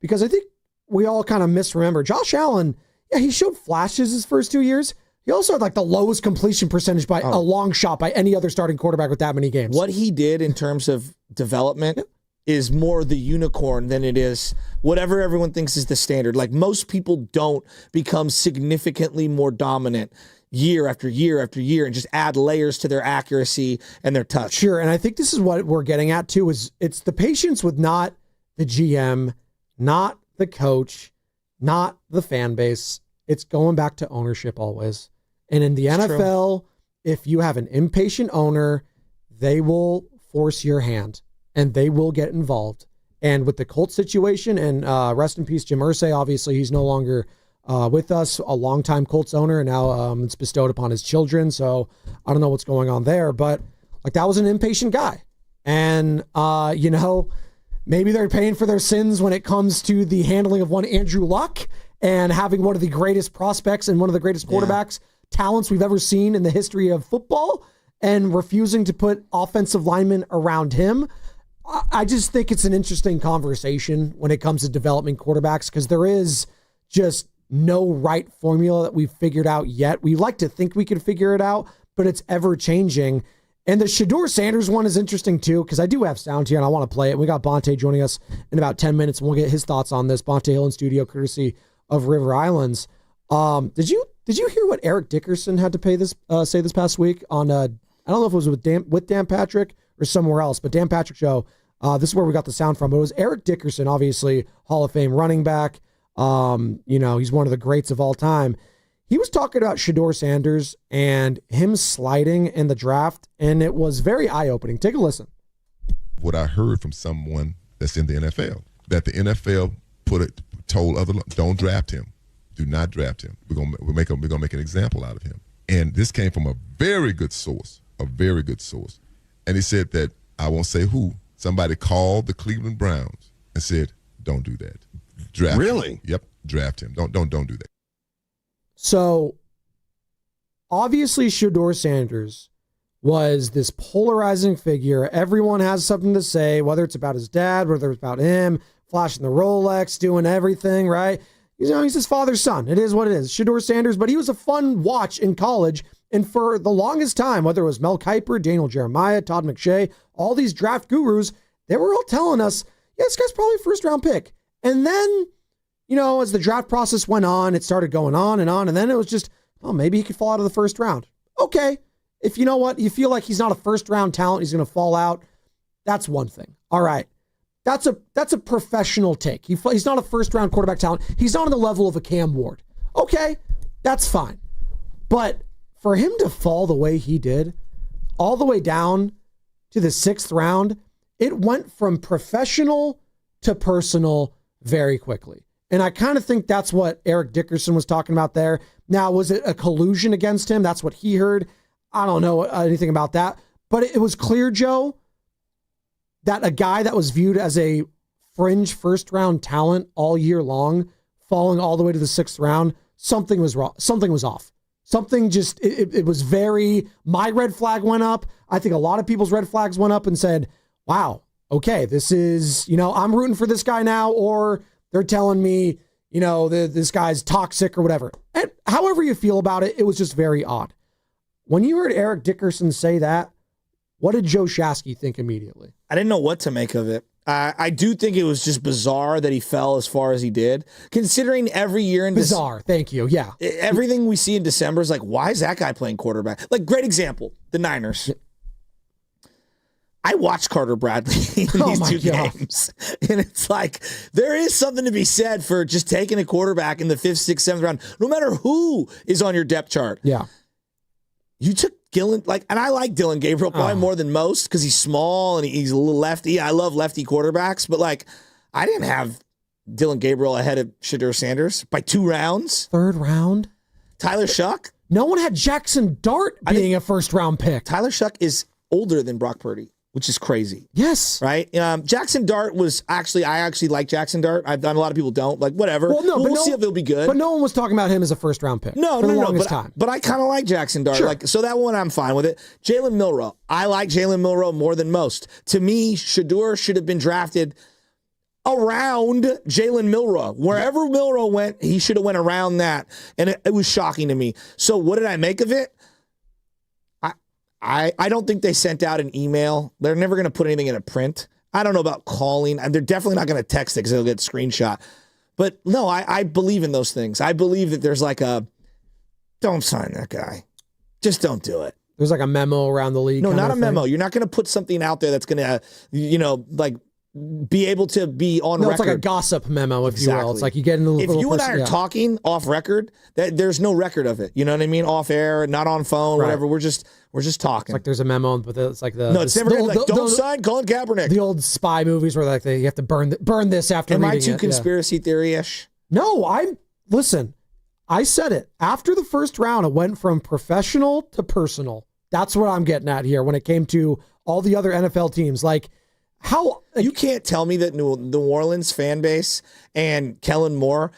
because I think we all kind of misremember. Josh Allen, yeah, he showed flashes his first 2 years. He also had like the lowest completion percentage by a long shot by any other starting quarterback with that many games. What he did in terms of development is more the unicorn than it is whatever everyone thinks is the standard. Like most people don't become significantly more dominant year after year after year and just add layers to their accuracy and their touch. Sure, and I think this is what we're getting at too, is it's the patience with not the GM, not the coach, not the fan base. It's going back to ownership always. And in the NFL, if you have an impatient owner, they will force your hand and they will get involved. And with the Colts situation, and rest in peace, Jim Irsay, obviously he's no longer with us, a longtime Colts owner, and now it's bestowed upon his children. So I don't know what's going on there, but like that was an impatient guy. And, maybe they're paying for their sins when it comes to the handling of one Andrew Luck and having one of the greatest prospects and one of the greatest quarterbacks talents we've ever seen in the history of football and refusing to put offensive linemen around him. I just think it's an interesting conversation when it comes to developing quarterbacks because there is just no right formula that we've figured out yet. We like to think we can figure it out, but it's ever changing. And the Shedeur Sanders one is interesting too, because I do have sound here and I want to play it. We got Bonte joining us in about 10 minutes and we'll get his thoughts on this. Bonte Hill in studio, courtesy of River Islands. Did you hear what Eric Dickerson had to say this past week on I don't know if it was with Dan Patrick or somewhere else, but Dan Patrick show. This is where we got the sound from. But it was Eric Dickerson, obviously Hall of Fame running back. He's one of the greats of all time. He was talking about Shedeur Sanders and him sliding in the draft, and it was very eye-opening. Take a listen. What I heard from someone that's in the NFL, that the NFL told other, don't draft him. Do not draft him. We're gonna make an example out of him. And this came from a very good source. And he said that, I won't say who, somebody called the Cleveland Browns and said, don't do that. Draft really? him. Yep, draft him. Don't do that. So, obviously, Shedeur Sanders was this polarizing figure. Everyone has something to say, whether it's about his dad, whether it's about him, flashing the Rolex, doing everything, right? He's his father's son. It is what it is. Shedeur Sanders, but he was a fun watch in college. And for the longest time, whether it was Mel Kiper, Daniel Jeremiah, Todd McShay, all these draft gurus, they were all telling us, yeah, this guy's probably a first-round pick. And then, as the draft process went on, it started going on, and then it was just, maybe he could fall out of the first round. Okay. If you know what, you feel like he's not a first-round talent, he's going to fall out, that's one thing. All right. That's a professional take. He's not a first-round quarterback talent. He's not on the level of a Cam Ward. Okay, that's fine. But for him to fall the way he did, all the way down to the 6th round, it went from professional to personal very quickly. And I kind of think that's what Eric Dickerson was talking about there. Now, was it a collusion against him? That's what he heard. I don't know anything about that. But it was clear, Joe, that a guy that was viewed as a fringe first-round talent all year long, falling all the way to the 6th round, something was wrong. Something was off. Something just, it was very, my red flag went up. I think a lot of people's red flags went up and said, wow, okay, this is, I'm rooting for this guy now, or they're telling me, this guy's toxic or whatever. And however you feel about it, it was just very odd. When you heard Eric Dickerson say that, what did Joe Shasky think immediately? I didn't know what to make of it. I do think it was just bizarre that he fell as far as he did, considering every year in bizarre. Thank you. Yeah. Everything we see in December is like, why is that guy playing quarterback? Like, great example, the Niners. I watched Carter Bradley in these two games, and it's like, there is something to be said for just taking a quarterback in the 5th, 6th, 7th round, no matter who is on your depth chart. Yeah. You took and I like Dylan Gabriel probably more than most because he's small and he's a little lefty. I love lefty quarterbacks, but I didn't have Dylan Gabriel ahead of Shedeur Sanders by 2 rounds. 3rd round. Tyler Shuck. No one had Jackson Dart being a first-round pick. Tyler Shuck is older than Brock Purdy, which is crazy. Yes. Right? Jackson Dart was I actually like Jackson Dart. I've done a lot of people don't. Whatever. Well, no, we'll see if he'll be good. But no one was talking about him as a first-round pick. No. But I kind of like Jackson Dart. Sure. So that one, I'm fine with it. Jalen Milroe. I like Jalen Milroe more than most. To me, Shedeur should have been drafted around Jalen Milroe. Wherever Milroe went, he should have went around that. And it was shocking to me. So what did I make of it? I don't think they sent out an email. They're never going to put anything in a print. I don't know about calling. And they're definitely not going to text it because it'll get screenshot. But no, I believe in those things. I believe that there's like don't sign that guy. Just don't do it. There's like a memo around the league. No, not a memo. You're not going to put something out there that's going to, like, be able to be on record. It's like a gossip memo, if you will. It's like you get in the If you and I are talking off record, there's no record of it. You know what I mean? Off air, not on phone, whatever. We're just talking. It's like there's a memo, but it's like it's never like don't sign Colin Kaepernick. The old spy movies where like you have to burn this after reading it. Am I too conspiracy theory-ish? No, listen. I said it after the first round. It went from professional to personal. That's what I'm getting at here when it came to all the other NFL teams. Like. How you can't tell me that New Orleans fan base and Kellen Moore,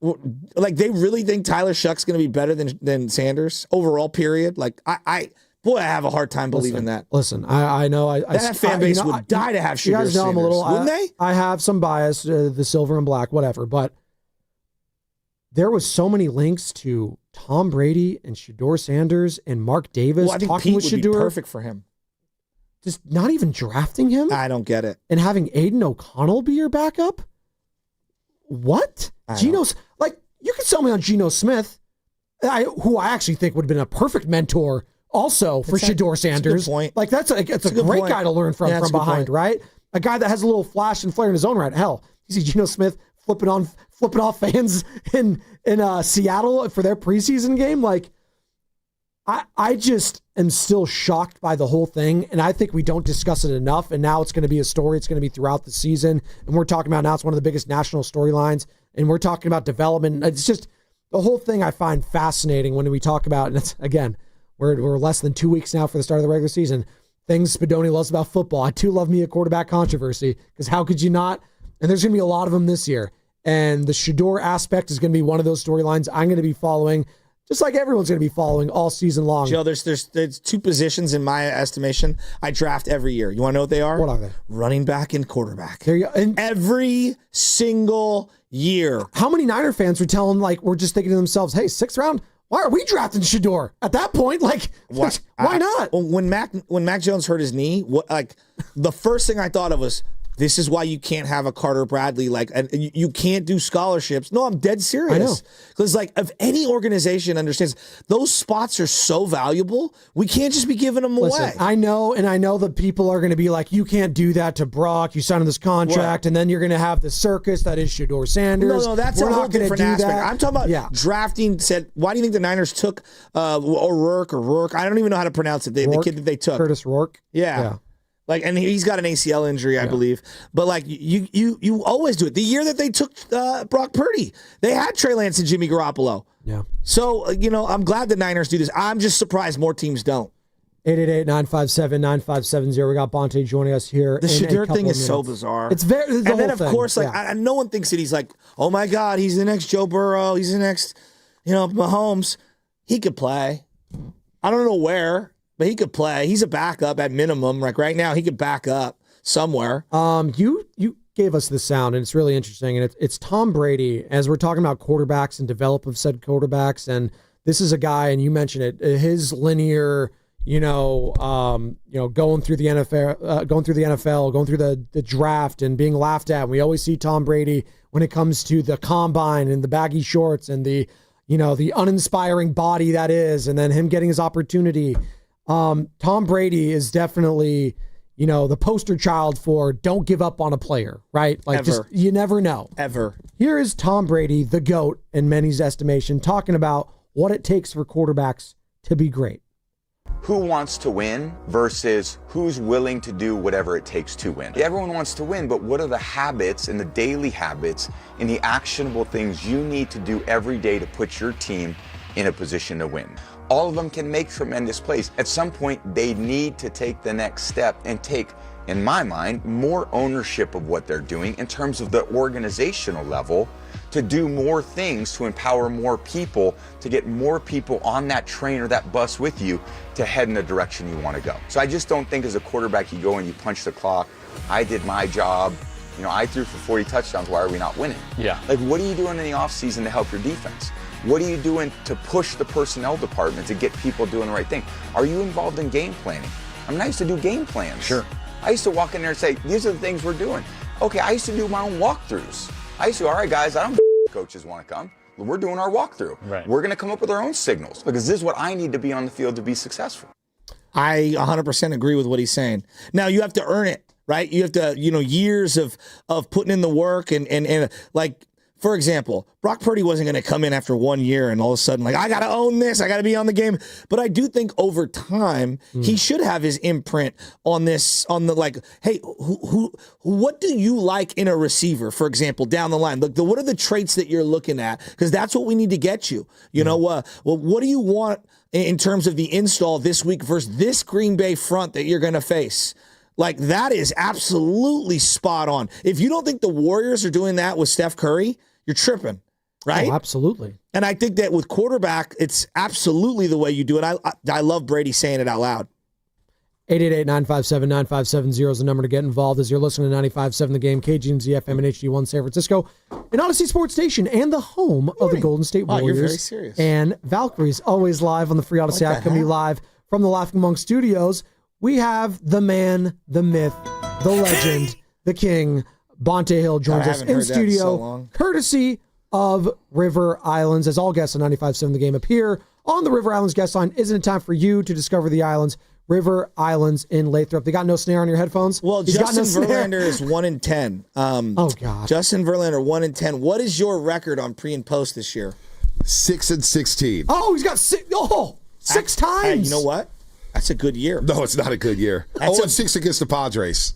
like they really think Tyler Shuck's going to be better than Sanders overall. Period. Like I have a hard time believing that. Listen, I know that fan base would die to have Shedeur Sanders. Wouldn't they? I have some bias, the silver and black, whatever. But there was so many links to Tom Brady and Shedeur Sanders and Mark Davis I think talking Pete with would Shedeur. Be perfect for him. Just not even drafting him? I don't get it. And having Aiden O'Connell be your backup? What? Geno, like, you could sell me on Geno Smith, who I actually think would have been a perfect mentor also for Shedeur Sanders. That's a good point. Like, it's a great point. Guy to learn from behind, right? A guy that has a little flash and flair in his own right. Hell, you see Geno Smith flipping off fans in Seattle for their preseason game. Like, I just am still shocked by the whole thing, and I think we don't discuss it enough, and now it's going to be a story. It's going to be throughout the season, and we're talking about now it's one of the biggest national storylines, and we're talking about development. It's just the whole thing I find fascinating when we talk about, and it's, again, we're less than 2 weeks now for the start of the regular season, things Spadoni loves about football. I too love me a quarterback controversy, because how could you not? And there's going to be a lot of them this year, and the Shedeur aspect is going to be one of those storylines I'm going to be following, just like everyone's going to be following all season long. Joe, there's two positions in my estimation I draft every year. You want to know what they are? What are they? Running back and quarterback. There you go. And every single year. How many Niner fans were telling, like, we're just thinking to themselves, hey, 6th round, why are we drafting Shedeur? At that point, like, why not? When Mac Jones hurt his knee, the first thing I thought of was, this is why you can't have a Carter Bradley, and you can't do scholarships. No, I'm dead serious. I know. Because, if any organization understands, those spots are so valuable, we can't just be giving them away. I know, and I know that people are going to be like, you can't do that to Brock. You signed this contract, and then you're going to have the circus that is Shedeur Sanders. No, that's a whole different aspect. I'm talking about drafting. Why do you think the Niners took O'Rourke or Rourke? I don't even know how to pronounce it. The kid that they took. Curtis Rourke? Yeah. And he's got an ACL injury, I believe. But you always do it. The year that they took Brock Purdy, they had Trey Lance and Jimmy Garoppolo. Yeah. So I'm glad the Niners do this. I'm just surprised more teams don't. 888-957-9570. We got Bonte joining us here. The Shedeur thing is so bizarre. It's very. And then of course, no one thinks that he's like, oh my God, he's the next Joe Burrow. He's the next, Mahomes. He could play. I don't know where. But he could play. He's a backup at minimum. Like right now, he could back up somewhere. You gave us the sound, and it's really interesting. And it's Tom Brady, as we're talking about quarterbacks and develop of said quarterbacks. And this is a guy, and you mentioned it, his linear, going through the NFL, going through the draft, and being laughed at. We always see Tom Brady when it comes to the combine and the baggy shorts and the uninspiring body that is, and then him getting his opportunity. Tom Brady is definitely, the poster child for don't give up on a player, right? You never know. Ever. Here is Tom Brady, the GOAT in many's estimation, talking about what it takes for quarterbacks to be great. Who wants to win versus who's willing to do whatever it takes to win. Everyone wants to win, but what are the habits and the daily habits and the actionable things you need to do every day to put your team in a position to win? All of them can make tremendous plays. At some point, they need to take the next step and take, in my mind, more ownership of what they're doing in terms of the organizational level to do more things, to empower more people, to get more people on that train or that bus with you to head in the direction you want to go. So I just don't think as a quarterback you go and you punch the clock. I did my job. You know, I threw for 40 touchdowns. Why are we not winning? Yeah. Like, what are you doing in the offseason to help your defense? What are you doing to push the personnel department to get people doing the right thing? Are you involved in game planning? I mean, I used to do game plans. Sure. I used to walk in there and say, these are the things we're doing. Okay, I used to do my own walkthroughs. I used to, all right, guys, I don't coaches want to come. We're doing our walkthrough. Right. We're going to come up with our own signals because this is what I need to be on the field to be successful. I 100% agree with what he's saying. Now, you have to earn it, right? You have to, years of putting in the work and like, for example, Brock Purdy wasn't going to come in after 1 year and all of a sudden, like, I got to own this. I got to be on the game. But I do think over time, he should have his imprint on this, on the, like, hey, what do you like in a receiver, for example, down the line? Look, what are the traits that you're looking at? Because that's what we need to get you. What do you want in terms of the install this week versus this Green Bay front that you're going to face? Like, that is absolutely spot on. If you don't think the Warriors are doing that with Steph Curry, you're tripping, right? Oh, absolutely. And I think that with quarterback, it's absolutely the way you do it. I love Brady saying it out loud. 888-957-9570 is the number to get involved as you're listening to 95.7 The Game, KGNZ FM and HD1 San Francisco, an Odyssey Sports Station, and the home of the Golden State Wow, Warriors. you're very serious. And Valkyrie's always live on the Free Odyssey app, coming live from the Laughing Monk Studios. We have the man, the myth, the legend, the king, Bonte Hill joins us in studio, courtesy of River Islands, as all guests on 95.7 The Game appear on the River Islands guest line. Isn't it time for you to discover the islands? River Islands in Lathrop. They got no snare on your headphones? Well, Justin Verlander is 1-10. Oh, God. Justin Verlander, 1-10. What is your record on pre and post this year? 6-16. Oh, he's got six times. Hey, you know what? That's a good year. No, it's not a good year. 0-6 against the Padres.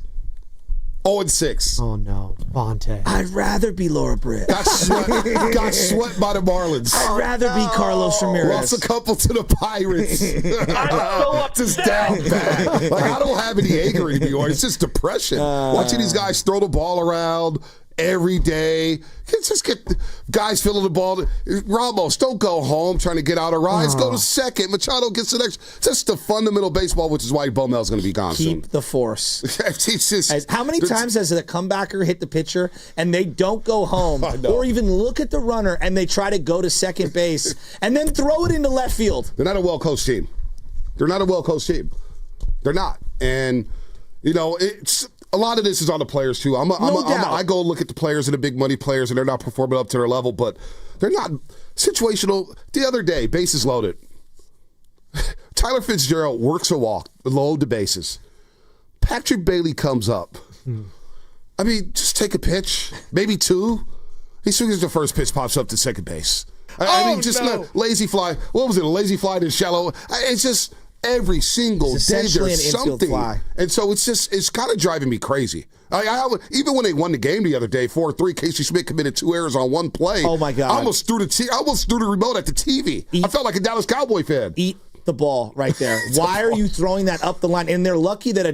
0-6. Oh, no. Bonte. I'd rather be Laura Britt. Got swept by the Marlins. I'd rather be Carlos Ramirez. Lost a couple to the Pirates. Just down bad. Like, I don't have any anger anymore. It's just depression. Watching these guys throw the ball around every day. Just get guys filling the ball. Ramos, don't go home trying to get out of rise. Go to second. Machado gets the next. Just the fundamental baseball, which is why Bomel's going to be gone soon. Keep the force. Just, how many times has a comebacker hit the pitcher and they don't go home or even look at the runner and they try to go to second base and then throw it into left field? They're not a well-coached team. They're not a well-coached team. They're not. And, it's a lot of this is on the players, too. I go look at the players and the big money players, and they're not performing up to their level, but they're not situational. The other day, bases loaded. Tyler Fitzgerald works a walk, load the bases. Patrick Bailey comes up. I mean, just take a pitch, maybe two. He swings the first pitch, pops up to second base. Lazy fly. What was it, a lazy fly to shallow? It's just... Every single day there's something. Fly. And so it's kind of driving me crazy. Even when they won the game the other day, 4-3, Casey Schmidt committed 2 errors on one play. Oh, my God. I almost threw the remote at the TV. I felt like a Dallas Cowboy fan. Eat the ball right there. Why are you throwing that up the line? And they're lucky that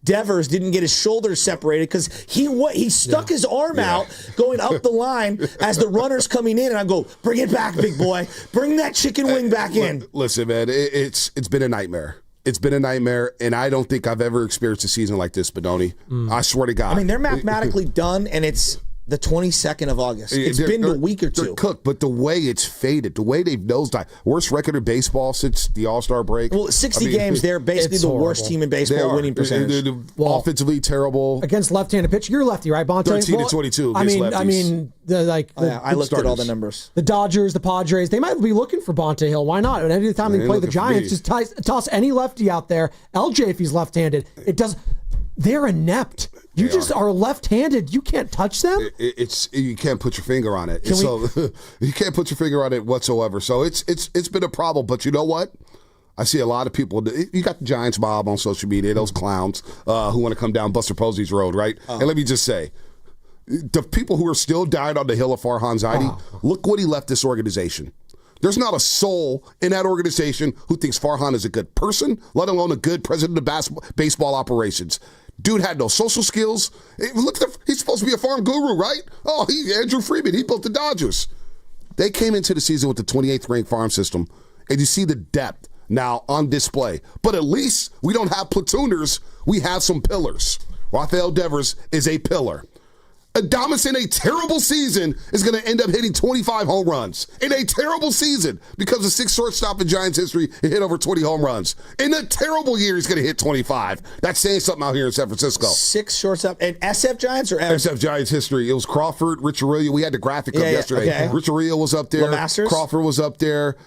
Devers didn't get his shoulders separated because he stuck his arm out going up the line as the runner's coming in, and I go, bring it back, big boy. Bring that chicken wing back in. Listen, man, it's been a nightmare. It's been a nightmare, and I don't think I've ever experienced a season like this, Benoni. I swear to God. I mean, they're mathematically done, and it's the 22nd of August. It's been a week or two. They're cooked, but the way it's faded, the way they've nosedived, worst record in baseball since the All-Star break. Well, 60 games, they're basically the worst team in baseball winning percentage. Offensively terrible. Against left-handed pitcher. You're lefty, right, Bonte? 13-22 against lefties. I looked at all the numbers. The Dodgers, the Padres, they might be looking for Bonte Hill. Why not? And any time they play the Giants, just toss any lefty out there. LJ, if he's left-handed, they're inept. You just are left-handed. You can't touch them. You can't put your finger on it. You can't put your finger on it whatsoever. So it's been a problem. But you know what? I see a lot of people. You got the Giants mob on social media. Those clowns who want to come down Buster Posey's road, right? And let me just say, the people who are still dying on the hill of Farhan Zaidi, look what he left this organization. There's not a soul in that organization who thinks Farhan is a good person, let alone a good president of baseball operations. Dude had no social skills. He's supposed to be a farm guru, right? Oh, he's Andrew Freeman. He built the Dodgers. They came into the season with the 28th ranked farm system, and you see the depth now on display. But at least we don't have platooners. We have some pillars, Rafael Devers is a pillar. Adames in a terrible season is going to end up hitting 25 home runs. In a terrible season, because the 6th shortstop in Giants history, he hit over 20 home runs. In a terrible year, he's going to hit 25. That's saying something out here in San Francisco. 6 shortstop. And SF Giants or SF Giants history. It was Crawford, Rich Aurelio. We had the graphic up yesterday. Okay. Rich Aurelio was up there. LeMasters? Crawford was up there.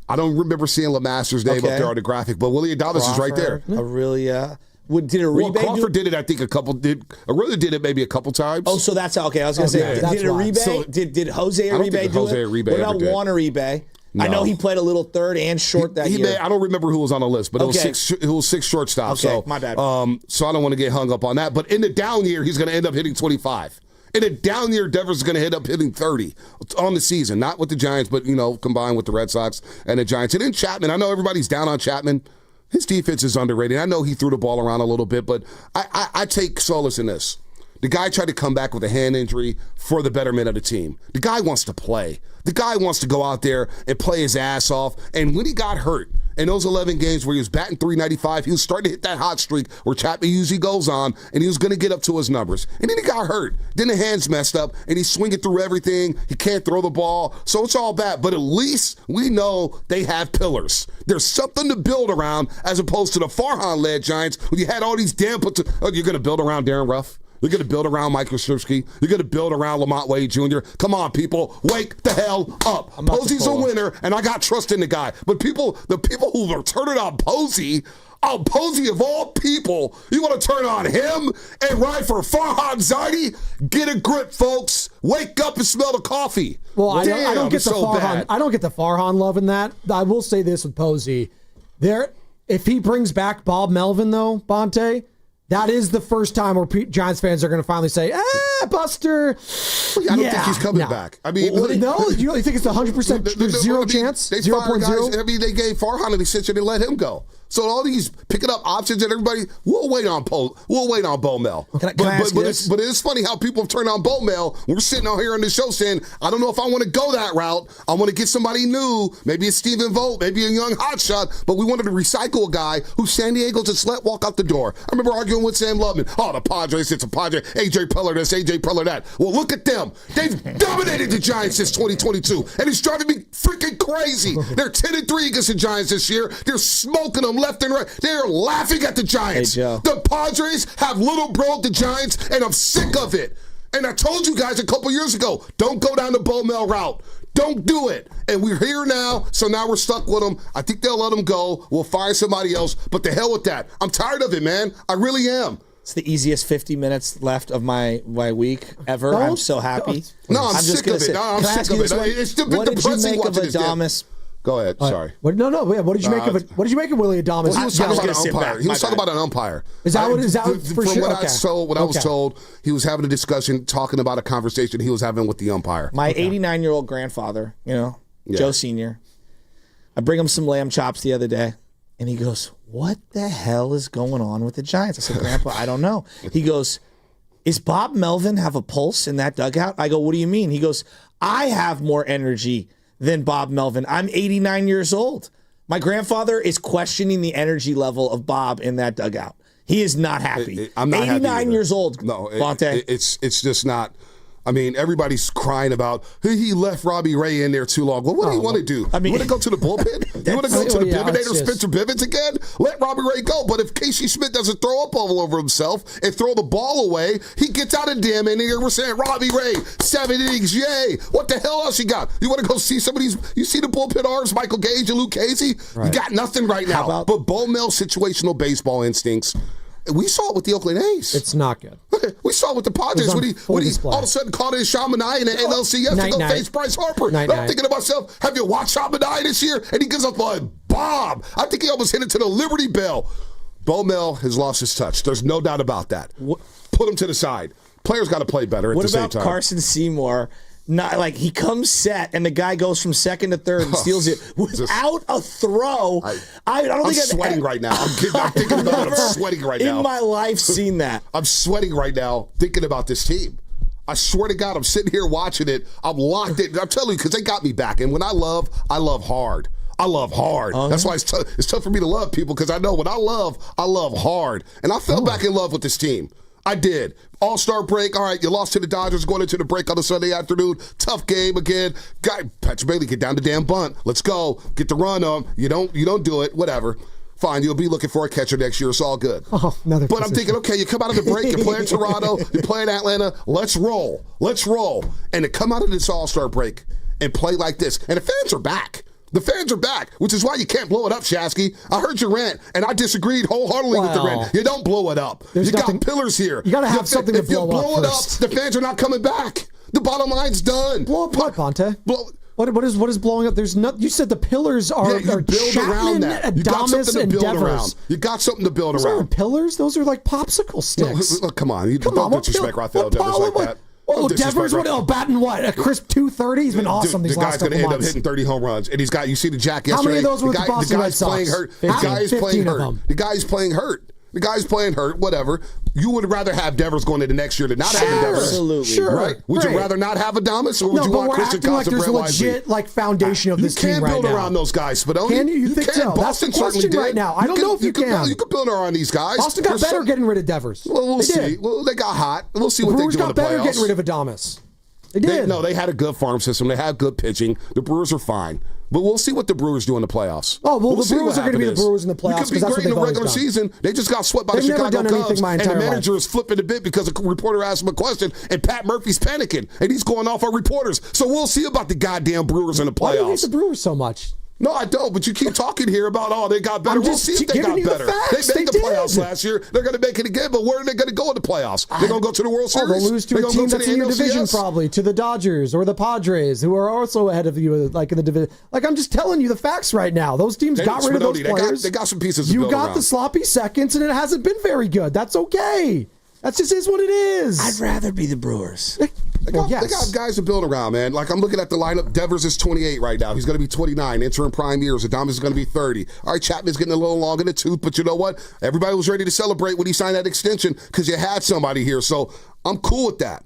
I don't remember seeing LeMasters' name up there on the graphic, but Willie Adames is right there. Aurelia. Did Uribe Crawford did it, I think, Aurelia did it maybe a couple times. Oh, so that's okay. I was going to say, that's did Uribe? So, did Jose I don't Uribe think do Jose it? Uribe What about ever did. Juan Uribe? I know he played a little third and short that year. I don't remember who was on the list, but Okay. it was 6 shortstops. Okay, So my bad. So I don't want to get hung up on that. But in the down year, he's going to end up hitting 25. In a down year, Devers is going to end up hitting 30 on the season, not with the Giants, but combined with the Red Sox and the Giants. And then Chapman, I know everybody's down on Chapman. His defense is underrated. I know he threw the ball around a little bit, but I take solace in this. The guy tried to come back with a hand injury for the betterment of the team. The guy wants to play. The guy wants to go out there and play his ass off. And when he got hurt in those 11 games where he was batting .395, he was starting to hit that hot streak where Chapman usually goes on, and he was going to get up to his numbers. And then he got hurt. Then the hands messed up, and he's swinging through everything. He can't throw the ball. So it's all bad. But at least we know they have pillars. There's something to build around as opposed to the Farhan-led Giants when you had all these damn you're going to build around Darren Ruff? You're going to build around Mike Krzyzewski. You're going to build around Lamont Wade Jr. Come on, people. Wake the hell up. Posey's a winner, and I got trust in the guy. But the people who are turning on Posey of all people, you want to turn on him and ride for Farhan Zaidi? Get a grip, folks. Wake up and smell the coffee. Well, I don't get the so Farhan. bad. I don't get the Farhan love in that. I will say this with Posey. If he brings back Bob Melvin, though, Bonte, that is the first time where Giants fans are going to finally say, Buster. I don't think he's coming back. I mean, no, you think it's 100%? There's zero chance? They 0.0? I mean, they gave Farhan an extension and let him go. So all these picking up options and everybody, we'll wait on Bo Mel. Can I ask this? But it's funny how people have turned on Bo Mel. We're sitting out here on the show saying, I don't know if I want to go that route. I want to get somebody new, maybe a Stephen Vogt, maybe a young hotshot. But we wanted to recycle a guy who San Diego just let walk out the door. I remember arguing with Sam Lubman. Oh, the Padres, it's a Padre. AJ Preller this, AJ Preller that. Well, look at them. They've dominated the Giants since 2022, and it's driving me freaking crazy. They're 10-3 against the Giants this year. They're smoking them left and right. They're laughing at the Giants. Hey, Joe. The Padres have little bro the Giants, and I'm sick of it. And I told you guys a couple years ago, don't go down the Bo Mel route. Don't do it. And we're here now, so now we're stuck with them. I think they'll let them go. We'll find somebody else. But the hell with that. I'm tired of it, man. I really am. It's the easiest 50 minutes left of my week ever. I'm so happy. No, I'm just sick gonna of it. say- No, I'm Can I ask sick you of this it. one? It's still been What did you depressing make of watching this damn- Adames? Go ahead. Sorry. What did you make of it? What did you make of Willie Adames? Well, he was talking I was about an gonna sit umpire. back. He was My talking bad. about an umpire. Is that what for From sure? what Okay. I was told, he was having a discussion, talking about a conversation he was having with the umpire. My 89-year-old grandfather, Joe Sr., I bring him some lamb chops the other day, and he goes, what the hell is going on with the Giants? I said, Grandpa, I don't know. He goes, is Bob Melvin have a pulse in that dugout? I go, what do you mean? He goes, I have more energy than Bob Melvin. I'm 89 years old. My grandfather is questioning the energy level of Bob in that dugout. He is not happy. I'm not 89 happy years old, No, Bonte. it's just not. I mean, everybody's crying about he left Robbie Ray in there too long. Well, what do you want to do? I mean- you want to go to the bullpen? You want to go to the Yeah, Bivinator, it's just- Spencer Bivens again? Let Robbie Ray go. But if Casey Smith doesn't throw up all over himself and throw the ball away, he gets out of damn inning. And we're saying, Robbie Ray, 7 innings, yay. What the hell else you got? You want to go see some of these? You see the bullpen arms, Michael Gage and Luke Casey? Right. You got nothing right now. about- But Bo Mel situational baseball instincts. We saw it with the Oakland A's. It's not good. We saw it with the Padres when he all of a sudden caught in Shamanai in the NLCS to go face Bryce Harper. And I'm thinking to myself, have you watched Shamanai this year? And he gives up a bomb. I think he almost hit it to the Liberty Bell. Bo Mel has lost his touch. There's no doubt about that. Put him to the side. Players got to play better at the same time. What about Carson Seymour? Not like he comes set and the guy goes from second to third and steals it without a throw. I don't think I'm sweating right now. I'm thinking about it. I'm sweating right now. In my life, seen that. I'm sweating right now thinking about this team. I swear to God, I'm sitting here watching it. I'm locked in. I'm telling you, because they got me back. And when I love hard. I love hard. That's why it's tough for me to love people, because I know when I love hard. And I fell back in love with this team. I did. All-star break. All right, you lost to the Dodgers going into the break on a Sunday afternoon. Tough game again. Patrick Bailey, get down the damn bunt. Let's go. Get the run on. You don't do it. Whatever. Fine, you'll be looking for a catcher next year. It's all good. Oh, another but I'm position. thinking, okay, you come out of the break, you're playing Toronto, you're playing Atlanta. Let's roll. And to come out of this All-Star break and play like this. And the fans are back. The fans are back, which is why you can't blow it up, Shasky. I heard your rant, and I disagreed wholeheartedly with the rant. You don't blow it up. You got pillars here. You got to have something to blow up. If you blow it up, the fans are not coming back. The bottom line's done. Blow up what, Ponte? What is blowing up? There's no. You said the pillars are you build Chapman, around that. You got Adames, something to build and around. Devers. You got something to build Those around. aren't pillars. Those are like popsicle sticks. No, come on. Don't disrespect Rafael Devers like that. Oh, Devers, batting what? A crisp 230? He's been awesome these last couple months. The guy's going to end up hitting 30 home runs. And he's got, you see the Jack yesterday? How many of those were the Boston Red Sox? Playing hurt. The guy's playing hurt. The guy's playing hurt, whatever. You would rather have Devers going into next year than not having Devers. Absolutely. Sure. Right? Would you rather not have Adames, or would you want Christian like there's a Wisely? legit foundation of this team right now. You can't build around those guys, Spadoni. Can you? You think so? That's the question right now. I don't know if you can. You can build around these guys. Boston got better getting rid of Devers. Well, we'll see. Well, they got hot. We'll see what they do in the playoffs. Brewers got better getting rid of Adames. They did. They had a good farm system. They had good pitching. The Brewers are fine. But we'll see what the Brewers do in the playoffs. Oh, well, the Brewers are going to be the Brewers in the playoffs because that's what they've always done. You could be great in the regular season. They just got swept by the Chicago Cubs, and the manager is flipping a bit because a reporter asked him a question, and Pat Murphy's panicking, and he's going off on reporters. So we'll see about the goddamn Brewers in the playoffs. Why do you hate the Brewers so much? No, I don't, but you keep talking here about, they got better. We'll see if they got better. They made the playoffs last year. They're going to make it again, but where are they going to go in the playoffs? They're going to go to the World Series? They'll lose to a team that's in your division probably, to the Dodgers or the Padres, who are also ahead of you like in the division. Like, I'm just telling you the facts right now. Those teams got rid of those players. They got some pieces to build around. You got the sloppy seconds, and it hasn't been very good. That's okay. That just is what it is. I'd rather be the Brewers. They got guys to build around, man. Like, I'm looking at the lineup. Devers is 28 right now. He's going to be 29, interim prime years. Adames is going to be 30. All right, Chapman's getting a little long in the tooth, but you know what? Everybody was ready to celebrate when he signed that extension because you had somebody here. So I'm cool with that.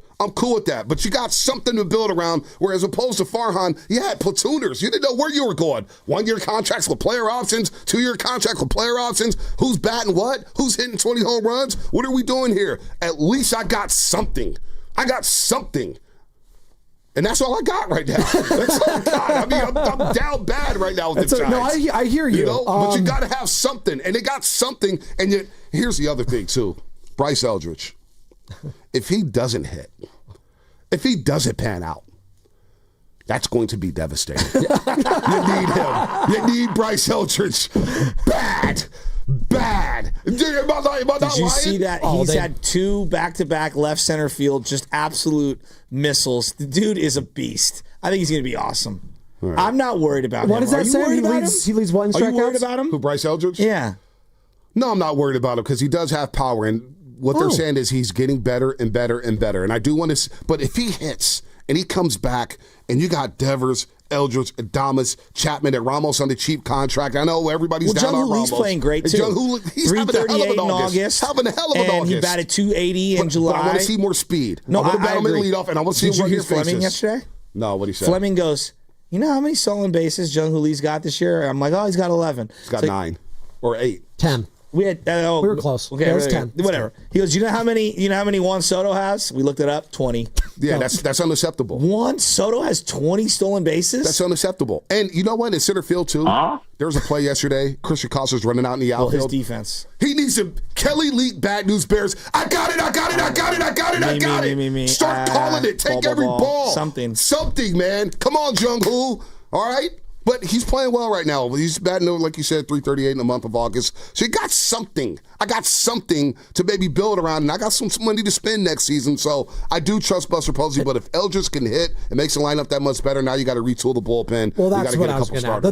But you got something to build around, whereas opposed to Farhan, you had platooners. You didn't know where you were going. 1-year contracts with player options, 2-year contracts with player options. Who's batting what? Who's hitting 20 home runs? What are we doing here? At least I got something. And that's all I got right now. That's all I got. I mean, I'm down bad right now with the Giants. No, I hear you. But you got to have something. And they got something. And yet, here's the other thing, too. Bryce Eldridge. If he doesn't hit, if he doesn't pan out, that's going to be devastating. You need him. You need Bryce Eldridge. Bad. Did you see that? He's had 2 back-to-back left center field, just absolute missiles. The dude is a beast. I think he's going to be awesome. Right. I'm not worried about him. What does that say? He leads one strikeouts? Are you worried about him? Who, Bryce Eldridge? Yeah. No, I'm not worried about him because he does have power. And what they're saying is he's getting better and better and better. And I do want to, but if he hits and he comes back and you got Devers, Eldridge, Adames, Chapman, and Ramos on the cheap contract. I know everybody's down on Ramos. He's playing great too. He's having a hell of an August. Having a hell of an August. And he batted 280 in July. But I want to see more speed. No, I want agree. to lead off, and I want to see Did you what hear his face Fleming is. yesterday? No, what he said. Fleming goes, you know how many stolen bases Jung Hoo Lee's got this year? I'm like, he's got 11. He's got 9 or 8. 10. We were close. Okay, it was 10. Whatever. He goes, you know how many Juan Soto has? We looked it up. 20. Yeah, that's unacceptable. Juan Soto has 20 stolen bases? That's unacceptable. And you know what? In center field, too, there was a play yesterday. Christian Costa's running out in the outfield. His defense. He needs to. Kelly Leak, Bad News Bears. I got it. Start calling it. Take every ball. Something, man. Come on, Jung Hoo. All right? But he's playing well right now. He's batting, like you said, 338 in the month of August. So you got something. I got something to maybe build around, and I got some money to spend next season. So I do trust Buster Posey, but if Eldridge can hit and makes the lineup that much better, now you got to retool the bullpen. Well, that's you what get I was going to add.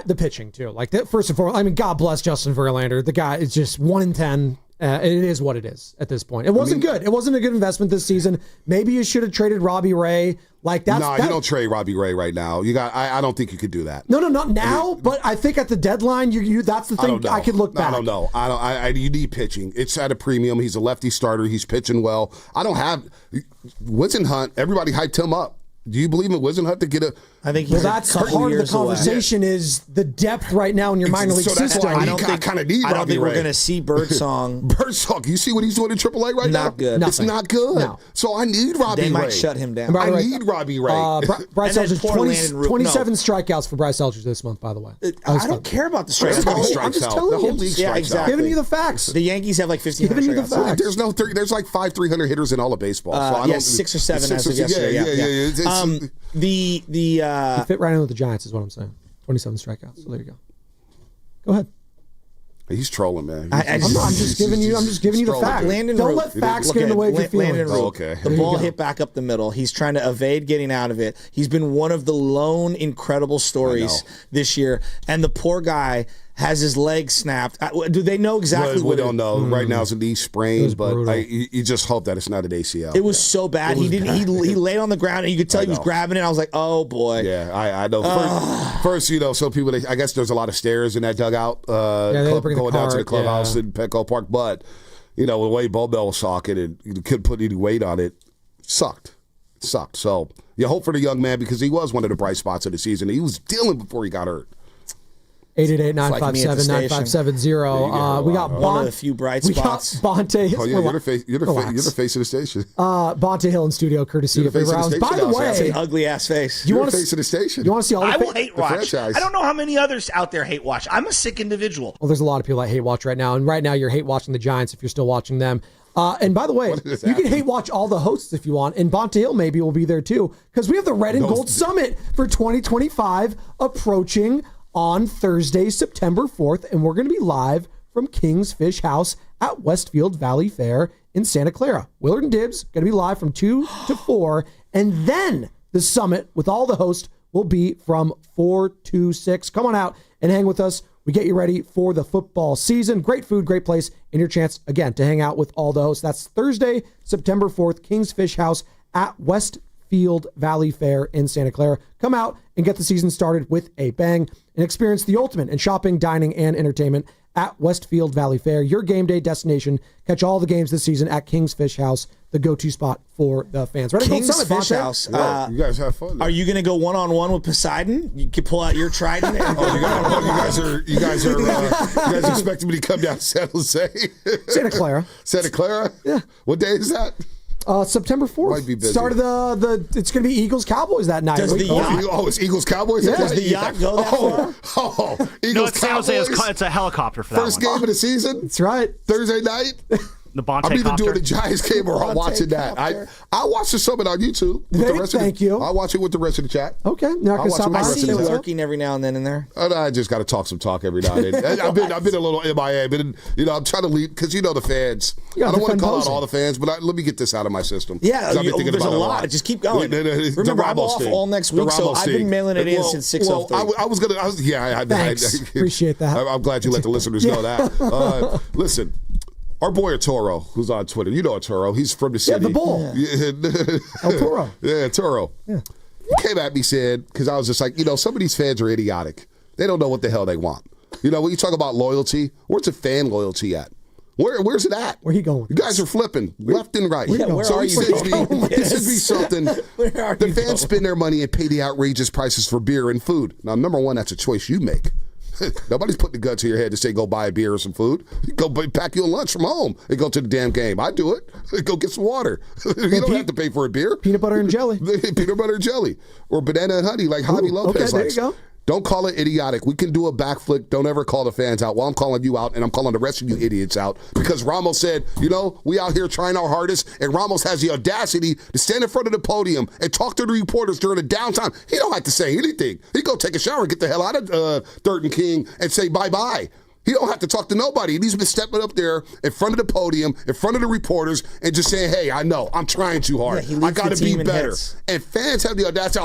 The pitching, too. Like, first and foremost, I mean, God bless Justin Verlander. The guy is just 1 in 10. It is what it is at this point. It wasn't good. It wasn't a good investment this season. Maybe you should have traded Robbie Ray. Like you don't trade Robbie Ray right now. I don't think you could do that. No, not now. But I think at the deadline, you that's the thing. I could look back. I don't know. You need pitching. It's at a premium. He's a lefty starter. He's pitching well. I don't have Wizenhunt. Everybody hyped him up. Do you believe in Wizenhunt to get I think Well, he's that's a couple part of the years away. conversation is the depth right now in your minor league So that's system. why I don't think kind of need I don't Robbie think we're Ray. going to see Birdsong. Birdsong, you see what he's doing in AAA right now? Not good. It's Nothing. not good. No. So I need Robbie They Ray. might shut him down. By the I way, need Robbie Ray. Bryce And then Elcher's poor Landon Root- 27 strikeouts for Bryce Elcher this month, by the way. I don't care about the strikes. Everybody I'm strikes just out. telling The whole you. league Yeah, strikes exactly. out. Giving you the facts. The Yankees have like 1,500 Giving you the strikeouts. facts. There's like 300 hitters in all of baseball. So I Yeah, don't, 6 or 7 six as of or- yesterday. Yeah. It's- The He fit right in with the Giants, is what I'm saying. 27 strikeouts. So there you go. Go ahead. He's trolling, man. I'm just giving you the trolling. facts. Landon Don't Root. let facts Look get in the at way of your Landon feelings. Root. Oh, okay. The There you ball go. hit back up the middle. He's trying to evade getting out of it. He's been one of the lone incredible stories this year. And the poor guy has his leg snapped. Do they know exactly we what don't know. Right now it's a knee sprain, was but brutal. you just hope that it's not an ACL. It was so bad. He didn't. He laid on the ground, and you could tell he was know. grabbing it. I was like, "Oh boy!" Yeah, I know. First, some people. I guess there's a lot of stairs in that dugout. they bring the going down to the cart, clubhouse yeah. in Petco Park. But the way Bo Bell was talking and you couldn't put any weight on it, sucked. It sucked. So you hope for the young man because he was one of the bright spots of the season. He was dealing before he got hurt. 888-957-9570. We got One of the few bright spots. We got Bonte. Oh yeah, you're the face. You're the Relax. face of the station. Bonte Hill in studio, courtesy You're of the face River of the Islands. By station the now, That's an way, ugly ass face. you You're want the to face of the station. you want to see all the I will hate watch. franchise. I don't know how many others out there hate watch. I'm a sick individual. Well, there's a lot of people that hate watch right now, and right now you're hate watching the Giants if you're still watching them. And by the way, does you that can mean? hate watch all the hosts if you want, and Bonte Hill maybe will be there too, because we have the Red and Gold Summit for 2025 approaching on Thursday, September 4th, and we're going to be live from King's Fish House at Westfield Valley Fair in Santa Clara. Willard and Dibs going to be live from 2 to 4, and then the summit with all the hosts will be from 4 to 6. Come on out and hang with us. We get you ready for the football season. Great food, great place, and your chance, again, to hang out with all the hosts. That's Thursday, September 4th, King's Fish House at Westfield Valley Fair in Santa Clara. Come out and get the season started with a bang and experience the ultimate in shopping, dining, and entertainment at Westfield Valley Fair, your game day destination. Catch all the games this season at King's Fish House, the go-to spot for the fans. Red and Gold King's Summit, Fish Bonte. House. You guys have fun. Are you going to go one-on-one with Poseidon? You can pull out your trident. And You guys expecting me to come down to San Jose? Santa Clara. Santa Clara? Yeah. What day is that? September 4th. Might be busy. Start of the it's going to be Eagles Cowboys that night. Does the yacht- It's Eagles Cowboys. Yeah. Does the yacht go that far? Eagles No, it's San Jose. Cowboys. It's a helicopter for that First one. game of the season. That's right. Thursday night. The Bonte I'm either copter. doing the Giants game or I'm watching that. I watch the summit on YouTube. With the rest Thank you. I watch it with the rest of the chat. Okay. Now I I'll can watch stop it by. with I the see you rest of the lurking every now and then in there. And I just got to talk some talk every now and then. I've been a little MIA. I'm trying to lead because the fans. You I gotta don't want to defend call out Posey. all the fans, but let me get this out of my system. Yeah, 'Cause I've been thinking there's a about it lot. Just keep going. The Remember, I'm Ramos off thing. all next The week, so Ramos I've been thing. mailing it in Well, since 6:03. I was gonna. Thanks. Appreciate that. I'm glad you let the listeners know that. Listen. Our boy Arturo, who's on Twitter, you know Arturo, he's from the city. the bull. El Toro. Yeah, Toro. Yeah. He came at me, said, because I was just like, some of these fans are idiotic. They don't know what the hell they want. When you talk about loyalty, where's the fan loyalty at? Where's it at? Where he going with You guys are flipping left and right. where So are he you sends going me, with he sends me this? something. Where are The you fans going? spend their money and pay the outrageous prices for beer and food. Now, number one, that's a choice you make. Nobody's putting the gun to your head to say go buy a beer or some food. You go pack you a lunch from home and go to the damn game. I do it. Go get some water. You don't have to pay for a beer. Peanut butter and jelly. Peanut butter and jelly. Or banana and honey like Javi Lopez okay, there likes. you go. Don't call it idiotic. We can do a backflip. Don't ever call the fans out. Well, I'm calling you out, and I'm calling the rest of you idiots out because Ramos said, we out here trying our hardest, and Ramos has the audacity to stand in front of the podium and talk to the reporters during the downtime. He don't have to say anything. He go take a shower and get the hell out of Third and King and say bye-bye. He don't have to talk to nobody. He's been stepping up there in front of the podium, in front of the reporters, and just saying, hey, I know, I'm trying too hard. Yeah, he I leads got to the be team in better. hits. And fans have the audacity,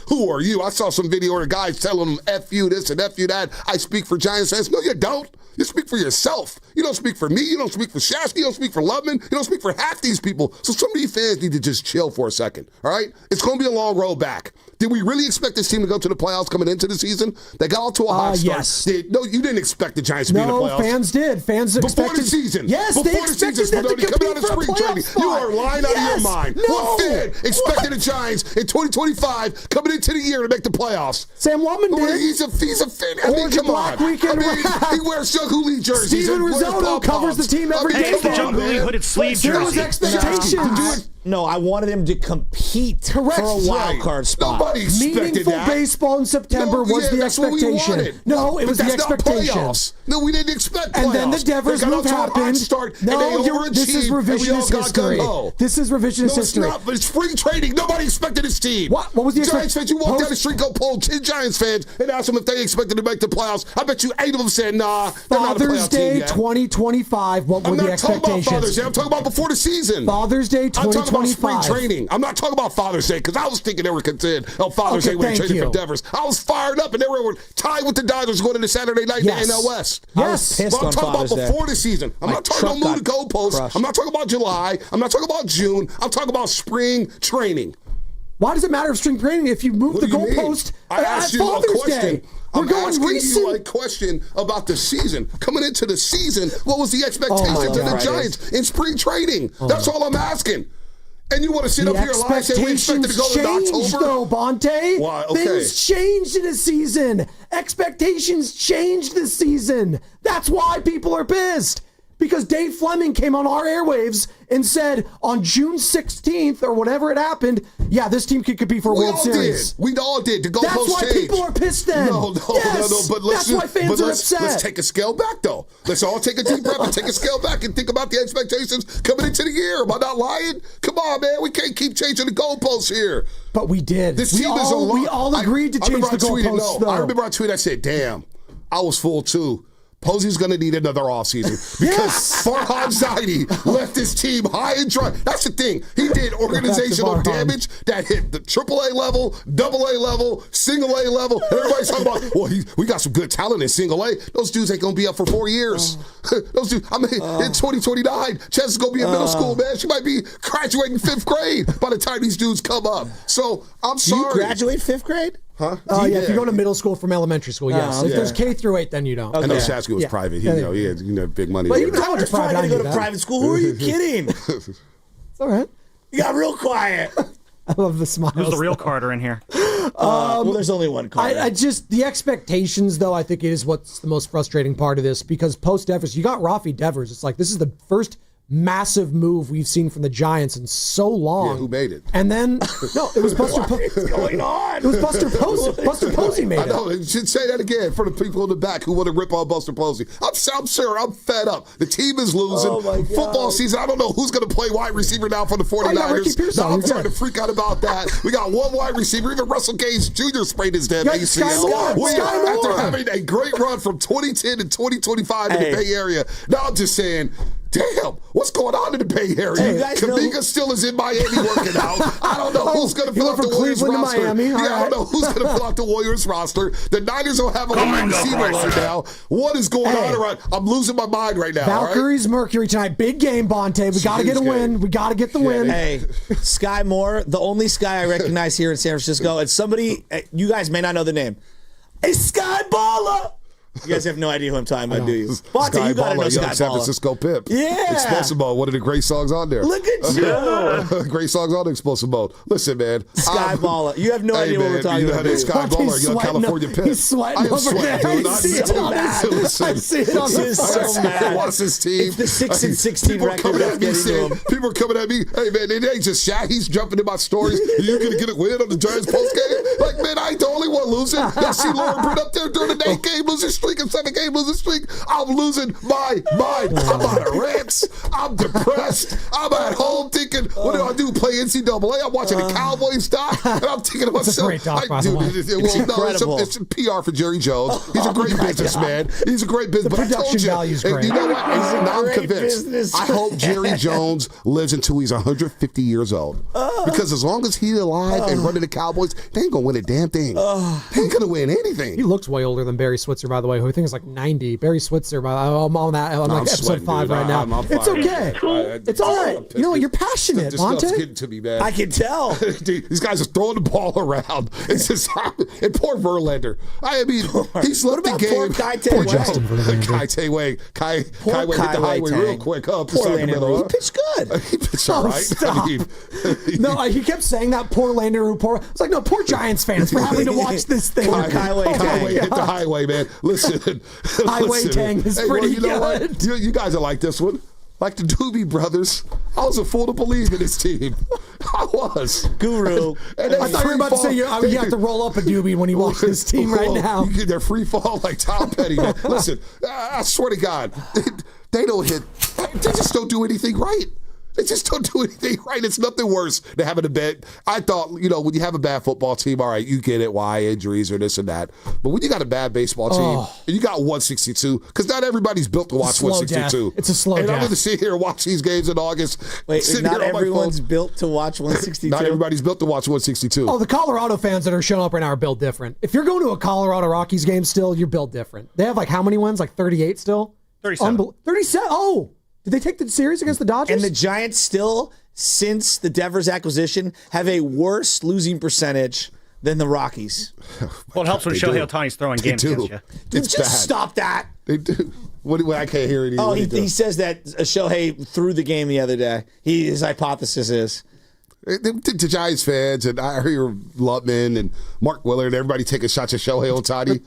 who are you? I saw some video where the guy's telling them, F you this and F you that. I speak for Giants fans. No, you don't. You speak for yourself. You don't speak for me. You don't speak for Shasky. You don't speak for Lubman. You don't speak for half these people. So some of you fans need to just chill for a second, all right? It's going to be a long road back. Did we really expect this team to go to the playoffs coming into the season? They got off to a hot start. Yes. No, you didn't expect the Giants to be in the playoffs. No, fans did. Fans expected. Before the season. Yes, Before they the expected season, them to coming out compete of for a spring playoff training. spot. You are lying out of your mind. No. What fan expected the Giants in 2025 coming into the year to make the playoffs? Sam Waldman did. He's a fan. I mean, Orange come and black on. weekend. He wears Jung Hooley jerseys. Steven Risotto covers the team every day. It's the Jung Hooley hooded sleeve There was jersey. expectations. No, I wanted him to compete Correct. for a wild card spot. Nobody expected Meaningful that. baseball in September was the that's what we expectation. wanted. No, it But was the that's not expectation. playoffs. No, we didn't expect playoffs. And then the Devers They got move off to a hot happened. start, and No, they this is overachieved, and we all revisionist got history. gung-ho. This is revisionist No, it's history. not, but it's spring training. Nobody expected this team. What was the Giants fans, you walk post- down the street, go poll 10 Giants fans, and ask them if they expected to make the playoffs. I bet you 8 of them said, nah, they're not a Father's playoff team Day yet. 2025, what were I'm the not talking about expectations? Father's Day. I'm talking about before the season. Father's Day I'm talking about 2025. spring training. I'm not talking about Father's Day because I was thinking they were concerned on Father's Okay, Day when they thank traded you. for Devers. I was fired up and they were tied with the Dodgers going into Saturday night Yes. in the NL West. Yes. Pissed But I'm on talking Father's about Day. before the season. I'm My not talking truck about moving got goalposts. crushed. I'm not talking about July. I'm not talking about June. I'm talking about spring training. Why does it matter if spring training if you move What the do you mean? goalpost I at asked you a Father's question. Day? We're I'm going asking recent. you a question about the season. Coming into the season, what was the expectations of the God. Giants in spring training? That's all I'm asking. And you want to sit The up here and lie and say we expected to expectations go in changed, October? though, Bonte. Why? Okay. Things changed in a season. Expectations changed this season. That's why people are pissed. Because Dave Fleming came on our airwaves and said on June 16th or whatever it happened, yeah, this team could compete for a We World all Series. did. We all did. The goalposts That's why changed. people are pissed then. No. Yes, But let's that's why fans are upset. Let's take a scale back, though. Let's all take a deep breath and take a scale back and think about the expectations coming into the year. Am I not lying? Come on, man. We can't keep changing the goalposts here. But we did. This team is a lot. We all agreed to change the goalposts, though. I remember I tweeted, I said, damn, I was full too. Posey's going to need another offseason because Farhan Zaidi left his team high and dry. That's the thing. He did organizational Farhan. damage that hit the AAA level, AA level, single A level. Everybody's talking about, well, we got some good talent in single A. Those dudes ain't going to be up for 4 years. Those dudes, in 2029, Chess is going to be in middle school, man. She might be graduating 5th grade by the time these dudes come up. So I'm Do sorry. you graduate 5th grade? Huh? Oh, yeah, if you go to middle school from elementary school, yes. If there's K through 8, then you don't. I know Okay. Shasky was Yeah. private. He had big money. But there. even college I is was trying private. to I go knew to that. private school. Who are you kidding? It's all right. You got real quiet. I love the smiles. Who's the real Carter in here? Well, there's only one card. I just, the expectations, though, I think is what's the most frustrating part of this because post Devers, you got Rafi Devers. It's like this is the first massive move we've seen from the Giants in so long. Yeah, who made it? And then, no, it was Buster Posey. What's going on? It was Buster Posey. Buster Posey made I it. know. You should say that again for the people in the back who want to rip on Buster Posey. I'm sure. I'm fed up. The team is losing. Oh, my God. Football season. I don't know who's going to play wide receiver now for the 49ers. got Ricky Pearson. Now I'm You're starting good. to freak out about that. We got one wide receiver. Even Russell Gage Jr. sprained his damn Yeah, ACL. Sky Moore. After having a great run from 2010 to 2025 in the Bay Area. Now I'm just saying, damn, what's going on in the Bay Area? you guys know- Kaminga still is in Miami working out. I don't know who's going to he fill went out the from Warriors Cleveland to roster. Miami. Yeah, All I right. don't know who's going to fill out the Warriors roster. The Niners don't have a wide receiver right now. What is going on around? I'm losing my mind right now. all right? Valkyries, Mercury tonight. Big game, Bonte. We got to get a Huge win. game. We got to get the win. Hey, Sky Moore, the only Sky I recognize here in San Francisco. It's somebody, you guys may not know the name. A Sky Baller. You guys have no idea who I'm talking about, do you? Bonte, Sky you gotta know Baller, Sky young San Baller. Francisco Pip. Yeah. Explosive Mode, one of the great songs on there. Look at you. Great songs on Explosive Mode. Listen, man. Sky Baller. You have no Hey, idea what man, we're talking you know about. that do you? Sky Bonte's Baller, young sweating California up- Pip. he's sweating I am over sweating, there. dude. I see it on Listen, that. I see it on This is so mad. Watch this team. It's the 6 and 16 People are record coming that's at me getting to saying, him. people are coming at me, hey man, it ain't just Shaq. He's jumping in my stories. You're going to get a win on the Giants post game? Like, man, I ain't the only one losing. Y'all see Lauren Britt up there during the 8-game losing streak and 7-game losing streak? I'm losing my mind. I'm out of rants. I'm depressed. I'm at home thinking, what do I do? Play NCAA? I'm watching the Cowboys doc, and I'm thinking to myself, great doc, by the way. incredible. It's PR for Jerry Jones. He's a great businessman. He's a great business. But I told production you, value's and great. you know what? Now I'm great convinced. businessman. I hope Jerry Jones lives until he's 150 years old. Because as long as he's alive and running the Cowboys, they ain't gonna win a damn thing. They ain't gonna win anything. He looks way older than Barry Switzer, by the way. the way, who I think is like 90. Barry Switzer, I'm on that. I'm like episode sweating, 5 dude. right now. I'm It's fired. okay. It's all right. You know what? You're passionate, This stuff's Monte. getting to me, man. I can tell. Dude, these guys are throwing the ball around. It's just, and poor Verlander. I mean, he's left the about game. poor Kai Poor Tae-Wei? Justin Verlander. Kai Tae-Wei. Kai hit the highway real quick up the Poor Sacramento. Landon. He pitched good. He pitched all right. Stop. No, he kept saying that poor Lander. It's like, no, poor Giants fans for having to watch this thing. Highway hit the highway, man. Listen. Highway Tang is pretty you know good. What? You guys are like this one. Like the Doobie Brothers. I was a fool to believe in this team. I was. Guru. And I thought you were about to say you have to roll up a doobie when you watch this team right now. You get their free fall like Tom Petty. Man. Listen, I swear to God, they don't hit. They just don't do anything right. They just don't do anything right. It's nothing worse than having a bad. I thought, when you have a bad football team, all right, you get it, why injuries or this and that. But when you got a bad baseball team and you got 162, because not everybody's built to watch 162. It's a slow And death. I'm going to sit here and watch these games in August. Wait, not everyone's phone. built to watch 162? Not everybody's built to watch 162. Oh, the Colorado fans that are showing up right now are built different. If you're going to a Colorado Rockies game still, you're built different. They have like how many wins? Like 38 still? 37. 37? Oh, did they take the series against the Dodgers? And the Giants still, since the Devers acquisition, have a worse losing percentage than the Rockies. Well, it helps when They Shohei do. Ohtani's throwing They games do. against you. Dude, It's just bad. stop that. They do. What I can't hear it either. Oh, What do he you do? says that Shohei threw the game the other day. His hypothesis is. The Giants fans, and I hear Lutman and Mark Willard, and everybody taking shots at Shohei Ohtani.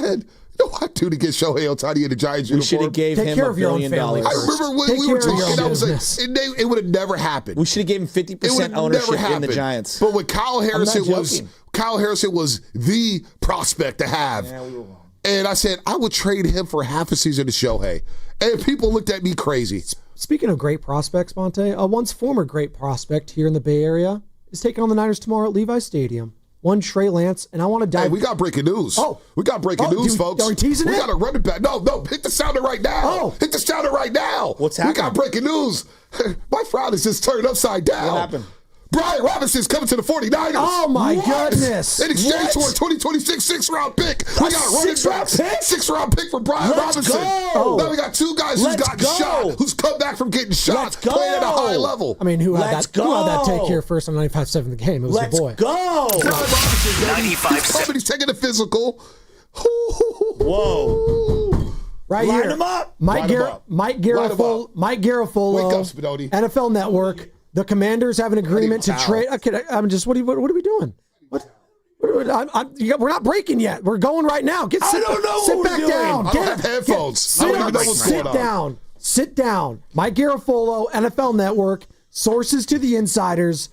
Man, you know what I do to get Shohei Ohtani in the Giants We should uniform? have gave Take him care $1 of your own billion. family I first. remember when Take we were care of your talking, own I was like, business. it would have never happened. We should have given him It would 50% have ownership never happened. in the Giants. But when Kyle Harrison joking. was the prospect to have. Yeah, we were wrong. And I said, I would trade him for half a season to Shohei. And people looked at me crazy. Speaking of great prospects, Monte, a once former great prospect here in the Bay Area is taking on the Niners tomorrow at Levi Stadium. One Trey Lance, and I want to dive. Hey, we got breaking news. Oh. We got breaking news, folks. Are we teasing we it? got to run it back. No, hit the sounder right now. Oh. Hit the sounder right now. What's We got happening? breaking news. My frown is just turned upside down. What happened? Brian Robinson's coming to the 49ers. Oh, my goodness. In exchange What? for a 2026 six-round pick. We got running six-round backs. pick? Six-round pick for Brian Let's Robinson. go. Now we got two guys who's Let's gotten go. shot, who's come back from getting shot, Let's go. playing at a high level. I mean, who had Let's that take go. here first on 95.7 the game? It was Let's your boy. go. Brian Robinson, baby. 95.7. He's coming, he's taking a physical. Whoa. Right Line here. him up. Line him up. Mike Line him Garafolo. up. Mike Garafolo. Wake up, Spinoni. NFL Network. The Commanders have an agreement to foul. trade. Okay, I'm just. What are we doing? What? We're not breaking yet. We're going right now. Sit don't know Sit what we're back doing. down. I don't have headphones. I don't even know what's Sit going on. down. Sit down. Mike Garafolo, NFL Network. Sources to the insiders.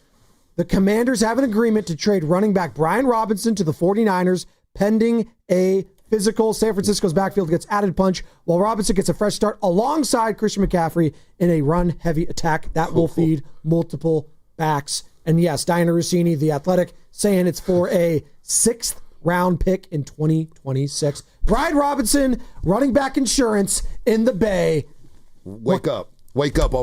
The Commanders have an agreement to trade running back Brian Robinson to the 49ers pending a physical. San Francisco's backfield gets added punch while Robinson gets a fresh start alongside Christian McCaffrey in a run-heavy attack that will feed multiple backs. And yes, Diana Rossini, The Athletic, saying it's for a 6th round pick in 2026. Brian Robinson, running back insurance in the Bay. Wake up. Wake up,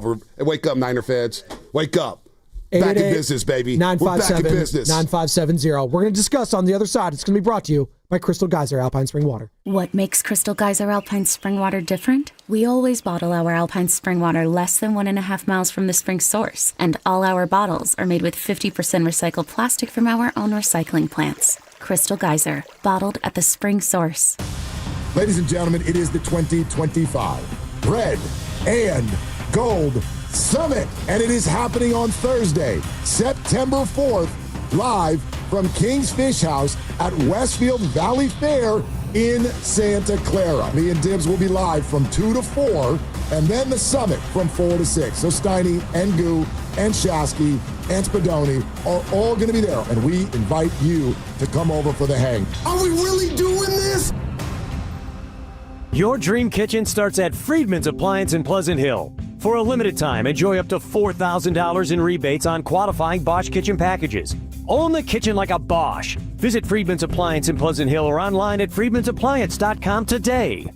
Niner fans. Wake up. Back in business, baby. We're back in business. 9570. We're going to discuss on the other side. It's going to be brought to you by Crystal Geyser Alpine Spring Water. What makes Crystal Geyser Alpine Spring Water different? We always bottle our Alpine Spring Water less than 1.5 miles from the spring source, and all our bottles are made with 50% recycled plastic from our own recycling plants. Crystal Geyser, bottled at the spring source. Ladies and gentlemen, it is the 2025 Red and Gold Summit, and it is happening on Thursday, September 4th, live from King's Fish House at Westfield Valley Fair in Santa Clara. Me and Dibs will be live from 2 to 4, and then the summit from 4 to 6. So Steiny and Goo and Shasky and Spadoni are all going to be there, and we invite you to come over for the hang. Are we really doing this? Your dream kitchen starts at Friedman's Appliance in Pleasant Hill. For a limited time, enjoy up to $4,000 in rebates on qualifying Bosch kitchen packages. Own the kitchen like a Bosch. Visit Friedman's Appliance in Pleasant Hill or online at friedmansappliance.com today.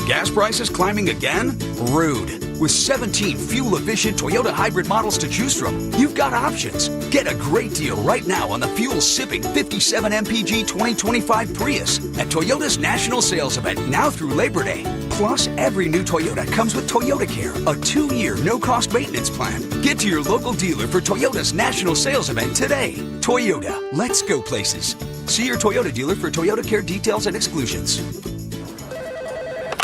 Gas prices climbing again? Rude. With 17 fuel-efficient Toyota hybrid models to choose from, you've got options. Get a great deal right now on the fuel-sipping 57 MPG 2025 Prius at Toyota's national sales event now through Labor Day. Plus, every new Toyota comes with Toyota Care, a 2-year no-cost maintenance plan. Get to your local dealer for Toyota's national sales event today. Toyota, let's go places. See your Toyota dealer for Toyota Care details and exclusions.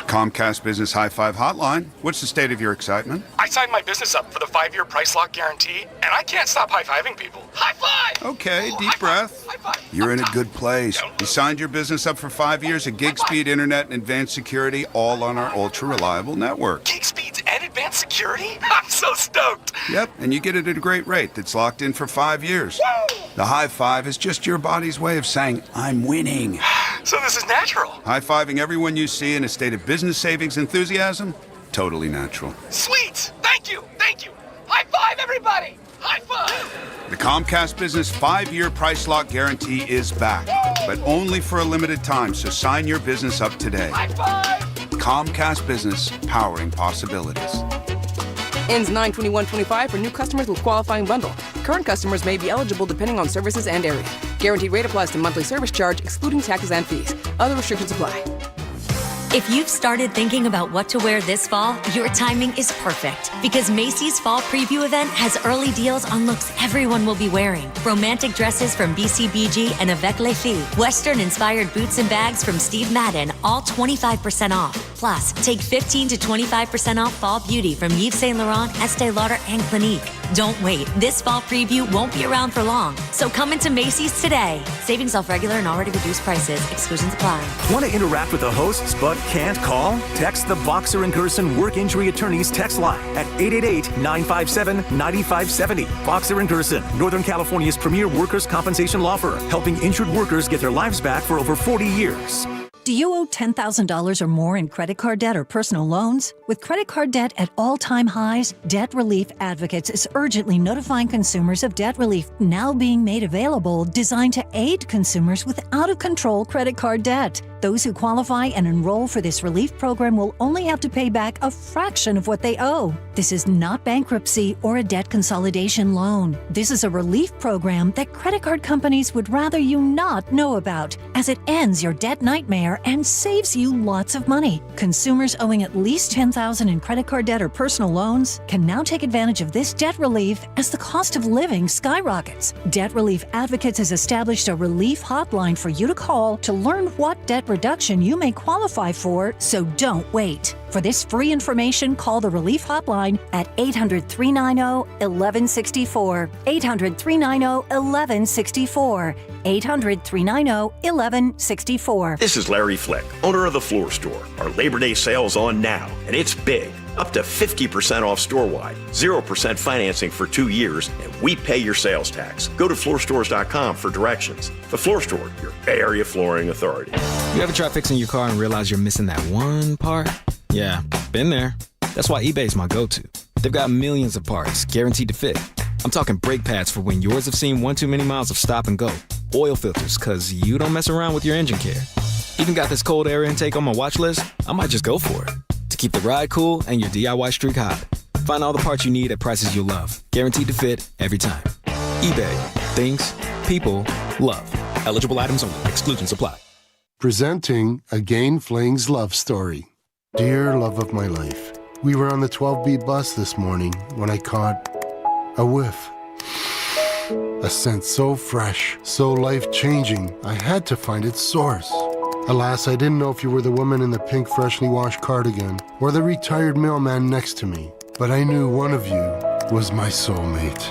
Comcast Business High Five Hotline. What's the state of your excitement? I signed my business up for the 5-year price lock guarantee, and I can't stop high-fiving people. High five! Okay, deep breath. High five. You're in a good place. You signed your business up for 5 years of gig speed internet and advanced security, all on our ultra-reliable network. Gig speeds and advanced security? I'm so stoked. Yep, and you get it at a great rate that's locked in for 5 years. Woo! The high five is just your body's way of saying, I'm winning. So this is natural. High-fiving everyone you see in a state of business savings enthusiasm? Totally natural. Sweet! Thank you! Thank you! High five, everybody! High five! The Comcast Business 5-year price lock guarantee is back, but only for a limited time, so sign your business up today. High five! Comcast Business, powering possibilities. Ends 9/21/25 for new customers with qualifying bundle. Current customers may be eligible depending on services and area. Guaranteed rate applies to monthly service charge, excluding taxes and fees. Other restrictions apply. If you've started thinking about what to wear this fall, your timing is perfect because Macy's Fall Preview event has early deals on looks everyone will be wearing. Romantic dresses from BCBG and Avec Les Filles. Western-inspired boots and bags from Steve Madden, all 25% off. Plus, take 15 to 25% off fall beauty from Yves Saint Laurent, Estee Lauder, and Clinique. Don't wait. This fall preview won't be around for long. So come into Macy's today. Savings off regular and already reduced prices. Exclusions apply. Want to interact with the hosts but can't call? Text the Boxer and Gerson Work Injury Attorneys text line at 888-957-9570. Boxer and Gerson, Northern California's premier workers' compensation law firm, helping injured workers get their lives back for over 40 years. Do you owe $10,000 or more in credit card debt or personal loans? With credit card debt at all-time highs, Debt Relief Advocates is urgently notifying consumers of debt relief now being made available, designed to aid consumers with out-of-control credit card debt. Those who qualify and enroll for this relief program will only have to pay back a fraction of what they owe. This is not bankruptcy or a debt consolidation loan. This is a relief program that credit card companies would rather you not know about, as it ends your debt nightmare and saves you lots of money. Consumers owing at least $10,000 in credit card debt or personal loans can now take advantage of this debt relief as the cost of living skyrockets. Debt Relief Advocates has established a relief hotline for you to call to learn what debt reduction you may qualify for, so don't wait. For this free information, call the Relief Hotline at 800-390-1164. 800-390-1164. 800-390-1164. This is Larry Flick, owner of The Floor Store. Our Labor Day sale's on now, and it's big. Up to 50% off store-wide, 0% financing for 2 years, and we pay your sales tax. Go to floorstores.com for directions. The Floor Store, your Bay Area flooring authority. You ever try fixing your car and realize you're missing that one part? Yeah, been there. That's why eBay's my go-to. They've got millions of parts, guaranteed to fit. I'm talking brake pads for when yours have seen one too many miles of stop and go. Oil filters, because you don't mess around with your engine care. Even got this cold air intake on my watch list. I might just go for it. To keep the ride cool and your DIY streak hot. Find all the parts you need at prices you'll love. Guaranteed to fit every time. eBay. Things. People. Love. Eligible items only. Exclusions apply. Presenting a Gain Flings love story. Dear love of my life, we were on the 12B bus this morning when I caught a whiff. A scent so fresh, so life-changing, I had to find its source. Alas, I didn't know if you were the woman in the pink freshly washed cardigan or the retired mailman next to me, but I knew one of you was my soulmate.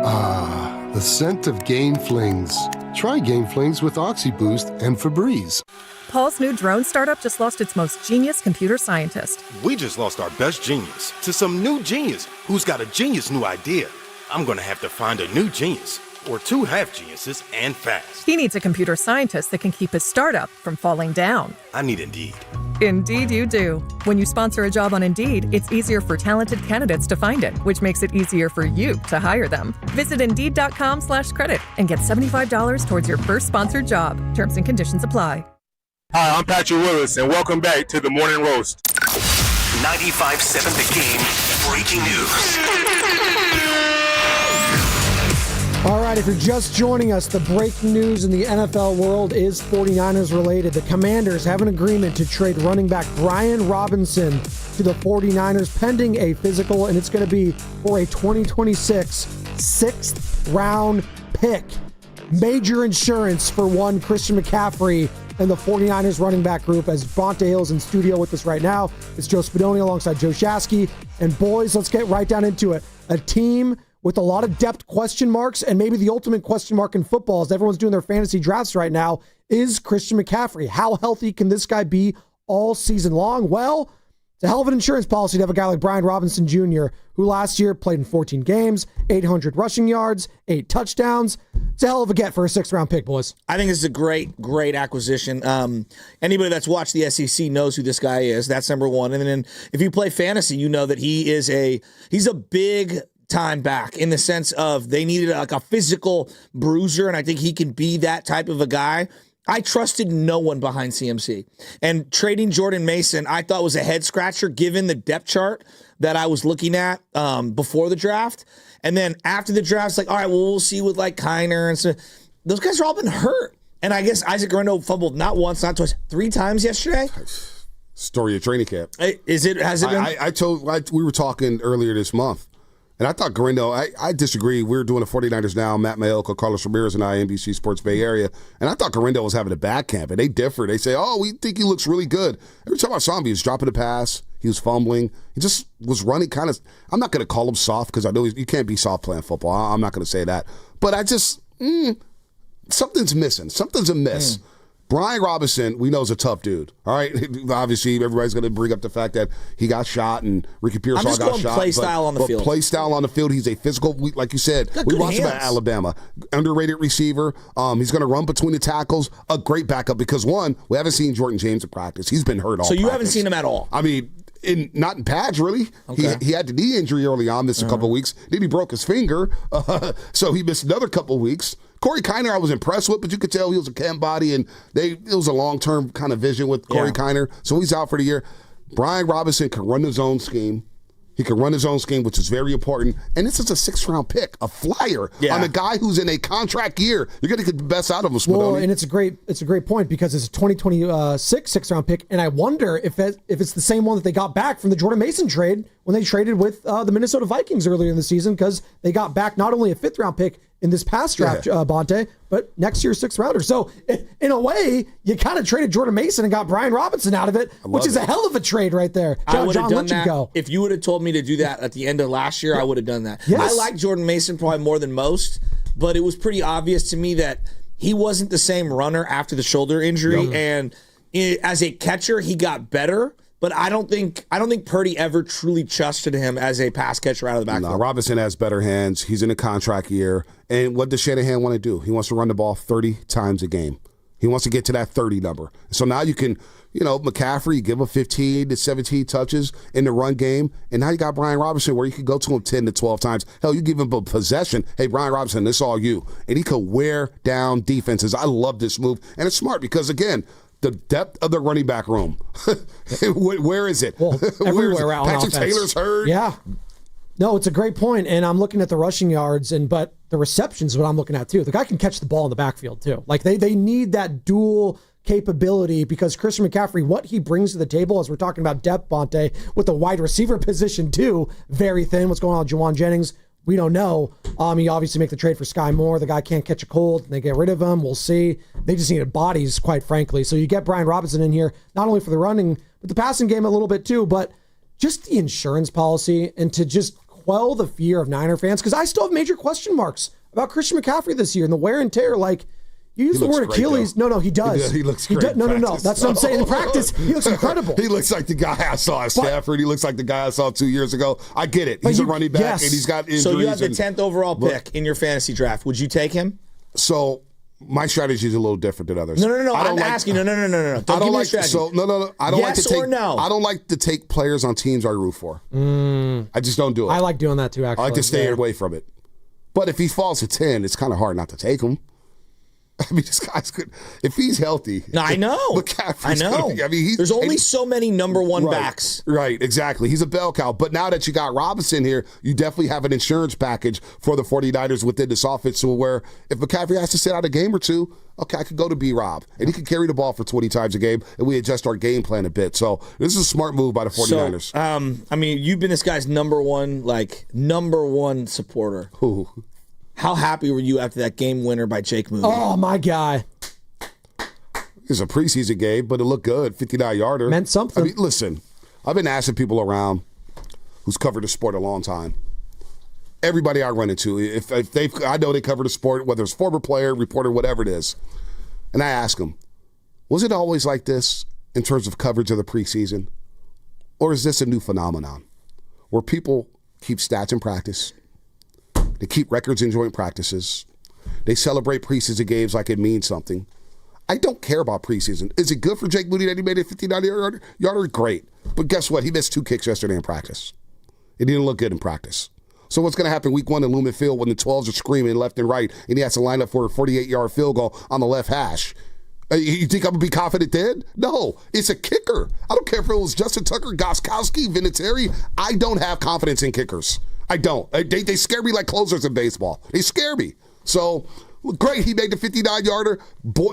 Ah, the scent of Gain Flings. Try Gain Flings with OxyBoost and Febreze. Paul's new drone startup just lost its most genius computer scientist. We just lost our best genius to some new genius who's got a genius new idea. I'm going to have to find a new genius, or two half geniuses, and fast. He needs a computer scientist that can keep his startup from falling down. I need Indeed. Indeed you do. When you sponsor a job on Indeed, it's easier for talented candidates to find it, which makes it easier for you to hire them. Visit Indeed.com/credit and get $75 towards your first sponsored job. Terms and conditions apply. Hi, I'm Patrick Willis, and welcome back to the Morning Roast. 95.7 The Game breaking news. All right, if you're just joining us, the breaking news in the NFL world is 49ers related. The Commanders have an agreement to trade running back Brian Robinson to the 49ers pending a physical, and it's going to be for a 2026 6th-round pick. Major insurance for one Christian McCaffrey and the 49ers running back group. As Bonte Hill's in studio with us right now, it's Joe Spadoni alongside Joe Shasky. And boys, let's get right down into it. A team with a lot of depth question marks, and maybe the ultimate question mark in football as everyone's doing their fantasy drafts right now is Christian McCaffrey. How healthy can this guy be all season long? Well, it's a hell of an insurance policy to have a guy like Brian Robinson Jr., who last year played in 14 games, 800 rushing yards, 8 touchdowns. It's a hell of a get for a 6th-round pick, boys. I think it's a great acquisition. Anybody that's watched the SEC knows who this guy is. That's number one. And then if you play fantasy, you know that he's a big time back in the sense of they needed like a physical bruiser, and I think he can be that type of a guy. I trusted no one behind CMC. And trading Jordan Mason, I thought was a head scratcher given the depth chart that I was looking at before the draft. And then after the draft, it's like, all right, well, we'll see with like Kiner and so. Those guys are all been hurt. And I guess Isaac Guerrero fumbled not once, not twice, 3 times yesterday. Story of training camp. Has it been? We were talking earlier this month. And I thought Guerrero, I disagree. We were doing the 49ers now, Matt Mayoka, Carlos Ramirez, and I, NBC Sports Bay Area. And I thought Guerrero was having a bad camp. And they differ. They say, oh, we think he looks really good. Every time I saw him, he was dropping the pass. He was fumbling. He just was running kind of, I'm not going to call him soft because I know you can't be soft playing football. I'm not going to say that. But I just, something's missing. Something's amiss. Brian Robinson, we know is a tough dude. All right, obviously everybody's going to bring up the fact that he got shot and Ricky Pearsall got shot. I'm just going play style on the field. Play style on the field. He's a physical, like you said. We watched him at Alabama. Underrated receiver. He's going to run between the tackles. A great backup because one, we haven't seen Jordan James in practice. He's been hurt all. So you practice. haven't seen him at all. I mean, not in pads really. Okay. He had the knee injury early on. Missed a couple of weeks. Then he broke his finger, so he missed another couple of weeks. Corey Kiner I was impressed with, but you could tell he was a chem body, and it was a long-term kind of vision with Corey Kiner. So he's out for the year. Brian Robinson can run his own scheme. He can run his own scheme, which is very important. And this is a 6th-round pick, a flyer on a guy who's in a contract year. You're going to get the best out of him, Spadoni. Well, and it's a great point because it's a 2026 6th-round pick, and I wonder if it's the same one that they got back from the Jordan Mason trade when they traded with the Minnesota Vikings earlier in the season, because they got back not only a 5th-round pick in this past draft, Bonte, but next year's 6th rounder. So in a way, you kind of traded Jordan Mason and got Brian Robinson out of it, which is a hell of a trade right there. I would have done that. If you would have told me to do that at the end of last year, I would have done that. Yes. I like Jordan Mason probably more than most, but it was pretty obvious to me that he wasn't the same runner after the shoulder injury. And as a catcher, he got better. But I don't think Purdy ever truly trusted him as a pass catcher out of the backfield. No, Robinson has better hands. He's in a contract year. And what does Shanahan want to do? He wants to run the ball 30 times a game. He wants to get to that 30 number. So now you can, McCaffrey, give him 15 to 17 touches in the run game. And now you got Brian Robinson where you can go to him 10 to 12 times. Hell, you give him a possession. Hey, Brian Robinson, this is all you. And he could wear down defenses. I love this move. And it's smart because, again, the depth of the running back room. Where is it? Well, everywhere around Patrick offense. Taylor's hurt. Yeah. No, it's a great point, and I'm looking at the rushing yards, but the receptions is what I'm looking at too. The guy can catch the ball in the backfield too. Like they need that dual capability because Christian McCaffrey, what he brings to the table, as we're talking about depth, Bonte, with the wide receiver position too, very thin. What's going on with Juwan Jennings? We don't know. You obviously make the trade for Sky Moore. The guy can't catch a cold. And they get rid of him. We'll see. They just needed bodies, quite frankly. So you get Brian Robinson in here, not only for the running, but the passing game a little bit too, but just the insurance policy and to just quell the fear of Niner fans, because I still have major question marks about Christian McCaffrey this year and the wear and tear. Like, you use the word Achilles. No, he does. He looks great. No. That's what I'm saying. In practice, he looks incredible. He looks like the guy I saw at Stafford. He looks like the guy I saw 2 years ago. I get it. He's a running back, and he's got injuries. So you have the 10th overall pick in your fantasy draft. Would you take him? So my strategy is a little different than others. No. I'm asking. No. Don't give me a strategy. No. I don't like to take. Yes or no? I don't like to take players on teams I root for. I just don't do it. I like doing that too. Actually, I like to stay away from it. But if he falls to 10, it's kind of hard not to take him. I mean, this guy's good. If he's healthy. No, I know. McCaffrey's I know. Gonna, I mean, there's only so many number one right, backs. Right, exactly. He's a bell cow. But now that you got Robinson here, you definitely have an insurance package for the 49ers within this offense, so where if McCaffrey has to sit out a game or two, okay, I could go to B-Rob, and he can carry the ball for 20 times a game, and we adjust our game plan a bit. So this is a smart move by the 49ers. So, I mean, you've been this guy's number one supporter. Who? How happy were you after that game winner by Jake Moody? Oh, my guy. It's a preseason game, but it looked good. 59-yarder. Meant something. I mean, listen, I've been asking people around who's covered the sport a long time. Everybody I run into, if they, I know they cover the sport, whether it's former player, reporter, whatever it is, and I ask them, was it always like this in terms of coverage of the preseason? Or is this a new phenomenon where people keep stats in practice, they keep records in joint practices, they celebrate preseason games like it means something? I don't care about preseason. Is it good for Jake Moody that he made a 59-yarder? Great. But guess what? He missed 2 kicks yesterday in practice. It didn't look good in practice. So what's going to happen week 1 in Lumen Field when the 12s are screaming left and right and he has to line up for a 48-yard field goal on the left hash? You think I'm going to be confident then? No. It's a kicker. I don't care if it was Justin Tucker, Goskowski, Vinatieri. I don't have confidence in kickers. I don't. They scare me like closers in baseball. They scare me. So... great, he made the 59-yarder.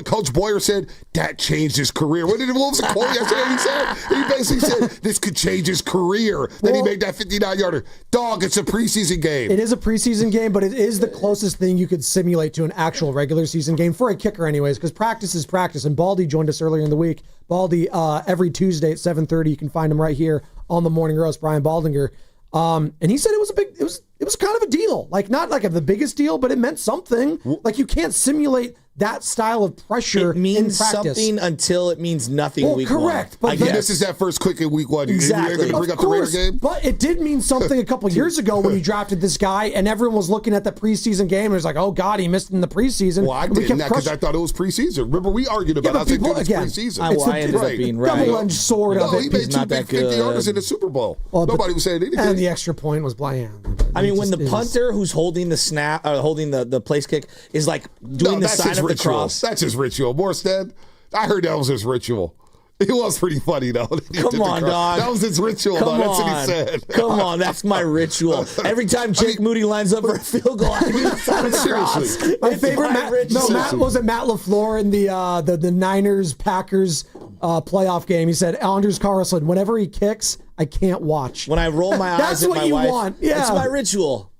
Coach Boyer said that changed his career. What was the quote yesterday he said? He basically said this could change his career. Then he made that 59-yarder. Dog, it's a preseason game. It is a preseason game, but it is the closest thing you could simulate to an actual regular season game for a kicker anyways, because practice is practice. And Baldy joined us earlier in the week. Baldy, every Tuesday at 7:30, you can find him right here on the Morning Roast, Brian Baldinger. And he said it was kind of a deal, like not like the biggest deal, but it meant something. Like you can't simulate that style of pressure. It means in practice. something until it means nothing. Week correct, 1. but this is that first quick in week 1. Exactly. You're going to bring up the Raider game? But it did mean something a couple years ago when you drafted this guy, and everyone was looking at the preseason game and it was like, oh God, he missed in the preseason. Well, I didn't because I thought it was preseason. Remember, we argued about it. I was like, it's preseason. I ended up being right. Double-edged sword of it. He made 2 big 50-yarders in the Super Bowl. Nobody was saying anything. And the extra point was bland. I mean, when the punter who's holding the snap, holding the place kick, is like doing the sign of the cross. That's his ritual. Morstead, I heard that was his ritual. It was pretty funny, though. Come on, dog. That was his ritual, though. That's what he said. Come on, that's my ritual. Every time Jake Moody lines up for a field goal, I do the sign of the cross. My favorite, Matt LaFleur in the Niners-Packers playoff game. He said, Anders Carlson, whenever he kicks, I can't watch. When I roll my eyes at my wife. That's what you want. Yeah. That's my ritual.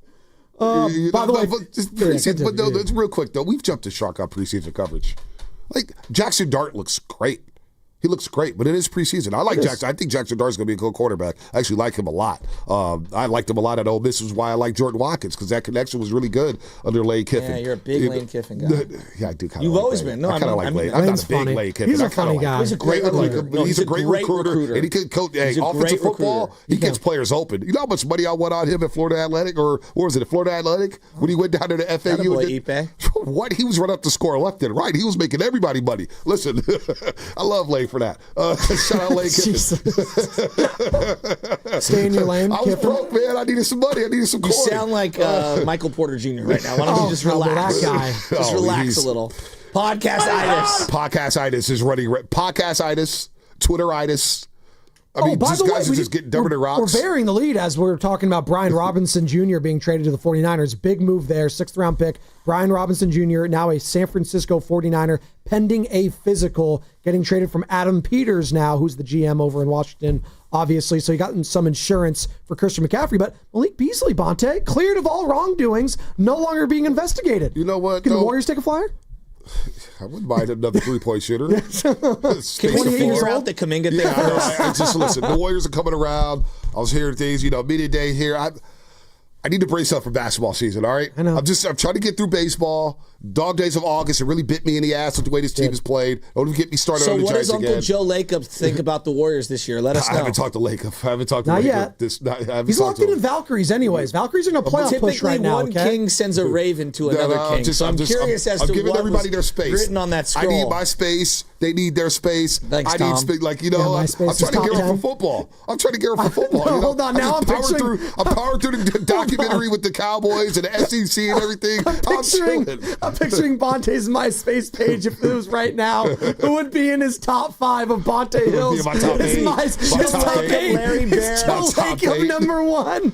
By the way, it's real quick, though. We've jumped the shark on preseason coverage. Like, Jackson Dart looks great. He looks great, but it is preseason. I like Jackson. I think Jackson Dart's going to be a good quarterback. I actually like him a lot. I liked him a lot at Ole Miss. This is why I like Jordan Watkins, because that connection was really good under Lane Kiffin. Yeah, you're a big Lane Kiffin guy. Yeah, I do kind of. You've always been. No, I kind of like Lane. I'm not a big Lane Kiffin. He's a funny guy. He's a great recruiter. He's a great recruiter. And he can coach offensive football. He gets players open. You know how much money I won on him at Florida Atlantic, or what was it, Florida Athletic, when he went down to the FAU? What? He was running up the score left and right. He was making everybody money. Listen, I love Lane for that. Shout out Lane Kiffin. Stay in your lane. I was broke, man. I needed some money. I needed some coin. You sound like Michael Porter Jr. right now. Why don't you just relax? That guy. Just relax a little. Podcast-itis. Podcast-itis is running. Podcast-itis, Twitter-itis. I mean, these guys are just getting dumber than rocks. We're burying the lead as we're talking about Brian Robinson Jr. being traded to the 49ers. Big move there, 6th-round pick. Brian Robinson Jr., now a San Francisco 49er, pending a physical, getting traded from Adam Peters now, who's the GM over in Washington, obviously. So he got some insurance for Christian McCaffrey. But Malik Beasley, Bonte, cleared of all wrongdoings, no longer being investigated. You know what? Can the Warriors take a flyer? I wouldn't mind another 3-point shooter. Can we figure out the Kuminga thing? I just listen. The Warriors are coming around. I was hearing things, media day here. I need to brace up for basketball season, all right? I know. I'm trying to get through baseball. Dog days of August, it really bit me in the ass with the way this team has played. Don't get me started on the Giants again. So what does Uncle Joe Lacob think about the Warriors this year? Let us know. I haven't talked to Lacob. I haven't talked to Not Lacob. yet. He's locked in Valkyries anyways. Valkyries are in a playoff push right now. Typically, one king sends a raven to another king. So I'm curious as to giving what everybody was their space. written on that scroll. I need my space. They need their space. Thanks, I Tom. need space. Like, my I'm space trying is to gear top up 10. for football. I'm trying to gear up for football. No, hold on. Now I'm powered picturing. through the documentary with the Cowboys and the SEC and everything. I'm picturing Bonte's MySpace page if it was right now. Who would be in his top 5 of Bonte Hill's? My top 8. His top 8. Larry Bear. Still take him number 1.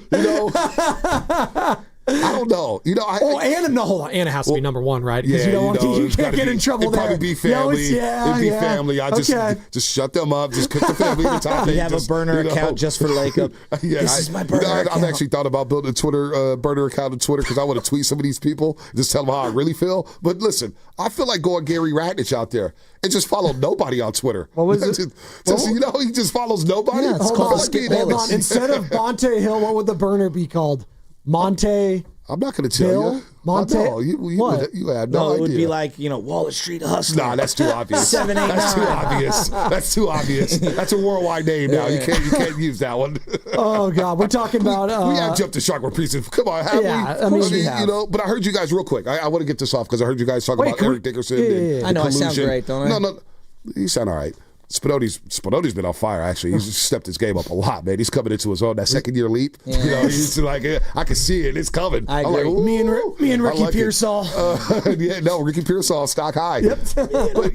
I don't know. Anna. No, hold on. Anna has to be number 1, right? Because Yeah, you can't get in trouble it'd there. probably be family. It'd be family. I just shut them up. Just put the family in the top 8. You have a burner account just for Lacob. This is my burner account. I've actually thought about building a Twitter burner account on Twitter because I want to tweet some of these people, just tell them how I really feel. But listen, I feel like going Gary Ratnich out there and just follow nobody on Twitter. What was it? He just follows nobody. Yeah, it's called Skip Hold Bayless. on. Instead of Bonte Hill, what would the burner be called? Monte. I'm not going to tell Bill? you. Monte? No, you had no idea. It would be like, Wall Street Hustler. Nah, that's too obvious. 789. That's too obvious. That's too obvious. That's a worldwide name now. You can't use that one. Oh God, we're talking about. We have jumped the shark. We're preaching. Come on, have we? I mean, we have. But I heard you guys real quick. I want to get this off because I heard you guys talk about Eric Dickerson. Yeah. I know I sound Collusion. great, don't I? No, you sound all right. Spinotti's been on fire, actually. He's stepped his game up a lot, man. He's coming into his own. That second-year leap, he's like, I can see it. It's coming. I agree. Like, me and Ricky Pearsall. Ricky Pearsall, stock high. Yep. But,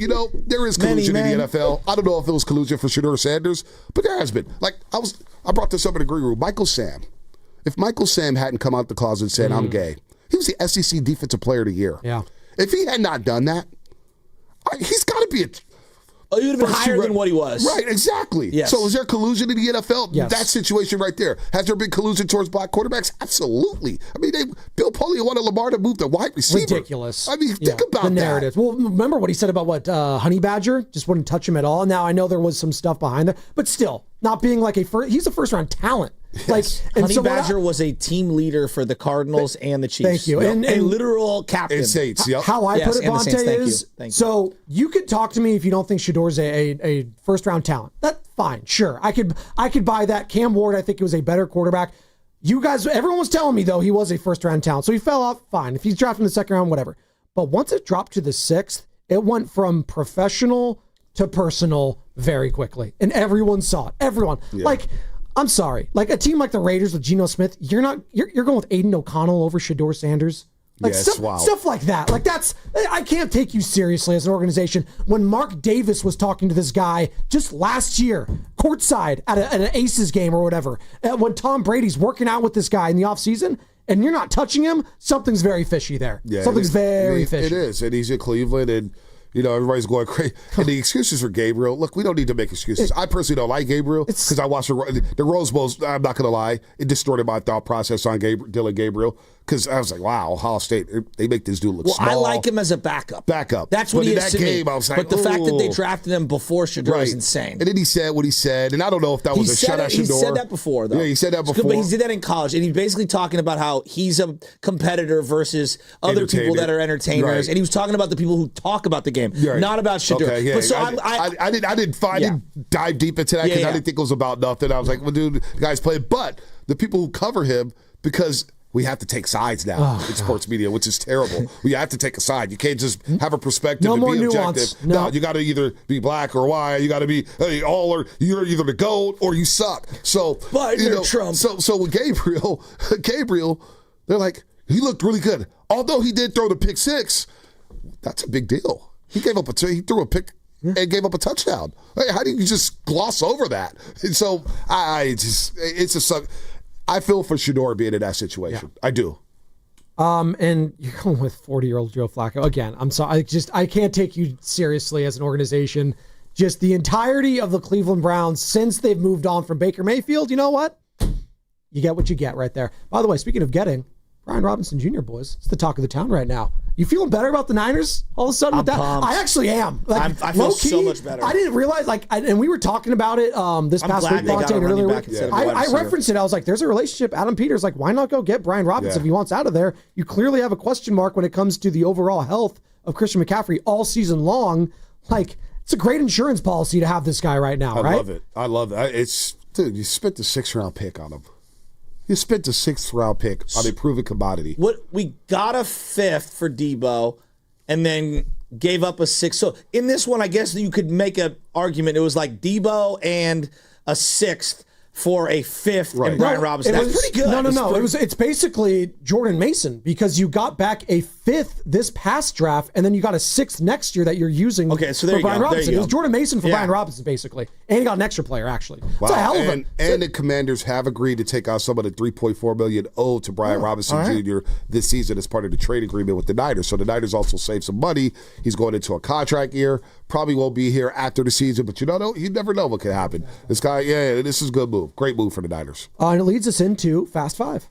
there is collusion in the NFL. I don't know if it was collusion for Shedeur Sanders, but there has been. Like, I brought this up in the green room. Michael Sam. If Michael Sam hadn't come out the closet and said, I'm gay, he was the SEC Defensive Player of the Year. Yeah. If he had not done that, he's got to be a... Oh, he would have been higher than what he was. Right, exactly. Yes. So is there collusion in the NFL? Yes. That situation right there. Has there been collusion towards black quarterbacks? Absolutely. I mean, Bill Polian wanted Lamar to move to wide receiver. Ridiculous. I mean, think about the that. narrative. Well, remember what he said about Honey Badger? Just wouldn't touch him at all. Now I know there was some stuff behind that, but still, not being like he's a first round talent. Like, and Honey so Badger was a team leader for the Cardinals and the Chiefs. Thank you. Yep. And a literal captain. And Saints, yep. How I put it, and the Bonte, Saints. Thank is you. so you could talk to me if you don't think Shedeur's a first round talent. That's fine, sure. I could buy that. Cam Ward, I think, was a better quarterback. You guys, everyone was telling me though he was a first round talent, so he fell off. Fine, if he's drafted in the second round, whatever. But once it dropped to the 6th, it went from professional to personal very quickly, and everyone saw it. Everyone, I'm sorry. Like a team like the Raiders with Geno Smith, you're going with Aiden O'Connell over Shedeur Sanders. Like stuff like that. Like I can't take you seriously as an organization. When Mark Davis was talking to this guy just last year, courtside at an Aces game or whatever, when Tom Brady's working out with this guy in the offseason, and you're not touching him, something's very fishy there. Yeah, something's very fishy. It is. And he's in Cleveland, and everybody's going crazy. And the excuses for Gabriel, look, we don't need to make excuses. I personally don't like Gabriel because I watched the Rose Bowls. I'm not going to lie. It distorted my thought process on Dylan Gabriel because I was like, wow, Ohio State, they make this dude look small. I like him as a backup. That's what but he in is that to game, me. I was like, but the fact that they drafted him before Shedeur is insane. And then he said what he said, and I don't know if that was a shot at Shedeur. He said that before, though. Yeah, he said that before. But he did that in college, and he's basically talking about how he's a competitor versus other people that are entertainers, right. and he was talking about the people who talk about the game, not about Shedeur. Okay, yeah. But so I didn't dive deep into that because I didn't think it was about nothing. I was like, well, dude, the guy's playing. But the people who cover him, because we have to take sides now in sports media, which is terrible. We have to take a side. You can't just have a perspective and be objective. No, you got to either be black or white. You got to be all, or you're either the GOAT or you suck. So, Trump. So with Gabriel, they're like, he looked really good. Although he did throw the pick 6, that's a big deal. He threw a pick and gave up a touchdown. Hey, how do you just gloss over that? And so I feel for Shedeur being in that situation. Yeah. I do. And you're going with 40-year-old Joe Flacco. Again, I'm sorry. I can't take you seriously as an organization. Just the entirety of the Cleveland Browns since they've moved on from Baker Mayfield, you know what? You get what you get right there. By the way, speaking of getting, Brian Robinson Jr., boys, it's the talk of the town right now. You feeling better about the Niners all of a sudden with that? Pumped. I actually am. Like, I feel so much better. I didn't realize, and we were talking about it this past week, Monte, and earlier week. I referenced it. I was like, there's a relationship. Adam Peters, like, why not go get Brian Robinson if he wants out of there? You clearly have a question mark when it comes to the overall health of Christian McCaffrey all season long. Like, it's a great insurance policy to have this guy right now, right? I love it. Dude, you spent the 6th-round pick on him. You spent the 6th-round pick on a proven commodity. We got a 5th for Debo, and then gave up a 6. So in this one, I guess you could make an argument. It was like Debo and a 6th for a 5th and Brian Robinson. That's pretty good. No. It's basically Jordan Mason because you got back a 5th this past draft, and then you got a 6th next year that you're using for Brian Robinson. It was Jordan Mason for Brian Robinson, basically. And he got an extra player, actually. Wow. It's a hell of and the Commanders have agreed to take out some of the $3.4 million owed to Brian Robinson Jr. this season as part of the trade agreement with the Niners. So the Niners also save some money. He's going into a contract year. Probably won't be here after the season, but you never know what could happen. This guy, this is a good move. Great move for the Niners. And it leads us into Fast Five.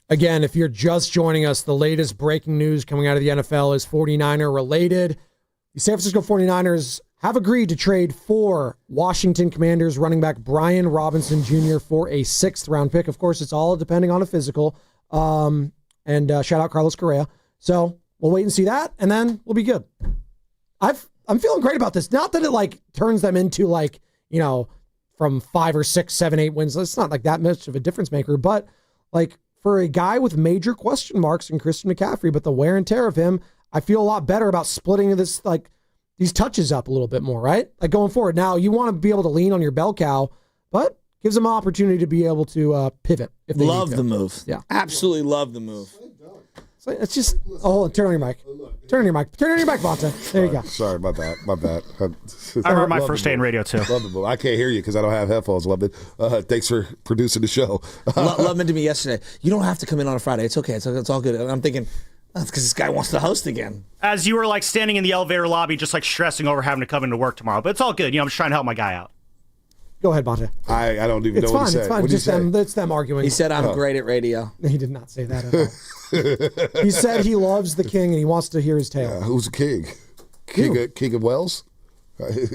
Again, if you're just joining us, the latest breaking news coming out of the NFL is 49er related. The San Francisco 49ers have agreed to trade for Washington Commanders running back Brian Robinson Jr. for a 6th round pick. Of course, it's all depending on a physical. And shout out Carlos Correa. So we'll wait and see that, and then we'll be good. I'm feeling great about this. Not that it turns them into from 5 or 6, 7, 8 wins. It's not that much of a difference maker, but for a guy with major question marks in Christian McCaffrey, but the wear and tear of him, I feel a lot better about splitting this these touches up a little bit more, right? Going forward. Now, you want to be able to lean on your bell cow, but gives them an opportunity to be able to pivot if they love need to. the move. Yeah. Absolutely love the turn on your mic. Turn on your mic, Vonta. There you go. Sorry, my bad. I remember my first day in radio, too. Love the move. I can't hear you because I don't have headphones. Love it. Thanks for producing the show. Love it to me yesterday. You don't have to come in on a Friday. It's okay. It's all good. And I'm thinking, that's because this guy wants to host again. As you were standing in the elevator lobby, just stressing over having to come into work tomorrow. But it's all good. I'm just trying to help my guy out. Go ahead, Bonte. I don't even know what he said. It's fine. Just it's them arguing. He said, I'm great at radio. He did not say that at all. He said he loves the king and he wants to hear his tale. Who's the king? King of Wells?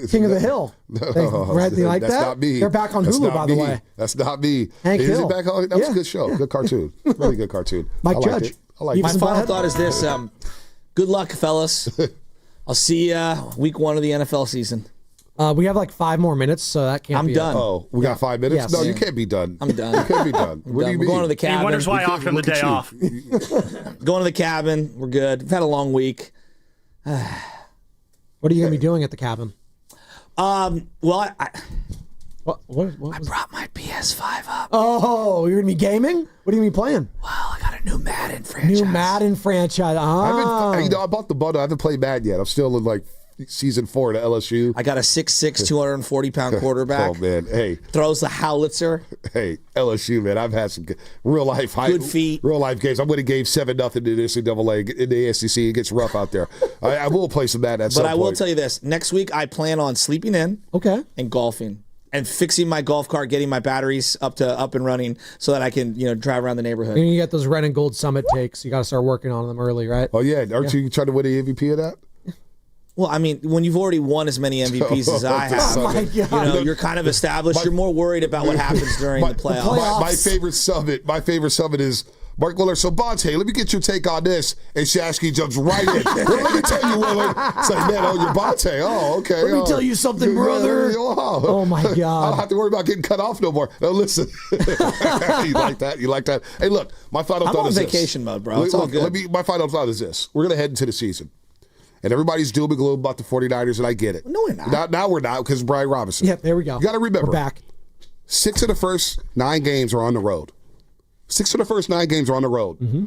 King of the Hill. You like that? Not me. They're back on Hulu, by the way. That's not me. Hank Hill. Back on? That was a good show. Good cartoon. Really good cartoon. Mike Judge. My final thought is this. Good luck, fellas. I'll see you week 1 of the NFL season. We have 5 more minutes, so that can't be done. Oh, we got 5 minutes? Yes. No, you can't be done. I'm done. You can't be done. What do you mean? We're going to the cabin. He wonders why I offered him the day off. Going to the cabin. We're good. We've had a long week. What are you going to be doing at the cabin? Well, I What brought my PS5 up. Oh, you're going to be gaming? What are you going to be playing? Well, I got a new Madden franchise. I bought the bundle. I haven't played Madden yet. I'm still in season 4 to LSU. I got a 6'6", 240-pound quarterback. Oh, man. Hey. Throws the howitzer. Hey, LSU, man. I've had some real life feet. Real life games. I'm winning game 7-0 in the NCAA, in the SEC. It gets rough out there. I will play some Madden at some point. But I will tell you this. Next week, I plan on sleeping in and golfing and fixing my golf cart, getting my batteries up and running so that I can drive around the neighborhood. And you get those Red and Gold Summit takes. You got to start working on them early, right? Oh, yeah. Aren't you trying to win the MVP of that? Well, I mean, when you've already won as many MVPs as I have, oh my God. You're kind of established. You're more worried about what happens during the playoffs. My favorite summit is Mark Willard. So, Bonte, let me get your take on this. And Shashky jumps right in. Well, let me tell you, Willard. It's like, man, you're Bonte. Oh, okay. Let me tell you something, brother. Oh, my God. I don't have to worry about getting cut off no more. No, listen. You like that? You like that? Hey, look, my final thought is this. I'm on vacation mode, bro. It's all good. My final thought is this. We're going to head into the season. And everybody's doom and gloom about the 49ers, and I get it. No, we're not. Now we're not, because Brian Robinson. Yep, there we go. You got to remember. We're back. 6 of the first 9 games are on the road. 6 of the first 9 games are on the road. Mm-hmm.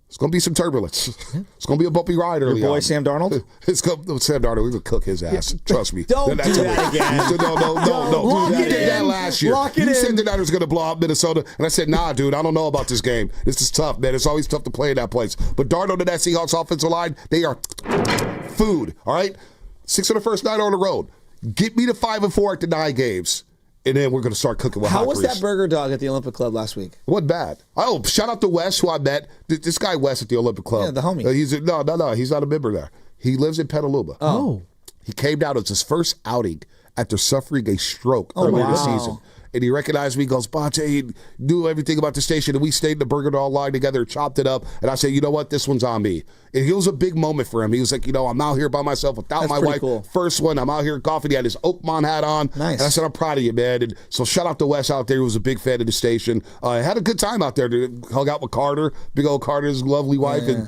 It's going to be some turbulence. It's going to be a bumpy ride early Your boy on. Sam Darnold? Sam Darnold, we're going to cook his ass. Trust me. Don't do that again. No. Lock You it did that in. last year. Lock it You in. said the Niners were going to blow out Minnesota, and I said, nah, dude, I don't know about this game. This is tough, man. It's always tough to play in that place. But Darnold and that Seahawks offensive line, they are food, all right? 6 of the first 9 on the road. Get me to 5-4 at the 9 games. And then we're going to start cooking with hot grease. How was that burger dog at the Olympic Club last week? It wasn't bad. Oh, shout out to Wes, who I met. This guy Wes at the Olympic Club. Yeah, the homie. No. He's not a member there. He lives in Petaluma. Oh. He came down. It was his first outing after suffering a stroke earlier this season. and he recognized me. He goes, Bonte, he knew everything about the station, and we stayed in the Burger Dog line together, chopped it up, and I said, you know what, this one's on me. And it was a big moment for him. He was like, I'm out here by myself without my wife. Cool. First one, I'm out here golfing. He had his Oakmont hat on. Nice. And I said, I'm proud of you, man. And so shout out to Wes out there. He was a big fan of the station. I had a good time out there. Hung out with Carter, big old Carter's lovely wife, and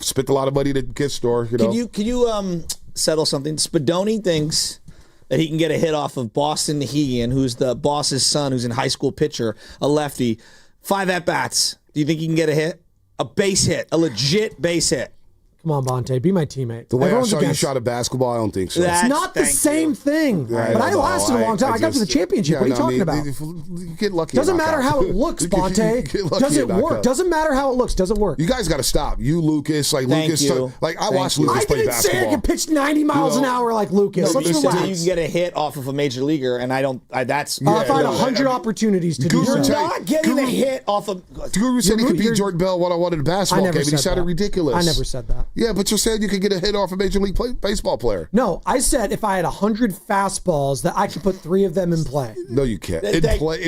spent a lot of money at the gift store. Can you settle something? Spadoni thinks that he can get a hit off of Boston Hegan, who's the boss's son, who's in high school pitcher, a lefty. 5 at-bats. Do you think he can get a hit? A base hit. A legit base hit. Come on, Bonte, be my teammate. The way Everyone's I saw you against- shot a basketball, I don't think so. It's not the same thing. Yeah, but I lasted a long time. I got to the championship. What are you talking about? You get lucky. Doesn't matter how it looks, Bonte. Does it work? Doesn't matter how it looks. Does it work? You guys got to stop. You, Lucas, Thank Lucas. you. I watched Lucas play basketball. I didn't say I could pitch 90 miles an hour like Lucas. No, Let's you said relax. you can get a hit off of a major leaguer, and I don't. That's. If I had 100 opportunities to do You're so. not getting a hit off of. Guru said he could beat Jordan Bell one-on-one in a basketball game, and he sounded ridiculous. I never said that. Yeah, but you said you could get a hit off a Major League baseball player. No, I said if I had 100 fastballs that I could put 3 of them in play. No, you can't.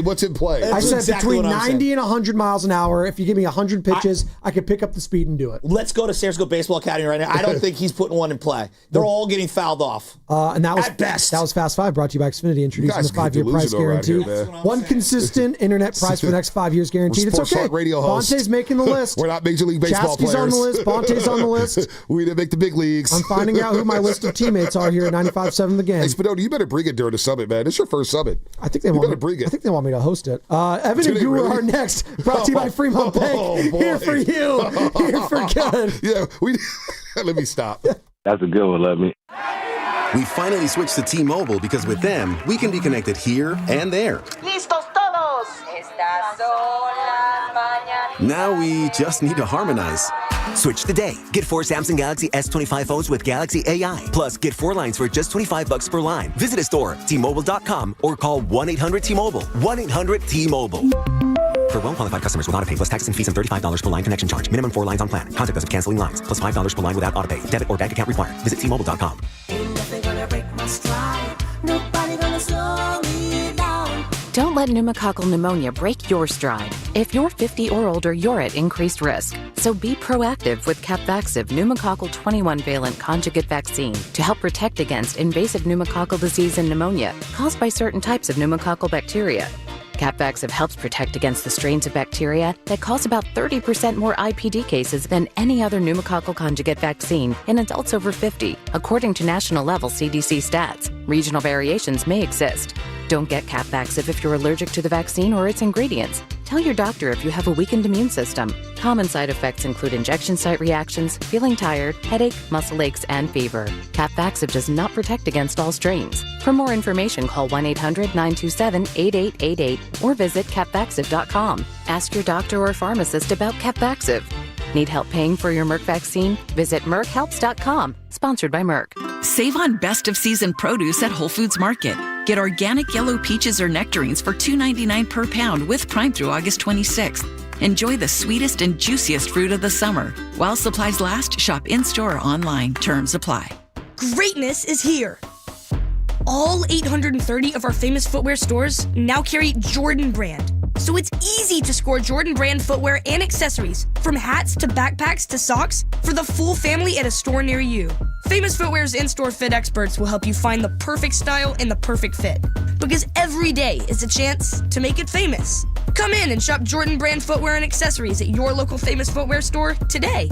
What's in play? I said between 90 and 100 miles an hour. If you give me 100 pitches, I could pick up the speed and do it. Let's go to Sarasco Baseball Academy right now. I don't think he's putting one in play. They're all getting fouled off. And that was at best. That was Fast 5, brought to you by Xfinity, introducing the 5-year price delusional around guarantee. here, man. One consistent internet price for the next 5 years guaranteed. It's Sports okay. Talk radio host. Bonte's making the list. We're not Major League Baseball Chasky's players. on the list. Bonte's on the list. We didn't make the big leagues. I'm finding out who my list of teammates are here at 95.7 The Game. Hey, Spadoni, you better bring it during the summit, man. It's your first summit. I think they want better bring it. I think they want me to host it. Evan and Guru are next. Brought to you by Fremont Bank. Here for you. Here for good. Yeah, let me stop. That's a good one, let me. We finally switched to T-Mobile because with them, we can be connected here and there. ¡Listos todos! Estas son las mañanas. Now we just need to harmonize. Switch today. Get 4 Samsung Galaxy S25 phones with Galaxy AI. Plus, get 4 lines for just $25 per line. Visit a store, T-Mobile.com, or call 1-800-T-Mobile. 1-800-T-Mobile. For well-qualified customers with autopay plus taxes and fees and $35 per line connection charge. Minimum 4 lines on plan. Contact us if canceling lines. Plus $5 per line without autopay. Debit or bank account required. Visit T-Mobile.com. Don't let pneumococcal pneumonia break your stride. If you're 50 or older, you're at increased risk. So be proactive with Capvaxive pneumococcal 21-valent conjugate vaccine to help protect against invasive pneumococcal disease and pneumonia caused by certain types of pneumococcal bacteria. Capvaxive helps protect against the strains of bacteria that cause about 30% more IPD cases than any other pneumococcal conjugate vaccine in adults over 50, according to national-level CDC stats. Regional variations may exist. Don't get Capvaxive if you're allergic to the vaccine or its ingredients. Tell your doctor if you have a weakened immune system. Common side effects include injection site reactions, feeling tired, headache, muscle aches, and fever. Capvaxive does not protect against all strains. For more information, call 1-800-927-8888 or visit capvaxive.com. Ask your doctor or pharmacist about Capvaxive. Need help paying for your Merck vaccine? Visit merckhelps.com. Sponsored by Merck. Save on best of season produce at Whole Foods Market. Get organic yellow peaches or nectarines for $2.99 per pound with Prime through August 26th. Enjoy the sweetest and juiciest fruit of the summer. While supplies last, shop in-store or online. Terms apply. Greatness is here. All 830 of our famous footwear stores now carry Jordan brand. So it's easy to score Jordan brand footwear and accessories, from hats to backpacks to socks, for the full family at a store near you. Famous Footwear's in-store fit experts will help you find the perfect style and the perfect fit. Because every day is a chance to make it famous. Come in and shop Jordan brand footwear and accessories at your local Famous Footwear store today.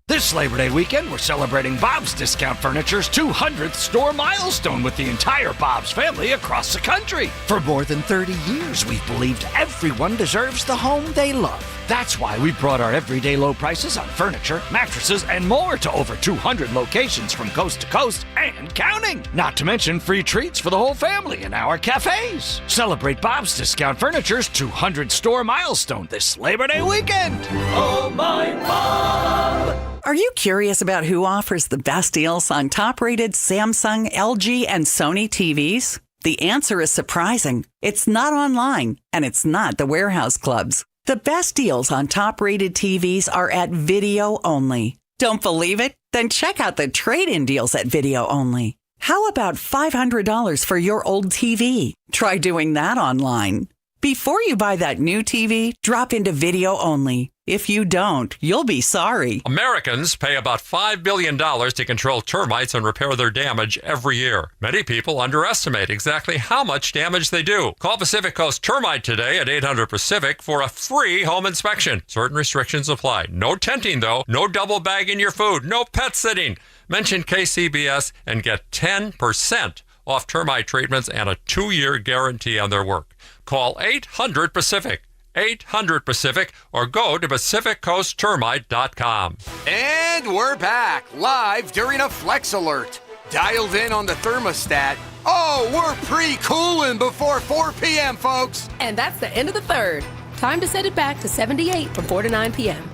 This Labor Day weekend, we're celebrating Bob's Discount Furniture's 200th store milestone with the entire Bob's family across the country. For more than 30 years, we've believed everyone deserves the home they love. That's why we brought our everyday low prices on furniture, mattresses, and more to over 200 locations from coast to coast and counting. Not to mention free treats for the whole family in our cafes. Celebrate Bob's Discount Furniture's 200 store milestone this Labor Day weekend. Oh, my Bob! Are you curious about who offers the best deals on top-rated Samsung, LG, and Sony TVs? The answer is surprising. It's not online, and it's not the warehouse clubs. The best deals on top-rated TVs are at Video Only. Don't believe it? Then check out the trade-in deals at Video Only. How about $500 for your old TV? Try doing that online. Before you buy that new TV, drop into video only. If you don't, you'll be sorry. Americans pay about $5 billion to control termites and repair their damage every year. Many people underestimate exactly how much damage they do. Call Pacific Coast Termite today at 800-PACIFIC for a free home inspection. Certain restrictions apply. No tenting, though. No double bagging your food. No pet sitting. Mention KCBS and get 10% off termite treatments and a 2-year guarantee on their work. Call 800-PACIFIC. 800-PACIFIC or go to PacificCoastTermite.com. And we're back, live during a Flex Alert. Dialed in on the thermostat. Oh, we're pre-cooling before 4 p.m., folks. And that's the end of the third. Time to set it back to 78 from 4 to 9 p.m.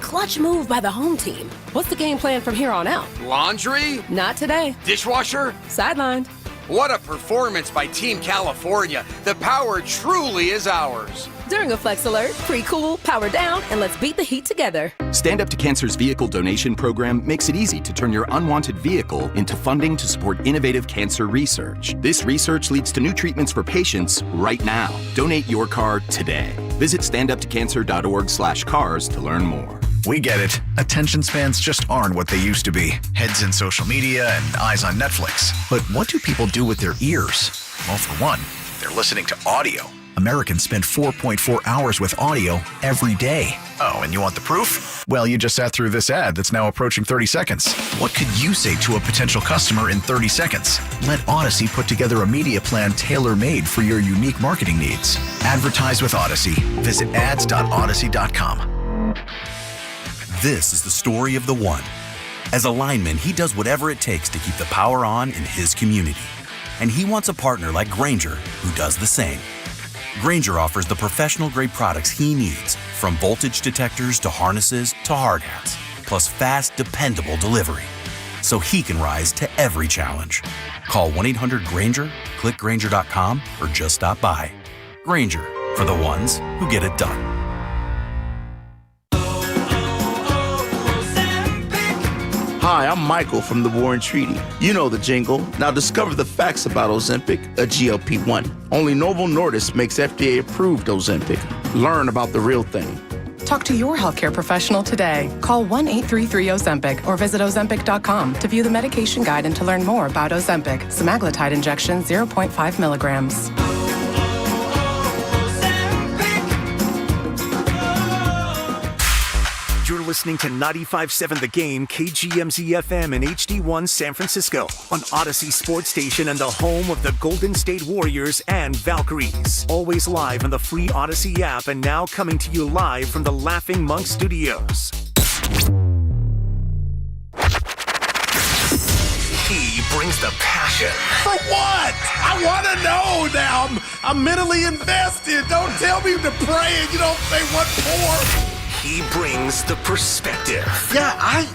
Clutch move by the home team. What's the game plan from here on out? Laundry? Not today. Dishwasher? Sidelined. What a performance by Team California. The power truly is ours. During a Flex Alert, pre-cool, power down, and let's beat the heat together. Stand Up to Cancer's vehicle donation program makes it easy to turn your unwanted vehicle into funding to support innovative cancer research. This research leads to new treatments for patients right now. Donate your car today. Visit standuptocancer.org/cars to learn more. We get it. Attention spans just aren't what they used to be. Heads in social media and eyes on Netflix. But what do people do with their ears? Well, for one, they're listening to audio. Americans spend 4.4 hours with audio every day. Oh, and you want the proof? Well, you just sat through this ad that's now approaching 30 seconds. What could you say to a potential customer in 30 seconds? Let Odyssey put together a media plan tailor-made for your unique marketing needs. Advertise with Odyssey. Visit ads.odyssey.com. This is the story of the one. As a lineman, he does whatever it takes to keep the power on in his community. And he wants a partner like Grainger who does the same. Grainger offers the professional-grade products he needs, from voltage detectors to harnesses to hard hats, plus fast, dependable delivery, so he can rise to every challenge. Call 1-800-GRAINGER, click Grainger.com, or just stop by. Grainger, for the ones who get it done. Hi, I'm Michael from the War and Treaty. You know the jingle. Now discover the facts about Ozempic, a GLP-1. Only Novo Nordisk makes FDA-approved Ozempic. Learn about the real thing. Talk to your healthcare professional today. Call 1-833-OZEMPIC or visit Ozempic.com to view the medication guide and to learn more about Ozempic, semaglutide injection 0.5 milligrams. You're listening to 95.7 The Game, KGMZ-FM and HD1 San Francisco on Odyssey Sports Station and the home of the Golden State Warriors and Valkyries. Always live on the free Odyssey app and now coming to you live from the Laughing Monk Studios. He brings the passion. For what? I want to know now. I'm mentally invested. Don't tell me to pray and you don't say what for. He brings the perspective. Yeah, I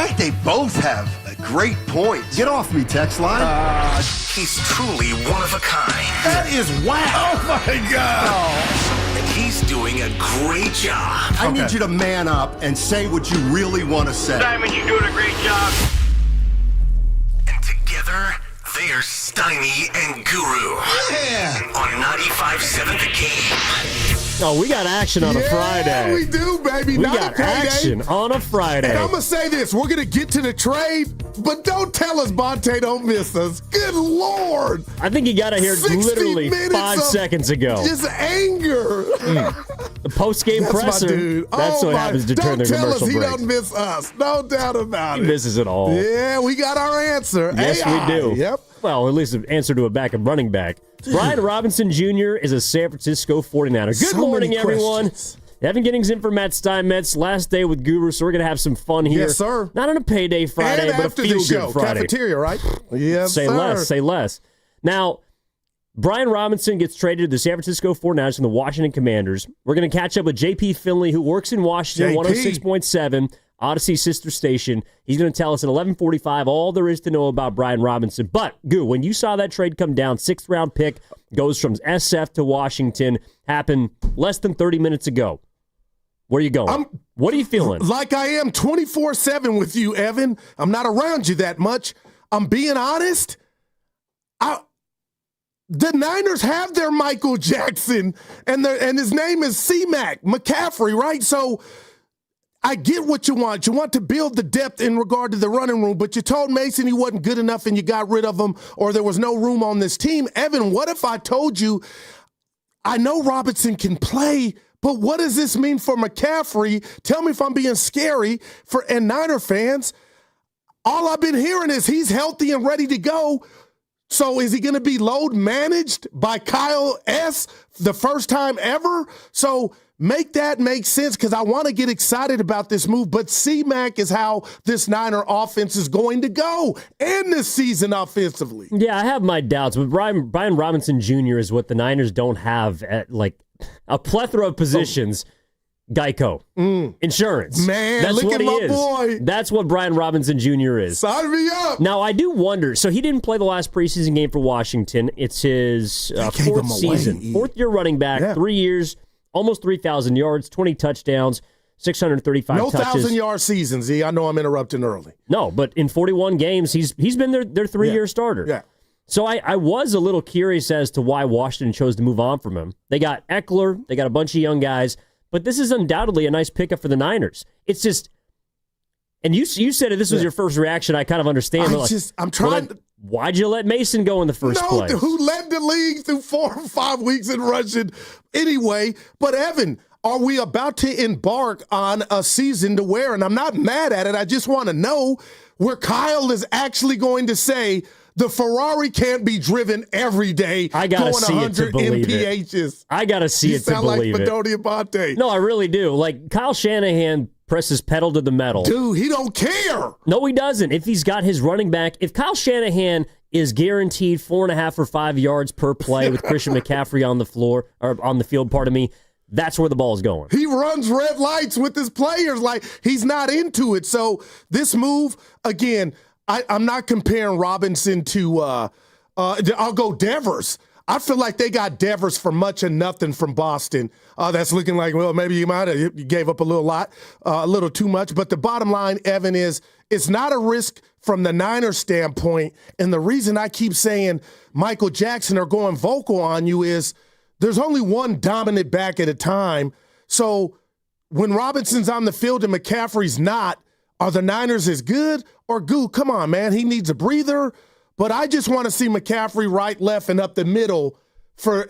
think they both have great points. Get off me, text line. He's truly one of a kind. That is whack. Oh, my God. Oh. And he's doing a great job. I need you to man up and say what you really want to say. Diamond, you're doing a great job. And together, they are Steiny and Guru. Yeah. On 95.7 The Game. Oh, we got action on a Friday. We do, baby. We Not got a payday. action on a Friday. And I'm going to say this. We're going to get to the trade, but don't tell us Bonte don't miss us. Good Lord. I think you got it here literally 5 seconds ago. Just anger. The post-game presser. My dude. That's what happens to turn the commercial break. Don't tell us he don't miss us. No doubt about it. He misses it all. Yeah, we got our answer. Yes, AI. we do. Yep. Well, at least an answer to a backup running back. Brian Robinson Jr. is a San Francisco 49er. Good morning, everyone. Evan Giddings in for Matt Steinmetz. Last day with Guru, so we're going to have some fun here. Yes, sir. Not on a payday Friday, and but a after the feel-good show. Friday. Cafeteria, right? Yes, say sir. less. Say less. Now, Brian Robinson gets traded to the San Francisco 49ers from the Washington Commanders. We're going to catch up with JP Finley, who works in Washington, 106.7. Odyssey sister station. He's going to tell us at 11:45 all there is to know about Brian Robinson. But, Goo, when you saw that trade come down, 6th-round pick, goes from SF to Washington, happened less than 30 minutes ago. Where are you going? What are you feeling? Like I am 24/7 with you, Evan. I'm not around you that much. I'm being honest. The Niners have their Michael Jackson, and his name is C-Mac, McCaffrey, right? So I get what you want. You want to build the depth in regard to the running room, but you told Mason he wasn't good enough and you got rid of him, or there was no room on this team. Evan, what if I told you, I know Robinson can play, but what does this mean for McCaffrey? Tell me if I'm being scary and Niner fans. All I've been hearing is he's healthy and ready to go. So is he going to be load managed by Kyle S. the first time ever? So make that make sense, because I want to get excited about this move. But C-Mac is how this Niner offense is going to go and this season offensively. Yeah, I have my doubts, but Brian Robinson Jr. is what the Niners don't have at like a plethora of positions. Geico. Insurance. Man, that's look what at he my is. boy. That's what Brian Robinson Jr. is. Sign me up. Now, I do wonder. So he didn't play the last preseason game for Washington. It's his fourth season. Fourth-year running back, 3 years, almost 3,000 yards, 20 touchdowns, 635 touches. No 1,000-yard season, Z. I know I'm interrupting early. No, but in 41 games, he's been their 3-year starter. Yeah. So I was a little curious as to why Washington chose to move on from him. They got Eckler. They got a bunch of young guys. But this is undoubtedly a nice pickup for the Niners. It's just, and you said if this was your first reaction, I kind of understand. I'm trying. Why'd you let Mason go in the first place? Who led the league through 4 or 5 weeks in rushing anyway? But Evan, are we about to embark on a season to where, and I'm not mad at it, I just want to know where Kyle is actually going to say, the Ferrari can't be driven every day. I gotta see it to believe MPHs. it. I gotta see it to believe it. You sound like Bedonia Bonte. No, I really do. Like Kyle Shanahan presses pedal to the metal. Dude, he don't care. No, he doesn't. If he's got his running back, if Kyle Shanahan is guaranteed 4.5 or 5 yards per play with Christian McCaffrey on the floor or on the field, that's where the ball is going. He runs red lights with his players like he's not into it. So this move again. I'm not comparing Robinson to, I'll go Devers. I feel like they got Devers for much and nothing from Boston. That's looking like, well, maybe you gave up a little too much. But the bottom line, Evan, is it's not a risk from the Niners standpoint. And the reason I keep saying Michael Jackson are going vocal on you is there's only one dominant back at a time. So when Robinson's on the field and McCaffrey's not, are the Niners as good or goo? Come on, man. He needs a breather. But I just want to see McCaffrey right, left, and up the middle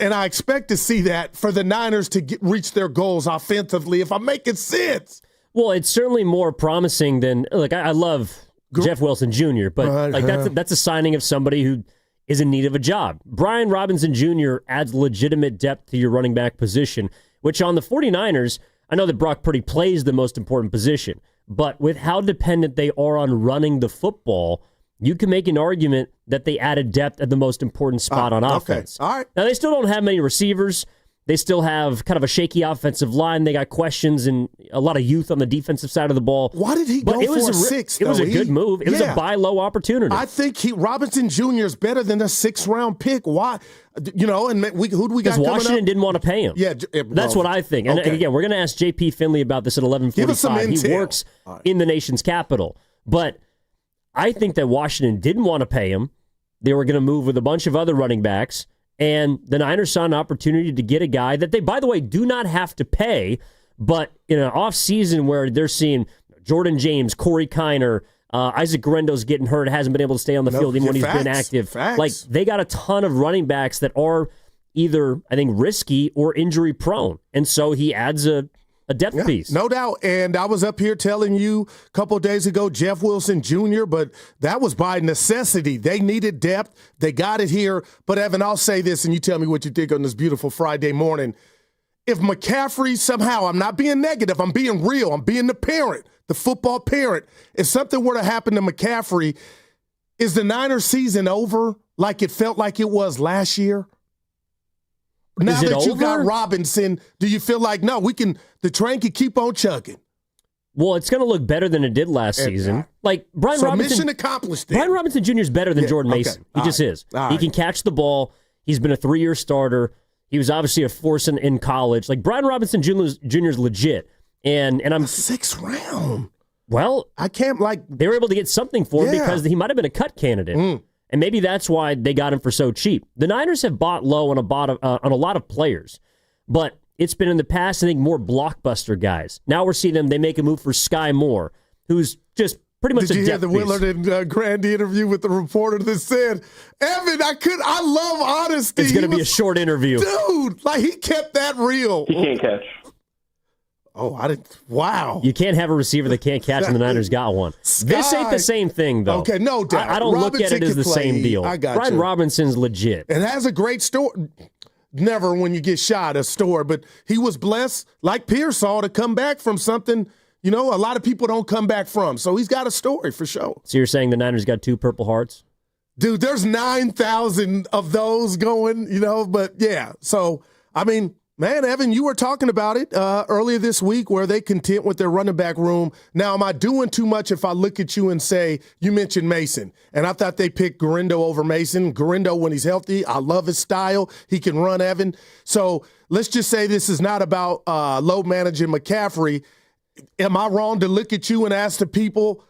and I expect to see that for the Niners to reach their goals offensively, if I'm making sense. Well, it's certainly more promising than, like, I love Jeff Wilson Jr., but that's a signing of somebody who is in need of a job. Brian Robinson Jr. adds legitimate depth to your running back position, which on the 49ers, I know that Brock Purdy plays the most important position. But with how dependent they are on running the football, you can make an argument that they added depth at the most important spot on offense. Okay. All right. Now, they still don't have many receivers. They still have kind of a shaky offensive line. They got questions and a lot of youth on the defensive side of the ball. Why did he go for a 6? It was a good move. It was a buy low opportunity. I think Robinson Jr. is better than a 6th-round pick. Why? You know, and who do we got coming up? Because Washington didn't want to pay him. Yeah, that's what I think. And again, we're going to ask J.P. Finley about this at 11:45. He works in the nation's capital. But I think that Washington didn't want to pay him. They were going to move with a bunch of other running backs. And the Niners saw an opportunity to get a guy that they, by the way, do not have to pay, but in an offseason where they're seeing Jordan James, Corey Kiner, Isaac Guerendo's getting hurt, hasn't been able to stay on the field even when he's been active. Like, they got a ton of running backs that are either, I think, risky or injury prone. And so he adds a depth piece. No doubt. And I was up here telling you a couple of days ago, Jeff Wilson Jr., but that was by necessity. They needed depth. They got it here. But, Evan, I'll say this, and you tell me what you think on this beautiful Friday morning. If McCaffrey somehow, I'm not being negative, I'm being real, I'm being the parent, the football parent. If something were to happen to McCaffrey, is the Niners season over like it felt like it was last year? Now that you got Robinson, do you feel like, no, the train can keep on chugging? Well, it's going to look better than it did last season. Like Brian Robinson, mission accomplished. Brian Robinson Jr. is better than Jordan Mason. He just is. He can catch the ball. He's been a 3-year starter. He was obviously a force in college. Like Brian Robinson Jr. is legit. And I'm 6th round. Well, I can't they were able to get something for him because he might have been a cut candidate. And maybe that's why they got him for so cheap. The Niners have bought low on a lot of players, but it's been in the past, I think, more blockbuster guys. Now we're seeing them, they make a move for Sky Moore, who's just pretty much Did you hear the piece. Willard and Grandy interview with the reporter that said, Evan, I love honesty. It's going to be a short interview. Dude, like he kept that real. He can't catch. Oh, I didn't. Wow. You can't have a receiver that can't catch, and the Niners got one. This ain't the same thing, though. Okay, no doubt. I don't look at it as the same deal. I got Brian you. Robinson's legit. And has a great story. Never when you get shot a story, but he was blessed, like Pearsall, to come back from something, a lot of people don't come back from. So he's got a story for sure. So you're saying the Niners got 2 Purple Hearts? Dude, there's 9,000 of those going, but yeah. So, I mean, man, Evan, you were talking about it earlier this week where they content with their running back room. Now, am I doing too much if I look at you and say, you mentioned Mason, and I thought they picked Gurindo over Mason. Gurindo, when he's healthy, I love his style. He can run, Evan. So let's just say this is not about load managing McCaffrey. Am I wrong to look at you and ask the people,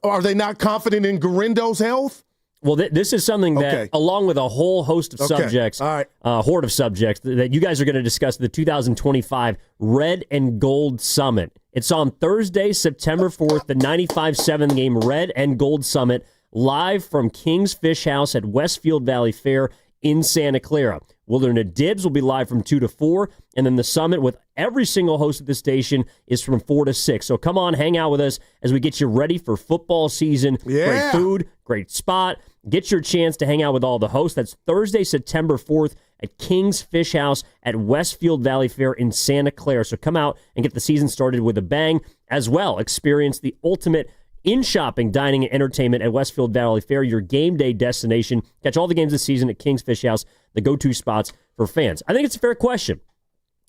are they not confident in Gurindo's health? Well, this is something that, along with a whole host of subjects, horde of subjects, that you guys are going to discuss the 2025 Red and Gold Summit. It's on Thursday, September 4th, the 95-7 game Red and Gold Summit, live from King's Fish House at Westfield Valley Fair in Santa Clara. Willard Dibs will be live from 2 to 4, and then the summit with every single host at the station is from 4 to 6. So come on, hang out with us as we get you ready for football season. Yeah. Great food, great spot. Get your chance to hang out with all the hosts. That's Thursday, September 4th at King's Fish House at Westfield Valley Fair in Santa Clara. So come out and get the season started with a bang. As well, experience the ultimate in-shopping, dining, and entertainment at Westfield Valley Fair, your game day destination. Catch all the games this season at King's Fish House, the go-to spots for fans. I think it's a fair question.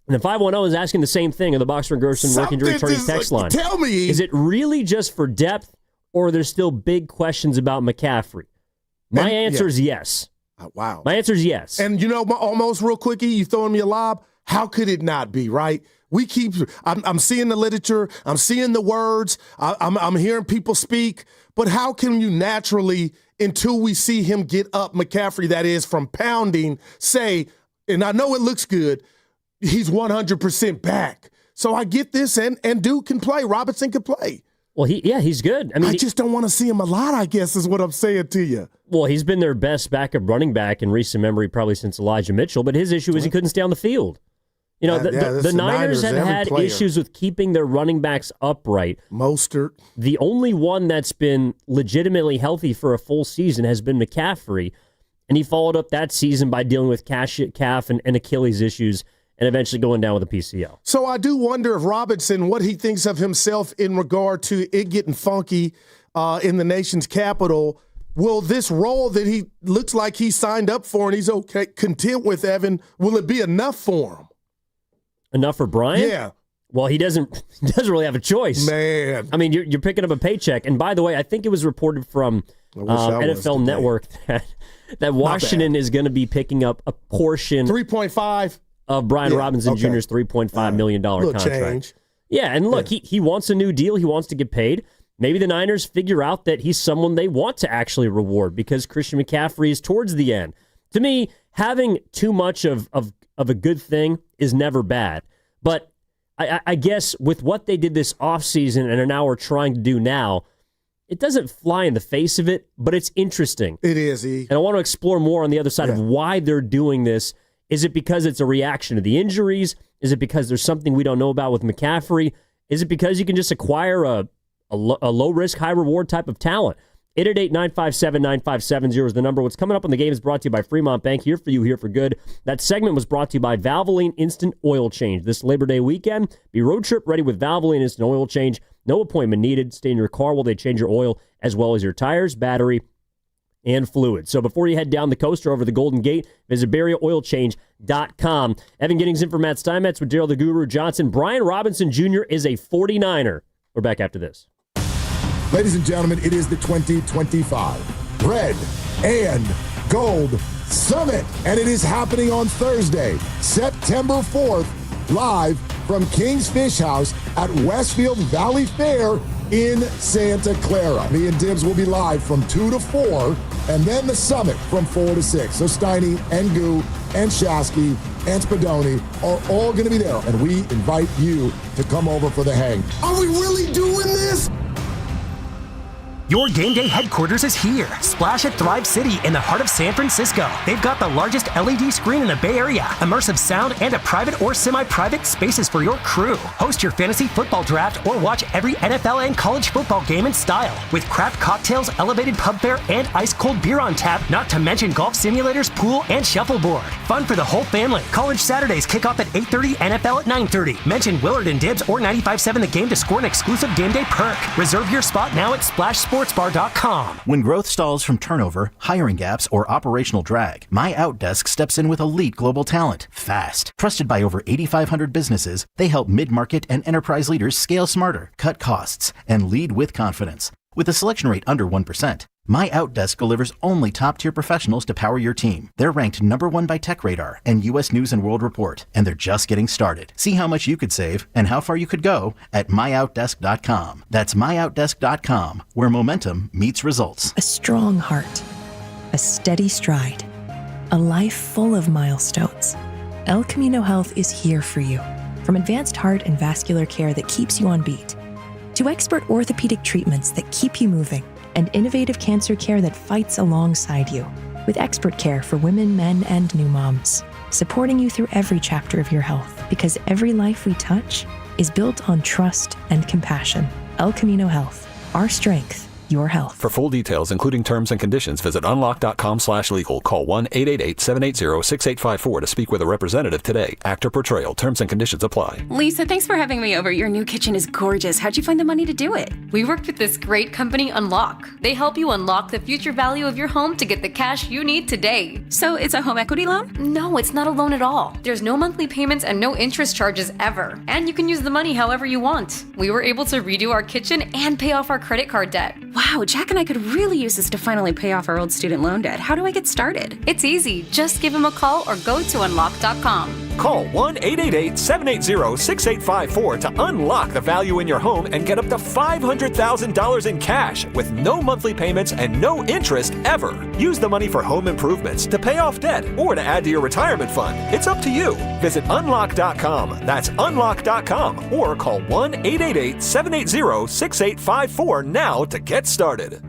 And the 510 is asking the same thing on the Boxer & Gerson Work Injury Attorneys text line. Tell me. Is it really just for depth, or are there still big questions about McCaffrey? My answer is yes. Wow. My answer is yes. And almost real quickie, you throwing me a lob, how could it not be, right? I'm seeing the literature, I'm seeing the words, I'm hearing people speak, but how can you naturally, until we see him get up, McCaffrey, that is, from pounding, say, and I know it looks good, he's 100% back. So I get this, and Duke can play, Robinson can play. Well, he's good. I mean, I just don't want to see him a lot, I guess, is what I'm saying to you. Well, he's been their best backup running back in recent memory, probably since Elijah Mitchell, but his issue is he couldn't stay on the field. The Niners have had issues with keeping their running backs upright. Mostert. The only one that's been legitimately healthy for a full season has been McCaffrey, and he followed up that season by dealing with calf and Achilles issues and eventually going down with a PCL. So I do wonder if Robinson, what he thinks of himself in regard to it getting funky in the nation's capital, will this role that he looks like he signed up for and he's content with, Evan, will it be enough for him? Enough for Brian? Yeah. Well, he doesn't really have a choice. Man. I mean, you're picking up a paycheck. And by the way, I think it was reported from NFL Network that Washington is going to be picking up a portion 3.5 of Brian Robinson Jr.'s $3.5 million contract. Change. Yeah, and look, he wants a new deal. He wants to get paid. Maybe the Niners figure out that he's someone they want to actually reward because Christian McCaffrey is towards the end. To me, having too much of a good thing is never bad. But I guess with what they did this offseason and now are trying to do now, it doesn't fly in the face of it, but it's interesting. It is, And I want to explore more on the other side of why they're doing this. Is it because it's a reaction to the injuries? Is it because there's something we don't know about with McCaffrey? Is it because you can just acquire a low-risk, high-reward type of talent? 888-957-9570 is the number. What's coming up on the game is brought to you by Fremont Bank. Here for you, here for good. That segment was brought to you by Valvoline Instant Oil Change. This Labor Day weekend, be road trip ready with Valvoline Instant Oil Change. No appointment needed. Stay in your car while they change your oil, as well as your tires, battery, and fluid. So before you head down the coast or over the Golden Gate, visit BarrierOilChange.com. Evan Giddings in for Matt Steinmetz with Daryl the Guru Johnson. Brian Robinson Jr. is a 49er. We're back after this. Ladies and gentlemen, it is the 2025 Red and Gold Summit, and it is happening on Thursday, September 4th, live from King's Fish House at Westfield Valley Fair in Santa Clara. Me and Dibs will be live from 2 to 4, and then the summit from 4 to 6. So Steiny and Goo and Shasky and Spadoni are all going to be there, and we invite you to come over for the hang. Are we really doing this? Your game day headquarters is here. Splash at Thrive City in the heart of San Francisco. They've got the largest LED screen in the Bay Area, immersive sound, and a private or semi-private spaces for your crew. Host your fantasy football draft or watch every NFL and college football game in style. With craft cocktails, elevated pub fare, and ice-cold beer on tap, not to mention golf simulators, pool, and shuffleboard. Fun for the whole family. College Saturdays kick off at 8:30, NFL at 9:30. Mention Willard and Dibs or 95.7 The Game to score an exclusive game day perk. Reserve your spot now at SplashSportsBar.com. When growth stalls from turnover, hiring gaps, or operational drag, My Outdesk steps in with elite global talent, fast. Trusted by over 8,500 businesses, they help mid-market and enterprise leaders scale smarter, cut costs, and lead with confidence. With a selection rate under 1%, My Outdesk delivers only top-tier professionals to power your team. They're ranked #1 by TechRadar and U.S. News & World Report, and they're just getting started. See how much you could save and how far you could go at myoutdesk.com. That's myoutdesk.com, where momentum meets results. A strong heart, a steady stride, a life full of milestones. El Camino Health is here for you. From advanced heart and vascular care that keeps you on beat, to expert orthopedic treatments that keep you moving, and innovative cancer care that fights alongside you, with expert care for women, men, and new moms, supporting you through every chapter of your health, because every life we touch is built on trust and compassion. El Camino Health, our strength, your health. For full details, including terms and conditions, visit unlock.com/legal. Call 1-888-780-6854 to speak with a representative today. Actor portrayal. Terms and conditions apply. Lisa, thanks for having me over. Your new kitchen is gorgeous. How'd you find the money to do it? We worked with this great company, Unlock. They help you unlock the future value of your home to get the cash you need today. So it's a home equity loan? No, it's not a loan at all. There's no monthly payments and no interest charges ever. And you can use the money however you want. We were able to redo our kitchen and pay off our credit card debt. Wow, Jack and I could really use this to finally pay off our old student loan debt. How do I get started? It's easy. Just give him a call or go to unlock.com. Call 1-888-780-6854 to unlock the value in your home and get up to $500,000 in cash with no monthly payments and no interest ever. Use the money for home improvements, to pay off debt, or to add to your retirement fund. It's up to you. Visit unlock.com. That's unlock.com, or call 1-888-780-6854 now to get started.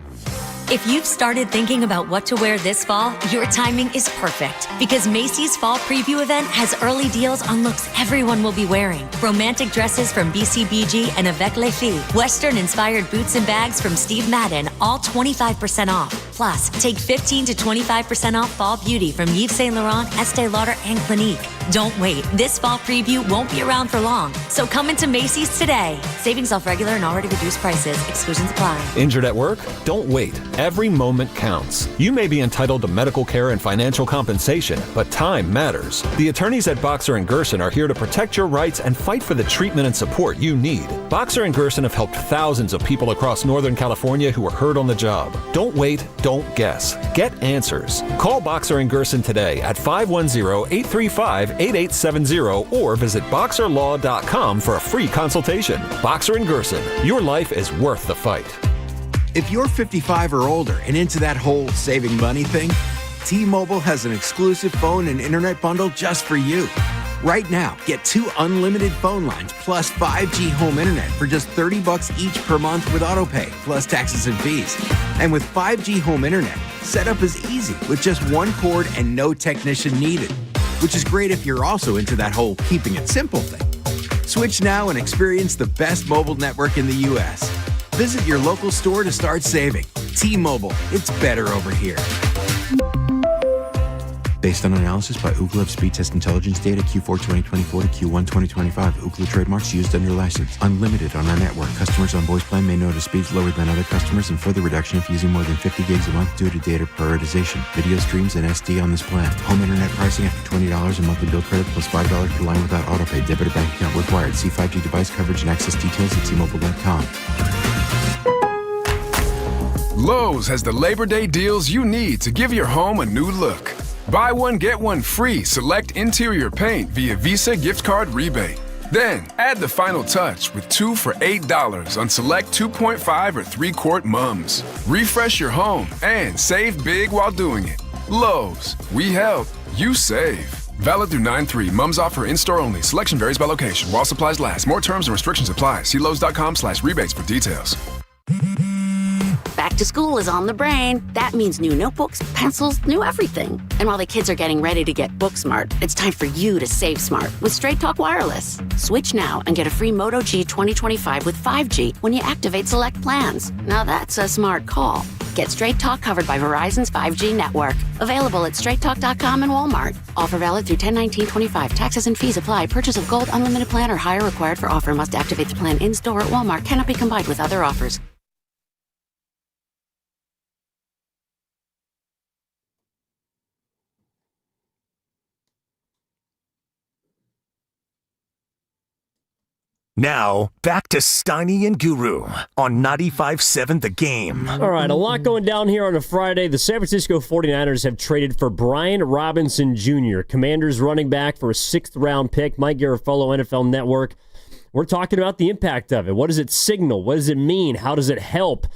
If you've started thinking about what to wear this fall, your timing is perfect because Macy's Fall Preview event has early deals on looks everyone will be wearing. Romantic dresses from BCBG and Avec Les Filles, Western-inspired boots and bags from Steve Madden, all 25% off. Plus, take 15 to 25% off fall beauty from Yves Saint Laurent, Estee Lauder, and Clinique. Don't wait. This fall preview won't be around for long. So come into Macy's today. Savings off regular and already reduced prices. Exclusions apply. Injured at work? Don't wait. Every moment counts. You may be entitled to medical care and financial compensation, but time matters. The attorneys at Boxer & Gerson are here to protect your rights and fight for the treatment and support you need. Boxer & Gerson have helped thousands of people across Northern California who were hurt on the job. Don't wait. Don't guess. Get answers. Call Boxer & Gerson today at 510-835-8870 or visit boxerlaw.com for a free consultation. Boxer & Gerson. Your life is worth the fight. If you're 55 or older and into that whole saving money thing, T-Mobile has an exclusive phone and internet bundle just for you. Right now, get 2 unlimited phone lines plus 5G home internet for just $30 each per month with autopay, plus taxes and fees. And with 5G home internet, setup is easy with just one cord and no technician needed, which is great if you're also into that whole keeping it simple thing. Switch now and experience the best mobile network in the U.S. Visit your local store to start saving. T-Mobile, it's better over here. Based on analysis by Ookla of speed test intelligence data Q4 2024 to Q1 2025, Ookla trademarks used under license. Unlimited on our network. Customers on voice plan may notice speeds lower than other customers and further reduction if using more than 50 gigs a month due to data prioritization. Video streams and SD on this plan. Home internet pricing after $20 a monthly bill credit plus $5 per line without autopay. Debit or bank account required. See 5G device coverage and access details at T-Mobile.com. Lowe's has the Labor Day deals you need to give your home a new look. Buy one, get one free select interior paint via Visa gift card rebate. Then, add the final touch with 2 for $8 on select 2.5 or 3-quart mums. Refresh your home and save big while doing it. Lowe's, we help, you save. Valid through 9/3. Mums offer in-store only. Selection varies by location. While supplies last. More terms and restrictions apply. See Lowes.com/rebates for details. Back to school is on the brain. That means new notebooks, pencils, new everything. And while the kids are getting ready to get book smart, it's time for you to save smart with Straight Talk Wireless. Switch now and get a free Moto G 2025 with 5G when you activate select plans. Now that's a smart call. Get Straight Talk covered by Verizon's 5G network. Available at straighttalk.com and Walmart. Offer valid through 10/19/25. Taxes and fees apply. Purchase of Gold Unlimited plan or higher required for offer. Must activate the plan in-store at Walmart. Cannot be combined with other offers. Now, back to Steiny and Guru on 95.7 The Game. All right, a lot going down here on a Friday. The San Francisco 49ers have traded for Brian Robinson Jr., Commanders running back, for a 6th-round pick. Mike Garafolo, NFL Network. We're talking about the impact of it. What does it signal? What does it mean? How does it help?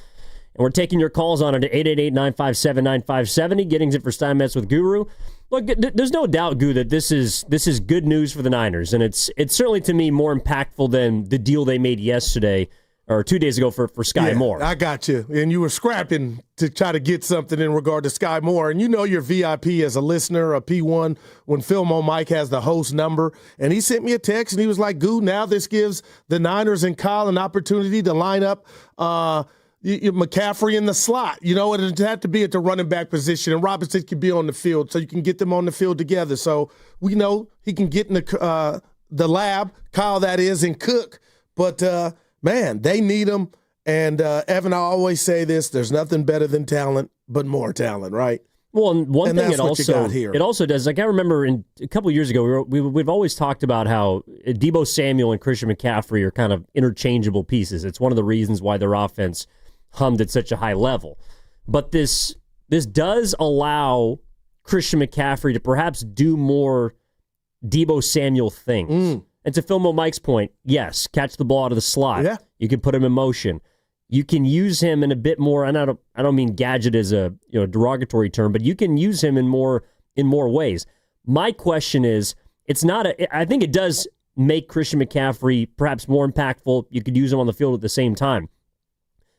And we're taking your calls on it at 888-957-9570. Getting it for Steinmetz with Guru. Look, there's no doubt, Gu, that this is good news for the Niners, and it's certainly to me more impactful than the deal they made yesterday or 2 days ago for Sky Moore. I got you, and you were scrapping to try to get something in regard to Sky Moore, and you know you're VIP as a listener, a P1, when Film on Mike has the host number, and he sent me a text, and he was like, Gu, now this gives the Niners and Kyle an opportunity to line up McCaffrey in the slot. You know, it had to be at the running back position, and Robinson could be on the field, so you can get them on the field together. So we know he can get in the lab, Kyle that is, and cook. But, man, they need him. And, Evan, I always say this, there's nothing better than talent but more talent, right? Well, and one thing it also does, like I remember a couple of years ago, we've always talked about how Deebo Samuel and Christian McCaffrey are kind of interchangeable pieces. It's one of the reasons why their offense hummed at such a high level. But this does allow Christian McCaffrey to perhaps do more Deebo Samuel things. And to Philmo Mike's point, yes, catch the ball out of the slot. Yeah. You can put him in motion. You can use him in a bit more, and I don't mean gadget as a derogatory term, but you can use him in more ways. My question is, I think it does make Christian McCaffrey perhaps more impactful. You could use him on the field at the same time.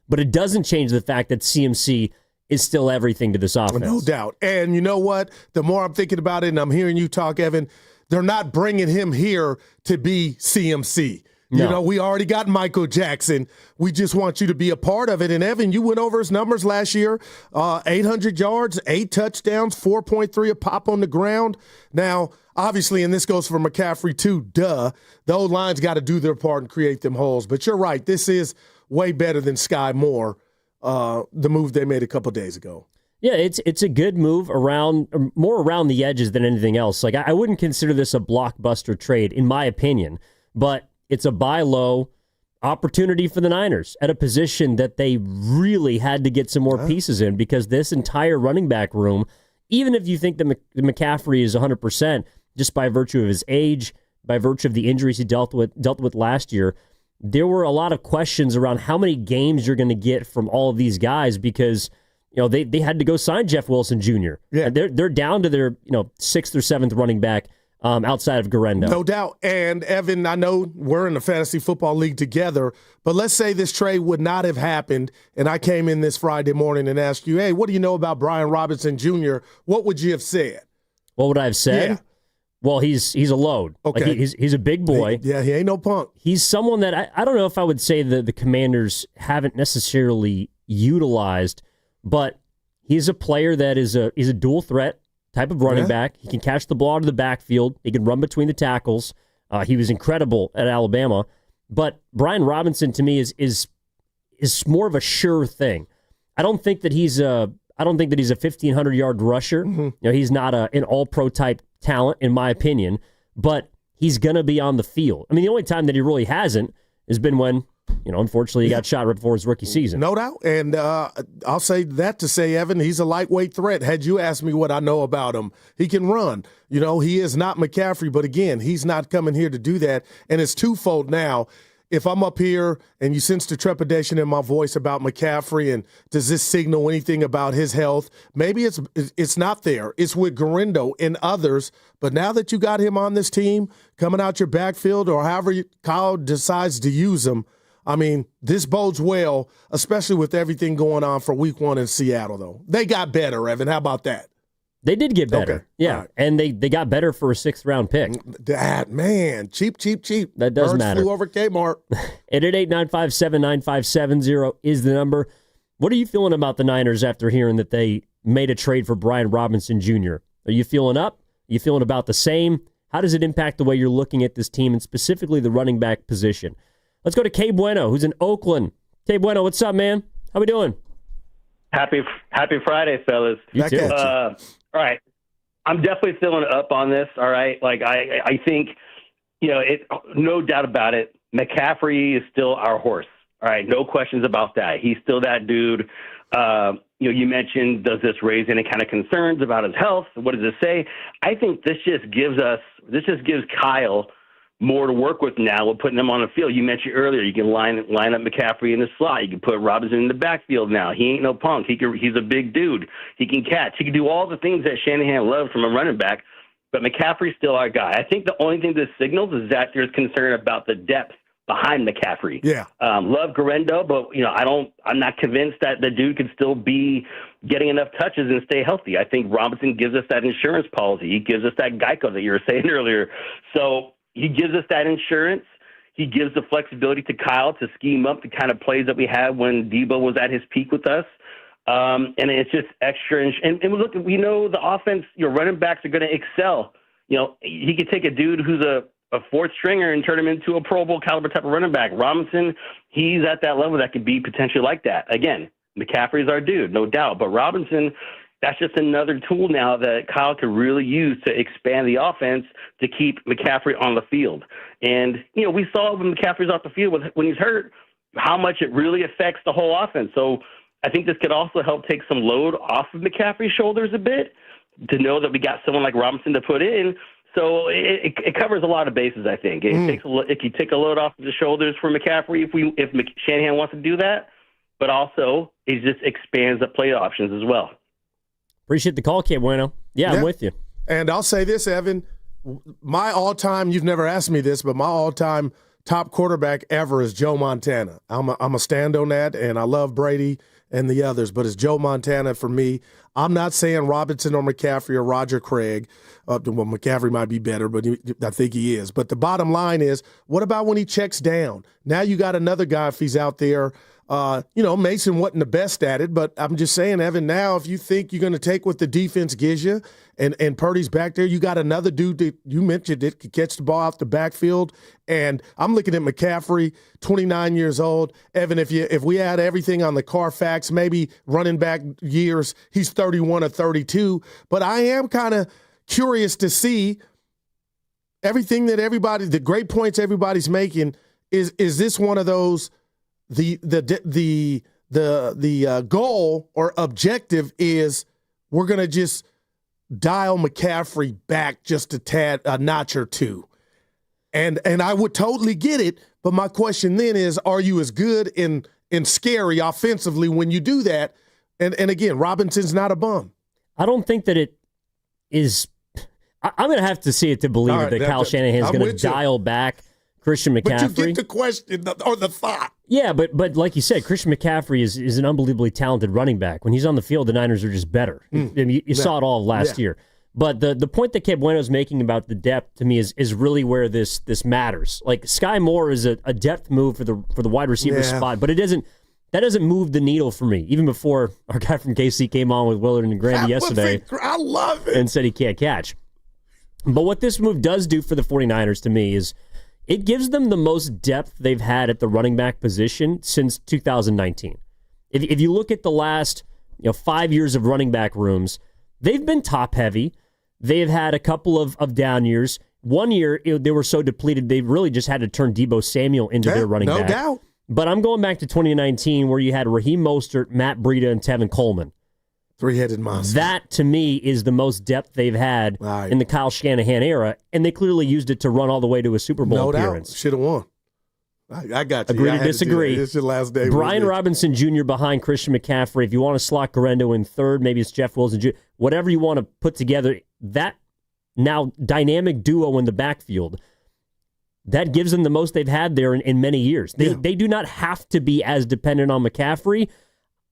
But it doesn't change the fact that CMC is still everything to this offense. No doubt. And you know what? The more I'm thinking about it and I'm hearing you talk, Evan, they're not bringing him here to be CMC. No. You know, we already got Michael Jackson. We just want you to be a part of it. And, Evan, you went over his numbers last year. 800 yards, 8 touchdowns, 4.3 a pop on the ground. Now, obviously, and this goes for McCaffrey too, the O-line's got to do their part and create them holes. But you're right. This is way better than Sky Moore, the move they made a couple days ago. Yeah, it's a good move more around the edges than anything else. Like I wouldn't consider this a blockbuster trade, in my opinion, but it's a buy low opportunity for the Niners at a position that they really had to get some more pieces in, because this entire running back room, even if you think that McCaffrey is 100%, just by virtue of his age, by virtue of the injuries he dealt with last year, there were a lot of questions around how many games you're going to get from all of these guys, because they had to go sign Jeff Wilson Jr. Yeah, and they're down to their 6th or 7th running back outside of Garendo. No doubt. And Evan, I know we're in the fantasy football league together, but let's say this trade would not have happened, and I came in this Friday morning and asked you, hey, what do you know about Brian Robinson Jr.? What would you have said? What would I have said? Yeah. Well, he's a load. Okay. Like he's a big boy. He ain't no punk. He's someone that I don't know if I would say that the Commanders haven't necessarily utilized, but he's a player that is a dual threat type of running back. He can catch the ball out of the backfield. He can run between the tackles. He was incredible at Alabama. But Brian Robinson, to me, is more of a sure thing. I don't think that he's a 1,500-yard rusher. Mm-hmm. He's not an all-pro type talent, in my opinion, but he's going to be on the field. I mean, the only time that he really hasn't has been when unfortunately, he got shot right before his rookie season. No doubt. And I'll say that to say, Evan, he's a lightweight threat. Had you asked me what I know about him, he can run. He is not McCaffrey, but again, he's not coming here to do that. And it's twofold now. If I'm up here and you sense the trepidation in my voice about McCaffrey and does this signal anything about his health, maybe it's not there. It's with Garindo and others. But now that you got him on this team, coming out your backfield or however Kyle decides to use him, I mean, this bodes well, especially with everything going on for week 1 in Seattle, though. They got better, Evan. How about that? They did get better. Okay. Yeah, right. And they got better for a 6th-round pick. That, man, cheap. That does matter. Flew over Kmart. 888-957-9570 is the number. What are you feeling about the Niners after hearing that they made a trade for Brian Robinson Jr.? Are you feeling up? Are you feeling about the same? How does it impact the way you're looking at this team and specifically the running back position? Let's go to Kay Bueno, who's in Oakland. Kay Bueno, what's up, man? How we doing? Happy Friday, fellas. You too. All right. I'm definitely feeling up on this, all right? Like, I think, no doubt about it, McCaffrey is still our horse, all right? No questions about that. He's still that dude. You mentioned, does this raise any kind of concerns about his health? What does it say? I think this just gives Kyle more to work with now. We're putting him on the field. You mentioned earlier, you can line up McCaffrey in the slot. You can put Robinson in the backfield now. He ain't no punk. He's a big dude. He can catch. He can do all the things that Shanahan loves from a running back, but McCaffrey's still our guy. I think the only thing this signals is that there's concern about the depth behind McCaffrey. Yeah. Love Garindo, but I'm not convinced that the dude could still be getting enough touches and stay healthy. I think Robinson gives us that insurance policy. He gives us that Geico that you were saying earlier. So he gives us that insurance. He gives the flexibility to Kyle to scheme up the kind of plays that we had when Debo was at his peak with us. And it's just extra. And look, we know the offense, your running backs are going to excel. He could take a dude who's a 4th stringer and turn him into a Pro Bowl caliber type of running back. Robinson, he's at that level that could be potentially like that. Again, McCaffrey's our dude, no doubt. But Robinson, that's just another tool now that Kyle could really use to expand the offense to keep McCaffrey on the field. And, we saw when McCaffrey's off the field when he's hurt, how much it really affects the whole offense. So I think this could also help take some load off of McCaffrey's shoulders a bit to know that we got someone like Robinson to put in. So it covers a lot of bases, I think. It can take a load off of the shoulders for McCaffrey if Shanahan wants to do that, but also it just expands the play options as well. Appreciate the call, Kay Bueno. Yeah, I'm with you. And I'll say this, Evan, my all-time, you've never asked me this, but my all-time top quarterback ever is Joe Montana. I'm a stand on that, and I love Brady and the others, but it's Joe Montana for me. I'm not saying Robinson or McCaffrey or Roger Craig. Well, McCaffrey might be better, but I think he is. But the bottom line is, what about when he checks down? Now you got another guy if he's out there. Mason wasn't the best at it, but I'm just saying, Evan, now if you think you're going to take what the defense gives you and Purdy's back there, you got another dude that you mentioned that could catch the ball out the backfield. And I'm looking at McCaffrey, 29 years old. Evan, if we add everything on the Carfax, maybe running back years, he's 31 or 32. But I am kind of curious to see everything that the great points everybody's making. Is this one of those? The goal or objective is we're going to just dial McCaffrey back just a notch or two. And I would totally get it, but my question then is, are you as good and scary offensively when you do that? And again, Robinson's not a bum. I don't think that it is. I'm going to have to see it to believe that Kyle Shanahan's going to dial back Christian McCaffrey. But you get the question or the thought. Yeah, but like you said, Christian McCaffrey is an unbelievably talented running back. When he's on the field, the Niners are just better. You saw it all last year. But the point that Kay Bueno is making about the depth to me is really where this matters. Like Sky Moore is a depth move for the wide receiver spot, but that doesn't move the needle for me. Even before our guy from KC came on with Willard and Grandy yesterday, I love it, and said he can't catch. But what this move does do for the 49ers to me is it gives them the most depth they've had at the running back position since 2019. If you look at the last 5 years of running back rooms, they've been top heavy. They've had a couple of down years. 1 year, they were so depleted, they really just had to turn Deebo Samuel into their running back. No doubt. But I'm going back to 2019 where you had Raheem Mostert, Matt Breida, and Tevin Coleman. Three-headed monster. That, to me, is the most depth they've had in the Kyle Shanahan era, and they clearly used it to run all the way to a Super Bowl appearance. Should have won. I got you. Agree to disagree. It's your last day. Brian Robinson Jr. behind Christian McCaffrey. If you want to slot Garendo in third, maybe it's Jeff Wilson Jr., whatever you want to put together, that now dynamic duo in the backfield, that gives them the most they've had there in many years. They do not have to be as dependent on McCaffrey.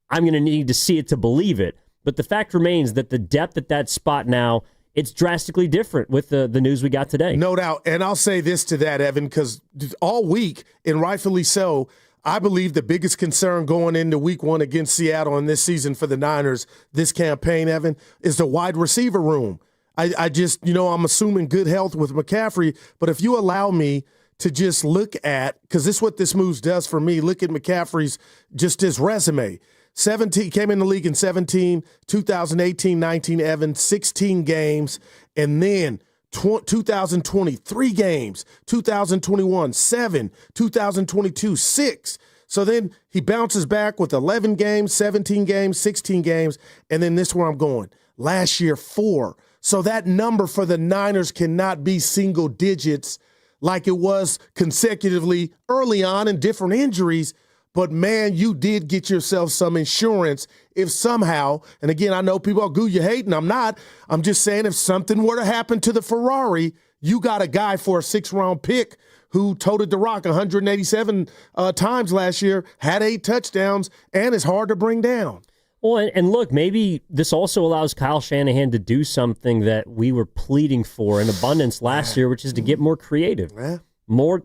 I'm going to need to see it to believe it. But the fact remains that the depth at that spot now, it's drastically different with the news we got today. No doubt. And I'll say this to that, Evan, because all week, and rightfully so, I believe the biggest concern going into week 1 against Seattle in this season for the Niners, this campaign, Evan, is the wide receiver room. I just, I'm assuming good health with McCaffrey, but if you allow me to just look at, because this is what this move does for me, look at McCaffrey's, just his resume. 17, came in the league in 17, 2018, 19, Evan, 16 games, and then 2020, 3 games, 2021, 7, 2022, 6. So then he bounces back with 11 games, 17 games, 16 games, and then this is where I'm going. Last year, 4. So that number for the Niners cannot be single digits like it was consecutively early on in different injuries. But, man, you did get yourself some insurance if somehow, and again, I know people are goo, you hating. I'm not. I'm just saying if something were to happen to the Ferrari, you got a guy for a 6th-round pick who toted the rock 187 times last year, had 8 touchdowns, and is hard to bring down. Well, and look, maybe this also allows Kyle Shanahan to do something that we were pleading for in abundance last year, which is to get more creative, more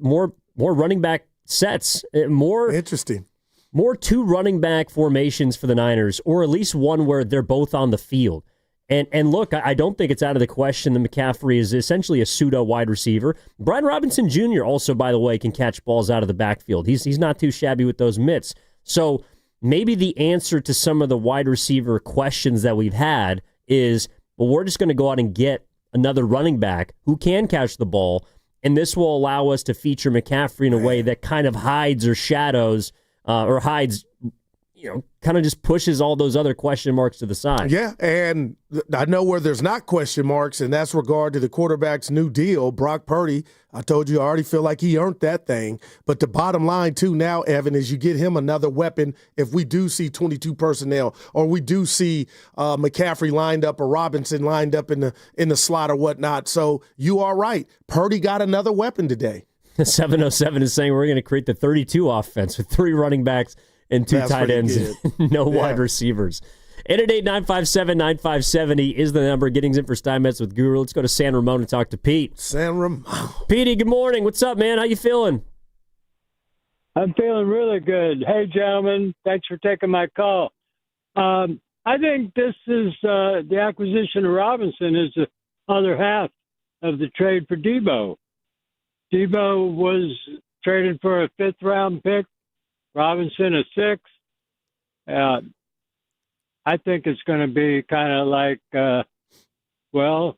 running back sets, more interesting, more 2 running back formations for the Niners, or at least one where they're both on the field. And look, I don't think it's out of the question that McCaffrey is essentially a pseudo wide receiver. Brian Robinson Jr. also, by the way, can catch balls out of the backfield. He's not too shabby with those mitts. So maybe the answer to some of the wide receiver questions that we've had is, well, we're just going to go out and get another running back who can catch the ball, and this will allow us to feature McCaffrey in a way that kind of hides or shadows or hides, kind of just pushes all those other question marks to the side. Yeah, and I know where there's not question marks, and that's regard to the quarterback's new deal, Brock Purdy. I told you I already feel like he earned that thing. But the bottom line, too, now, Evan, is you get him another weapon if we do see 22 personnel or we do see McCaffrey lined up or Robinson lined up in the slot or whatnot. So you are right. Purdy got another weapon today. 707 is saying we're going to create the 32 offense with 3 running backs and 2 tight ends, no wide receivers. 888-957-9570 is the number. Giddings in for Steinmetz with Guru. Let's go to San Ramon and talk to Pete. San Ramon. Petey, good morning. What's up, man? How you feeling? I'm feeling really good. Hey, gentlemen, thanks for taking my call. I think this is the acquisition of Robinson is the other half of the trade for Debo. Debo was traded for a 5th-round pick. Robinson a 6th. I think it's going to be kind of like, well,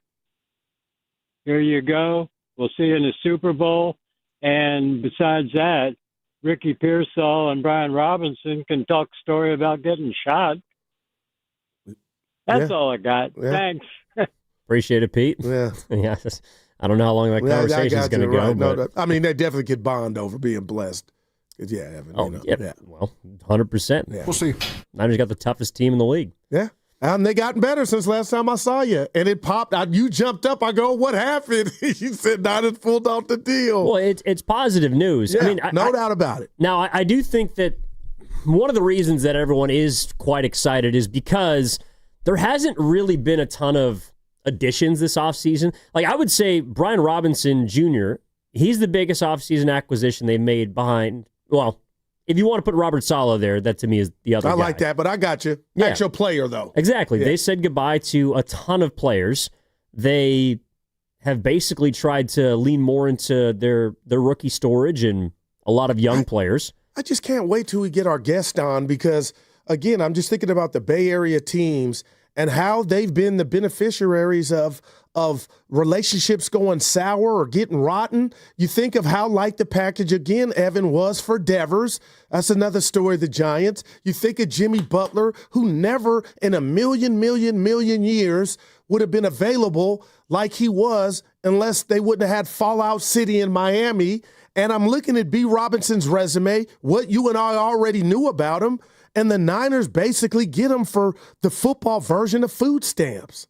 here you go. We'll see you in the Super Bowl. And besides that, Ricky Pearsall and Brian Robinson can talk story about getting shot. That's all I got. Yeah. Thanks. Appreciate it, Pete. Yeah. Yeah. I don't know how long that conversation is going to go. Right. No, I mean, they definitely could bond over being blessed. Yeah, Evan. Yeah. Well, 100%. Yeah. We'll see. Niners got the toughest team in the league. Yeah. And they gotten better since last time I saw you. And it popped. You jumped up. I go, what happened? You said Niners pulled off the deal. Well, it's positive news. Yeah, I mean, no doubt about it. Now, I do think that one of the reasons that everyone is quite excited is because there hasn't really been a ton of additions this offseason. Like, I would say Brian Robinson Jr., he's the biggest offseason acquisition they made behind. Well, if you want to put Robert Saleh there, that to me is the other guy. I like that, but I got you. Yeah. Actual player, though. Exactly. Yeah. They said goodbye to a ton of players. They have basically tried to lean more into their rookie storage and a lot of young players. I just can't wait till we get our guest on because, again, I'm just thinking about the Bay Area teams and how they've been the beneficiaries of relationships going sour or getting rotten. You think of how light the package, again, Evan, was for Devers. That's another story of the Giants. You think of Jimmy Butler, who never in a million years would have been available like he was unless they wouldn't have had Fallout City in Miami. And I'm looking at B. Robinson's resume, what you and I already knew about him, and the Niners basically get him for the football version of food stamps.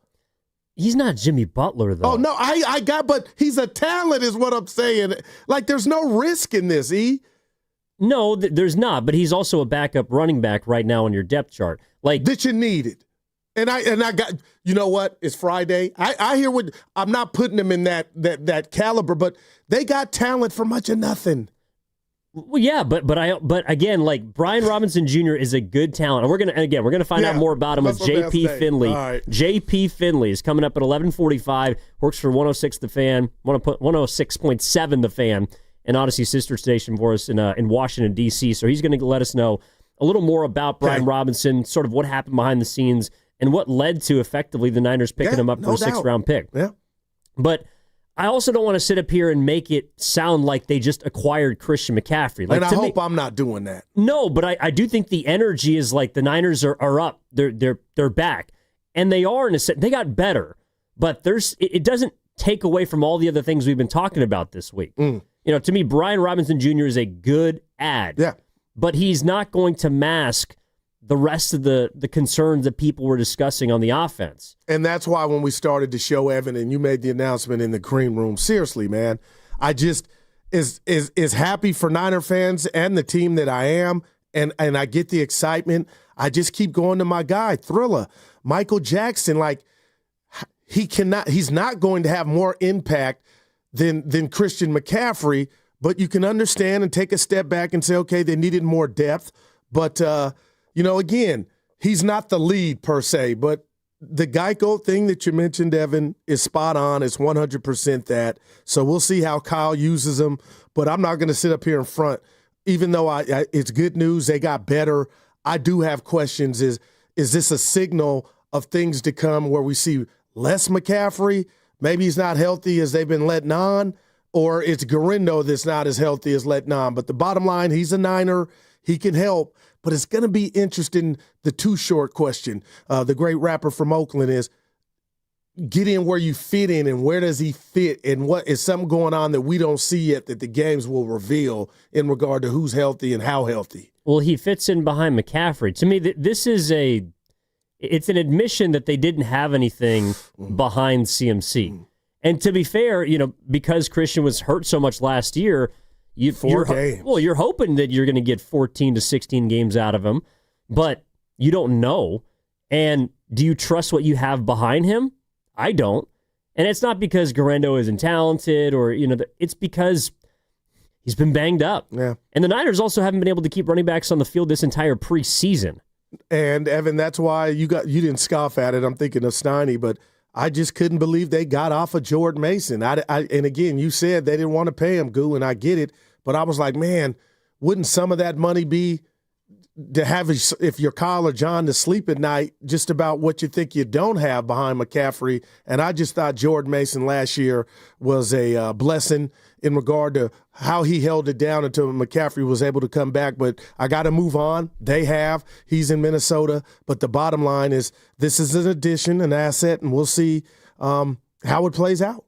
He's not Jimmy Butler, though. Oh, no, I got, but he's a talent is what I'm saying. Like, there's no risk in this, E. No, there's not, but he's also a backup running back right now on your depth chart. Like that you needed. And I got, you know what? It's Friday. I hear what, I'm not putting them in that caliber, but they got talent for much of nothing. Well, yeah, but again, like Brian Robinson Jr. is a good talent. And we're gonna find out more about him with JP Finley. Right. JP Finley is coming up at 11:45. Works for 106 The Fan, 106.7 The Fan, an Odyssey sister station for us in Washington D.C. So he's going to let us know a little more about Brian Robinson, sort of what happened behind the scenes, and what led to effectively the Niners picking him up for a 6th-round pick. Yeah, but I also don't want to sit up here and make it sound like they just acquired Christian McCaffrey. Like, and I hope I'm not doing that. No, but I do think the energy is like the Niners are up. They're back. And they are in a sense. They got better. But it doesn't take away from all the other things we've been talking about this week. You know, to me, Brian Robinson Jr. is a good ad. Yeah. But he's not going to mask the rest of the concerns that people were discussing on the offense. And that's why when we started the show, Evan, and you made the announcement in the green room, seriously, man, I just is happy for Niner fans and the team that I am, and I get the excitement. I just keep going to my guy, Thriller, Michael Jackson. Like, he's not going to have more impact than Christian McCaffrey, but you can understand and take a step back and say, okay, they needed more depth, but you know, again, he's not the lead per se, but the Geico thing that you mentioned, Evan, is spot on. It's 100% that. So we'll see how Kyle uses them, but I'm not going to sit up here in front. Even though it's good news, they got better, I do have questions. Is this a signal of things to come where we see less McCaffrey? Maybe he's not healthy as they've been letting on, or it's Garindo that's not as healthy as letting on. But the bottom line, he's a Niner. He can help. But it's going to be interesting, the Too Short question. The great rapper from Oakland is, get in where you fit in, and where does he fit, and what is something going on that we don't see yet that the games will reveal in regard to who's healthy and how healthy. Well, he fits in behind McCaffrey. To me, this is it's an admission that they didn't have anything behind CMC. And to be fair, you know, because Christian was hurt so much last year, Four games. Well, you're hoping that you're going to get 14 to 16 games out of him, but you don't know. And do you trust what you have behind him? I don't. And it's not because Garindo isn't talented, or, you know, it's because he's been banged up. Yeah. And the Niners also haven't been able to keep running backs on the field this entire preseason. And Evan, that's why you didn't scoff at it. I'm thinking of Steiny, but I just couldn't believe they got off of Jordan Mason. And again, you said they didn't want to pay him, Goo, and I get it. But I was like, man, wouldn't some of that money be to have, if you're Kyle or John, to sleep at night just about what you think you don't have behind McCaffrey? And I just thought Jordan Mason last year was a blessing in regard to how he held it down until McCaffrey was able to come back. But I got to move on. They have. He's in Minnesota. But the bottom line is this is an addition, an asset, and we'll see how it plays out.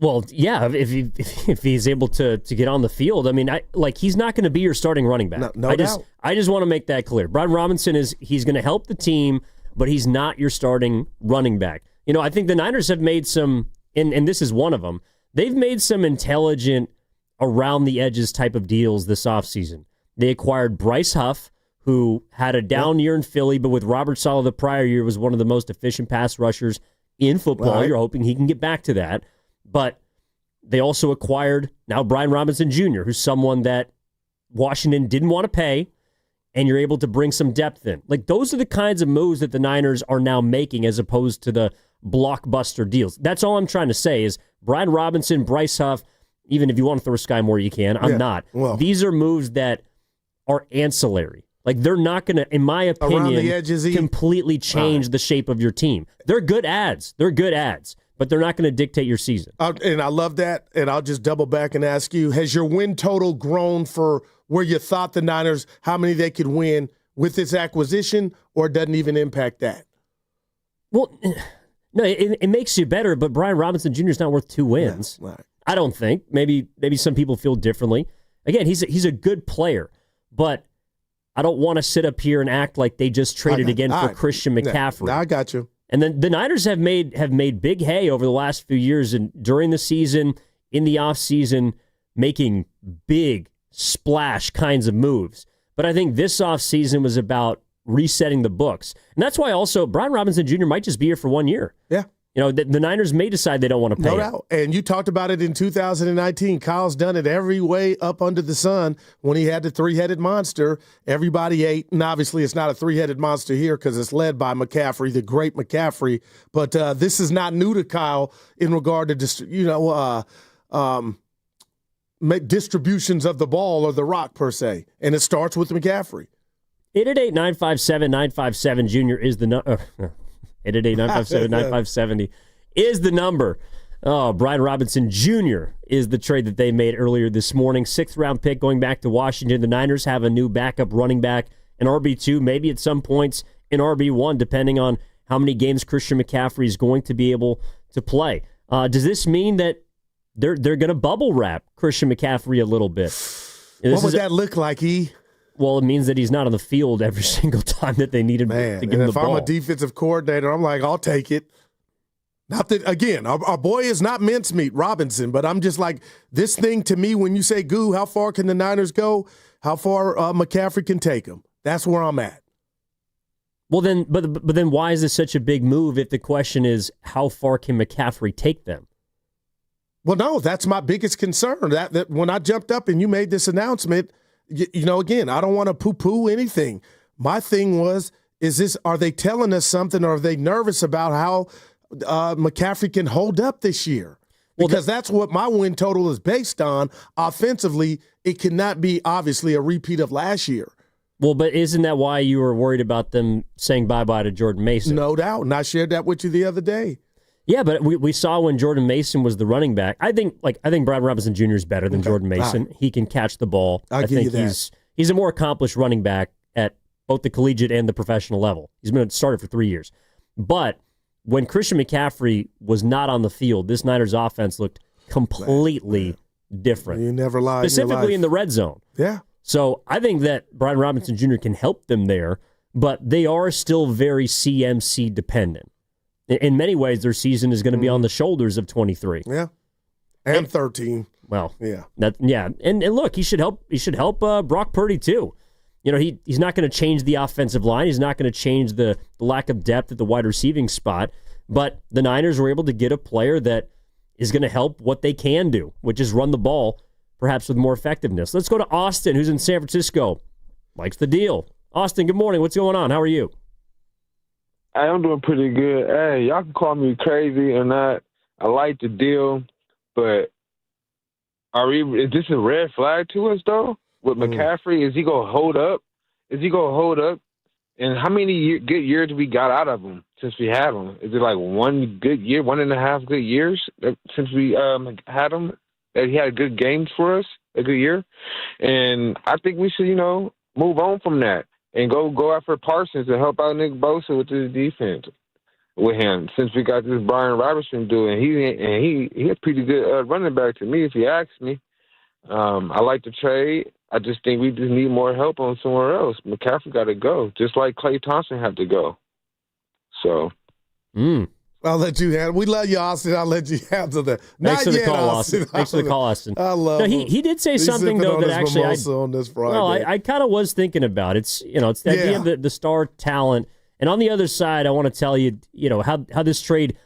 Well, yeah, if he's able to get on the field, I mean, he's not going to be your starting running back. No doubt. I just want to make that clear. Brian Robinson he's going to help the team, but he's not your starting running back. You know, I think the Niners have made some, and this is one of them, they've made some intelligent around the edges type of deals this offseason. They acquired Bryce Huff, who had a down year in Philly, but with Robert Saleh the prior year was one of the most efficient pass rushers in football. Right. You're hoping he can get back to that. But they also acquired now Brian Robinson Jr., who's someone that Washington didn't want to pay, and you're able to bring some depth in. Like, those are the kinds of moves that the Niners are now making as opposed to the blockbuster deals. That's all I'm trying to say is Brian Robinson, Bryce Huff, even if you want to throw Sky Moore, you can. I'm not. Well, these are moves that are ancillary. Like, they're not going to, in my Around the opinion, edges, completely change the shape of your team. They're good ads. But they're not going to dictate your season. And I love that. And I'll just double back and ask you, has your win total grown for where you thought the Niners, how many they could win with this acquisition, or it doesn't even impact that? Well, no, it makes you better, but Brian Robinson Jr. is not worth 2 wins. Yeah, right. I don't think. Maybe some people feel differently. Again, he's a good player, but I don't want to sit up here and act like they just traded again for Christian McCaffrey. I got you. And then the Niners have made big hay over the last few years, and during the season, in the offseason, making big splash kinds of moves. But I think this offseason was about resetting the books. And that's why also Brian Robinson Jr. might just be here for 1 year. Yeah. You know, the Niners may decide they don't want to pay No him. doubt. And you talked about it in 2019. Kyle's done it every way up under the sun. When he had the three-headed monster, everybody ate. And obviously it's not a three-headed monster here because it's led by McCaffrey, the great McCaffrey. But this is not new to Kyle in regard to distributions of the ball or the rock per se. And it starts with McCaffrey. 888-957-9570 Junior is the number. 888-957-9570 is the number. Oh, Brian Robinson Jr. is the trade that they made earlier this morning. 6th-round pick going back to Washington. The Niners have a new backup running back, an RB2, maybe at some points an RB1, depending on how many games Christian McCaffrey is going to be able to play. Does this mean that they're going to bubble wrap Christian McCaffrey a little bit? What would that look like, E? Well, it means that he's not on the field every single time that they need him to give him the ball. If I'm a defensive coordinator, I'm like, I'll take it. Not that, again, our boy is not mincemeat, Robinson, but I'm just like, this thing to me, when you say, Goo, how far can the Niners go? How far McCaffrey can take them? That's where I'm at. Well, then, but then why is this such a big move if the question is, how far can McCaffrey take them? Well, no, that's my biggest concern. That when I jumped up and you made this announcement, you know, again, I don't want to poo-poo anything. My thing was, are they telling us something, or are they nervous about how McCaffrey can hold up this year? Because that's what my win total is based on. Offensively, it cannot be, obviously, a repeat of last year. Well, but isn't that why you were worried about them saying bye-bye to Jordan Mason? No doubt, and I shared that with you the other day. Yeah, but we saw when Jordan Mason was the running back. I think Brian Robinson Jr. is better than Jordan Mason. Right. He can catch the ball. I think he's a more accomplished running back at both the collegiate and the professional level. He's been a starter for 3 years. But when Christian McCaffrey was not on the field, this Niners offense looked completely different. You never lied. Specifically in the red zone. Yeah. So I think that Brian Robinson Jr. can help them there, but they are still very CMC dependent. In many ways, their season is going to be on the shoulders of 23. Yeah, and 13. Well, yeah, and look, he should help. He should help Brock Purdy too. You know, he's not going to change the offensive line. He's not going to change the lack of depth at the wide receiving spot. But the Niners were able to get a player that is going to help what they can do, which is run the ball, perhaps with more effectiveness. Let's go to Austin, who's in San Francisco. Likes the deal. Austin, good morning. What's going on? How are you? I'm doing pretty good. Hey, y'all can call me crazy or not. I like the deal, but is this a red flag to us, though? With McCaffrey, is he going to hold up? And how many good years we got out of him since we had him? Is it like 1 good year, 1.5 good years since we had him? That he had good games for us, a good year? And I think we should, move on from that and go after Parsons to help out Nick Bosa with his defense with him. Since we got this Brian Robinson dude, and he's a pretty good running back to me, if you ask me. I like the trade. I just think we just need more help on somewhere else. McCaffrey got to go, just like Klay Thompson had to go. So. I'll let you handle. We love you, Austin. I'll let you handle that. Thanks for the call, Austin. Thanks for the call, Austin. I love. No, he did say something though that actually on this Friday. I kind of was thinking about. It's it's the idea of the star talent, and on the other side, I want to tell you how this trade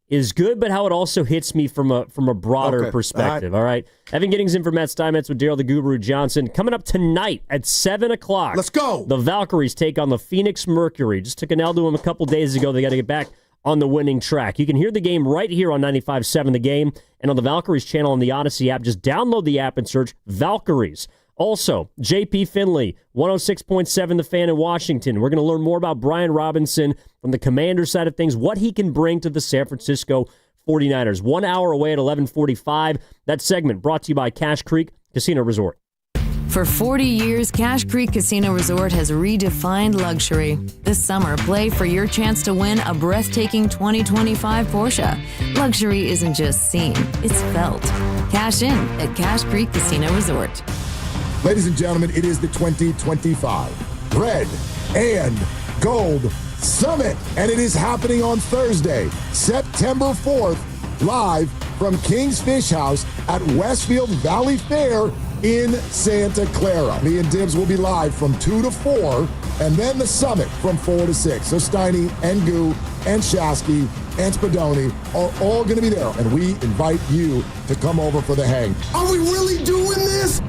is good, but how it also hits me from a broader perspective. All right. Evan Giddings in for Matt Steinmetz with Daryl the Guru Johnson. Coming up tonight at 7 o'clock. Let's go. The Valkyries take on the Phoenix Mercury. Just took an L to them a couple days ago. They got to get back on the winning track. You can hear the game right here on 95.7 The Game and on the Valkyries channel on the Odyssey app. Just download the app and search Valkyries Also, JP Finley, 106.7 The Fan in Washington. We're going to learn more about Brian Robinson from the Commander side of things, what he can bring to the San Francisco 49ers. 1 hour away at 11:45. That segment brought to you by Cache Creek Casino Resort. For 40 years, Cache Creek Casino Resort has redefined luxury. This summer, play for your chance to win a breathtaking 2025 Porsche. Luxury isn't just seen, it's felt. Cash in at Cache Creek Casino Resort. Ladies and gentlemen, it is the 2025 Red and Gold Summit, and it is happening on Thursday, September 4th, live from King's Fish House at Westfield Valley Fair in Santa Clara. Me and Dibs will be live from 2 to 4, and then the summit from 4 to 6. So Steiny and Goo and Shasky and Spadoni are all going to be there, and we invite you to come over for the hang. Are we really doing this?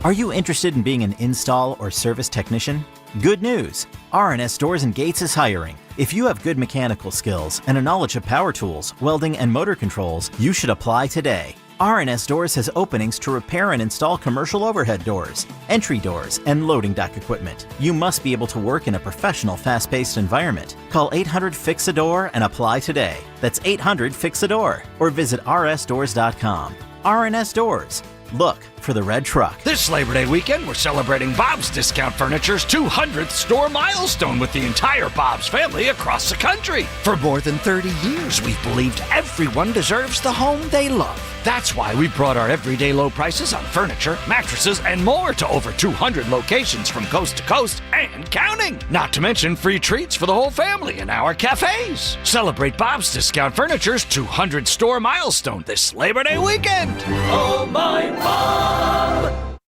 Are you interested in being an install or service technician? Good news! R&S Doors and Gates is hiring. If you have good mechanical skills and a knowledge of power tools, welding, and motor controls, you should apply today. R&S Doors has openings to repair and install commercial overhead doors, entry doors, and loading dock equipment. You must be able to work in a professional, fast-paced environment. Call 800-FIX-A-DOOR and apply today. That's 800-FIX-A-DOOR or visit rsdoors.com. R&S Doors. Look for the red truck. This Labor Day weekend, we're celebrating Bob's Discount Furniture's 200th store milestone with the entire Bob's family across the country. For more than 30 years, we've believed everyone deserves the home they love. That's why we brought our everyday low prices on furniture, mattresses, and more to over 200 locations from coast to coast and counting. Not to mention free treats for the whole family in our cafes. Celebrate Bob's Discount Furniture's 200 store milestone this Labor Day weekend. Oh, my Bob!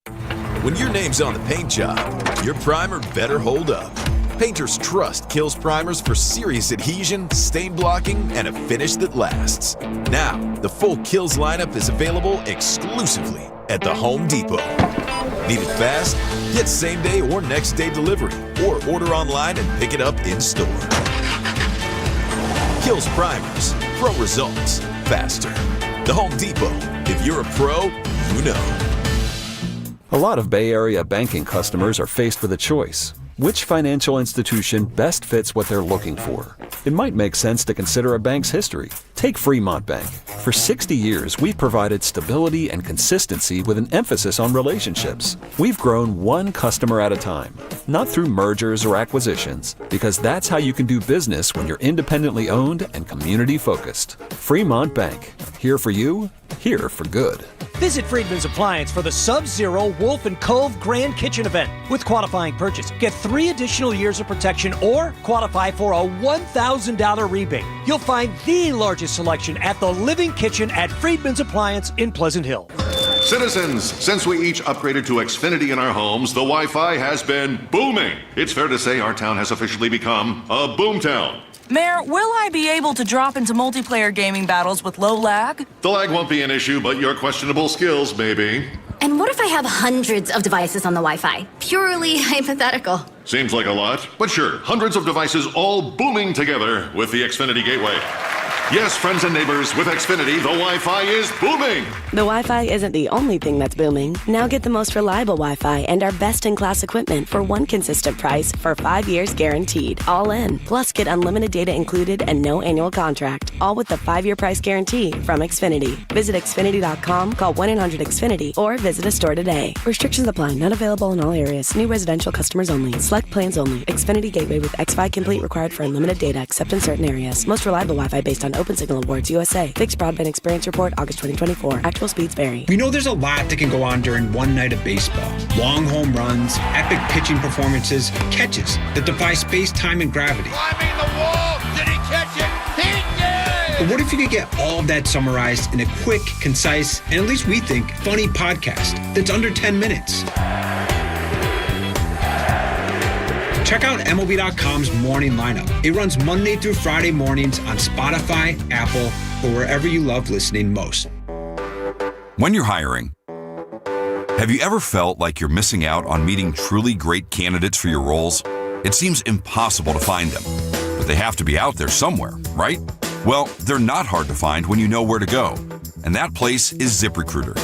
When your name's on the paint job, your primer better hold up. Painters trust Kills primers for serious adhesion, stain blocking, and a finish that lasts. Now, the full Kills lineup is available exclusively at the Home Depot. Need it fast? Get same-day or next-day delivery, or order online and pick it up in-store. Kills primers. Pro results. Faster. The Home Depot. If you're a pro, you know. A lot of Bay Area banking customers are faced with a choice. Which financial institution best fits what they're looking for? It might make sense to consider a bank's history. Take Fremont Bank. For 60 years, we've provided stability and consistency with an emphasis on relationships. We've grown one customer at a time, not through mergers or acquisitions, because that's how you can do business when you're independently owned and community focused. Fremont Bank. Here for you, here for good. Visit Friedman's Appliance for the Sub-Zero Wolf and Cove Grand Kitchen event. With qualifying purchase, get 3 additional years of protection or qualify for a $1,000 rebate. You'll find the largest selection at the Living Kitchen at Friedman's Appliance in Pleasant Hill. Citizens, since we each upgraded to Xfinity in our homes, the Wi-Fi has been booming. It's fair to say our town has officially become a boomtown. Mayor, will I be able to drop into multiplayer gaming battles with low lag? The lag won't be an issue, but your questionable skills may be. And what if I have hundreds of devices on the Wi-Fi? Purely hypothetical. Seems like a lot, but sure, hundreds of devices all booming together with the Xfinity Gateway. Yes, friends and neighbors, with Xfinity, the Wi-Fi is booming. The Wi-Fi isn't the only thing that's booming. Now get the most reliable Wi-Fi and our best-in-class equipment for one consistent price for 5 years guaranteed. All in. Plus, get unlimited data included and no annual contract. All with the 5-year price guarantee from Xfinity. Visit Xfinity.com, call 1-800-XFINITY, or visit a store today. Restrictions apply. Not available in all areas. New residential customers only. Select plans only. Xfinity Gateway with XFi Complete required for unlimited data except in certain areas. Most reliable Wi-Fi based on Open Signal Awards USA. Fixed Broadband Experience Report, August 2024. Actual speeds vary. We know there's a lot that can go on during one night of baseball. Long home runs, epic pitching performances, catches that defy space, time, and gravity. Climbing the wall! Did he catch it? He did! But what if you could get all of that summarized in a quick, concise, and at least we think, funny podcast that's under 10 minutes? Check out MLB.com's morning lineup. It runs Monday through Friday mornings on Spotify, Apple, or wherever you love listening most. When you're hiring, have you ever felt like you're missing out on meeting truly great candidates for your roles? It seems impossible to find them, but they have to be out there somewhere, right? Well, they're not hard to find when you know where to go, and that place is ZipRecruiter.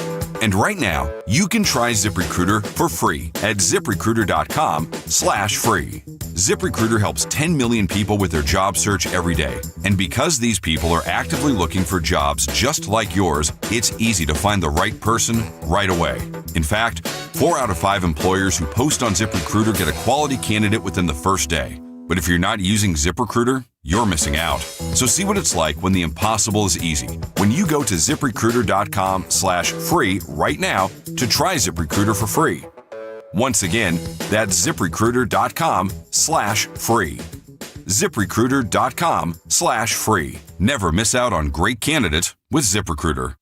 And right now, you can try ZipRecruiter for free at ZipRecruiter.com/free. ZipRecruiter helps 10 million people with their job search every day. And because these people are actively looking for jobs just like yours, it's easy to find the right person right away. In fact, 4 out of 5 employers who post on ZipRecruiter get a quality candidate within the first day. But if you're not using ZipRecruiter, you're missing out. So see what it's like when the impossible is easy. When you go to ZipRecruiter.com/free right now to try ZipRecruiter for free. Once again, that's ZipRecruiter.com/free. ZipRecruiter.com/free. Never miss out on great candidates with ZipRecruiter.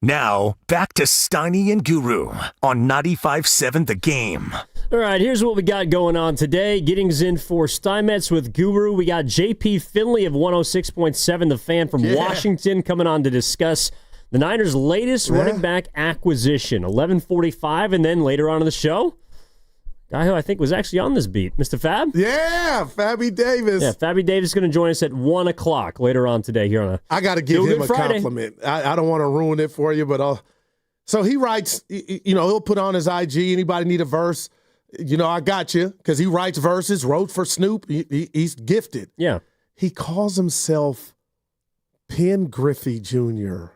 Now, back to Steiny and Guru on 95.7 The Game. All right, here's what we got going on today. Gettings in for Steinmetz with Guru. We got JP Finley of 106.7, the fan from Washington, coming on to discuss the Niners' latest running back acquisition. 11:45, and then later on in the show, guy who I think was actually on this beat, Mr. Fab? Yeah, Fabby Davis. Yeah, Fabby Davis is going to join us at 1 o'clock later on today here on a I got to give him a Friday. compliment. I don't want to ruin it for you, but so he writes, he'll put on his IG, anybody need a verse? I got you, because he writes verses, wrote for Snoop. He's gifted. Yeah. He calls himself Penn Griffey Jr.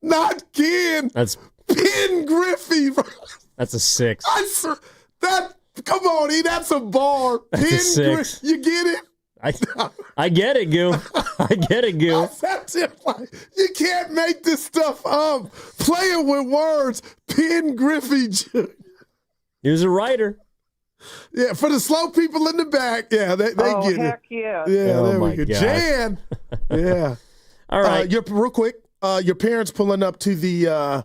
Not Ken. That's Penn Griffey. That's a 6. Come on, that's a bar. That's a 6. You get it? I get it, Goo. I get it, Goo. You can't make this stuff up. Playing with words. Penn Griffey Jr. He was a writer. Yeah, for the slow people in the back, they get heck it. Yeah. Yeah, there we go. God. Jan. Yeah. All right. Real quick, your parents pulling up to the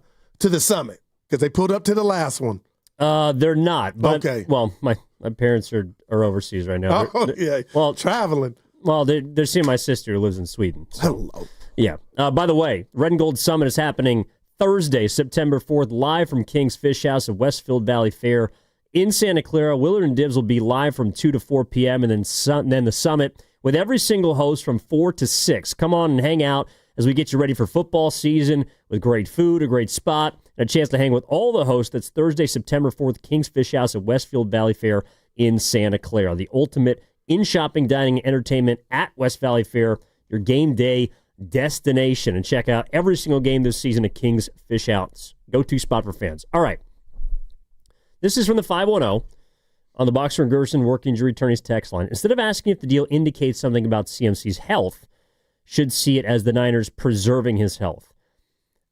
summit because they pulled up to the last one. They're not. But, okay. Well, my parents are overseas right now. Well, traveling. Well, they're seeing my sister who lives in Sweden. So. Hello. Yeah. By the way, Red and Gold Summit is happening Thursday, September 4th, live from King's Fish House at Westfield Valley Fair in Santa Clara. Willard and Dibs will be live from 2 to 4 p.m. and then the summit with every single host from 4 to 6. Come on and hang out as we get you ready for football season with great food, a great spot, and a chance to hang with all the hosts. That's Thursday, September 4th, King's Fish House at Westfield Valley Fair in Santa Clara. The ultimate in-shopping, dining, and entertainment at West Valley Fair, your game day destination. And check out every single game this season at King's Fish House. Go-to spot for fans. All right. This is from the 510 on the Boxer and Gerson work injury attorneys text line. Instead of asking if the deal indicates something about CMC's health, should see it as the Niners preserving his health.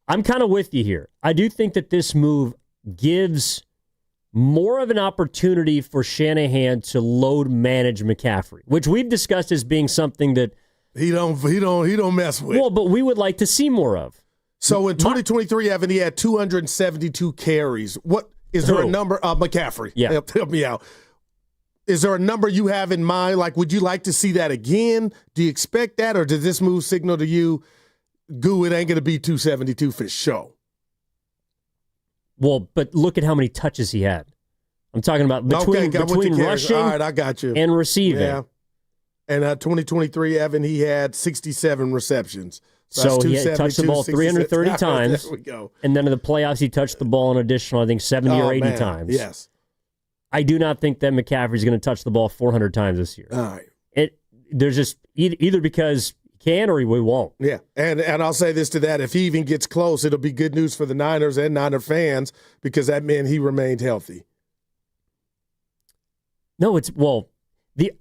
I'm kind of with you here. I do think that this move gives more of an opportunity for Shanahan to load manage McCaffrey, which we've discussed as being something that he don't mess with. Well, but we would like to see more of. So in 2023, Evan, he had 272 carries. What is there a number? McCaffrey. Yeah, help me out. Is there a number you have in mind? Like, would you like to see that again? Do you expect that, or does this move signal to you, Goo, it ain't going to be 272 for sure? Well, but look at how many touches he had. I'm talking about between rushing all right, I got you. And receiving. Yeah. And 2023, Evan, he had 67 receptions. So he had touched the ball 330 times. There we go. And then in the playoffs, he touched the ball an additional, I think, 70 or 80 times. Yes. I do not think that McCaffrey's going to touch the ball 400 times this year. All right. There's just either because he can or he won't. Yeah, and I'll say this to that. If he even gets close, it'll be good news for the Niners and Niner fans because that meant he remained healthy. No,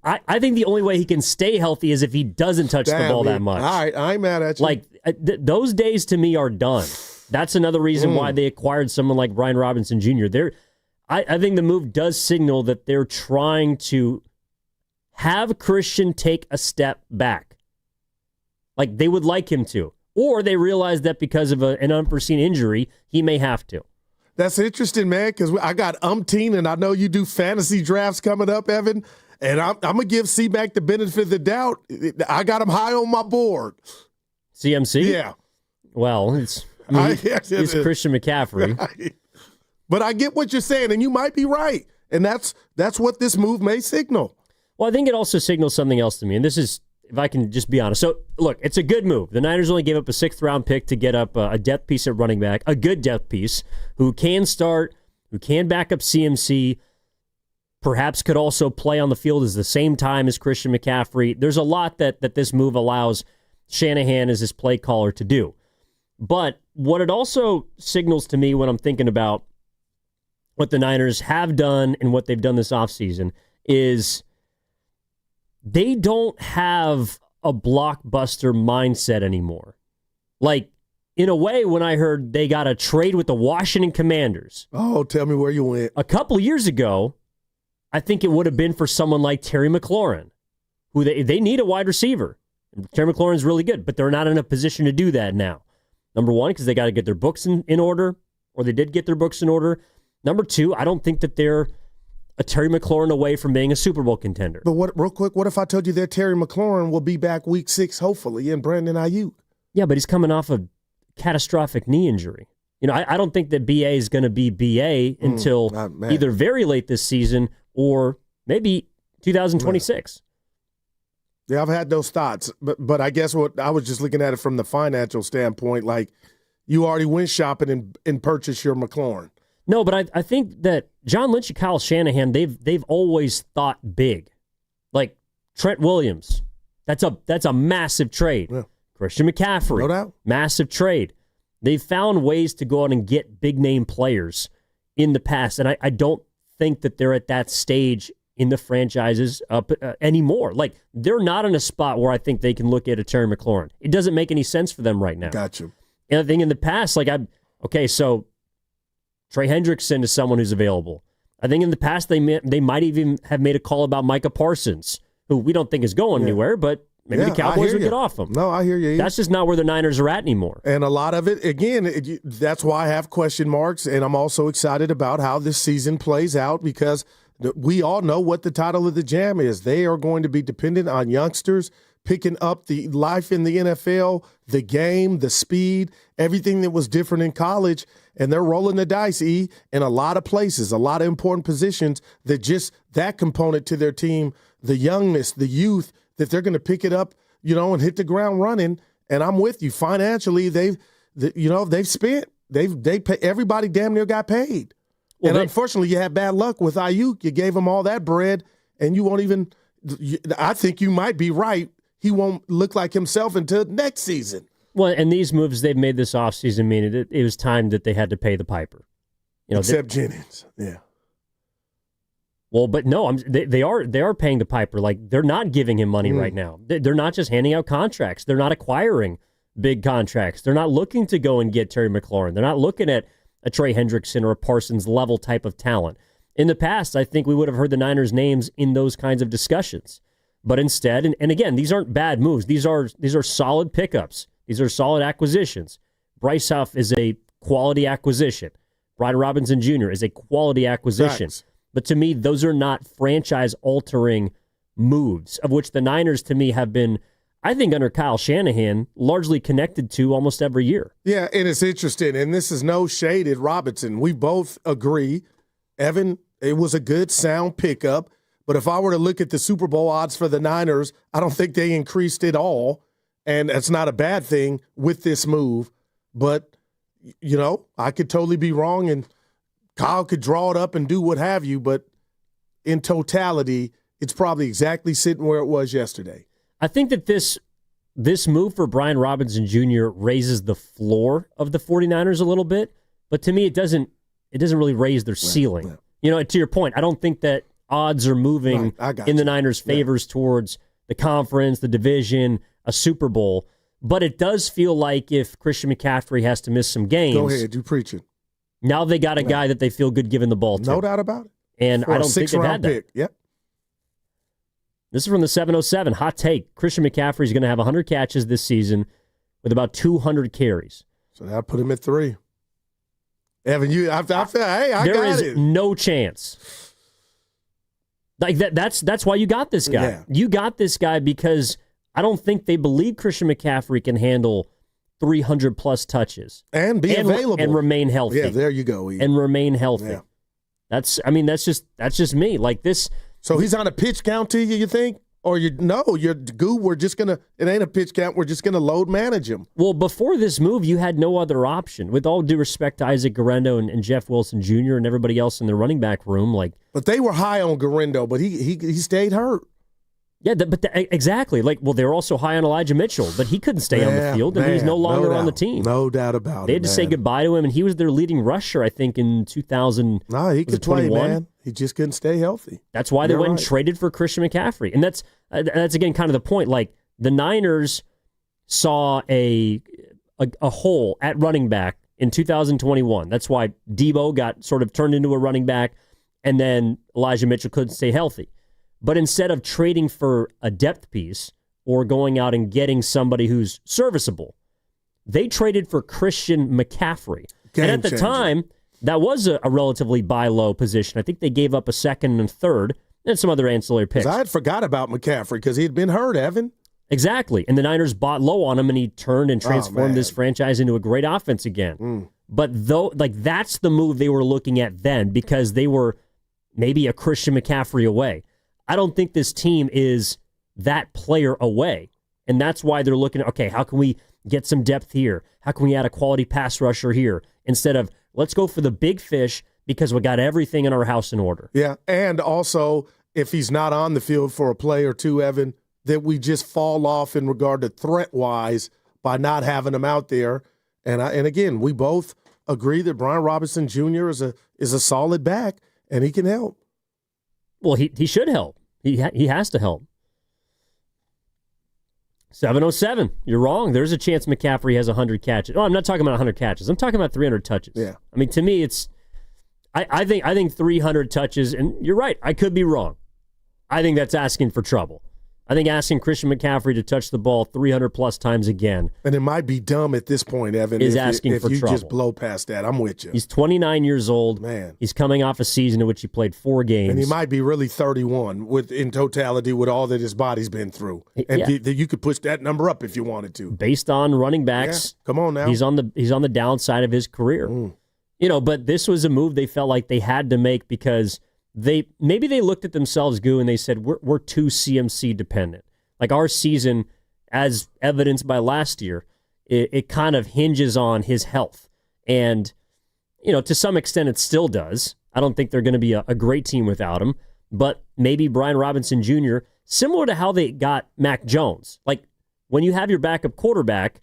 I think the only way he can stay healthy is if he doesn't touch the ball that much. All right, I'm mad at you. Like, those days to me are done. That's another reason why they acquired someone like Brian Robinson Jr. I think the move does signal that they're trying to have Christian take a step back. Like, they would like him to. Or they realize that because of an unforeseen injury, he may have to. That's interesting, man, because I got umpteen, and I know you do fantasy drafts coming up, Evan, and I'm going to give C-Mac the benefit of the doubt. I got him high on my board. CMC? Yeah. Well, it's Christian McCaffrey. Right. But I get what you're saying, and you might be right. And that's what this move may signal. Well, I think it also signals something else to me, and this is, if I can just be honest. So, look, it's a good move. The Niners only gave up a 6th-round pick to get up a depth piece at running back, a good depth piece, who can start, who can back up CMC, perhaps could also play on the field at the same time as Christian McCaffrey. There's a lot that this move allows Shanahan as his play caller to do. But what it also signals to me when I'm thinking about what the Niners have done and what they've done this offseason is they don't have a blockbuster mindset anymore. Like, in a way, when I heard they got a trade with the Washington Commanders. Oh, tell me where you went. A couple years ago, I think it would have been for someone like Terry McLaurin, who they need a wide receiver. Terry McLaurin's really good, but they're not in a position to do that now. Number one, because they got to get their books in order, or they did get their books in order. Number two, I don't think that they're a Terry McLaurin away from being a Super Bowl contender. But real quick, what if I told you that Terry McLaurin will be back week 6, hopefully, and Brandon Ayuk? Yeah, but he's coming off a catastrophic knee injury. You know, I don't think that BA is going to be BA until either very late this season or maybe 2026. Yeah, I've had those thoughts, but I guess what I was just looking at it from the financial standpoint, like you already went shopping and purchased your McLaurin. No, but I think that John Lynch and Kyle Shanahan, they've always thought big. Like Trent Williams, that's a massive trade. Yeah. Christian McCaffrey, no doubt, massive trade. They've found ways to go out and get big name players in the past, and I don't think that they're at that stage in the franchises anymore. Like, they're not in a spot where I think they can look at a Terry McLaurin. It doesn't make any sense for them right now. Got you. And I think in the past, so Trey Hendrickson is someone who's available. I think in the past they might even have made a call about Micah Parsons, who we don't think is going anywhere, but maybe the Cowboys would get off him. No, I hear you. That's just not where the Niners are at anymore. And a lot of it, again, that's why I have question marks, and I'm also excited about how this season plays out because we all know what the title of the jam is. They are going to be dependent on youngsters picking up the life in the NFL, the game, the speed, everything that was different in college, and they're rolling the dice, in a lot of places, a lot of important positions that just that component to their team, the youngness, the youth, that they're going to pick it up, and hit the ground running. And I'm with you. Financially, they've spent. Everybody damn near got paid. Well, and unfortunately, you had bad luck with Ayuk. You gave him all that bread, and you won't even – I think you might be right. He won't look like himself until next season. Well, and these moves they've made this offseason mean it was time that they had to pay the piper. Except Jennings, yeah. Well, but no, they are paying the piper. Like, they're not giving him money right now. They're not just handing out contracts. They're not acquiring big contracts. They're not looking to go and get Terry McLaurin. They're not looking at a Trey Hendrickson or a Parsons level type of talent. In the past, I think we would have heard the Niners' names in those kinds of discussions. But instead, and again, these aren't bad moves. These are solid pickups. These are solid acquisitions. Bryce Huff is a quality acquisition. Brian Robinson Jr. is a quality acquisition. Thanks. But to me, those are not franchise-altering moves, of which the Niners, to me, have been, I think, under Kyle Shanahan, largely connected to almost every year. Yeah, and it's interesting, and this is no shade at Robinson. We both agree, Evan, it was a good, sound pickup. But if I were to look at the Super Bowl odds for the Niners, I don't think they increased at all. And that's not a bad thing with this move. But, I could totally be wrong, and Kyle could draw it up and do what have you. But in totality, it's probably exactly sitting where it was yesterday. I think that this move for Brian Robinson Jr. raises the floor of the 49ers a little bit. But to me, it doesn't really raise their ceiling. To your point, I don't think that odds are moving in the Niners' favors towards the conference, the division, a Super Bowl. But it does feel like if Christian McCaffrey has to miss some games. Go ahead, you preach it. Now they got a guy that they feel good giving the ball to. No doubt about it. And I don't think they've had that. Pick. Yep. This is from the 707. Hot take. Christian McCaffrey is going to have 100 catches this season with about 200 carries. So that'll put him at 3. Evan, I got it. No chance. Like that's why you got this guy. Yeah. You got this guy because I don't think they believe Christian McCaffrey can handle 300-plus touches. And be available. And remain healthy. Yeah, there you go, Ian. And remain healthy. Yeah. That's just me. Like this. So he's on a pitch count to you think? Or you're Goo, we're just going to, it ain't a pitch count, we're just going to load manage him. Well, before this move, you had no other option. With all due respect to Isaac Guerrero and Jeff Wilson Jr. and everybody else in the running back room. But they were high on Guerrero, but he stayed hurt. Yeah, exactly. They were also high on Elijah Mitchell, but he couldn't stay on the field, and he's no longer on the team. No doubt about it. They had to say goodbye to him, and he was their leading rusher, I think, in 2000. No, he could play, man. He just couldn't stay healthy. That's why they went and traded for Christian McCaffrey, and that's again kind of the point. Like the Niners saw a hole at running back in 2021. That's why Debo got sort of turned into a running back, and then Elijah Mitchell couldn't stay healthy. But instead of trading for a depth piece or going out and getting somebody who's serviceable, they traded for Christian McCaffrey. And at the time, that was a relatively buy low position. I think they gave up a second and third and some other ancillary picks. I had forgot about McCaffrey because he had been hurt, Evan. Exactly. And the Niners bought low on him, and he turned and transformed this franchise into a great offense again. But that's the move they were looking at then because they were maybe a Christian McCaffrey away. I don't think this team is that player away. And that's why they're looking at, okay, how can we get some depth here? How can we add a quality pass rusher here? Instead of, let's go for the big fish because we got everything in our house in order. Yeah, and also, if he's not on the field for a play or two, Evan, that we just fall off in regard to threat-wise by not having him out there. And again, we both agree that Brian Robinson Jr. is a solid back, and he can help. Well, he should help. He has to help. 707. You're wrong. There's a chance McCaffrey has 100 catches. Oh, I'm not talking about 100 catches. I'm talking about 300 touches. Yeah. I mean, to me, it's. I think 300 touches, and you're right. I could be wrong. I think that's asking for trouble. I think asking Christian McCaffrey to touch the ball 300-plus times again. And it might be dumb at this point, Evan, is asking for trouble. If you just blow past that. I'm with you. He's 29 years old. Man. He's coming off a season in which he played 4 games. And he might be really 31 in totality with all that his body's been through. And you could push that number up if you wanted to. Based on running backs. Yeah. Come on now. He's on the downside of his career. But this was a move they felt like they had to make because maybe they looked at themselves, Goo, and they said, we're too CMC dependent. Like our season, as evidenced by last year, it kind of hinges on his health. And, to some extent it still does. I don't think they're going to be a great team without him. But maybe Brian Robinson Jr., similar to how they got Mac Jones. Like when you have your backup quarterback,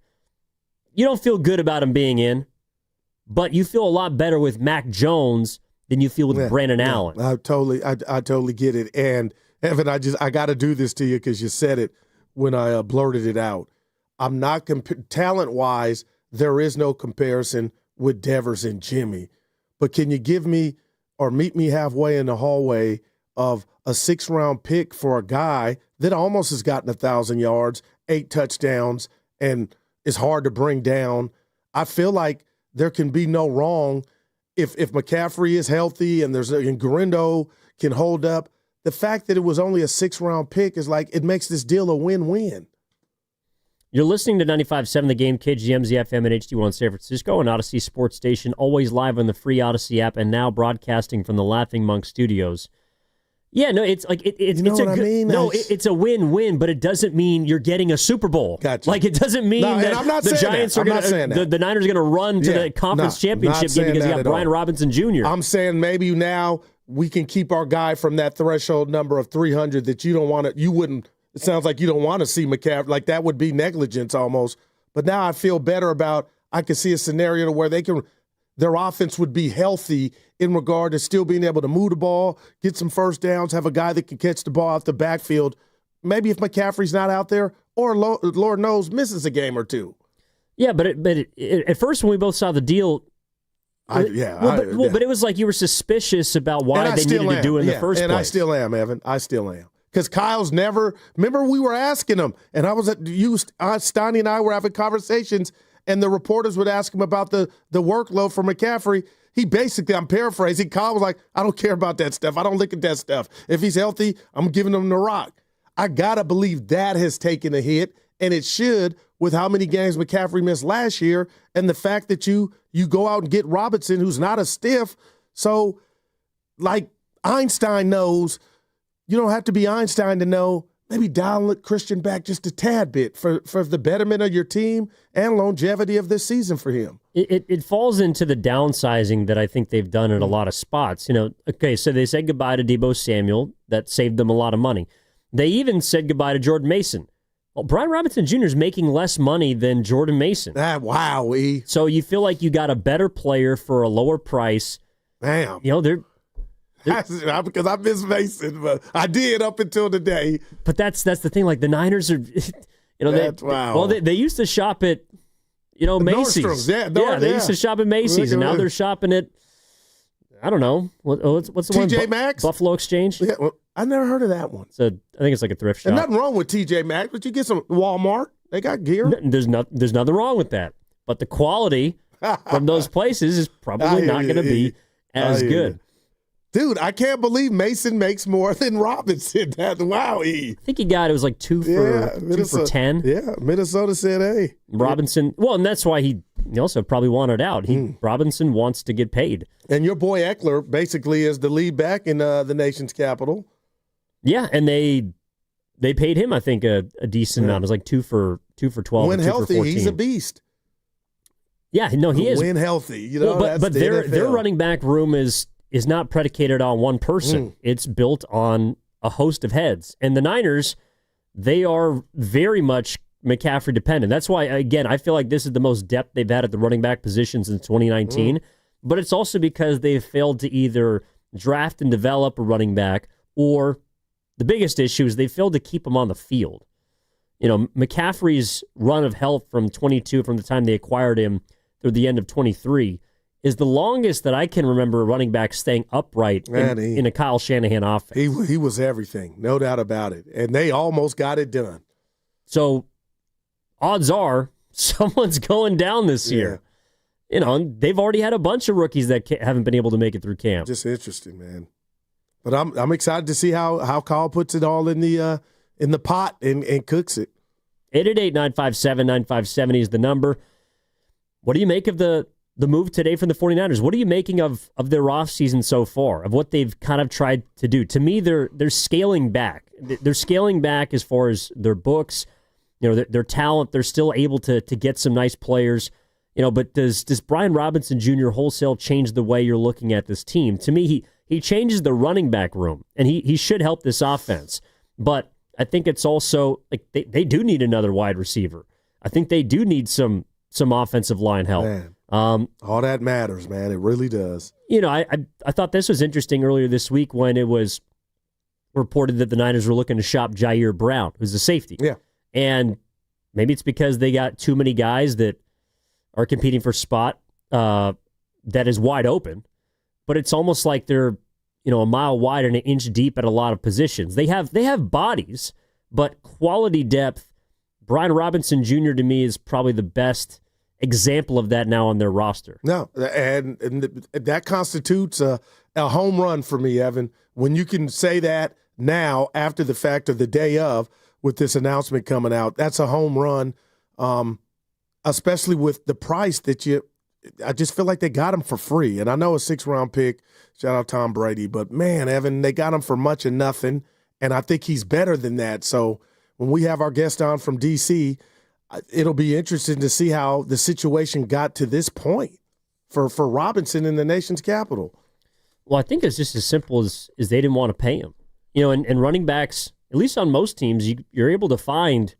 you don't feel good about him being in, but you feel a lot better with Mac Jones than you feel with Brandon Allen. I totally get it. And Evan, I got to do this to you because you said it when I blurted it out. I'm not talent-wise, there is no comparison with Devers and Jimmy. But can you give me or meet me halfway in the hallway of a 6th-round pick for a guy that almost has gotten 1,000 yards, 8 touchdowns, and is hard to bring down? I feel like there can be no wrong if McCaffrey is healthy and Guerrero can hold up. The fact that it was only a 6th-round pick is like, it makes this deal a win-win. You're listening to 95.7 The Game, KGMZ FM and HD1 San Francisco, and Odyssey Sports Station, always live on the free Odyssey app, and now broadcasting from the Laughing Monk Studios. Yeah, no, it's like it's it's a win-win, but it doesn't mean you're getting a Super Bowl. Gotcha. Like it doesn't mean that the Giants are going to the Niners are going to run to the conference championship game because you got Brian Robinson Jr. I'm saying maybe now we can keep our guy from that threshold number of 300 that you don't want to. You wouldn't. It sounds like you don't want to see McCaffrey. Like that would be negligence almost. But now I feel better about. I can see a scenario where their offense would be healthy in regard to still being able to move the ball, get some first downs, have a guy that can catch the ball out the backfield. Maybe if McCaffrey's not out there, or Lord knows, misses a game or two. Yeah, but at first when we both saw the deal, but it was like you were suspicious about why they needed to do it in the first place. And I still am, Evan. I still am. Because Kyle's never – remember we were asking him, and I was at Steiny and I were having conversations, and the reporters would ask him about the workload for McCaffrey. he basically, I'm paraphrasing, Kyle was like, I don't care about that stuff. I don't look at that stuff. If he's healthy, I'm giving him the rock. I got to believe that has taken a hit, and it should with how many games McCaffrey missed last year and the fact that you go out and get Robinson, who's not a stiff. So, like Einstein knows, you don't have to be Einstein to know, maybe dial Christian back just a tad bit for the betterment of your team and longevity of this season for him. It falls into the downsizing that I think they've done at a lot of spots. Okay, so they said goodbye to Deebo Samuel. That saved them a lot of money. They even said goodbye to Jordan Mason. Well, Brian Robinson Jr. is making less money than Jordan Mason. Wow. So you feel like you got a better player for a lower price. Damn. They're because I miss Mason, but I did up until today. But that's the thing. Like the Niners are, they used to shop at, Macy's. Nordstrom's. They used to shop at Macy's, and now they're shopping at, I don't know, what's the one? TJ Maxx? Buffalo Exchange. Yeah, well, I never heard of that one. So I think it's like a thrift shop. And nothing wrong with TJ Maxx, but you get some Walmart. They got gear. There's nothing wrong with that. But the quality from those places is probably not going to be as good. Dude, I can't believe Mason makes more than Robinson. Wow, I think he got it was like 2 for 10. Yeah, Minnesota said, hey. Robinson, well, and that's why he also probably wanted out. Robinson wants to get paid. And your boy Eckler basically is the lead back in the nation's capital. Yeah, and they paid him, I think, a decent amount. It was like 2 for 12. When and 2 healthy, for 14. he's a beast. Yeah, no, he is. When healthy, but their running back room is not predicated on one person. It's built on a host of heads. And the Niners, they are very much McCaffrey dependent. That's why, again, I feel like this is the most depth they've had at the running back position since 2019. But it's also because they've failed to either draft and develop a running back, or the biggest issue is they failed to keep him on the field. McCaffrey's run of health from 22, from the time they acquired him through the end of 23, is the longest that I can remember a running back staying upright in a Kyle Shanahan offense. He was everything, no doubt about it. And they almost got it done. So odds are someone's going down this year. They've already had a bunch of rookies that haven't been able to make it through camp. Just interesting, man. But I'm excited to see how Kyle puts it all in the pot and cooks it. 888-957-9570 is the number. What do you make of the move today from the 49ers? What are you making of their offseason so far, of what they've kind of tried to do? To me, they're scaling back. They're scaling back as far as their books, their talent. They're still able to get some nice players, but does Brian Robinson Jr. wholesale change the way you're looking at this team? To me, he changes the running back room, and he should help this offense. But I think it's also, like, they do need another wide receiver. I think they do need some offensive line help. Man. All that matters, man. It really does. I thought this was interesting earlier this week when it was reported that the Niners were looking to shop Jair Brown, who's a safety. Yeah. And maybe it's because they got too many guys that are competing for spot that is wide open. But it's almost like they're, a mile wide and an inch deep at a lot of positions. They have bodies, but quality depth. Brian Robinson Jr. to me is probably the best example of that now on their roster. No, and that constitutes a home run for me, Evan. When you can say that now after the fact of the day of, with this announcement coming out, that's a home run, especially with the price that I just feel like they got him for free. And I know a 6th-round pick, shout out Tom Brady, but man, Evan, they got him for much and nothing, and I think he's better than that. So when we have our guest on from D.C., it'll be interesting to see how the situation got to this point for Robinson in the nation's capital. Well, I think it's just as simple as they didn't want to pay him. And running backs, at least on most teams, you're able to find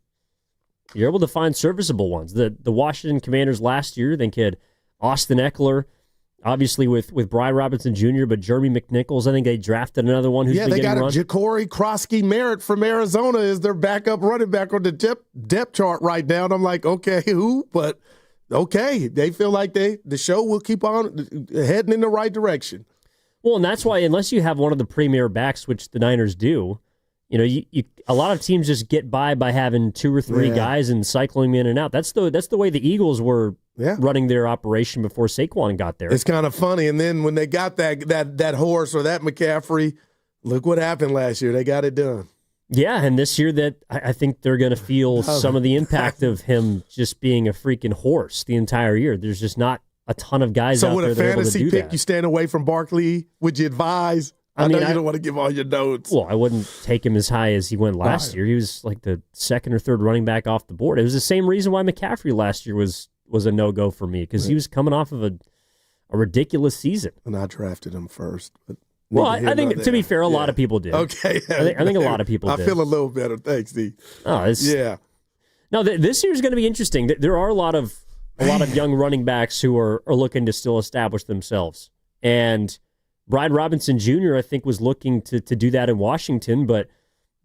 serviceable ones. The Washington Commanders last year, they had Austin Eckler, obviously with Brian Robinson Jr., but Jeremy McNichols, I think they drafted another one who's been getting run. Yeah, they got Ja'Cory Krosky-Merritt from Arizona as their backup running back on the depth chart right now. And I'm like, okay, who? But okay, they feel like the show will keep on heading in the right direction. Well, and that's why unless you have one of the premier backs, which the Niners do, a lot of teams just get by having 2 or 3 guys and cycling them in and out. That's the way the Eagles were running their operation before Saquon got there. It's kind of funny. And then when they got that horse or that McCaffrey, look what happened last year. They got it done. Yeah, and this year that I think they're going to feel some of the impact of him just being a freaking horse the entire year. There's just not a ton of guys out there that are able to do that. So with a fantasy pick, you stand away from Barkley, would you advise? I know you don't want to give all your notes. Well, I wouldn't take him as high as he went last year. He was like the second or third running back off the board. It was the same reason why McCaffrey last year was a no-go for me, because he was coming off of a ridiculous season. And I drafted him first. But well, I think, to be fair, a lot of people did. Okay. I think a lot of people did. I feel a little better. Thanks, D. Yeah. No, this year's going to be interesting. There are a lot of young running backs who are looking to still establish themselves. And Brian Robinson Jr., I think, was looking to do that in Washington, but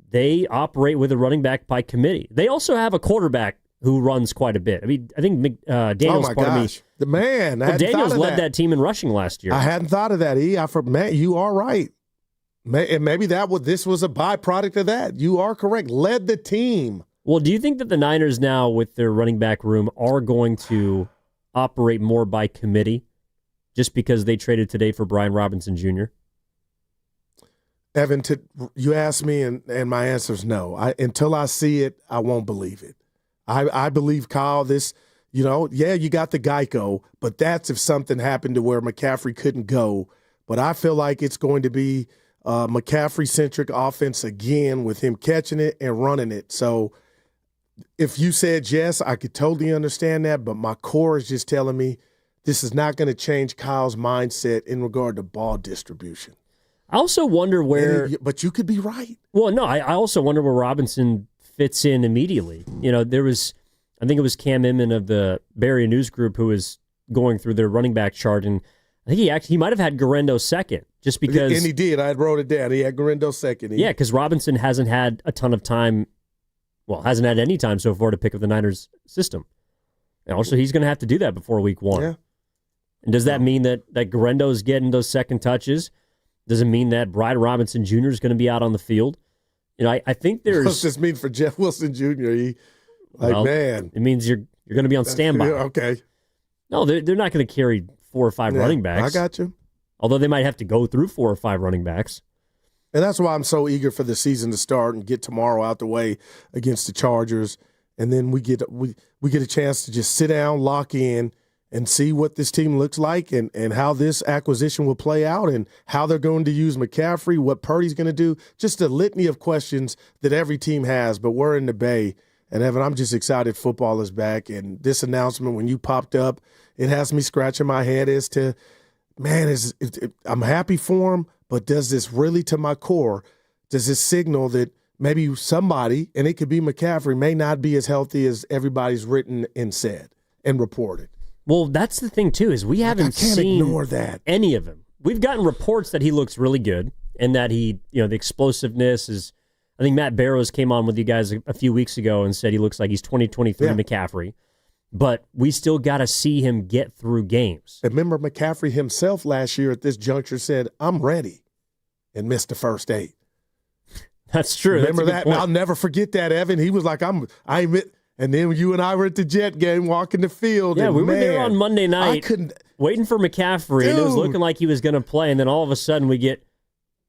they operate with a running back by committee. They also have a quarterback who runs quite a bit. I mean, I think Daniels, the man. Daniels led that team in rushing last year. I hadn't thought of that, E. Man, you are right. And maybe this was a byproduct of that. You are correct. Led the team. Well, do you think that the Niners now, with their running back room, are going to operate more by committee just because they traded today for Brian Robinson Jr.? Evan, you asked me, and my answer is no. Until I see it, I won't believe it. I believe, Kyle, you got the Geico, but that's if something happened to where McCaffrey couldn't go. But I feel like it's going to be McCaffrey-centric offense again with him catching it and running it. So if you said yes, I could totally understand that, but my core is just telling me this is not going to change Kyle's mindset in regard to ball distribution. I also wonder where... But you could be right. Well, no, I also wonder where Robinson fits in immediately. There was, I think it was Cam Inman of the Barrier News Group who was going through their running back chart, and I think he might have had Guerrero second, just because... And he did. I wrote it down. He had Guerrero second. Yeah, because Robinson hasn't had a ton of time, hasn't had any time so far to pick up the Niners system. And also, he's going to have to do that before week 1. Yeah. And does that mean that Guerrero is getting those second touches? Does it mean that Brian Robinson Jr. is going to be out on the field? I think there's... What's this mean for Jeff Wilson Jr.? Man. It means you're going to be on standby. Okay. No, they're not going to carry 4 or 5 running backs. I got you. Although they might have to go through 4 or 5 running backs. And that's why I'm so eager for the season to start and get tomorrow out the way against the Chargers. And then we get a chance to just sit down, lock in, and see what this team looks like and how this acquisition will play out and how they're going to use McCaffrey, what Purdy's going to do. Just a litany of questions that every team has, but we're in the Bay. And, Evan, I'm just excited football is back. And this announcement, when you popped up, it has me scratching my head as to, man, I'm happy for him, but does this really, to my core, does this signal that maybe somebody, and it could be McCaffrey, may not be as healthy as everybody's written and said and reported? Well, that's the thing, too, is we haven't seen ignore that. Any of him. We've gotten reports that he looks really good and that he, the explosiveness is, I think Matt Barrows came on with you guys a few weeks ago and said he looks like he's 2023 McCaffrey, but we still got to see him get through games. Remember McCaffrey himself last year at this juncture said, I'm ready, and missed the first 8. That's true. Remember That's that? I'll never forget that, Evan. He was like, and then you and I were at the Jet game walking the field. Yeah, and we were there on Monday night waiting for McCaffrey, and it was looking like he was going to play, and then all of a sudden we get,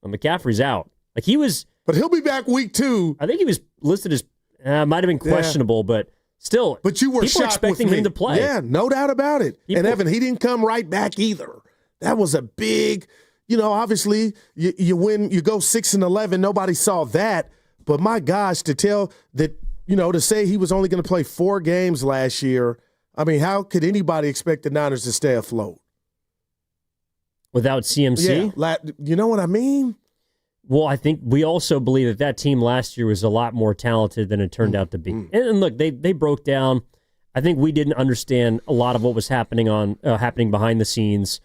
McCaffrey's out. Like he was... But he'll be back week 2. I think he was listed as, might have been questionable, but still. But you were people shocked expecting with me. him to play. Yeah, no doubt about it. And Evan, he didn't come right back either. That was a big, obviously you win, you go 6-11. Nobody saw that. But my gosh, to tell that, to say he was only going to play 4 games last year, I mean, how could anybody expect the Niners to stay afloat? Without CMC? Yeah, you know what I mean? Well, I think we also believe that team last year was a lot more talented than it turned out to be. And look, they broke down. I think we didn't understand a lot of what was happening behind the scenes.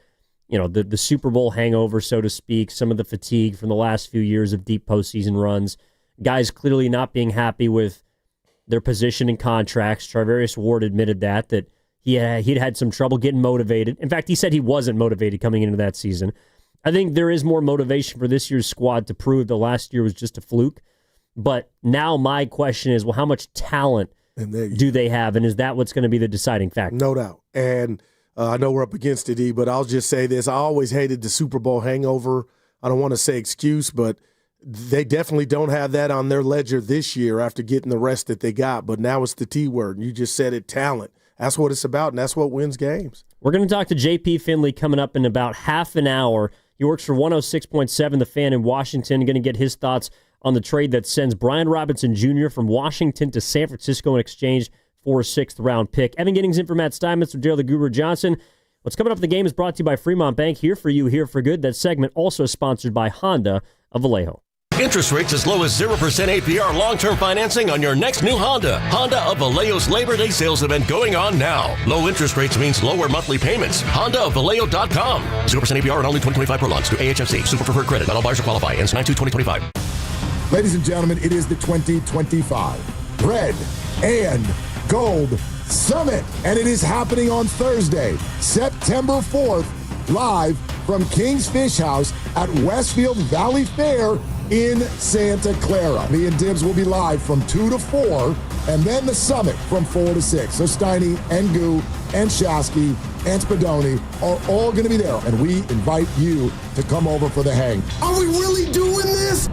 The Super Bowl hangover, so to speak, some of the fatigue from the last few years of deep postseason runs, guys clearly not being happy with their position in contracts. Charvarius Ward admitted that he'd had some trouble getting motivated. In fact, he said he wasn't motivated coming into that season. I think there is more motivation for this year's squad to prove that last year was just a fluke. But now my question is, well, how much talent do they have, and is that what's going to be the deciding factor? No doubt. And I know we're up against it, E, but I'll just say this. I always hated the Super Bowl hangover. I don't want to say excuse, but they definitely don't have that on their ledger this year after getting the rest that they got. But now it's the T word, and you just said it, talent. That's what it's about, and that's what wins games. We're going to talk to JP Finley coming up in about half an hour. He works for 106.7 The Fan in Washington. Going to get his thoughts on the trade that sends Brian Robinson Jr. from Washington to San Francisco in exchange for a 6th-round pick. Evan Giddings in for Matt Steinmetz, with Gerald the Guru Johnson. What's coming up in the game is brought to you by Fremont Bank. Here for you, here for good. That segment also sponsored by Honda of Vallejo. Interest rates as low as 0% APR long-term financing on your next new Honda. Honda of Vallejo's Labor Day sales event going on now. Low interest rates means lower monthly payments. HondaofVallejo.com. 0% APR and only 2025 per launch through AHFC. Super preferred credit. Not all buyers qualify. Ends 9/2/2025. Ladies and gentlemen, it is the 2025 Red and Gold Summit, and it is happening on Thursday, September 4th, live from King's Fish House at Westfield Valley Fair in Santa Clara. Me and Dibs will be live from 2 to 4, and then the Summit from 4 to 6. So Steiny and Goo and Shasky and Spadoni are all going to be there, and we invite you to come over for the hang. Are we really doing this?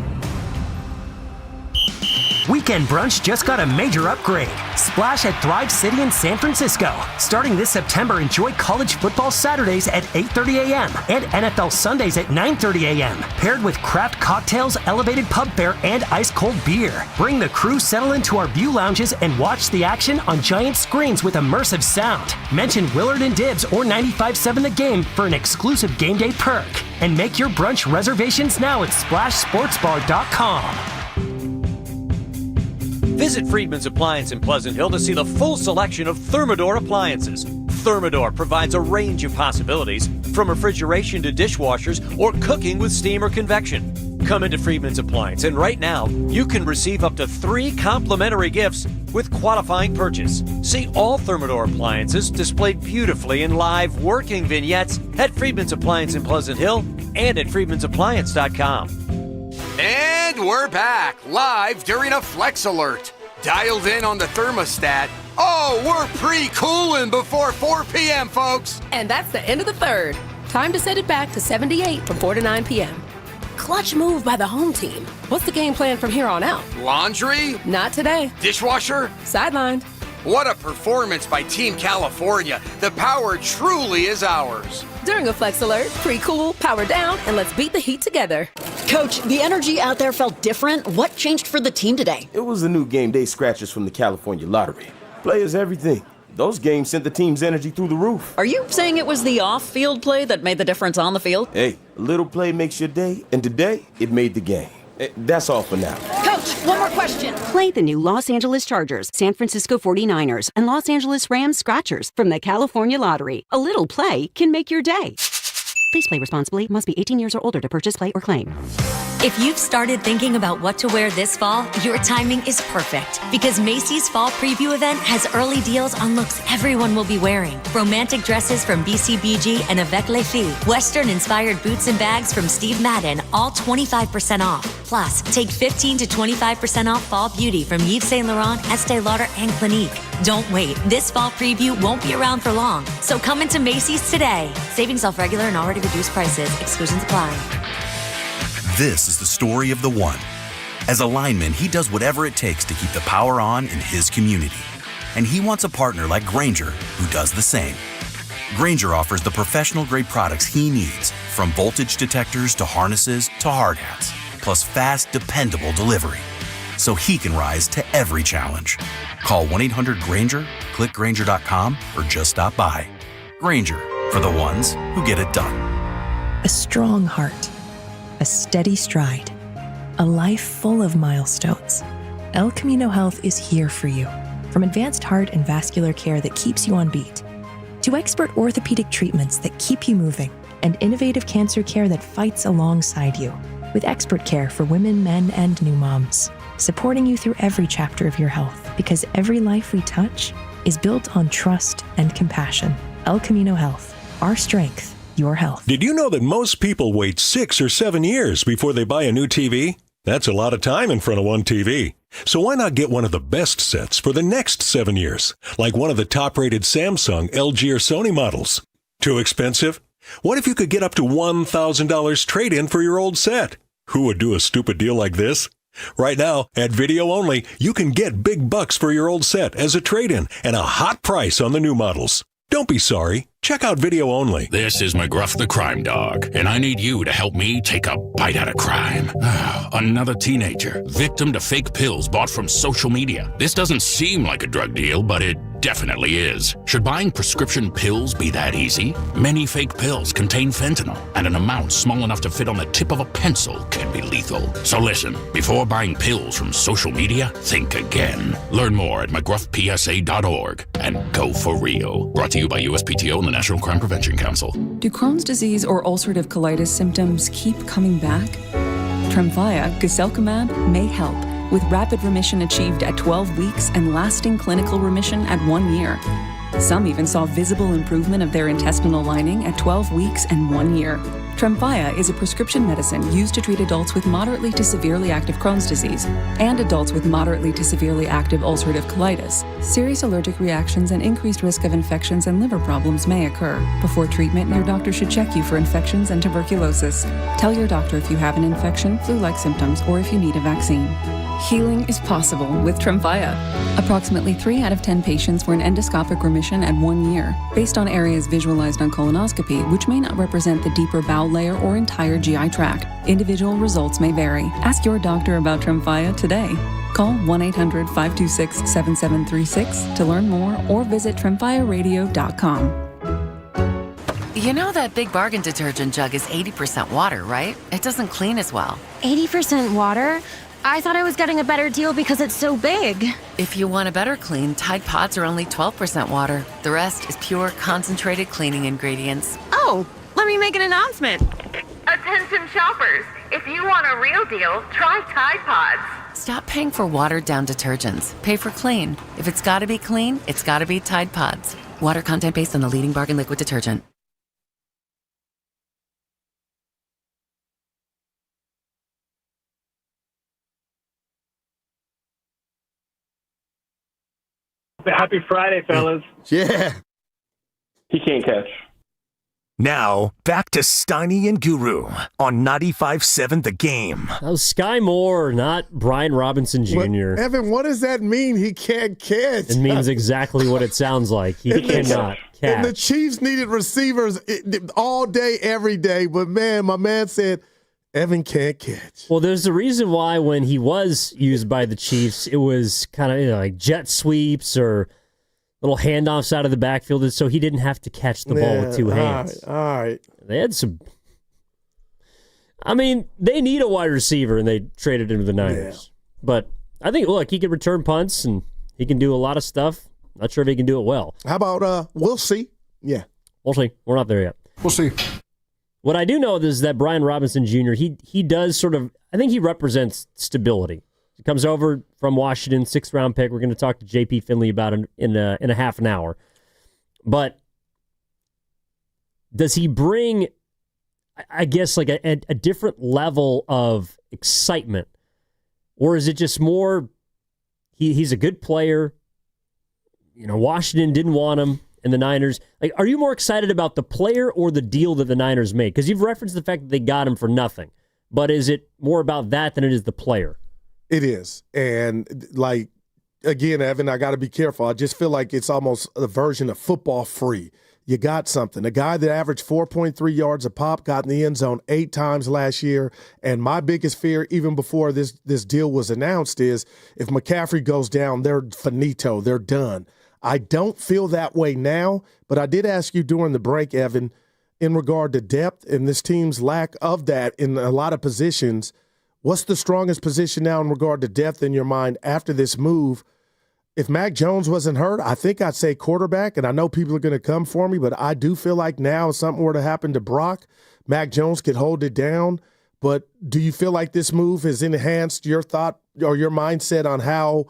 Weekend brunch just got a major upgrade. Splash at Thrive City in San Francisco. Starting this September, enjoy college football Saturdays at 8:30 a.m. and NFL Sundays at 9:30 a.m. Paired with craft cocktails, elevated pub fare, and ice-cold beer. Bring the crew, settle into our view lounges, and watch the action on giant screens with immersive sound. Mention Willard and Dibs or 95.7 The Game for an exclusive game day perk. And make your brunch reservations now at splashsportsbar.com. Visit Friedman's Appliance in Pleasant Hill to see the full selection of Thermador appliances. Thermador provides a range of possibilities, from refrigeration to dishwashers or cooking with steam or convection. Come into Friedman's Appliance, and right now, you can receive up to 3 complimentary gifts with qualifying purchase. See all Thermador appliances displayed beautifully in live working vignettes at Friedman's Appliance in Pleasant Hill and at friedmansappliance.com. And we're back, live during a Flex Alert. Dialed in on the thermostat. Oh, we're pre-cooling before 4 p.m., folks. And that's the end of the third. Time to set it back to 78 from 4 to 9 p.m. Clutch move by the home team. What's the game plan from here on out? Laundry? Not today. Dishwasher? Sidelined. What a performance by Team California. The power truly is ours. During a Flex Alert, pre-cool, power down, and let's beat the heat together. Coach, the energy out there felt different. What changed for the team today? It was the new game day scratchers from the California Lottery. Players everything. Those games sent the team's energy through the roof. Are you saying it was the off-field play that made the difference on the field? Hey, a little play makes your day, and today, it made the game. That's all for now. Coach, one more question. Play the new Los Angeles Chargers, San Francisco 49ers, and Los Angeles Rams Scratchers from the California Lottery. A little play can make your day. Please play responsibly. Must be 18 years or older to purchase, play, or claim. If you've started thinking about what to wear this fall, your timing is perfect because Macy's Fall Preview event has early deals on looks everyone will be wearing. Romantic dresses from BCBG and Avec Les Filles. Western-inspired boots and bags from Steve Madden, all 25% off. Plus, take 15 to 25% off fall beauty from Yves Saint Laurent, Estee Lauder, and Clinique. Don't wait. This fall preview won't be around for long. So come into Macy's today. Savings off regular and already reduced prices. Exclusions apply. This is the story of the one. As a lineman, he does whatever it takes to keep the power on in his community. And he wants a partner like Grainger who does the same. Grainger offers the professional-grade products he needs, from voltage detectors to harnesses to hard hats, plus fast, dependable delivery, so he can rise to every challenge. Call 1-800-GRAINGER, click Grainger.com, or just stop by. Grainger, for the ones who get it done. A strong heart. A steady stride. A life full of milestones. El Camino Health is here for you. From advanced heart and vascular care that keeps you on beat, to expert orthopedic treatments that keep you moving, and innovative cancer care that fights alongside you. With expert care for women, men, and new moms. Supporting you through every chapter of your health, because every life we touch is built on trust and compassion. El Camino Health. Our strength, your health. Did you know that most people wait 6 or 7 years before they buy a new TV? That's a lot of time in front of one TV. So why not get one of the best sets for the next 7 years, like one of the top-rated Samsung, LG, or Sony models? Too expensive? What if you could get up to $1,000 trade-in for your old set? Who would do a stupid deal like this? Right now, at Video Only, you can get big bucks for your old set as a trade-in and a hot price on the new models. Don't be sorry. Check out Video Only. This is McGruff the Crime Dog, and I need you to help me take a bite out of crime. Another teenager, victim to fake pills bought from social media. This doesn't seem like a drug deal, but it definitely is. Should buying prescription pills be that easy? Many fake pills contain fentanyl, and an amount small enough to fit on the tip of a pencil can be lethal. So listen, before buying pills from social media, think again. Learn more at mcgruffpsa.org and go for real. Brought to you by USPTO and the National Crime Prevention Council. Do Crohn's disease or ulcerative colitis symptoms keep coming back? Tremfya, guselkumab, may help, with rapid remission achieved at 12 weeks and lasting clinical remission at 1 year. Some even saw visible improvement of their intestinal lining at 12 weeks and 1 year. Tremfya is a prescription medicine used to treat adults with moderately to severely active Crohn's disease and adults with moderately to severely active ulcerative colitis. Serious allergic reactions and increased risk of infections and liver problems may occur. Before treatment, your doctor should check you for infections and tuberculosis. Tell your doctor if you have an infection, flu-like symptoms, or if you need a vaccine. Healing is possible with Tremfya. Approximately 3 out of 10 patients were in endoscopic remission at 1 year, based on areas visualized on colonoscopy, which may not represent the deeper bowel layer or entire GI tract. Individual results may vary. Ask your doctor about Tremfya today. Call 1-800-526-7736 to learn more or visit tremfyaradio.com. You know that Big Bargain detergent jug is 80% water, right? It doesn't clean as well. 80% water? I thought I was getting a better deal because it's so big. If you want a better clean, Tide Pods are only 12% water. The rest is pure, concentrated cleaning ingredients. Oh, let me make an announcement. Attention shoppers, if you want a real deal, try Tide Pods. Stop paying for watered-down detergents. Pay for clean. If it's gotta be clean, it's gotta be Tide Pods. Water content based on the leading bargain liquid detergent. Happy Friday, fellas. Yeah. He can't catch. Now, back to Steiny and Guru on 95.7 The Game. That was Sky Moore, not Brian Robinson Jr. Evan, what does that mean? He can't catch. It means exactly what it sounds like. He cannot catch. And the Chiefs needed receivers all day, every day. But, man, my man said, Evan can't catch. Well, there's a reason why when he was used by the Chiefs, it was kind of like jet sweeps or little handoffs out of the backfield, so he didn't have to catch the ball with two hands. All right. They had some. I mean, they need a wide receiver, and they traded him to the Niners. Yeah. But I think, look, he can return punts, and he can do a lot of stuff. Not sure if he can do it well. How about we'll see? Yeah. We'll see. We're not there yet. We'll see. What I do know is that Brian Robinson Jr., he does sort of, I think he represents stability. He comes over from Washington, 6th-round pick. We're going to talk to J.P. Finley about it in a half an hour. But does he bring, I guess, like a different level of excitement? Or is it just more, he's a good player, Washington didn't want him, and the Niners, like, are you more excited about the player or the deal that the Niners made? Because you've referenced the fact that they got him for nothing. But is it more about that than it is the player? It is. And, like, again, Evan, I got to be careful. I just feel like it's almost a version of football free. You got something. A guy that averaged 4.3 yards a pop got in the end zone 8 times last year. And my biggest fear, even before this deal was announced, is if McCaffrey goes down, they're finito. They're done. I don't feel that way now, but I did ask you during the break, Evan, in regard to depth and this team's lack of that in a lot of positions. What's the strongest position now in regard to depth in your mind after this move? If Mac Jones wasn't hurt, I think I'd say quarterback, and I know people are going to come for me, but I do feel like now if something were to happen to Brock, Mac Jones could hold it down. But do you feel like this move has enhanced your thought or your mindset on how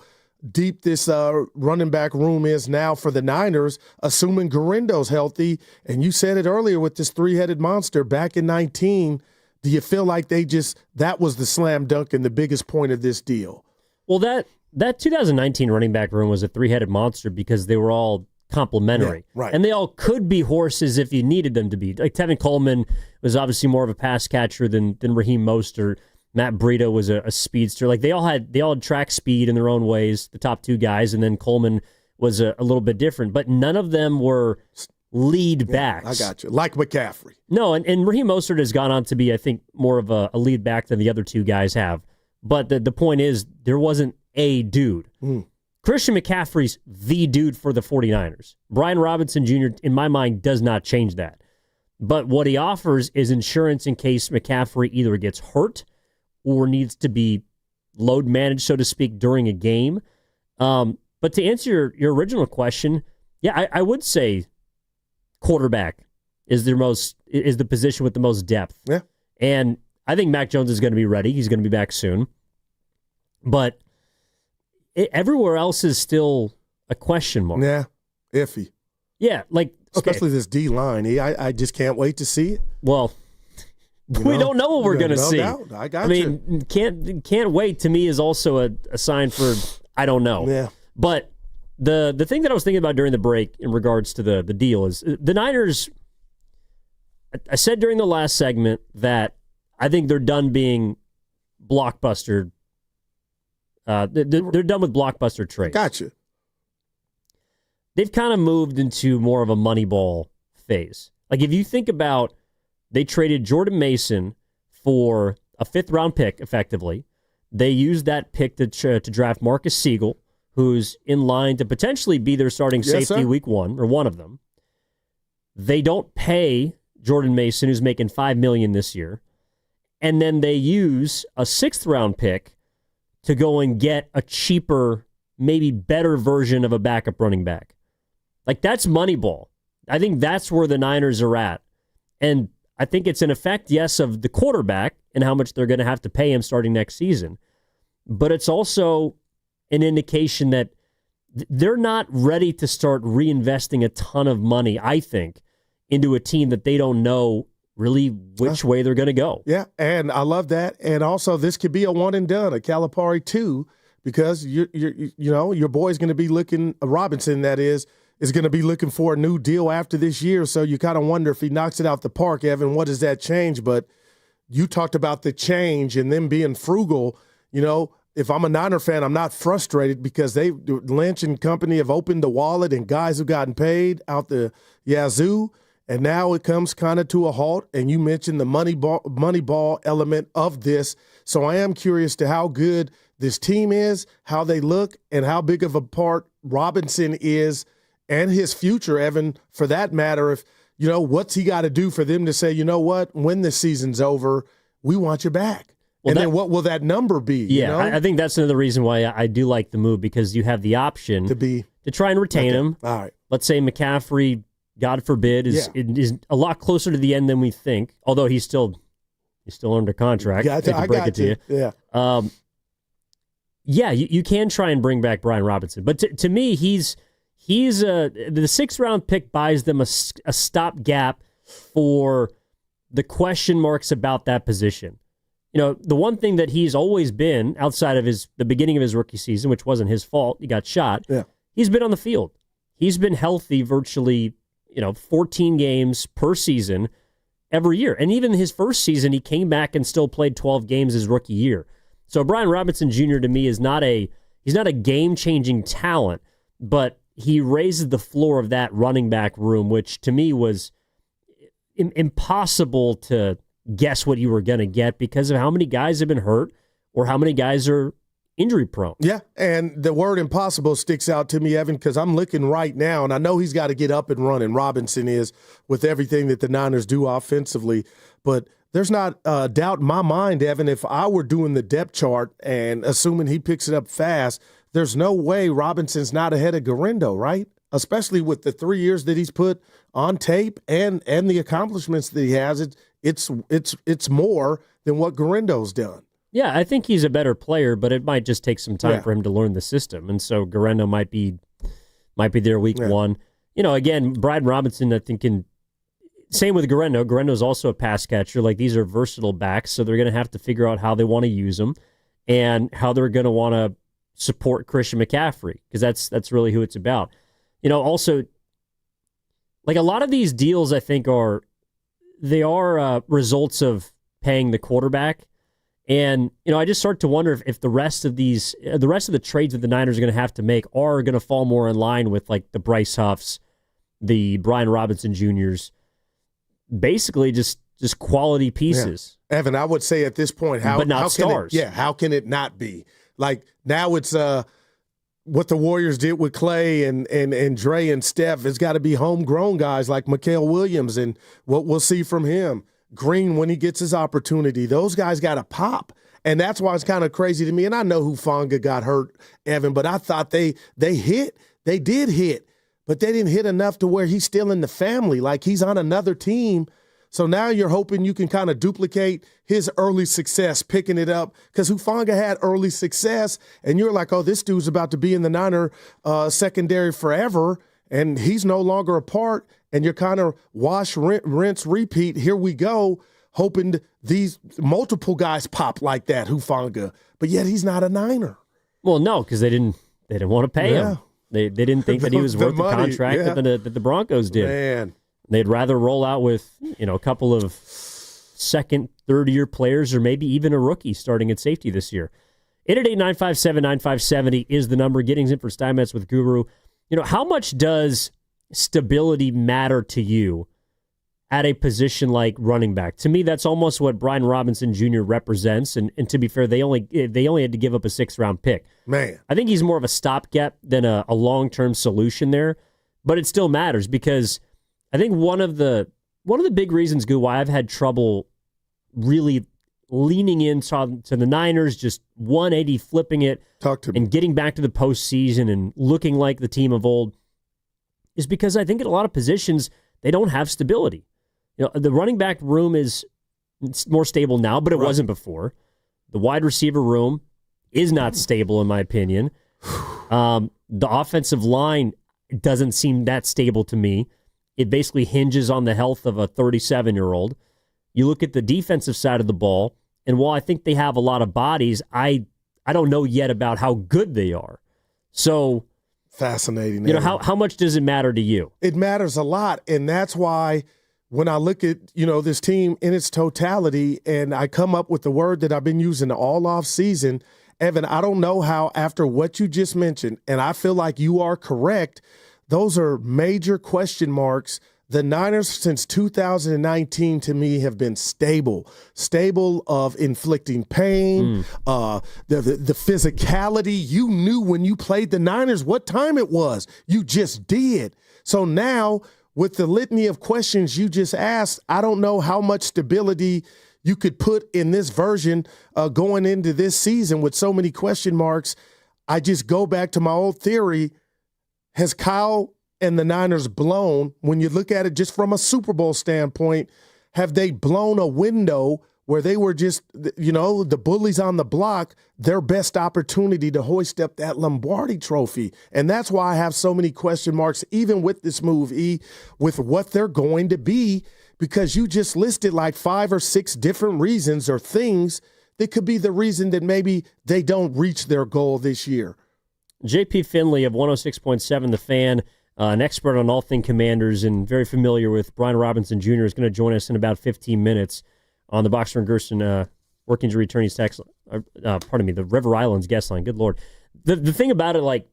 deep this running back room is now for the Niners, assuming Garindo's healthy? And you said it earlier with this 3-headed monster back in 19. Do you feel like that was the slam dunk and the biggest point of this deal? Well, that 2019 running back room was a three-headed monster because they were all complementary. Yeah, right. And they all could be horses if you needed them to be. Like Tevin Coleman was obviously more of a pass catcher than Raheem Mostert. Matt Breida was a speedster. Like they all had track speed in their own ways, the top two guys, and then Coleman was a little bit different. But none of them were lead backs. I got you. Like McCaffrey. No, and Raheem Mostert has gone on to be, I think, more of a lead back than the other two guys have. But the point is, there wasn't a dude. Christian McCaffrey's the dude for the 49ers. Brian Robinson Jr., in my mind, does not change that. But what he offers is insurance in case McCaffrey either gets hurt or needs to be load managed, so to speak, during a game. But to answer your original question, yeah, I would say quarterback is the position with the most depth. Yeah. And I think Mac Jones is going to be ready. He's going to be back soon. But everywhere else is still a question mark. Yeah, iffy. Yeah, like especially this D line. I just can't wait to see it. Well, we don't know what we're going to see. Doubt. I mean, can't wait to me is also a sign for I don't know. Yeah. But the thing that I was thinking about during the break in regards to the deal is the Niners. I said during the last segment that I think they're done being blockbuster. They're done with blockbuster trades. Gotcha. They've kind of moved into more of a Moneyball phase. Like if you think about, they traded Jordan Mason for a 5th-round pick, effectively. They used that pick to draft Marcus Siegel, who's in line to potentially be their starting safety week 1, or one of them. They don't pay Jordan Mason, who's making $5 million this year. And then they use a 6th-round pick to go and get a cheaper, maybe better version of a backup running back. Like, that's Moneyball. I think that's where the Niners are at. And I think it's an effect, yes, of the quarterback and how much they're going to have to pay him starting next season. But it's also an indication that they're not ready to start reinvesting a ton of money, I think, into a team that they don't know really which way they're going to go. Yeah, and I love that. And also, this could be a one and done, a Calipari 2, because your boy's going to be looking, Robinson, that is going to be looking for a new deal after this year. So you kind of wonder if he knocks it out the park, Evan, what does that change? But you talked about the change and them being frugal. If I'm a Niner fan, I'm not frustrated because Lynch and company have opened the wallet and guys have gotten paid out the yazoo. And now it comes kind of to a halt, and you mentioned the money ball element of this. So I am curious to how good this team is, how they look, and how big of a part Robinson is and his future, Evan, for that matter. If, what's he got to do for them to say, you know what, when the season's over, we want you back. Well, and then what will that number be? Yeah, I think that's another reason why I do like the move, because you have the option to try and retain him. All right. Let's say McCaffrey, God forbid, is a lot closer to the end than we think. Although he's still under contract. Yeah, I got to you. Yeah. You can try and bring back Brian Robinson, but to me, he's the 6th-round pick buys them a stopgap for the question marks about that position. The one thing that he's always been outside of the beginning of his rookie season, which wasn't his fault, he got shot. Yeah, he's been on the field. He's been healthy virtually. 14 games per season every year. And even his first season, he came back and still played 12 games his rookie year. So Brian Robinson Jr. to me is he's not a game-changing talent, but he raises the floor of that running back room, which to me was impossible to guess what you were going to get because of how many guys have been hurt or how many guys are injury prone. Yeah, and the word impossible sticks out to me, Evan, because I'm looking right now, and I know he's got to get up and running. Robinson is with everything that the Niners do offensively, but there's not a doubt in my mind, Evan, if I were doing the depth chart and assuming he picks it up fast, there's no way Robinson's not ahead of Garendo, right? Especially with the 3 years that he's put on tape and the accomplishments that he has. It's more than what Garendo's done. Yeah, I think he's a better player, but it might just take some time for him to learn the system. And so Garendo might be there week 1. Again, Brian Robinson, I think, same with Guerrero. Guerrero's also a pass catcher. Like, these are versatile backs, so they're going to have to figure out how they want to use them and how they're going to want to support Christian McCaffrey, because that's really who it's about. Also, like, a lot of these deals, I think, are results of paying the quarterback. And, I just start to wonder if the rest of the trades that the Niners are going to have to make are going to fall more in line with, like, the Bryce Huffs, the Brian Robinson Jr.'s, basically just quality pieces. Yeah. Evan, I would say at this point, but not stars. How can it not be? Like, now it's what the Warriors did with Clay and Dre and Steph. It's got to be homegrown guys like Mikael Williams and what we'll see from him. Green, when he gets his opportunity, those guys got to pop. And that's why it's kind of crazy to me. And I know Hufanga got hurt, Evan, but I thought they hit. They did hit, but they didn't hit enough to where he's still in the family. Like, he's on another team. So now you're hoping you can kind of duplicate his early success, picking it up, because Hufanga had early success, and you're like, oh, this dude's about to be in the Niner secondary forever, and he's no longer a part, and you're kind of wash, rinse, repeat. Here we go, hoping these multiple guys pop like that, Hufanga, but yet he's not a Niner. Well, no, because they didn't want to pay him. They didn't think that he was worth the contract that the Broncos did. Man. They'd rather roll out with, a couple of second, third-year players, or maybe even a rookie starting at safety this year. 888-957-9570 is the number. Getting in for Steinmetz with Guru. How much does stability matter to you at a position like running back? To me, that's almost what Brian Robinson Jr. represents. And to be fair, they only had to give up a 6th-round pick. Man, I think he's more of a stopgap than a long-term solution there. But it still matters, because I think one of the big reasons, Goo, why I've had trouble really leaning into the Niners, just 180 flipping it, and getting back to the postseason and looking like the team of old, is because I think at a lot of positions they don't have stability. The running back room is more stable now, but it wasn't before. The wide receiver room is not stable, in my opinion. The offensive line doesn't seem that stable to me. It basically hinges on the health of a 37-year-old. You look at the defensive side of the ball, and while I think they have a lot of bodies, I don't know yet about how good they are. So, fascinating. How much does it matter to you? It matters a lot, and that's why when I look at, this team in its totality, and I come up with the word that I've been using all off season, Evan, I don't know how, after what you just mentioned, and I feel like you are correct, those are major question marks. The Niners since 2019 to me have been stable of inflicting pain, the physicality. You knew when you played the Niners what time it was. You just did. So now with the litany of questions you just asked, I don't know how much stability you could put in this version going into this season with so many question marks. I just go back to my old theory. Has Kyle and the Niners blown, when you look at it just from a Super Bowl standpoint, have they blown a window where they were just, the bullies on the block, their best opportunity to hoist up that Lombardi trophy? And that's why I have so many question marks, even with this move, with what they're going to be, because you just listed like 5 or 6 different reasons or things that could be the reason that maybe they don't reach their goal this year. JP Finley of 106.7 The Fan, an expert on all things Commanders and very familiar with Brian Robinson Jr., is going to join us in about 15 minutes on the Boxer and Gerson work injury attorneys text. The River Islands guest line. Good Lord. The thing about it, like,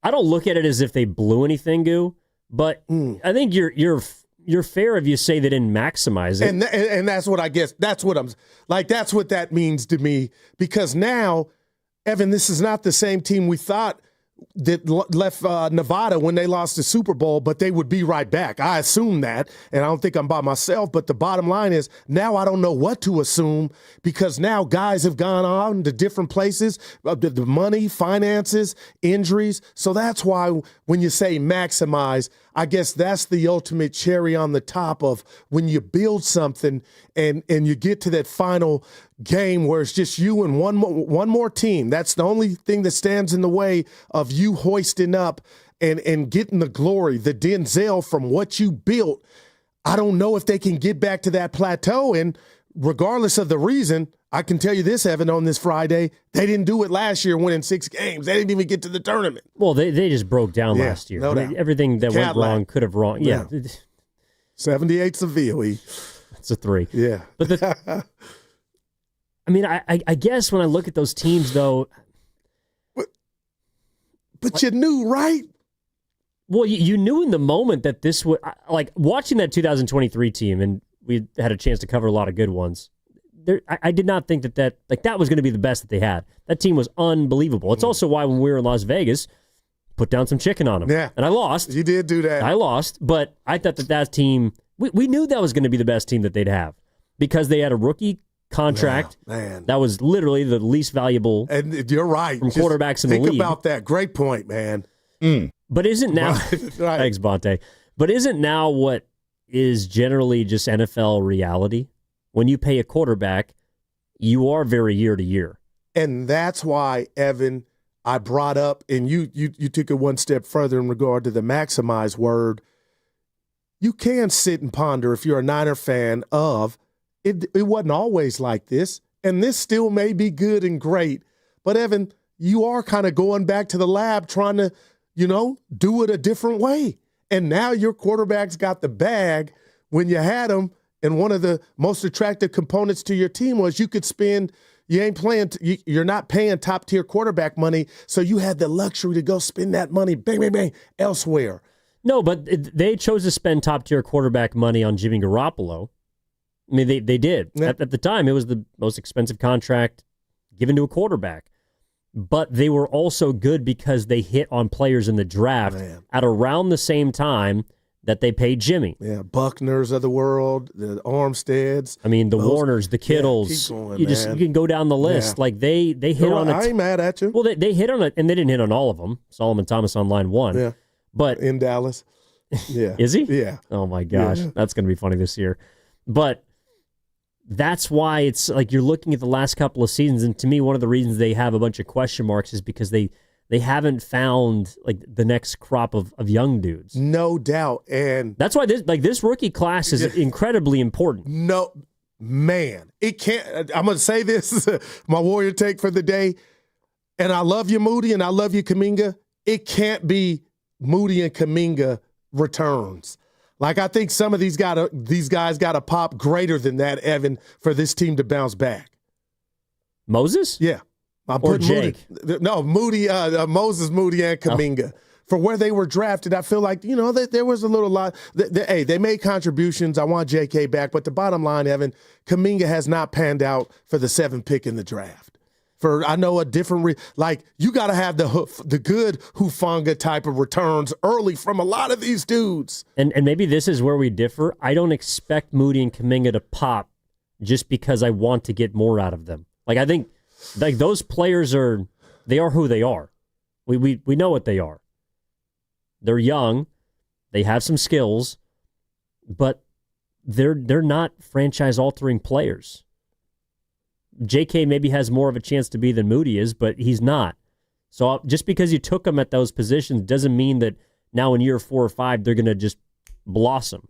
I don't look at it as if they blew anything, Goo, but I think you're fair if you say they didn't maximize it. And that's what I guess. That's what that means to me, because now, Evan, this is not the same team we thought that left Nevada when they lost the Super Bowl, but they would be right back. I assume that, and I don't think I'm by myself, but the bottom line is now I don't know what to assume, because now guys have gone on to different places, the money, finances, injuries. So that's why when you say maximize, I guess that's the ultimate cherry on the top of when you build something and you get to that final game where it's just you and one more team. That's the only thing that stands in the way of you hoisting up and getting the glory, the Denzel from what you built. I don't know if they can get back to that plateau. And regardless of the reason, I can tell you this, Evan, on this Friday, they didn't do it last year winning 6 games. They didn't even get to the tournament. Well, they just broke down last year. No doubt. Everything that went wrong could have wrong. Yeah. 78 Seville. It's a 3. Yeah. But I mean, I guess when I look at those teams, though. But you knew, right? Well, you knew in the moment that this would, like, watching that 2023 team, and we had a chance to cover a lot of good ones. I did not think that was going to be the best that they had. That team was unbelievable. It's also why when we were in Las Vegas, put down some chicken on them. Yeah. And I lost. You did do that. I lost, but I thought that team, we knew that was going to be the best team that they'd have because they had a rookie contract that was literally the least valuable. And you're right. From quarterbacks in the league. Think about that. Great point, man. But isn't now, thanks, Bonte, but isn't now what is generally just NFL reality? When you pay a quarterback, you are very year to year. And that's why, Evan, I brought up, and you took it one step further in regard to the maximize word. You can sit and ponder if you're a Niner fan of, it wasn't always like this, and this still may be good and great. But, Evan, you are kind of going back to the lab trying to, do it a different way. And now your quarterback's got the bag when you had him. And one of the most attractive components to your team was you could spend, you're not paying top-tier quarterback money, so you had the luxury to go spend that money, bang, bang, bang, elsewhere. No, but they chose to spend top-tier quarterback money on Jimmy Garoppolo. I mean, they did. Yeah. At the time, it was the most expensive contract given to a quarterback. But they were also good because they hit on players in the draft at around the same time that they paid Jimmy. Yeah, Buckners of the world, the Armsteads. I mean, the Warners, the Kittles. Yeah, you can go down the list. Yeah. Like they hit on it. I ain't mad at you. Well, they hit on it, and they didn't hit on all of them. Solomon Thomas on line 1. Yeah. But in Dallas. Yeah. Is he? Yeah. Oh my gosh. Yeah. That's going to be funny this year. But that's why it's like you're looking at the last couple of seasons, and to me, one of the reasons they have a bunch of question marks is because they haven't found like the next crop of young dudes. No doubt. And that's why this rookie class is incredibly important. No, man. It can't. I'm going to say this, my Warrior take for the day. And I love you, Moody, and I love you, Kuminga. It can't be Moody and Kuminga returns. Like, I think some of these guys got to pop greater than that, Evan, for this team to bounce back. Moses? Yeah. I'm or Jake? Moody, Moses, Moody, and Kuminga. Oh. For where they were drafted, I feel like, that there was a little lot. They made contributions. I want JK back. But the bottom line, Evan, Kuminga has not panned out for the 7th pick in the draft. I know a different, you got to have the good Hufanga type of returns early from a lot of these dudes. And maybe this is where we differ. I don't expect Moody and Kuminga to pop just because I want to get more out of them. Like, I think those players are who they are. We know what they are. They're young. They have some skills, but they're not franchise-altering players. JK maybe has more of a chance to be than Moody is, but he's not. So just because you took him at those positions doesn't mean that now in year 4 or 5 they're going to just blossom.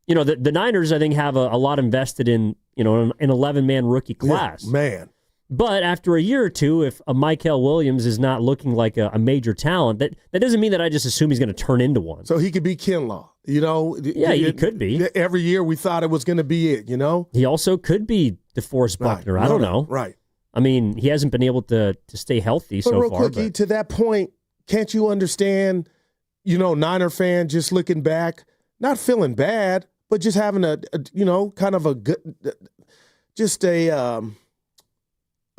The Niners, I think, have a lot invested in an 11-man rookie class. Yeah, man. But after a year or two, if a Mykel Williams is not looking like a major talent, that doesn't mean that I just assume he's going to turn into one. So he could be Kinlaw, Yeah, he could be. Every year we thought it was going to be it, He also could be DeForest Buckner. Right. I don't know. Right. I mean, he hasn't been able to stay healthy so real far. Quickly, to that point, can't you understand, Niner fan just looking back, not feeling bad, but just having a kind of a good, just a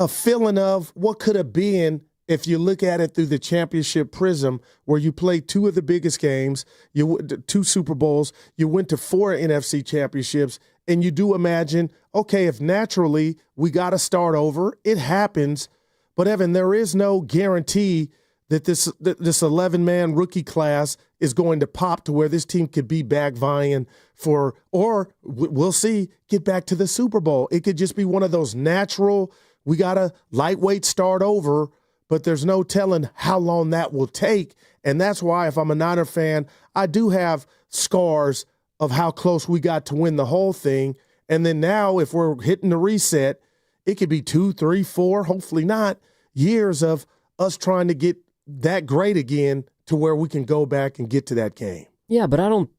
feeling of what could have been if you look at it through the championship prism, where you played 2 of the biggest games, 2 Super Bowls, you went to 4 NFC championships, and you do imagine, okay, if naturally we got to start over, it happens. But Evan, there is no guarantee that this 11-man rookie class is going to pop to where this team could be back vying for, or we'll see, get back to the Super Bowl. It could just be one of those natural, we got to lightweight start over, but there's no telling how long that will take. And that's why, if I'm a Niner fan, I do have scars of how close we got to win the whole thing. And then now, if we're hitting the reset, it could be 2, 3, 4, hopefully not, years of us trying to get that great again to where we can go back and get to that game. Yeah, but I don't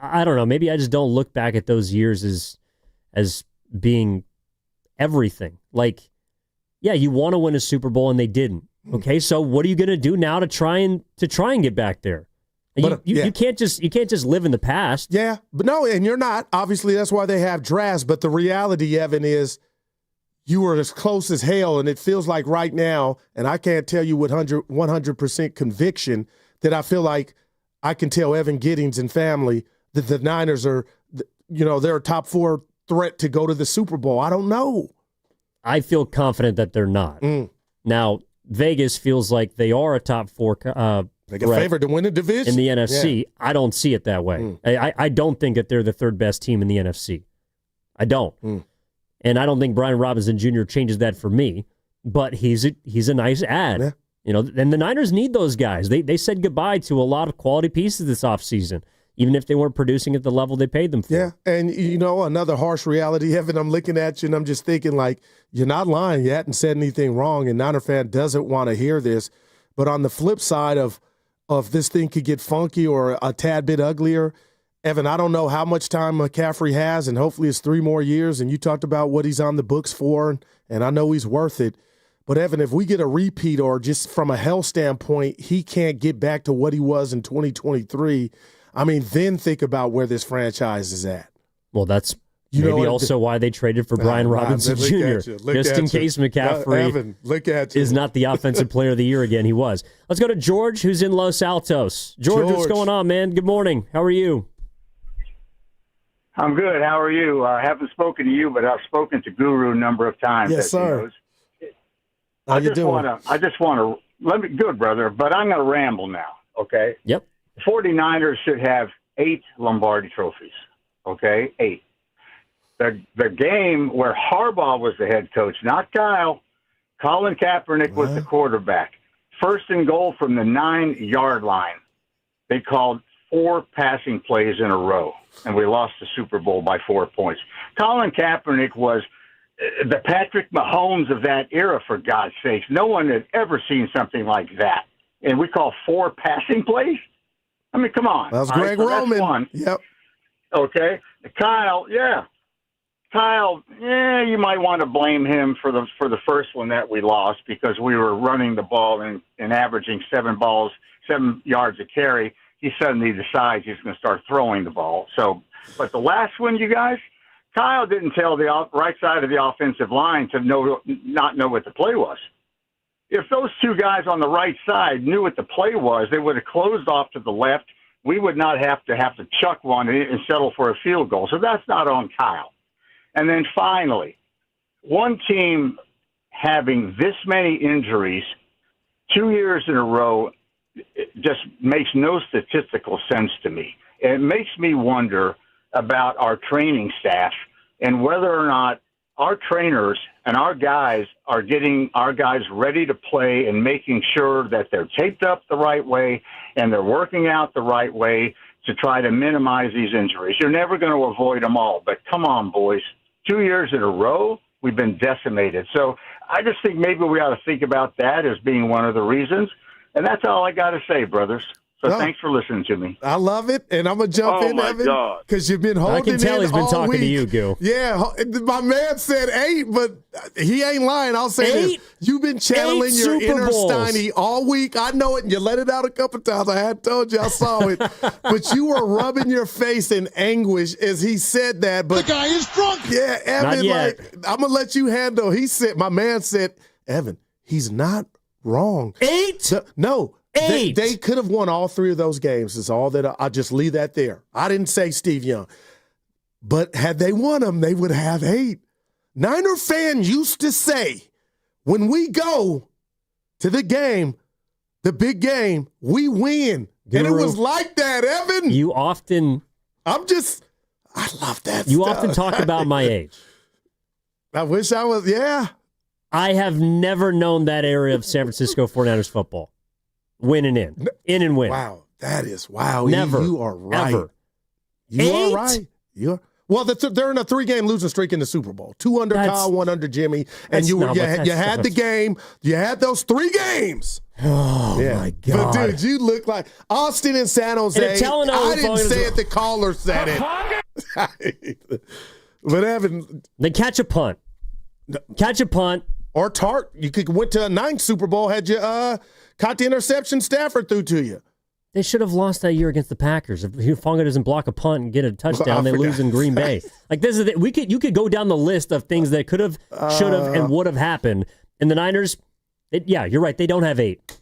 know. Maybe I just don't look back at those years as being everything. Like, yeah, you want to win a Super Bowl and they didn't. Okay, so what are you going to do now to try and get back there? You can't just live in the past. Yeah, but no, and you're not. Obviously, that's why they have drafts. But the reality, Evan, is you were as close as hell, and it feels like right now, and I can't tell you with 100% conviction that I feel like I can tell Evan Giddings and family that the Niners are, they're a top 4 threat to go to the Super Bowl. I don't know. I feel confident that they're not. Now, Vegas feels like they are a top 4 they get favored to win the division in the NFC. Yeah. I don't see it that way. I don't think that they're the 3rd best team in the NFC. I don't. And I don't think Brian Robinson Jr. changes that for me, but he's a nice add. Yeah. And the Niners need those guys. They said goodbye to a lot of quality pieces this offseason, even if they weren't producing at the level they paid them for. Yeah, and another harsh reality, Evan, I'm looking at you and I'm just thinking like, you're not lying. You hadn't said anything wrong, and Niner fan doesn't want to hear this. But on the flip side of this thing could get funky or a tad bit uglier, Evan, I don't know how much time McCaffrey has, and hopefully it's 3 more years, and you talked about what he's on the books for, and I know he's worth it. But, Evan, if we get a repeat or just from a health standpoint, he can't get back to what he was in 2023, then think about where this franchise is at. Well, that's maybe also why they traded for Brian Robinson Jr., just in case McCaffrey Evan, look at you. is not the Offensive Player of the Year again. He was. Let's go to George, who's in Los Altos. George, what's going on, man? Good morning. How are you? I'm good. How are you? I haven't spoken to you, but I've spoken to Guru a number of times. Yes, sir. How you doing? I just want to good, brother, but I'm going to ramble now, okay? Yep. The 49ers should have 8 Lombardi trophies, okay? 8. The game where Harbaugh was the head coach, not Kyle. Colin Kaepernick was the quarterback. 1st and goal from the 9-yard line. They called 4 passing plays in a row, and we lost the Super Bowl by 4 points. Colin Kaepernick was the Patrick Mahomes of that era, for God's sakes. No one had ever seen something like that. And we call 4 passing plays? Come on. That was Greg Roman. That's one. Yep. Okay. Kyle, you might want to blame him for the first one that we lost because we were running the ball and averaging 7 yards a carry. He suddenly decides he's going to start throwing the ball. So, but the last one, you guys, Kyle didn't tell the right side of the offensive line to not know what the play was. If those 2 guys on the right side knew what the play was, they would have closed off to the left. We would not have to chuck one and settle for a field goal. So that's not on Kyle. And then finally, one team having this many injuries 2 years in a row, it just makes no statistical sense to me. It makes me wonder about our training staff and whether or not our trainers and our guys are getting our guys ready to play and making sure that they're taped up the right way and they're working out the right way to try to minimize these injuries. You're never going to avoid them all, but come on, boys. 2 years in a row, we've been decimated. So I just think maybe we ought to think about that as being one of the reasons. And that's all I got to say, brothers. So thanks for listening to me. I love it, and I'm going to jump in, Evan, because you've been holding it. I can tell he's been talking week. to you, Gil. Yeah, my man said 8, but he ain't lying. I'll say this. You've been channeling your inner Steiny all week. I know it, and you let it out a couple times. I had told you I saw it. But you were rubbing your face in anguish as he said that. But the guy is drunk. Yeah, Evan, I'm going to let you handle. My man said, Evan, he's not wrong. 8? No. 8. They could have won all 3 of those games. Is all that I'll just leave that there. I didn't say Steve Young. But had they won them, they would have 8. Niner fan used to say, when we go to the game, the big game, we win. Guru, and it was like that, Evan. I love that You stuff. often talk about my age. I wish I was, I have never known that area of San Francisco 49ers football. Win and in and win. Wow, that is wow. Never. You are right. Ever. You are right. Well, they're in a 3-game losing streak in the Super Bowl. 2 under Kyle, 1 under Jimmy, and you had the game. You had those 3 games. Oh my God! But dude, you look like Austin and San Jose. I didn't say it. The caller said it. But Evan, they catch a punt. Or Tart. You could went to a 9th Super Bowl had you caught the interception Stafford threw to you. They should have lost that year against the Packers. If Hufanga doesn't block a punt and get a touchdown, they lose in Green Bay. Like this is you could go down the list of things that could have, should have, and would have happened. And the Niners, you're right. They don't have 8,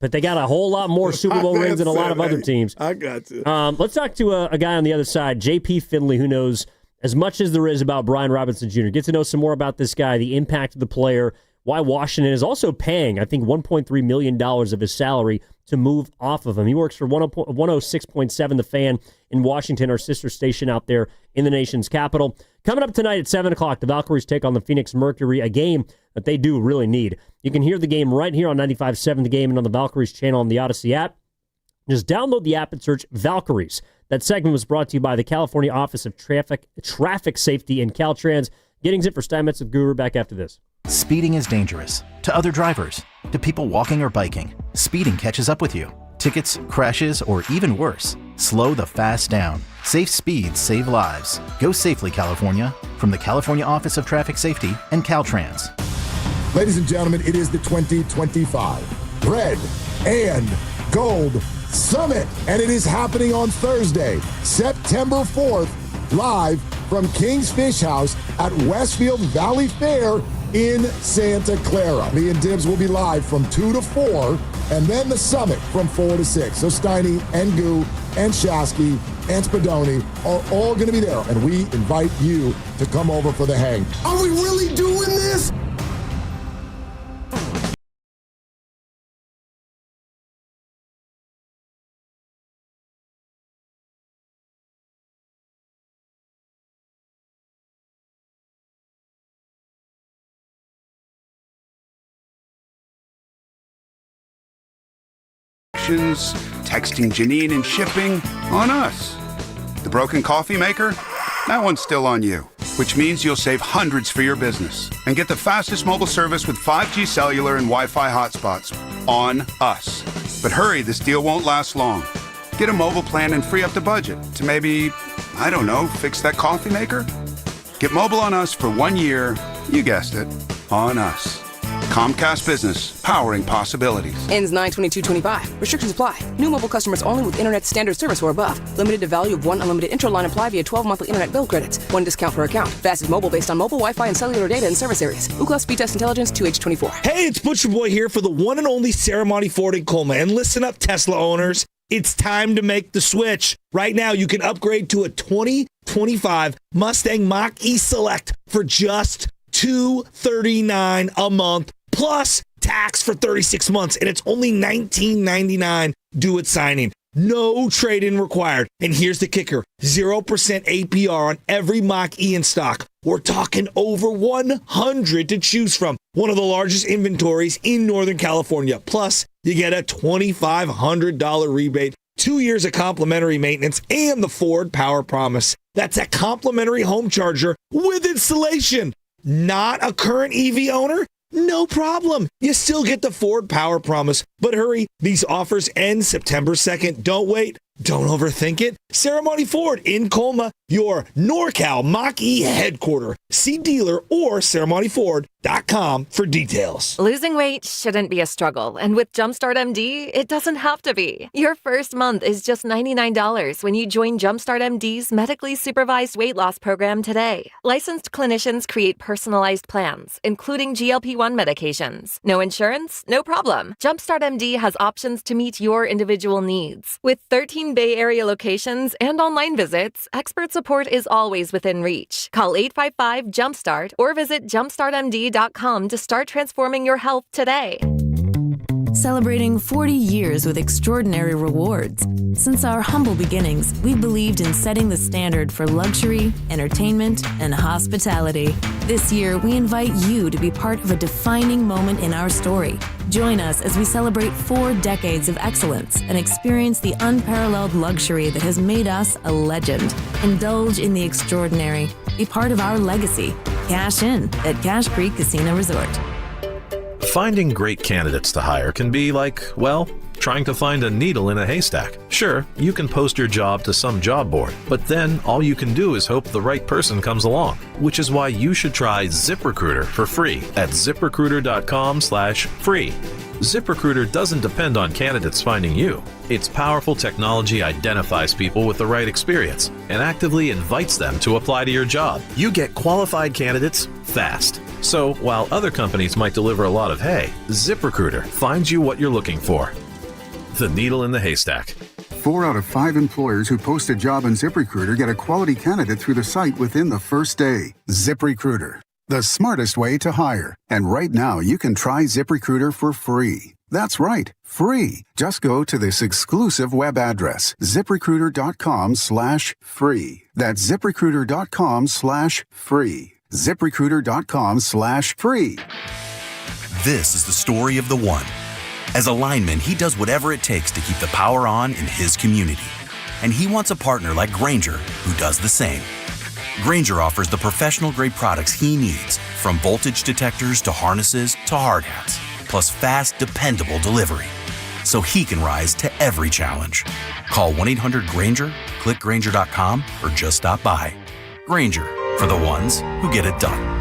but they got a whole lot more Super Bowl rings than a lot of other teams. I got you. Let's talk to a guy on the other side, J.P. Finley, who knows as much as there is about Brian Robinson Jr. Get to know some more about this guy, the impact of the player, why Washington is also paying, I think, $1.3 million of his salary to move off of him. He works for 106.7 The Fan in Washington, our sister station out there in the nation's capital. Coming up tonight at 7 o'clock, the Valkyries take on the Phoenix Mercury, a game that they do really need. You can hear the game right here on 95.7 The Game and on the Valkyries channel on the Odyssey app. Just download the app and search Valkyries. That segment was brought to you by the California Office of Traffic Safety and Caltrans. Getting it for Steiny Guru back after this. Speeding is dangerous. To other drivers, to people walking or biking, speeding catches up with you. Tickets, crashes, or even worse, slow the fast down. Safe speeds save lives. Go safely, California. From the California Office of Traffic Safety and Caltrans. Ladies and gentlemen, it is the 2025 Red and Gold Summit, and it is happening on Thursday, September 4th, live from King's Fish House at Westfield Valley Fair in Santa Clara. Me and Dibs will be live from 2 to 4, and then the summit from 4 to 6. So Steiny and Goo and Shasky and Spadoni are all going to be there, and we invite you to come over for the hang. Are we really doing this? Texting Janine and shipping on us. The broken coffee maker? That one's still on you, which means you'll save hundreds for your business and get the fastest mobile service with 5G cellular and Wi-Fi hotspots on us. But hurry, this deal won't last long. Get a mobile plan and free up the budget to maybe, I don't know, fix that coffee maker? Get mobile on us for 1 year, you guessed it, on us. Comcast Business, powering possibilities. Ends 9/22/25. Restrictions apply. New mobile customers only with internet standard service or above. Limited to value of 1 unlimited intro-line apply via 12 monthly internet bill credits. 1 discount per account. Fastest mobile based on mobile Wi-Fi and cellular data in service areas. Ookla Speed Test Intelligence 2H24. Hey, it's Butcher Boy here for the one and only Ceremony Ford in Colma. And listen up, Tesla owners. It's time to make the switch. Right now, you can upgrade to a 2025 Mustang Mach-E Select for just $239 a month. Plus tax for 36 months, and it's only $19.99 due at signing. No trade-in required. And here's the kicker, 0% APR on every Mach-E in stock. We're talking over 100 to choose from. One of the largest inventories in Northern California. Plus, you get a $2,500 rebate, 2 years of complimentary maintenance, and the Ford Power Promise. That's a complimentary home charger with installation. Not a current EV owner? No problem. You still get the Ford Power Promise. But hurry, these offers end September 2nd. Don't wait. Don't overthink it. Ceremony Ford in Colma, your NorCal Mach-E headquarter. See dealer or ceremonyford.com for details. Losing weight shouldn't be a struggle, and with Jumpstart MD, it doesn't have to be. Your first month is just $99 when you join Jumpstart MD's medically supervised weight loss program today. Licensed clinicians create personalized plans, including GLP-1 medications. No insurance? No problem. Jumpstart MD has options to meet your individual needs. With 13 Bay Area locations and online visits, expert support is always within reach. Call 855-JUMPSTART or visit jumpstartmd.com to start transforming your health today. celebrating 40 years with extraordinary rewards. Since our humble beginnings, we've believed in setting the standard for luxury, entertainment, and hospitality. This year, we invite you to be part of a defining moment in our story. Join us as we celebrate 4 decades of excellence and experience the unparalleled luxury that has made us a legend. Indulge in the extraordinary. Be part of our legacy. Cash in at Cache Creek Casino Resort. Finding great candidates to hire can be like, well, trying to find a needle in a haystack. Sure, you can post your job to some job board, but then all you can do is hope the right person comes along, which is why you should try ZipRecruiter for free at ziprecruiter.com/free. ZipRecruiter doesn't depend on candidates finding you. Its powerful technology identifies people with the right experience and actively invites them to apply to your job. You get qualified candidates fast. So while other companies might deliver a lot of hay, ZipRecruiter finds you what you're looking for. The needle in the haystack. 4 out of 5 employers who post a job on ZipRecruiter get a quality candidate through the site within the first day. ZipRecruiter, the smartest way to hire. And right now, you can try ZipRecruiter for free. That's right, free. Just go to this exclusive web address, ziprecruiter.com/free. That's ziprecruiter.com/free. ZipRecruiter.com/free. This is the story of the one. As a lineman, he does whatever it takes to keep the power on in his community. And he wants a partner like Grainger who does the same. Grainger offers the professional-grade products he needs, from voltage detectors to harnesses to hard hats, plus fast, dependable delivery, so he can rise to every challenge. Call 1-800-GRAINGER, click Grainger.com, or just stop by. Grainger, for the ones who get it done.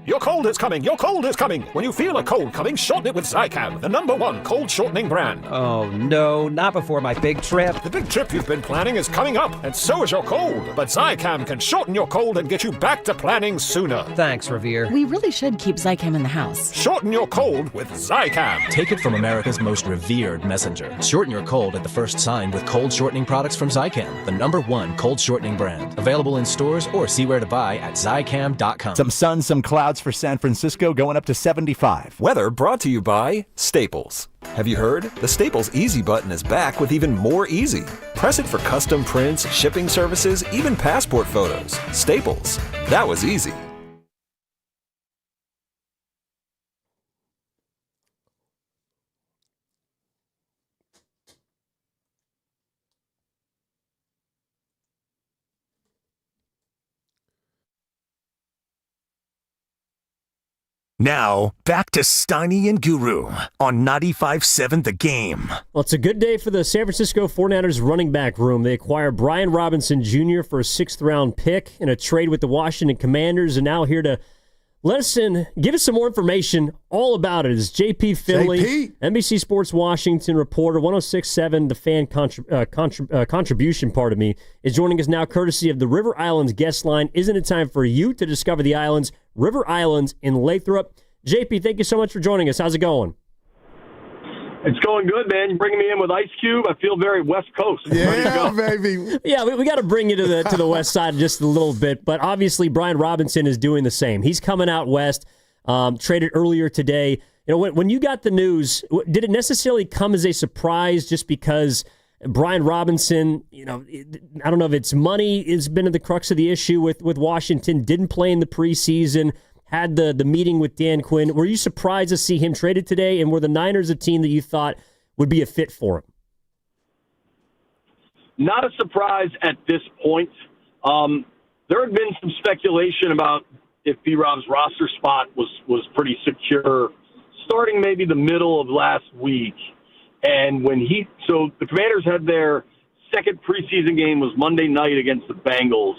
Your cold is coming! Your cold is coming! When you feel a cold coming, shorten it with Zicam, the #1 cold shortening brand. Oh no, not before my big trip. The big trip you've been planning is coming up, and so is your cold. But Zicam can shorten your cold and get you back to planning sooner. Thanks, Revere. We really should keep Zicam in the house. Shorten your cold with Zicam. Take it from America's most revered messenger. Shorten your cold at the first sign with cold shortening products from Zicam, the #1 cold shortening brand. Available in stores or see where to buy at Zicam.com. Some sun, some clouds for San Francisco, going up to 75. Weather brought to you by Staples. Have you heard? The Staples Easy button is back with even more easy. Press it for custom prints, shipping services, even passport photos. Staples. That was easy. Now, back to Steiny and Guru on 95.7 The Game. Well, it's a good day for the San Francisco 49ers running back room. They acquire Brian Robinson Jr. for a 6th-round pick in a trade with the Washington Commanders, and now here to let us in, give us some more information all about it is JP Finley, NBC Sports Washington reporter, 106.7 The Fan contribution, is joining us now courtesy of the River Islands guest line. Isn't it time for you to discover the islands? River Islands in Lathrop. JP, thank you so much for joining us. How's it going? It's going good, man. You're bringing me in with Ice Cube. I feel very West Coast. Yeah, baby. Yeah, we got to bring you to the west side just a little bit, but obviously Brian Robinson is doing the same. He's coming out west, traded earlier today. You know, when you got the news, did it necessarily come as a surprise just because Brian Robinson, you know, I don't know if it's money has been at the crux of the issue with Washington, didn't play in the preseason, had the meeting with Dan Quinn. Were you surprised to see him traded today, and were the Niners a team that you thought would be a fit for him? Not a surprise at this point. There had been some speculation about if B-Rob's roster spot was pretty secure starting maybe the middle of last week. And so the Commanders had their second preseason game was Monday night against the Bengals.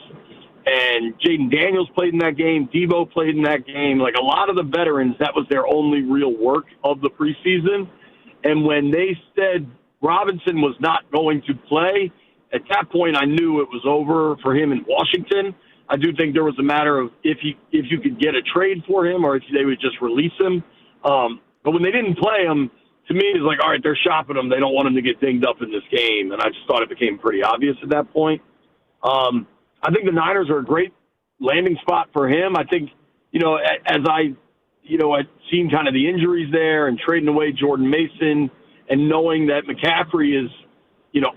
And Jaden Daniels played in that game. Debo played in that game. Like a lot of the veterans, that was their only real work of the preseason. And when they said Robinson was not going to play, at that point I knew it was over for him in Washington. I do think there was a matter of if you could get a trade for him or if they would just release him. But when they didn't play him, to me, it's like, all right, they're shopping him. They don't want him to get dinged up in this game. And I just thought it became pretty obvious at that point. I think the Niners are a great landing spot for him. I think, you know, as I I'd seen kind of the injuries there and trading away Jordan Mason and knowing that McCaffrey is,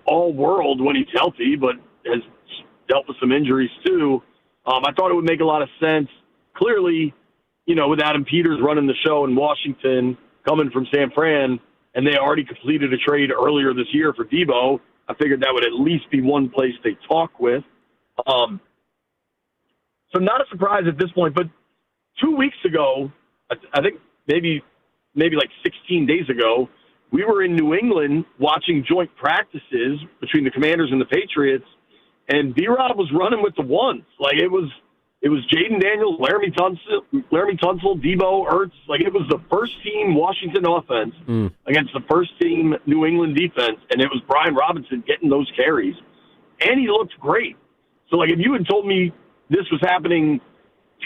all world when he's healthy, but has dealt with some injuries too. I thought it would make a lot of sense. Clearly, with Adam Peters running the show in Washington, coming from San Fran, and they already completed a trade earlier this year for Debo, I figured that would at least be one place they talk with. So not a surprise at this point, but 2 weeks ago, I think maybe like 16 days ago, we were in New England watching joint practices between the Commanders and the Patriots, and B-Rob was running with the ones. Like, it was Jaden Daniels, Laramie Tunsil, Debo, Ertz. Like, it was the first-team Washington offense against the first-team New England defense, and it was Brian Robinson getting those carries. And he looked great. So, like, if you had told me this was happening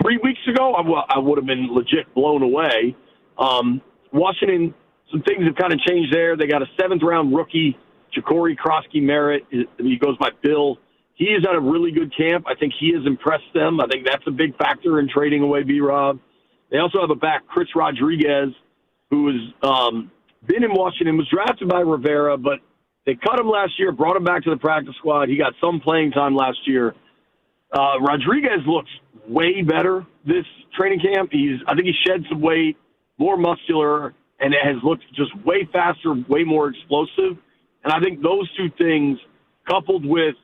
3 weeks ago, I would have been legit blown away. Washington, some things have kind of changed there. They got a seventh-round rookie, Ja'Cory Krosky-Merritt. He goes by Bill. He is at a really good camp. I think he has impressed them. I think that's a big factor in trading away B-Rob. They also have a back, Chris Rodriguez, who has been in Washington, was drafted by Rivera, but they cut him last year, brought him back to the practice squad. He got some playing time last year. Rodriguez looks way better this training camp. I think he shed some weight, more muscular, and it has looked just way faster, way more explosive. And I think those two things, coupled with,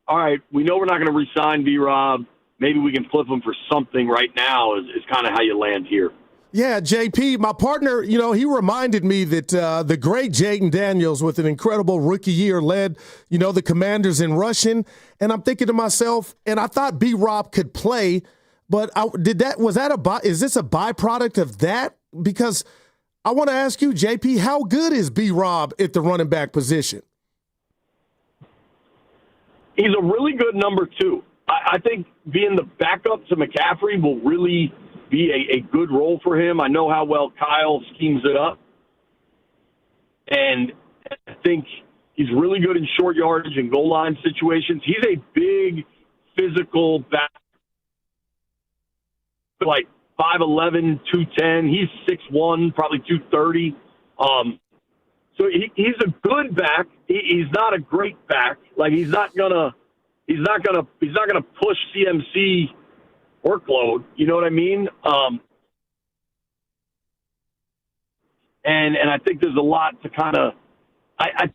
all right, we know we're not going to re-sign B-Rob, maybe we can flip him for something right now, is kind of how you land here. Yeah, JP, my partner, he reminded me that the great Jaden Daniels with an incredible rookie year led, the Commanders in rushing. And I'm thinking to myself, and I thought B-Rob could play, but is this a byproduct of that? Because I want to ask you, JP, how good is B-Rob at the running back position? He's a really good number two. I think being the backup to McCaffrey will really be a good role for him. I know how well Kyle schemes it up. And I think he's really good in short yardage and goal line situations. He's a big physical back, like 5'11", 210. He's 6'1", probably 230. So he's a good back. He's not a great back. Like, he's not gonna push CMC workload. You know what I mean? And I think there's a lot to kind of. I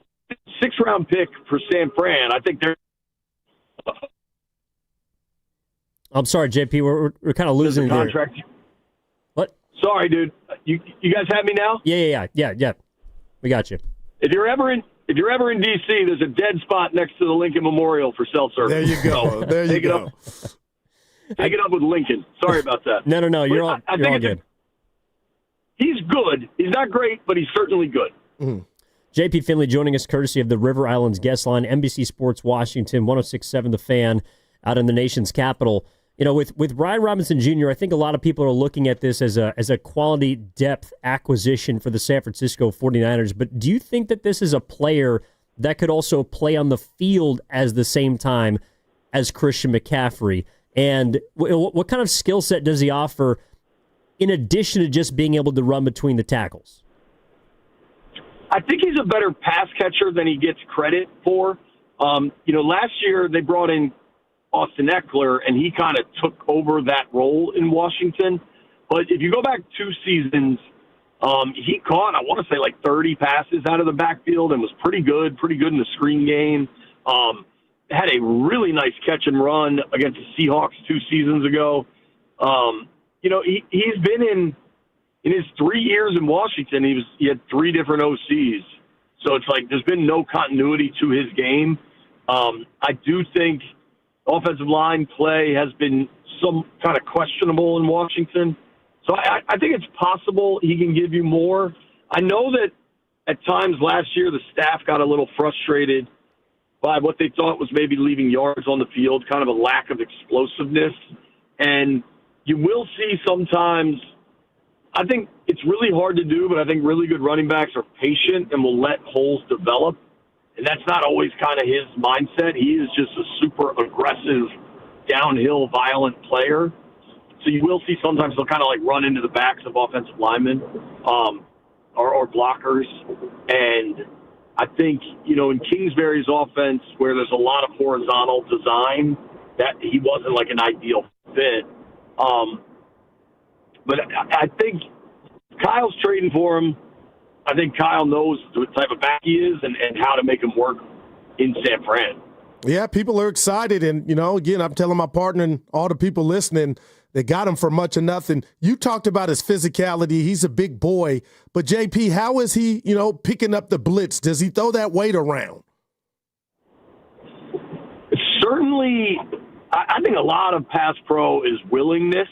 6th-round pick for San Fran. I think they're. I'm sorry, JP. We're kind of losing the contract. What? Sorry, dude. You guys have me now? Yeah. We got you. If you're ever in DC, there's a dead spot next to the Lincoln Memorial for cell service. There you go. There you go. Take it up with Lincoln. Sorry about that. No. You're all good. He's good. He's not great, but he's certainly good. Mm-hmm. JP Finley joining us courtesy of the River Islands guest line, NBC Sports Washington, 106.7 The Fan, out in the nation's capital. With Brian Robinson Jr., I think a lot of people are looking at this as a quality depth acquisition for the San Francisco 49ers. But do you think that this is a player that could also play on the field at the same time as Christian McCaffrey? And what kind of skill set does he offer in addition to just being able to run between the tackles? I think he's a better pass catcher than he gets credit for. Last year they brought in Austin Eckler, and he kind of took over that role in Washington. But if you go back 2 seasons, he caught, I want to say, like 30 passes out of the backfield and was pretty good in the screen game. Had a really nice catch and run against the Seahawks 2 seasons ago. He's been in his 3 years in Washington, he had 3 different OCs. So it's like there's been no continuity to his game. I do think offensive line play has been some kind of questionable in Washington. So I think it's possible he can give you more. I know that at times last year the staff got a little frustrated by what they thought was maybe leaving yards on the field, kind of a lack of explosiveness. And you will see sometimes, I think it's really hard to do, but I think really good running backs are patient and will let holes develop. And that's not always kind of his mindset. He is just a super aggressive, downhill, violent player. So you will see sometimes they'll kind of like run into the backs of offensive linemen or blockers. And I think, in Kingsbury's offense, where there's a lot of horizontal design, that he wasn't like an ideal fit. But I think Kyle's trading for him. I think Kyle knows the type of back he is and how to make him work in San Fran. Yeah, people are excited. And, again, I'm telling my partner and all the people listening, they got him for much of nothing. You talked about his physicality. He's a big boy. But, JP, how is he, picking up the blitz? Does he throw that weight around? Certainly, I think a lot of pass pro is willingness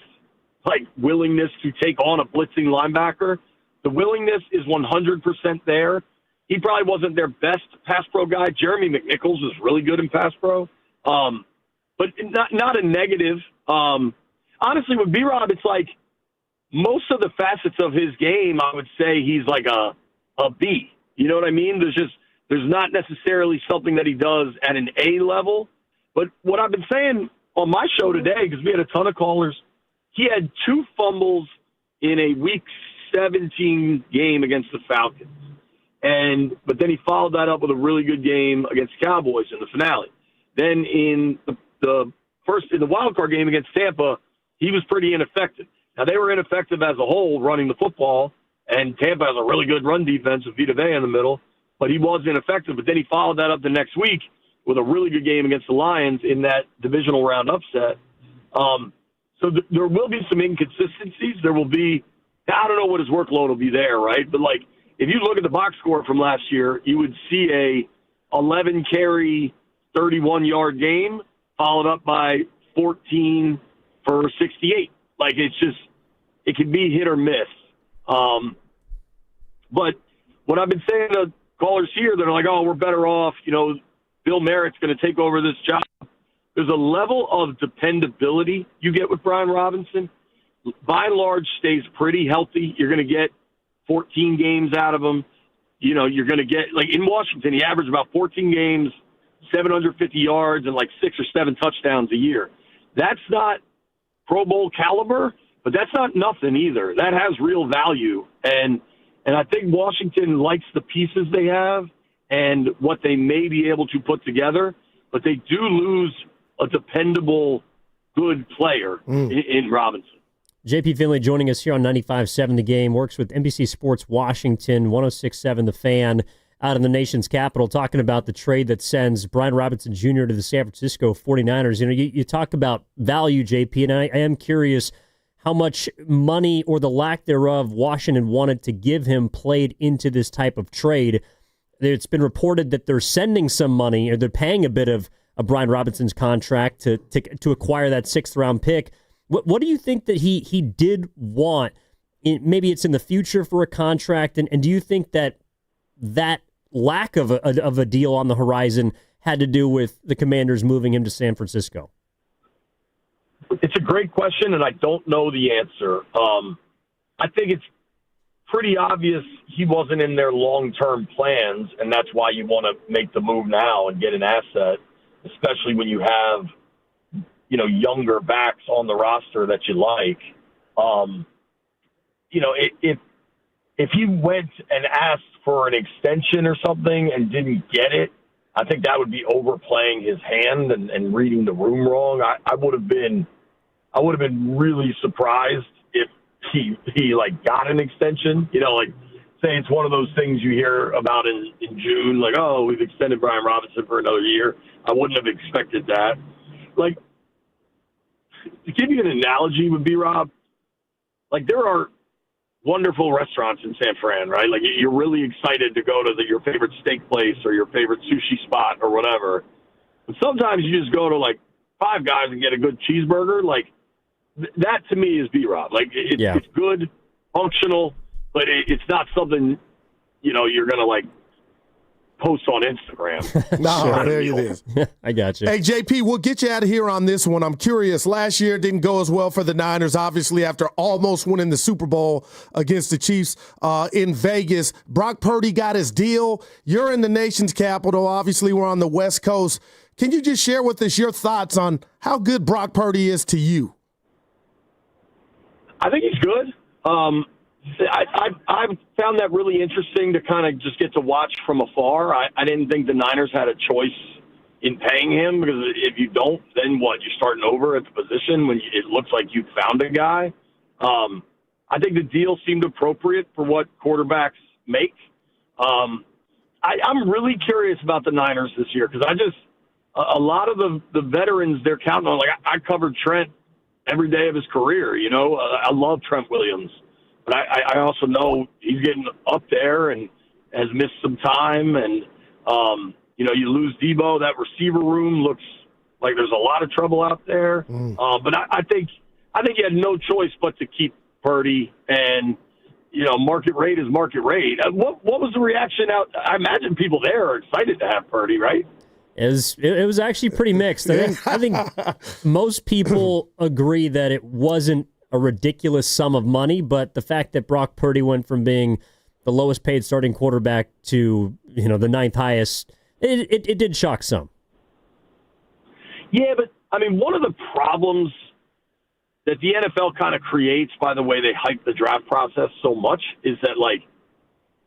to take on a blitzing linebacker. The willingness is 100% there. He probably wasn't their best pass pro guy. Jeremy McNichols was really good in pass pro, but not a negative. Honestly, with B-Rob, it's like most of the facets of his game, I would say he's like a B. You know what I mean? There's not necessarily something that he does at an A level. But what I've been saying on my show today, because we had a ton of callers, he had 2 fumbles in a Week 17 game against the Falcons. But then he followed that up with a really good game against the Cowboys in the finale. Then in the wild card game against Tampa, he was pretty ineffective. Now, they were ineffective as a whole running the football, and Tampa has a really good run defense with Vita Vea in the middle, but he was ineffective. But then he followed that up the next week with a really good game against the Lions in that divisional round upset. So there will be some inconsistencies. There will be – I don't know what his workload will be there, right? But, if you look at the box score from last year, you would see a 11-carry, 31-yard game followed up by 14 for 68. It can be hit or miss. But what I've been saying to callers here that are like, oh, we're better off, Bill Merritt's going to take over this job. There's a level of dependability you get with Brian Robinson. By and large, stays pretty healthy. You're going to get 14 games out of him. You're going to get, in Washington, he averaged about 14 games, 750 yards, and 6 or 7 touchdowns a year. That's not Pro Bowl caliber, but that's not nothing either. That has real value. And I think Washington likes the pieces they have and what they may be able to put together, but they do lose a dependable, good player in Robinson. JP Finley joining us here on 95.7 The Game, works with NBC Sports Washington, 106.7 The Fan, out in the nation's capital, talking about the trade that sends Brian Robinson Jr. to the San Francisco 49ers. You talk about value, JP, and I am curious how much money or the lack thereof Washington wanted to give him played into this type of trade. It's been reported that they're sending some money, or they're paying a bit of Brian Robinson's contract to acquire that 6th-round pick. What do you think that he did want? Maybe it's in the future for a contract, and do you think that lack of a deal on the horizon had to do with the Commanders moving him to San Francisco? It's a great question, and I don't know the answer. I think it's pretty obvious he wasn't in their long-term plans, and that's why you want to make the move now and get an asset, especially when you have younger backs on the roster that you like. If he went and asked for an extension or something and didn't get it, I think that would be overplaying his hand and reading the room wrong. I would have been really surprised if he got an extension. Say it's one of those things you hear about in June, oh, we've extended Brian Robinson for another year. I wouldn't have expected that. To give you an analogy with B-Rob, there are wonderful restaurants in San Fran, right? You're really excited to go to your favorite steak place or your favorite sushi spot or whatever. But sometimes you just go to Five Guys and get a good cheeseburger. That to me is B-Rob. It's good, functional, but it's not something, you're going to post on Instagram. No, there it is. I got you. Hey, JP, we'll get you out of here on this one. I'm curious. Last year didn't go as well for the Niners, obviously, after almost winning the Super Bowl against the Chiefs in Vegas. Brock Purdy got his deal. You're in the nation's capital. Obviously, we're on the West Coast. Can you just share with us your thoughts on how good Brock Purdy is to you? I think he's good. I've found that really interesting to kind of just get to watch from afar. I didn't think the Niners had a choice in paying him, because if you don't, then what? You're starting over at the position when it looks like you found a guy. I think the deal seemed appropriate for what quarterbacks make. I'm really curious about the Niners this year, because a lot of the veterans they're counting on, like I covered Trent every day of his career. I love Trent Williams, but I also know he's getting up there and has missed some time. And, you lose Debo. That receiver room looks like there's a lot of trouble out there. But I think you had no choice but to keep Purdy, and, market rate is market rate. What was the reaction out? I imagine people there are excited to have Purdy, right? It was actually pretty mixed. I think most people agree that it wasn't a ridiculous sum of money, but the fact that Brock Purdy went from being the lowest paid starting quarterback to the ninth highest, it did shock some. Yeah, but one of the problems that the NFL kind of creates by the way they hype the draft process so much is that, like,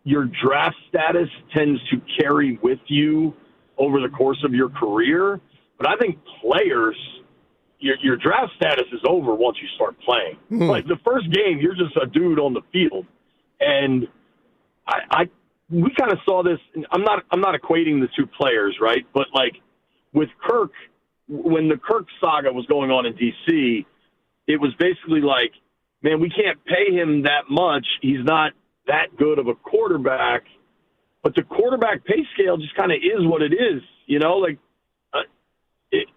your draft status tends to carry with you over the course of your career. But I think players, your draft status is over once you start playing. Like, the first game, you're just a dude on the field. And we kind of saw this. I'm not equating the two players, right? But, like, with Kirk, when the Kirk saga was going on in D.C., it was basically like, man, we can't pay him that much. He's not that good of a quarterback. But the quarterback pay scale just kind of is what it is,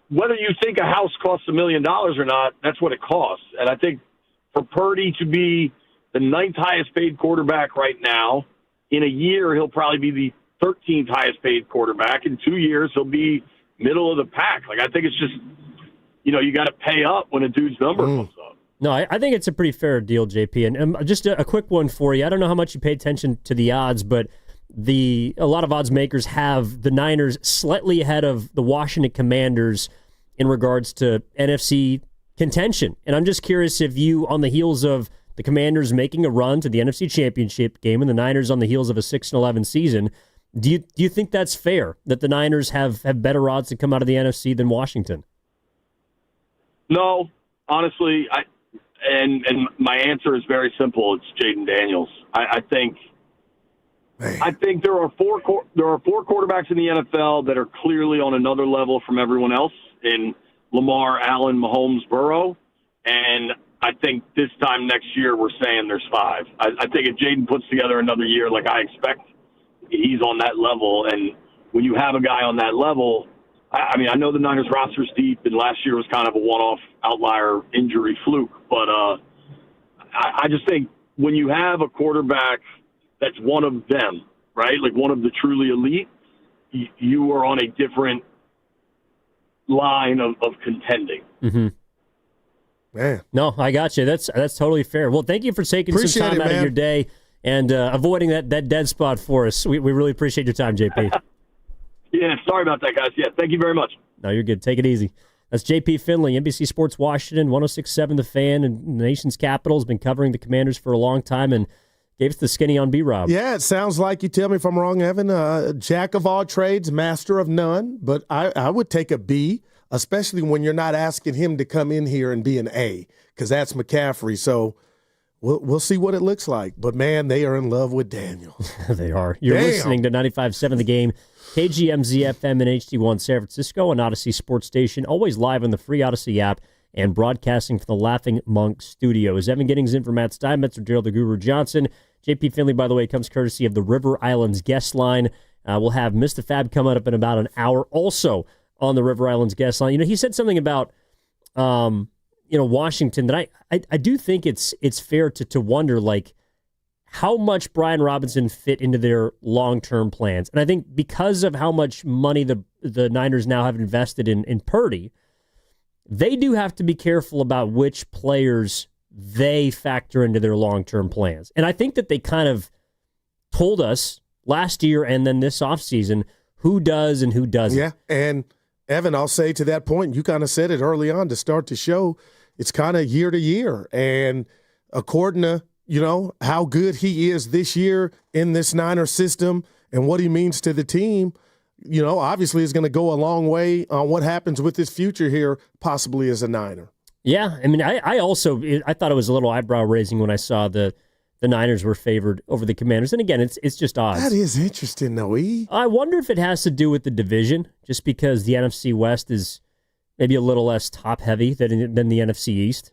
whether you think a house costs $1 million or not, that's what it costs. And I think for Purdy to be the ninth highest paid quarterback right now, in a year he'll probably be the 13th highest paid quarterback. In 2 years he'll be middle of the pack. Like, I think it's just, you got to pay up when a dude's number comes up. No, I think it's a pretty fair deal, JP. And just a quick one for you. I don't know how much you pay attention to the odds, but a lot of odds makers have the Niners slightly ahead of the Washington Commanders in regards to NFC contention. And I'm just curious if you, on the heels of the Commanders making a run to the NFC Championship game and the Niners on the heels of a 6-11 season, do you think that's fair, that the Niners have better odds to come out of the NFC than Washington? No, honestly, and my answer is very simple. It's Jaden Daniels. I think there are four quarterbacks in the NFL that are clearly on another level from everyone else in Lamar, Allen, Mahomes, Burrow, and I think this time next year we're saying there's 5. I think if Jaden puts together another year like I expect, he's on that level. And when you have a guy on that level, I know the Niners roster's deep, and last year was kind of a one-off outlier injury fluke, but I just think when you have a quarterback that's one of them, right, like one of the truly elite, you are on a different line of contending. Mm-hmm. Man. No, I got you. That's totally fair. Well, thank you for taking some time out of your day and avoiding that dead spot for us. We really appreciate your time, JP. Yeah, sorry about that, guys. Yeah, thank you very much. No, you're good. Take it easy. That's JP Finley, NBC Sports Washington, 106.7 The Fan, and the nation's capital. Has been covering the Commanders for a long time and gave us the skinny on B-Rob. Yeah, it sounds like, you tell me if I'm wrong, Evan, jack of all trades, master of none, but I would take a B, especially when you're not asking him to come in here and be an A, because that's McCaffrey. So we'll see what it looks like. But, man, they are in love with Daniel. They are. You're listening to 95.7 The Game, KGMZ FM and HD1 San Francisco, an Odyssey Sports Station, always live on the free Odyssey app and broadcasting from the Laughing Monk Studios. Evan Giddings in for Matt Steinmetz or Daryl the Guru Johnson. JP Finley, by the way, comes courtesy of the River Islands guest line. We'll have Mr. Fab coming up in about an hour also on the River Islands guest line. He said something about Washington that I do think it's fair to wonder, like, how much Brian Robinson fit into their long-term plans. And I think because of how much money the Niners now have invested in Purdy, they do have to be careful about which players they factor into their long-term plans. And I think that they kind of told us last year and then this offseason who does and who doesn't. Yeah, and Evan, I'll say to that point, you kind of said it early on to start the show, it's kind of year to year. And according to, how good he is this year in this Niner system and what he means to the team, obviously is going to go a long way on what happens with his future here, possibly as a Niner. Yeah, I mean, I thought it was a little eyebrow-raising when I saw the Niners were favored over the Commanders. And again, it's just odds. That is interesting, though, E. I wonder if it has to do with the division, just because the NFC West is maybe a little less top-heavy than the NFC East.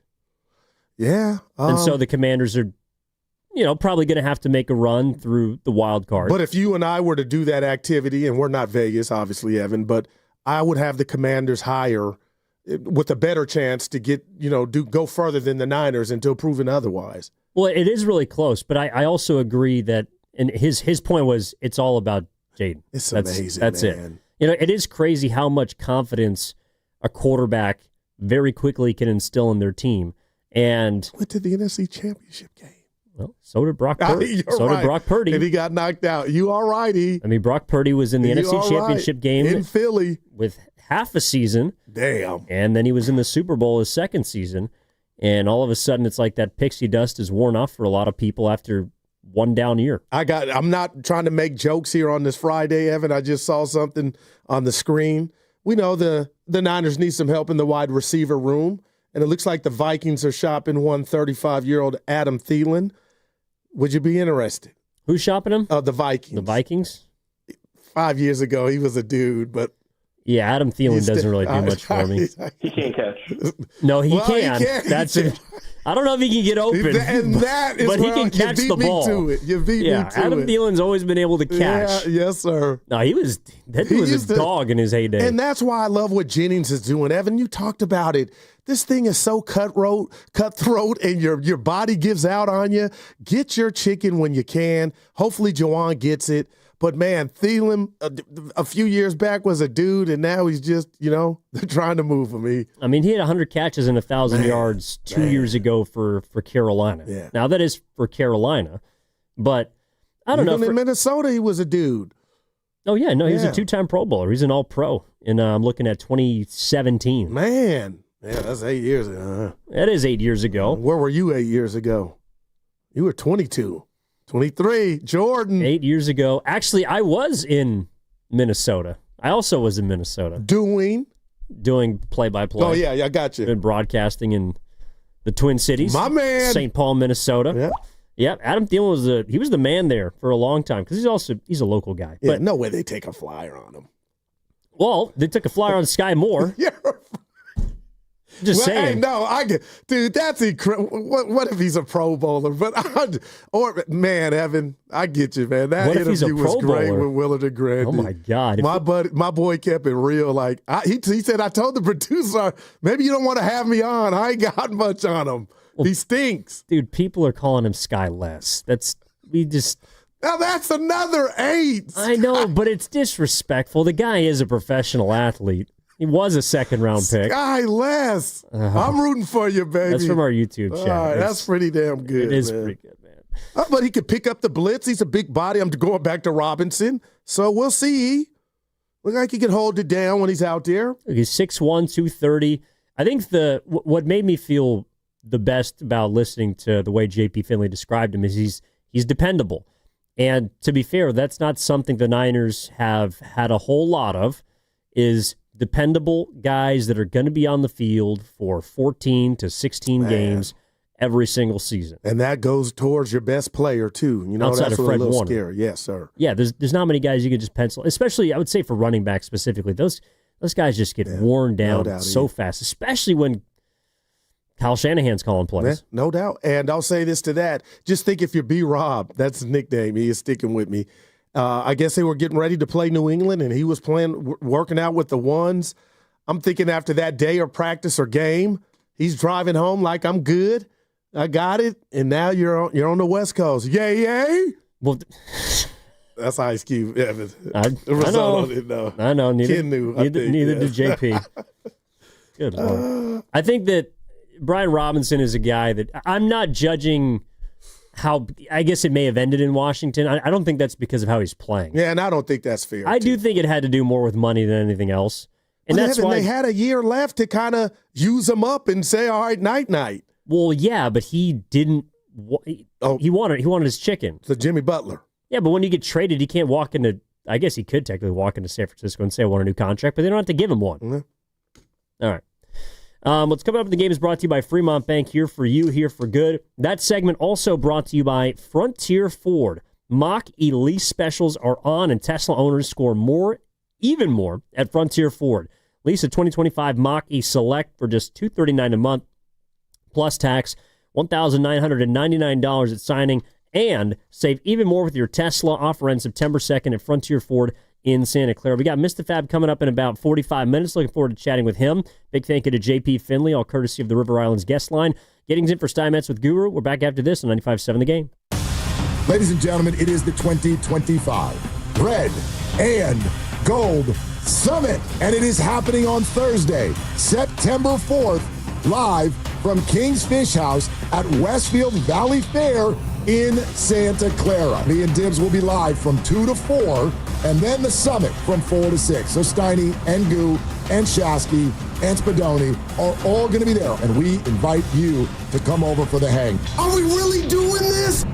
Yeah. And so the Commanders are, probably going to have to make a run through the wild card. But if you and I were to do that activity, and we're not Vegas, obviously, Evan, but I would have the Commanders higher with a better chance to get, go further than the Niners until proven otherwise. Well, it is really close, but I also agree that, and his point was, it's all about Jaden. It's amazing, That's man. it. It is crazy how much confidence a quarterback very quickly can instill in their team. And went to the NFC Championship game. Well, so did Brock Purdy. Did Brock Purdy. And he got knocked out. You all righty. I mean, Brock Purdy was in the NFC Championship game in Philly with half a season. Damn. And then he was in the Super Bowl his second season. And all of a sudden, it's like that pixie dust is worn off for a lot of people after one down year. I'm not trying to make jokes here on this Friday, Evan. I just saw something on the screen. We know the Niners need some help in the wide receiver room. And it looks like the Vikings are shopping 35-year-old Adam Thielen. Would you be interested? Who's shopping him? The Vikings. The Vikings? 5 years ago, he was a dude, but... Yeah, Adam Thielen doesn't really do much for me. He can't catch. No, he can. That's it. I don't know if he can get open. And that is but he can catch the ball. You beat me to it. Adam Thielen's always been able to catch. Yeah, yes, sir. No, he was a dog in his heyday. And that's why I love what Jennings is doing. Evan, you talked about it. This thing is so cutthroat, and your body gives out on you. Get your chicken when you can. Hopefully, Juwan gets it. But, man, Thielen, a few years back, was a dude, and now he's just, they're trying to move him. I mean, he had 100 catches and 1,000 yards 2 years ago for Carolina. Yeah. Now, that is for Carolina. But, I don't know. In Minnesota, he was a dude. Oh, yeah. No, he was a two-time Pro Bowler. He's an All-Pro. And I'm looking at 2017. Man. Yeah, that's 8 years ago. That is 8 years ago. Where were you 8 years ago? You were 22. 23, Jordan. 8 years ago. Actually, I was in Minnesota. I also was in Minnesota. Doing play-by-play. Oh, yeah, I got you. Been broadcasting in the Twin Cities. My man. St. Paul, Minnesota. Yeah. Yep, Adam Thielen was the man there for a long time because he's a local guy. Yeah, but no way they take a flyer on him. Well, they took a flyer on Sky Moore. Yeah. Just saying. Hey, no, dude, that's incredible. What if he's a Pro Bowler? Man, Evan, I get you, man. That interview was great with Willard and Grady. Oh my God, my boy kept it real. Like he said, I told the producer, maybe you don't want to have me on. I ain't got much on him. Well, he stinks, dude. People are calling him Skyless. Now that's another 8. I know, but it's disrespectful. The guy is a professional athlete. He was a second-round pick. Skyless. I'm rooting for you, baby. That's from our YouTube channel. All right, that's pretty damn good. It is pretty good, man. But he could pick up the blitz. He's a big body. I'm going back to Robinson. So we'll see. Look like he can hold it down when he's out there. He's 6'1", 230. I think what made me feel the best about listening to the way J.P. Finley described him is he's dependable. And to be fair, that's not something the Niners have had a whole lot of, is dependable guys that are going to be on the field for 14 to 16 games every single season. And that goes towards your best player, too. Outside that's of Fred a little Warner. scary. Yes, sir. Yeah, there's not many guys you can just pencil, especially, I would say, for running back specifically. Those guys just get worn down so fast, especially when Kyle Shanahan's calling plays. Yeah, no doubt. And I'll say this to that. Just think if you're B-Rob, that's his nickname. He is sticking with me. I guess they were getting ready to play New England, and he was working out with the ones. I'm thinking after that day or practice or game, he's driving home like, I'm good. I got it. And now you're on the West Coast. Yay. Well, that's Ice Cube. Yeah, I know. Neither did JP. Good Lord. I think that Brian Robinson is a guy that I'm not judging how, I guess it may have ended in Washington. I don't think that's because of how he's playing. Yeah, and I don't think that's fair. I do think it had to do more with money than anything else. And that's why they had a year left to kind of use him up and say, all right, night. Well, yeah, but he didn't. He wanted his chicken. So Jimmy Butler. Yeah, but when you get traded, he can't walk into. I guess he could technically walk into San Francisco and say I want a new contract, but they don't have to give him one. Mm-hmm. All right. What's coming up in the game is brought to you by Fremont Bank. Here for you, here for good. That segment also brought to you by Frontier Ford. Mock Elise specials are on, and Tesla owners score even more at Frontier Ford. Lease a 2025 Mach E Select for just $239 a month, plus tax, $1,999 at signing, and save even more with your Tesla offer ends September 2nd at Frontier Ford in Santa Clara. We got Mr. Fab coming up in about 45 minutes. Looking forward to chatting with him. Big thank you to JP Finley, all courtesy of the River Islands guest line. Gettings in for Steinmetz with Guru. We're back after this on 95.7 The Game. Ladies and gentlemen, it is the 2025 Red and Gold Summit, and it is happening on Thursday, September 4th, live from King's Fish House at Westfield Valley Fair in Santa Clara. Me and Dibs will be live from 2 to 4, and then the summit from 4 to 6. So Steiny and Goo and Shasky and Spadoni are all going to be there, and we invite you to come over for the hang. Are we really doing this?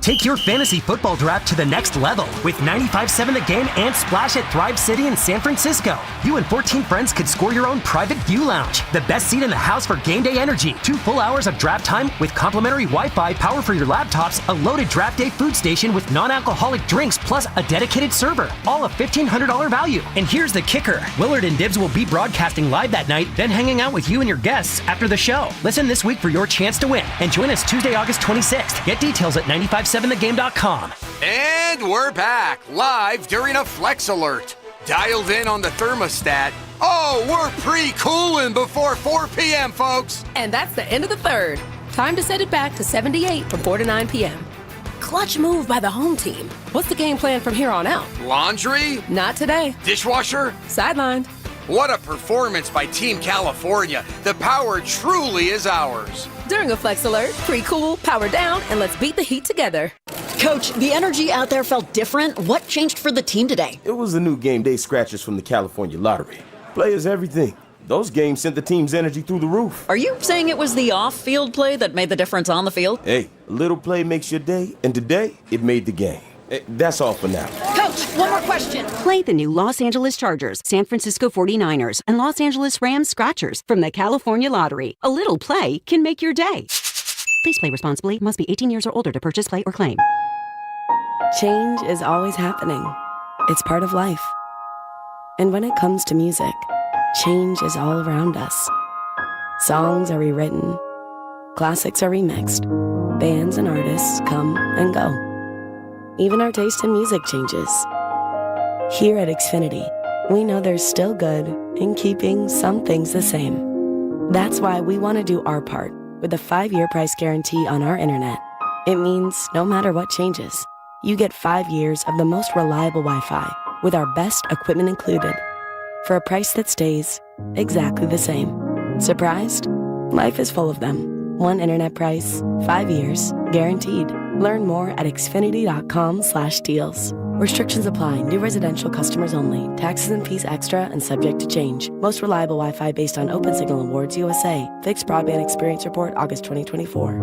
Take your fantasy football draft to the next level with 95.7 The Game and Splash at Thrive City in San Francisco. You and 14 friends could score your own private view lounge, the best seat in the house for game day energy, 2 full hours of draft time with complimentary Wi-Fi, power for your laptops, a loaded draft day food station with non-alcoholic drinks, plus a dedicated server, all a $1,500 value. And here's the kicker. Willard and Dibs will be broadcasting live that night, then hanging out with you and your guests after the show. Listen this week for your chance to win, and join us Tuesday, August 26th. Get details at 957thegame.com. And we're back, live during a Flex Alert. Dialed in on the thermostat. Oh, we're pre-cooling before 4 p.m., folks. And that's the end of the third. Time to set it back to 78 from 4 to 9 p.m. Clutch move by the home team. What's the game plan from here on out? Laundry? Not today. Dishwasher? Sidelined. What a performance by Team California. The power truly is ours. During a Flex Alert, pre-cool, power down, and let's beat the heat together. Coach, the energy out there felt different. What changed for the team today? It was the new game day scratchers from the California Lottery. Players everything. Those games sent the team's energy through the roof. Are you saying it was the off-field play that made the difference on the field? Hey, a little play makes your day, and today, it made the game. That's all for now. Coach, one more question. Play the new Los Angeles Chargers, San Francisco 49ers, and Los Angeles Rams Scratchers from the California Lottery. A little play can make your day. Please play responsibly. Must be 18 years or older to purchase, play, or claim. Change is always happening. It's part of life. And when it comes to music, change is all around us. Songs are rewritten. Classics are remixed. Bands and artists come and go. Even our taste in music changes. Here at Xfinity, we know there's still good in keeping some things the same. That's why we want to do our part with a 5-year price guarantee on our internet. It means no matter what changes, you get 5 years of the most reliable Wi-Fi with our best equipment included for a price that stays exactly the same. Surprised? Life is full of them. One internet price, 5 years, guaranteed. Learn more at xfinity.com/deals. Restrictions apply. New residential customers only. Taxes and fees extra and subject to change. Most reliable Wi-Fi based on Open Signal Awards USA. Fixed Broadband Experience Report, August 2024.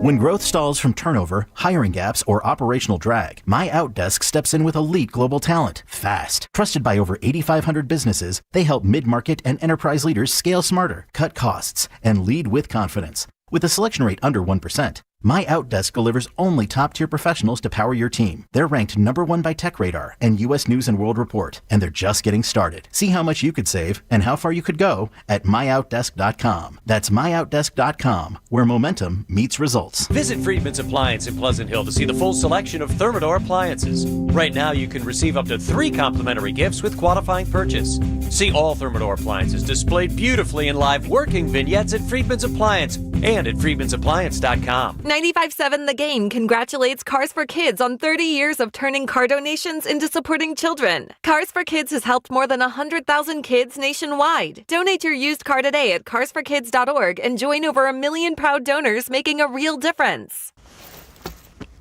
When growth stalls from turnover, hiring gaps, or operational drag, My Outdesk steps in with elite global talent, fast. Trusted by over 8,500 businesses, they help mid-market and enterprise leaders scale smarter, cut costs, and lead with confidence. With a selection rate under 1%, My Outdesk delivers only top-tier professionals to power your team. They're ranked #1 by TechRadar and U.S. News & World Report, and they're just getting started. See how much you could save and how far you could go at myoutdesk.com. That's myoutdesk.com, where momentum meets results. Visit Friedman's Appliance in Pleasant Hill to see the full selection of Thermador appliances. Right now, you can receive up to 3 complimentary gifts with qualifying purchase. See all Thermador appliances displayed beautifully in live working vignettes at Friedman's Appliance and at friedmansappliance.com. 95.7 The Game congratulates Cars for Kids on 30 years of turning car donations into supporting children. Cars for Kids has helped more than 100,000 kids nationwide. Donate your used car today at carsforkids.org and join over 1 million proud donors making a real difference.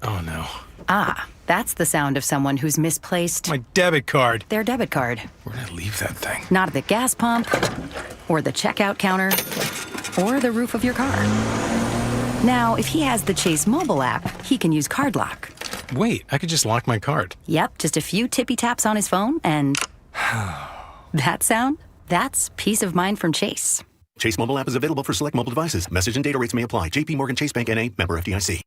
Oh no. Ah, that's the sound of someone who's misplaced my debit card. Their debit card. Where'd I leave that thing? Not at the gas pump, or the checkout counter, or the roof of your car. Now, if he has the Chase mobile app, he can use Card Lock. Wait, I could just lock my card. Yep, just a few tippy taps on his phone, and that sound? That's peace of mind from Chase. Chase mobile app is available for select mobile devices. Message and data rates may apply. JP Morgan Chase Bank N.A. member FDIC.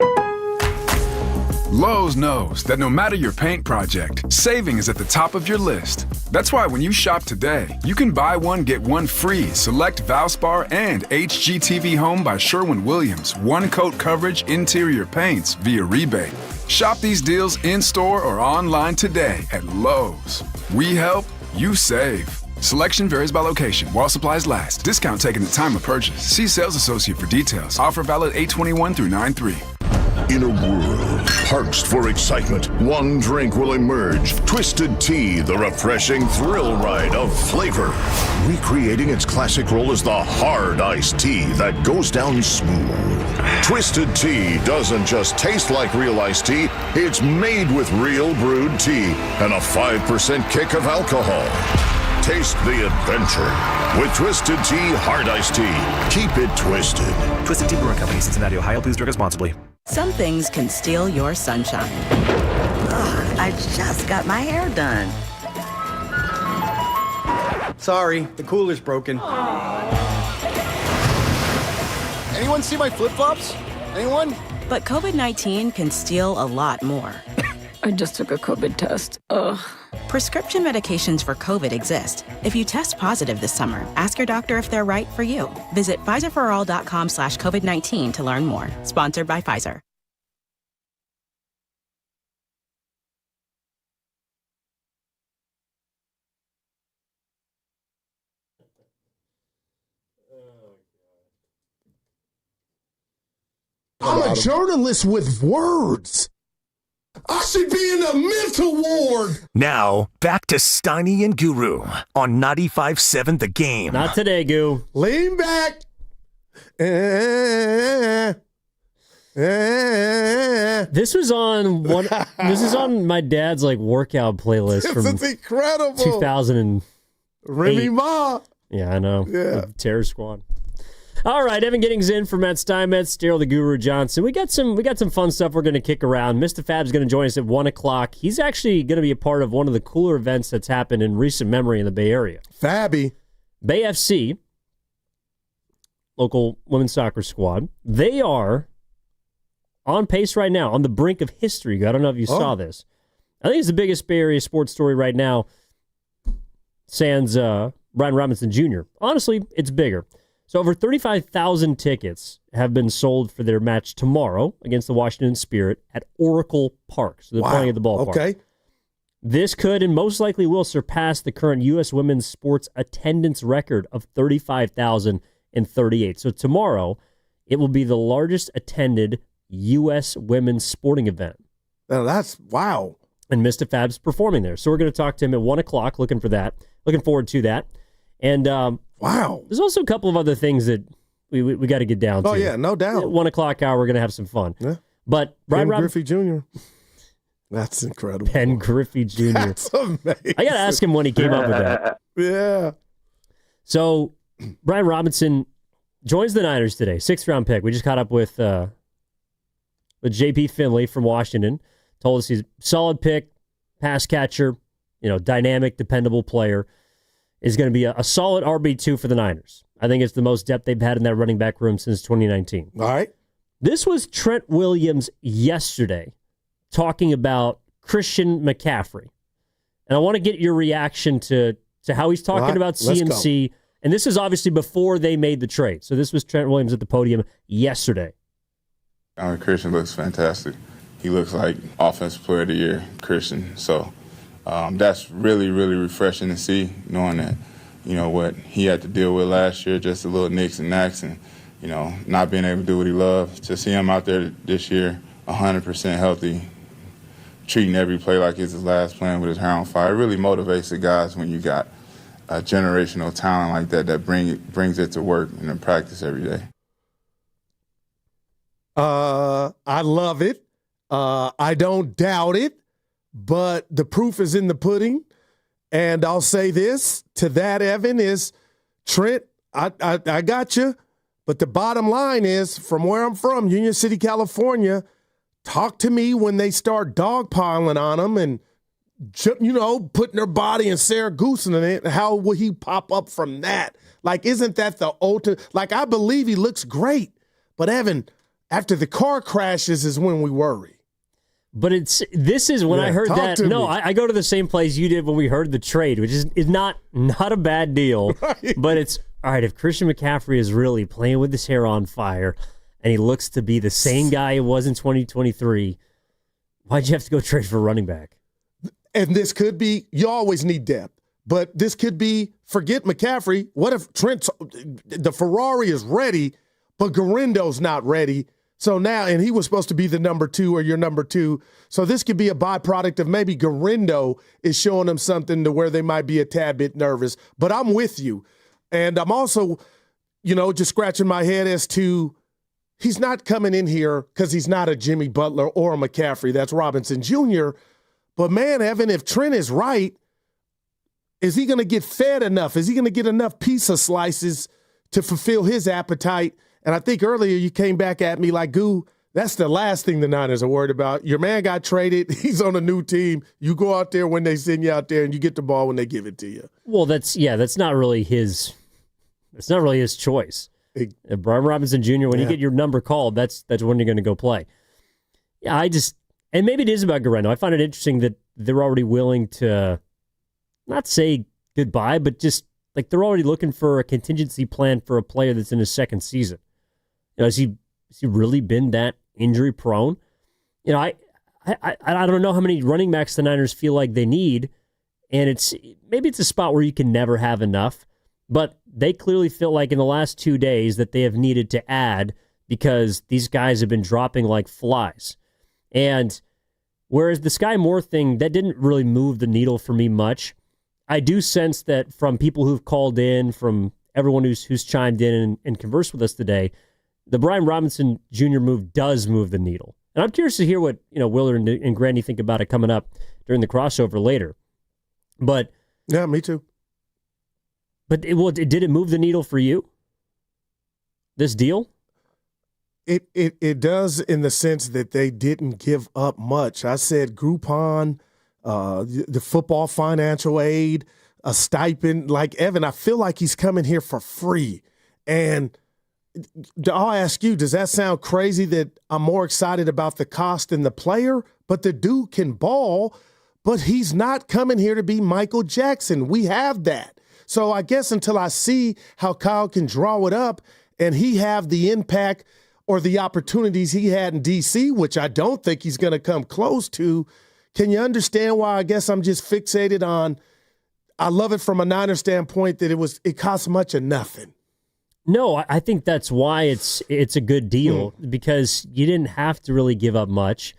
Lowe's knows that no matter your paint project, saving is at the top of your list. That's why when you shop today, you can buy one, get one free. Select Valspar and HGTV Home by Sherwin-Williams. One coat coverage interior paints via rebate. Shop these deals in-store or online today at Lowe's. We help, you save. Selection varies by location. While supplies last. Discount taken at time of purchase. See sales associate for details. Offer valid 8/21 through 9/3. In a world parched for excitement, one drink will emerge. Twisted Tea, the refreshing thrill ride of flavor. Recreating its classic role as the hard iced tea that goes down smooth. Twisted Tea doesn't just taste like real iced tea, it's made with real brewed tea and a 5% kick of alcohol. Taste the adventure with Twisted Tea Hard Iced Tea. Keep it twisted. Twisted Tea Brewing Company, Cincinnati, Ohio. Please drink responsibly. Some things can steal your sunshine. Ugh, I just got my hair done. Sorry, the cooler's broken. Anyone see my flip-flops? Anyone? But COVID-19 can steal a lot more. I just took a COVID test. Ugh. Prescription medications for COVID exist. If you test positive this summer, ask your doctor if they're right for you. Visit PfizerForAll.com/COVID-19 to learn more. Sponsored by Pfizer. I'm a journalist with words. I should be in a mental ward. Now, back to Steiny and Guru on 95.7 The Game. Not today, Goo. Lean back. This was on one. This is on my dad's workout playlist from It's incredible. 2008. Remy Ma. Yeah, I know. Yeah. Terror Squad. All right, Evan Giddings in for Matt Steinmetz, Daryl the Guru Johnson. We got some fun stuff we're going to kick around. Mr. Fab's going to join us at 1 o'clock. He's actually going to be a part of one of the cooler events that's happened in recent memory in the Bay Area. Fabby. Bay FC, local women's soccer squad, they are on pace right now, on the brink of history. I don't know if you saw this. I think it's the biggest Bay Area sports story right now, sans Brian Robinson Jr. Honestly, it's bigger. So over 35,000 tickets have been sold for their match tomorrow against the Washington Spirit at Oracle Park. So they're playing at the ballpark. Okay. This could and most likely will surpass the current U.S. women's sports attendance record of 35,038. So tomorrow, it will be the largest attended U.S. women's sporting event. Oh, that's wow. And Mr. Fab's performing there. So we're going to talk to him at 1 o'clock, looking forward to that. And wow, there's also a couple of other things that we got to get down to. Oh, yeah, no doubt. At 1 o'clock hour, we're going to have some fun. Yeah. But Brian Griffey Jr. That's incredible. Ben Griffey Jr. That's amazing. I got to ask him when he came up with that. Yeah. So Brian Robinson joins the Niners today, 6th-round pick. We just caught up with J.P. Finley from Washington. Told us he's a solid pick, pass catcher, dynamic, dependable player. Is going to be a solid RB2 for the Niners. I think it's the most depth they've had in that running back room since 2019. All right. This was Trent Williams yesterday talking about Christian McCaffrey. And I want to get your reaction to how he's talking about CMC. And this is obviously before they made the trade. So this was Trent Williams at the podium yesterday. Christian looks fantastic. He looks like Offensive Player of the Year, Christian. So that's really, really refreshing to see, knowing that, what he had to deal with last year, just a little nicks and knacks and, not being able to do what he loved. To see him out there this year, 100% healthy, treating every play like it's his last, playing with his hair on fire. It really motivates the guys when you got a generational talent like that brings it to work and to practice every day. I love it. I don't doubt it, but the proof is in the pudding. And I'll say this to that, Evan, is Trent, I got you. But the bottom line is, from where I'm from, Union City, California, talk to me when they start dogpiling on him and, putting their body in Sarah Goosen in it. How will he pop up from that? Like, isn't that the ultimate? Like, I believe he looks great. But, Evan, after the car crashes is when we worry. But this is when I heard that. No, I go to the same place you did when we heard the trade, which is not a bad deal. Right. But it's, all right, if Christian McCaffrey is really playing with his hair on fire and he looks to be the same guy he was in 2023, why'd you have to go trade for a running back? And this could be, you always need depth, but this could be, forget McCaffrey. What if the Ferrari is ready, but Garindo's not ready? So now, and he was supposed to be the number 2 or your number 2. So this could be a byproduct of maybe Garindo is showing them something to where they might be a tad bit nervous. But I'm with you. And I'm also, just scratching my head as to he's not coming in here because he's not a Jimmy Butler or a McCaffrey. That's Robinson Jr. But, man, Evan, if Trent is right, is he going to get fed enough? Is he going to get enough pizza slices to fulfill his appetite? And I think earlier you came back at me like, Goo, that's the last thing the Niners are worried about. Your man got traded. He's on a new team. You go out there when they send you out there and you get the ball when they give it to you. Well, that's not really his choice. Brian Robinson Jr., when you get your number called, that's when you're going to go play. Yeah, and maybe it is about Garendo. I find it interesting that they're already willing to not say goodbye, but just like they're already looking for a contingency plan for a player that's in his second season. Has he really been that injury prone? I don't know how many running backs the Niners feel like they need, and maybe it's a spot where you can never have enough, but they clearly feel like in the last 2 days that they have needed to add because these guys have been dropping like flies. And whereas the Sky Moore thing, that didn't really move the needle for me much, I do sense that from people who've called in, from everyone who's chimed in and conversed with us today, the Brian Robinson Jr. move does move the needle. And I'm curious to hear what Willard and Grandy think about it coming up during the crossover later. But yeah, me too. But did it move the needle for you? This deal? It does in the sense that they didn't give up much. I said Groupon, the football financial aid, a stipend. Like, Evan, I feel like he's coming here for free. And I'll ask you, does that sound crazy that I'm more excited about the cost than the player? But the dude can ball, but he's not coming here to be Michael Jackson. We have that. So I guess until I see how Kyle can draw it up and he have the impact or the opportunities he had in D.C., which I don't think he's going to come close to, can you understand why I guess I'm just fixated on, I love it from a Niner standpoint that it costs much of nothing. No, I think that's why it's a good deal because you didn't have to really give up much.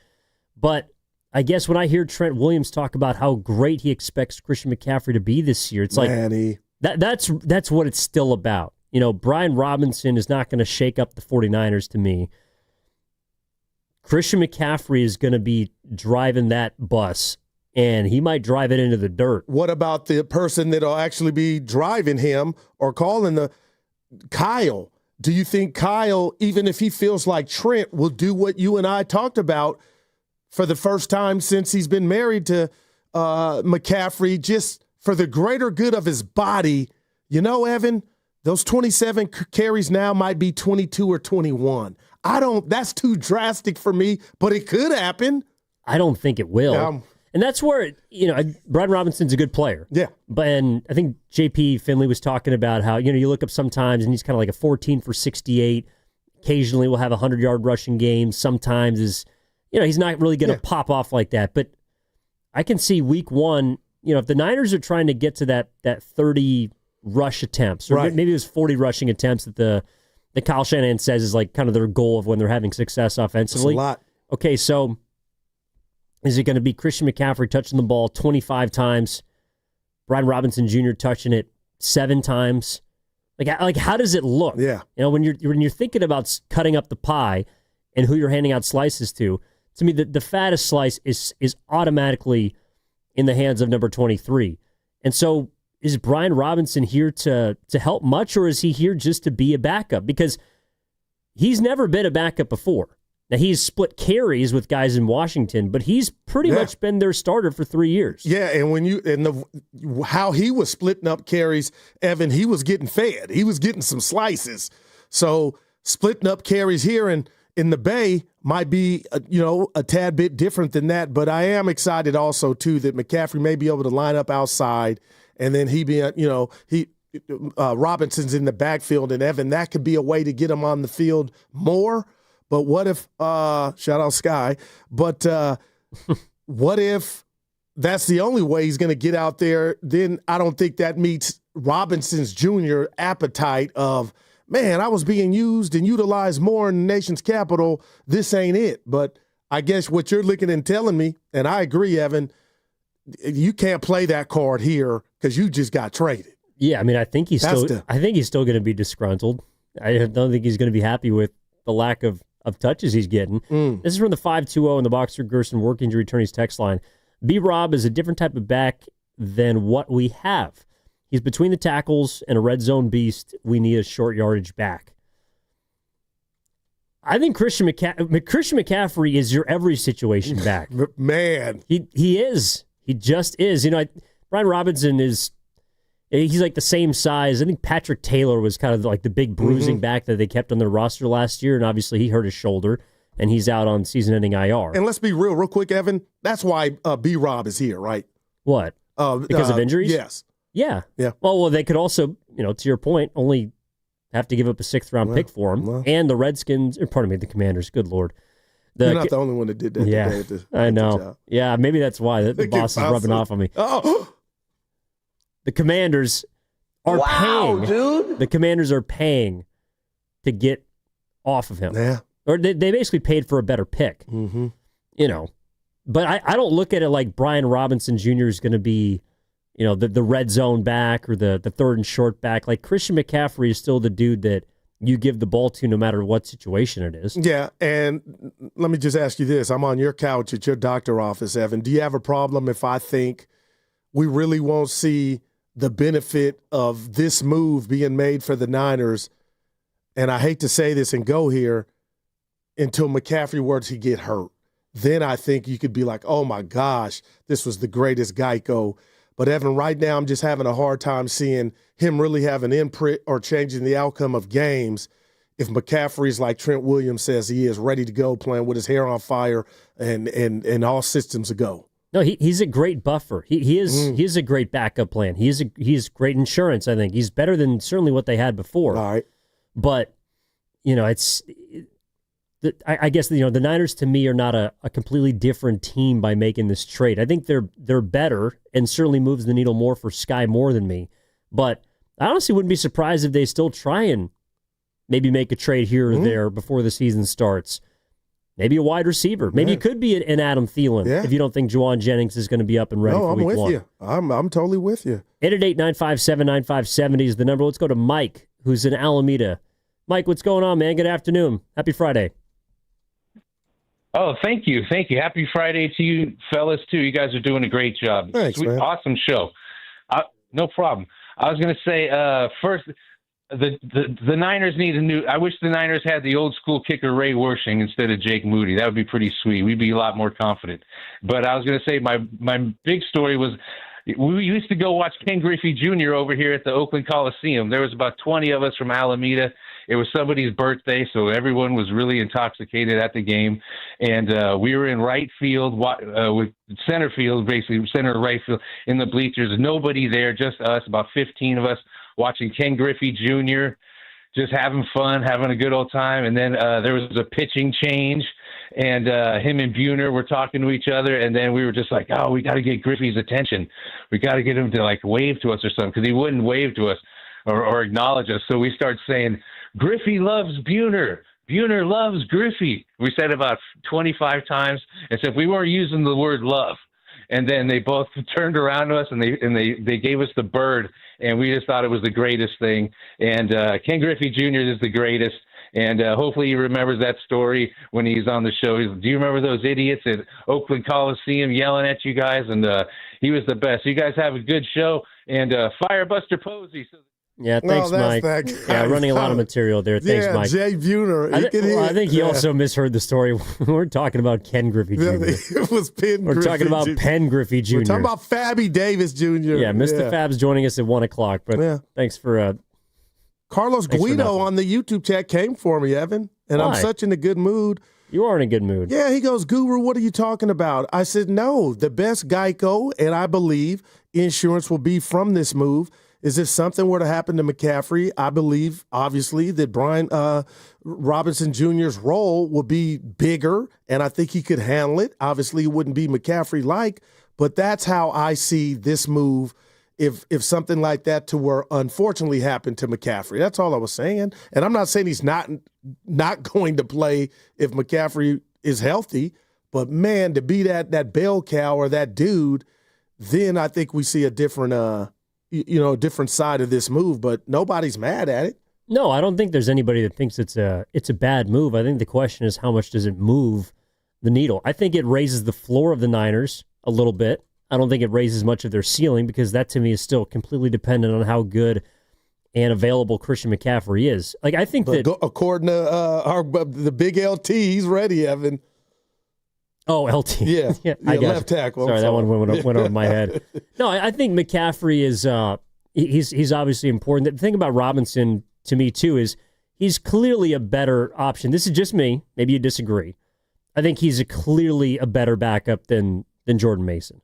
But I guess when I hear Trent Williams talk about how great he expects Christian McCaffrey to be this year, it's Manny. That's what it's still about. Brian Robinson is not going to shake up the 49ers to me. Christian McCaffrey is going to be driving that bus, and he might drive it into the dirt. What about the person that'll actually be driving him or calling Kyle? Do you think Kyle, even if he feels like Trent, will do what you and I talked about for the first time since he's been married to McCaffrey, just for the greater good of his body? Evan, those 27 carries now might be 22 or 21. That's too drastic for me, but it could happen. I don't think it will. And that's where, Brian Robinson's a good player. Yeah. And I think JP Finley was talking about how, you look up sometimes and he's kind of like a 14 for 68. Occasionally will have a 100-yard rushing game. Sometimes he's not really going to pop off like that. But I can see week one, if the Niners are trying to get to that 30 rush attempts, or maybe it was 40 rushing attempts that Kyle Shanahan says is like kind of their goal of when they're having success offensively. That's a lot. Okay, so is it going to be Christian McCaffrey touching the ball 25 times, Brian Robinson Jr. touching it 7 times? Like how does it look? Yeah. When you're thinking about cutting up the pie and who you're handing out slices to, to me, the fattest slice is automatically in the hands of number 23. And so is Brian Robinson here to help much, or is he here just to be a backup? Because he's never been a backup before. Now, he's split carries with guys in Washington, but he's pretty much been their starter for 3 years. Yeah, and how he was splitting up carries, Evan, he was getting fed. He was getting some slices. So splitting up carries here in the Bay might be, a tad bit different than that. But I am excited also, too, that McCaffrey may be able to line up outside, and then Robinson's in the backfield, and Evan, that could be a way to get him on the field more. But what if, shout out Sky, but what if that's the only way he's going to get out there? Then I don't think that meets Robinson's junior appetite of, man, I was being used and utilized more in the nation's capital. This ain't it. But I guess what you're looking and telling me, and I agree, Evan, you can't play that card here because you just got traded. Yeah, I mean, I think he's still going to be disgruntled. I don't think he's going to be happy with the lack of touches he's getting. This is from the 520 in the Boxer Gerson work injury attorneys text line. B-Rob is a different type of back than what we have. He's between the tackles and a red zone beast. We need a short yardage back. I think Christian McCaffrey is your every situation back. Man. He is. He just is. Brian Robinson he's like the same size. I think Patrick Taylor was kind of like the big bruising back that they kept on their roster last year, and obviously he hurt his shoulder, and he's out on season-ending IR. And let's be real quick, Evan. That's why B-Rob is here, right? What? Because of injuries? Yes. Yeah. Yeah. Well, they could also, to your point, only have to give up a 6th-round pick for him. And the Redskins, the Commanders, good Lord. You're not the only one that did that. Yeah, I know. Yeah, maybe that's why the boss is rubbing off on me. Oh. The Commanders are paying. Dude. The Commanders are paying to get off of him. Yeah. Or they basically paid for a better pick. Mm-hmm. But I don't look at it like Brian Robinson Jr. is going to be, the red zone back or the third and short back. Like Christian McCaffrey is still the dude that you give the ball to no matter what situation it is. Yeah, and let me just ask you this. I'm on your couch at your doctor office, Evan. Do you have a problem if I think we really won't see the benefit of this move being made for the Niners, and I hate to say this and go here, until McCaffrey were to get hurt? Then I think you could be like, oh my gosh, this was the greatest Geico. But Evan, right now I'm just having a hard time seeing him really have an imprint or changing the outcome of games if McCaffrey's like Trent Williams says he is, ready to go, playing with his hair on fire and all systems a go. No, he's a great buffer. He is a great backup plan. He is great insurance, I think. He's better than certainly what they had before. All right. But, I guess, the Niners to me are not a completely different team by making this trade. I think they're better and certainly moves the needle more for Sky more than me. But I honestly wouldn't be surprised if they still try and maybe make a trade here or there before the season starts. Maybe a wide receiver. Maybe it could be an Adam Thielen if you don't think Juwan Jennings is going to be up and ready for week 1. I'm with you. I'm totally with you. 888-957-9570 is the number. Let's go to Mike, who's in Alameda. Mike, what's going on, man? Good afternoon. Happy Friday. Oh, thank you. Thank you. Happy Friday to you fellas, too. You guys are doing a great job. Thanks, man. Awesome show. No problem. I was going to say, first, the Niners need a new – I wish the Niners had the old-school kicker Ray Wersching instead of Jake Moody. That would be pretty sweet. We'd be a lot more confident. But I was going to say my big story was we used to go watch Ken Griffey Jr. over here at the Oakland Coliseum. There was about 20 of us from Alameda. It was somebody's birthday, so everyone was really intoxicated at the game. And we were in right field, with center field, basically center right field in the bleachers. Nobody there, just us, about 15 of us, watching Ken Griffey Jr., just having fun, having a good old time. And then there was a pitching change, and him and Buhner were talking to each other. And then we were just like, oh, we got to get Griffey's attention. We got to get him to, wave to us or something, because he wouldn't wave to us or acknowledge us. So we started saying, Griffey loves Buhner. Buhner loves Griffey. We said about 25 times, as if we weren't using the word love. And then they both turned around to us and they gave us the bird, and we just thought it was the greatest thing. And Ken Griffey Jr. is the greatest. And hopefully he remembers that story when he's on the show. Do you remember those idiots at Oakland Coliseum yelling at you guys? And he was the best. So you guys have a good show. And fire Buster Posey. Yeah, thanks, Mike. Yeah, running a lot of material there. Thanks, Mike. Jay Buhner. I think he also misheard the story. We're talking about Ken Griffey Jr. It was Penn We're Griffey talking about Jr. Penn Griffey Jr. We're talking about Fabby Davis Jr. Yeah, Mr. Fab's joining us at 1 o'clock. But thanks for Carlos thanks for Guido nothing. on the YouTube chat came for me, Evan, and I'm Why? such in a good mood. You are in a good mood. Yeah, he goes, Guru, what are you talking about? I said, no, the best Geico, and I believe insurance will be from this move. Is if something were to happen to McCaffrey, I believe, obviously, that Brian Robinson Jr.'s role will be bigger, and I think he could handle it. Obviously, it wouldn't be McCaffrey-like, but that's how I see this move if something like that to where unfortunately happened to McCaffrey. That's all I was saying. And I'm not saying he's not going to play if McCaffrey is healthy, but, man, to be that bell cow or that dude, then I think we see a different different side of this move, but nobody's mad at it. No, I don't think there's anybody that thinks it's a bad move. I think the question is how much does it move the needle? I think it raises the floor of the Niners a little bit. I don't think it raises much of their ceiling because that to me is still completely dependent on how good and available Christian McCaffrey is. Like I think that according to the big LT, he's ready, Evan. Oh, LT. Yeah, I got left you. tackle. Sorry, that one went over my head. No, I think McCaffrey is he's obviously important. The thing about Robinson to me too is he's clearly a better option. This is just me. Maybe you disagree. I think he's clearly a better backup than Jordan Mason.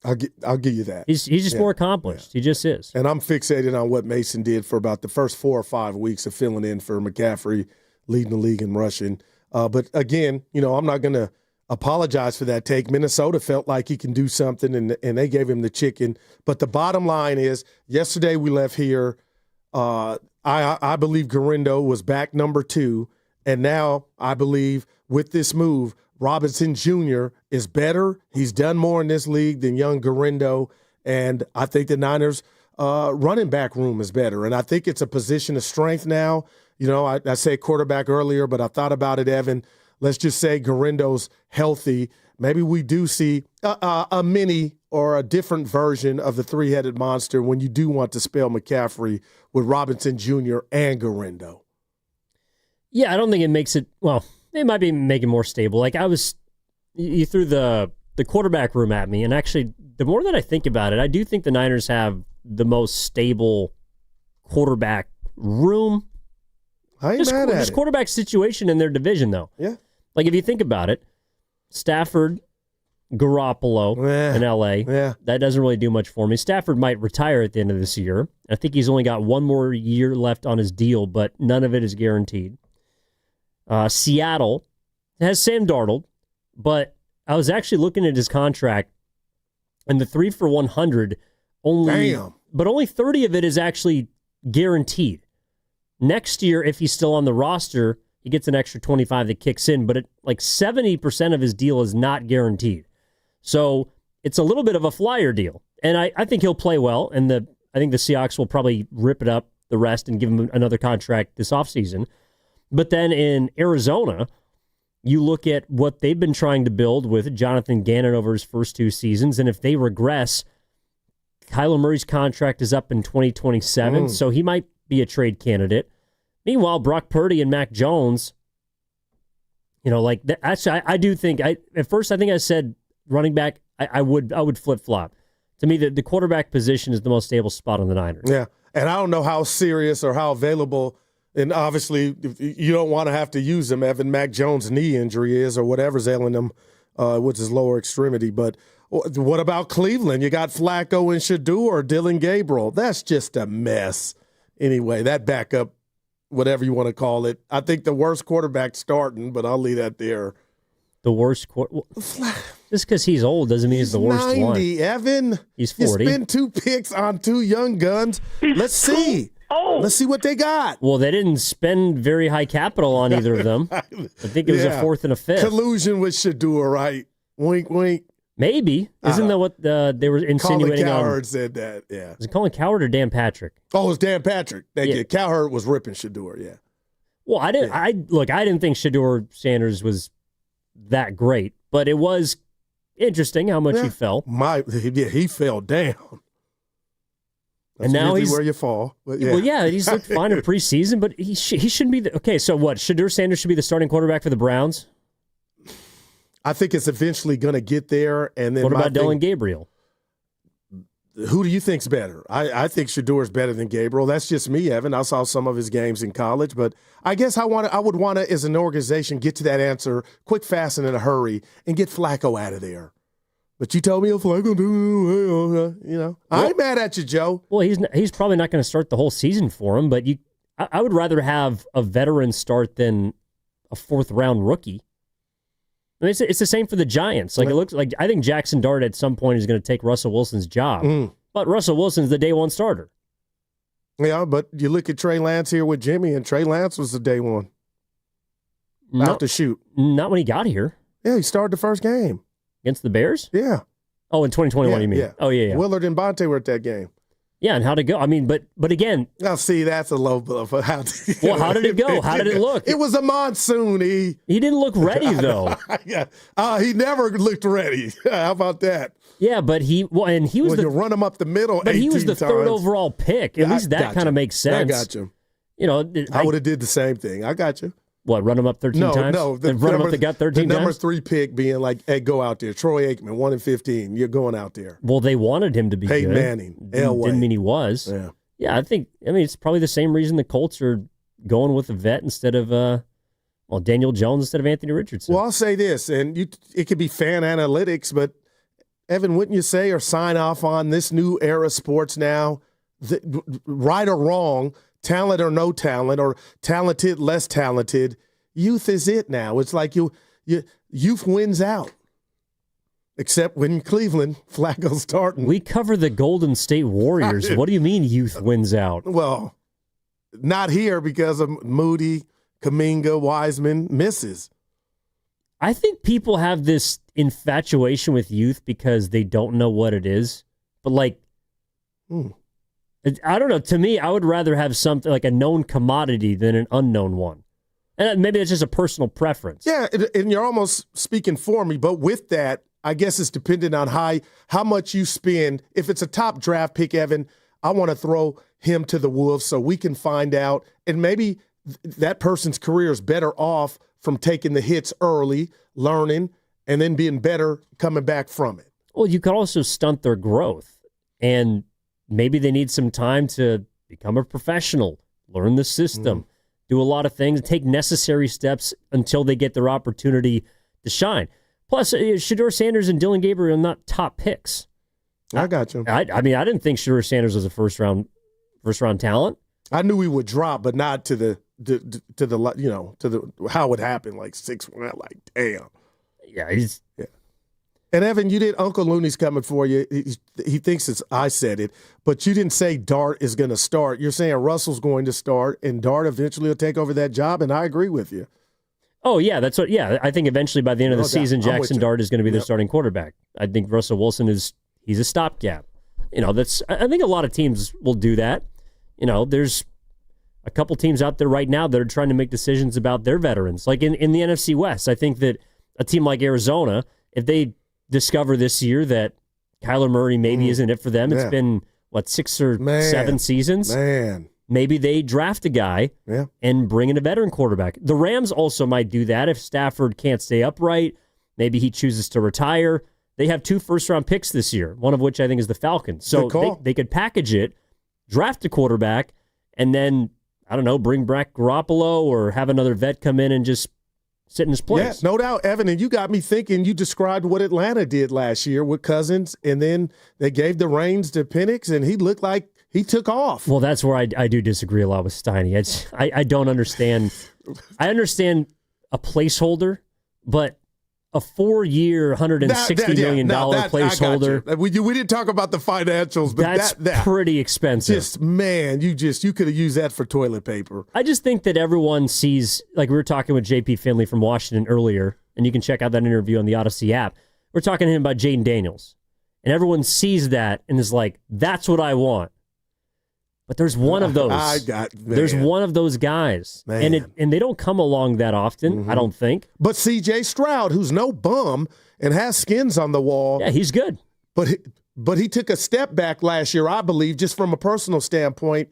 I'll give you that. He's just more accomplished. He just is. And I'm fixated on what Mason did for about the first 4 or 5 weeks of filling in for McCaffrey, leading the league in rushing. But again, I'm not going to apologize for that take. Minnesota felt like he can do something, and they gave him the chicken. But the bottom line is, yesterday we left here. I believe Garindo was back number 2, and now I believe with this move, Robinson Jr. is better. He's done more in this league than young Garindo, and I think the Niners' running back room is better. And I think it's a position of strength now. I said quarterback earlier, but I thought about it, Evan. Let's just say Garindo's healthy. Maybe we do see a mini or a different version of the three-headed monster when you do want to spell McCaffrey with Robinson Jr. and Garindo. Yeah, I don't think it makes it, well, it might be making more stable. Like you threw the quarterback room at me, and actually, the more that I think about it, I do think the Niners have the most stable quarterback room. I ain't mad at it. Quarterback situation in their division, though. Yeah. Like, if you think about it, Stafford, Garoppolo in L.A., that doesn't really do much for me. Stafford might retire at the end of this year. I think he's only got one more year left on his deal, but none of it is guaranteed. Seattle has Sam Darnold, but I was actually looking at his contract, and the 3 for 100, but only 30 of it is actually guaranteed. Next year, if he's still on the roster, he gets an extra 25 that kicks in, but 70% of his deal is not guaranteed. So it's a little bit of a flyer deal. And I think he'll play well, and I think the Seahawks will probably rip it up the rest and give him another contract this offseason. But then in Arizona, you look at what they've been trying to build with Jonathan Gannon over his first 2 seasons, and if they regress, Kyler Murray's contract is up in 2027, so he might be a trade candidate. Meanwhile, Brock Purdy and Mac Jones, actually, I do think, at first I think I said running back, I would flip-flop. To me, the quarterback position is the most stable spot on the Niners. Yeah, and I don't know how serious or how available, and obviously you don't want to have to use him, Evan Mac Jones' knee injury is or whatever's ailing him with his lower extremity. But what about Cleveland? You got Flacco and Shedeur or Dylan Gabriel. That's just a mess. Anyway, that backup, whatever you want to call it, I think the worst quarterback starting, but I'll leave that there. The worst just because he's old doesn't mean he's the worst 90, one. Evan. He's 40. You spend 2 picks on 2 young guns. Let's see. Let's see what they got. Well, they didn't spend very high capital on either of them. I think it was a 4th and a 5th. Collusion with Shedeur, right? Wink, wink. Maybe. Isn't that what they were insinuating? Colin Cowherd said that, yeah. Was it Colin Cowherd or Dan Patrick? Oh, it was Dan Patrick. Thank you. Cowherd was ripping Shedeur, yeah. Well, I didn't think Shedeur Sanders was that great, but it was interesting how much he fell. He fell down. That's and now he's where you fall. But Well, yeah, he's looked fine in preseason, but he shouldn't be. Okay, so what? Shedeur Sanders should be the starting quarterback for the Browns? I think it's eventually going to get there. And then what about Dylan Gabriel? Who do you think's better? I think Shedeur is better than Gabriel. That's just me, Evan. I saw some of his games in college, but I guess I would want to, as an organization, get to that answer quick, fast, and in a hurry, and get Flacco out of there. But you told me Flacco, I ain't mad at you, Joe. Well, he's probably not going to start the whole season for him, but I would rather have a veteran start than a fourth-round rookie. I mean, it's the same for the Giants. Like, it looks like I think Jackson Dart at some point is going to take Russell Wilson's job. But Russell Wilson's the day one starter. Yeah, but you look at Trey Lance here with Jimmy, and Trey Lance was the day one. Out to shoot. Not when he got here. Yeah, he started the first game. Against the Bears? Yeah. Oh, in 2021, you mean? Yeah. Oh, yeah. Willard and Bonte were at that game. Yeah, and how'd it go? I mean, but again. Now, see, that's a low blow. How did it go? How did it look? It was a monsoon. He didn't look ready, though. He never looked ready. How about that? Yeah, but he was you run him up the middle. But he was the times. third overall pick. At least that kind of makes sense. I got you. I would have did the same thing. I got you. What, run him up 13 times? No, run him up the gut 13 times? The number 3 pick being like, hey, go out there. Troy Aikman, 1-15. You're going out there. Well, they wanted him to be Peyton good. Manning, Didn't mean he was. Yeah, I mean, it's probably the same reason the Colts are going with a vet instead of, Daniel Jones instead of Anthony Richardson. Well, I'll say this, and it could be fan analytics, but Evan, wouldn't you say, or sign off on this new era of sports now, right or wrong, talent or no talent, or talented, less talented, youth is it now. It's like youth wins out. Except when Cleveland, Flacco's starting. We cover the Golden State Warriors. What do you mean youth wins out? Well, not here because of Moody, Kuminga, Wiseman, misses. I think people have this infatuation with youth because they don't know what it is. But I don't know. To me, I would rather have something like a known commodity than an unknown one. And maybe it's just a personal preference. Yeah, and you're almost speaking for me. But with that, I guess it's dependent on how much you spend. If it's a top draft pick, Evan, I want to throw him to the wolves so we can find out. And maybe that person's career is better off from taking the hits early, learning, and then being better coming back from it. Well, you could also stunt their growth. And maybe they need some time to become a professional, learn the system, do a lot of things, take necessary steps until they get their opportunity to shine. Plus, Shedeur Sanders and Dylan Gabriel are not top picks. I got you. I mean, I didn't think Shedeur Sanders was a first round talent. I knew he would drop, but not to the how it happened, like 6 round. Like, damn. Yeah, And Evan, you did Uncle Looney's coming for you. He thinks I said it, but you didn't say Dart is going to start. You're saying Russell's going to start, and Dart eventually will take over that job, and I agree with you. Oh, yeah, that's what. Yeah, I think eventually by the end of the season, Jackson Dart is going to be the starting quarterback. I think Russell Wilson he's a stopgap. I think a lot of teams will do that. There's a couple teams out there right now that are trying to make decisions about their veterans. Like in the NFC West, I think that a team like Arizona, if they discover this year that Kyler Murray maybe isn't it for them, it's been, 6 or 7 seasons? Maybe they draft a guy and bring in a veteran quarterback. The Rams also might do that if Stafford can't stay upright. Maybe he chooses to retire. They have 2 first-round picks this year, one of which I think is the Falcons. So they could package it, draft a quarterback, and then, I don't know, bring back Garoppolo or have another vet come in and just sit in his place. Yeah, no doubt, Evan. And you got me thinking, you described what Atlanta did last year with Cousins, and then they gave the reins to Penix, and he looked like he took off. Well, that's where I do disagree a lot with Steiny. I don't understand. I understand a placeholder, but a 4-year, $160 million placeholder. We didn't talk about the financials, but that's pretty expensive. You could have used that for toilet paper. I just think that everyone sees, like we were talking with JP Finley from Washington earlier, and you can check out that interview on the Odyssey app. We're talking to him about Jaden Daniels, and everyone sees that and is like, that's what I want. But there's one of those. There's one of those guys. Man. And they don't come along that often, I don't think. But C.J. Stroud, who's no bum and has skins on the wall. Yeah, he's good. But he took a step back last year, I believe, just from a personal standpoint.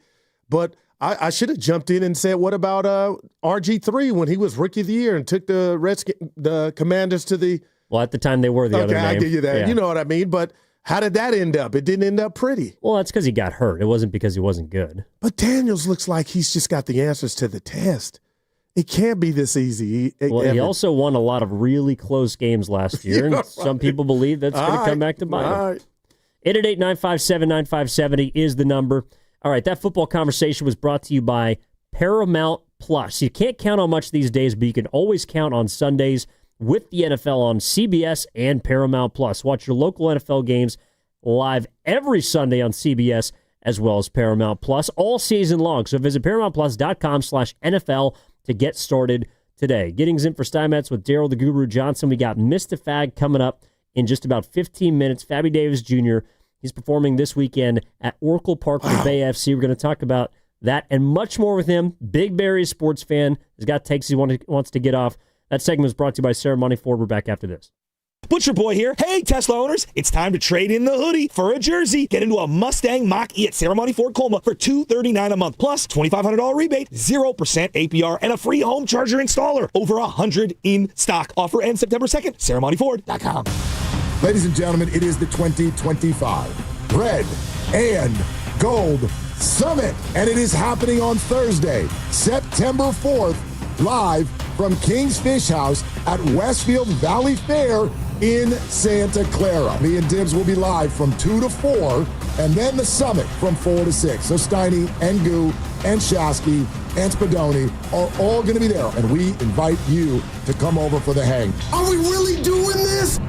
But I should have jumped in and said, what about RG3 when he was Rookie of the Year and took the Commanders to the – Well, at the time they were the other name. Okay, I give you that. Yeah. You know what I mean? But how did that end up? It didn't end up pretty. Well, that's because he got hurt. It wasn't because he wasn't good. But Daniels looks like he's just got the answers to the test. It can't be this easy. He also won a lot of really close games last year, and some people believe that's going to come back to bite him. All right. 888-957-9570 is the number. All right, that football conversation was brought to you by Paramount Plus. You can't count on much these days, but you can always count on Sundays with the NFL on CBS and Paramount Plus. Watch your local NFL games live every Sunday on CBS as well as Paramount Plus all season long. So visit ParamountPlus.com/NFL to get started today. Gettings in for Steinmetz with Daryl the Guru Johnson. We got Mr. Fag coming up in just about 15 minutes. Fabby Davis Jr., he's performing this weekend at Oracle Park for Bay FC. We're going to talk about that and much more with him. Big Barry sports fan. He's got takes he wants to get off. That segment was brought to you by Ceremony Ford. We're back after this. Butcher Boy here. Hey, Tesla owners, it's time to trade in the hoodie for a jersey. Get into a Mustang Mach-E at Ceremony Ford Colma for $239 a month, plus $2,500 rebate, 0% APR, and a free home charger installer. Over 100 in stock. Offer ends September 2nd. CeremonyFord.com. Ladies and gentlemen, it is the 2025 Red and Gold Summit, and it is happening on Thursday, September 4th, live from King's Fish House at Westfield Valley Fair in Santa Clara. Me and Dibs will be live from 2 to 4, and then the summit from 4 to 6. So Steiny and Goo and Shasky and Spadoni are all going to be there, and we invite you to come over for the hang. Are we really doing this?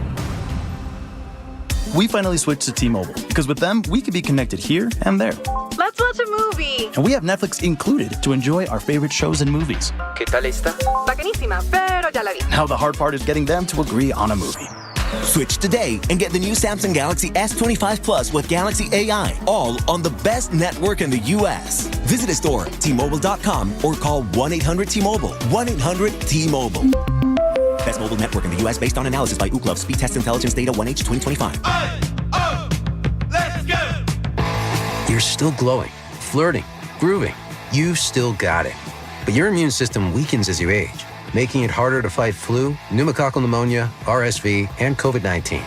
We finally switched to T-Mobile because with them, we could be connected here and there. Let's watch a movie. And we have Netflix included to enjoy our favorite shows and movies. ¿Qué tal esta? Bacanísima, pero ya la vi. Now the hard part is getting them to agree on a movie. Switch today and get the new Samsung Galaxy S25 Plus with Galaxy AI, all on the best network in the U.S. Visit a store, T-Mobile.com, or call 1-800-T-Mobile. 1-800-T-Mobile. Best mobile network in the U.S. based on analysis by Ookla. Speed Test Intelligence Data 1H 2025. Let's go! You're still glowing, flirting, grooving. You've still got it. But your immune system weakens as you age, making it harder to fight flu, pneumococcal pneumonia, RSV, and COVID-19.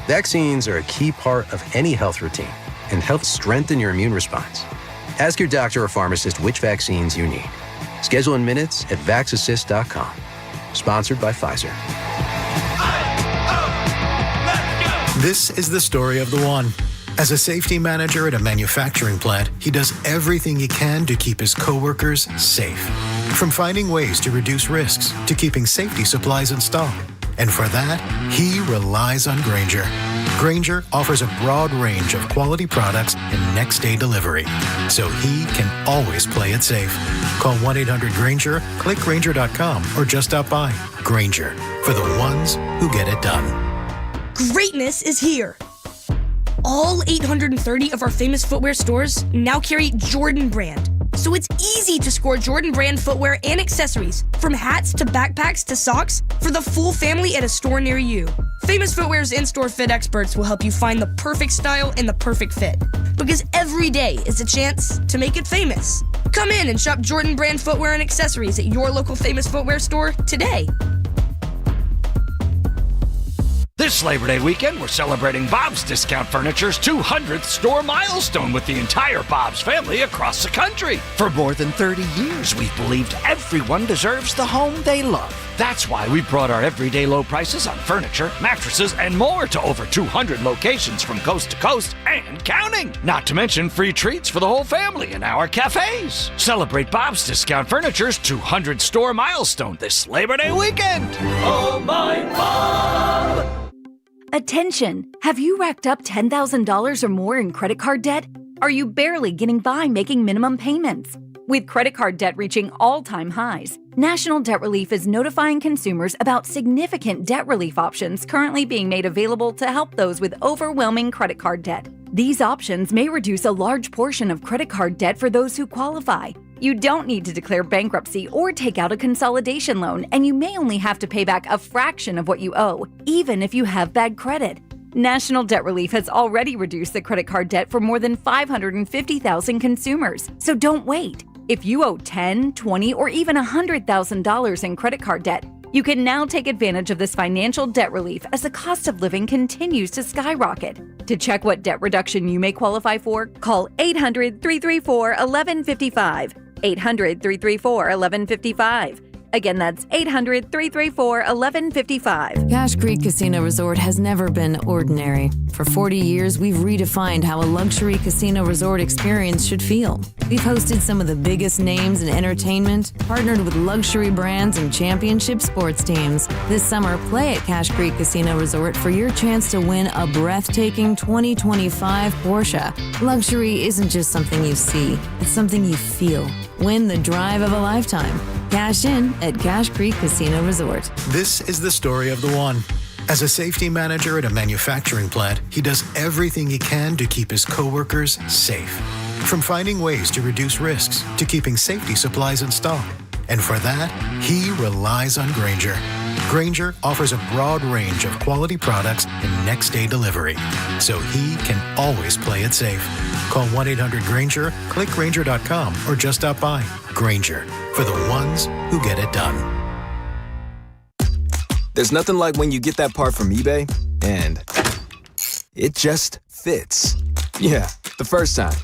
Vaccines are a key part of any health routine and help strengthen your immune response. Ask your doctor or pharmacist which vaccines you need. Schedule in minutes at vaxassist.com. Sponsored by Pfizer. This is the story of the one. As a safety manager at a manufacturing plant, he does everything he can to keep his coworkers safe. From finding ways to reduce risks to keeping safety supplies in stock. And for that, he relies on Grainger. Grainger offers a broad range of quality products and next-day delivery, so he can always play it safe. Call 1-800-GRAINGER, click Grainger.com, or just stop by. Grainger, for the ones who get it done. Greatness is here. All 830 of our famous footwear stores now carry Jordan brand. So it's easy to score Jordan brand footwear and accessories, from hats to backpacks to socks, for the full family at a store near you. Famous Footwear's in-store fit experts will help you find the perfect style and the perfect fit. Because every day is a chance to make it famous. Come in and shop Jordan brand footwear and accessories at your local Famous Footwear store today. This Labor Day weekend, we're celebrating Bob's Discount Furniture's 200th store milestone with the entire Bob's family across the country. For more than 30 years, we've believed everyone deserves the home they love. That's why we brought our everyday low prices on furniture, mattresses, and more to over 200 locations from coast to coast and counting. Not to mention free treats for the whole family in our cafes. Celebrate Bob's Discount Furniture's 200th store milestone this Labor Day weekend. Oh, my Bob! Attention! Have you racked up $10,000 or more in credit card debt? Are you barely getting by making minimum payments? With credit card debt reaching all-time highs, National Debt Relief is notifying consumers about significant debt relief options currently being made available to help those with overwhelming credit card debt. These options may reduce a large portion of credit card debt for those who qualify. You don't need to declare bankruptcy or take out a consolidation loan, and you may only have to pay back a fraction of what you owe, even if you have bad credit. National Debt Relief has already reduced the credit card debt for more than 550,000 consumers, so don't wait. If you owe $10,000, $20,000, or even $100,000 in credit card debt, you can now take advantage of this financial debt relief as the cost of living continues to skyrocket. To check what debt reduction you may qualify for, call 800-334-1155. 800-334-1155. Again, that's 800-334-1155. Cache Creek Casino Resort has never been ordinary. For 40 years, we've redefined how a luxury casino resort experience should feel. We've hosted some of the biggest names in entertainment, partnered with luxury brands and championship sports teams. This summer, play at Cache Creek Casino Resort for your chance to win a breathtaking 2025 Porsche. Luxury isn't just something you see, it's something you feel. Win the drive of a lifetime. Cash in at Cache Creek Casino Resort. This is the story of the one. As a safety manager at a manufacturing plant, he does everything he can to keep his coworkers safe. From finding ways to reduce risks to keeping safety supplies in stock. And for that, he relies on Grainger. Grainger offers a broad range of quality products and next-day delivery, so he can always play it safe. Call 1-800-GRAINGER, click Grainger.com, or just stop by. Grainger, for the ones who get it done. There's nothing like when you get that part from eBay, and it just fits. Yeah, the first time.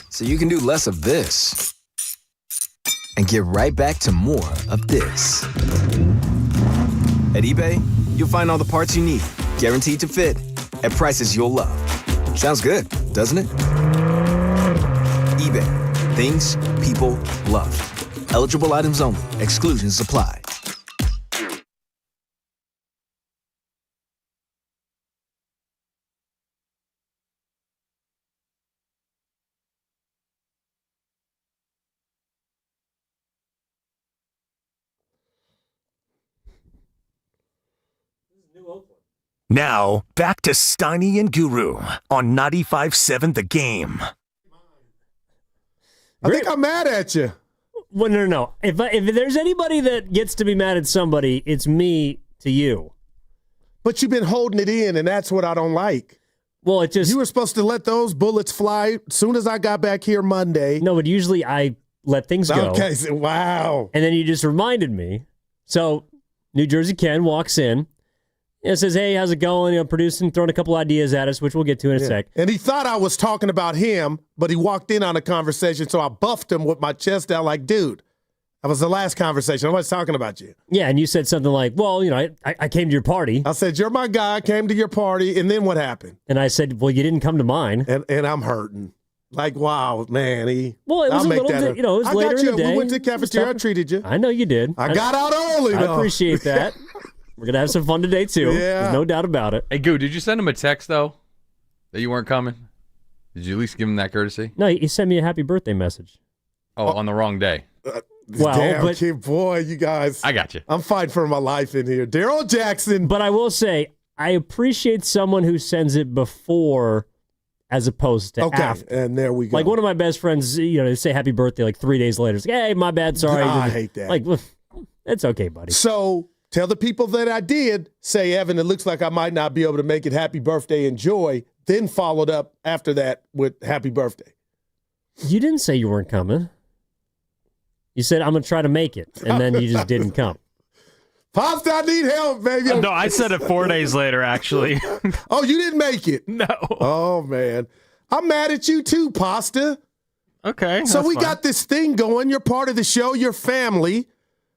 So you can do less of this and get right back to more of this. At eBay, you'll find all the parts you need, guaranteed to fit, at prices you'll love. Sounds good, doesn't it? eBay. Things people love. Eligible items only. Exclusions apply. Now, back to Steiny and Guru on 95.7 The Game. I think I'm mad at you. Well, no. If there's anybody that gets to be mad at somebody, it's me to you. But you've been holding it in, and that's what I don't like. Well, it just... You were supposed to let those bullets fly as soon as I got back here Monday. No, but usually I let things go. Okay, so, wow. And then you just reminded me. So, New Jersey Ken walks in. It says, hey, how's it going? Producing, throwing a couple ideas at us, which we'll get to in a sec. And he thought I was talking about him, but he walked in on a conversation, so I buffed him with my chest out like, dude, that was the last conversation. I was talking about you. Yeah, and you said something like, well, I came to your party. I said, you're my guy, I came to your party, and then what happened? And I said, well, you didn't come to mine. And I'm hurting. Like, wow, man. It was it was later in the day. We went to the cafeteria, I treated you. I know you did. I got out early, though. I appreciate that. We're going to have some fun today, too. Yeah. There's no doubt about it. Hey, Goo, did you send him a text, though, that you weren't coming? Did you at least give him that courtesy? No, he sent me a happy birthday message. Oh, on the wrong day. Damn, boy, you guys. I got you. I'm fighting for my life in here. Daryl Jackson. But I will say, I appreciate someone who sends it before as opposed to after. And there we go. Like one of my best friends, they say happy birthday like 3 days later. It's like, hey, my bad, sorry. I hate that. Like, it's okay, buddy. So... tell the people that I did say, Evan, it looks like I might not be able to make it. Happy birthday, enjoy. Then followed up after that with happy birthday. You didn't say you weren't coming. You said, I'm going to try to make it. And then you just didn't come. Pops, I need help, baby. No, I said it 4 days later, actually. Oh, you didn't make it? No. Oh, man. I'm mad at you too, Pasta. Okay. So we got this thing going. You're part of the show. You're family.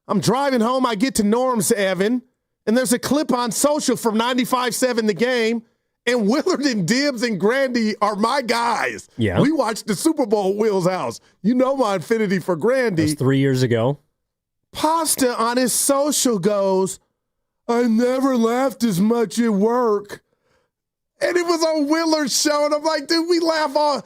I'm driving home. I get to Norm's, Evan, and there's a clip on social from 95.7 The Game, and Willard and Dibs and Grandy are my guys. Yeah. We watched the Super Bowl at Will's house. You know my affinity for Grandy. That was 3 years ago. Pasta on his social goes, I never laughed as much at work. And it was on Willard's show, and I'm like, dude, we laugh all.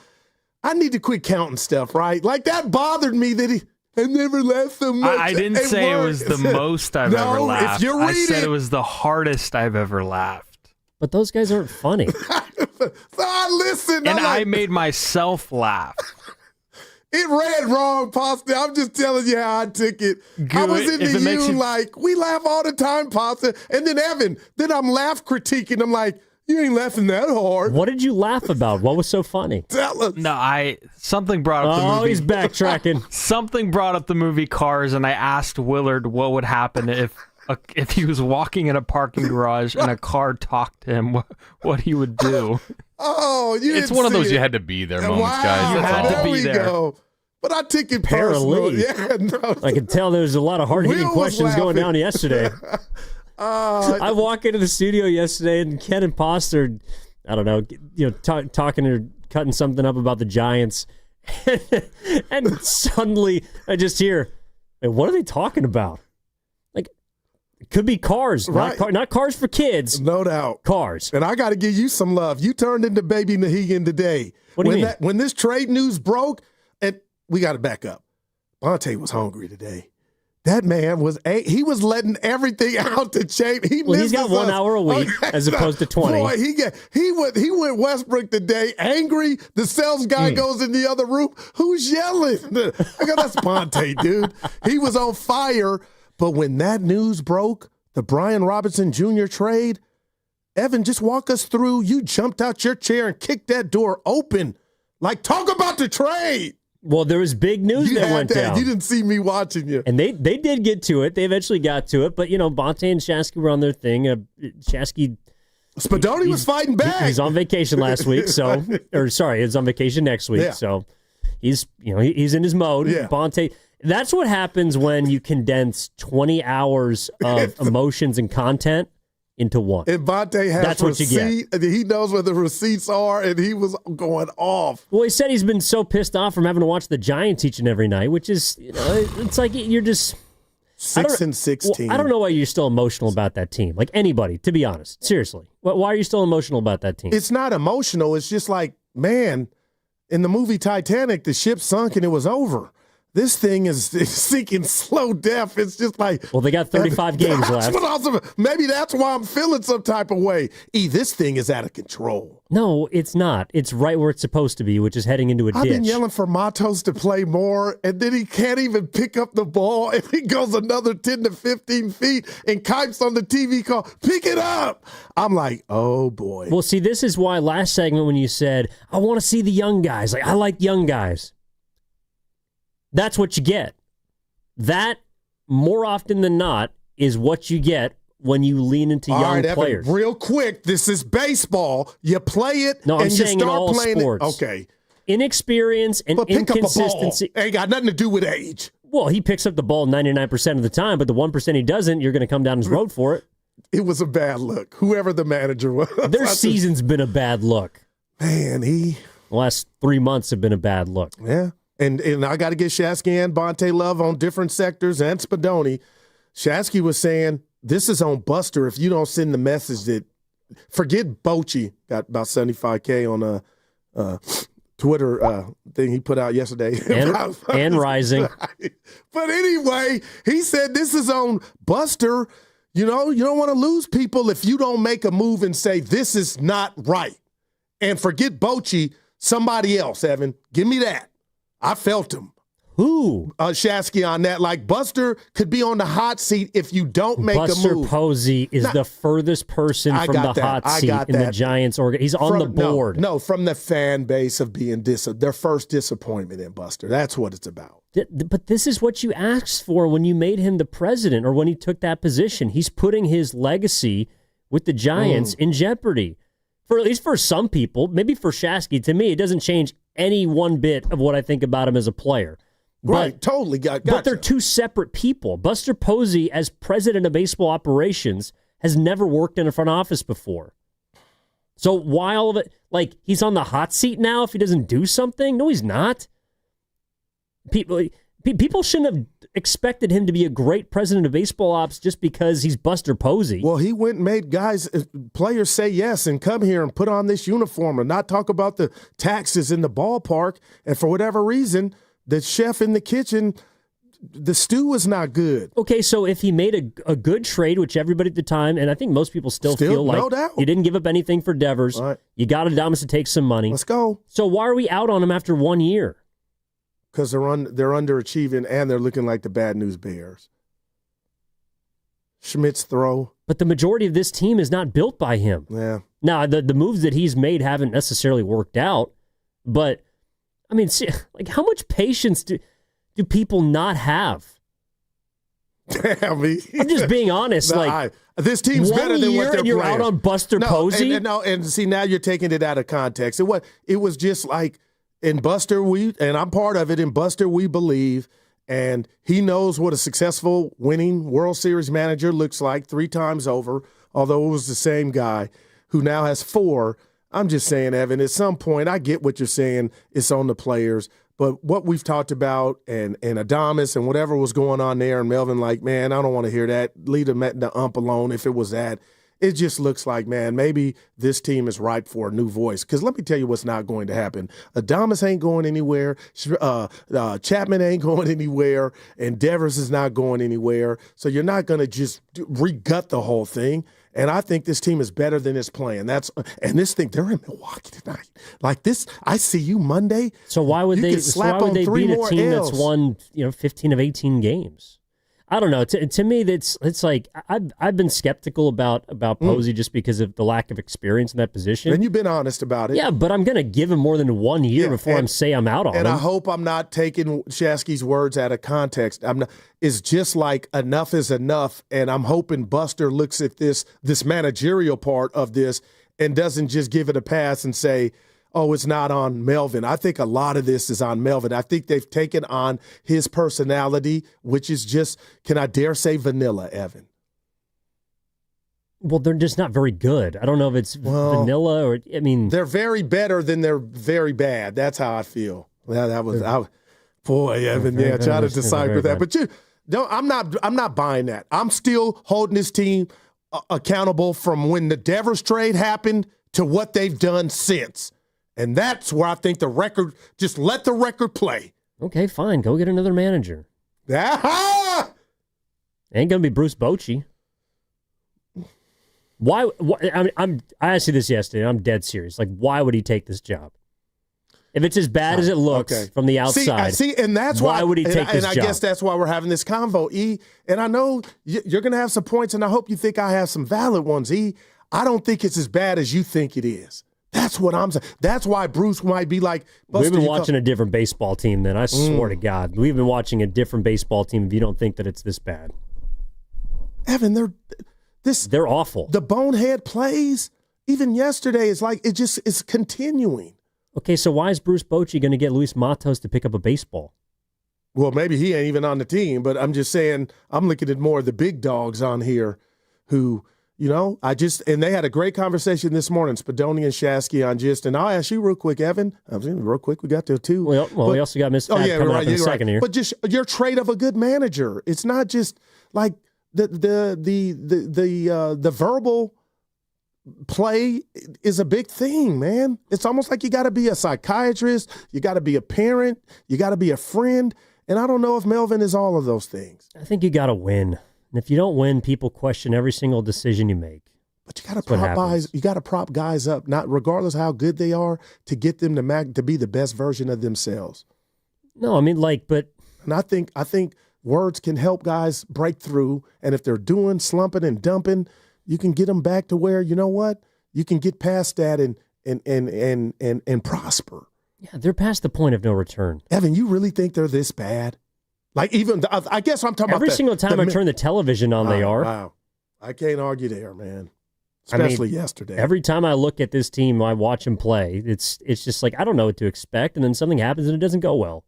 I need to quit counting stuff, right? Like, that bothered me that I never laughed so much. I didn't say it was the most I've ever laughed. If you're reading, I said it was the hardest I've ever laughed. But those guys aren't funny. So I I listened. And I like, made myself laugh. It read wrong, Pasta. I'm just telling you how I took it. I was into you like, we laugh all the time, Pasta. And then Evan, then I'm laugh critiquing. I'm like, you ain't laughing that hard. What did you laugh about? What was so funny? Tell us. No, something brought up the movie. Oh, he's backtracking. Something brought up the movie Cars, and I asked Willard what would happen if he was walking in a parking garage and a car talked to him, what he would do. Oh, you didn't It's one of those see you it. had to be there moments, Wow, guys. You had to be there. Go. But I took it personal. Apparently. Yeah, no. I can tell there was a lot of hard-hitting Will was questions going laughing. down yesterday. I walk into the studio yesterday, and Ken and Poster, I don't know, talking or cutting something up about the Giants, and suddenly I just hear, "Hey, what are they talking about?" Like, it could be cars, Right. not cars for kids, No doubt. cars. And I got to give you some love. You turned into Baby Nahegan today. What do you mean? When this trade news broke, and we got to back up. Bonte was hungry today. That man was he was letting everything out to change. He's got 1 hour a week as opposed to 20. Boy, he went Westbrook today, angry. The sales guy goes in the other room. Who's yelling? I go, that's Bonte, dude. He was on fire. But when that news broke, the Brian Robinson Jr. trade, Evan, just walk us through. You jumped out your chair and kicked that door open. Like, talk about the trade. Well, there was big news that went down. You didn't see me watching you. And they did get to it. They eventually got to it. But, Bonte and Shasky were on their thing. Shasky... Spadoni was fighting back. He's on vacation last week, he's on vacation next week. Yeah. So he's in his mode. Yeah. Bonte... That's what happens when you condense 20 hours of emotions and content into one. And Bonte has That's what you get. He knows where the receipts are, and he was going off. Well, he said he's been so pissed off from having to watch the Giants each and every night, which is, it's like you're just... 6-16. Well, I don't know why you're still emotional about that team. Like anybody, to be honest. Seriously. Why are you still emotional about that team? It's not emotional. It's just like, man, in the movie Titanic, the ship sunk and it was over. This thing is sinking slow death. It's just like... Well, they got 35 games left. Maybe that's why I'm feeling some type of way. This thing is out of control. No, it's not. It's right where it's supposed to be, which is heading into a ditch. I've been yelling for Matos to play more, and then he can't even pick up the ball, and he goes another 10 to 15 feet, and Kipes on the TV call, pick it up. I'm like, oh, boy. Well, see, this is why last segment when you said, I want to see the young guys. Like, I like young guys. That's what you get. That, more often than not, is what you get when you lean into young players. Evan, real quick, this is baseball. You play it, no, I'm and you saying start in all playing sports. it. Okay. Inexperience and but pick inconsistency. Up a ball. Ain't got nothing to do with age. Well, he picks up the ball 99% of the time, but the 1% he doesn't, you're going to come down his road for it. It was a bad look, whoever the manager was. Their season's been a bad look. Man, the last 3 months have been a bad look. Yeah. And I got to get Shasky and Bonte love on different sectors and Spadoni. Shasky was saying, this is on Buster if you don't send the message that, forget Bochy, got about 75K on a Twitter thing he put out yesterday. And rising. But anyway, he said this is on Buster. You don't want to lose people if you don't make a move and say this is not right. And forget Bochy, somebody else, Evan. Give me that. I felt him. Who? Shasky on that. Like, Buster could be on the hot seat if you don't make a move. Buster Posey is the furthest person from the hot seat in the Giants organ. He's on the board. No, from the fan base of being their first disappointment in Buster. That's what it's about. But this is what you asked for when you made him the president or when he took that position. He's putting his legacy with the Giants in jeopardy. For at least for some people, maybe for Shasky, to me, it doesn't change any one bit of what I think about him as a player. Right, totally. Gotcha. But they're two separate people. Buster Posey, as president of baseball operations, has never worked in a front office before. So why all of it? Like, he's on the hot seat now if he doesn't do something? No, he's not. People shouldn't have expected him to be a great president of baseball ops just because he's Buster Posey. Well, he went and made players say yes and come here and put on this uniform and not talk about the taxes in the ballpark. And for whatever reason, the chef in the kitchen the stew is not good. Okay, so if he made a good trade, which everybody at the time, and I think most people still feel like no doubt. you didn't give up anything for Devers. Right. You got Adames to take some money. Let's go. So why are we out on him after 1 year? Because they're underachieving and they're looking like the bad news Bears. Schmidt's throw. But the majority of this team is not built by him. Yeah. Now, the moves that he's made haven't necessarily worked out, but, I mean, see, like, how much patience do people not have? Damn me. I'm just being honest. This team's better than what they're and you're playing. out on Buster Posey? And see, now you're taking it out of context. It was just like, in Buster, and I'm part of it, in Buster we believe, and he knows what a successful winning World Series manager looks like 3 times over, although it was the same guy who now has 4. I'm just saying, Evan, at some point, I get what you're saying. It's on the players. But what we've talked about and Adames and whatever was going on there, and Melvin, like, man, I don't want to hear that. Leave the ump alone if it was that. It just looks like, man, maybe this team is ripe for a new voice. Because let me tell you what's not going to happen. Adames ain't going anywhere. Chapman ain't going anywhere. And Devers is not going anywhere. So you're not going to just re-gut the whole thing. And I think this team is better than it's playing. And this thing, they're in Milwaukee tonight. Like this, I see you Monday. So why would they beat a team that's won 15 of 18 games? I don't know. To me, it's like I've been skeptical about Posey just because of the lack of experience in that position. And you've been honest about it. Yeah, but I'm going to give him more than 1 year before I'm out on him. And I hope I'm not taking Shasky's words out of context. It's just like enough is enough, and I'm hoping Buster looks at this managerial part of this and doesn't just give it a pass and say, oh, it's not on Melvin. I think a lot of this is on Melvin. I think they've taken on his personality, which is just, can I dare say, vanilla, Evan? Well, they're just not very good. I don't know if it's vanilla or, I mean. They're very better than they're very bad. That's how I feel. Well, Evan, try to decipher that. But I'm not buying that. I'm still holding this team accountable from when the Devers trade happened to what they've done since. And that's where I think the record, just let the record play. Okay, fine. Go get another manager. Ah! Ain't going to be Bruce Bochy. Why I asked you this yesterday. I'm dead serious. Like, why would he take this job? If it's as bad as it looks from the outside, and that's why would he take this job? And I guess that's why we're having this convo, E. And I know you're going to have some points, and I hope you think I have some valid ones, E. I don't think it's as bad as you think it is. That's what I'm saying. That's why Bruce might be like, we've been watching a different baseball team then. I swear to God. We've been watching a different baseball team if you don't think that it's this bad. Evan, they're awful. The bonehead plays, even yesterday, it's continuing. Okay, so why is Bruce Bochy going to get Luis Matos to pick up a baseball? Well, maybe he ain't even on the team, but I'm just saying, I'm looking at more of the big dogs on here who, and they had a great conversation this morning, Spadoni and Shasky on and I'll ask you real quick, Evan. Real quick, we got there too. Well, we also got Mr. Fab coming up in a second here. But just your trade of a good manager. It's not just like the verbal play is a big thing, man. It's almost like you got to be a psychiatrist, you got to be a parent, you got to be a friend, and I don't know if Melvin is all of those things. I think you got to win. And if you don't win, people question every single decision you make. But you got to prop guys up, not regardless of how good they are, to get them to be the best version of themselves. No, I mean, and I think words can help guys break through. And if they're slumping and dumping, you can get them back to where, you know what, you can get past that and prosper. Yeah, they're past the point of no return. Evan, you really think they're this bad? Like even, I guess I'm talking about every single time I turn the television on, they are. Wow. I can't argue there, man. Especially yesterday. Every time I look at this team, I watch them play. It's just like, I don't know what to expect, and then something happens and it doesn't go well.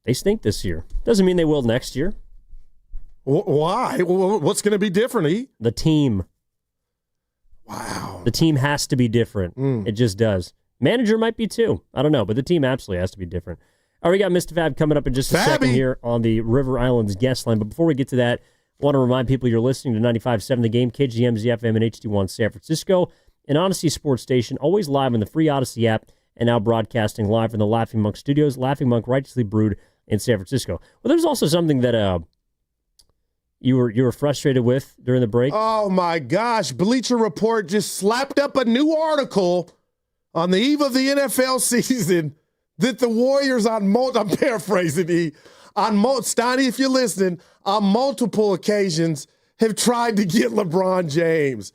They stink this year. Doesn't mean they will next year. Why? What's going to be different, E? The team. Wow. The team has to be different. It just does. Manager might be too. I don't know, but the team absolutely has to be different. All right, we got Mr. Fab coming up in just a second here on the River Islands guest line. But before we get to that, I want to remind people you're listening to 95.7 The Game, KGMZ FM and HD1 San Francisco, an Odyssey Sports Station, always live on the free Odyssey app, and now broadcasting live from the Laughing Monk Studios. Laughing Monk, righteously brewed, in San Francisco. Well, there's also something that you were frustrated with during the break. Oh my gosh! Bleacher Report just slapped up a new article on the eve of the NFL season that the Warriors I'm paraphrasing Steiny, if you're listening, on multiple occasions have tried to get LeBron James.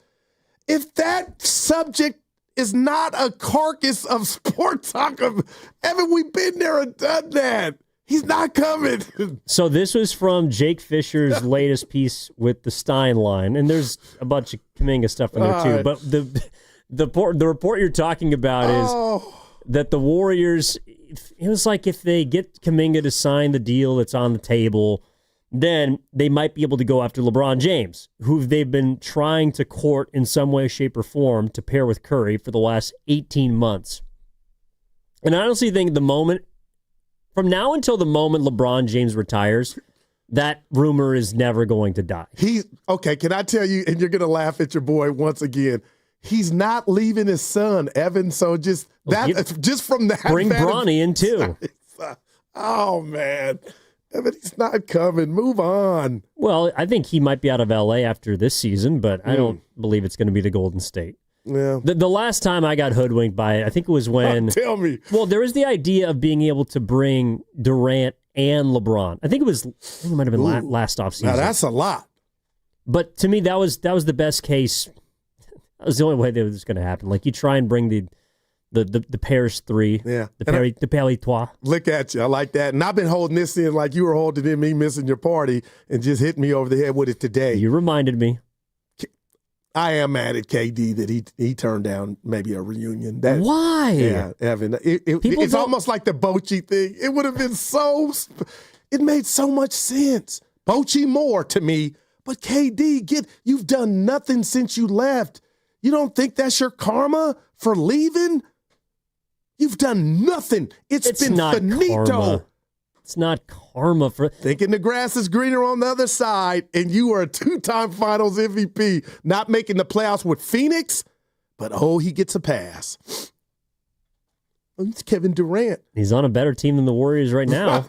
If that subject is not a carcass of sports talk, haven't we been there and done that? He's not coming. So this was from Jake Fisher's latest piece with the Stein line, and there's a bunch of Kuminga stuff in there too. Right. But the report you're talking about is that the Warriors, it was like if they get Kuminga to sign the deal that's on the table, then they might be able to go after LeBron James, who they've been trying to court in some way, shape, or form to pair with Curry for the last 18 months. And I honestly think from now until the moment LeBron James retires, that rumor is never going to die. Okay, can I tell you, and you're going to laugh at your boy once again, he's not leaving his son, Evan, so just from that. Bring Bronny in, too. Oh, man. Evan, he's not coming. Move on. Well, I think he might be out of L.A. after this season, but I don't believe it's going to be the Golden State. Yeah. The last time I got hoodwinked by it, I think it was when... Tell me. Well, there was the idea of being able to bring Durant and LeBron. I think it might have been last offseason. Now, that's a lot. But to me, that was the best case. That was the only way that was going to happen. Like, you try and bring the pairs three. Yeah. The Paris trois. Look at you. I like that. And I've been holding this in like you were holding in me missing your party and just hitting me over the head with it today. You reminded me. I am mad at KD that he turned down maybe a reunion. Why? Yeah, Evan. It's almost like the Bochy thing. It would have been it made so much sense. Bochy more to me, but KD, you've done nothing since you left. You don't think that's your karma for leaving? You've done nothing. It's been not finito. Karma. It's not karma for thinking the grass is greener on the other side, and you are a 2-time Finals MVP, not making the playoffs with Phoenix, but he gets a pass. It's Kevin Durant. He's on a better team than the Warriors right now.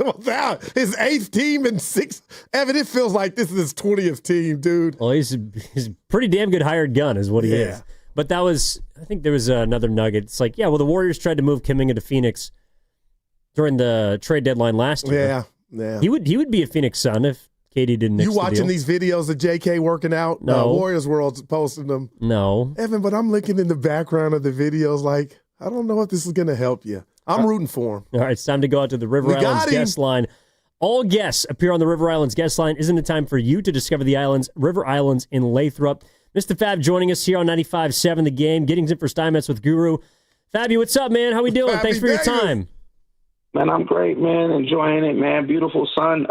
His 8th team and 6th. Evan, it feels like this is his 20th team, dude. Well, he's a pretty damn good hired gun is what he is. But I think there was another nugget. It's like, the Warriors tried to move Kuminga to Phoenix during the trade deadline last year. Yeah. He would be a Phoenix Sun if KD didn't. You watching these videos of JK working out? No. Warriors World's posting them. No. Evan, but I'm looking in the background of the videos like, I don't know if this is going to help you. I'm rooting for him. All right, it's time to go out to the River Islands guest line. All guests appear on the River Islands guest line. Isn't it time for you to discover the River Islands in Lathrop? Mr. Fab joining us here on 95.7 The Game. Getting in for Steinmetz with Guru. Fabby, what's up, man? How we doing? Thanks for your time. Man, I'm great, man. Enjoying it, man. Beautiful sun.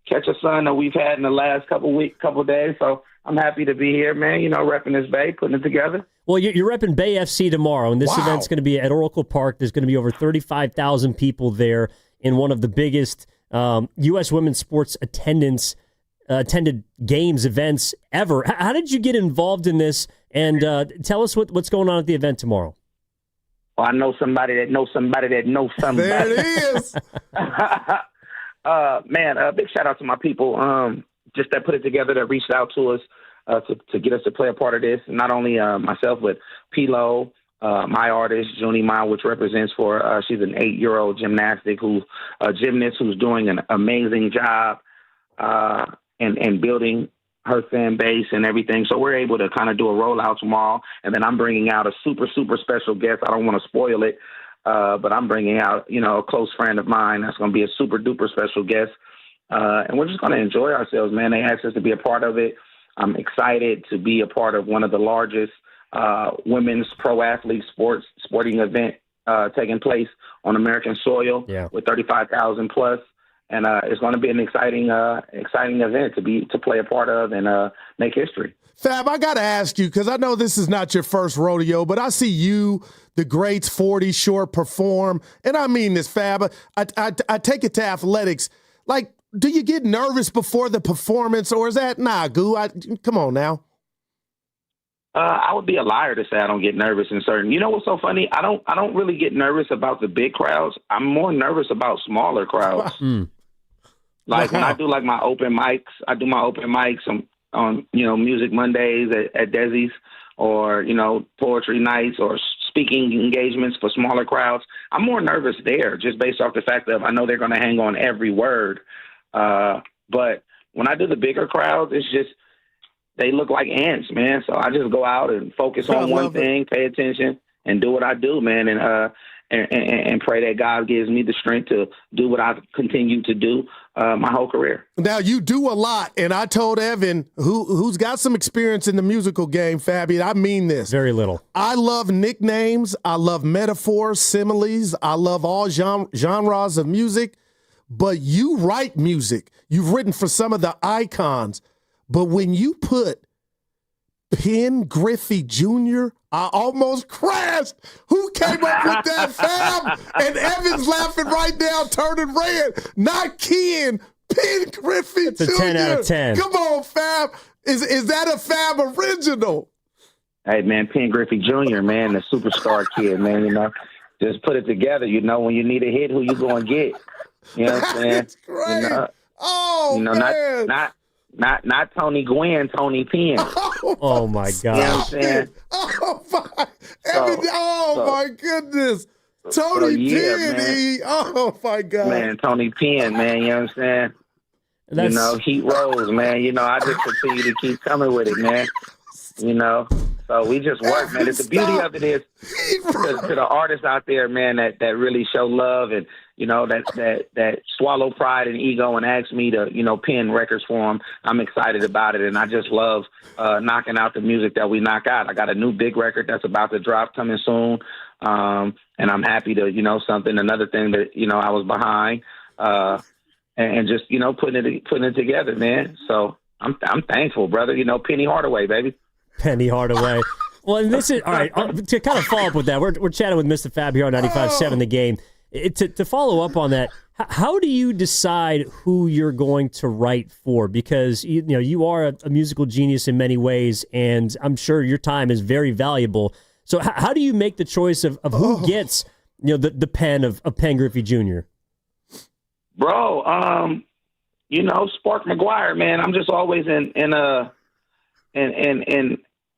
Catch a sun that we've had in the last couple days. So I'm happy to be here, man. Repping this Bay, putting it together. Well, you're repping Bay FC tomorrow, and this event's going to be at Oracle Park. There's going to be over 35,000 people there in one of the biggest U.S. women's sports attended games events ever. How did you get involved in this? And tell us what's going on at the event tomorrow. Well, I know somebody that knows somebody that knows somebody. There it is. Man, big shout out to my people just that put it together, that reached out to us to get us to play a part of this. Not only myself, but Pilo, my artist, Junie Ma, which represents for, she's an 8-year-old gymnast who's doing an amazing job and building her fan base and everything. So we're able to kind of do a rollout tomorrow. And then I'm bringing out a super, super special guest. I don't want to spoil it, but I'm bringing out, a close friend of mine. That's going to be a super duper special guest. And we're just going to enjoy ourselves, man. They asked us to be a part of it. I'm excited to be a part of one of the largest women's pro athlete sporting event taking place on American soil with 35,000 plus. And it's going to be an exciting event to play a part of and make history. Fab, I got to ask you, because I know this is not your first rodeo, but I see you, the greats 40 short perform. And I mean this, Fab. I take it to athletics. Like, do you get nervous before the performance, or is that, Goo? Come on now. I would be a liar to say I don't get nervous in certain. You know what's so funny? I don't really get nervous about the big crowds. I'm more nervous about smaller crowds. Like when I do like my open mics, I do my open mics on Music Mondays at Desi's, or poetry nights or speaking engagements for smaller crowds. I'm more nervous there just based off the fact that I know they're going to hang on every word. But when I do the bigger crowds, it's just they look like ants, man. So I just go out and focus on one thing, pay attention, and do what I do, man. And pray that God gives me the strength to do what I've continued to do my whole career. Now, you do a lot, and I told Evan, who's got some experience in the musical game, Fabi, I mean this. Very little. I love nicknames. I love metaphors, similes. I love all genres of music, but you write music. You've written for some of the icons, but when you put Pen Griffey Jr., I almost crashed. Who came up with that, Fab? And Evan's laughing right now, turning red. Not Ken, Pen Griffey Jr. It's a 10 out of 10. Come on, Fab. Is that a Fab original? Hey, man, Pen Griffey Jr., man, the superstar kid, man, just put it together. When you need a hit, who you going to get? You know what I'm saying? That's great. Man. Not Tony Gwynn, Tony Penn. Oh my God. You know what I'm saying? My goodness. Tony Penn. Oh my God. Man, Tony Penn, man, you know what I'm saying? Heat Rose, man. I just continue to keep coming with it, man. So we just work, man. The beauty of it is to the artists out there, man, that really show love and that swallow pride and ego and ask me to pen records for them. I'm excited about it, and I just love knocking out the music that we knock out. I got a new big record that's about to drop coming soon, and I'm happy to another thing that I was behind, and just putting it together, man. So I'm thankful, brother. Penny Hardaway, baby. Penny Hardaway. Well, and this is all right. To kind of follow up with that, we're chatting with Mr. Fab here on 95.7 The Game. To follow up on that, how do you decide who you're going to write for? Because you are a musical genius in many ways, and I'm sure your time is very valuable. So how do you make the choice of who gets the pen of Pen Griffey Jr.? Bro, Spark McGuire, man. I'm just always in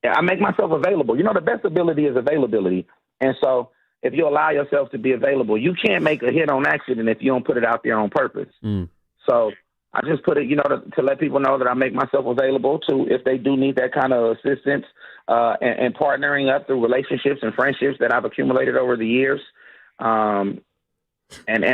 I make myself available. The best ability is availability. And so if you allow yourself to be available, you can't make a hit on accident if you don't put it out there on purpose. So I just put it, to let people know that I make myself available to, if they do need that kind of assistance, and partnering up through relationships and friendships that I've accumulated over the years. And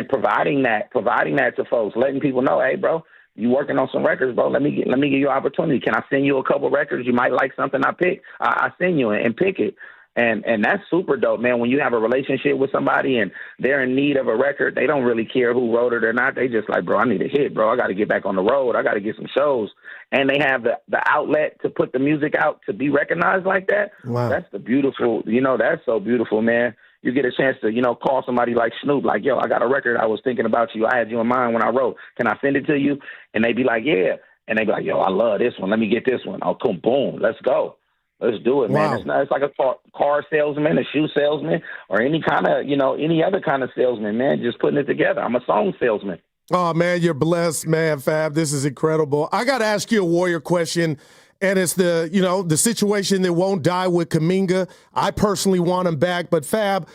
providing that to folks, letting people know, hey, bro, you working on some records, bro. Let me give you an opportunity. Can I send you a couple records? You might like something I pick. I send you and pick it. And that's super dope, man. When you have a relationship with somebody and they're in need of a record, they don't really care who wrote it or not. They just like, bro, I need a hit, bro. I got to get back on the road. I got to get some shows. And they have the outlet to put the music out to be recognized like that. Wow. That's the beautiful, that's so beautiful, man. You get a chance to, call somebody like Snoop, like, yo, I got a record. I was thinking about you. I had you in mind when I wrote. Can I send it to you? And they be like, yeah. And they be like, yo, I love this one. Let me get this one. Oh, cool, boom. Let's go. Let's do it, man. Wow. It's like a car salesman, a shoe salesman, or any kind of, any other kind of salesman, man. Just putting it together. I'm a song salesman. Oh, man, you're blessed, man, Fab. This is incredible. I got to ask you a Warrior question, and it's the situation that won't die with Kuminga. I personally want him back, but Fab,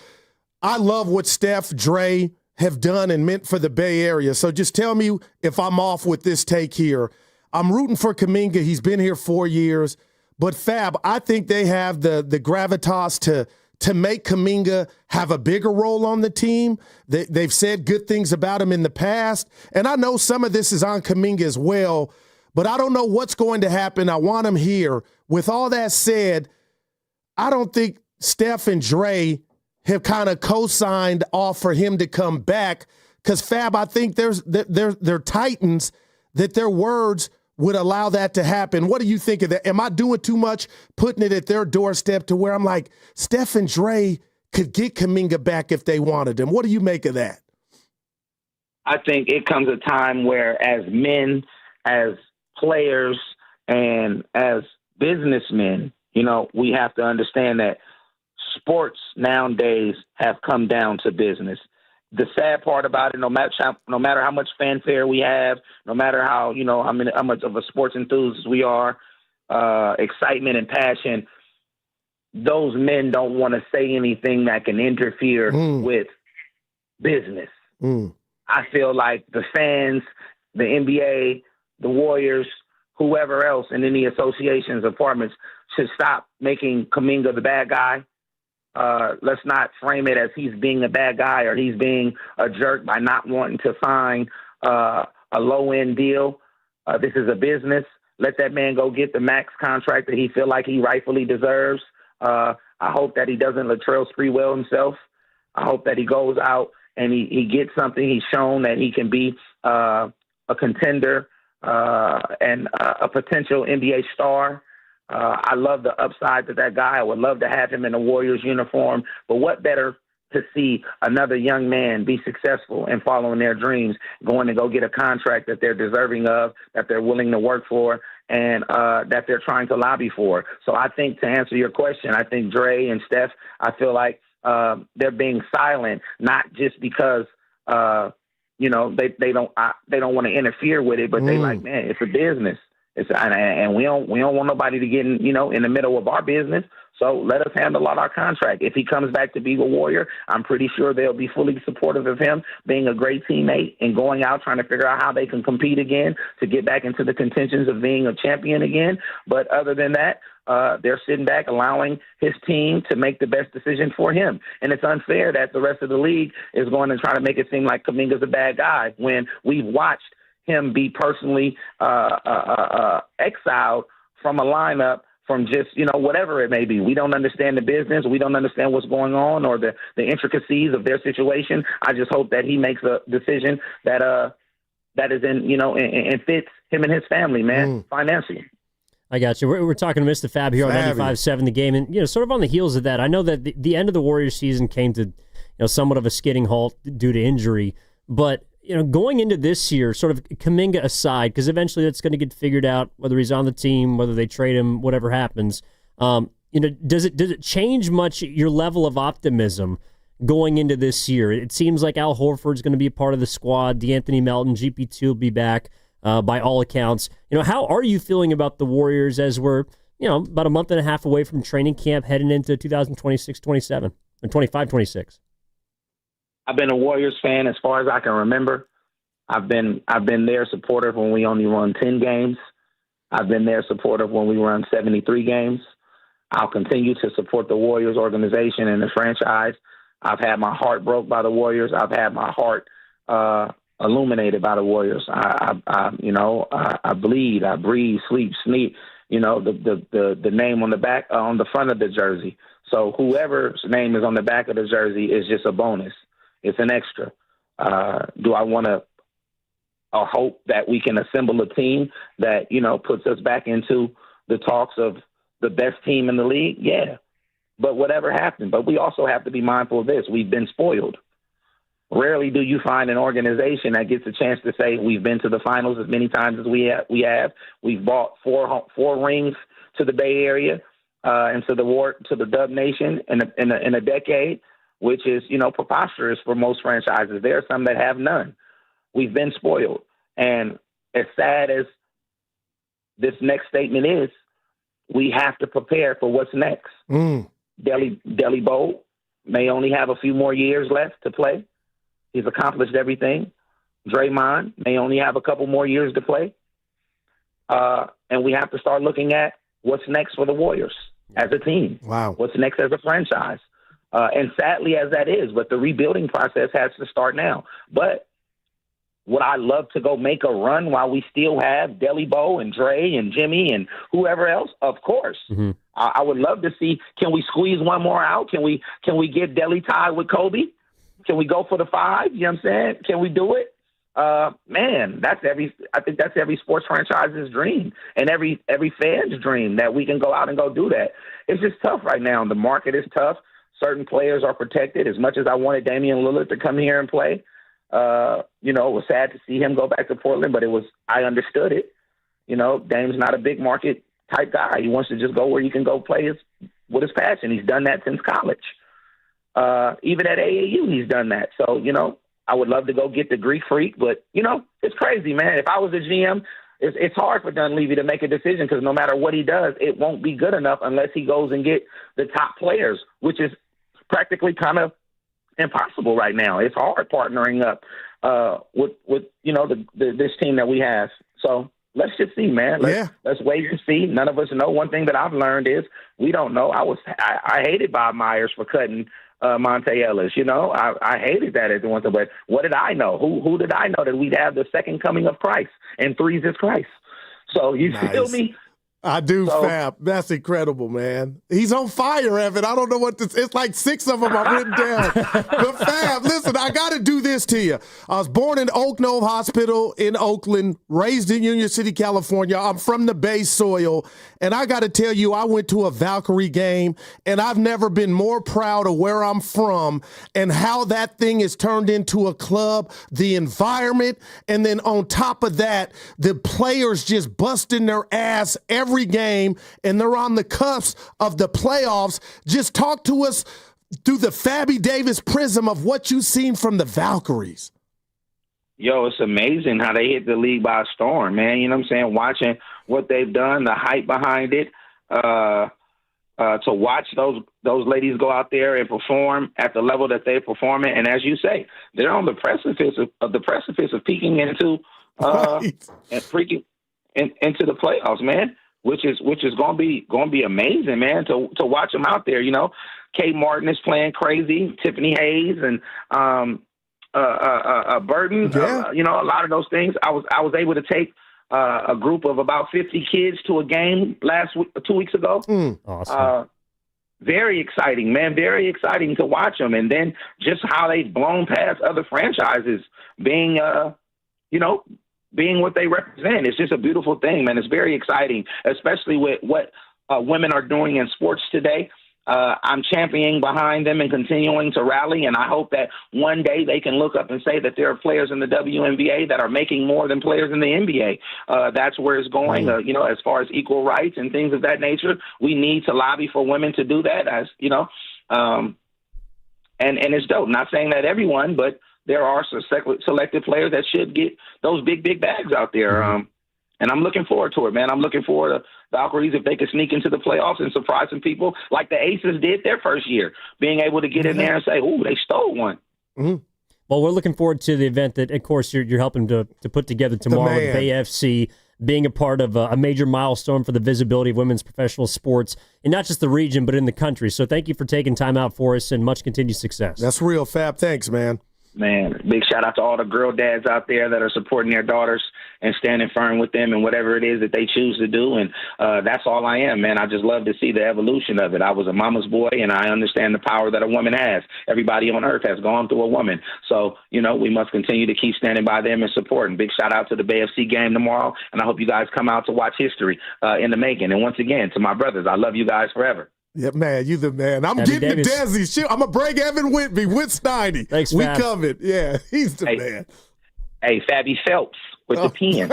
I love what Steph, Dre have done and meant for the Bay Area. So just tell me if I'm off with this take here. I'm rooting for Kuminga. He's been here 4 years. But Fab, I think they have the gravitas to make Kuminga have a bigger role on the team. They've said good things about him in the past. And I know some of this is on Kuminga as well, but I don't know what's going to happen. I want him here. With all that said, I don't think Steph and Dre have kind of co-signed off for him to come back because, Fab, I think they're titans that their words would allow that to happen. What do you think of that? Am I doing too much putting it at their doorstep to where I'm like, Steph and Dre could get Kuminga back if they wanted him? What do you make of that? I think it comes a time where as men, as players, and as businessmen, we have to understand that sports nowadays have come down to business. the sad part about it, no matter how much fanfare we have, no matter how how much of a sports enthusiast we are, excitement and passion, those men don't want to say anything that can interfere with business. I feel like the fans, the NBA, the Warriors, whoever else in any associations, departments should stop making Kuminga the bad guy. Let's not frame it as he's being a bad guy or he's being a jerk by not wanting to sign a low-end deal. This is a business. Let that man go get the max contract that he feel like he rightfully deserves. I hope that he doesn't Latrell Sprewell himself. I hope that he goes out and he gets something. He's shown that he can be a contender and a potential NBA star. I love the upside to that guy. I would love to have him in a Warriors uniform. But what better to see another young man be successful and following their dreams, going to go get a contract that they're deserving of, that they're willing to work for, and that they're trying to lobby for. So I think, to answer your question, I think Dre and Steph, I feel like they're being silent, not just because they don't want to interfere with it, but they like, man, it's a business. And we don't want nobody to get in the middle of our business. So let us handle out our contract. If he comes back to be a Warrior, I'm pretty sure they'll be fully supportive of him being a great teammate and going out trying to figure out how they can compete again to get back into the contentions of being a champion again. But other than that, they're sitting back, allowing his team to make the best decision for him. And it's unfair that the rest of the league is going to try to make it seem like Kuminga's a bad guy when we've watched him be personally exiled from a lineup from just, whatever it may be. We don't understand the business. We don't understand what's going on or the intricacies of their situation. I just hope that he makes a decision that is and fits him and his family, man, financially. I got you. We're talking to Mr. Fab here on 95.7 The Game. And, sort of on the heels of that, I know that the end of the Warriors season came to, somewhat of a skidding halt due to injury. But, going into this year, sort of Kuminga aside, because eventually that's going to get figured out, whether he's on the team, whether they trade him, whatever happens. Does it change much your level of optimism going into this year? It seems like Al Horford's going to be a part of the squad. DeAnthony Melton, GP2 will be back by all accounts. How are you feeling about the Warriors as we're, about a month and a half away from training camp heading into 2026-27 and 25-26? I've been a Warriors fan as far as I can remember. I've been their supporter when we only won 10 games. I've been their supporter when we won 73 games. I'll continue to support the Warriors organization and the franchise. I've had my heart broke by the Warriors. I've had my heart illuminated by the Warriors. I bleed, I breathe, sleep, sneak. The name on the back, on the front of the jersey. So whoever's name is on the back of the jersey is just a bonus. It's an extra. Do I want to hope that we can assemble a team that, puts us back into the talks of the best team in the league? Yeah. But whatever happened. But we also have to be mindful of this. We've been spoiled. Rarely do you find an organization that gets a chance to say we've been to the finals as many times as we have. We've brought four rings to the Bay Area and to the Dub Nation in a decade, which is, preposterous for most franchises. There are some that have none. We've been spoiled. And as sad as this next statement is, we have to prepare for what's next. Deli Bowl may only have a few more years left to play. He's accomplished everything. Draymond may only have a couple more years to play. And we have to start looking at what's next for the Warriors as a team. Wow. What's next as a franchise. And sadly as that is, but the rebuilding process has to start now. But would I love to go make a run while we still have Deli Bo and Dre and Jimmy and whoever else? Of course. Mm-hmm. I would love to see, can we squeeze one more out? Can we get Deli tied with Kobe? Can we go for the 5? You know what I'm saying? Can we do it? Man, I think that's every sports franchise's dream and every fan's dream that we can go out and go do that. It's just tough right now. The market is tough. Certain players are protected. As much as I wanted Damian Lillard to come here and play, it was sad to see him go back to Portland, but I understood it. Dame's not a big market type guy. He wants to just go where he can go play with his passion. He's done that since college. Even at AAU, he's done that. So, you know, I would love to go get the Greek Freak, but, you know, it's crazy, man. If I was a GM, it's hard for Dunleavy to make a decision because no matter what he does, it won't be good enough unless he goes and get the top players, which is practically kind of impossible right now. It's hard partnering up with you know, this team that we have. So let's just see, man. Let's wait and see. None of us know. One thing that I've learned is we don't know. I hated Bob Myers for cutting Monte Ellis. You know, I hated that at the one time. But what did I know? Who did I know that we'd have the second coming of Christ and threes is Christ? So you feel me? I do, Fab. That's incredible, man. He's on fire, Evan. I don't know what this. It's like 6 of them I've written down. But Fab, listen, I got to do this to you. I was born in Oak Knoll Hospital in Oakland, raised in Union City, California. I'm from the Bay soil, and I got to tell you, I went to a Valkyrie game, and I've never been more proud of where I'm from and how that thing is turned into a club, the environment, and then on top of that, the players just busting their ass every game, and they're on the cusp of the playoffs. Just talk to us through the Fabby Davis prism of what you've seen from the Valkyries. Yo, it's amazing how they hit the league by storm, man. You know what I'm saying? Watching what they've done, the hype behind it, to watch those ladies go out there and perform at the level that they're performing. And as you say, they're on the precipice of peaking into and freaking into the playoffs, man. Which is going to be amazing, man, to watch them out there. You know, Kate Martin is playing crazy, Tiffany Hayes and Burton. You know, a lot of those things. I was able to take a group of about 50 kids to a game 2 weeks ago. Awesome. Very exciting, man. Very exciting to watch them, and then just how they've blown past other franchises, being being what they represent. It's just a beautiful thing, man. It's very exciting, especially with what women are doing in sports today. I'm championing behind them and continuing to rally, and I hope that one day they can look up and say that there are players in the WNBA that are making more than players in the NBA. That's where it's going, you know, as far as equal rights and things of that nature. We need to lobby for women to do that, as you know, and it's dope. Not saying that everyone, but there are some selected players that should get those big bags out there. And I'm looking forward to it, man. I'm looking forward to Valkyries if they can sneak into the playoffs and surprise some people like the Aces did their first year, being able to get in there and say, ooh, they stole one. Well, we're looking forward to the event that, of course, you're helping to put together tomorrow with Bay FC, being a part of a major milestone for the visibility of women's professional sports in not just the region, but in the country. So thank you for taking time out for us, and much continued success. That's real, Fab. Thanks, man. Man, big shout out to all the girl dads out there that are supporting their daughters and standing firm with them and whatever it is that they choose to do. And that's all I am, man. I just love to see the evolution of it. I was a mama's boy, and I understand the power that a woman has. Everybody on earth has gone through a woman. So, you know, we must continue to keep standing by them and supporting. Big shout out to the Bay FC game tomorrow, and I hope you guys come out to watch history in the making. And once again, to my brothers, I love you guys forever. Yeah, man, you the man. I'm Fabby getting Davis. the Desi shit. I'm going to bring Evan with me with Steiny. Thanks, we Fab. coming. Yeah, he's the man. Hey, Fabby Phelps with the pen.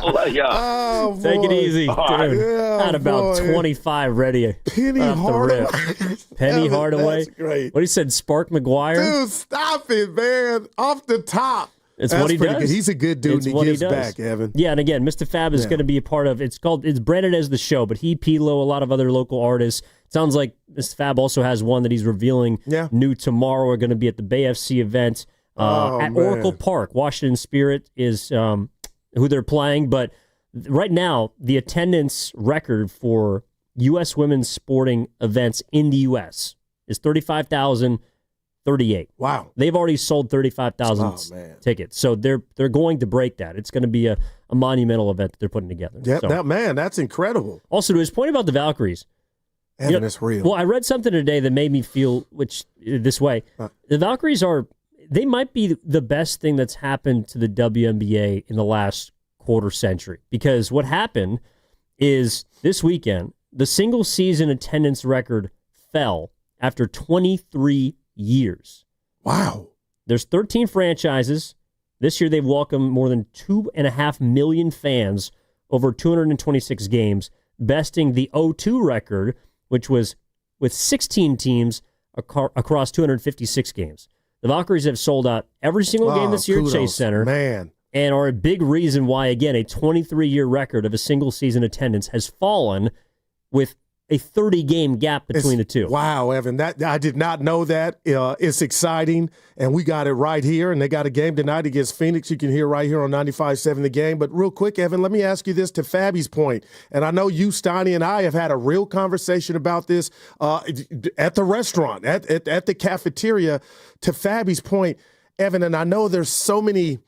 Love y'all. Oh, Take it easy. All right. Dude. Yeah, Had about boy. 25 ready. Penny off the Hardaway. rip. Penny Evan, Hardaway. That's great. What he said, Spark McGuire? Dude, stop it, man. Off the top. It's That's what he pretty does. good. He's a good dude, It's and what he he gives does. back, Evan. Yeah, and again, Mr. Fab is going to be a part of, it's branded as the show, but he, Pilo, a lot of other local artists. Sounds like Mr. Fab also has one that he's revealing new tomorrow. We're going to be at the Bay FC event at Oracle Park. Washington Spirit is who they're playing, but right now, the attendance record for U.S. women's sporting events in the U.S. is 35,038. Wow. They've already sold 35,000 tickets. So they're going to break that. It's going to be a monumental event that they're putting together. Yeah, So- that's incredible. Also, to his point about the Valkyries. Evan, it's real. Well, I read something today that made me feel this way. The Valkyries they might be the best thing that's happened to the WNBA in the last quarter century. Because what happened is this weekend, the single season attendance record fell after 23 years. Wow. There's 13 franchises. This year they've welcomed more than 2.5 million fans over 226 games, besting the 0-2 record, which with 16 teams across 256 games. The Valkyries have sold out every single game this year at Chase Center. Man. And are a big reason why, again, a 23-year record of a single-season attendance has fallen with a 30-game gap between the two. Wow, Evan, that I did not know that. It's exciting, and we got it right here, and they got a game tonight against Phoenix. You can hear right here on 95.7 The Game. But real quick, Evan, let me ask you this to Fabby's point, and I know you, Steiny, and I have had a real conversation about this at the restaurant, at the cafeteria. To Fabby's point, Evan, and I know there's so many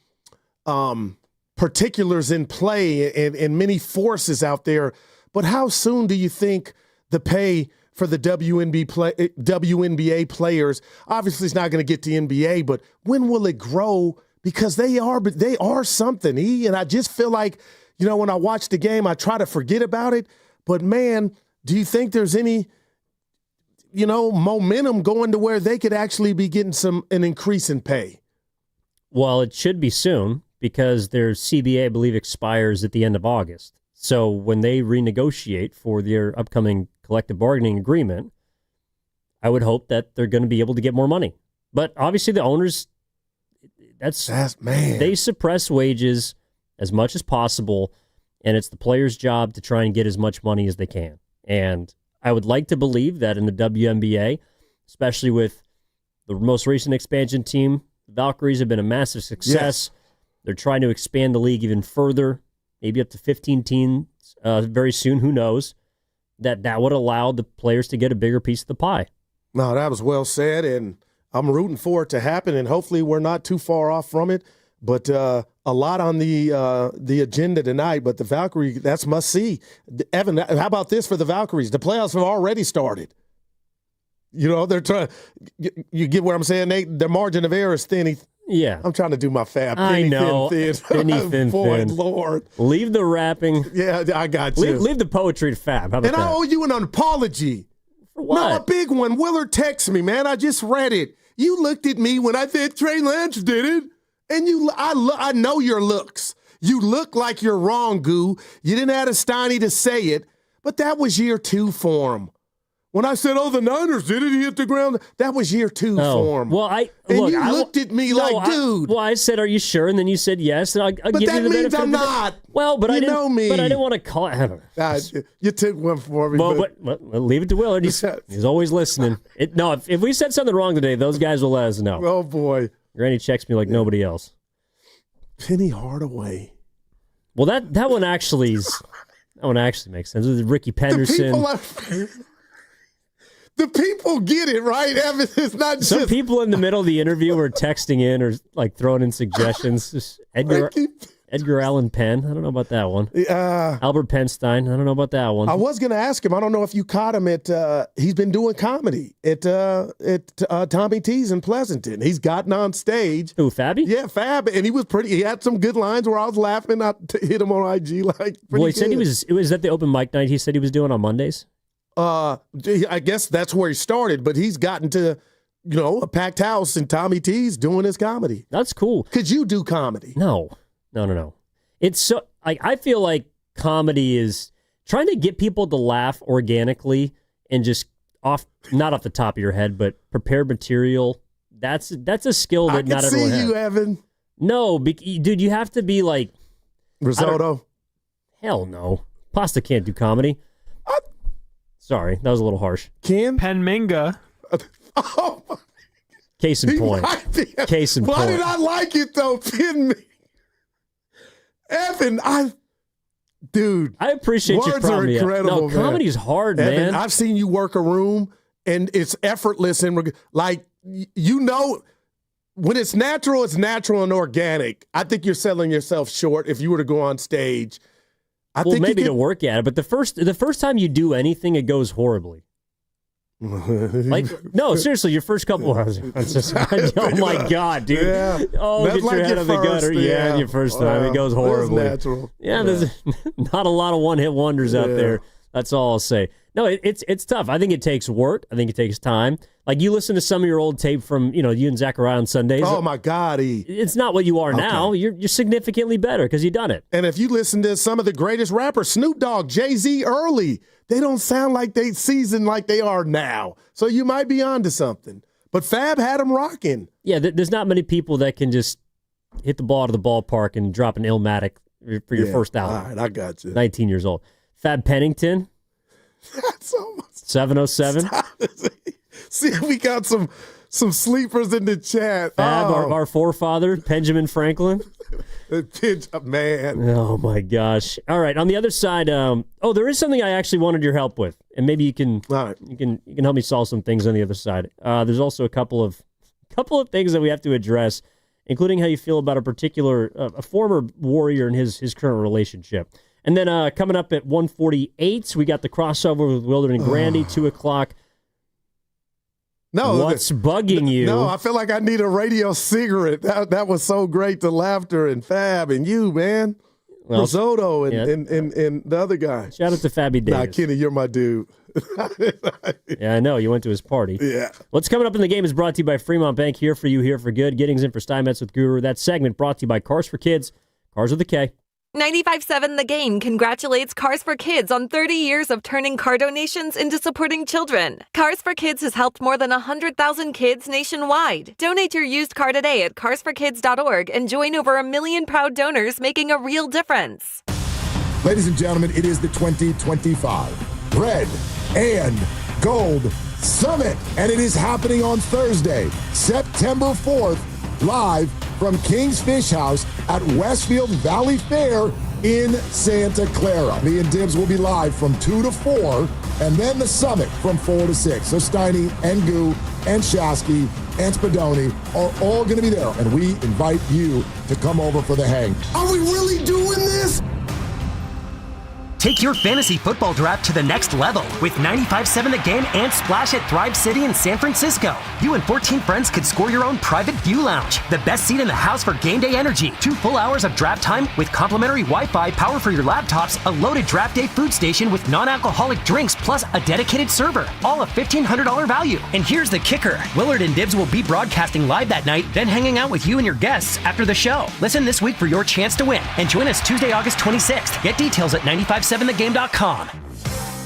particulars in play and many forces out there, but how soon do you think the pay for the WNBA players, obviously it's not going to get to NBA, but when will it grow? Because they are something, and I just feel like, when I watch the game, I try to forget about it, but man, do you think there's any, momentum going to where they could actually be getting an increase in pay? Well, it should be soon, because their CBA, I believe, expires at the end of August. So when they renegotiate for their upcoming collective bargaining agreement, I would hope that they're going to be able to get more money. But obviously the owners, they suppress wages as much as possible, and it's the players' job to try and get as much money as they can. And I would like to believe that in the WNBA, especially with the most recent expansion team, the Valkyries have been a massive success. Yes. They're trying to expand the league even further, maybe up to 15 teams very soon. Who knows? That would allow the players to get a bigger piece of the pie. No, that was well said, and I'm rooting for it to happen, and hopefully we're not too far off from it. But a lot on the agenda tonight, but the Valkyrie, that's must-see. Evan, how about this for the Valkyries? The playoffs have already started. They're trying – you get what I'm saying, Nate? Their margin of error is thin. Yeah. I'm trying to do my fab. I know. Thin. Thin. Boy, Lord. Leave the rapping. Yeah, I got you. Leave the poetry to Fab. How about that? I owe you an apology. For what? No, a big one. Willard texted me, man. I just read it. You looked at me when I said Trey Lance did it, and I know your looks. You look like you're wrong, Goo. You didn't have a Steiny to say it, but that was year 2 for him. When I said, the Niners did it, he hit the ground, that was year 2 for him. Well, you looked at me like, dude. I said, are you sure? And then you said yes. And I'll give you the benefit. But that means I'm not. Well, but I know me. But I didn't want to call it. You took one for me. Well, but leave it to Willard. He's always listening. If we said something wrong today, those guys will let us know. Oh, boy. Granny checks me like nobody else. Penny Hardaway. Well, that one actually makes sense. With Ricky Penderson. The people get it, right, Evan? It's not just... Some people in the middle of the interview were texting in or throwing in suggestions. Just Edgar Allan Penn. I don't know about that one. Albert Penstein. I don't know about that one. I was going to ask him. I don't know if you caught him at... he's been doing comedy at Tommy T's in Pleasanton. He's gotten on stage. Who, Fabby? Yeah, Fab. And he had some good lines where I was laughing. I hit him on IG Well, he said it was at the open mic night he said he was doing on Mondays. I guess that's where he started, but he's gotten to, a packed house and Tommy T's doing his comedy. That's cool. Could you do comedy? No. It's so, I feel like comedy is trying to get people to laugh organically and just not off the top of your head, but prepared material. That's a skill that not everyone has. I can see you, Evan. No, dude, you have to be like risotto. Hell no. Pasta can't do comedy. Sorry, that was a little harsh. Penminga. Oh, my. Case in point. Case in point. Why did I like it, though? Evan, dude. I appreciate you. Words are incredible, No, comedy's hard, Evan, man. I've seen you work a room, and it's effortless. And when it's natural and organic. I think you're selling yourself short if you were to go on stage. Maybe to work at it, but the first time you do anything, it goes horribly. No, seriously, your first couple hours. Oh my God, dude! Yeah. Oh, get your head on the gutter. Yeah, your first time, it goes horribly. Natural. Yeah, there's not a lot of one-hit wonders out there. That's all I'll say. No, it's tough. I think it takes work. I think it takes time. Like you listen to some of your old tape from, you and Zachariah on Sundays. Oh my God, it's not what you are now. You're significantly better because you've done it. And if you listen to some of the greatest rappers, Snoop Dogg, Jay-Z, early, they don't sound like they seasoned like they are now. So you might be onto something. But Fab had them rocking. Yeah, there's not many people that can just hit the ball out of the ballpark and drop an Illmatic for your first album. All right, I got you. 19 years old. Fab Pennington. That's almost 707. See, we got some sleepers in the chat. Fab, our forefather, Benjamin Franklin. Man. Oh, my gosh. All right, on the other side, there is something I actually wanted your help with, and maybe you can you can help me solve some things on the other side. There's also a couple of things that we have to address, including how you feel about a former Warrior and his current relationship. And then coming up at 1:48, we got the crossover with Willard and Grandy, 2 o'clock. No, what's bugging you? No, I feel like I need a radio cigarette. That was so great, the laughter and Fab and you, man. Well, Risotto and the other guy. Shout out to Fabby Davis. Nah, Kenny, you're my dude. Yeah, I know. You went to his party. Yeah. What's coming up in the game is brought to you by Fremont Bank. Here for you, here for good. Gettings in for Steinmetz with Guru. That segment brought to you by Cars for Kids. Cars with a K. 95.7 The Game congratulates Cars for Kids on 30 years of turning car donations into supporting children. Cars for Kids has helped more than 100,000 kids nationwide. Donate your used car today at carsforkids.org and join over 1 million proud donors making a real difference. Ladies and gentlemen, it is the 2025 Red and Gold Summit, and it is happening on Thursday, September 4th, live from King's Fish House at Westfield Valley Fair in Santa Clara. Me and Dibs will be live from 2 to 4, and then the summit from 4 to 6. So Steiny and Goo and Shasky and Spadoni are all going to be there, and we invite you to come over for the hang. Are we really doing this? Take your fantasy football draft to the next level with 95.7 The Game and Splash at Thrive City in San Francisco. You and 14 friends could score your own private view lounge, the best seat in the house for game day energy, 2 full hours of draft time with complimentary Wi-Fi, power for your laptops, a loaded draft day food station with non-alcoholic drinks, plus a dedicated server, all a $1,500 value. And here's the kicker. Willard and Dibs will be broadcasting live that night, then hanging out with you and your guests after the show. Listen this week for your chance to win and join us Tuesday, August 26th. Get details at 957thegame.com.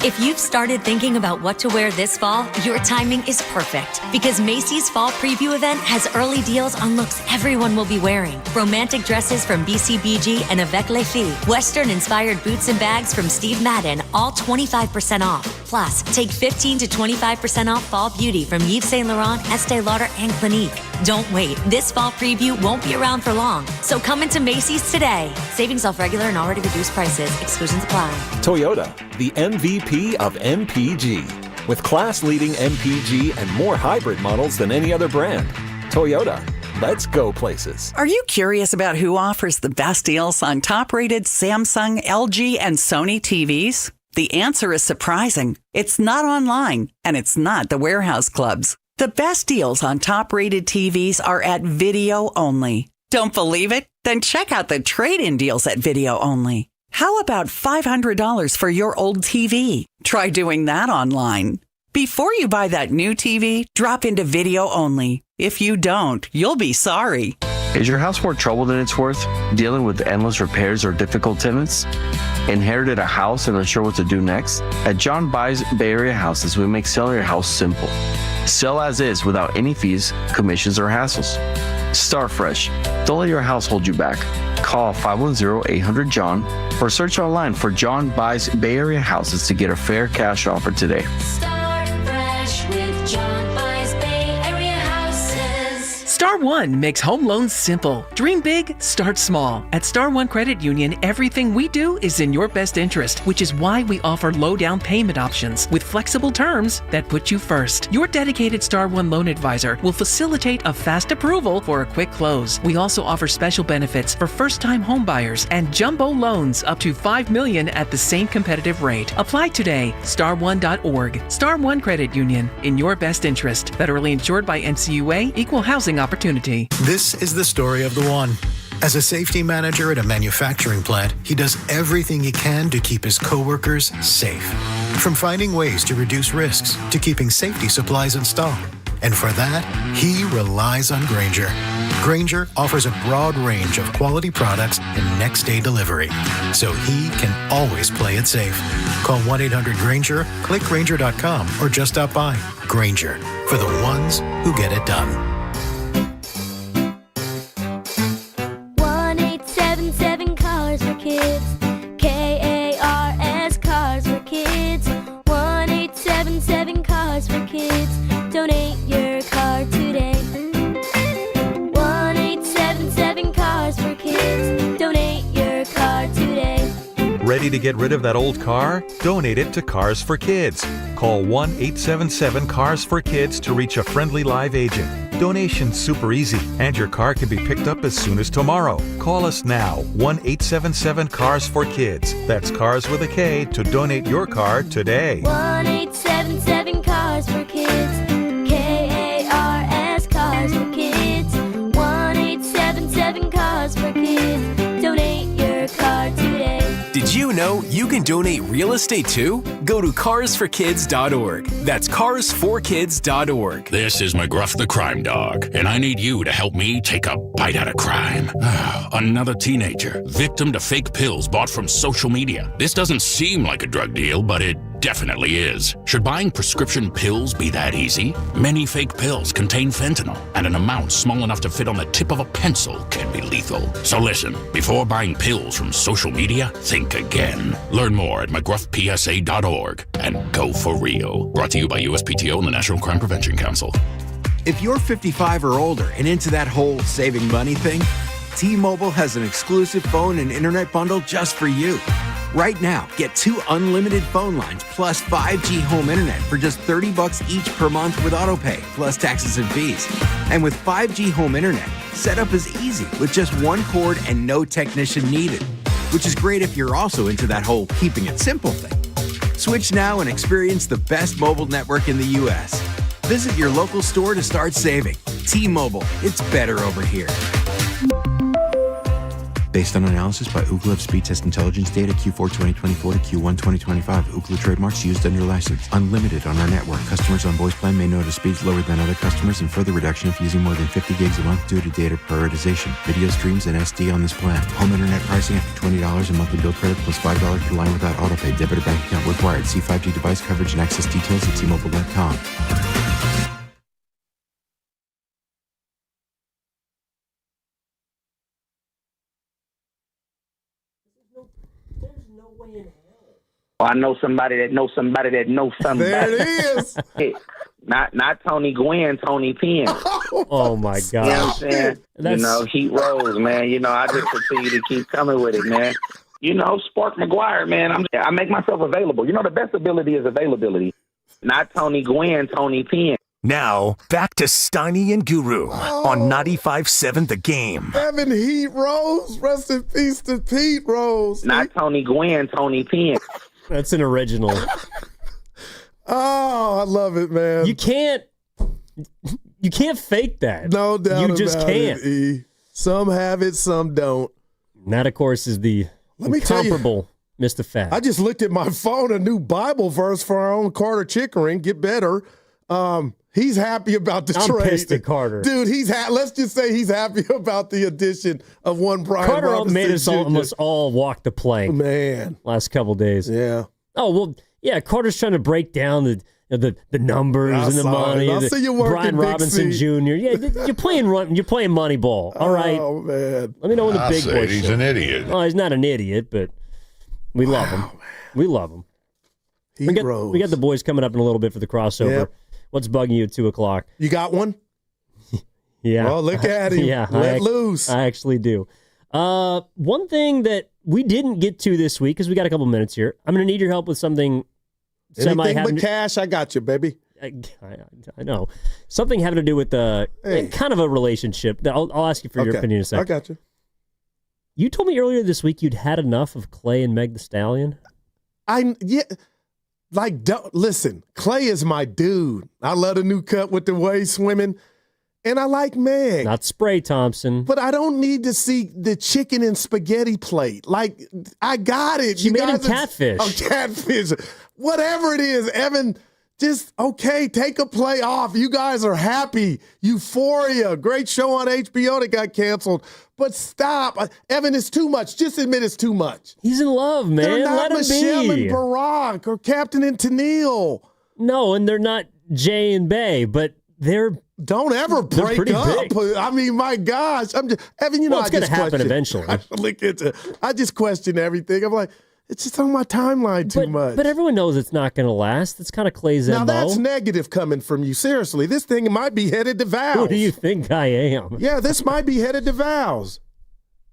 If you've started thinking about what to wear this fall, your timing is perfect because Macy's Fall Preview event has early deals on looks everyone will be wearing. Romantic dresses from BCBG and Avec Les Filles, Western-inspired boots and bags from Steve Madden, all 25% off. Plus, take 15 to 25% off fall beauty from Yves Saint Laurent, Estee Lauder, and Clinique. Don't wait. This fall preview won't be around for long. So come into Macy's today. Savings off regular and already reduced prices. Exclusions apply. Toyota, the MVP of MPG. With class-leading MPG and more hybrid models than any other brand. Toyota, let's go places. Are you curious about who offers the best deals on top-rated Samsung, LG, and Sony TVs? The answer is surprising. It's not online, and it's not the warehouse clubs. The best deals on top-rated TVs are at Video Only. Don't believe it? Then check out the trade-in deals at Video Only. How about $500 for your old TV? Try doing that online. Before you buy that new TV, drop into Video Only. If you don't, you'll be sorry. Is your house more trouble than it's worth? Dealing with endless repairs or difficult tenants? Inherited a house and unsure what to do next? At John Buys Bay Area Houses, we make selling your house simple. Sell as is without any fees, commissions, or hassles. Start fresh. Don't let your house hold you back. Call 510-800-JOHN or search online for John Buys Bay Area Houses to get a fair cash offer today. Start fresh with John Buys Bay Area Houses. Star One makes home loans simple. Dream big, start small. At Star One Credit Union, everything we do is in your best interest, which is why we offer low down payment options with flexible terms that put you first. Your dedicated Star One loan advisor will facilitate a fast approval for a quick close. We also offer special benefits for first-time home buyers and jumbo loans up to $5 million at the same competitive rate. Apply today. Star1.org. Star One Credit Union, in your best interest. Federally insured by NCUA, Equal Housing Opportunity. This is the story of the one. As a safety manager at a manufacturing plant, he does everything he can to keep his coworkers safe. From finding ways to reduce risks to keeping safety supplies in stock. And for that, he relies on Grainger. Grainger offers a broad range of quality products and next-day delivery, so he can always play it safe. Call 1-800-GRAINGER, click Grainger.com, or just stop by. Grainger, for the ones who get it done. 1-877 Cars for Kids. KARS Cars for Kids. 1-877 Cars for Kids. Donate your car today. 1-877 Cars for Kids. Donate your car today. Ready to get rid of that old car? Donate it to Cars for Kids. Call 1-877-CARS-FOR-KIDS to reach a friendly live agent. Donation's super easy, and your car can be picked up as soon as tomorrow. Call us now, 1-877-CARS-FOR-KIDS. That's Cars with a K to donate your car today. 1-877 Cars for Kids. KARS Cars for Kids. 1-877 Cars for Kids. Donate your car today. Did you know you can donate real estate too? Go to carsforkids.org. That's carsforkids.org. This is McGruff the Crime Dog, and I need you to help me take a bite out of crime. Another teenager, victim to fake pills bought from social media. This doesn't seem like a drug deal, but it definitely is. Should buying prescription pills be that easy? Many fake pills contain fentanyl, and an amount small enough to fit on the tip of a pencil can be lethal. So listen, before buying pills from social media, think again. Learn more at McGruffPSA.org and go for real. Brought to you by USPTO and the National Crime Prevention Council. If you're 55 or older and into that whole saving money thing, T-Mobile has an exclusive phone and internet bundle just for you. Right now, get 2 unlimited phone lines plus 5G home internet for just $30 each per month with autopay, plus taxes and fees. And with 5G home internet, setup is easy with just one cord and no technician needed, which is great if you're also into that whole keeping it simple thing. Switch now and experience the best mobile network in the U.S. Visit your local store to start saving. T-Mobile, it's better over here. Based on analysis by Ookla of speed test intelligence data Q4 2024 to Q1 2025. Ookla trademarks used under license. Unlimited on our network. Customers on voice plan may notice speeds lower than other customers and further reduction if using more than 50 gigs a month due to data prioritization. Video streams and SD on this plan. Home internet pricing after $20 a monthly bill credit plus $5 per line without autopay. Debit or bank account required. See 5G device coverage and access details at T-Mobile.com. I know somebody that knows somebody that knows somebody. There it is. Hey, not Tony Gwynn, Tony Penn. Oh my God! You know what I'm saying? You know, Heat Rose, man. You know, I just continue to keep coming with it, man. You know, Spark McGuire, man. I make myself available. You know, the best ability is availability. Not Tony Gwynn, Tony Penn. Now, back to Steiny and Guru on 95.7 The Game. Evan Heat Rose. Rest in peace to Pete Rose. Not Tony Gwynn, Tony Penn. That's an original. Oh, I love it, man. You can't fake that. No doubt You just about can't. it, E. Some have it, some don't. And that, of course, is the incomparable Mr. Fat. I just looked at my phone, a new Bible verse for our own Carter Chickering. Get better. He's happy about the trade. I'm pissed at Carter. Dude, let's just say he's happy about the addition of one Brian Carter Robinson made us Jr. almost all walk the plank. Man. Last couple days. Yeah. Oh, well, yeah, Carter's trying to break down the numbers and the money. I see you working, Brian Big Robinson C. Jr. Yeah, you're playing Moneyball. All right. Oh, man. Let me know when the big boy he's shows. an idiot. Oh, he's not an idiot, but we love him. Man. We love him. We got the boys coming up in a little bit for the crossover. Yep. What's bugging you at 2 o'clock? You got one? Yeah. Oh, look at him. Yeah, Let loose. I actually do. One thing that we didn't get to this week, because we got a couple minutes here, I'm going to need your help with something Anything but cash, I got you, baby. I know. Something having to do with kind of a relationship. I'll ask you for your opinion in a second. I got you. You told me earlier this week you'd had enough of Clay and Meg the Stallion. Listen, Clay is my dude. I love the new cut with the waist swimming, and I like Meg. Not Spray Thompson. But I don't need to see the chicken and spaghetti plate. Like, I got it. She made him catfish. Oh, catfish. whatever it is, Evan, just, okay, take a play off. You guys are happy. Euphoria. Great show on HBO that got canceled. But stop. Evan, it's too much. Just admit it's too much. He's in love, man. They're not Let him Michelle be. and Barack or Captain and Tennille. No, and they're not Jay and Bay, but they're don't ever break pretty up. big. I mean, my gosh, Evan. Well, it's going to happen eventually. I just question everything. I'm like, it's just on my timeline too much. But everyone knows it's not going to last. It's kind of Clay's Now MO. that's negative coming from you. Seriously, this thing might be headed to vows. Who do you think I am? Yeah, this might be headed to vows.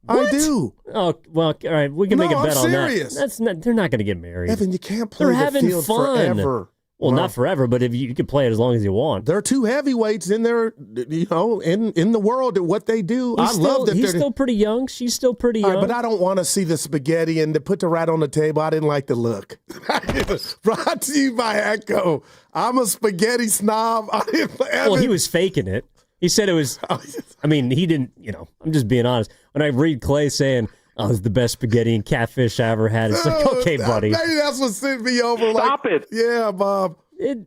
What? I do. Oh, well, all right. We can make a bet I'm on serious. that. That's not, they're not going to get married. Evan, you can't play They're the having field fun. forever. Well, not forever, but if you can play it as long as you want. There are two heavyweights in there, in the world at what they do. Love that he's still pretty young. She's still pretty young. But I don't want to see the spaghetti and to put the rat on the table. I didn't like the look. Brought to you by Echo. I'm a spaghetti snob. Well, he was faking it. He said it was, I mean, he didn't, I'm just being honest. When I read Clay saying, oh, it's the best spaghetti and catfish I ever had, it's like, okay, buddy. Maybe that's what sent me over. Stop it. Yeah, Bob.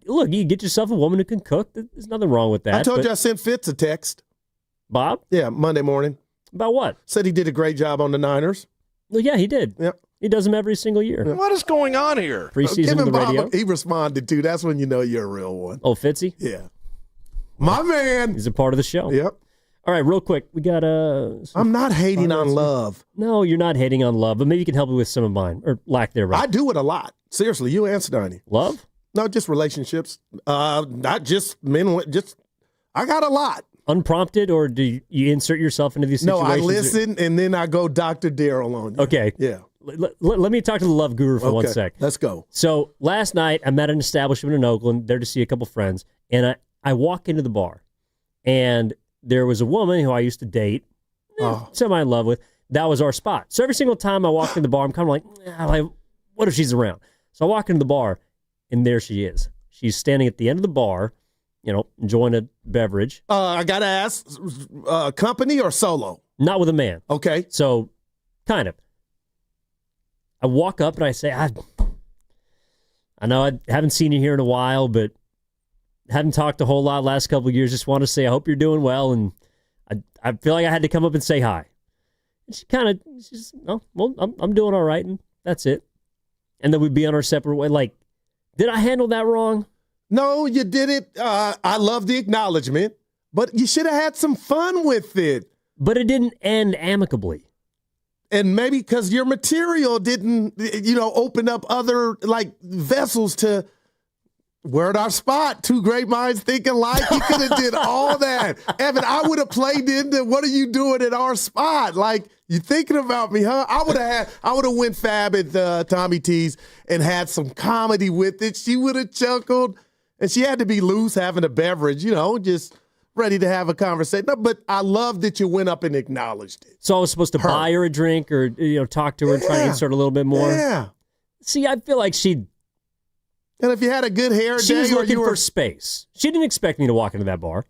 Look, you get yourself a woman who can cook. There's nothing wrong with that. I told you I sent Fitz a text. Bob? Yeah, Monday morning. About what? Said he did a great job on the Niners. Well, yeah, he did. Yep. He does them every single year. Yeah. What is going on here? Preseason on the radio. He responded to. That's when you know you're a real one. Oh, Fitzy? Yeah. My man. He's a part of the show. Yep. All right, real quick. We got I'm not hating on love. No, you're not hating on love, but maybe you can help me with some of mine, or lack thereof. I do it a lot. Seriously, you and Steiny. Love? No, just relationships. Not just men. I got a lot. Unprompted, or do you insert yourself into these situations? No, I listen, and then I go Dr. Daryl on you. Okay. Yeah. Let me talk to the love guru for 1 sec. Let's go. So last night, I'm at an establishment in Oakland, there to see a couple friends, and I walk into the bar, and there was a woman who I used to date, semi in love with. That was our spot. So every single time I walk in the bar, I'm kind of like, what if she's around? So I walk into the bar, and there she is. She's standing at the end of the bar, enjoying a beverage. I got to ask, company or solo? Not with a man. Okay. So, kind of. I walk up and I say, I know I haven't seen you here in a while, but haven't talked a whole lot last couple of years. Just want to say I hope you're doing well, and I feel like I had to come up and say hi. And she kind of, I'm doing all right, and that's it. And then we'd be on our separate way. Like, did I handle that wrong? No, you did it. I love the acknowledgement, but you should have had some fun with it. But it didn't end amicably. And maybe because your material didn't, open up other, vessels to... We're at our spot. Two great minds think alike. You could have did all that. Evan, I would have played into what are you doing at our spot? Like, you thinking about me, huh? I would have went fab at Tommy T's and had some comedy with it. She would have chuckled. And she had to be loose having a beverage, just ready to have a conversation. No, but I love that you went up and acknowledged it. So I was supposed to buy her a drink or talk to her and try to insert a little bit more? Yeah. See, I feel like she'd... And if you had a good hair day, she was looking for space. She didn't expect me to walk into that bar.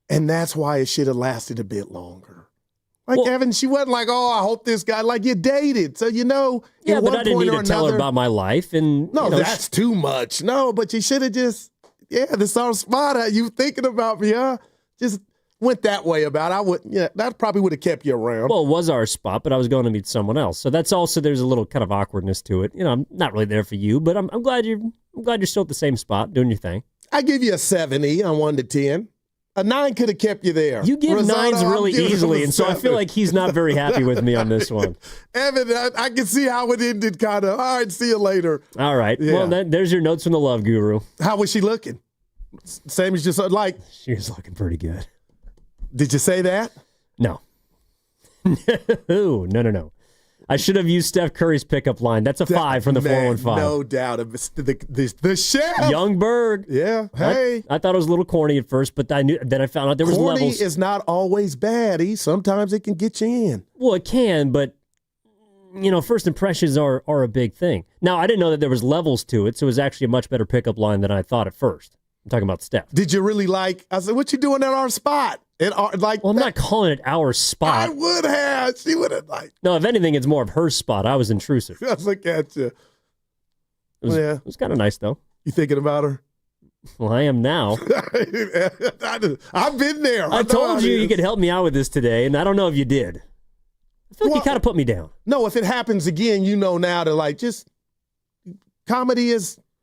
And that's why it should have lasted a bit longer. Evan, she wasn't like, oh, I hope this guy, you dated. So, Yeah, but I didn't need to tell her about my life. And no, that's too much. No, but you should have just, this is our spot. You thinking about me, huh? Just went that way about it. That probably would have kept you around. Well, it was our spot, but I was going to meet someone else. So that's also, there's a little kind of awkwardness to it. I'm not really there for you, but I'm glad you're still at the same spot doing your thing. I give you a 70 on 1 to 10. A 9 could have kept you there. You give Risotto, 9s really easily, and so I feel like he's not very happy with me on this one. Evan, I can see how it ended kind of. All right, see you later. All right. Yeah. Well, there's your notes from the love guru. How was she looking? Same as just She was looking pretty good. Did you say that? No. No. I should have used Steph Curry's pickup line. That's a 5 from the 415. No doubt. The chef. Young Berg. Yeah. Hey. I thought it was a little corny at first, but then I found out there was corny levels. Is not always bad. Sometimes it can get you in. Well, it can, but first impressions are a big thing. Now, I didn't know that there was levels to it, so it was actually a much better pickup line than I thought at first. I'm talking about Steph. Did you really I said, what you doing at our spot? Well, I'm not calling it our spot. I would have. She would have No, if anything, it's more of her spot. I was intrusive. Look at you. It was kind of nice, though. You thinking about her? Well, I am now. I've been there. I told you could help me out with this today, and I don't know if you did. I feel like you kind of put me down. No, if it happens again, you know now to just comedy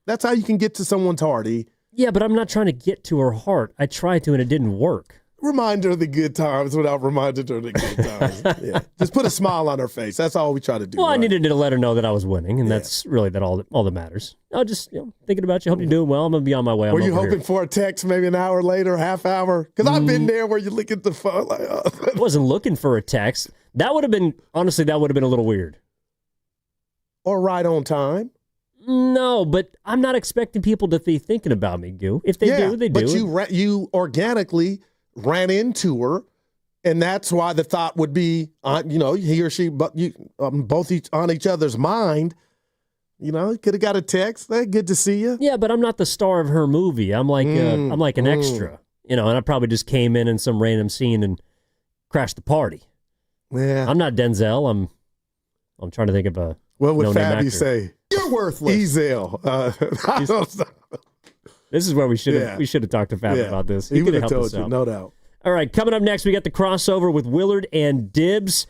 that's how you can get to someone's heart. Yeah, but I'm not trying to get to her heart. I tried to, and it didn't work. Remind her of the good times without reminding her of the good times. Yeah. Just put a smile on her face. That's all we try to do. Well, right? I needed to let her know that I was winning, and that's really all that matters. I just thinking about you. Hope you're doing well. I'm going to be on my way. Were you hoping for a text maybe an hour later, half hour? Because I've been there where you look at the phone like, oh. I wasn't looking for a text. That would have been, honestly, a little weird. Or right on time. No, but I'm not expecting people to be thinking about me, Goo. If they do, they do. But you organically ran into her, and that's why the thought would be, he or she, but you both on each other's mind. Could have got a text. Hey, good to see you. Yeah, but I'm not the star of her movie. I'm like an extra, and I probably just came in some random scene and crashed the party. Yeah, I'm not Denzel. I'm trying to think of a. What would no-name Fabby actor. say? You're worthless. Ezel. This is where we should have talked to Fabby about this. He could would have have helped told us you, out. no doubt. All right, coming up next, we got the crossover with Willard and Dibs.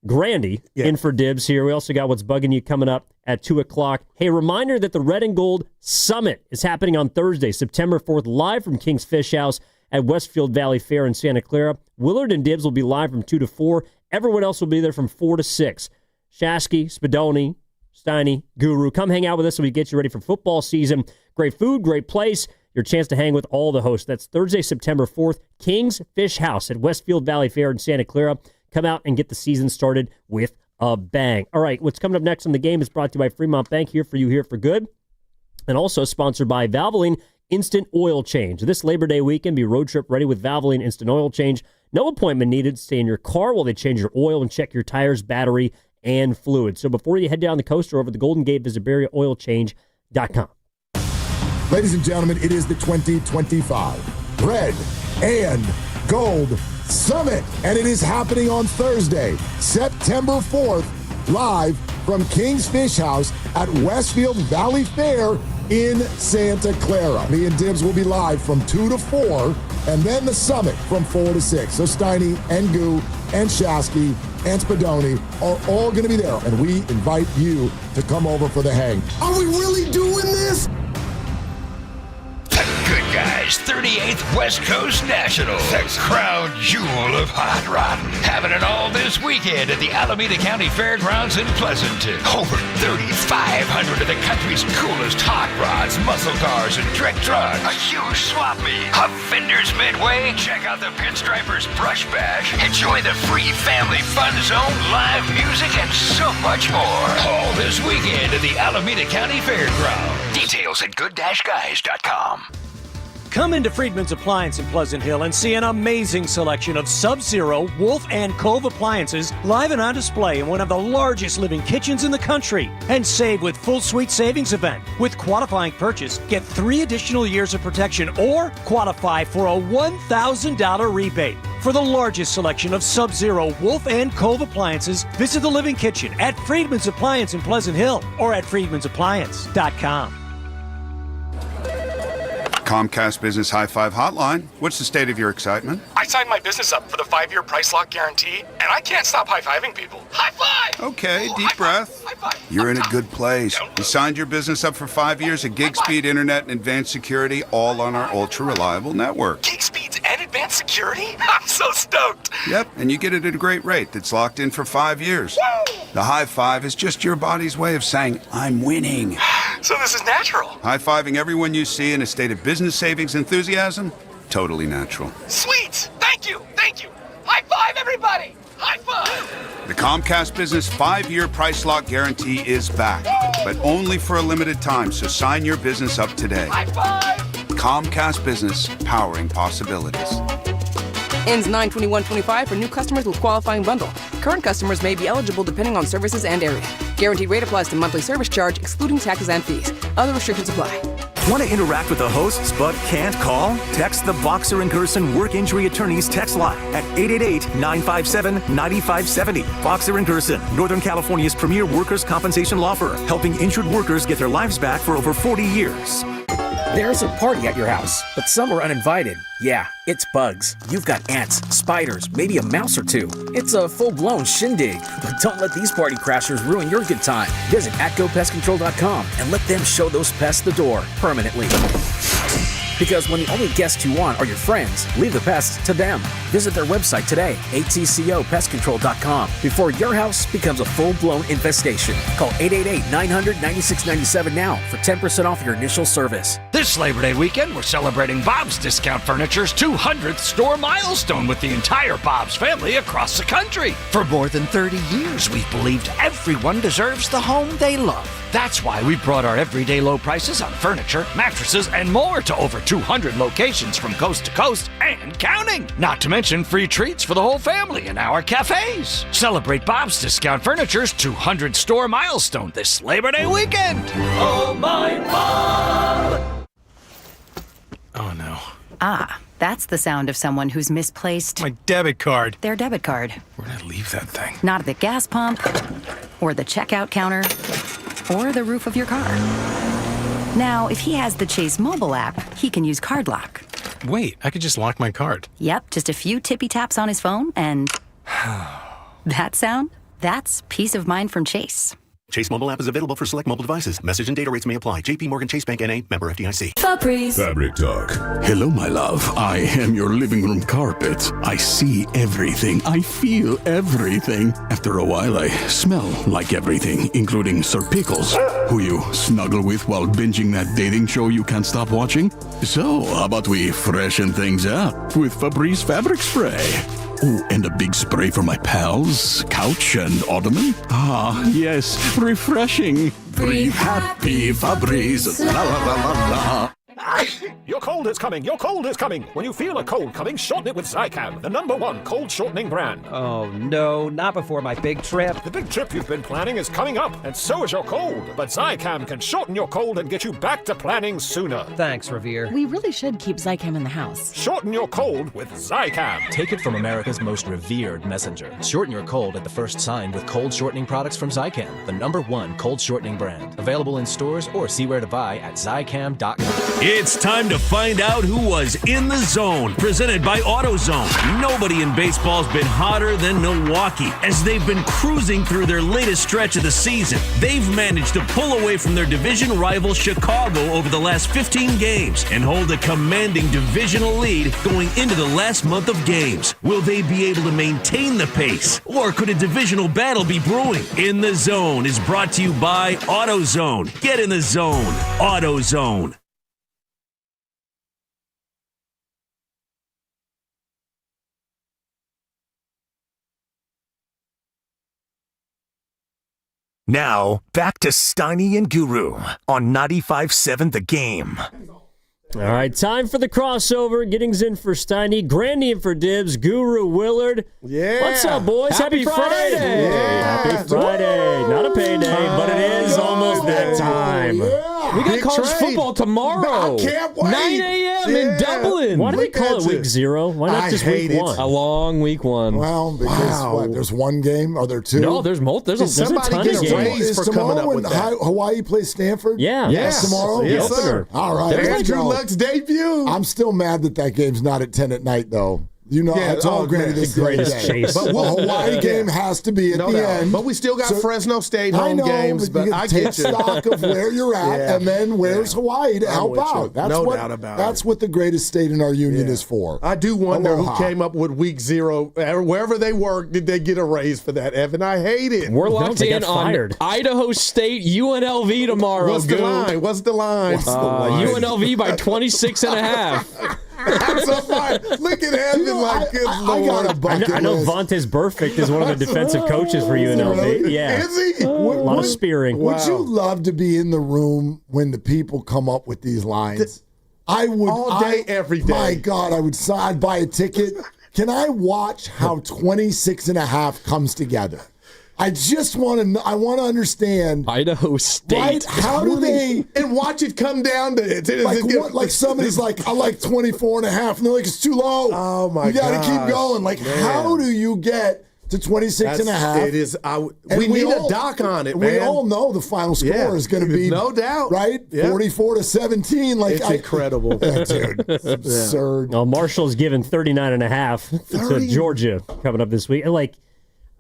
Grandy in for Dibs here. We also got what's bugging you coming up at 2 o'clock. Hey, reminder that the Red and Gold Summit is happening on Thursday, September 4th, live from King's Fish House at Westfield Valley Fair in Santa Clara. Willard and Dibs will be live from 2 to 4. Everyone else will be there from 4 to 6. Shasky, Spadoni, Steiny, Guru. Come hang out with us so we get you ready for football season. Great food, great place. Your chance to hang with all the hosts. That's Thursday, September 4th, King's Fish House at Westfield Valley Fair in Santa Clara. Come out and get the season started with a bang. All right, what's coming up next in the game is brought to you by Fremont Bank, here for you, here for good. And also sponsored by Valvoline Instant Oil Change. This Labor Day weekend, be road trip ready with Valvoline Instant Oil Change. No appointment needed. Stay in your car while they change your oil and check your tires, battery, and fluid. So before you head down the coast or over the Golden Gate, visit BarriaOilChange.com. Ladies and gentlemen, it is the 2025 Red and Gold Summit, and it is happening on Thursday, September 4th, live from King's Fish House at Westfield Valley Fair in Santa Clara. Me and Dibs will be live from 2 to 4, and then the summit from 4 to 6. So Steiny and Goo and Shasky and Spadoni are all going to be there, and we invite you to come over for the hang. Are we really doing this? Good guys, 38th West Coast National, the crown jewel of hot rodding. Having it all this weekend at the Alameda County Fairgrounds in Pleasanton. Over 3,500 of the country's coolest hot rods, muscle cars, and trick trucks. A huge swap meet, a vendor's midway. Check out the Pinstripers Brush Bash. Enjoy the free family fun zone, live music, and so much more. All this weekend at the Alameda County Fairgrounds. Details at good-guys.com. Come into Friedman's Appliance in Pleasant Hill and see an amazing selection of Sub-Zero, Wolf, and Cove appliances live and on display in one of the largest living kitchens in the country. And save with Full Suite Savings Event. With qualifying purchase, get 3 additional years of protection or qualify for a $1,000 rebate. For the largest selection of Sub-Zero, Wolf, and Cove appliances, visit the Living Kitchen at Friedman's Appliance in Pleasant Hill or at friedmansappliance.com. Comcast Business High Five Hotline. What's the state of your excitement? I signed my business up for the 5-year price lock guarantee, and I can't stop high-fiving people. High five! Okay, deep breath. You're in a good place. You signed your business up for 5 years of gig speed internet and advanced security, all on our ultra-reliable network. Gig speeds and advanced security? I'm so stoked! Yep, and you get it at a great rate that's locked in for 5 years. Woo! The high five is just your body's way of saying, I'm winning. So this is natural. High-fiving everyone you see in a state of business savings enthusiasm? Totally natural. Sweet! Thank you! High five, everybody! High five! The Comcast Business 5-year price lock guarantee is back, but only for a limited time, so sign your business up today. High five! Comcast Business, powering possibilities. Ends 9/21/25 for new customers with qualifying bundle. Current customers may be eligible depending on services and area. Guaranteed rate applies to monthly service charge, excluding taxes and fees. Other restrictions apply. Want to interact with the hosts but can't call? Text the Boxer and Gerson Work Injury Attorneys text line at 888-957-9570. Boxer and Gerson, Northern California's premier workers' compensation law firm, helping injured workers get their lives back for over 40 years. There's a party at your house, but some are uninvited. Yeah, it's bugs. You've got ants, spiders, maybe a mouse or two. It's a full-blown shindig. But don't let these party crashers ruin your good time. Visit atgopestcontrol.com and let them show those pests the door permanently. Because when the only guests you want are your friends, leave the pests to them. Visit their website today, atcopestcontrol.com, before your house becomes a full-blown infestation. Call 888-900-9697 now for 10% off your initial service. This Labor Day weekend, we're celebrating Bob's Discount Furniture's 200th store milestone with the entire Bob's family across the country. For more than 30 years, we've believed everyone deserves the home they love. That's why we brought our everyday low prices on furniture, mattresses, and more to over 200 locations from coast to coast and counting. Not to mention free treats for the whole family in our cafes. Celebrate Bob's Discount Furniture's 200 store milestone this Labor Day weekend. Oh, my Bob! Oh, no. Ah, that's the sound of someone who's misplaced My debit card. their debit card. Where'd I leave that thing? Not at the gas pump, or the checkout counter, or the roof of your car. Now, if he has the Chase mobile app, he can use Card Lock. Wait, I could just lock my card. Yep, just a few tippy taps on his phone, and that sound? That's peace of mind from Chase. Chase mobile app is available for select mobile devices. Message and data rates may apply. JP Morgan Chase Bank N.A. member FDIC. Febreze. Fabric Talk. Hello, my love. I am your living room carpet. I see everything. I feel everything. After a while, I smell like everything, including Sir Pickles, who you snuggle with while binging that dating show you can't stop watching. So, how about we freshen things up with Febreze fabric spray? Oh, and a big spray for my pals, couch and ottoman. Ah, yes, refreshing. Breathe happy, Febreze. La la la la la. Your cold is coming. Your cold is coming. When you feel a cold coming, shorten it with Zicam, the #1 cold shortening brand. Oh, no, not before my big trip. The big trip you've been planning is coming up, and so is your cold. But Zicam can shorten your cold and get you back to planning sooner. Thanks, Revere. We really should keep Zicam in the house. Shorten your cold with Zicam. Take it from America's most revered messenger. Shorten your cold at the first sign with cold shortening products from Zicam, the #1 cold shortening brand. Available in stores or see where to buy at Zicam.com. It's time to find out who was in the zone. Presented by AutoZone. Nobody in baseball's been hotter than Milwaukee. As they've been cruising through their latest stretch of the season, they've managed to pull away from their division rival Chicago over the last 15 games and hold a commanding divisional lead going into the last month of games. Will they be able to maintain the pace? Or could a divisional battle be brewing? In the Zone is brought to you by AutoZone. Get in the zone. AutoZone. Now, back to Steiny and Guru on 95.7 The Game. All right, time for the crossover. Giddings in for Steiny, Grandy in for Dibs, Guru, Willard. Yeah. What's up, boys? Happy Friday. Yeah. Happy Friday. Not a payday, but it is almost that time. Yeah. We got Big college trade. football tomorrow. I can't wait. 9 a.m. in Dublin. Why do they call it week 0? Why not just week 1? A long week 1. Well, because what, there's one game? Are there 2? No, there's multiple. There's a ton of games. Raised for coming up with that. Hawaii plays Stanford? Yeah. Yes. Tomorrow? Yes, sir. All right. Andrew Luck's debut. I'm still mad that game's not at 10 at night, though. You know, I told Granny this the greatest chase. But the Hawaii game has to be at the end. But we still got Fresno State home games. But I take get you. stock of where you're at, and then where's Hawaii to help out. That's no doubt about it. That's what the greatest state in our union is for. I do wonder Aloha. who came up with week 0. Wherever they work, did they get a raise for that, Evan? I hate it. We're locked in on Idaho State UNLV tomorrow. What's the line? What's the line? UNLV by 26.5. I'm so fine. Look at Evan good Lord. I got a bucket I know list. Vontaze Burfict is one of the defensive coaches for UNLV. Yeah. Is he? A lot of spearing. Would you love to be in the room when the people come up with these lines? I would. All day, every day. My God, I'd buy a ticket. Can I watch how 26.5 comes together? I just want to understand. Idaho State. Right? How do they and watch it come down to it? Like somebody's like, I like 24.5, and they're like, it's too low. Oh my god! You got to keep going. Like, how do you get to 26.5? It is. We need a doc on it, man. We all know the final score is going to be no doubt, right? 44-17. Like, it's incredible, dude. It's absurd. Well, Marshall's given 39.5 to Georgia coming up this week. Like,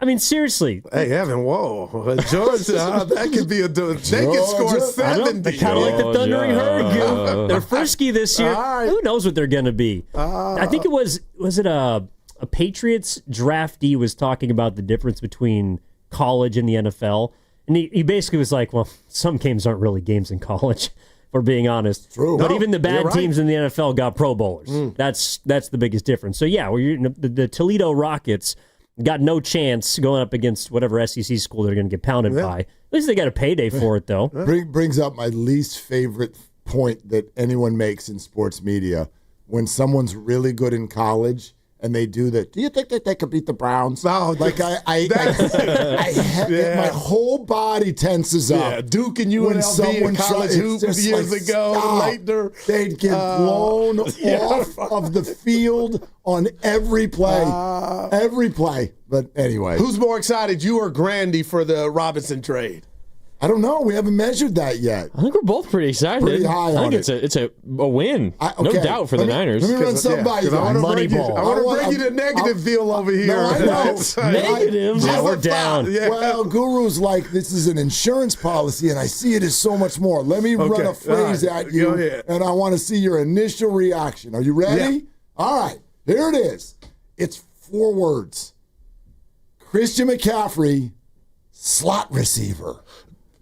I mean, seriously. Hey, Evan, whoa. Georgia, that could be they could score 70. Kind of like the Thundering Herd, Goof. They're frisky this year. Right. Who knows what they're going to be? I think it was it a Patriots draftee was talking about the difference between college and the NFL. And he basically was like, well, some games aren't really games in college, if we're being honest. True. But even the bad teams in the NFL got Pro Bowlers. That's the biggest difference. So, yeah, the Toledo Rockets got no chance going up against whatever SEC school they're going to get pounded by. At least they got a payday for it, though. Brings up my least favorite point that anyone makes in sports media. When someone's really good in college and they do that, do you think that they could beat the Browns? No, like my whole body tenses up. Yeah, Duke and UNLV in college hoop years ago. Later, they'd get blown off of the field on every play. But anyway. Who's more excited, you or Grandy, for the Robinson trade? I don't know. We haven't measured that yet. I think we're both pretty excited. Pretty high I think it's a win. No doubt for the Niners. Let me run something by you. I want to bring you the negative deal over here. No, I know. Negative? Yeah, we're down. Yeah. Well, Guru's like, this is an insurance policy, and I see it as so much more. Let me run a phrase at you, and I want to see your initial reaction. Are you ready? Yeah. All right. Here it is. It's 4 words. Christian McCaffrey, slot receiver.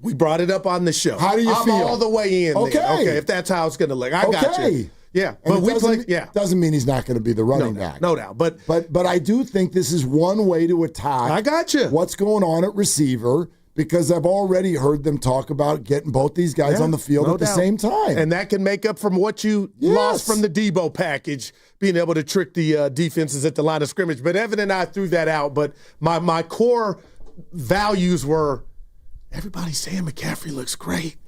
We brought it up on the show. How do you feel? I'm all the way in. Okay. There. Okay, if that's how it's going to look. I got you. Yeah. But we play. Yeah. Doesn't mean he's not going to be the running back. No doubt. But I do think this is one way to attack. I got you. What's going on at receiver, because I've already heard them talk about getting both these guys on the field at the same time. And that can make up from what you lost from the Debo package, being able to trick the defenses at the line of scrimmage. But Evan and I threw that out. But my core values were, everybody's saying McCaffrey looks great.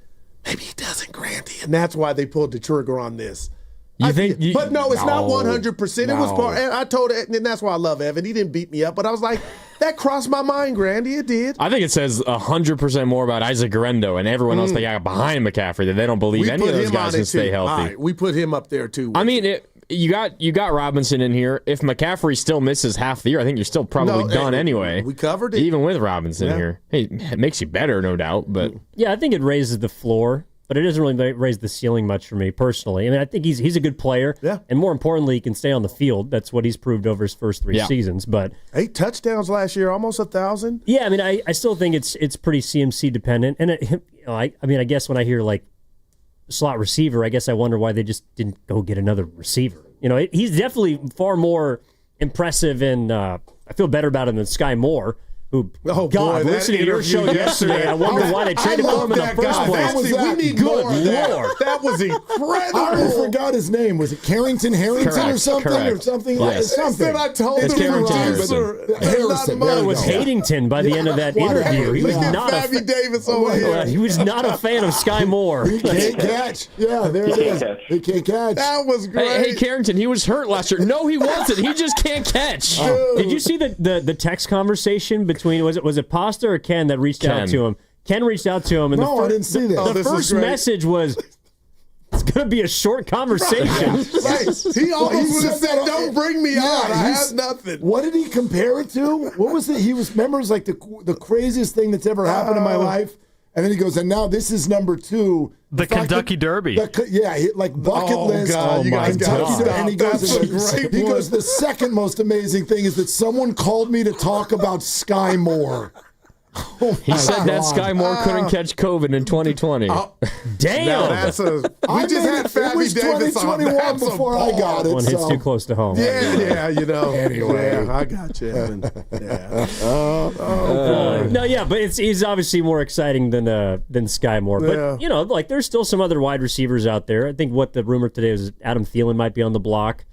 Maybe he doesn't, Grandy. And that's why they pulled the trigger on this. But no, it's not 100%. It was part. And I told it, and that's why I love Evan. He didn't beat me up, but I was like, that crossed my mind, Grandy. It did. I think it says 100% more about Isaac Guerrero and everyone else they got behind McCaffrey, that they don't believe any of those guys can stay healthy. All right, we put him up there too. I mean, you got Robinson in here. If McCaffrey still misses half the year, I think you're still probably done anyway. We covered it. Even with Robinson here. Hey, it makes you better, no doubt. But yeah, I think it raises the floor, but it doesn't really raise the ceiling much for me personally. I mean, I think he's a good player. Yeah. And more importantly, he can stay on the field. That's what he's proved over his first 3 seasons. But 8 touchdowns last year, almost 1,000. Yeah, I mean, I still think it's pretty CMC dependent. And I guess when I hear like slot receiver, I guess I wonder why they just didn't go get another receiver. He's definitely far more impressive, and I feel better about him than Sky Moore, who, listening to your show yesterday, I wonder why they traded for him in the first place. We need more of that. That was incredible. I forgot his name. Was it Carrington Harrington or something? Correct. Or something? Yes. Something. I told it's him Carrington Harrison. Well, it was Hatington by the end of that interview. He was not Davis over here. He was not a fan of Sky Moore. He can't catch. Yeah, there it is. He can't catch. That was great. Hey, Carrington, he was hurt last year. No, he wasn't. He just can't catch. Did you see the text conversation between, was it Pasta or Ken that reached out to him? Ken reached out to him, and I didn't see that. The first message was, it's going to be a short conversation. Right. He almost would have said, don't bring me on. I have nothing. What did he compare it to? What was it? He remembers like the craziest thing that's ever happened in my life. And then he goes, and now this is number 2. The Kentucky Derby. Like bucket list. God, you guys got to stop. And he goes, the second most amazing thing is that someone called me to talk about Sky Moore. He said that Sky Moore couldn't catch COVID in 2020. Damn. We just had Fabby Davis on. 2021 before I got it. One hits too close to home. Yeah, Anyway. I got you. But he's obviously more exciting than Sky Moore. But, there's still some other wide receivers out there. I think what the rumor today was Adam Thielen might be on the block.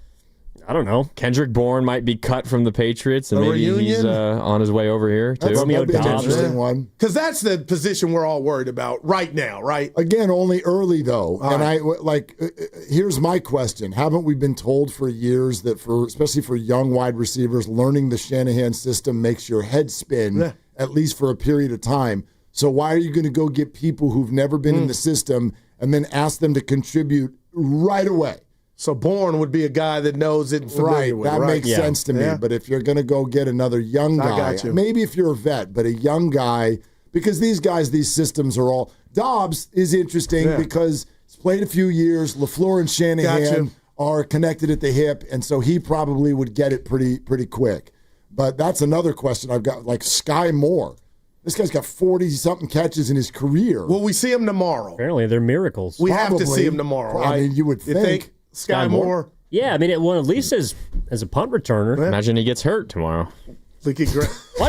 I don't know. Kendrick Bourne might be cut from the Patriots, and maybe he's on his way over here, too. That'd be an interesting one. Because that's the position we're all worried about right now, right? Again, only early, though. Here's my question. Haven't we been told for years that, especially for young wide receivers, learning the Shanahan system makes your head spin, at least for a period of time? So why are you going to go get people who've never been in the system and then ask them to contribute right away? So Bourne would be a guy that knows it and familiar with it, that makes sense to me. Yeah. But if you're going to go get another young guy, maybe if you're a vet, but a young guy, because these systems are all... Dobbs is interesting because he's played a few years. LaFleur and Shanahan are connected at the hip, and so he probably would get it pretty quick. But that's another question I've got, like Sky Moore. This guy's got 40-something catches in his career. Will we see him tomorrow? Apparently, they're miracles. We have to see him tomorrow, right? I mean, you would think. Sky Moore? Yeah, I mean, at least as a punt returner. Imagine he gets hurt tomorrow. Why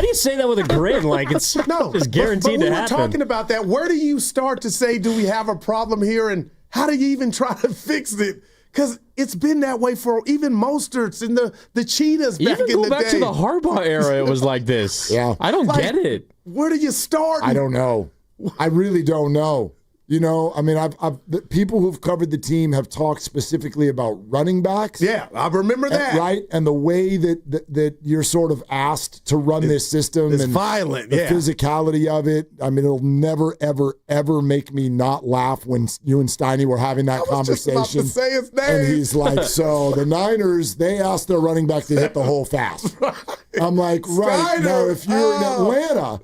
do you say that with a grin? Like it's just guaranteed to happen. We're talking about that. Where do you start to say, do we have a problem here? And how do you even try to fix it? Because it's been that way for even Mosterts and the Cheetahs back in the day. Even go back to the Harbaugh era, it was like this. Yeah. I don't get it. Where do you start? I don't know. I really don't know. You know, I mean, the people who've covered the team have talked specifically about running backs. Yeah, I remember that. Right? And the way that you're sort of asked to run this system. It's and violent, the physicality of it. I mean, it'll never, ever, ever make me not laugh when you and Steiny were having that conversation. Just about to say his name. And he's like, so the Niners, they asked their running back to hit the hole fast. I'm like, right. Steiner. Now, if you're in Atlanta...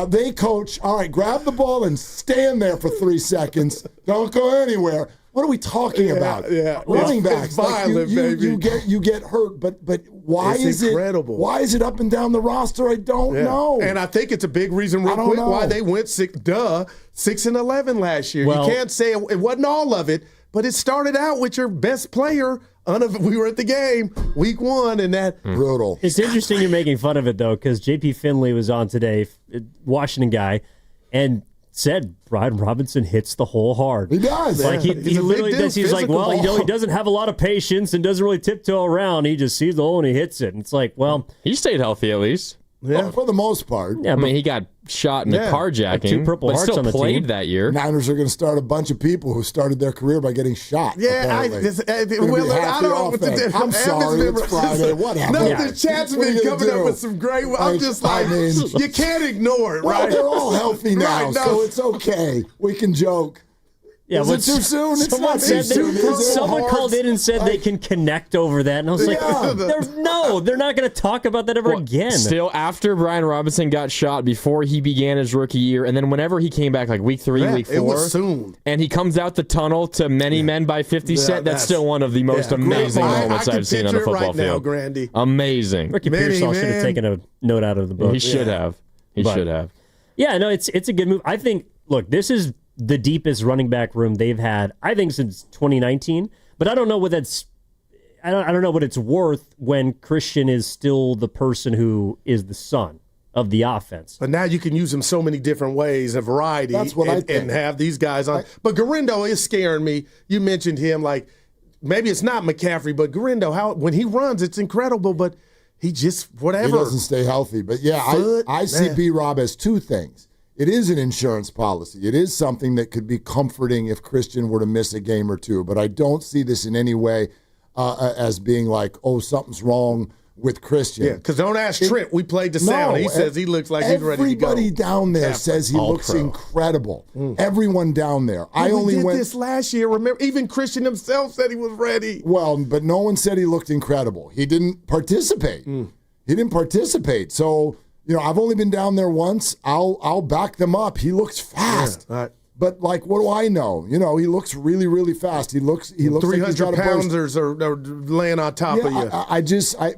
they coach, all right, grab the ball and stand there for 3 seconds. Don't go anywhere. What are we talking about? Yeah. Running It's backs. violent, baby. You get hurt, but why It's incredible. Why is it up and down the roster? I don't know. And I think it's a big reason real quick why they went 6-11 last year. Well, you can't say it wasn't all of it, but it started out with your best player. We were at the game week 1, and that brutal. It's interesting you're making fun of it, though, because J.P. Finley was on today, Washington guy, and said Brian Robinson hits the hole hard. He does. Like he literally does. He's like, well, he doesn't have a lot of patience and doesn't really tiptoe around. He just sees the hole and he hits it. And it's like, well, he stayed healthy at least. Yeah, well, for the most part. Yeah, I mean, he got shot in a carjacking. 2 Purple Hearts still on the played team that year. Niners are going to start a bunch of people who started their career by getting shot. Yeah, Willard, I don't know what to do. I'm sorry, it's Friday. Whatever. No, the chat's been coming up with some great. I'm just like, you can't ignore it, right? Well, they're all healthy now, Right, no. so it's okay. We can joke. Yeah, is it too soon? It's not too soon. Someone called in and said they can connect over that, and I was like, they're not going to talk about that ever again. Still, after Brian Robinson got shot, before he began his rookie year, and then whenever he came back, like week 3, week 4, it was soon. And he comes out the tunnel to Many Men by 50 Cent. That's still one of the most amazing moments I've seen on a football field. Now, Grandy. Amazing. Ricky Pearsall should have taken a note out of the book. He should have. He should have. Yeah, no, it's a good move. I think. Look, this is the deepest running back room they've had, I think, since 2019. But I don't know what that's. I don't know what it's worth when Christian is still the person who is the son of the offense. But now you can use him so many different ways, a variety. That's what I think. And have these guys on. But Garindo is scaring me. You mentioned him, like maybe it's not McCaffrey, but Garindo, when he runs, it's incredible. But he just whatever. He doesn't stay healthy. But yeah, I see B-Rob as 2 things. It is an insurance policy. It is something that could be comforting if Christian were to miss a game or 2. But I don't see this in any way as being like, oh, something's wrong with Christian. Yeah, because don't ask Trent. We played the sound. He says he looks like he's ready to go. Everybody down there says he looks incredible. Everyone down there. I only did went this last year. Remember, even Christian himself said he was ready. Well, but no one said he looked incredible. He didn't participate. He didn't participate. So, I've only been down there once. I'll back them up. He looks fast. Yeah, right. But what do I know? He looks really, really fast. He looks 300 like he's got pounders are laying on top of you.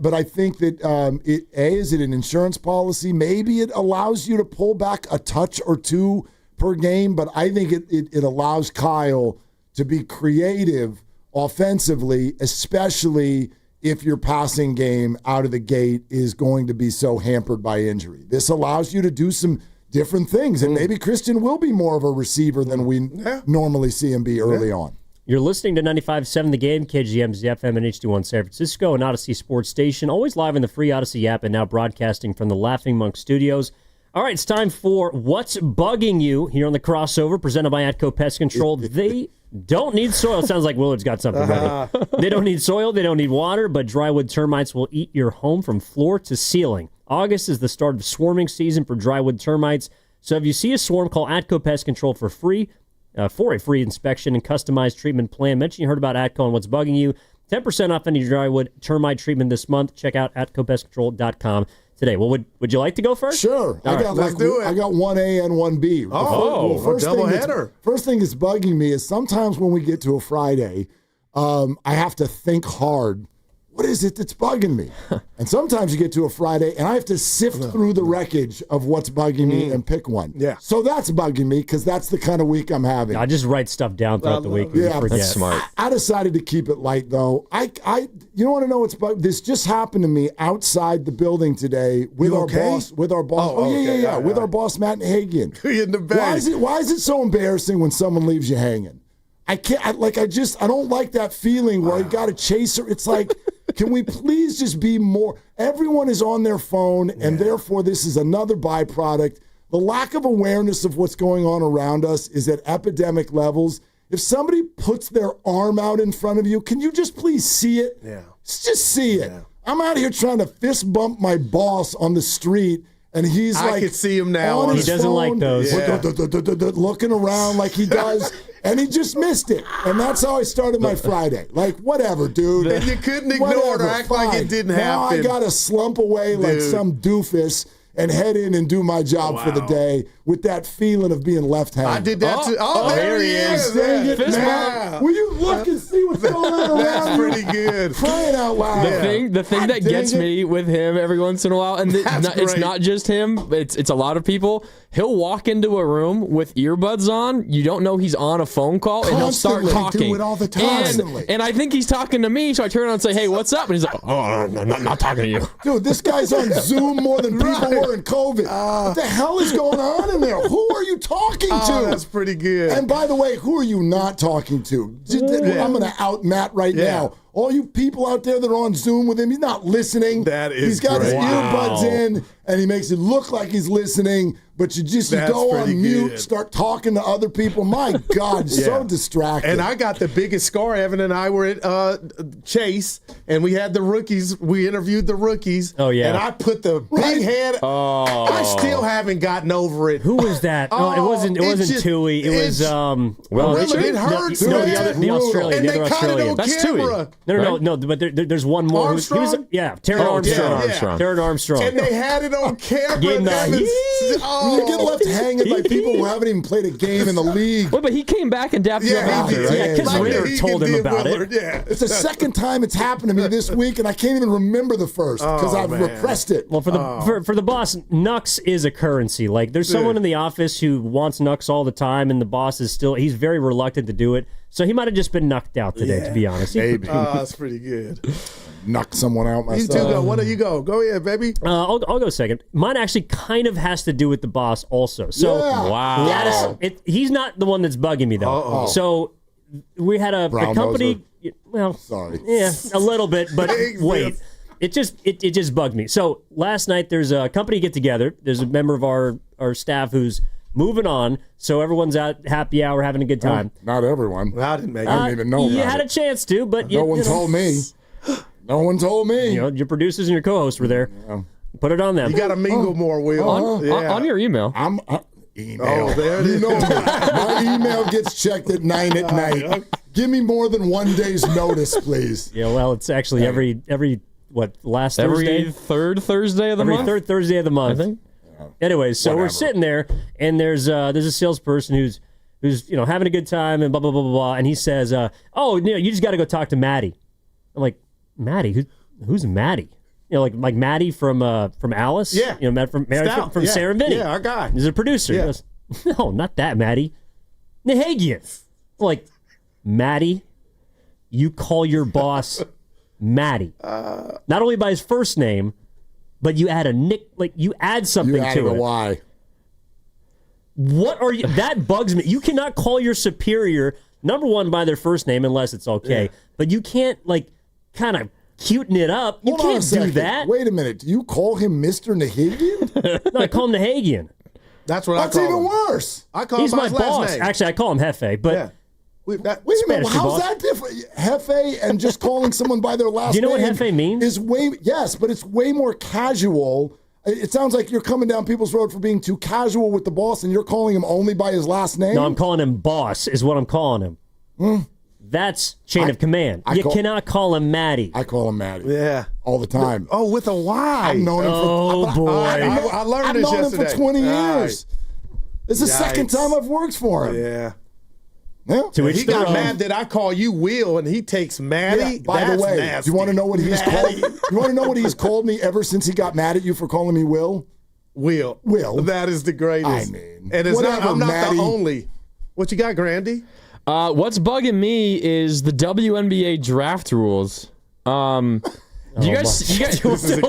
But I think that is it an insurance policy? Maybe it allows you to pull back a touch or 2 per game, but I think it allows Kyle to be creative offensively, especially if your passing game out of the gate is going to be so hampered by injury. This allows you to do some different things, and maybe Christian will be more of a receiver than we normally see him be early on. You're listening to 95.7 The Game, KGM's FM and HD1 San Francisco, and Odyssey Sports Station, always live in the free Odyssey app and now broadcasting from the Laughing Monk Studios. All right, it's time for What's Bugging You here on the crossover, presented by Atco Pest Control. They don't need soil. Sounds like Willard's got something ready. They don't need soil, they don't need water, but drywood termites will eat your home from floor to ceiling. August is the start of swarming season for drywood termites, so if you see a swarm, call Atco Pest Control for a free inspection and customized treatment plan. Mention you heard about Atco and What's Bugging You. 10% off any drywood termite treatment this month. Check out atcopestcontrol.com today. Well, would you like to go first? Sure. All I got right. 1A and 1B. Double header. First thing that's bugging me is sometimes when we get to a Friday, I have to think hard. What is it that's bugging me? And sometimes you get to a Friday, and I have to sift through the wreckage of what's bugging me and pick one. Yeah. So that's bugging me because that's the kind of week I'm having. I just write stuff down throughout the week. Yeah, forget. That's smart. I decided to keep it light, though. You want to know what's bugging? This just happened to me outside the building today with our boss. With our boss. With our boss, Matt Hagian. In the bag. Why is it so embarrassing when someone leaves you hanging? I can't. I don't like that feeling where you got to chase her. It's like. Can we please just be more? Everyone is on their phone, and therefore this is another byproduct. The lack of awareness of what's going on around us is at epidemic levels. If somebody puts their arm out in front of you, can you just please see it? Yeah. Just see it. Yeah. I'm out here trying to fist bump my boss on the street, and he's I can see him now. He doesn't phone, like those. Looking around like he does. And he just missed it. And that's how I started my Friday. Like, whatever, dude. And you couldn't ignore it or act like it didn't happen. Now I got to slump away like some doofus and head in and do my job for the day with that feeling of being left handed. I did that too. Oh, there he is. Will you look and see what's going on around That's pretty good. Crying out loud. The thing that gets me with him every once in a while, and it's not just him, it's a lot of people. He'll walk into a room with earbuds on. You don't know he's on a phone call, and he'll start talking. Do it all the time. And I think he's talking to me, so I turn around and say, "Hey, what's up?" And he's like, "Oh, I'm not talking to you." Dude, this guy's on Zoom more than people were in COVID. What the hell is going on in there? Who are you talking to? That's pretty good. And by the way, who are you not talking to? I'm going to out Matt right now. All you people out there that are on Zoom with him, he's not listening. He's got his earbuds in, and he makes it look like he's listening, but you go on mute, start talking to other people. My God, so distracting. And I got the biggest scar. Evan and I were at Chase, and we had the rookies. We interviewed the rookies. Oh, yeah. And I put the big head. Oh. I still haven't gotten over it. Who was that? It wasn't Tui. It was Richard. It hurts. The Australian. And the other they caught it on Australian. camera. No. But there's one more. Armstrong? Taron Armstrong. Taron Armstrong. And they had it on camera. You get left hanging by people who haven't even played a game in the league. Well, but he came back and dapped you up after, right? Yeah, because Ritter told him about it. Yeah. It's the second time it's happened to me this week, and I can't even remember the first because I've repressed it. Well, for the boss, Nux is a currency. Like, there's someone in the office who wants Nux all the time, and the boss he's very reluctant to do it. So he might have just been knucked out today, to be honest. Maybe. That's pretty good. Knock someone out myself. You two go. Why don't you go? Go ahead, baby. I'll go second. Mine actually kind of has to do with the boss also. So wow. He's not the one that's bugging me, though. Uh-oh. So we had a company. Noser. Well, sorry. Yeah, a little bit, but wait. It just bugged me. So last night there's a company get together. There's a member of our staff who's moving on, so everyone's at happy hour having a good time. Not everyone. Well, I didn't even know. You had a chance to, but no one told me. No one told me. Your producers and your co-hosts were there. Yeah. Put it on them. You got to mingle more, Will. On your email. Email. Oh, there it is. My email gets checked at 9 at night. Give me more than 1 day's notice, please. Yeah, well, it's actually every Thursday? Every third Thursday of the month? Every third Thursday of the month. I think. Anyways, so we're sitting there, and there's a salesperson who's having a good time and blah blah blah blah blah, and he says, you just got to go talk to Maddie. I'm like, Maddie? Who's Maddie? Like Maddie from Alice. Yeah. From Sarah and Vinny. Yeah, our guy. He's a producer. Yeah. He goes, no, not that Maddie. Nahagian. Like, Maddie, you call your boss Maddie. Not only by his first name, but you add you add something to it. You added a Y. What are you? That bugs me. You cannot call your superior number one by their first name unless it's okay. Yeah. But you can't, kind of cuten it up. You can't do that. Wait a minute. Do you call him Mr. Nahagian? No, I call him Nahagian. That's what I call him. That's even worse. I call He's him by my his boss. last name. Actually, I call him Hefe, but... Yeah. Wait a minute, how's that different? Hefe and just calling someone by their last name. Do you know what Hefe means? Yes, but it's way more casual. It sounds like you're coming down people's road for being too casual with the boss, and you're calling him only by his last name? No, I'm calling him boss, is what I'm calling him. That's chain of command. You cannot call him Matty. I call him Matty. Yeah. All the time. Oh, with a Y. I've known him boy. I learned this yesterday. I've known him for 20 years. This is the second time I've worked for him. Yeah. He got mad that I call you Will, and he takes Matty. Yeah, by the way, nasty. do you want to know what he's called? You want to know what he's called me ever since he got mad at you for calling me Will? Will. That is the greatest. I mean, and it's whatever, I'm not Matty. the only. What you got, Grandy? What's bugging me is the WNBA draft rules. Do you guys listen?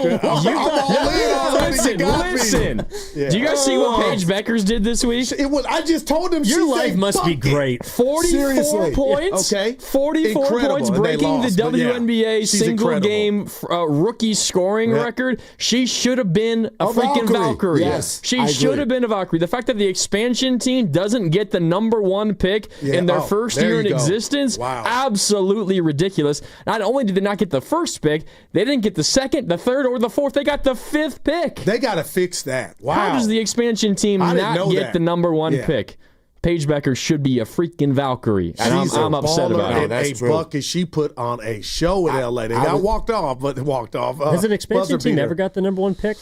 Do you guys see what Paige Beckers did this week? I just told him your life must be great. 44 points. Okay. 44 points, breaking the WNBA single game rookie scoring record. She should have been a freaking Valkyrie. Yes, she should have been a Valkyrie. The fact that the expansion team doesn't get the number one pick in their first year in existence, absolutely ridiculous. Not only did they not get the first pick, they didn't get the second, the third, or the fourth. They got the fifth pick. They got to fix that. Wow. How does the expansion team not get the number one pick? Paige Becker should be a freaking Valkyrie. And I'm upset about it. That's true. Bucket she put on a show in L.A. They got walked off. Has an expansion team ever got the number one pick?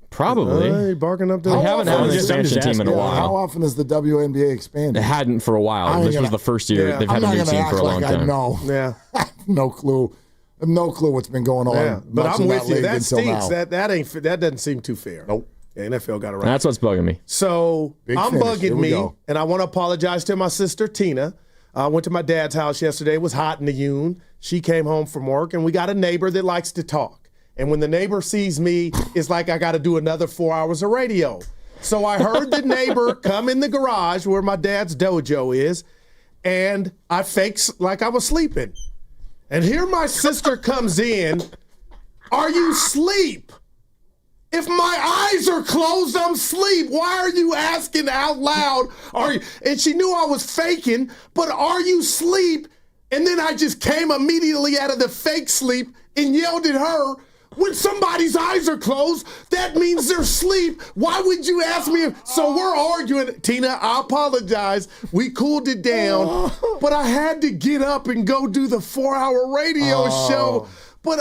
Probably. Barking up they haven't had an expansion team in a while. How often is the WNBA expanded? It hadn't for a while. This was the first year they've had a new team for a long time. Yeah. I have no clue. I have no clue what's been going on. Yeah. But I'm with you. That stinks. Now. That doesn't seem too fair. Nope. The NFL got it right. That's what's bugging me. So bugging me, and I want to apologize to my sister Tina. I went to my dad's house yesterday. It was hot in the Yoon. She came home from work, and we got a neighbor that likes to talk. And when the neighbor sees me, it's like I got to do another 4 hours of radio. So I heard the neighbor come in the garage where my dad's dojo is, and I faked like I was sleeping. And here my sister comes in. Are you asleep? If my eyes are closed, I'm asleep. Why are you asking out loud? And she knew I was faking, but are you asleep? And then I just came immediately out of the fake sleep and yelled at her. When somebody's eyes are closed, that means they're asleep. Why would you ask me? So we're arguing. Tina, I apologize. We cooled it down, but I had to get up and go do the 4-hour radio show. But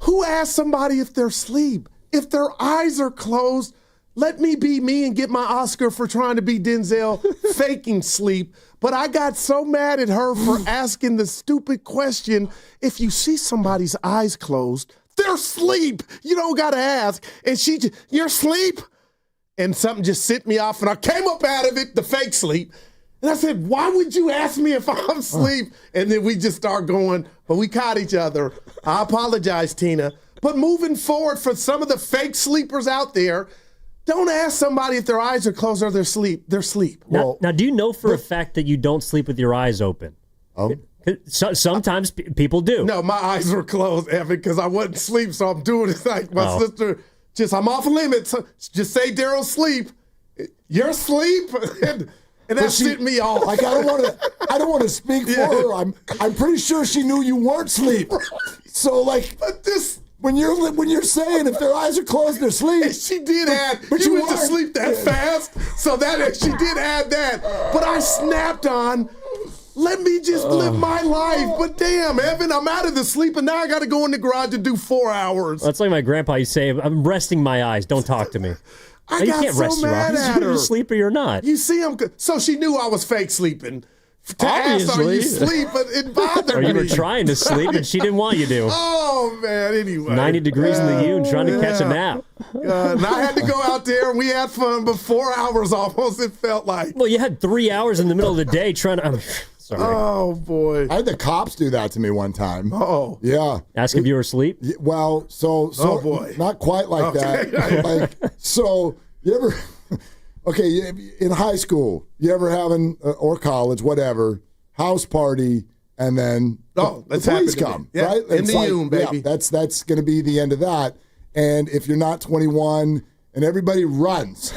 who asked somebody if they're asleep? If their eyes are closed, let me be me and get my Oscar for trying to be Denzel faking sleep. But I got so mad at her for asking the stupid question. If you see somebody's eyes closed, they're asleep. You don't got to ask. And she just, you're asleep? And something just sent me off, and I came up out of it, the fake sleep. And I said, why would you ask me if I'm asleep? And then we just start going, but we caught each other. I apologize, Tina. But moving forward, for some of the fake sleepers out there, don't ask somebody if their eyes are closed or they're asleep. They're asleep. Now, do you know for a fact that you don't sleep with your eyes open? Sometimes people do. No, my eyes were closed, Evan, because I wasn't asleep, so I'm doing it like my sister. I'm off limits. Just say Daryl's asleep. You're asleep? And that sent me off. Like I don't want to speak for her. I'm pretty sure she knew you weren't asleep. So but this. When you're saying if their eyes are closed, they're asleep. She did add, but you went to sleep that fast, so that she did add that. But I snapped on, let me just live my life. But damn, Evan, I'm out of the sleep, and now I got to go in the garage and do 4 hours. That's like my grandpa used to say, I'm resting my eyes, don't talk to me. You can't rest your eyes. You're asleep or you're not. You see him, so she knew I was fake sleeping. To ask, are you asleep? But it bothered me. Or you were trying to sleep and she didn't want you to. Oh, man, anyway. 90 degrees in the Yoon trying to catch a nap. And I had to go out there and we had fun, but 4 hours almost, it felt like. Well, you had 3 hours in the middle of the day trying to. Sorry. Oh, boy. I had the cops do that to me one time. Oh. Yeah. Ask if you were asleep? Well, so oh, boy. Not quite like that. So, you ever. okay, in high school, you ever having, or college, whatever, house party, and then the police come, right? In the Union, baby. Yeah, that's going to be the end of that. And if you're not 21 and everybody runs,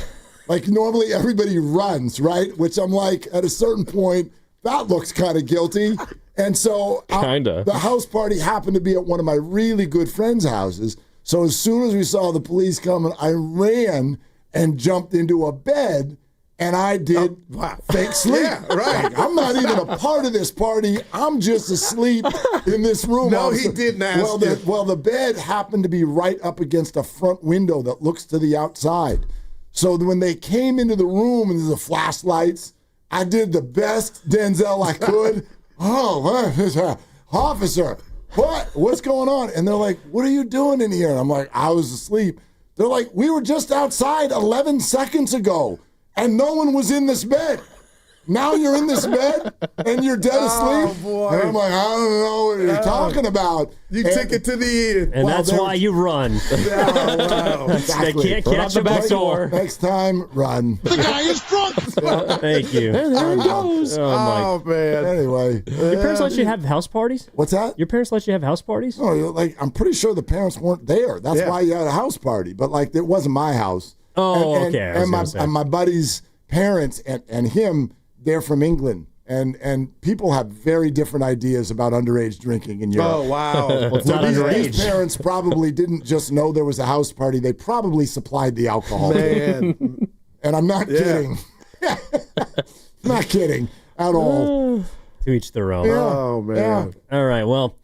like normally everybody runs, right? Which I'm like, at a certain point, that looks kind of guilty. And so the house party happened to be at one of my really good friends' houses. So as soon as we saw the police coming, I ran and jumped into a bed, and I did fake sleep. Yeah, right. Like, I'm not even a part of this party. I'm just asleep in this room. No, he didn't ask you. Well, the bed happened to be right up against a front window that looks to the outside. So when they came into the room and the flashlights, I did the best Denzel I could. Officer, what's going on? And they're like, what are you doing in here? And I'm like, I was asleep. They're like, we were just outside 11 seconds ago, and no one was in this bed. Now you're in this bed, and you're dead asleep? Boy. And I'm like, I don't know what you're talking about. You took it to the end. And that's why you run. Exactly. They can't catch you back door. Next time, run. The guy is drunk. Thank you. And there he goes. Oh, man. Anyway. Your parents let you have house parties? What's that? Your parents let you have house parties? No, like I'm pretty sure the parents weren't there. That's why you had a house party. But like it wasn't my house. Oh, and, okay. And my buddy's parents and him, they're from England. And people have very different ideas about underage drinking in Europe. Oh, wow. Well, it's not underage. These parents probably didn't just know there was a house party. They probably supplied the alcohol. Man. And I'm not kidding. Not kidding at all. To each their own. Yeah. Oh, man. Yeah. All right, well.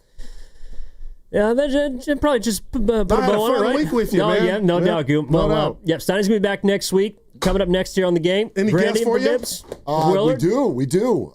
Yeah, that probably just put a bow on it, right? Week with you, no, man. Yeah, no doubt, Goop. Well, Steiny's going to be back next week. Coming up next here on the game. Any Brady guests for you? Dibs? Willard? We do.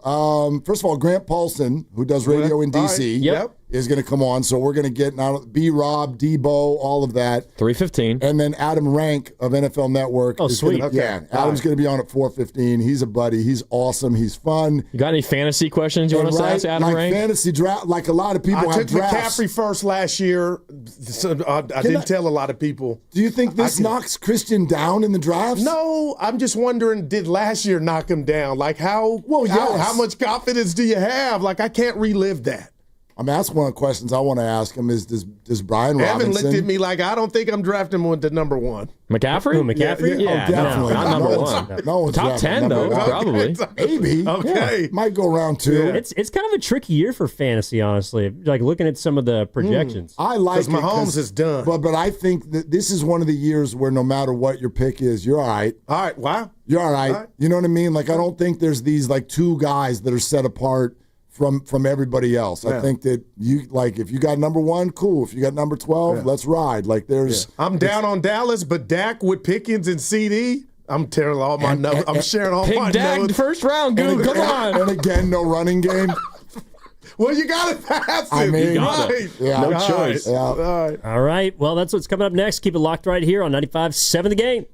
First of all, Grant Paulson, who does radio in D.C., is going to come on. So we're going to get B-Rob, Debo, all of that. 3:15. And then Adam Rank of NFL Network. Oh, sweet. Adam's going to be on at 4:15. He's a buddy. He's awesome. He's fun. You got any fantasy questions you want us to ask Adam Rank? Fantasy draft, like a lot of people I have took drafts. McCaffrey first last year. So I didn't tell a lot of people. Do you think this knocks Christian down in the drafts? No, I'm just wondering, did last year knock him down? Like how much confidence do you have? Like I can't relive that. I mean, that's one of the questions I want to ask him is, does Brian Robinson... Evan looked at me like, I don't think I'm drafting him to number one. McCaffrey? Who, McCaffrey? Yeah, definitely. Not number one. No one's Top 10, though, probably. Maybe. Okay. Yeah. Might go round 2. Yeah. It's kind of a tricky year for fantasy, honestly. Like looking at some of the projections. I like it. Because Mahomes is done. But I think that this is one of the years where no matter what your pick is, you're all right. All right, wow. You're all right. You know what I mean? Like, I don't think there's these, like, two guys that are set apart from everybody else. I think that you like if you got number 1, cool. If you got number 12, let's ride. Like there's I'm down on Dallas, but Dak with Pickens and CD, I'm tearing all my notes. I'm sharing all my Dak notes. first round, dude. Come on. And again, no running game. Well, you got to pass it. I mean, no choice. Yeah. All right. Well, that's what's coming up next. Keep it locked right here on 95.7 The Game.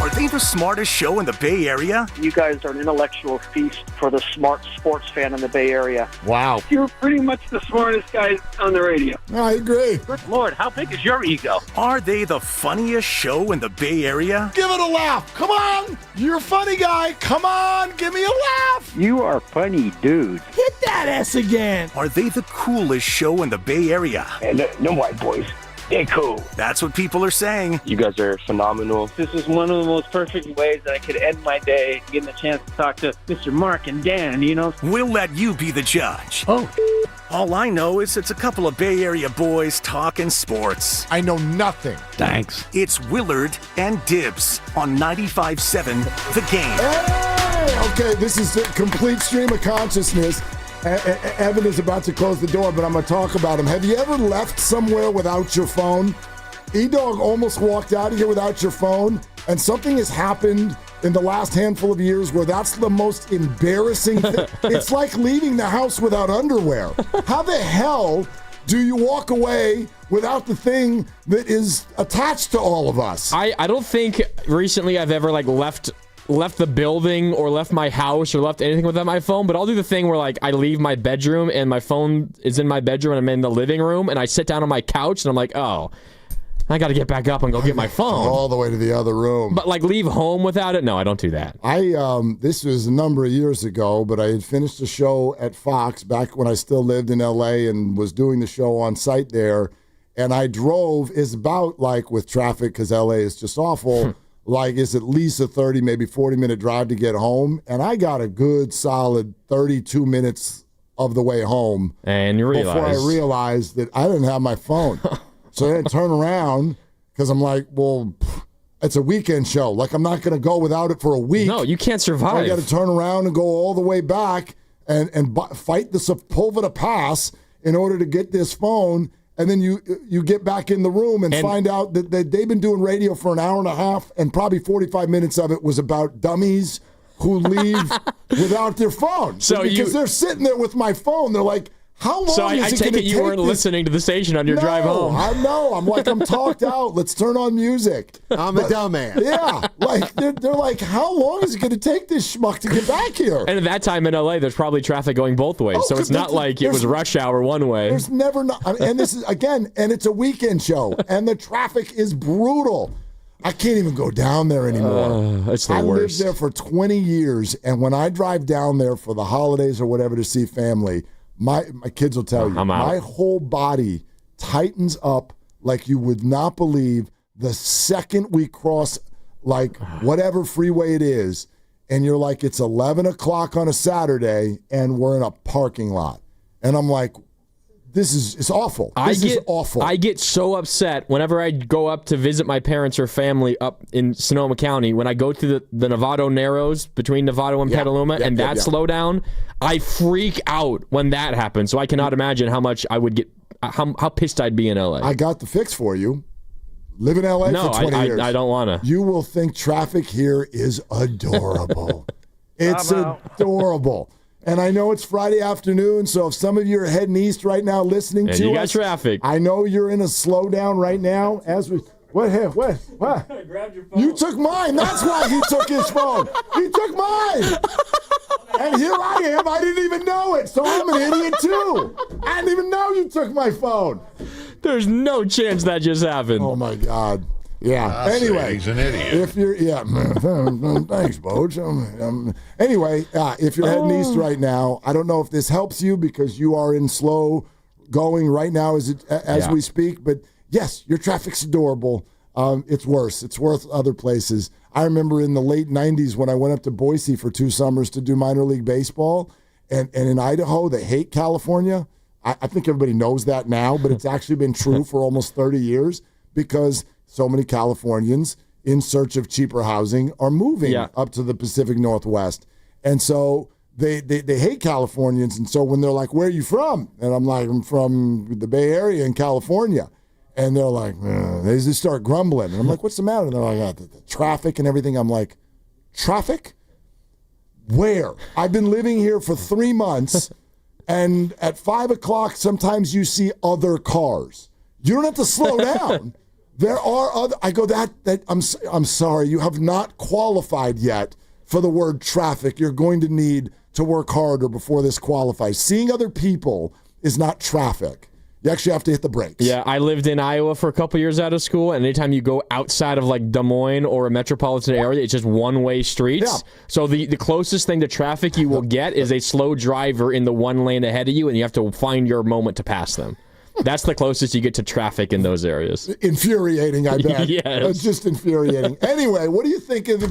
Are they the smartest show in the Bay Area? You guys are an intellectual feast for the smart sports fan in the Bay Area. Wow. You're pretty much the smartest guys on the radio. I agree. Good Lord, how big is your ego? Are they the funniest show in the Bay Area? Give it a laugh. Come on. You're a funny guy. Come on. Give me a laugh. You are funny, dude. Hit that S again. Are they the coolest show in the Bay Area? And no white boys. They're cool. That's what people are saying. You guys are phenomenal. This is one of the most perfect ways that I could end my day, getting the chance to talk to Mr. Mark and Dan, you know? We'll let you be the judge. Oh. All I know is it's a couple of Bay Area boys talking sports. I know nothing. Thanks. It's Willard and Dibs on 95.7 The Game. Hey! Okay, this is a complete stream of consciousness. Evan is about to close the door, but I'm going to talk about him. Have you ever left somewhere without your phone? E-Dog almost walked out of here without your phone, and something has happened in the last handful of years where that's the most embarrassing thing. It's like leaving the house without underwear. How the hell do you walk away without the thing that is attached to all of us? I don't think recently I've ever left the building or left my house or left anything without my phone, but I'll do the thing where I leave my bedroom and my phone is in my bedroom and I'm in the living room and I sit down on my couch and I'm like, oh, I got to get back up and go get my phone. All the way to the other room. But like leave home without it? No, I don't do that. This was a number of years ago, but I had finished a show at Fox back when I still lived in L.A. and was doing the show on site there. And I drove, is about like with traffic, because L.A. is just awful, like it's at least a 30, maybe 40-minute drive to get home. And I got a good solid 32 minutes of the way home. And you realize. Before I realized that I didn't have my phone. So I had to turn around because I'm like, well, it's a weekend show. Like, I'm not going to go without it for a week. No, you can't survive. I got to turn around and go all the way back and fight the Sepulveda Pass in order to get this phone. And then you get back in the room and find out that they've been doing radio for an hour and a half, and probably 45 minutes of it was about dummies who leave without their phone. So because they're sitting there with my phone, they're like, how long so is it going to take? I take it you weren't listening to the station on your drive home. I know. I'm like, I'm talked out. Let's turn on music. I'm a dumbass. Yeah. Like, they're like, how long is it going to take this schmuck to get back here? And at that time in L.A., there's probably traffic going both ways. So it's not like it was rush hour one way. There's never not. And this is, again, and it's a weekend show, and the traffic is brutal. I can't even go down there anymore. It's the worst. I lived there for 20 years, and when I drive down there for the holidays or whatever to see family, my kids will tell you, my whole body tightens up like you would not believe the second we cross, like, whatever freeway it is, and you're like, it's 11 o'clock on a Saturday, and we're in a parking lot. And I'm like, it's awful. This is awful. I get so upset whenever I go up to visit my parents or family up in Sonoma County. When I go to the Novato Narrows between Novato and Petaluma, and that slowdown, I freak out when that happens. So I cannot imagine how much I would get, how pissed I'd be in LA. I got the fix for you. Live in LA for 20 years. I don't want to. You will think traffic here is adorable. It's adorable. And I know it's Friday afternoon, so if some of you are heading east right now listening to you got us, traffic. I know you're in a slowdown right now. As we, what? You took mine. That's why he took his phone. He took mine. And here I am. I didn't even know it, so I'm an idiot too. I didn't even know you took my phone. There's no chance that just happened. Oh my God. Yeah. Anyway, he's an idiot. If you're, thanks, Boach. Anyway, if you're heading east right now, I don't know if this helps you because you are in slow going right now as we speak. But yes, your traffic's adorable. It's worse. It's worse other places. I remember in the late '90s when I went up to Boise for 2 summers to do minor league baseball, and in Idaho they hate California. I think everybody knows that now, but it's actually been true for almost 30 years because so many Californians in search of cheaper housing are moving up to the Pacific Northwest. And so they hate Californians. And so when they're like, where are you from? And I'm like, I'm from the Bay Area in California. And they're like, they just start grumbling. And I'm like, what's the matter? And they're like, the traffic and everything. I'm like, traffic? Where? I've been living here for 3 months. And at 5 o'clock, sometimes you see other cars. You don't have to slow down. There are other. I go I'm sorry. You have not qualified yet for the word traffic. You're going to need to work harder before this qualifies. Seeing other people is not traffic. You actually have to hit the brakes. Yeah, I lived in Iowa for a couple years out of school, and anytime you go outside of like Des Moines or a metropolitan area, it's just one-way streets. Yeah. So the closest thing to traffic you will get is a slow driver in the one lane ahead of you, and you have to find your moment to pass them. That's the closest you get to traffic in those areas. Infuriating, I bet. Yes. It's just infuriating. Anyway, what do you think of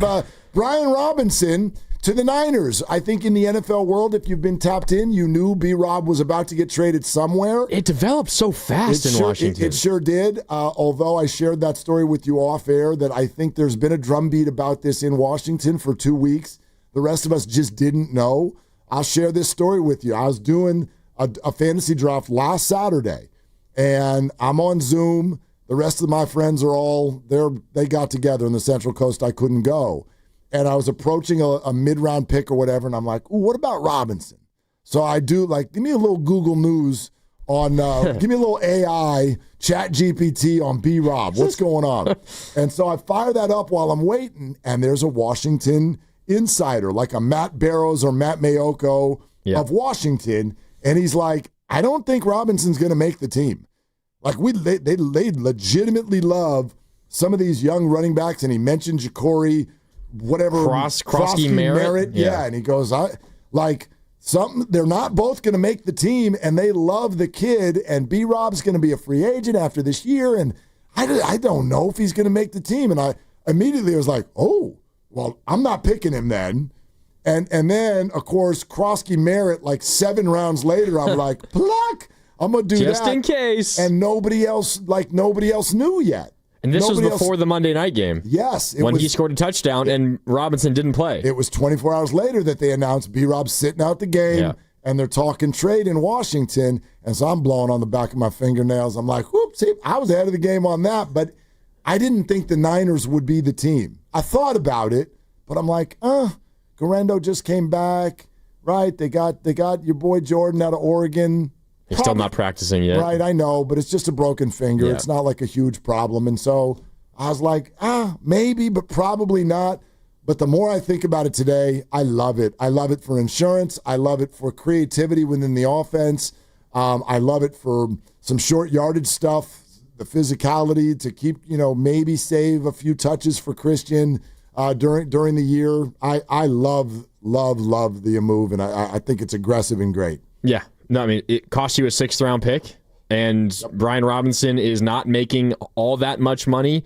Brian Robinson to the Niners? I think in the NFL world, if you've been tapped in, you knew B-Rob was about to get traded somewhere. It developed so fast in Washington. It sure did, although I shared that story with you off air that I think there's been a drumbeat about this in Washington for 2 weeks. The rest of us just didn't know. I'll share this story with you. I was doing a fantasy draft last Saturday, and I'm on Zoom. The rest of my friends are all there. They got together in the Central Coast. I couldn't go. And I was approaching a mid-round pick or whatever, and I'm like, ooh, what about Robinson? So I do, like, give me a little Google News on, give me a little AI, Chat GPT on B-Rob. What's going on? And so I fire that up while I'm waiting, and there's a Washington insider, like a Matt Barrows or Matt Mayoko of Washington, and he's like, I don't think Robinson's going to make the team. Like they legitimately love some of these young running backs, and he mentioned Ja'Cory, whatever, Krosky Merritt. Yeah, and he goes, they're not both going to make the team, and they love the kid, and B-Rob's going to be a free agent after this year, and I don't know if he's going to make the team. And I immediately was like, oh, well, I'm not picking him then. And then, of course, Krosky Merritt, like 7 rounds later, I'm like, pluck, I'm going to do just that. Just in case. And nobody else knew yet. And this was before the Monday night game. Yes. When he scored a touchdown and Robinson didn't play. It was 24 hours later that they announced B-Rob's sitting out the game, and they're talking trade in Washington. And so I'm blowing on the back of my fingernails. I'm like, whoops, I was ahead of the game on that. But I didn't think the Niners would be the team. I thought about it, but I'm like, Garendo just came back, right? They got your boy Jordan out of Oregon. He's still not practicing yet. Right, I know, but it's just a broken finger. Yeah. It's not like a huge problem. And so I was like, maybe, but probably not. But the more I think about it today, I love it. I love it for insurance. I love it for creativity within the offense. I love it for some short yardage stuff, the physicality to keep, maybe save a few touches for Christian during the year. I love the move, and I think it's aggressive and great. Yeah. No, I mean, it cost you a 6th-round pick, and Brian Robinson is not making all that much money.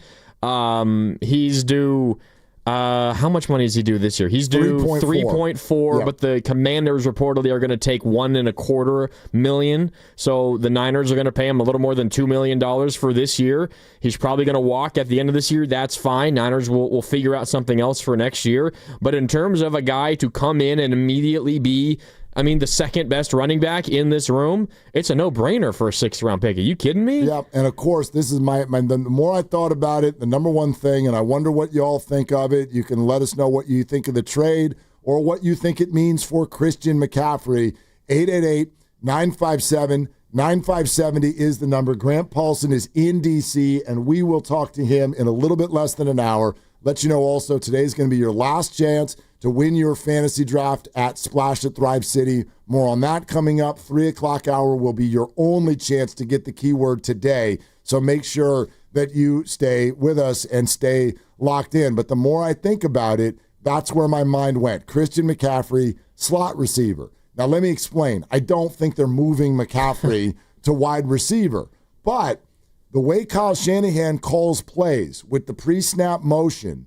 He's due how much money does he do this year? He's due 3.4, but the Commanders reportedly are going to take $1.25 million. So the Niners are going to pay him a little more than $2 million for this year. He's probably going to walk at the end of this year. That's fine. Niners will figure out something else for next year. But in terms of a guy to come in and immediately be the second best running back in this room, it's a no-brainer for a 6th-round pick. Are you kidding me? Yeah, and of course, this is the more I thought about it, the number one thing, and I wonder what you all think of it. You can let us know what you think of the trade or what you think it means for Christian McCaffrey. 888-957-9570 is the number. Grant Paulson is in D.C., and we will talk to him in a little bit less than an hour. Let you know also, today's going to be your last chance to win your fantasy draft at Splash at Thrive City. More on that coming up. 3 o'clock hour will be your only chance to get the keyword today. So make sure that you stay with us and stay locked in. But the more I think about it, that's where my mind went. Christian McCaffrey, slot receiver. Now, let me explain. I don't think they're moving McCaffrey to wide receiver. But the way Kyle Shanahan calls plays with the pre-snap motion,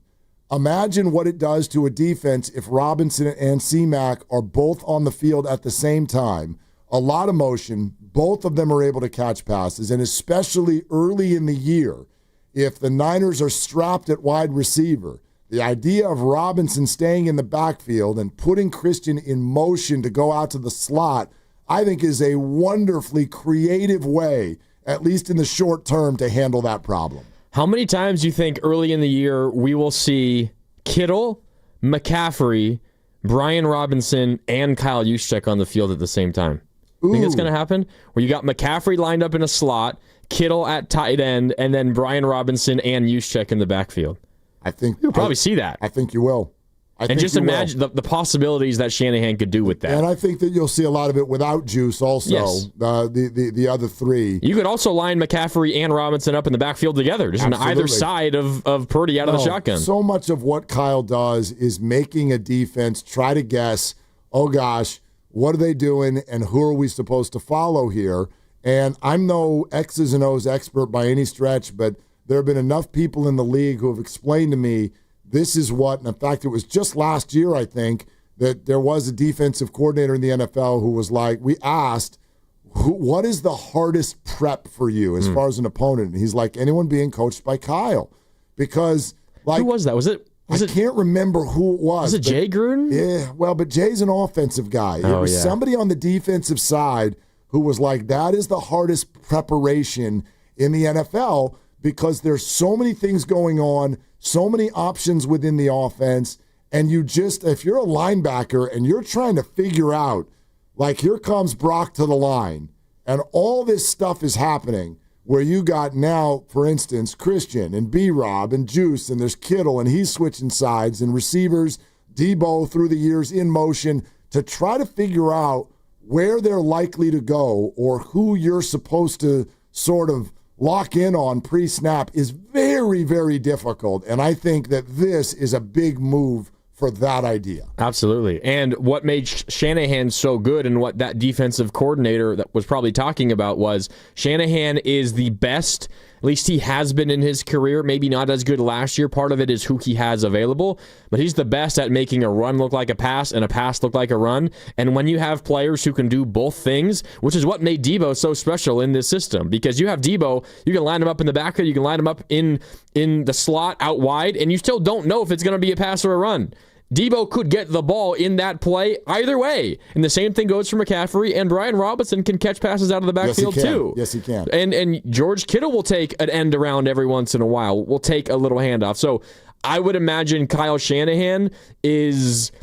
imagine what it does to a defense if Robinson and C-Mac are both on the field at the same time. A lot of motion. Both of them are able to catch passes, and especially early in the year, if the Niners are strapped at wide receiver, the idea of Robinson staying in the backfield and putting Christian in motion to go out to the slot, I think is a wonderfully creative way, at least in the short term, to handle that problem. How many times do you think early in the year we will see Kittle, McCaffrey, Brian Robinson, and Kyle Juszczyk on the field at the same time? Think it's going to happen? Where you got McCaffrey lined up in a slot, Kittle at tight end, and then Brian Robinson and Juszczyk in the backfield. I think you'll probably see that. I think you will. And just imagine the possibilities that Shanahan could do with that. And I think that you'll see a lot of it without Juice also, yes. The other three. You could also line McCaffrey and Robinson up in the backfield together, just on either side of Purdy out of the shotgun. So much of what Kyle does is making a defense try to guess, oh gosh, what are they doing and who are we supposed to follow here? And I'm no X's and O's expert by any stretch, but there have been enough people in the league who have explained to me this is what, and in fact, it was just last year, I think, that there was a defensive coordinator in the NFL who was like, we asked, what is the hardest prep for you as far as an opponent? And he's like, anyone being coached by Kyle. Because, like, who was that? I can't remember who it was. Was it Jay Gruden? Yeah, well, but Jay's an offensive guy. It was somebody on the defensive side who was like, that is the hardest preparation in the NFL because there's so many things going on, so many options within the offense, and you just, if you're a linebacker and you're trying to figure out, like here comes Brock to the line, and all this stuff is happening where you got now, for instance, Christian and B-Rob and Juice, and there's Kittle, and he's switching sides, and receivers, Debo through the years in motion to try to figure out where they're likely to go or who you're supposed to sort of lock in on pre-snap is very, very difficult. And I think that this is a big move for that idea. Absolutely. And what made Shanahan so good and what that defensive coordinator that was probably talking about was Shanahan is the best, at least he has been in his career, maybe not as good last year. Part of it is who he has available, but he's the best at making a run look like a pass and a pass look like a run. And when you have players who can do both things, which is what made Debo so special in this system, because you have Debo, you can line him up in the backfield, you can line him up in the slot out wide, and you still don't know if it's going to be a pass or a run. Debo could get the ball in that play either way. And the same thing goes for McCaffrey, and Brian Robinson can catch passes out of the backfield too. Yes, he can. And George Kittle will take an end around every once in a while. Will take a little handoff. So I would imagine Kyle Shanahan is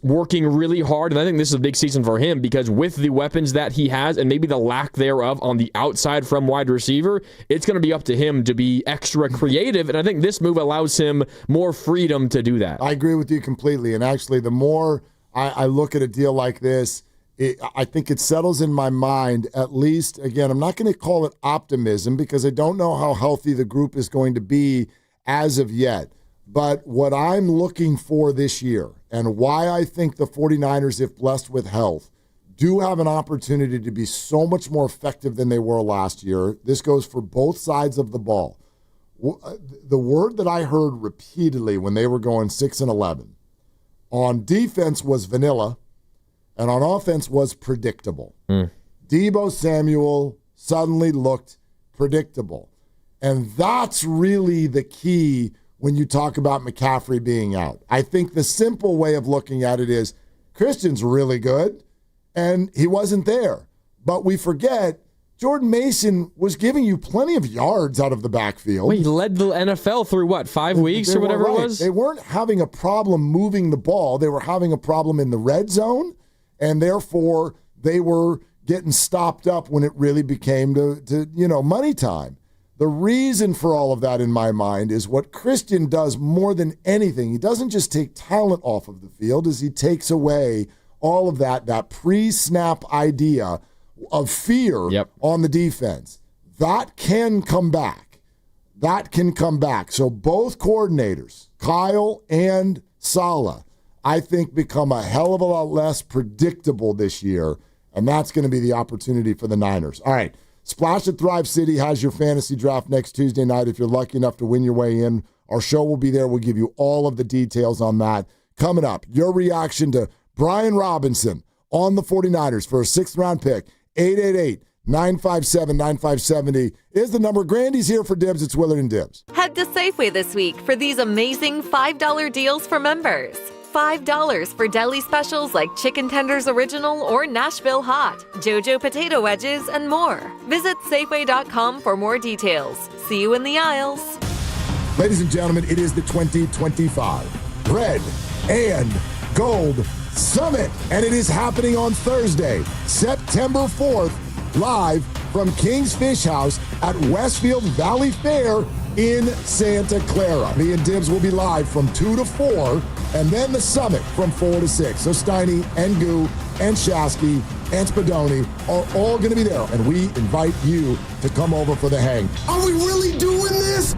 working really hard, and I think this is a big season for him because with the weapons that he has and maybe the lack thereof on the outside from wide receiver, it's going to be up to him to be extra creative, and I think this move allows him more freedom to do that. I agree with you completely, and actually the more I look at a deal like this, I think it settles in my mind, at least, again, I'm not going to call it optimism because I don't know how healthy the group is going to be as of yet. But what I'm looking for this year and why I think the 49ers, if blessed with health, do have an opportunity to be so much more effective than they were last year. This goes for both sides of the ball. The word that I heard repeatedly when they were going 6-11 on defense was vanilla, and on offense was predictable. Deebo Samuel suddenly looked predictable. And that's really the key when you talk about McCaffrey being out. I think the simple way of looking at it is Christian's really good, and he wasn't there. But we forget Jordan Mason was giving you plenty of yards out of the backfield. Well, he led the NFL through, 5 weeks or whatever it was? They weren't having a problem moving the ball. They were having a problem in the red zone, and therefore they were getting stopped up when it really became to money time. The reason for all of that in my mind is what Christian does more than anything. He doesn't just take talent off of the field, as he takes away all of that pre-snap idea of fear on the defense. That can come back. So both coordinators, Kyle and Saleh, I think become a hell of a lot less predictable this year, and that's going to be the opportunity for the Niners. All right. Splash at Thrive City has your fantasy draft next Tuesday night if you're lucky enough to win your way in. Our show will be there. We'll give you all of the details on that. Coming up, your reaction to Brian Robinson on the 49ers for a 6th-round pick. 888-957-9570 is the number. Grandy's here for Dibs. It's Willard and Dibs. Head to Safeway this week for these amazing $5 deals for members. $5 for deli specials like Chicken Tenders Original or Nashville Hot, JoJo Potato Wedges, and more. Visit Safeway.com for more details. See you in the aisles. Ladies and gentlemen, it is the 2025 Red and Gold Summit, and it is happening on Thursday, September 4th, live from King's Fish House at Westfield Valley Fair in Santa Clara. Me and Dibs will be live from 2 to 4, and then the summit from 4 to 6. So Steiny and Goo and Shasky and Spadoni are all going to be there, and we invite you to come over for the hang. Are we really doing this?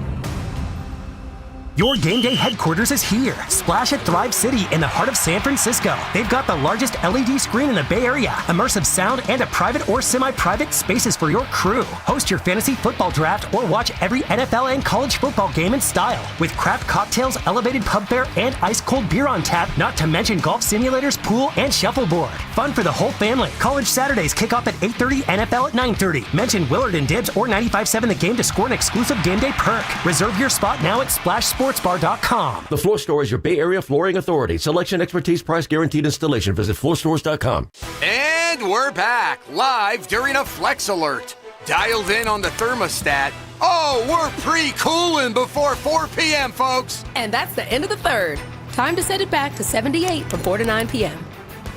Your game day headquarters is here. Splash at Thrive City in the heart of San Francisco. They've got the largest LED screen in the Bay Area, immersive sound, and a private or semi-private spaces for your crew. Host your fantasy football draft or watch every NFL and college football game in style. With craft cocktails, elevated pub fare, and ice-cold beer on tap, not to mention golf simulators, pool, and shuffleboard. Fun for the whole family. College Saturdays kick off at 8:30, NFL at 9:30. Mention Willard and Dibs or 95.7 The Game to score an exclusive game day perk. Reserve your spot now at SplashSportsBar.com. The Floor Store is your Bay Area flooring authority. Selection, expertise, price, guaranteed installation. Visit floorstores.com. And we're back, live during a Flex Alert. Dialed in on the thermostat. Oh, we're pre-cooling before 4 p.m., folks. And that's the end of the third. Time to set it back to 78 from 4 to 9 p.m.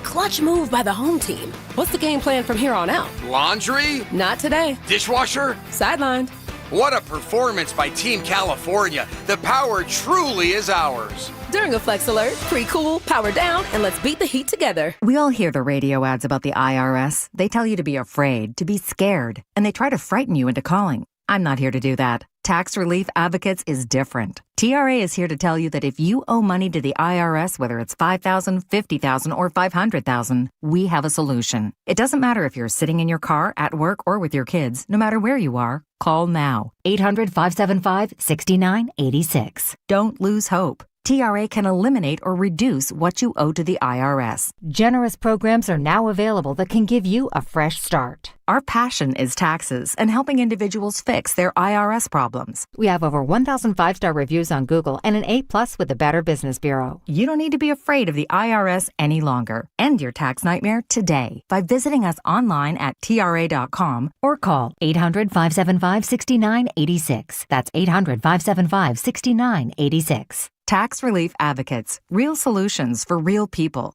Clutch move by the home team. What's the game plan from here on out? Laundry? Not today. Dishwasher? Sidelined. What a performance by Team California. The power truly is ours. During a Flex Alert, pre-cool, power down, and let's beat the heat together. We all hear the radio ads about the IRS. They tell you to be afraid, to be scared, and they try to frighten you into calling. I'm not here to do that. Tax Relief Advocates is different. TRA is here to tell you that if you owe money to the IRS, whether it's $5,000, $50,000, or $500,000, we have a solution. It doesn't matter if you're sitting in your car, at work, or with your kids. No matter where you are, call now. 800-575-6986. Don't lose hope. TRA can eliminate or reduce what you owe to the IRS. Generous programs are now available that can give you a fresh start. Our passion is taxes and helping individuals fix their IRS problems. We have over 1,000 5-star reviews on Google and an A+ with the Better Business Bureau. You don't need to be afraid of the IRS any longer. End your tax nightmare today by visiting us online at TRA.com or call 800-575-6986. That's 800-575-6986. Tax Relief Advocates. Real solutions for real people.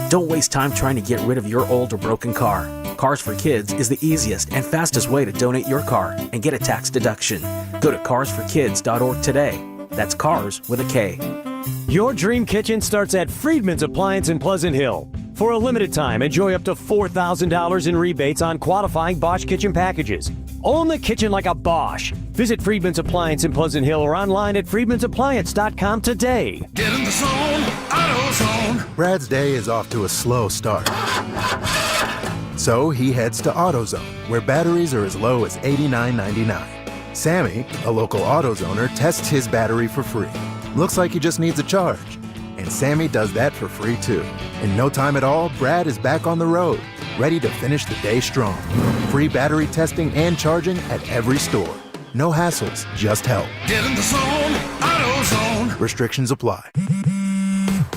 Don't waste time trying to get rid of your old or broken car. Cars for Kids is the easiest and fastest way to donate your car and get a tax deduction. Go to carsforkids.org today. That's cars with a K. Your dream kitchen starts at Friedman's Appliance in Pleasant Hill. For a limited time, enjoy up to $4,000 in rebates on qualifying Bosch kitchen packages. Own the kitchen like a Bosch. Visit Friedman's Appliance in Pleasant Hill or online at friedmansappliance.com today. Get in the zone, AutoZone. Brad's day is off to a slow start. So he heads to AutoZone, where batteries are as low as $89.99. Sammy, a local AutoZoner, tests his battery for free. Looks like he just needs a charge. And Sammy does that for free too. In no time at all, Brad is back on the road, ready to finish the day strong. Free battery testing and charging at every store. No hassles, just help. Get in the zone, AutoZone. Restrictions apply.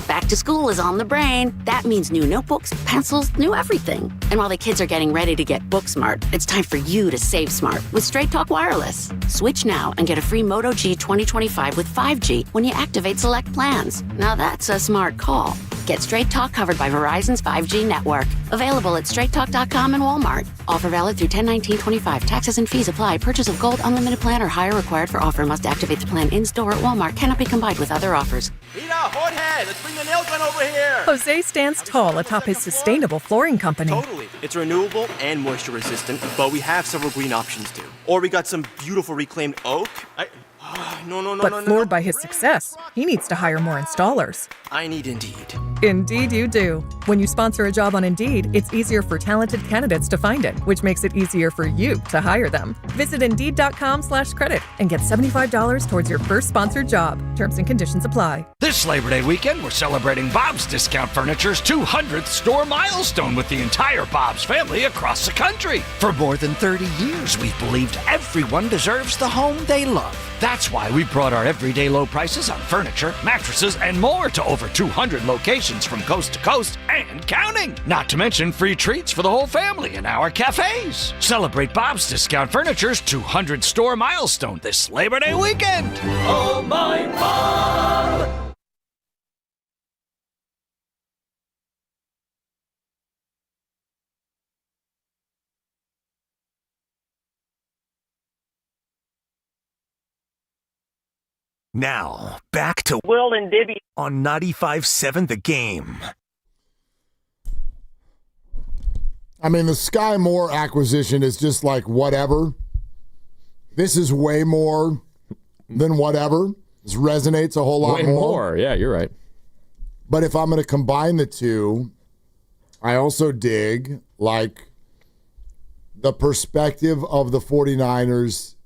Back to school is on the brain. That means new notebooks, pencils, new everything. And while the kids are getting ready to get book smart, it's time for you to save smart with Straight Talk Wireless. Switch now and get a free Moto G 2025 with 5G when you activate select plans. Now that's a smart call. Get Straight Talk covered by Verizon's 5G network. Available at straighttalk.com and Walmart. Offer valid through 10/19/25. Taxes and fees apply. Purchase of Gold Unlimited plan or higher required for offer. Must activate the plan in-store at Walmart. Cannot be combined with other offers. Mira, Jorge, let's bring the nail gun over here. Jose stands tall atop his sustainable flooring company. Totally. It's renewable and moisture resistant, but we have several green options too. Or we got some beautiful reclaimed oak. But floored by his success, he needs to hire more installers. I need Indeed. Indeed you do. When you sponsor a job on Indeed, it's easier for talented candidates to find it, which makes it easier for you to hire them. Visit Indeed.com/credit and get $75 towards your first sponsored job. Terms and conditions apply. This Labor Day weekend, we're celebrating Bob's Discount Furniture's 200th store milestone with the entire Bob's family across the country. For more than 30 years, we've believed everyone deserves the home they love. That's why we brought our everyday low prices on furniture, mattresses, and more to over 200 locations from coast to coast and counting. Not to mention free treats for the whole family in our cafes. Celebrate Bob's Discount Furniture's 200 store milestone this Labor Day weekend. Oh, my Bob! Now, back to Will and Dibby on 95.7 The Game. I mean, the Sky Moore acquisition is just like whatever. This is way more than whatever. This resonates a whole lot Way more. Yeah, you're right. But if I'm going to combine the two, I also dig like the perspective of the 49ers.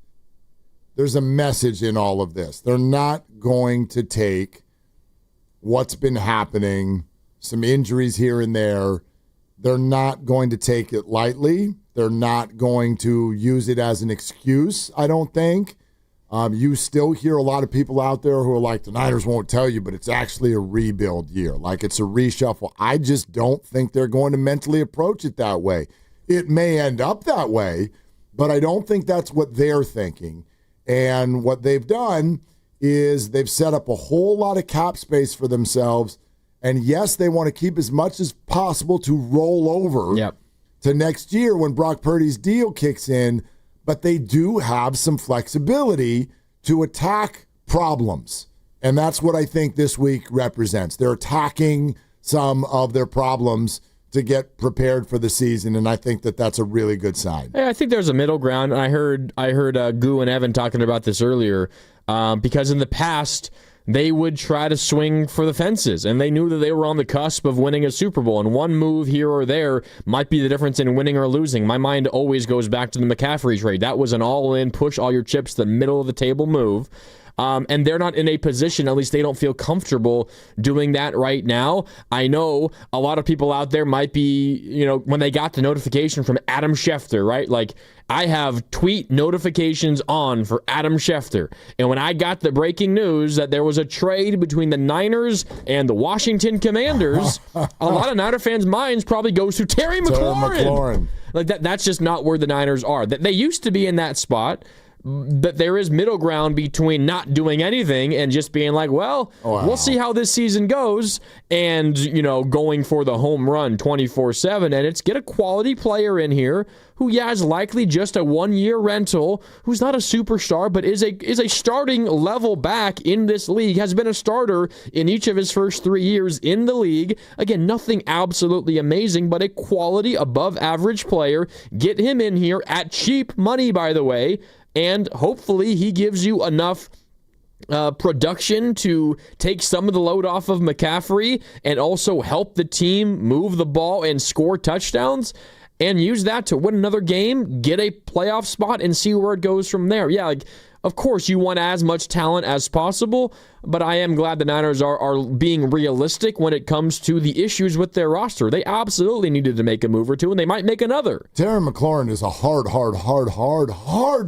There's a message in all of this. They're not going to take what's been happening, some injuries here and there. They're not going to take it lightly. They're not going to use it as an excuse, I don't think. You still hear a lot of people out there who are like, the Niners won't tell you, but it's actually a rebuild year. Like it's a reshuffle. I just don't think they're going to mentally approach it that way. It may end up that way, but I don't think that's what they're thinking. And what they've done is they've set up a whole lot of cap space for themselves. And yes, they want to keep as much as possible to roll over to next year when Brock Purdy's deal kicks in. But they do have some flexibility to attack problems. And that's what I think this week represents. They're attacking some of their problems to get prepared for the season, and I think that that's a really good sign. Hey, I think there's a middle ground. I heard Goo and Evan talking about this earlier because in the past they would try to swing for the fences, and they knew that they were on the cusp of winning a Super Bowl, and one move here or there might be the difference in winning or losing. My mind always goes back to the McCaffrey trade. That was an all-in, push all your chips to the middle of the table move. And they're not in a position, at least they don't feel comfortable doing that right now. I know a lot of people out there might be, when they got the notification from Adam Schefter, right? Like, I have tweet notifications on for Adam Schefter. And when I got the breaking news that there was a trade between the Niners and the Washington Commanders, a lot of Niner fans' minds probably goes to Terry McLaurin. Like that's just not where the Niners are. They used to be in that spot. But there is middle ground between not doing anything and just being like, we'll see how this season goes, and, going for the home run 24/7. And it's get a quality player in here who, is likely just a one-year rental, who's not a superstar, but is a starting level back in this league, has been a starter in each of his first 3 years in the league. Again, nothing absolutely amazing, but a quality above average player. Get him in here at cheap money, by the way. And hopefully he gives you enough production to take some of the load off of McCaffrey and also help the team move the ball and score touchdowns and use that to win another game, get a playoff spot, and see where it goes from there. Yeah, of course you want as much talent as possible, but I am glad the Niners are being realistic when it comes to the issues with their roster. They absolutely needed to make a move or two, and they might make another. Terry McLaurin is a hard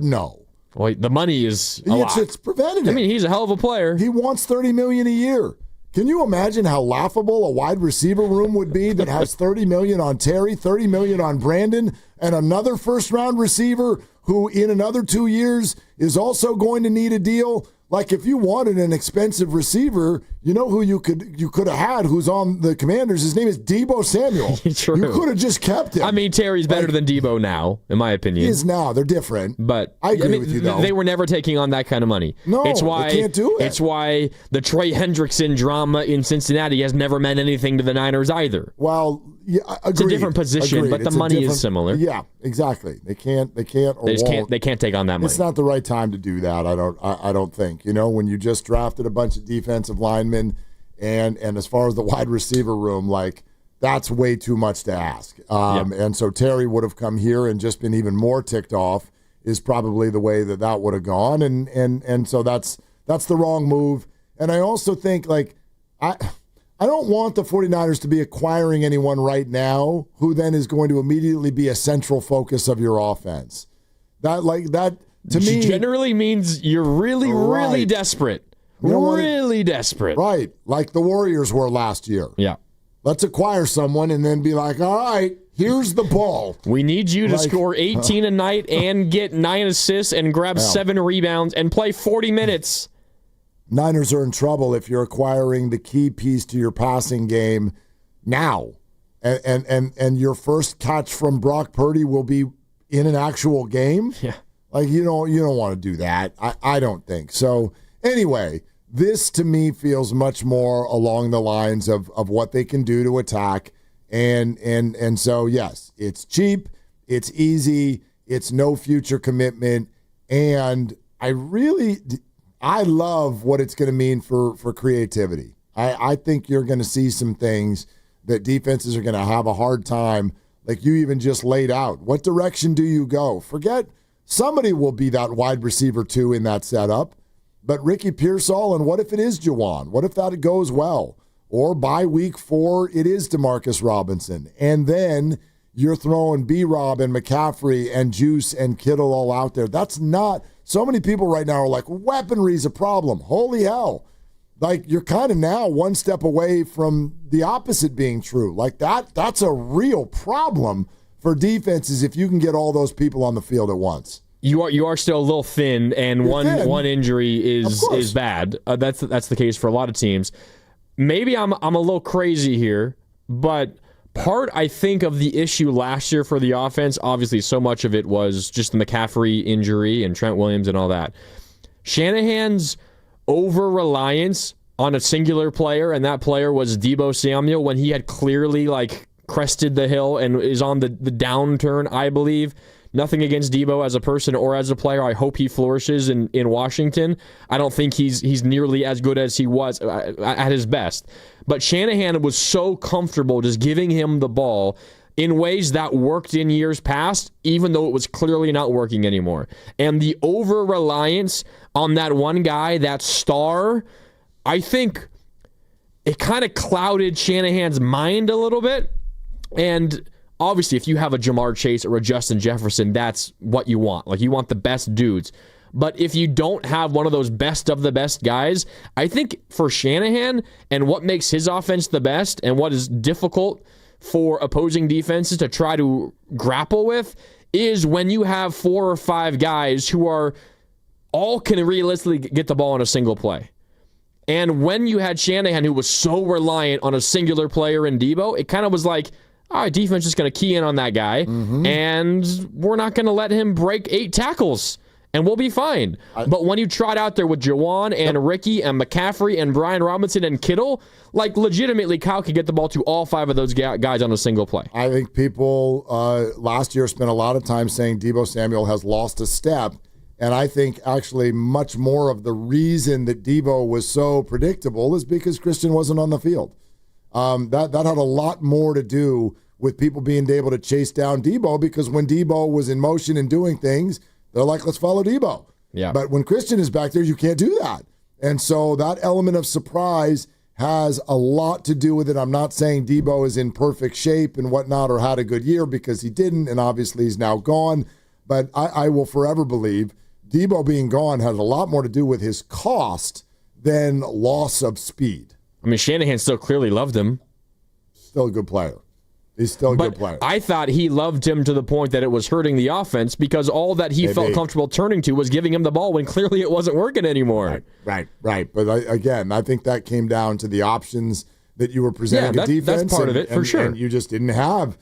no. Well, the money is a lot. It's preventative. I mean, he's a hell of a player. He wants $30 million a year. Can you imagine how laughable a wide receiver room would be that has $30 million on Terry, $30 million on Brandon, and another first-round receiver who in another 2 years is also going to need a deal? Like, if you wanted an expensive receiver, you know who you could have had who's on the Commanders? His name is Deebo Samuel. True. You could have just kept him. I mean, Terry's better than Deebo now, in my opinion. He is now. They're different. But I agree with you, though. They were never taking on that kind of money. No, they can't do it. It's why the Trey Hendrickson drama in Cincinnati has never meant anything to the Niners either. Well, yeah, agreed. It's a different position, but the money is similar. Yeah, exactly. They can't. They can't take on that money. It's not the right time to do that. I don't think. When you just drafted a bunch of defensive linemen, and as far as the wide receiver room, like, that's way too much to ask. And so Terry would have come here and just been even more ticked off. Is probably the way that would have gone, and so that's the wrong move. And I also think, like, I don't want the 49ers to be acquiring anyone right now who then is going to immediately be a central focus of your offense. That to me generally means you're really, really desperate. Really desperate. Right. Like the Warriors were last year. Yeah. Let's acquire someone and then be like, all right, here's the ball. We need you to score 18 a night and get 9 assists and grab 7 rebounds and play 40 minutes. Niners are in trouble if you're acquiring the key piece to your passing game now. And your first catch from Brock Purdy will be in an actual game. Yeah. Like, you don't want to do that. I don't think. So anyway, this to me feels much more along the lines of what they can do to attack. And so yes, it's cheap, it's easy, it's no future commitment, and I love what it's going to mean for creativity. I think you're going to see some things that defenses are going to have a hard time, like you even just laid out. What direction do you go? Forget somebody will be that wide receiver too in that setup, but Ricky Pearsall, and what if it is Juwan? What if that goes well? Or by week 4, it is DeMarcus Robinson. And then you're throwing B-Rob and McCaffrey and Juice and Kittle all out there. That's not... So many people right now are like, weaponry is a problem. Holy hell. Like, you're kind of now one step away from the opposite being true. Like, that's a real problem for defenses if you can get all those people on the field at once. You are still a little thin, and one injury is bad. That's the case for a lot of teams. Maybe I'm a little crazy here, but part, I think, of the issue last year for the offense, obviously so much of it was just the McCaffrey injury and Trent Williams and all that. Shanahan's over-reliance on a singular player, and that player was Deebo Samuel when he had clearly crested the hill and is on the downturn, I believe. Nothing against Deebo as a person or as a player. I hope he flourishes in Washington. I don't think he's nearly as good as he was at his best. But Shanahan was so comfortable just giving him the ball in ways that worked in years past, even though it was clearly not working anymore. And the over-reliance on that one guy, that star, I think it kind of clouded Shanahan's mind a little bit. And obviously, if you have a Jamar Chase or a Justin Jefferson, that's what you want. You want the best dudes. But if you don't have one of those best of the best guys, I think for Shanahan and what makes his offense the best and what is difficult for opposing defenses to try to grapple with is when you have 4 or 5 guys who are all can realistically get the ball in a single play. And when you had Shanahan, who was so reliant on a singular player in Deebo, it kind of was like, all right, defense is going to key in on that guy, and we're not going to let him break 8 tackles, and we'll be fine. But when you trot out there with Jawan and Ricky and McCaffrey and Brian Robinson and Kittle, legitimately, Kyle could get the ball to all 5 of those guys on a single play. I think people last year spent a lot of time saying Deebo Samuel has lost a step, and I think actually much more of the reason that Deebo was so predictable is because Christian wasn't on the field. That had a lot more to do with people being able to chase down Deebo, because when Deebo was in motion and doing things, they're like, let's follow Deebo. Yeah. But when Christian is back there, you can't do that. And so that element of surprise has a lot to do with it. I'm not saying Deebo is in perfect shape and whatnot or had a good year, because he didn't, and obviously he's now gone. But I will forever believe Deebo being gone had a lot more to do with his cost than loss of speed. I mean, Shanahan still clearly loved him. Still a good player. He's still a good player. I thought he loved him to the point that it was hurting the offense, because all that he felt comfortable turning to was giving him the ball when clearly it wasn't working anymore. Right. But again, I think that came down to the options that you were presenting to defense. That's part of it, for sure. And you just didn't have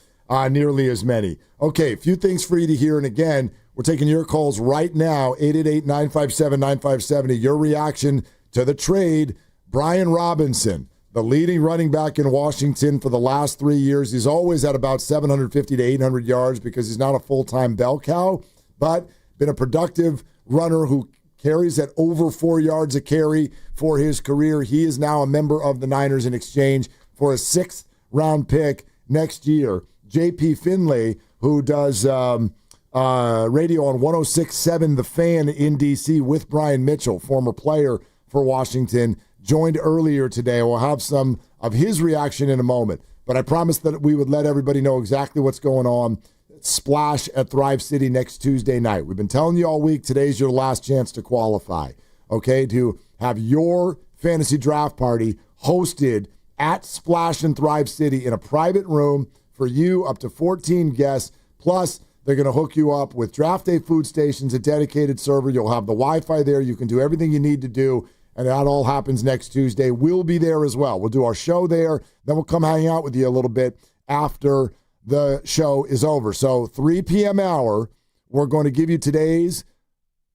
nearly as many. Okay, a few things for you to hear. And again, we're taking your calls right now, 888-957-9570. Your reaction to the trade. Brian Robinson, the leading running back in Washington for the last 3 years. He's always at about 750 to 800 yards because he's not a full-time bell cow, but been a productive runner who carries at over 4 yards a carry for his career. He is now a member of the Niners in exchange for a 6th-round pick next year. J.P. Finlay, who does radio on 106.7 The Fan in D.C. with Brian Mitchell, former player for Washington, joined earlier today. We'll have some of his reaction in a moment. But I promised that we would let everybody know exactly what's going on. Splash at Thrive City next Tuesday night. We've been telling you all week, today's your last chance to qualify, okay, to have your fantasy draft party hosted at Splash and Thrive City in a private room for you, up to 14 guests. Plus, they're going to hook you up with draft day food stations, a dedicated server. You'll have the Wi-Fi there. You can do everything you need to do. And that all happens next Tuesday. We'll be there as well. We'll do our show there. Then we'll come hang out with you a little bit after the show is over. So 3 p.m. hour, we're going to give you today's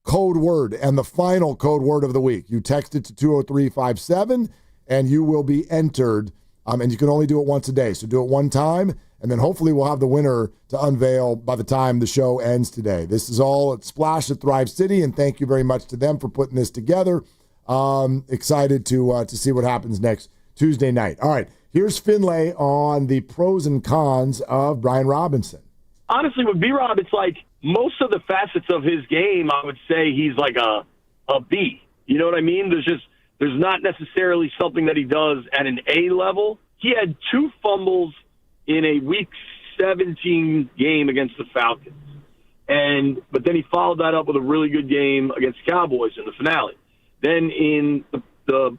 code word and the final code word of the week. You text it to 20357, and you will be entered. And you can only do it once a day. So do it one time, and then hopefully we'll have the winner to unveil by the time the show ends today. This is all at Splash at Thrive City, and thank you very much to them for putting this together. Excited to see what happens next Tuesday night. All right, here's Finlay on the pros and cons of Brian Robinson. Honestly, with B-Rob, it's like most of the facets of his game, I would say he's like a B. You know what I mean? There's not necessarily something that he does at an A level. He had 2 fumbles in a Week 17 game against the Falcons. But then he followed that up with a really good game against the Cowboys in the finale. Then in the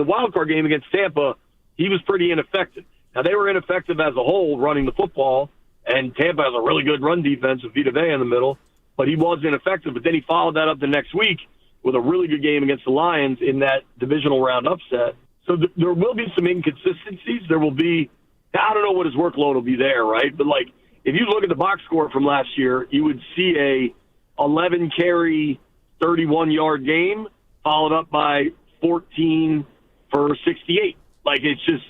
wild card game against Tampa, he was pretty ineffective. Now, they were ineffective as a whole running the football, and Tampa has a really good run defense with Vita Vea in the middle, but he was ineffective. But then he followed that up the next week with a really good game against the Lions in that divisional round upset. So there will be some inconsistencies. There will be – I don't know what his workload will be there, right? But, if you look at the box score from last year, you would see a 11-carry, 31-yard game. followed up by 14 for 68. Like, it's just,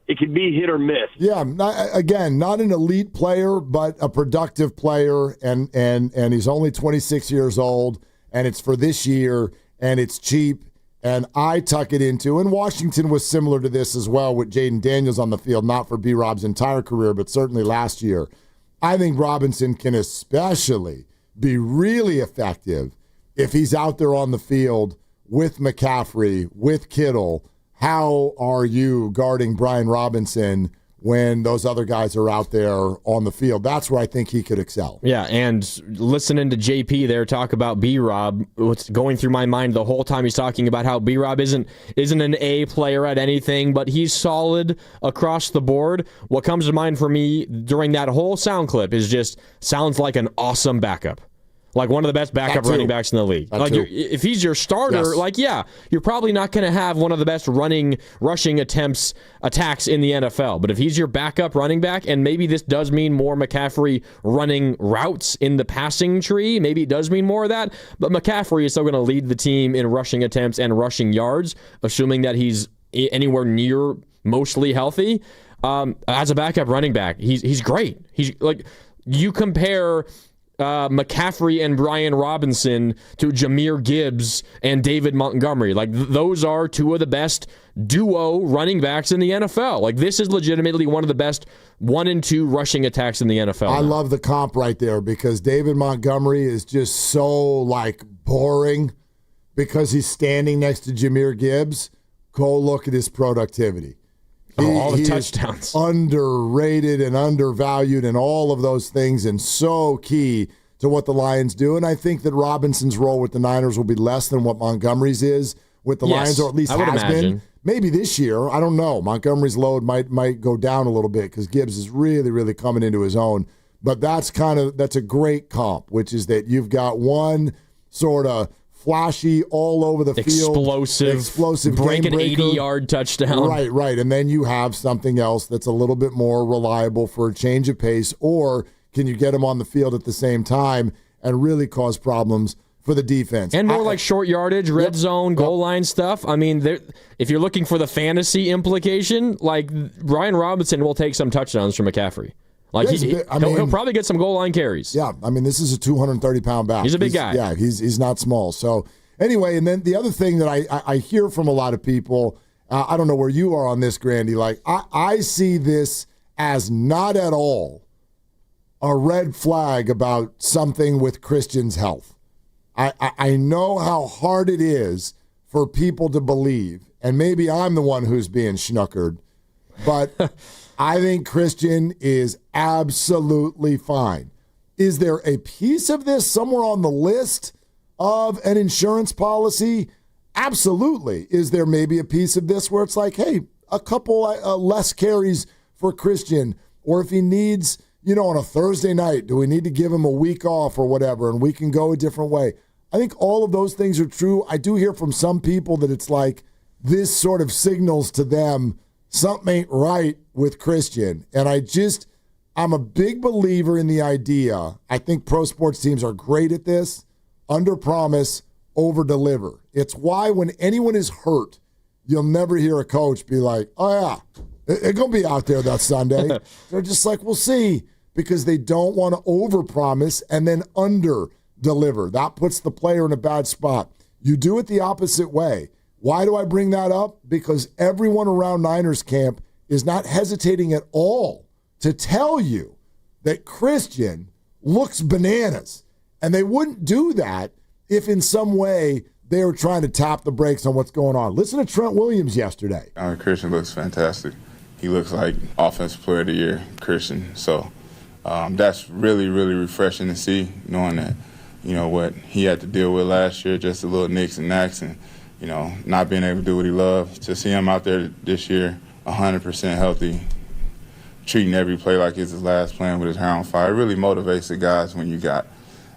it can be hit or miss. Yeah, not an elite player, but a productive player, and he's only 26 years old, and it's for this year, and it's cheap, and I tuck it into, and Washington was similar to this as well with Jaden Daniels on the field, not for B-Rob's entire career, but certainly last year. I think Robinson can especially be really effective if he's out there on the field with McCaffrey, with Kittle. How are you guarding Brian Robinson when those other guys are out there on the field? That's where I think he could excel. Yeah, and listening to JP there talk about B-Rob, what's going through my mind the whole time he's talking about how B-Rob isn't an A player at anything, but he's solid across the board. What comes to mind for me during that whole sound clip is just sounds like an awesome backup. Like one of the best backup running backs in the league. Like if he's your starter, you're probably not going to have one of the best rushing attacks in the NFL. But if he's your backup running back, and maybe this does mean more McCaffrey running routes in the passing tree, maybe it does mean more of that, but McCaffrey is still going to lead the team in rushing attempts and rushing yards, assuming that he's anywhere near mostly healthy. As a backup running back, he's great. He's like, you compare McCaffrey and Brian Robinson to Jahmyr Gibbs and David Montgomery. Like, those are two of the best duo running backs in the NFL. Like, this is legitimately one of the best 1 and 2 rushing attacks in the NFL. I love the comp right there because David Montgomery is just so, boring because he's standing next to Jahmyr Gibbs. Go look at his productivity. All the touchdowns. Underrated and undervalued and all of those things, and so key to what the Lions do. And I think that Robinson's role with the Niners will be less than what Montgomery's is with the Lions, or at least has been. Maybe this year. I don't know. Montgomery's load might go down a little bit because Gibbs is really, really coming into his own. But that's a great comp, which is that you've got one sort of flashy, all over the field, explosive break an game breaker. 80-yard touchdown. Right. And then you have something else that's a little bit more reliable for a change of pace, or can you get him on the field at the same time and really cause problems for the defense? And more like short yardage, red zone, goal line stuff. I mean, if you're looking for the fantasy implication, like Brian Robinson will take some touchdowns from McCaffrey. Like he'll probably get some goal line carries. Yeah, I mean, this is a 230-pound back. He's a big guy. Yeah, he's not small. So anyway, and then the other thing that I hear from a lot of people, I don't know where you are on this, Grandy, like I see this as not at all a red flag about something with Christian's health. I know how hard it is for people to believe, and maybe I'm the one who's being schnookered, but I think Christian is absolutely fine. Is there a piece of this somewhere on the list of an insurance policy? Absolutely. Is there maybe a piece of this where it's like, hey, a couple less carries for Christian, or if he needs, on a Thursday night, do we need to give him a week off or whatever, and we can go a different way? I think all of those things are true. I do hear from some people that it's like this sort of signals to them something ain't right with Christian. And I'm a big believer in the idea. I think pro sports teams are great at this. Under promise, over deliver. It's why when anyone is hurt, you'll never hear a coach be like, oh yeah, they're going to be out there that Sunday. They're just like, we'll see, because they don't want to over promise and then under deliver. That puts the player in a bad spot. You do it the opposite way. Why do I bring that up? Because everyone around Niners camp is not hesitating at all to tell you that Christian looks bananas. And they wouldn't do that if in some way they were trying to tap the brakes on what's going on. Listen to Trent Williams yesterday. Christian looks fantastic. He looks like Offensive Player of the Year, Christian. So that's really, really refreshing to see, knowing that, what he had to deal with last year, just a little nicks and knacks, and not being able to do what he loved. To see him out there this year, 100% healthy, treating every play like it's his last, playing with his hair on fire. It really motivates the guys when you got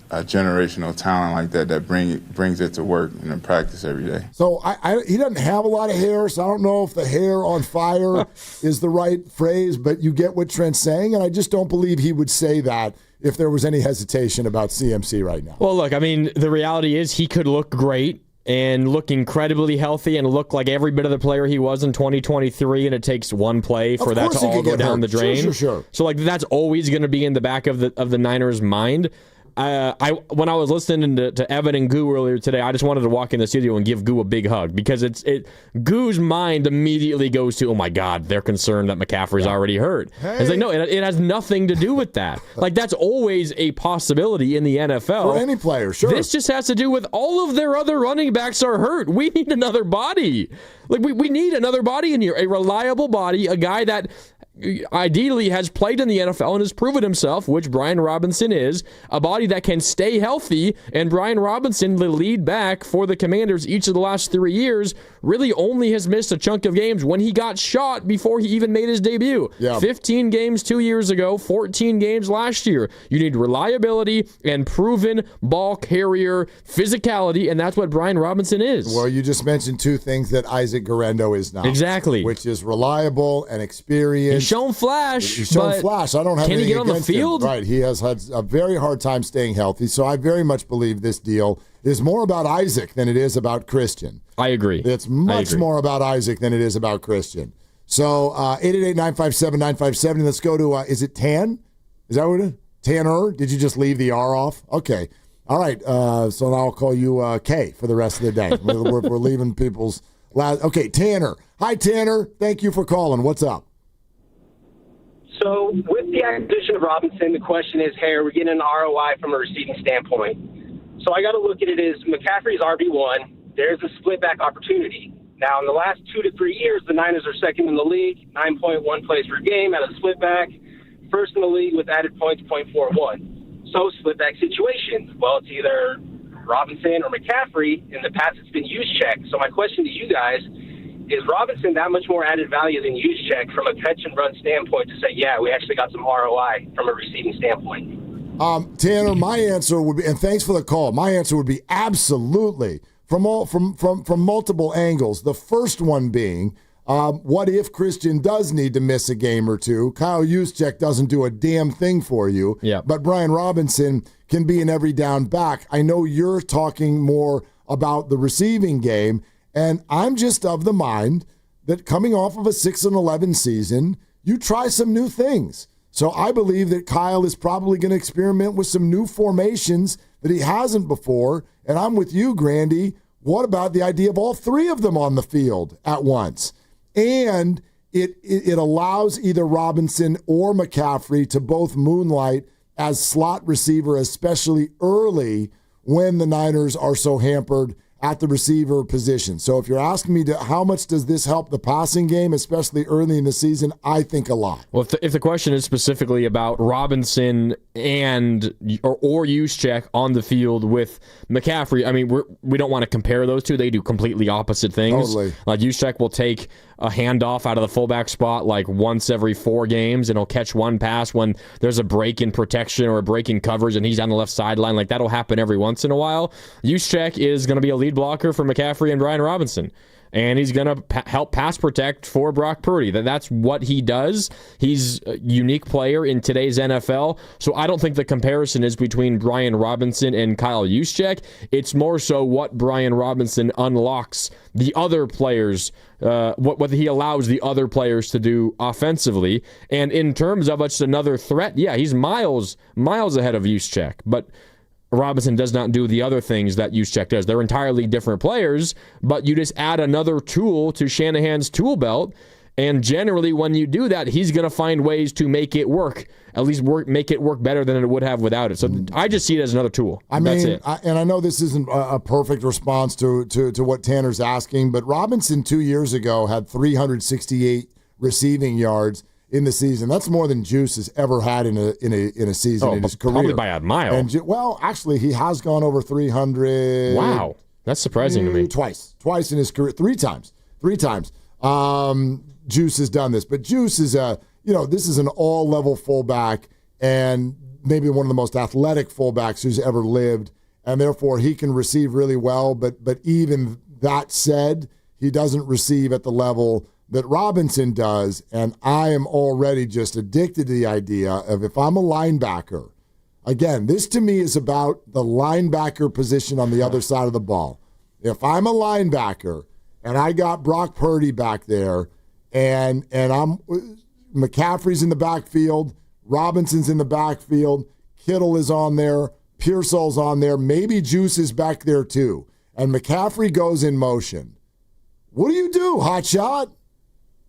a generational talent like that brings it to work and in practice every day. So he doesn't have a lot of hair, so I don't know if the hair on fire is the right phrase, but you get what Trent's saying, and I just don't believe he would say that if there was any hesitation about CMC right now. Well, look, I mean, the reality is he could look great and look incredibly healthy and look like every bit of the player he was in 2023, and it takes one play for that to all go down the drain. Sure. So like that's always going to be in the back of the Niners' mind. When I was listening to Evan and Goo earlier today, I just wanted to walk in the studio and give Goo a big hug because Goo's mind immediately goes to, oh my God, they're concerned that McCaffrey's already hurt. Hey. It's like, no, it has nothing to do with that. Like that's always a possibility in the NFL. For any player, sure. This just has to do with all of their other running backs are hurt. We need another body. Like we need another body in here, a reliable body, a guy that ideally has played in the NFL and has proven himself, which Brian Robinson is, a body that can stay healthy. And Brian Robinson, the lead back for the Commanders each of the last 3 years, really only has missed a chunk of games when he got shot before he even made his debut. Yeah. 15 games 2 years ago, 14 games last year. You need reliability and proven ball carrier physicality, and that's what Brian Robinson is. Well, you just mentioned two things that Isaac Guerrero is not. Exactly. Which is reliable and experienced. He's shown flash. He's shown flash. I don't have anything against him. Can he get on the field? Right. He has had a very hard time staying healthy, so I very much believe this deal is more about Isaac than it is about Christian. I agree. It's much more about Isaac than it is about Christian. So 888-957-957. Let's go to, is it Tan? Is that what it is? Tanner? Did you just leave the R off? Okay. All right. So now I'll call you K for the rest of the day. We're leaving people's last. Okay, Tanner. Hi, Tanner. Thank you for calling. What's up? So with the acquisition of Robinson, the question is, hey, are we getting an ROI from a receiving standpoint? So I got to look at it as McCaffrey's RB1. There's a split back opportunity. Now, in the last 2 to 3 years, the Niners are second in the league, 9.1 plays per game out of split back. First in the league with added points, 0.41. So split back situation. Well, it's either Robinson or McCaffrey. In the past, it's been Juszczyk. So my question to you guys, is Robinson that much more added value than Juszczyk from a catch and run standpoint to say, yeah, we actually got some ROI from a receiving standpoint? Tanner, my answer would be, and thanks for the call, my answer would be absolutely from multiple angles. The first one being, what if Christian does need to miss a game or two? Kyle Juszczyk doesn't do a damn thing for you, but Brian Robinson can be an every down back. I know you're talking more about the receiving game, and I'm just of the mind that coming off of a 6-11 season, you try some new things. So I believe that Kyle is probably going to experiment with some new formations that he hasn't before. And I'm with you, Grandy. What about the idea of all three of them on the field at once? And it allows either Robinson or McCaffrey to both moonlight as slot receiver, especially early when the Niners are so hampered at the receiver position. So if you're asking me how much does this help the passing game, especially early in the season, I think a lot. Well, if the question is specifically about Robinson and or Juszczyk on the field with McCaffrey, I mean, we don't want to compare those two. They do completely opposite things. Totally. Like Juszczyk will take a handoff out of the fullback spot like once every 4 games, and he'll catch one pass when there's a break in protection or a break in coverage and he's on the left sideline. Like that'll happen every once in a while. Juszczyk is going to be a lead blocker for McCaffrey and Brian Robinson, and he's going to help pass protect for Brock Purdy. That's what he does. He's a unique player in today's NFL, so I don't think the comparison is between Brian Robinson and Kyle Juszczyk. It's more so what Brian Robinson unlocks the other players, what he allows the other players to do offensively. And in terms of just another threat, yeah, he's miles ahead of Juszczyk, but Robinson does not do the other things that Juszczyk does. They're entirely different players, but you just add another tool to Shanahan's tool belt, and generally when you do that, he's going to find ways to make it work, at least make it work better than it would have without it. So I just see it as another tool. That's it. And I know this isn't a perfect response to what Tanner's asking, but Robinson 2 years ago had 368 receiving yards in the season. That's more than Juice has ever had in a season in his career. Probably by a mile. And well, actually, he has gone over 300. Wow, that's surprising to me. Twice in his career, 3 times. Juice has done this, but Juice is this is an all-level fullback and maybe one of the most athletic fullbacks who's ever lived, and therefore he can receive really well. But even that said, he doesn't receive at the level that Robinson does, and I am already just addicted to the idea of if I'm a linebacker, again, this to me is about the linebacker position on the other side of the ball. If I'm a linebacker and I got Brock Purdy back there and I'm McCaffrey's in the backfield, Robinson's in the backfield, Kittle is on there, Pearsall's on there, maybe Juice is back there too, and McCaffrey goes in motion. What do you do, hotshot?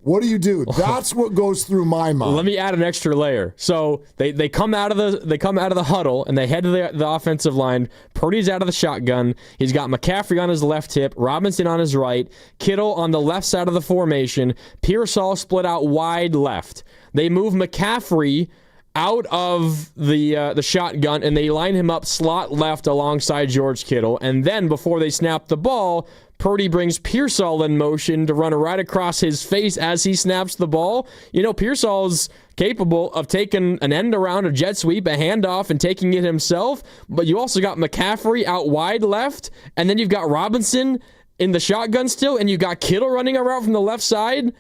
What do you do? That's what goes through my mind. Let me add an extra layer. So they come out of the huddle and they head to the offensive line. Purdy's out of the shotgun. He's got McCaffrey on his left hip, Robinson on his right, Kittle on the left side of the formation, Pearsall split out wide left. They move McCaffrey out of the shotgun and they line him up slot left alongside George Kittle. And then before they snap the ball, Purdy brings Pearsall in motion to run right across his face as he snaps the ball. You know, Pearsall's capable of taking an end around, a jet sweep, a handoff, and taking it himself. But you also got McCaffrey out wide left, and then you've got Robinson in the shotgun still, and you got Kittle running around from the left side.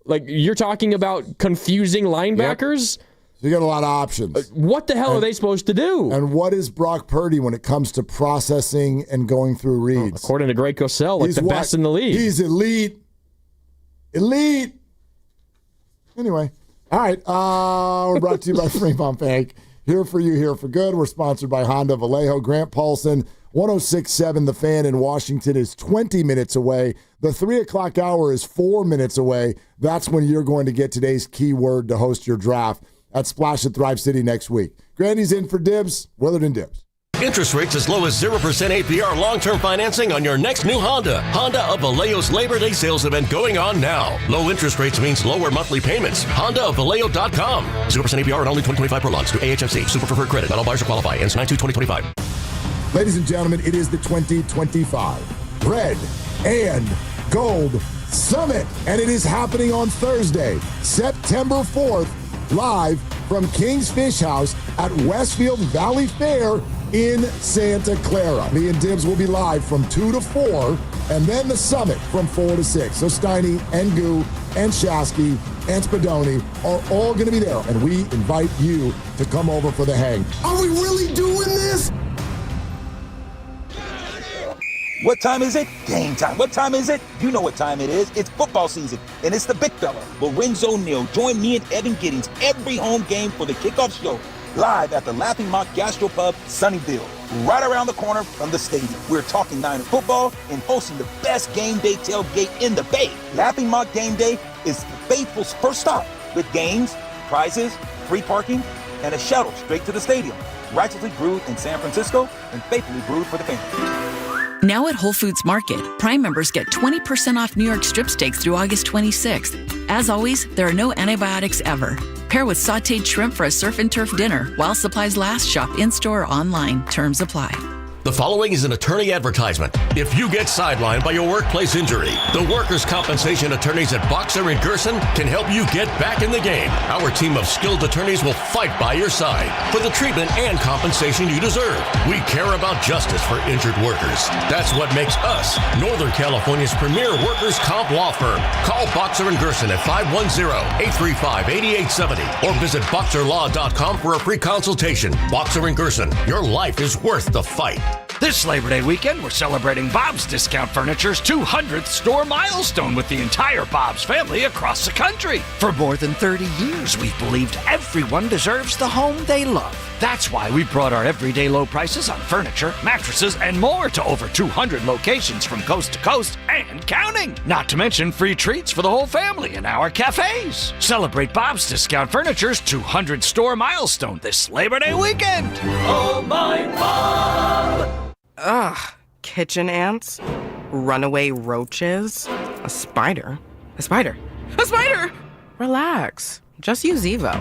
Like, you're talking about confusing linebackers. Yep. You got a lot of options. What the hell are they supposed to do? And what is Brock Purdy when it comes to processing and going through reads? According to Greg Cosell, like the best in the league. He's elite. Elite. Anyway. All right. We're brought to you by Fremont Bank. Here for you, here for good. We're sponsored by Honda Vallejo. Grant Paulson, 106.7 The Fan in Washington is 20 minutes away. The 3 o'clock hour is 4 minutes away. That's when you're going to get today's keyword to host your draft at Splash at Thrive City next week. Grandy's in for Dibs, Willard and Dibs. Interest rates as low as 0% APR long-term financing on your next new Honda. Honda of Vallejo's Labor Day sales event going on now. Low interest rates means lower monthly payments. HondaofVallejo.com. 0% APR and only 2025 per launch through AHFC. Super preferred credit. Not all buyers will qualify. Ends 9/2/2025. Ladies and gentlemen, it is the 2025 Red and Gold Summit, and it is happening on Thursday, September 4th, live from King's Fish House at Westfield Valley Fair in Santa Clara. Me and Dibs will be live from 2 to 4, and then the summit from 4 to 6. So Steiny and Goo and Shasky and Spadoni are all going to be there, and we invite you to come over for the hang. Are we really doing this? What time is it? Game time. What time is it? You know what time it is. It's football season, and it's the big fella, Lorenzo Neal. Join me and Evan Giddings every home game for the kickoff show, live at the Laughing Mock Gastropub, Sunnyvale, right around the corner from the stadium. We're talking Niner football and hosting the best game day tailgate in the Bay. Laughing Mock Game Day is the faithful's first stop, with games, prizes, free parking, and a shuttle straight to the stadium. Righteously brewed in San Francisco and faithfully brewed for the family. Now at Whole Foods Market, Prime members get 20% off New York strip steaks through August 26th. As always, there are no antibiotics ever. Pair with sautéed shrimp for a surf and turf dinner. While supplies last, shop in-store or online. Terms apply. The following is an attorney advertisement. If you get sidelined by a workplace injury, the workers' compensation attorneys at Boxer & Gerson can help you get back in the game. Our team of skilled attorneys will fight by your side for the treatment and compensation you deserve. We care about justice for injured workers. That's what makes us Northern California's premier workers' comp law firm. Call Boxer & Gerson at 510-835-8870 or visit boxerlaw.com for a free consultation. Boxer & Gerson, your life is worth the fight. This Labor Day weekend, we're celebrating Bob's Discount Furniture's 200th store milestone with the entire Bob's family across the country. For more than 30 years, we've believed everyone deserves the home they love. That's why we brought our everyday low prices on furniture, mattresses, and more to over 200 locations from coast to coast and counting. Not to mention free treats for the whole family in our cafes. Celebrate Bob's Discount Furniture's 200 store milestone this Labor Day weekend. Oh, my Bob! Ugh, kitchen ants, runaway roaches, a spider. A spider! A spider! Relax. Just use Zevo.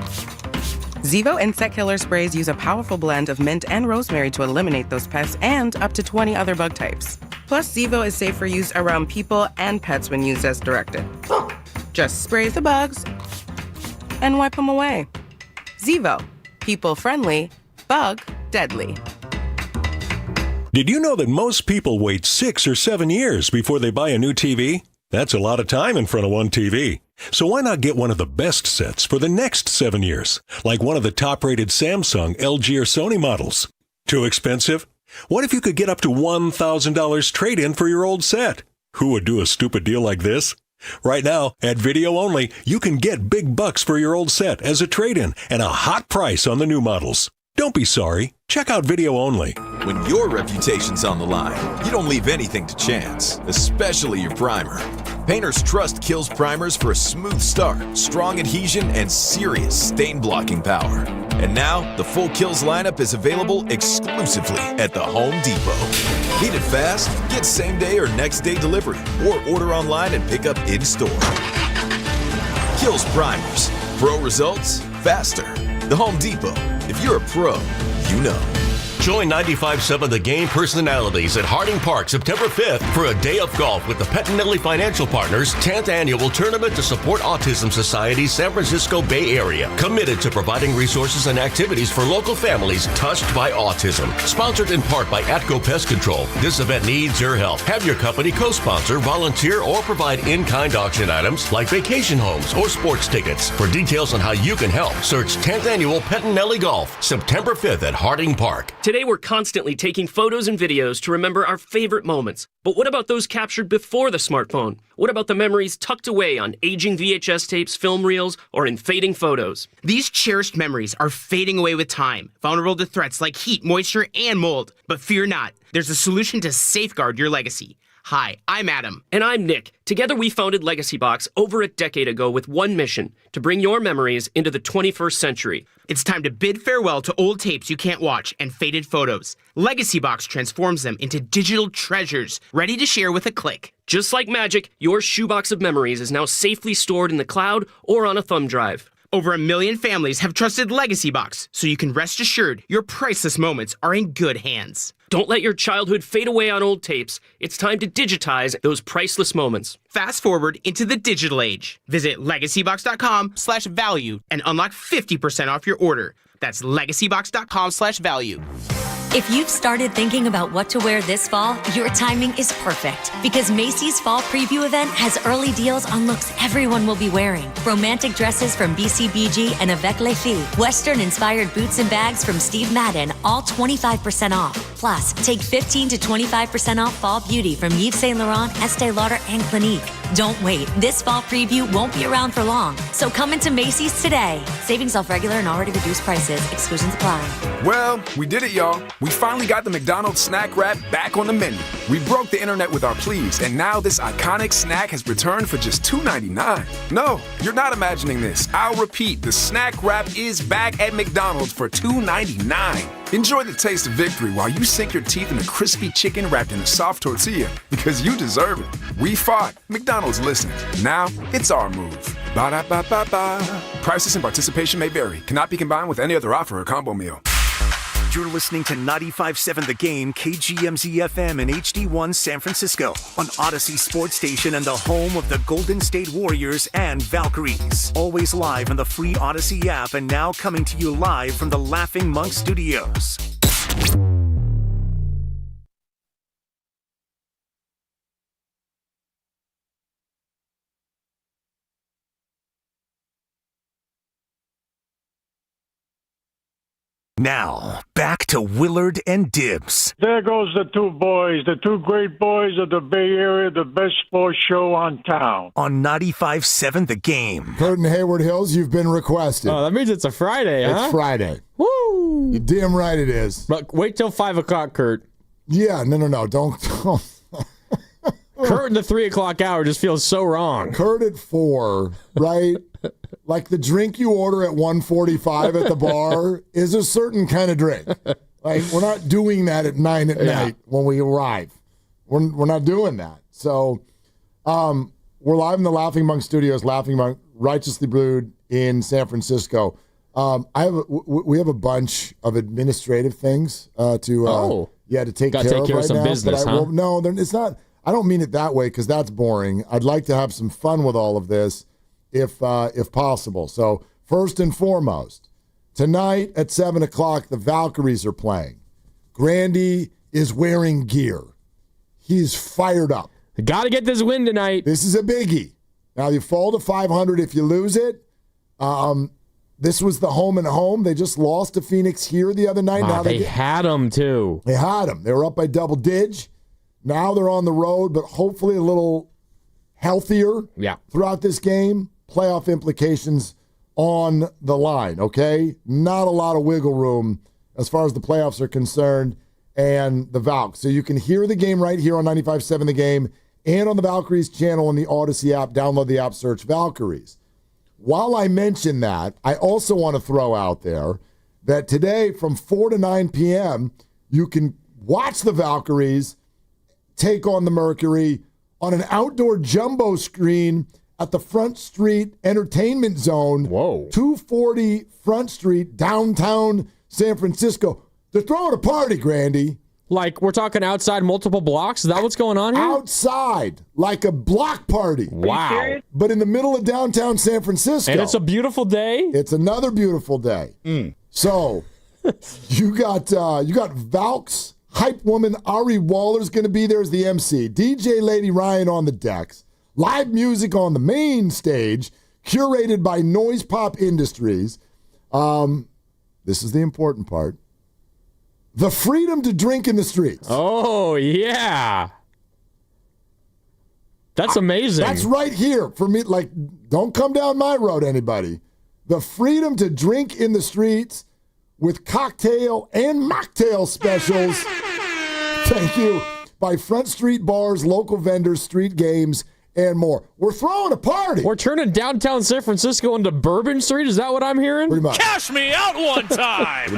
Zevo insect killer sprays use a powerful blend of mint and rosemary to eliminate those pests and up to 20 other bug types. Plus, Zevo is safe for use around people and pets when used as directed. Just spray the bugs and wipe them away. Zevo. People friendly, bug deadly. Did you know that most people wait 6 or 7 years before they buy a new TV? That's a lot of time in front of one TV. So why not get one of the best sets for the next 7 years, like one of the top-rated Samsung, LG, or Sony models? Too expensive? What if you could get up to $1,000 trade-in for your old set? Who would do a stupid deal like this? Right now, at Video Only, you can get big bucks for your old set as a trade-in and a hot price on the new models. Don't be sorry. Check out Video Only. When your reputation's on the line, you don't leave anything to chance, especially your primer. Painters trust Kills primers for a smooth start, strong adhesion, and serious stain-blocking power. And now, the full Kills lineup is available exclusively at the Home Depot. Need it fast? Get same-day or next-day delivery, or order online and pick up in-store. Kills primers. Pro results, faster. The Home Depot. If you're a pro, you know. Join 95.7 The Game personalities at Harding Park September 5th for a day of golf with the Pettinelli Financial Partners 10th Annual Tournament to Support Autism Society's San Francisco Bay Area. Committed to providing resources and activities for local families touched by autism. Sponsored in part by Atco Pest Control. This event needs your help. Have your company co-sponsor, volunteer, or provide in-kind auction items like vacation homes or sports tickets. For details on how you can help, search 10th Annual Pettinelli Golf, September 5th at Harding Park. Today, we're constantly taking photos and videos to remember our favorite moments. But what about those captured before the smartphone? What about the memories tucked away on aging VHS tapes, film reels, or in fading photos? These cherished memories are fading away with time, vulnerable to threats like heat, moisture, and mold. But fear not, there's a solution to safeguard your legacy. Hi, I'm Adam. And I'm Nick. Together we founded Legacy Box over a decade ago with one mission, to bring your memories into the 21st century. It's time to bid farewell to old tapes you can't watch and faded photos. Legacy Box transforms them into digital treasures, ready to share with a click. Just like magic, your shoebox of memories is now safely stored in the cloud or on a thumb drive. Over 1 million families have trusted Legacy Box, so you can rest assured your priceless moments are in good hands. Don't let your childhood fade away on old tapes. It's time to digitize those priceless moments. Fast forward into the digital age. Visit legacybox.com/value and unlock 50% off your order. That's legacybox.com/value. If you've started thinking about what to wear this fall, your timing is perfect because Macy's Fall Preview event has early deals on looks everyone will be wearing. Romantic dresses from BCBG and Avec Les Filles, Western-inspired boots and bags from Steve Madden, all 25% off. Plus, take 15 to 25% off fall beauty from Yves Saint Laurent, Estee Lauder, and Clinique. Don't wait. This fall preview won't be around for long. So come into Macy's today. Savings off regular and already reduced prices. Exclusions apply. Well, we did it, y'all. We finally got the McDonald's snack wrap back on the menu. We broke the internet with our pleas, and now this iconic snack has returned for just $2.99. No, you're not imagining this. I'll repeat, the snack wrap is back at McDonald's for $2.99. Enjoy the taste of victory while you sink your teeth in a crispy chicken wrapped in a soft tortilla, because you deserve it. We fought. McDonald's listened. Now, it's our move. Ba-da-ba-ba-ba. Prices and participation may vary. Cannot be combined with any other offer or combo meal. You're listening to 95.7 The Game, KGMZ-FM and HD1 San Francisco on Odyssey Sports Station and the home of the Golden State Warriors and Valkyries. Always live on the free Odyssey app and now coming to you live from the Laughing Monk Studios. Now, back to Willard and Dibs. There goes the two boys, the two great boys of the Bay Area, the best sports show on town. On 95.7 The Game. Curtin Hayward Hills, you've been requested. Oh, that means it's a Friday, huh? It's Friday. Woo! You're damn right it is. But wait till 5 o'clock, Kurt. Yeah, no. Don't. Kurt in the 3 o'clock hour just feels so wrong. Kurt at 4, right? Like the drink you order at 1:45 at the bar is a certain kind of drink. Like we're not doing that at 9 at night when we arrive. We're not doing that. So we're live in the Laughing Monk Studios, Laughing Monk, Righteously Brewed in San Francisco. We have a bunch of administrative things to take care of right some now. Business, huh? No, it's not. I don't mean it that way because that's boring. I'd like to have some fun with all of this. If possible. So first and foremost, tonight at 7 o'clock, the Valkyries are playing. Grandy is wearing gear. He's fired up. Got to get this win tonight. This is a biggie. Now, you fall to 500 if you lose it. this was the home and home. They just lost to Phoenix here the other night. Now they had them, too. They had them. They were up by double dig. Now they're on the road, but hopefully a little healthier throughout this game. Playoff implications on the line, okay? Not a lot of wiggle room as far as the playoffs are concerned and the Valks. So you can hear the game right here on 95.7 The Game and on the Valkyries channel in the Odyssey app. Download the app, search Valkyries. While I mention that, I also want to throw out there that today from 4 to 9 p.m., you can watch the Valkyries take on the Mercury on an outdoor jumbo screen at the Front Street Entertainment Zone, 240 Front Street, downtown San Francisco. They're throwing a party, Grandy. Like, we're talking outside multiple blocks? Is that what's going on here? Outside, like a block party. Wow. But in the middle of downtown San Francisco. And it's a beautiful day? It's another beautiful day. So, you got Valks. Hype woman Ari Waller's going to be there as the MC. DJ Lady Ryan on the decks. Live music on the main stage, curated by Noise Pop Industries. This is the important part. The freedom to drink in the streets. Oh, yeah. That's amazing. That's right here for me. Like, don't come down my road, anybody. The freedom to drink in the streets with cocktail and mocktail specials. Thank you. By Front Street bars, local vendors, street games, and more. We're throwing a party. We're turning downtown San Francisco into Bourbon Street. Is that what I'm hearing? Pretty much. Cash me out one time.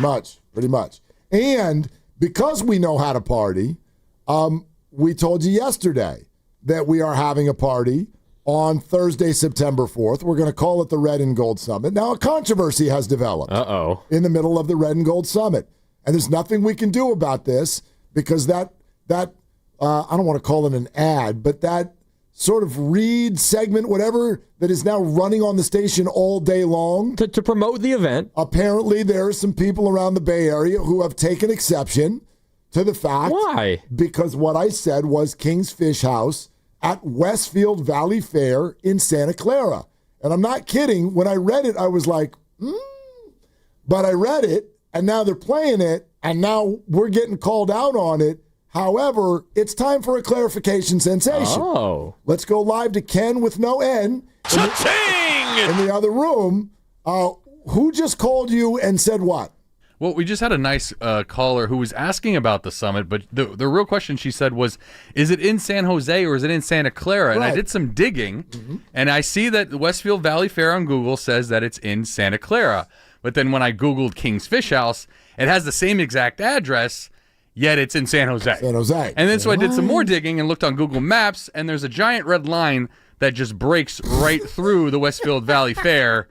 Pretty much. And because we know how to party, we told you yesterday that we are having a party on Thursday, September 4th. We're going to call it the Red and Gold Summit. Now, a controversy has developed in the middle of the Red and Gold Summit. And there's nothing we can do about this because that I don't want to call it an ad, but that sort of read segment, whatever, that is now running on the station all day long. To promote the event. Apparently, there are some people around the Bay Area who have taken exception to the fact. Why? Because what I said was King's Fish House at Westfield Valley Fair in Santa Clara. And I'm not kidding. When I read it, I was like, But I read it, and now they're playing it, and now we're getting called out on it. However, it's time for a clarification sensation. Oh. Let's go live to Ken with no N in the other room. Who just called you and said what? Well, we just had a nice caller who was asking about the summit, but the real question she said was, is it in San Jose or is it in Santa Clara? And I did some digging, and I see that the Westfield Valley Fair on Google says that it's in Santa Clara. But then when I Googled King's Fish House, it has the same exact address, yet it's in San Jose. San Jose. And then so I did some more digging and looked on Google Maps, and there's a giant red line that just breaks right through the Westfield Valley Fair,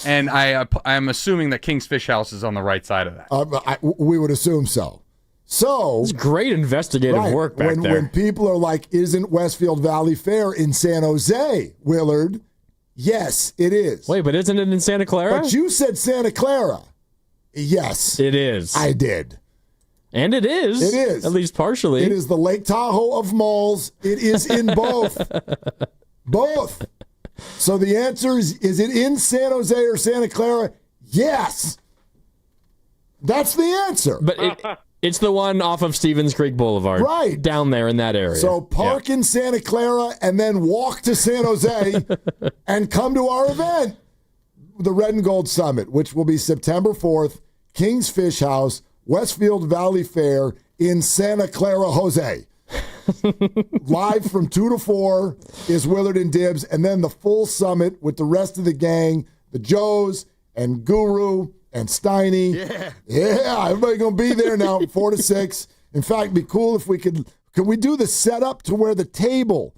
and I'm assuming that King's Fish House is on the right side of that. We would assume so. So it's great investigative work back there. When people are like, isn't Westfield Valley Fair in San Jose, Willard? Yes, it is. Wait, but isn't it in Santa Clara? But you said Santa Clara. Yes. It is. I did. And it is. It is. At least partially. It is the Lake Tahoe of malls. It is in both. Both. So the answer is it in San Jose or Santa Clara? Yes. That's the answer. But it's the one off of Stevens Creek Boulevard. Right. Down there in that area. So park in Santa Clara and then walk to San Jose and come to our event, the Red and Gold Summit, which will be September 4th, King's Fish House, Westfield Valley Fair in Santa Clara, Jose. Live from 2 to 4 is Willard and Dibs, and then the full summit with the rest of the gang, the Joes and Guru and Steiny. Yeah, everybody going to be there now, 4 to 6. In fact, it'd be cool if we could we do the setup to where the table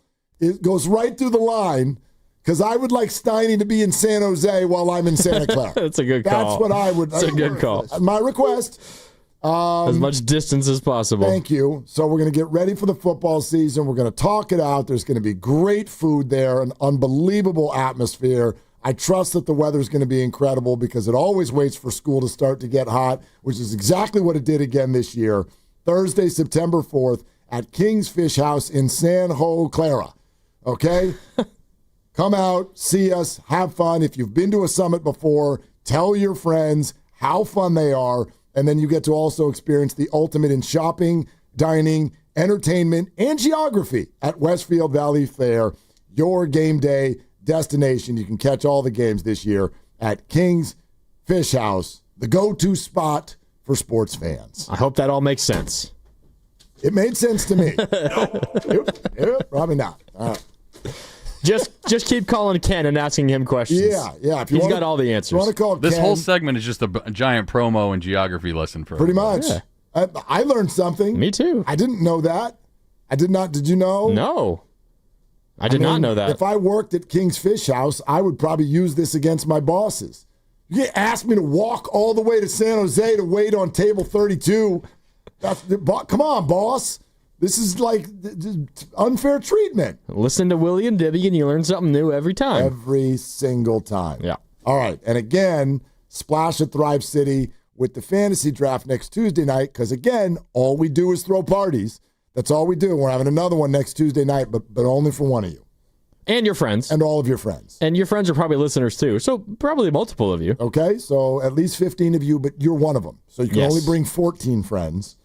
goes right through the line, because I would like Steiny to be in San Jose while I'm in Santa Clara. That's a good call. That's what I would. That's a good call. My request. As much distance as possible. Thank you. So we're going to get ready for the football season. We're going to talk it out. There's going to be great food there, an unbelievable atmosphere. I trust that the weather's going to be incredible because it always waits for school to start to get hot, which is exactly what it did again this year. Thursday, September 4th at King's Fish House in San Jose, Clara. Okay? Come out, see us, have fun. If you've been to a summit before, Tell your friends how fun they are, and then you get to also experience the ultimate in shopping, dining, entertainment, and geography at Westfield Valley Fair, your game day destination. You can catch all the games this year at King's Fish House, the go-to spot for sports fans. I hope that all makes sense. It made sense to me. Yep, probably not. All right. Just keep calling Ken and asking him questions. Yeah. If He's got all the answers. You want to call This Ken, whole segment is just a giant promo and geography lesson for pretty everybody. much. Yeah. I learned something. Me too. I didn't know that. I did not. Did you know? No. I did not know that. If I worked at King's Fish House, I would probably use this against my bosses. You asked me to walk all the way to San Jose to wait on table 32. Come on, boss. This is like unfair treatment. Listen to Willie and Dibby and you learn something new every time. Every single time. Yeah. All right. And again, splash at Thrive City with the fantasy draft next Tuesday night because, again, all we do is throw parties. That's all we do. We're having another one next Tuesday night, but only for one of you. And your friends. And all of your friends. And your friends are probably listeners too. So probably multiple of you. Okay. So at least 15 of you, but you're one of them. So you can only bring 14 friends.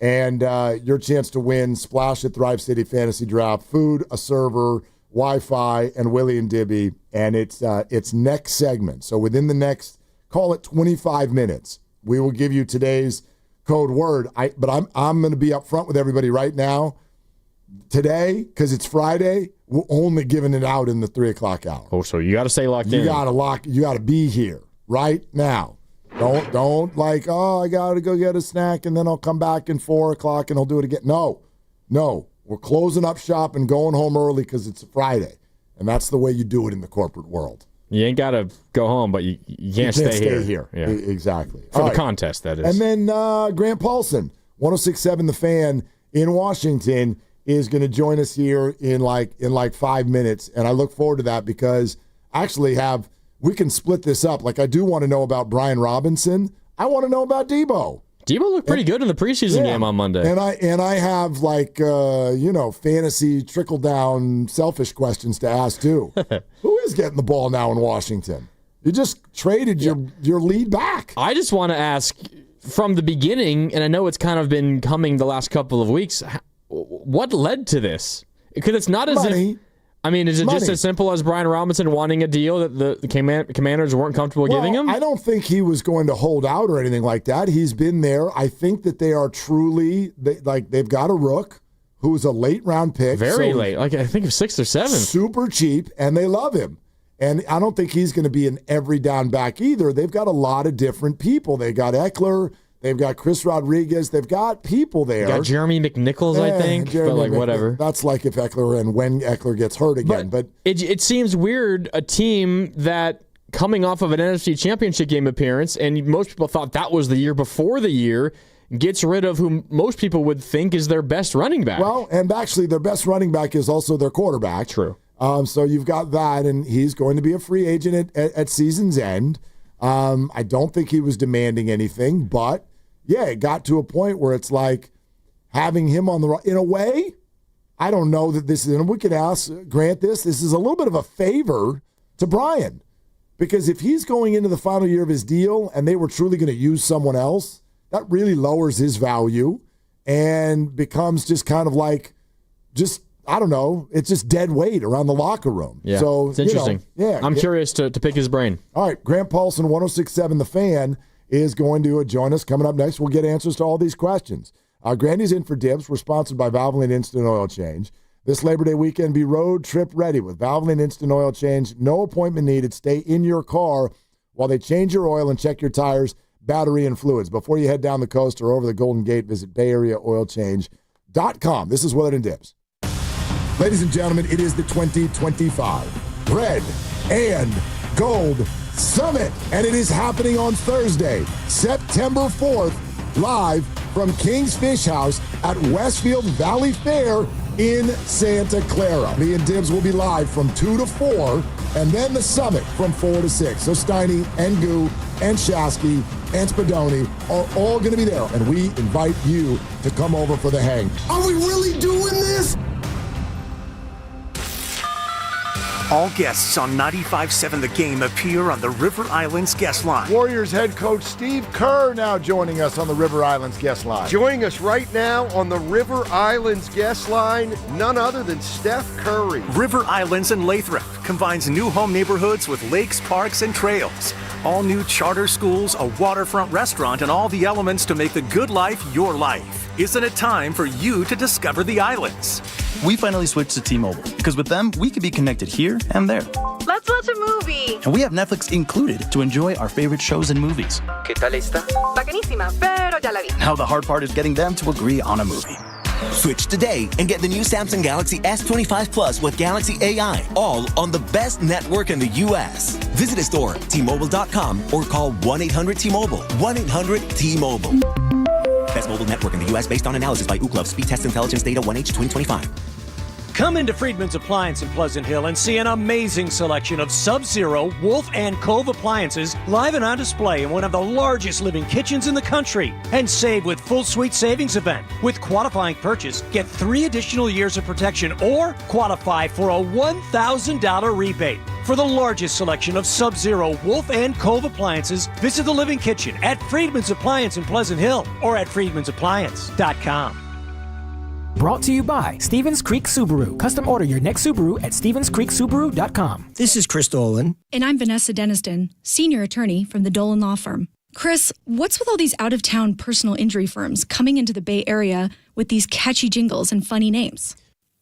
And your chance to win Splash at Thrive City Fantasy Draft, food, a server, Wi-Fi, and Willie and Dibby. And it's next segment. So within the next, call it 25 minutes, we will give you today's code word. But I'm going to be up front with everybody right now. Today, because it's Friday, we're only giving it out in the 3 o'clock hour. Oh, so you got to stay locked in. You got to be here right now. Don't like, I got to go get a snack and then I'll come back in 4 o'clock and I'll do it again. No, we're closing up shop and going home early because it's a Friday. And that's the way you do it in the corporate world. You ain't got to go home, but you can't stay here. Yeah. Exactly. For the contest, that is. And then Grant Paulson, 106.7 The Fan in Washington, is going to join us here in like 5 minutes. And I look forward to that because I actually we can split this up. Like, I do want to know about Brian Robinson. I want to know about Debo. Debo looked pretty good in the preseason game on Monday. And I have fantasy trickle down selfish questions to ask too. Who is getting the ball now in Washington? You just traded your lead back. I just want to ask from the beginning, and I know it's kind of been coming the last couple of weeks, what led to this? Because it's not as if... I mean, is it just as simple as Brian Robinson wanting a deal that the Commanders weren't comfortable giving him? I don't think he was going to hold out or anything like that. He's been there. I think that they are truly they've got a rook who's a late round pick, very late, like I think of 6th or 7th, super cheap, and they love him. And I don't think he's going to be an every down back either. They've got a lot of different people. They got Eckler. They've got Chris Rodriguez. They've got people there. They got Jeremy McNichols, I think. But whatever. That's like if Eckler and when Eckler gets hurt again. But it seems weird, a team that coming off of an NFC Championship game appearance, and most people thought that was the year before the year, gets rid of who most people would think is their best running back. Well, and actually their best running back is also their quarterback. True. So you've got that, and he's going to be a free agent at season's end. I don't think he was demanding anything, but... yeah, it got to a point where it's like having him on the in a way, I don't know that this is, and we could ask Grant this is a little bit of a favor to Brian. Because if he's going into the final year of his deal and they were truly going to use someone else, that really lowers his value and becomes just kind of like, I don't know, it's just dead weight around the locker room. Yeah, so it's interesting. I'm curious to pick his brain. All right, Grant Paulson, 106.7 The Fan, is going to join us. Coming up next, we'll get answers to all these questions. Grandy's in for Dibs. We're sponsored by Valvoline Instant Oil Change. This Labor Day weekend, be road trip ready with Valvoline Instant Oil Change. No appointment needed. Stay in your car while they change your oil and check your tires, battery, and fluids. Before you head down the coast or over the Golden Gate, visit BayAreaOilChange.com. This is Willard and Dibs. Ladies and gentlemen, it is the 2025 Red and Gold Summit, and it is happening on Thursday, September 4th, live from King's Fish House at Westfield Valley Fair in Santa Clara. Me and Dibs will be live from 2 to 4, and then the summit from 4 to 6. So Steiny and Goo and Shasky and Spadoni are all going to be there, and we invite you to come over for the hang. Are we really doing this? All guests on 95.7 The Game appear on the River Islands guest line. Warriors head coach Steve Kerr now joining us on the River Islands guest line. Joining us right now on the River Islands guest line, none other than Steph Curry. River Islands in Lathrop combines new home neighborhoods with lakes, parks, and trails. All new charter schools, a waterfront restaurant, and all the elements to make the good life your life. Isn't it time for you to discover the islands? We finally switched to T-Mobile because with them, we can be connected here and there. Let's watch a movie. And we have Netflix included to enjoy our favorite shows and movies. ¿Qué tal está? Bacanísima, pero ya la vi. Now the hard part is getting them to agree on a movie. Switch today and get the new Samsung Galaxy S25 Plus with Galaxy AI, all on the best network in the U.S. Visit a store, T-Mobile.com, or call 1-800-T-Mobile. 1-800-T-Mobile. Best mobile network in the U.S. based on analysis by Ookla. Speed Test Intelligence Data 1H 2025. Come into Friedman's Appliance in Pleasant Hill and see an amazing selection of Sub-Zero, Wolf, and Cove appliances live and on display in one of the largest living kitchens in the country. And save with Full Suite Savings Event. With qualifying purchase, get 3 additional years of protection or qualify for a $1,000 rebate. For the largest selection of Sub-Zero, Wolf, and Cove appliances, visit the Living Kitchen at Friedman's Appliance in Pleasant Hill or at friedmansappliance.com. Brought to you by Stevens Creek Subaru. Custom order your next Subaru at StevensCreekSubaru.com. This is Chris Dolan. And I'm Vanessa Deniston, senior attorney from the Dolan Law Firm. Chris, what's with all these out-of-town personal injury firms coming into the Bay Area with these catchy jingles and funny names?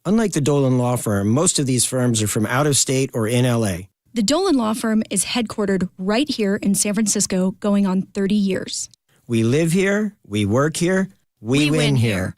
Unlike the Dolan Law Firm, most of these firms are from out of state or in L.A. The Dolan Law Firm is headquartered right here in San Francisco, going on 30 years. We live here, we work here, we win here.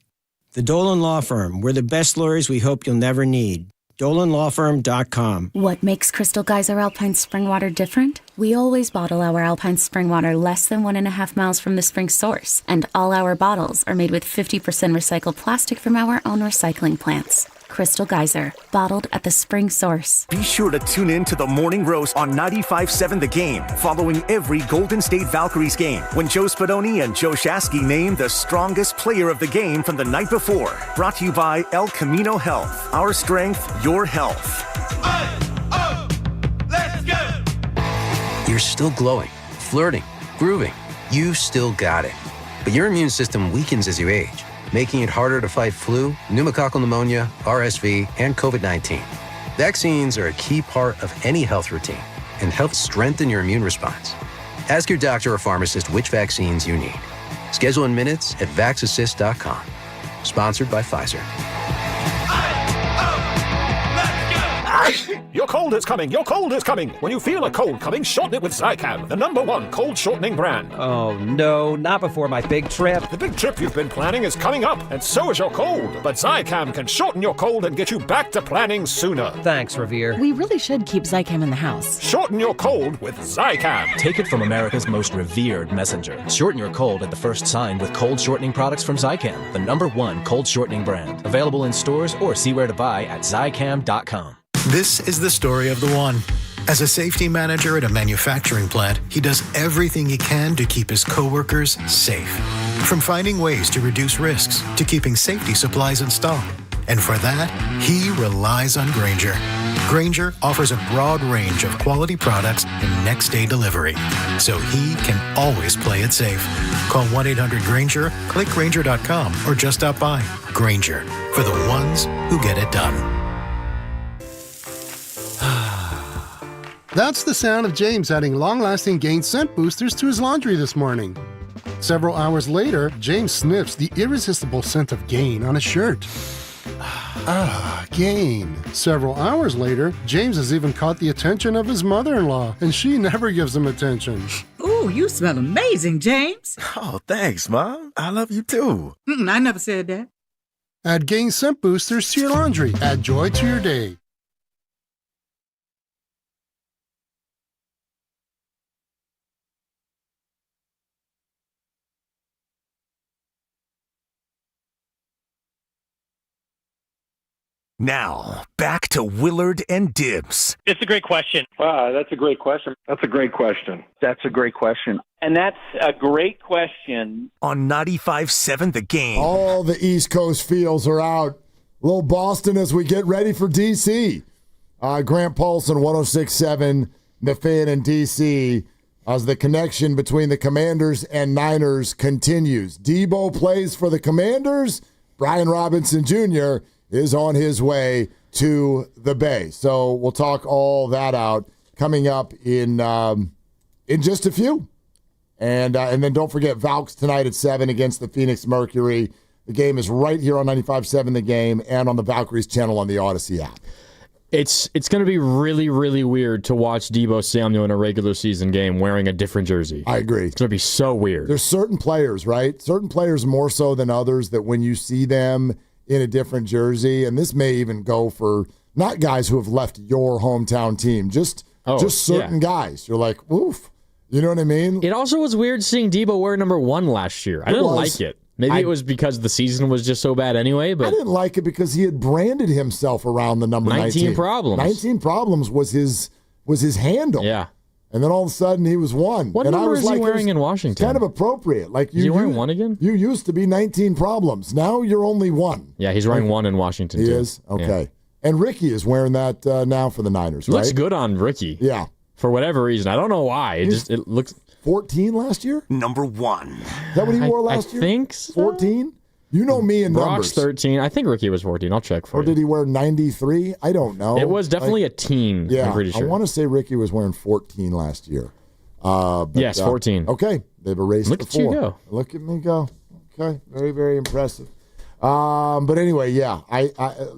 The Dolan Law Firm. We're the best lawyers we hope you'll never need. DolanLawFirm.com. What makes Crystal Geyser Alpine Spring Water different? We always bottle our Alpine Spring Water less than 1.5 miles from the spring source, and all our bottles are made with 50% recycled plastic from our own recycling plants. Crystal Geyser, bottled at the spring source. Be sure to tune in to the Morning Roast on 95.7 The Game, following every Golden State Valkyries game, when Joe Spadoni and Joe Shasky name the strongest player of the game from the night before. Brought to you by El Camino Health. Our strength, your health. Let's go! You're still glowing, flirting, grooving. You've still got it. But your immune system weakens as you age, making it harder to fight flu, pneumococcal pneumonia, RSV, and COVID-19. Vaccines are a key part of any health routine and help strengthen your immune response. Ask your doctor or pharmacist which vaccines you need. Schedule in minutes at vaxassist.com. Sponsored by Pfizer. Your cold is coming. Your cold is coming. When you feel a cold coming, shorten it with Zicam, the #1 cold shortening brand. Oh, no, not before my big trip. The big trip you've been planning is coming up, and so is your cold. But Zicam can shorten your cold and get you back to planning sooner. Thanks, Revere. We really should keep Zicam in the house. Shorten your cold with Zicam. Take it from America's most revered messenger. Shorten your cold at the first sign with cold shortening products from Zicam, the #1 cold shortening brand. Available in stores or see where to buy at Zicam.com. This is the story of the one. As a safety manager at a manufacturing plant, he does everything he can to keep his coworkers safe. From finding ways to reduce risks to keeping safety supplies in stock. And for that, he relies on Grainger. Grainger offers a broad range of quality products and next-day delivery, so he can always play it safe. Call 1-800-GRAINGER, click Grainger.com, or just stop by. Grainger, for the ones who get it done. That's the sound of James adding long-lasting Gain scent boosters to his laundry this morning. Several hours later, James sniffs the irresistible scent of Gain on his shirt. Gain. Several hours later, James has even caught the attention of his mother-in-law, and she never gives him attention. Ooh, you smell amazing, James. Oh, thanks, Mom. I love you too. I never said that. Add Gain scent boosters to your laundry. Add joy to your day. Now, back to Willard and Dibs. It's a great question. Wow, that's a great question. That's a great question. That's a great question. And that's a great question. On 95.7 The Game. All the East Coast feels are out. Little Boston as we get ready for D.C. Grant Paulson, 106.7, The Fan in D.C., as the connection between the Commanders and Niners continues. Debo plays for the Commanders. Brian Robinson Jr. is on his way to the Bay. So we'll talk all that out coming up in just a few. And then don't forget Valks tonight at 7 against the Phoenix Mercury. The game is right here on 95.7 The Game and on the Valkyries channel on the Odyssey app. It's going to be really, really weird to watch Debo Samuel in a regular season game wearing a different jersey. I agree. It's going to be so weird. There's certain players, right? Certain players more so than others that when you see them in a different jersey, and this may even go for not guys who have left your hometown team, just certain guys. You're like, oof. You know what I mean? It also was weird seeing Debo wear number 1 last year. I didn't like it. Maybe it was because the season was just so bad anyway. But I didn't like it because he had branded himself around the number 19. 19 problems. 19 problems was his handle. Yeah. And then all of a sudden he was 1. What and number I was is he wearing in Washington? Kind of appropriate. Like is he wearing 1 again? You used to be 19 problems. Now you're only 1. Yeah, he's wearing 1 in Washington he too. He is? Okay. Yeah. And Ricky is wearing that now for the Niners, right? Looks good on Ricky. Yeah. For whatever reason. I don't know why. It looks 14 last year? Number 1. Is that what he wore last year? I think so. 14? You know me in Brock's numbers. 13. I think Ricky was 14. I'll check for you. Or did he wear 93? I don't know. It was definitely a teen, yeah, I'm pretty sure. I want to say Ricky was wearing 14 last year. Yes, 14. Okay. They've erased Look the at 4. you go. Look at me go. Okay. Very, very impressive. But anyway, yeah, I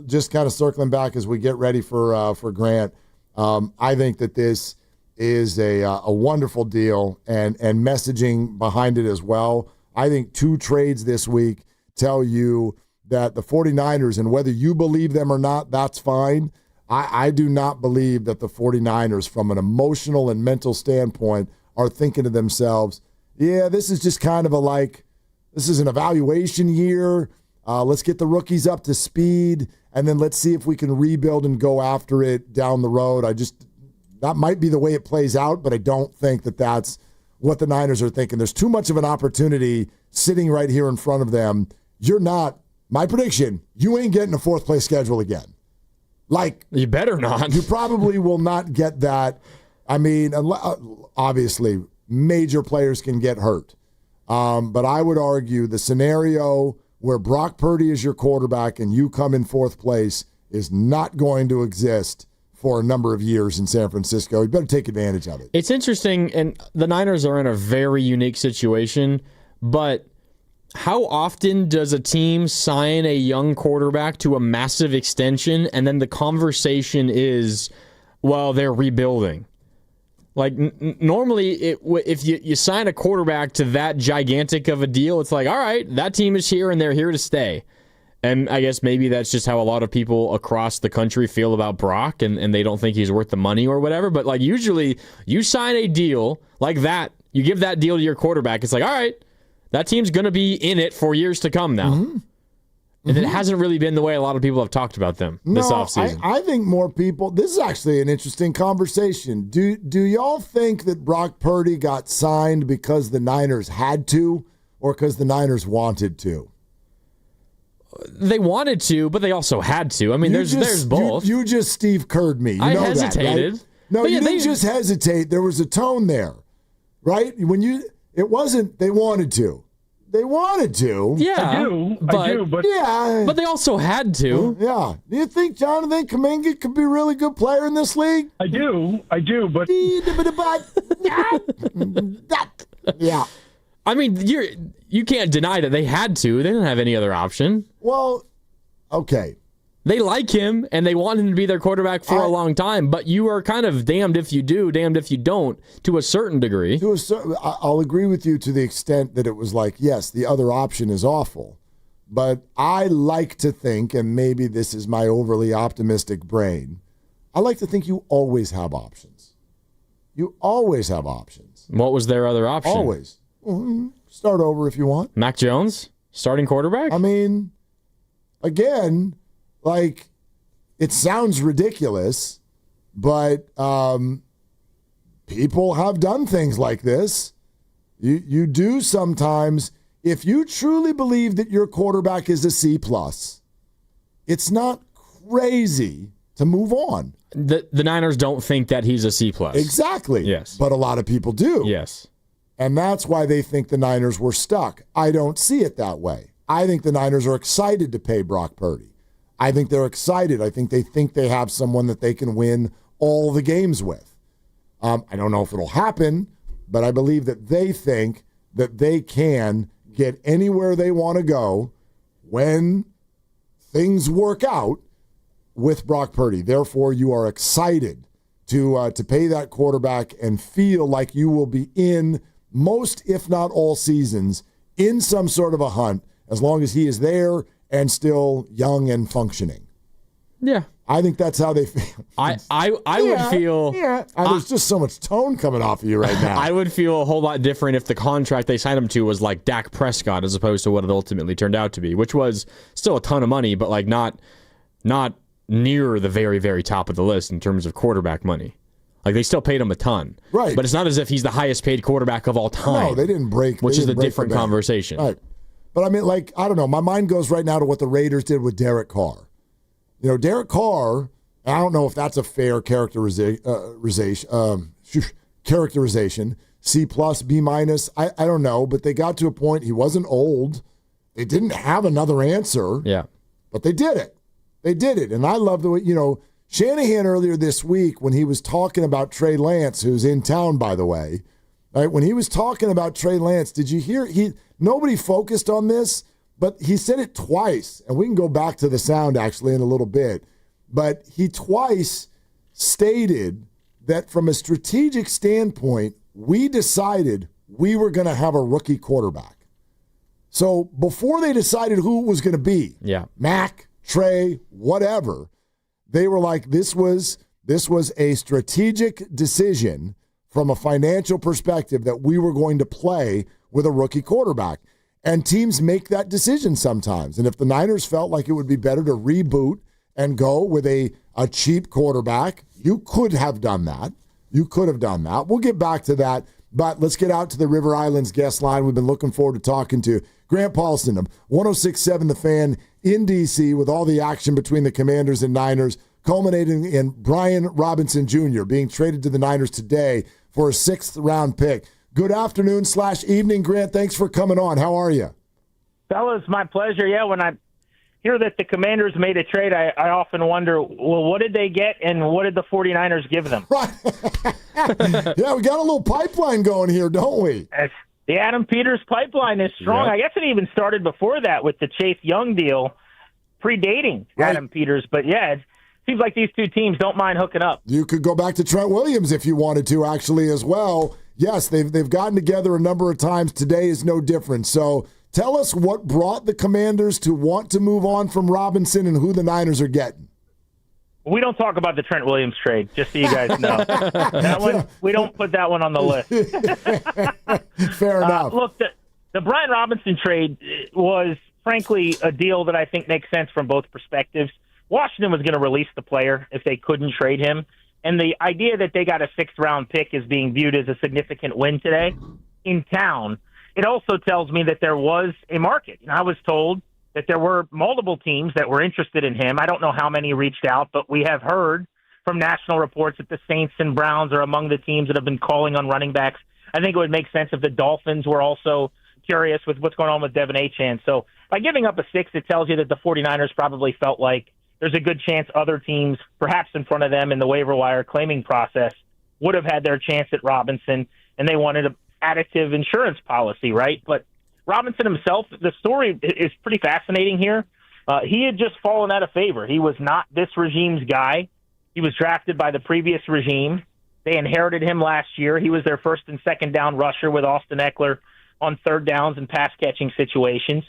just kind of circling back as we get ready for Grant. I think that this is a wonderful deal and messaging behind it as well. I think 2 trades this week tell you that the 49ers, and whether you believe them or not, that's fine. I do not believe that the 49ers, from an emotional and mental standpoint, are thinking to themselves, yeah, this is just kind of this is an evaluation year. Let's get the rookies up to speed, and then let's see if we can rebuild and go after it down the road. That might be the way it plays out, but I don't think that that's what the Niners are thinking. There's too much of an opportunity sitting right here in front of them. You're not, my prediction, you ain't getting a 4th place schedule again. Like, you better not. You probably will not get that. I mean, obviously, major players can get hurt. But I would argue the scenario where Brock Purdy is your quarterback and you come in 4th place is not going to exist for a number of years in San Francisco. You better take advantage of it. It's interesting, and the Niners are in a very unique situation, but how often does a team sign a young quarterback to a massive extension and then the conversation is, well, they're rebuilding? Like, normally, if you sign a quarterback to that gigantic of a deal, it's like, all right, that team is here and they're here to stay. And I guess maybe that's just how a lot of people across the country feel about Brock, and they don't think he's worth the money or whatever. But, like, usually you sign a deal like that, you give that deal to your quarterback, it's like, all right, that team's going to be in it for years to come now. Mm-hmm. And it hasn't really been the way a lot of people have talked about them this offseason. I think more people, this is actually an interesting conversation. Do y'all think that Brock Purdy got signed because the Niners had to or because the Niners wanted to? They wanted to, but they also had to. I mean, there's both. You just Steve Kerr'd me. I hesitated. That, right? No, you didn't just hesitate. There was a tone there, right? It wasn't they wanted to. They wanted to. Yeah, I do, but yeah, but they also had to. Yeah. Do you think Jonathan Kuminga could be a really good player in this league? I do, but yeah. I mean, you can't deny that they had to. They didn't have any other option. Well, okay. They like him, and they want him to be their quarterback for a long time, but you are kind of damned if you do, damned if you don't, to a certain degree. I'll agree with you to the extent that it was like, yes, the other option is awful. But I like to think, and maybe this is my overly optimistic brain, I like to think you always have options. You always have options. What was their other option? Always. Start over if you want. Mac Jones, starting quarterback? I mean, again, like, it sounds ridiculous, but people have done things like this. You do sometimes. If you truly believe that your quarterback is a C+, it's not crazy to move on. The Niners don't think that he's a C+. Exactly. Yes. But a lot of people do. Yes. And that's why they think the Niners were stuck. I don't see it that way. I think the Niners are excited to pay Brock Purdy. I think they're excited. I think they have someone that they can win all the games with. I don't know if it'll happen, but I believe that they think that they can get anywhere they want to go when things work out with Brock Purdy. Therefore, you are excited to pay that quarterback and feel like you will be in most, if not all seasons, in some sort of a hunt as long as he is there and still young and functioning. Yeah. I think that's how they feel. I would feel... Yeah. There's just so much tone coming off of you right now. I would feel a whole lot different if the contract they signed him to was like Dak Prescott as opposed to what it ultimately turned out to be, which was still a ton of money, but like not near the very, very top of the list in terms of quarterback money. Like, they still paid him a ton. Right. But it's not as if he's the highest paid quarterback of all time. No, they didn't break. Which is a different conversation. Right. But I mean, like, I don't know. My mind goes right now to what the Raiders did with Derek Carr. You know, Derek Carr, I don't know if that's a fair characterization. C+, B-. I don't know. But they got to a point, he wasn't old. They didn't have another answer. Yeah. But they did it. They did it. And I love the way, you know, Shanahan earlier this week when he was talking about Trey Lance, who's in town, by the way, right? When he was talking about Trey Lance, did you hear? Nobody focused on this, but he said it twice. And we can go back to the sound actually in a little bit. But he twice stated that from a strategic standpoint, we decided we were going to have a rookie quarterback. So before they decided who it was going to be, Mac, Trey, whatever, they were like, this was a strategic decision from a financial perspective that we were going to play with a rookie quarterback. And teams make that decision sometimes. And if the Niners felt like it would be better to reboot and go with a cheap quarterback, you could have done that. You could have done that. We'll get back to that. But let's get out to the River Islands guest line. We've been looking forward to talking to Grant Paulson of 106.7 The Fan in D.C. with all the action between the Commanders and Niners, culminating in Brian Robinson Jr. being traded to the Niners today for a 6th-round pick. Good afternoon/evening, Grant. Thanks for coming on. How are you? Fellas, my pleasure. Yeah, when I hear that the Commanders made a trade, I often wonder, well, what did they get and what did the 49ers give them? Right. Yeah, we got a little pipeline going here, don't we? The Adam Peters pipeline is strong. Yep. I guess it even started before that with the Chase Young deal, predating Adam Peters. But, yeah, it seems like these two teams don't mind hooking up. You could go back to Trent Williams if you wanted to, actually, as well. Yes, they've gotten together a number of times. Today is no different. So tell us what brought the Commanders to want to move on from Robinson and who the Niners are getting. We don't talk about the Trent Williams trade, just so you guys know. That one, we don't put that one on the list. Fair enough. Look, the Brian Robinson trade was, frankly, a deal that I think makes sense from both perspectives. Washington was going to release the player if they couldn't trade him. And the idea that they got a 6th-round pick is being viewed as a significant win today in town. It also tells me that there was a market. I was told that there were multiple teams that were interested in him. I don't know how many reached out, but we have heard from national reports that the Saints and Browns are among the teams that have been calling on running backs. I think it would make sense if the Dolphins were also curious with what's going on with Devin Achane. So by giving up a 6, it tells you that the 49ers probably felt like there's a good chance other teams, perhaps in front of them in the waiver wire claiming process, would have had their chance at Robinson, and they wanted an additive insurance policy, right? But Robinson himself, the story is pretty fascinating here. He had just fallen out of favor. He was not this regime's guy. He was drafted by the previous regime. They inherited him last year. He was their first and second down rusher with Austin Eckler on third downs and pass-catching situations.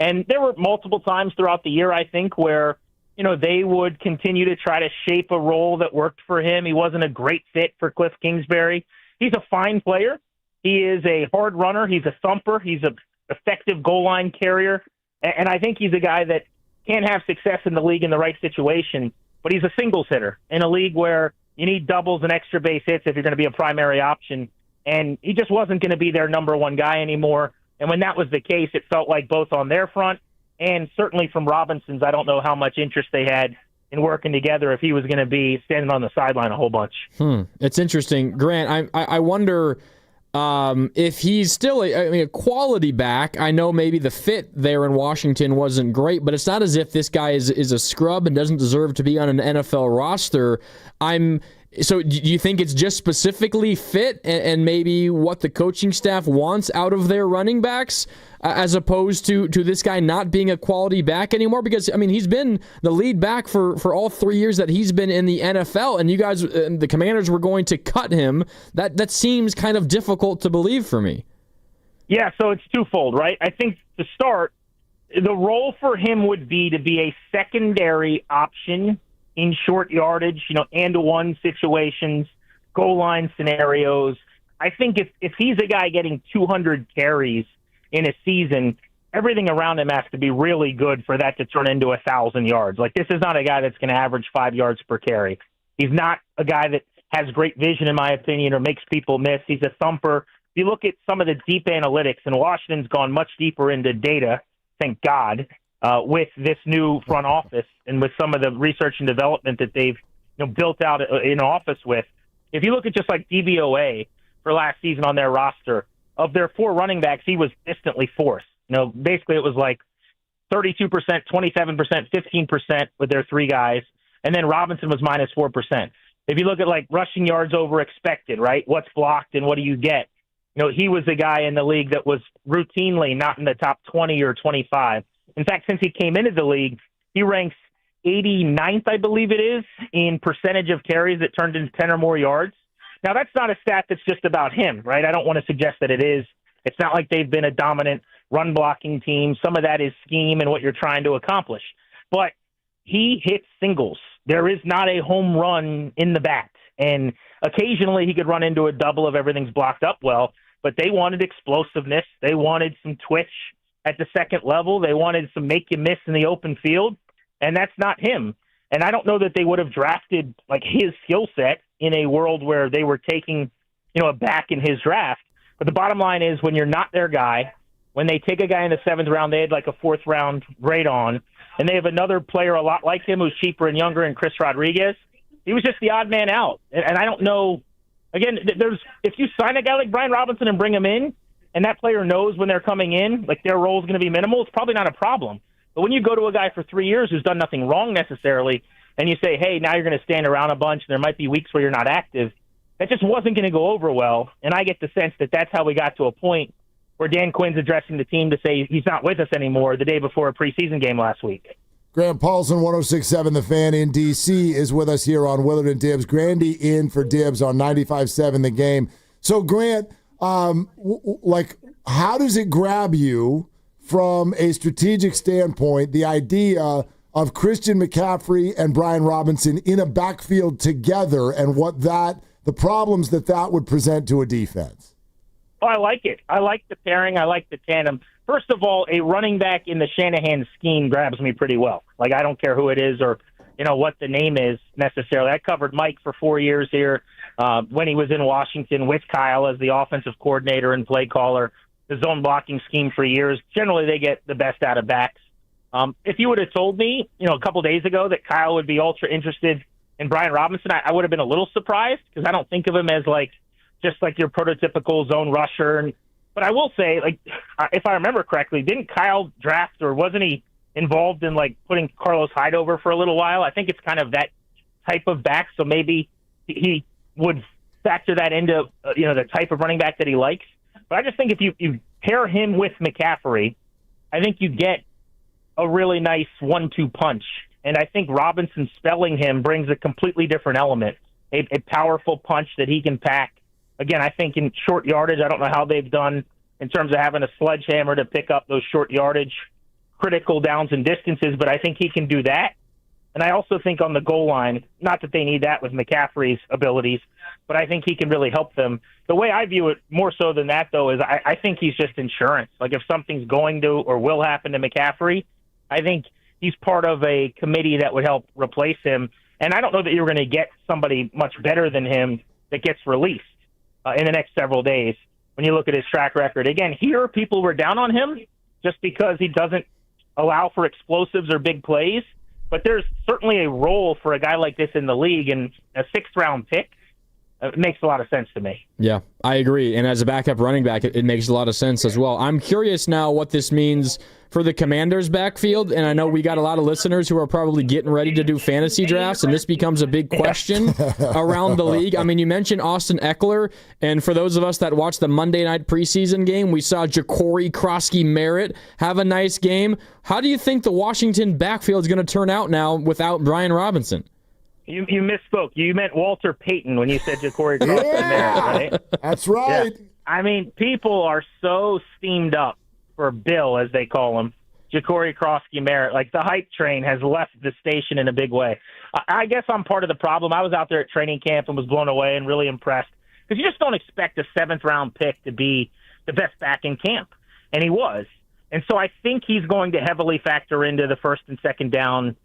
And there were multiple times throughout the year, I think, where they would continue to try to shape a role that worked for him. He wasn't a great fit for Cliff Kingsbury. He's a fine player. He is a hard runner. He's a thumper. He's an effective goal line carrier. And I think he's a guy that can have success in the league in the right situation, but he's a singles hitter in a league where you need doubles and extra base hits if you're going to be a primary option. And he just wasn't going to be their number one guy anymore. And when that was the case, it felt like both on their front and certainly from Robinson's, I don't know how much interest they had in working together if he was going to be standing on the sideline a whole bunch. It's interesting. Grant, I wonder if he's still a quality back. I know maybe the fit there in Washington wasn't great, but it's not as if this guy is a scrub and doesn't deserve to be on an NFL roster. So do you think it's just specifically fit and maybe what the coaching staff wants out of their running backs as opposed to this guy not being a quality back anymore? Because, he's been the lead back for all 3 years that he's been in the NFL, and you guys, the Commanders, were going to cut him. That seems kind of difficult to believe for me. Yeah, so it's twofold, right? I think to start, the role for him would be to be a secondary option in short yardage, and-to-one situations, goal line scenarios. I think if he's a guy getting 200 carries in a season, everything around him has to be really good for that to turn into 1,000 yards. Like, this is not a guy that's going to average 5 yards per carry. He's not a guy that has great vision, in my opinion, or makes people miss. He's a thumper. If you look at some of the deep analytics, and Washington's gone much deeper into data, thank God, with this new front office and with some of the research and development that they've built out in office with. If you look at just like DVOA for last season on their roster, of their 4 running backs, he was distantly fourth. Basically it was like 32%, 27%, 15% with their 3 guys, and then Robinson was minus 4%. If you look at like rushing yards over expected, right, what's blocked and what do you get? He was a guy in the league that was routinely not in the top 20 or 25. In fact, since he came into the league, he ranks 89th, I believe it is, in percentage of carries that turned into 10 or more yards. Now, that's not a stat that's just about him, right? I don't want to suggest that it is. It's not like they've been a dominant run-blocking team. Some of that is scheme and what you're trying to accomplish. But he hits singles. There is not a home run in the bat. And occasionally he could run into a double if everything's blocked up well. But they wanted explosiveness. They wanted some twitch at the second level. They wanted some make you miss in the open field, and that's not him. And I don't know that they would have drafted like his skill set in a world where they were taking, a back in his draft. But the bottom line is when you're not their guy, when they take a guy in the 7th round, they had like a 4th round grade on, and they have another player a lot like him who's cheaper and younger, and Chris Rodriguez. He was just the odd man out. And I don't know. Again, if you sign a guy like Brian Robinson and bring him in, and that player knows when they're coming in, like their role is going to be minimal, it's probably not a problem. But when you go to a guy for 3 years who's done nothing wrong necessarily, and you say, hey, now you're going to stand around a bunch, and there might be weeks where you're not active, that just wasn't going to go over well. And I get the sense that that's how we got to a point where Dan Quinn's addressing the team to say he's not with us anymore the day before a preseason game last week. Grant Paulson, 106.7 The Fan in D.C., is with us here on Willard and Dibs. Grandy in for Dibs on 95.7 The Game. So, Grant, how does it grab you from a strategic standpoint, the idea of Christian McCaffrey and Brian Robinson in a backfield together and the problems that would present to a defense? Oh, I like it. I like the pairing. I like the tandem. First of all, a running back in the Shanahan scheme grabs me pretty well. Like, I don't care who it is or, what the name is necessarily. I covered Mike for 4 years here when he was in Washington with Kyle as the offensive coordinator and play caller, the zone blocking scheme for years. Generally, they get the best out of backs. If you would have told me, a couple days ago that Kyle would be ultra interested in Brian Robinson, I would have been a little surprised because I don't think of him as just like your prototypical zone rusher. But I will say, if I remember correctly, didn't Kyle draft or wasn't he involved in putting Carlos Hyde over for a little while? I think it's kind of that type of back. So maybe he would factor that into, the type of running back that he likes. But I just think if you pair him with McCaffrey, I think you get a really nice 1-2 punch. And I think Robinson spelling him brings a completely different element, a powerful punch that he can pack. Again, I think in short yardage, I don't know how they've done in terms of having a sledgehammer to pick up those short yardage, critical downs and distances, but I think he can do that. And I also think on the goal line, not that they need that with McCaffrey's abilities, but I think he can really help them. The way I view it more so than that, though, is I think he's just insurance. Like if something's going to or will happen to McCaffrey, I think he's part of a committee that would help replace him. And I don't know that you're going to get somebody much better than him that gets released in the next several days when you look at his track record. Again, here people were down on him just because he doesn't allow for explosives or big plays. But there's certainly a role for a guy like this in the league, and a 6th-round pick makes a lot of sense to me. Yeah, I agree. And as a backup running back, it makes a lot of sense as well. I'm curious now what this means for the Commanders' backfield, and I know we got a lot of listeners who are probably getting ready to do fantasy drafts, and this becomes a big question around the league. I mean, you mentioned Austin Eckler, and for those of us that watched the Monday night preseason game, we saw Ja'Cory Krosky-Merritt have a nice game. How do you think the Washington backfield is going to turn out now without Brian Robinson? You misspoke. You meant Walter Payton when you said Ja'Cory Krosky-Merritt, right? That's right. Yeah. I mean, people are so steamed up for Bill, as they call him, Ja'Cory Krosky-Merritt. Like, the hype train has left the station in a big way. I guess I'm part of the problem. I was out there at training camp and was blown away and really impressed, because you just don't expect a 7th-round pick to be the best back in camp, and he was. And so I think he's going to heavily factor into the first and second down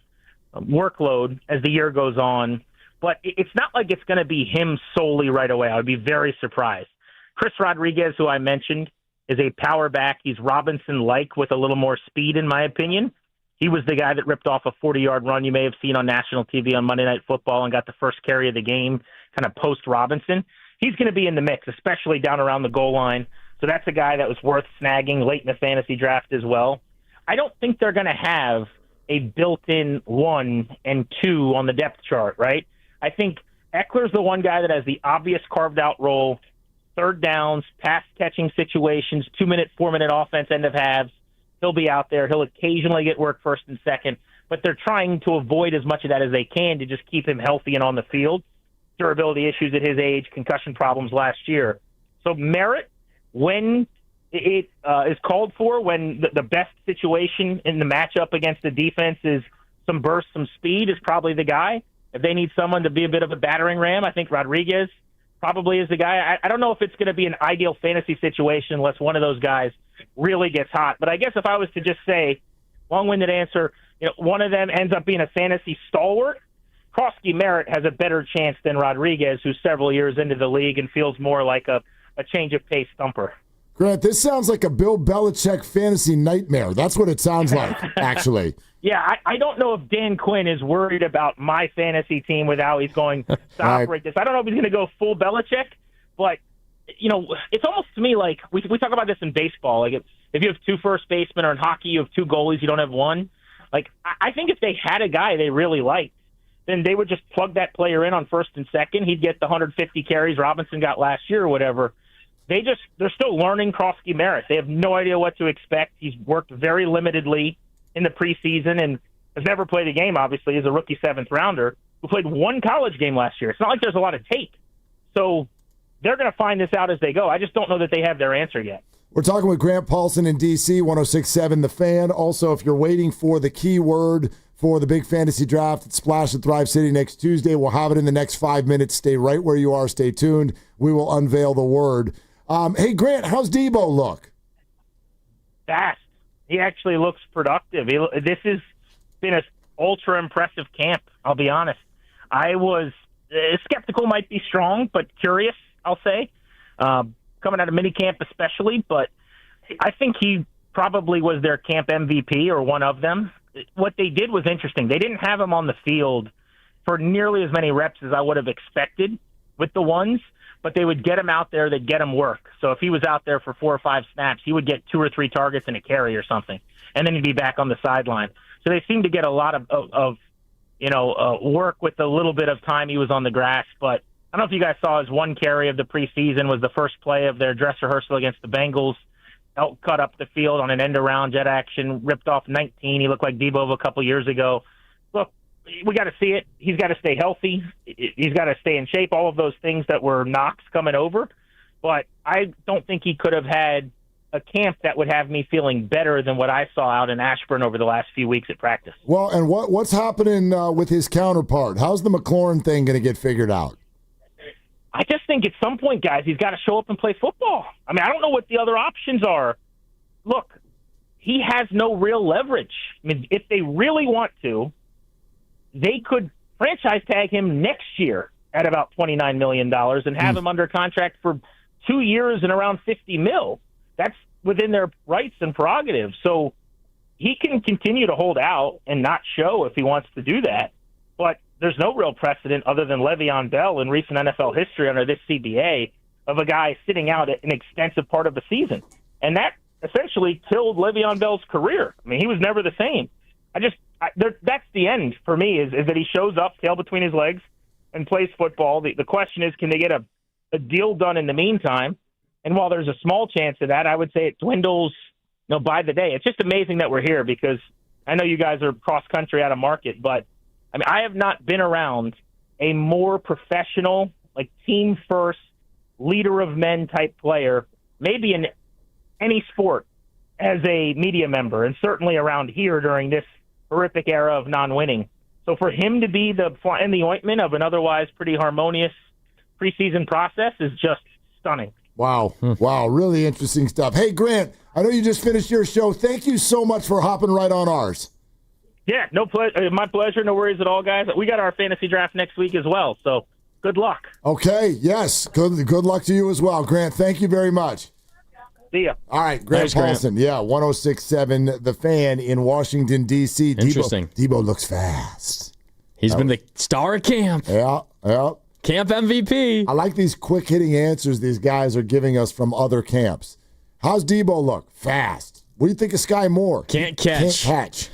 workload as the year goes on. But it's not like it's going to be him solely right away. I would be very surprised. Chris Rodriguez, who I mentioned, is a power back. He's Robinson-like with a little more speed, in my opinion. He was the guy that ripped off a 40-yard run you may have seen on national TV on Monday Night Football and got the first carry of the game kind of post-Robinson. He's going to be in the mix, especially down around the goal line. So that's a guy that was worth snagging late in the fantasy draft as well. I don't think they're going to have a built-in 1 and 2 on the depth chart, right? I think Eckler's the one guy that has the obvious carved-out role, third downs, pass-catching situations, 2-minute, 4-minute offense, end of halves. He'll be out there. He'll occasionally get work first and second, but they're trying to avoid as much of that as they can to just keep him healthy and on the field. Durability issues at his age, concussion problems last year. So Merritt, when it is called for, when the best situation in the matchup against the defense is some burst, some speed, is probably the guy. If they need someone to be a bit of a battering ram, I think Rodriguez probably is the guy. I don't know if it's going to be an ideal fantasy situation unless one of those guys really gets hot. But I guess if I was to just say, long-winded answer, one of them ends up being a fantasy stalwart, Krosky-Merritt has a better chance than Rodriguez, who's several years into the league and feels more like a change of pace thumper. Grant, this sounds like a Bill Belichick fantasy nightmare. That's what it sounds like, actually. Yeah, I don't know if Dan Quinn is worried about my fantasy team with how he's going to operate this. I don't know if he's going to go full Belichick, but, it's almost to me like we talk about this in baseball. Like if you have 2 first basemen, or in hockey you have 2 goalies, you don't have 1. Like, I think if they had a guy they really liked, then they would just plug that player in on first and second. He'd get the 150 carries Robinson got last year or whatever. They're still learning Krosky-Merritt. They have no idea what to expect. He's worked very limitedly in the preseason and has never played a game, obviously, as a rookie 7th-rounder who played 1 college game last year. It's not like there's a lot of tape. So they're going to find this out as they go. I just don't know that they have their answer yet. We're talking with Grant Paulson in D.C., 106.7 The Fan. Also, if you're waiting for the keyword for the big fantasy draft at Splash at Thrive City next Tuesday, we'll have it in the next 5 minutes. Stay right where you are. Stay tuned. We will unveil the word. Hey, Grant, how's Debo look? Fast. He actually looks productive. This has been an ultra-impressive camp, I'll be honest. I was skeptical might be strong, but curious, I'll say, coming out of minicamp especially. But I think he probably was their camp MVP or one of them. What they did was interesting. They didn't have him on the field for nearly as many reps as I would have expected with the ones, but they would get him out there, they'd get him work. So if he was out there for 4 or 5 snaps, he would get 2 or 3 targets and a carry or something, and then he'd be back on the sideline. So they seemed to get a lot of work with the little bit of time he was on the grass. But I don't know if you guys saw his 1 carry of the preseason was the first play of their dress rehearsal against the Bengals. Elk cut up the field on an end-around jet action, ripped off 19. He looked like Debo of a couple years ago. Look, we got to see it. He's got to stay healthy. He's got to stay in shape, all of those things that were knocks coming over. But I don't think he could have had a camp that would have me feeling better than what I saw out in Ashburn over the last few weeks at practice. Well, and what's happening with his counterpart? How's the McLaurin thing going to get figured out? I just think at some point, guys, he's got to show up and play football. I mean, I don't know what the other options are. Look, he has no real leverage. I mean, if they really want to, they could franchise tag him next year at about $29 million and have him under contract for 2 years and around $50 million. That's within their rights and prerogatives. So he can continue to hold out and not show if he wants to do that. But there's no real precedent other than Le'Veon Bell in recent NFL history under this CBA of a guy sitting out an extensive part of the season. And that essentially killed Le'Veon Bell's career. I mean, he was never the same. That's the end for me, is that he shows up, tail between his legs, and plays football. The question is, can they get a deal done in the meantime? And while there's a small chance of that, I would say it dwindles by the day. It's just amazing that we're here, because I know you guys are cross-country out of market, but I mean, I have not been around a more professional, like team-first, leader-of-men type player, maybe in any sport, as a media member, and certainly around here during this horrific era of non-winning. So for him to be the fly in the ointment of an otherwise pretty harmonious preseason process is just stunning. Wow. Wow. Really interesting stuff. Hey, Grant, I know you just finished your show. Thank you so much for hopping right on ours. Yeah, my pleasure. No worries at all, guys. We got our fantasy draft next week as well, so good luck. Okay, yes. Good luck to you as well, Grant. Thank you very much. See ya. All right, Grant Paulson. Grant. Yeah, 106.7 The Fan in Washington, D.C. Interesting. Debo looks fast. He's been the star of camp. Yeah. Camp MVP. I like these quick-hitting answers these guys are giving us from other camps. How's Debo look? Fast. What do you think of Sky Moore? Can't catch. All right.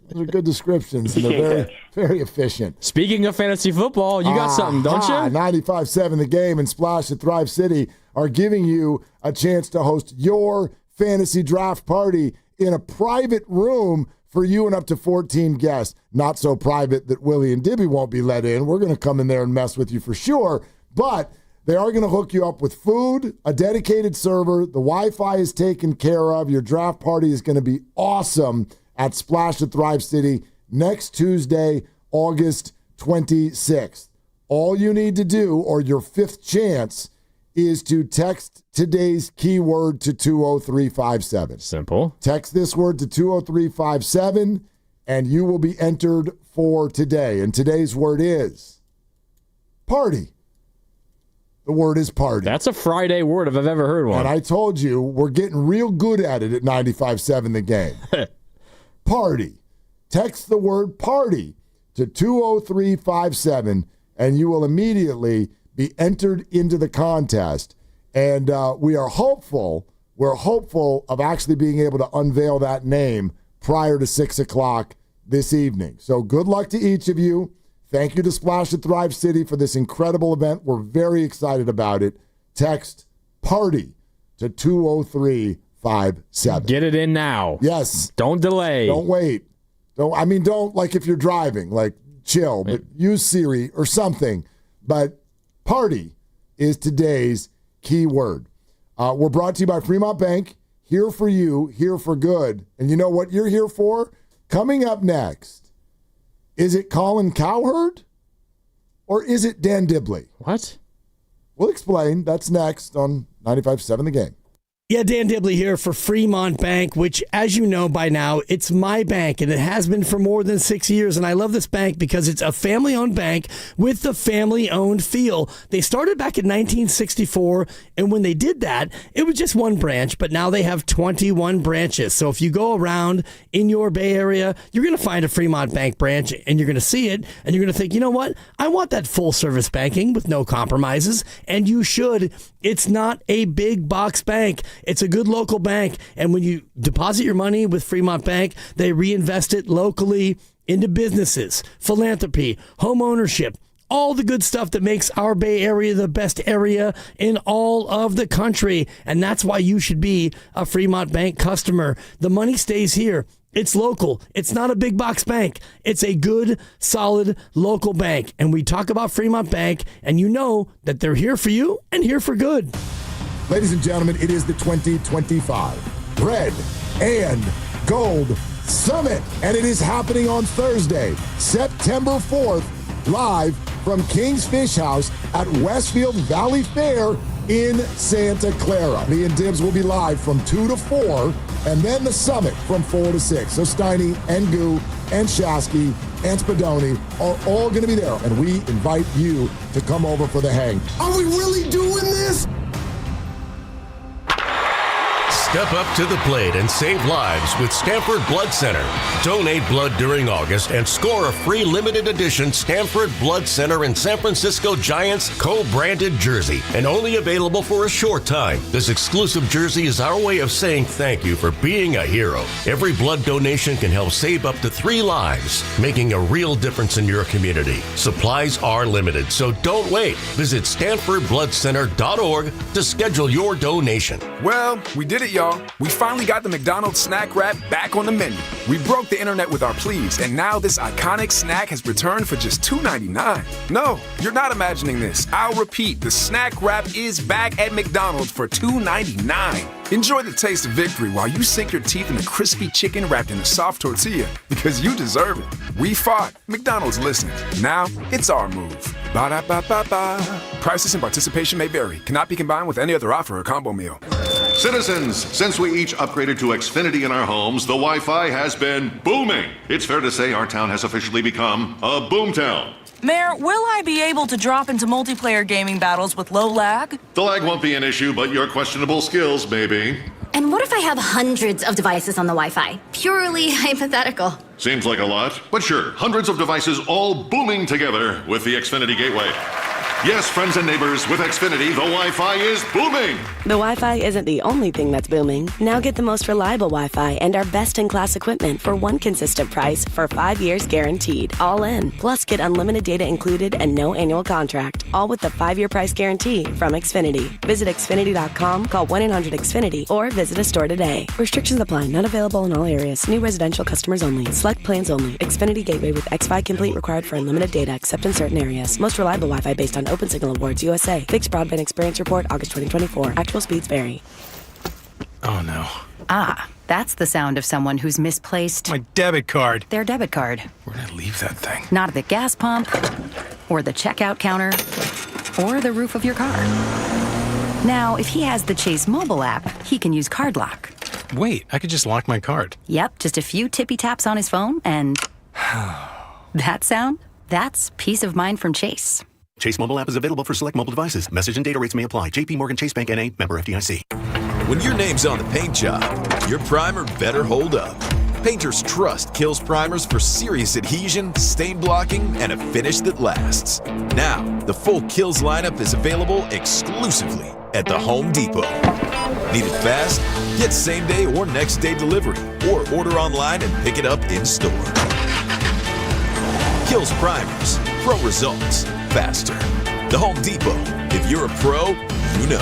Those are good descriptions, and they're very, very efficient. Speaking of fantasy football, you got something, don't you? 95.7 The Game and Splash at Thrive City are giving you a chance to host your fantasy draft party in a private room for you and up to 14 guests. Not so private that Willie and Dibby won't be let in. We're going to come in there and mess with you for sure, but they are going to hook you up with food, a dedicated server. The Wi-Fi is taken care of. Your draft party is going to be awesome at Splash at Thrive City next Tuesday, August 26th. All you need to do, or your fifth chance, is to text today's keyword to 20357. Simple. Text this word to 20357, and you will be entered for today. And today's word is party. The word is party. That's a Friday word if I've ever heard one. And I told you, we're getting real good at it at 95.7 The Game. Party. Text the word party to 20357, and you will immediately be entered into the contest. And we're hopeful of actually being able to unveil that name prior to 6 o'clock this evening. So good luck to each of you. Thank you to Splash at Thrive City for this incredible event. We're very excited about it. Text party to 20357. Get it in now. Yes. Don't delay. Don't wait. Don't like if you're driving, like chill, but use Siri or something. But party is today's key word. We're brought to you by Fremont Bank. Here for you, here for good. And you know what you're here for? Coming up next, is it Colin Cowherd or is it Dan Dibley? What? We'll explain. That's next on 95.7 The Game. Yeah, Dan Dibley here for Fremont Bank, which, as you know by now, it's my bank, and it has been for more than 6 years. And I love this bank because it's a family-owned bank with the family-owned feel. They started back in 1964, and when they did that, it was just one branch, but now they have 21 branches. So if you go around in your Bay Area, you're going to find a Fremont Bank branch, and you're going to see it, and you're going to think, you know what? I want that full-service banking with no compromises, and you should. It's not a big box bank. It's a good local bank, and when you deposit your money with Fremont Bank, they reinvest it locally into businesses, philanthropy, home ownership, all the good stuff that makes our Bay Area the best area in all of the country, and that's why you should be a Fremont Bank customer. The money stays here. It's local. It's not a big box bank. It's a good, solid local bank, and we talk about Fremont Bank, and you know that they're here for you and here for good. Ladies and gentlemen, it is the 2025 Red and Gold Summit, and it is happening on Thursday, September 4th, live from King's Fish House at Westfield Valley Fair in Santa Clara. Me and Dibs will be live from 2 to 4, and then the summit from 4 to 6. So Steiny and Goo and Shasky and Spadoni are all going to be there, and we invite you to come over for the hang. Are we really doing this? Step up to the plate and save lives with Stanford Blood Center. Donate blood during August and score a free limited edition Stanford Blood Center in San Francisco Giants co-branded jersey, and only available for a short time. This exclusive jersey is our way of saying thank you for being a hero. Every blood donation can help save up to 3 lives, making a real difference in your community. Supplies are limited, so don't wait. Visit StanfordBloodCenter.org to schedule your donation. Well, we did it, y'all. We finally got the McDonald's snack wrap back on the menu. We broke the internet with our pleas, and now this iconic snack has returned for just $2.99. No, you're not imagining this. I'll repeat, the snack wrap is back at McDonald's for $2.99. Enjoy the taste of victory while you sink your teeth in the crispy chicken wrapped in a soft tortilla, because you deserve it. We fought. McDonald's listened. Now, it's our move. Ba-da-ba-ba-ba. Prices and participation may vary. Cannot be combined with any other offer or combo meal. Citizens, since we each upgraded to Xfinity in our homes, the Wi-Fi has been booming. It's fair to say our town has officially become a boomtown. Mayor, will I be able to drop into multiplayer gaming battles with low lag? The lag won't be an issue, but your questionable skills may be. And what if I have hundreds of devices on the Wi-Fi? Purely hypothetical. Seems like a lot, but sure, hundreds of devices all booming together with the Xfinity Gateway. Yes, friends and neighbors, with Xfinity, the Wi-Fi is booming. The Wi-Fi isn't the only thing that's booming. Now get the most reliable Wi-Fi and our best-in-class equipment for one consistent price for 5 years guaranteed. All in. Plus, get unlimited data included and no annual contract. All with the 5-year price guarantee from Xfinity. Visit Xfinity.com, call 1-800-XFINITY, or visit a store today. Restrictions apply. Not available in all areas. New residential customers only. Select plans only. Xfinity Gateway with XFi Complete required for unlimited data except in certain areas. Most reliable Wi-Fi based on Open Signal Awards USA. Fixed Broadband Experience Report, August 2024. Actual speeds vary. Oh, no. Ah, that's the sound of someone who's misplaced My debit card. their debit card. Where did I leave that thing? Not at the gas pump, or the checkout counter, or the roof of your car. Now, if he has the Chase mobile app, he can use Card Lock. Wait, I could just lock my card. Yep, just a few tippy taps on his phone, and that sound, that's peace of mind from Chase. Chase mobile app is available for select mobile devices. Message and data rates may apply. JP Morgan Chase Bank N.A. member FDIC. When your name's on the paint job, your primer better hold up. Painters trust Kills primers for serious adhesion, stain blocking, and a finish that lasts. Now, the full Kills lineup is available exclusively at the Home Depot. Need it fast? Get same day or next day delivery, or order online and pick it up in store. Kills primers. Pro results. Faster. The Home Depot. If you're a pro, you know.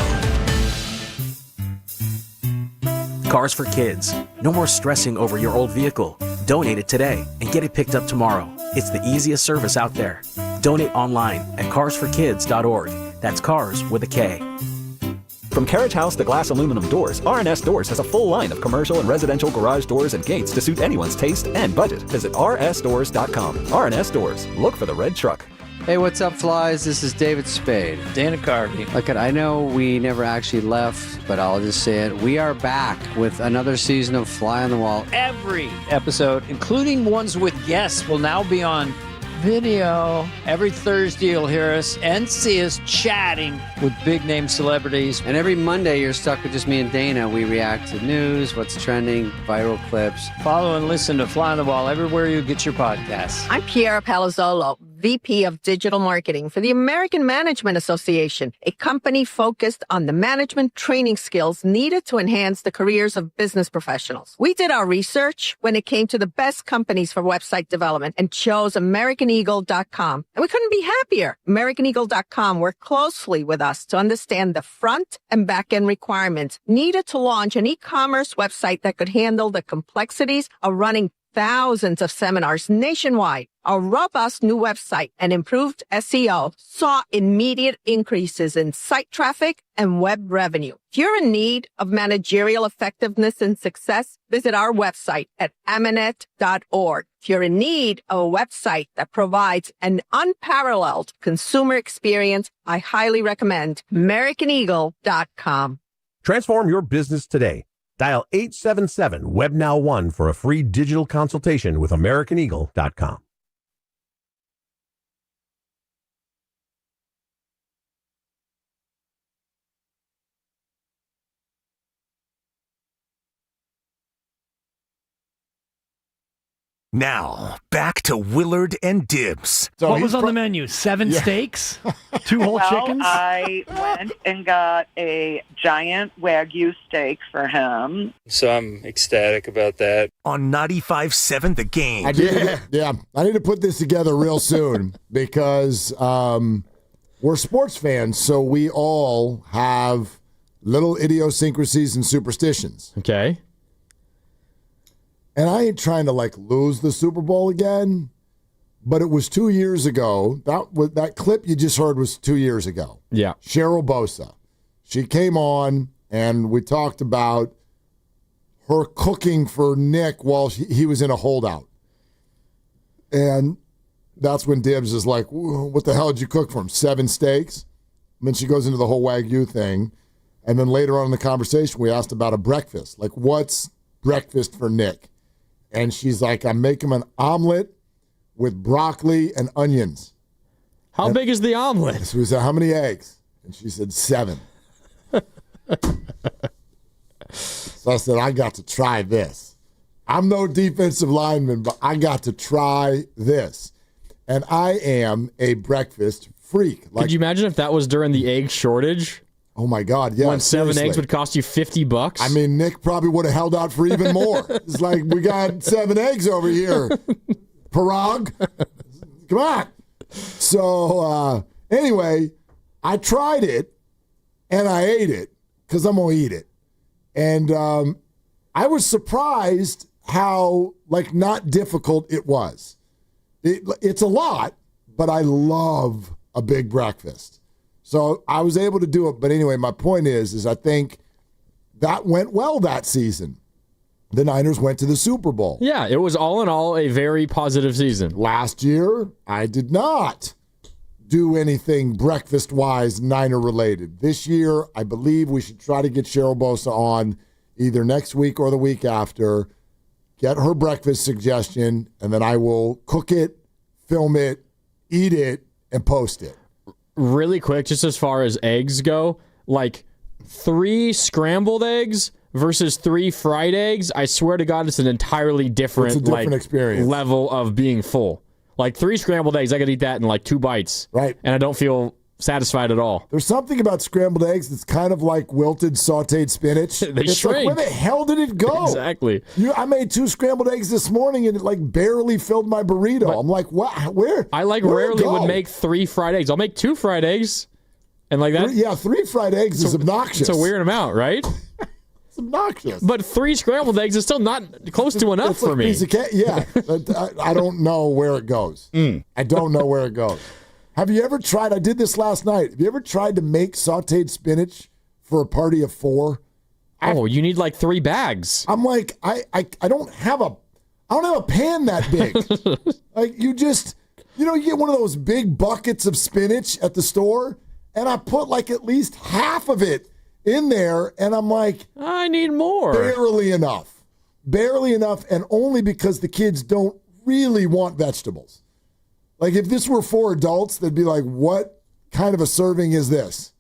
Cars for Kids. No more stressing over your old vehicle. Donate it today and get it picked up tomorrow. It's the easiest service out there. Donate online at carsforkids.org. That's cars with a K. From carriage house to glass aluminum doors, R&S Doors has a full line of commercial and residential garage doors and gates to suit anyone's taste and budget. Visit rsdoors.com. R&S Doors. Look for the red truck. Hey, what's up, flies? This is David Spade. Dana Carvey. Look, I know we never actually left, but I'll just say it. We are back with another season of Fly on the Wall. Every episode, including ones with guests, will now be on video. Every Thursday, you'll hear us and see us chatting with big-name celebrities. And every Monday, you're stuck with just me and Dana. We react to news, what's trending, viral clips. Follow and listen to Fly on the Wall everywhere you get your podcasts. I'm Kiara Palazzolo, VP of Digital Marketing for the American Management Association, a company focused on the management training skills needed to enhance the careers of business professionals. We did our research when it came to the best companies for website development and chose AmericanEagle.com. And we couldn't be happier. AmericanEagle.com worked closely with us to understand the front and back end requirements needed to launch an e-commerce website that could handle the complexities of running thousands of seminars nationwide. Our robust new website and improved SEO saw immediate increases in site traffic and web revenue. If you're in need of managerial effectiveness and success, visit our website at amanet.org. If you're in need of a website that provides an unparalleled consumer experience, I highly recommend AmericanEagle.com. Transform your business today. Dial 877-WebNow1 for a free digital consultation with AmericanEagle.com. Now, back to Willard and Dibs. What was on the menu? 7 steaks? 2 whole chickens? I went and got a giant Wagyu steak for him. So I'm ecstatic about that. On 95.7 The Game. I need to put this together real soon because we're sports fans, so we all have little idiosyncrasies and superstitions. Okay. And I ain't trying to lose the Super Bowl again, but it was 2 years ago. That clip you just heard was 2 years ago. Yeah. Cheryl Bosa. She came on and we talked about her cooking for Nick while he was in a holdout. And that's when Dibs is like, what the hell did you cook for him? 7 steaks? And then she goes into the whole Wagyu thing. And then later on in the conversation, we asked about a breakfast. What's breakfast for Nick? And she's like, I'm making him an omelet with broccoli and onions. How big is the omelet? So we said, how many eggs? And she said, 7. So I said, I got to try this. I'm no defensive lineman, but I got to try this. And I am a breakfast freak. Could you imagine if that was during the egg shortage? Oh, my God, yeah. When 7 seriously. eggs would cost you $50? I mean, Nick probably would have held out for even more. It's like, we got 7 eggs over here. Parag. Come on. So, anyway, I tried it, and I ate it, because I'm going to eat it. And I was surprised how, not difficult it was. It's a lot, but I love a big breakfast. So I was able to do it. But anyway, my point is I think that went well that season. The Niners went to the Super Bowl. Yeah, it was all in all a very positive season. Last year, I did not do anything breakfast-wise Niner-related. This year, I believe we should try to get Cheryl Bosa on either next week or the week after, get her breakfast suggestion, and then I will cook it, film it, eat it, and post it. Really quick, just as far as eggs go, 3 scrambled eggs versus 3 fried eggs, I swear to God, it's an entirely different, experience. Level of being full. 3 scrambled eggs, I could eat that in 2 bites. Right. And I don't feel satisfied at all. There's something about scrambled eggs that's kind of like wilted, sauteed spinach. It's shrink. Where the hell did it go? Exactly. I made 2 scrambled eggs this morning and it barely filled my burrito. But I'm like, what? Where? I rarely would make 3 fried eggs. I'll make 2 fried eggs. And that. Yeah, 3 fried eggs is obnoxious. It's a weird amount, right? It's obnoxious. But 3 scrambled eggs is still not close to enough for me. Piece of cake. Yeah. I don't know where it goes. I don't know where it goes. Have you ever tried, I did this last night, have you ever tried to make sauteed spinach for a party of 4? You need 3 bags. I'm like, I don't have a pan that big. You get one of those big buckets of spinach at the store, and I put at least half of it in there, and I'm like, I need more. Barely enough, and only because the kids don't really want vegetables. If this were 4 adults, they'd be like, what kind of a serving is this?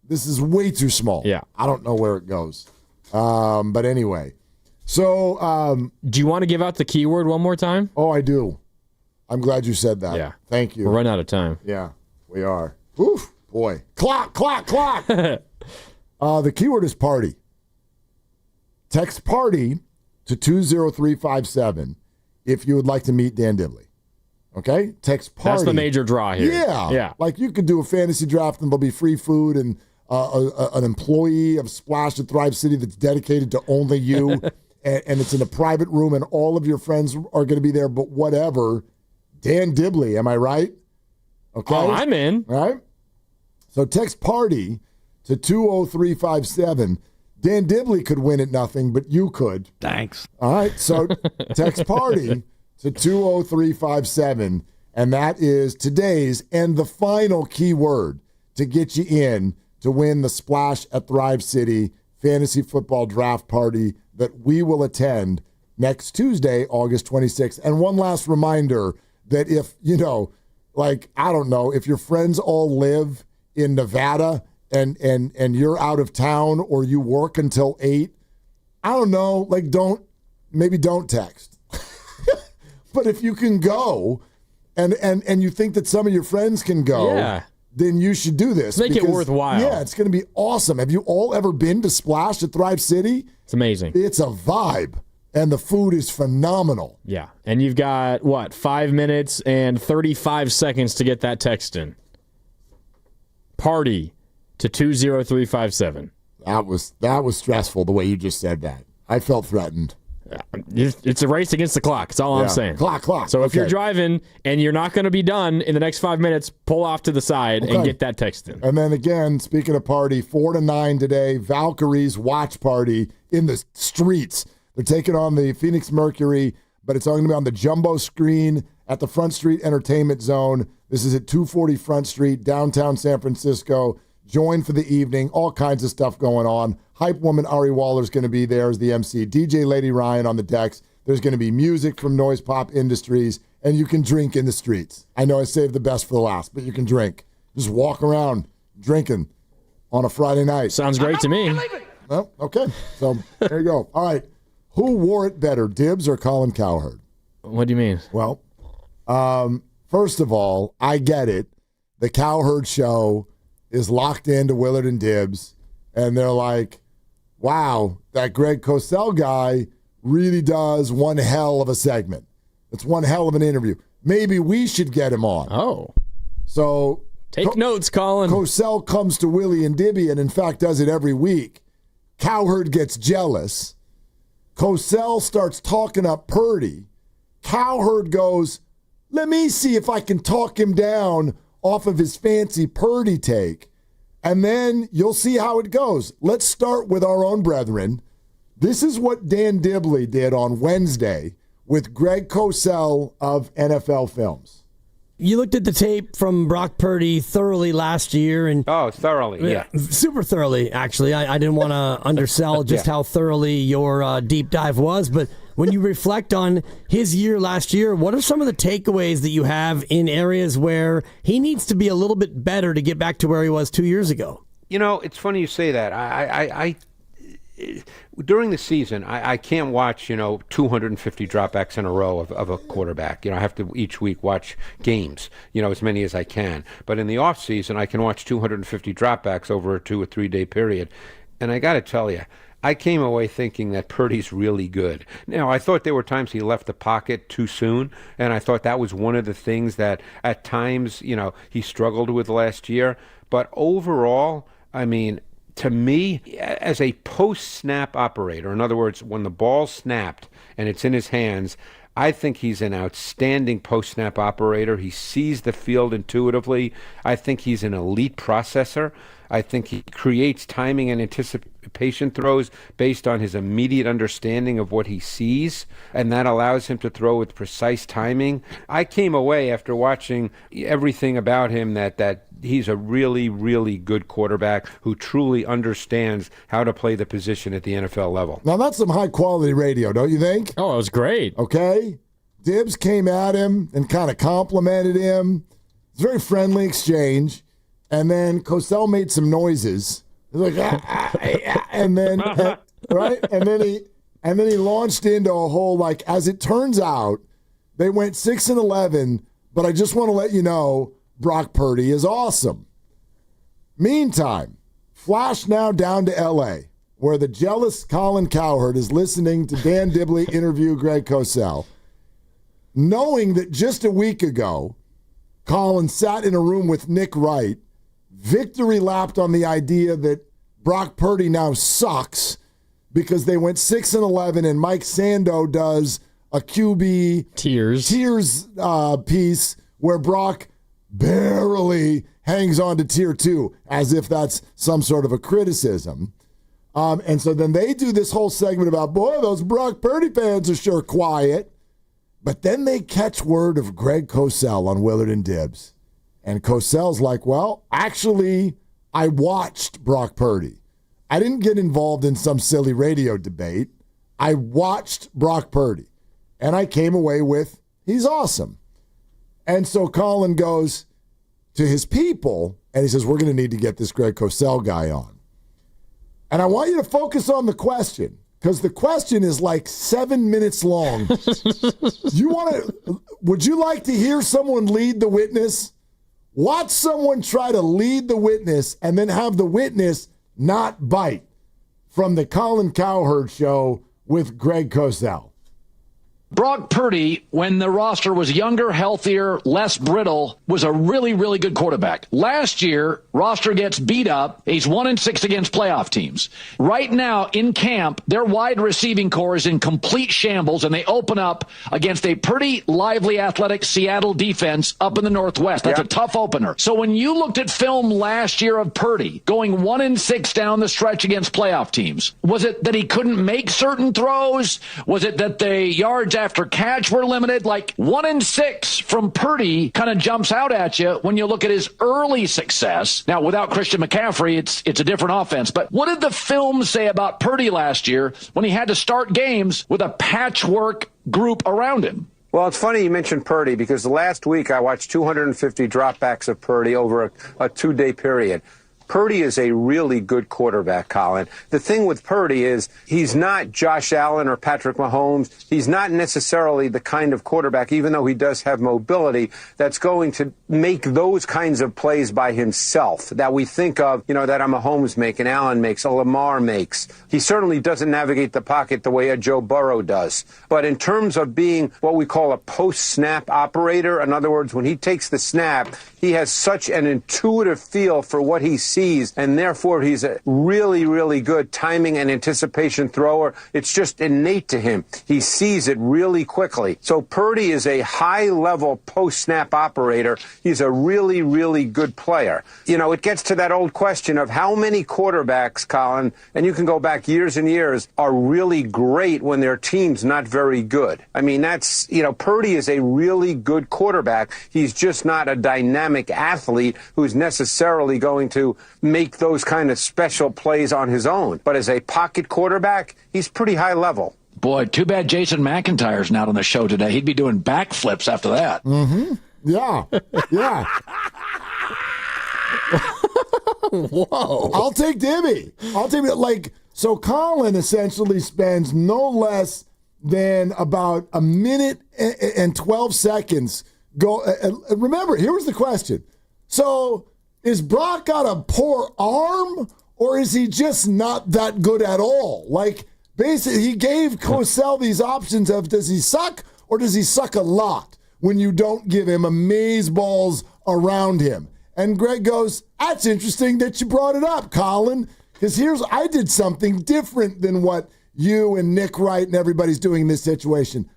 This is way too small. Yeah. I don't know where it goes. But anyway. So. Do you want to give out the keyword one more time? Oh, I do. I'm glad you said that. Yeah. Thank you. We're running out of time. Yeah, we are. Oof, boy. Clock. The keyword is party. Text party to 20357 if you would like to meet Dan Dibley. Okay? Text party. That's the major draw here. Yeah. You could do a fantasy draft and there'll be free food and an employee of Splash at Thrive City that's dedicated to only you. and it's in a private room and all of your friends are going to be there, but whatever. Dan Dibley, am I right? Okay. Oh, I'm in. All right. So text party to 20357. Dan Dibley could win at nothing, but you could. Thanks. All right. So text party to 20357, and that is today's and the final keyword to get you in to win the Splash at Thrive City fantasy football draft party that we will attend next Tuesday, August 26th. And one last reminder that if, I don't know, if your friends all live in Nevada and you're out of town or you work until 8, I don't know, don't text. but if you can go and you think that some of your friends can go, then you should do this. Make it worthwhile. Yeah, it's going to be awesome. Have you all ever been to Splash at Thrive City? It's amazing. It's a vibe, and the food is phenomenal. Yeah, and you've got, 5 minutes and 35 seconds to get that text in. Party to 20357. That was stressful, the way you just said that. I felt threatened. It's a race against the clock. That's all I'm saying. Clock. So if you're driving and you're not going to be done in the next 5 minutes, pull off to the side and get that text in. And then again, speaking of party, 4 to 9 today, Valkyrie's watch party in the streets. They're taking on the Phoenix Mercury, but it's going to be on the jumbo screen at the Front Street Entertainment Zone. This is at 240 Front Street, downtown San Francisco. Join for the evening. All kinds of stuff going on. Hype woman Ari Waller's going to be there as the MC. DJ Lady Ryan on the decks. There's going to be music from Noise Pop Industries, and you can drink in the streets. I know I saved the best for the last, but you can drink. Just walk around drinking on a Friday night. Sounds great to me. Well, okay. So there you go. All right. Who wore it better, Dibs or Colin Cowherd? What do you mean? Well, first of all, I get it. The Cowherd show is locked into Willard and Dibs, and they're like, wow, that Greg Cosell guy really does one hell of a segment. It's one hell of an interview. Maybe we should get him on. Oh. So take notes, Colin. Cosell comes to Willie and Dibby, and in fact does it every week. Cowherd gets jealous. Cosell starts talking up Purdy. Cowherd goes, let me see if I can talk him down off of his fancy Purdy take. And then you'll see how it goes. Let's start with our own brethren. This is what Dan Dibley did on Wednesday with Greg Cosell of NFL Films. You looked at the tape from Brock Purdy thoroughly last year. Thoroughly, yeah. Super thoroughly, actually. I didn't want to undersell just how thoroughly your deep dive was. But when you reflect on his year last year, what are some of the takeaways that you have in areas where he needs to be a little bit better to get back to where he was 2 years ago? You know, it's funny you say that. I during the season, I can't watch, 250 dropbacks in a row of a quarterback. I have to each week watch games, as many as I can. But in the off season, I can watch 250 dropbacks over a 2 or 3 day period. And I got to tell you, I came away thinking that Purdy's really good. Now, I thought there were times he left the pocket too soon, and I thought that was one of the things that at times, he struggled with last year. But overall, I mean, to me, as a post-snap operator, in other words, when the ball's snapped and it's in his hands, I think he's an outstanding post-snap operator. He sees the field intuitively. I think he's an elite processor. I think he creates timing and anticipation throws based on his immediate understanding of what he sees, and that allows him to throw with precise timing. I came away after watching everything about him that he's a really, really good quarterback who truly understands how to play the position at the NFL level. Now, that's some high-quality radio, don't you think? Oh, it was great. Okay. Dibs came at him and kind of complimented him. It's a very friendly exchange. And then Cosell made some noises. Like, and then right? And then he launched into a whole, like, as it turns out, they went 6-11, but I just want to let you know Brock Purdy is awesome. Meantime, flash now down to L.A., where the jealous Colin Cowherd is listening to Dan Dibley interview Greg Cosell, knowing that just a week ago, Colin sat in a room with Nick Wright, victory lapped on the idea that Brock Purdy now sucks because they went 6-11 and Mike Sando does a QB tears piece where Brock barely hangs on to tier 2 as if that's some sort of a criticism. And so then they do this whole segment about, boy, those Brock Purdy fans are sure quiet. But then they catch word of Greg Cosell on Willard and Dibs. And Cosell's like, well, actually, I watched Brock Purdy. I didn't get involved in some silly radio debate. I watched Brock Purdy. And I came away with, he's awesome. And so Colin goes to his people, and he says, we're going to need to get this Greg Cosell guy on. And I want you to focus on the question, because the question is like 7 minutes long. Would you like to hear someone lead the witness? Watch someone try to lead the witness and then have the witness not bite, from the Colin Cowherd Show with Greg Cosell. Brock Purdy, when the roster was younger, healthier, less brittle, was a really, really good quarterback. Last year, roster gets beat up. He's 1-6 against playoff teams. Right now, in camp, their wide receiving core is in complete shambles, and they open up against a pretty lively, athletic Seattle defense up in the Northwest. That's a tough opener. So when you looked at film last year of Purdy going 1-6 down the stretch against playoff teams, was it that he couldn't make certain throws? Was it that the yards after catch were limited? Like 1-6 from Purdy kind of jumps out at you when you look at his early success. Now, without Christian McCaffrey, it's a different offense. But what did the film say about Purdy last year when he had to start games with a patchwork group around him? Well, it's funny you mentioned Purdy, because last week I watched 250 dropbacks of Purdy over a 2-day period. Purdy is a really good quarterback, Colin. The thing with Purdy is he's not Josh Allen or Patrick Mahomes. He's not necessarily the kind of quarterback, even though he does have mobility, that's going to make those kinds of plays by himself that we think of, that a Mahomes makes, an Allen makes, a Lamar makes. He certainly doesn't navigate the pocket the way a Joe Burrow does. But in terms of being what we call a post-snap operator, in other words, when he takes the snap, he has such an intuitive feel for what he sees, and therefore he's a really, really good timing and anticipation thrower. It's just innate to him. He sees it really quickly. So Purdy is a high-level post-snap operator. He's a really, really good player. It gets to that old question of how many quarterbacks, Colin, and you can go back years and years, are really great when their team's not very good. I mean, Purdy is a really good quarterback. He's just not a dynamic athlete who's necessarily going to make those kind of special plays on his own. But as a pocket quarterback, he's pretty high level. Boy, too bad Jason McIntyre's not on the show today. He'd be doing backflips after that. Mm-hmm. Yeah. Yeah. Whoa. I'll take Dibby. So Colin essentially spends no less than about a minute and 12 seconds remember, here was the question. So, is Brock got a poor arm, or is he just not that good at all? Basically, he gave Cosell these options of, does he suck, or does he suck a lot when you don't give him amazeballs around him? And Greg goes, that's interesting that you brought it up, Colin, because I did something different than what you and Nick Wright and everybody's doing in this situation.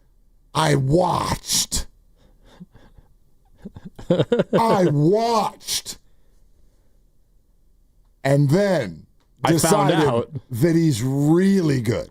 I watched. And then decided that he's really good.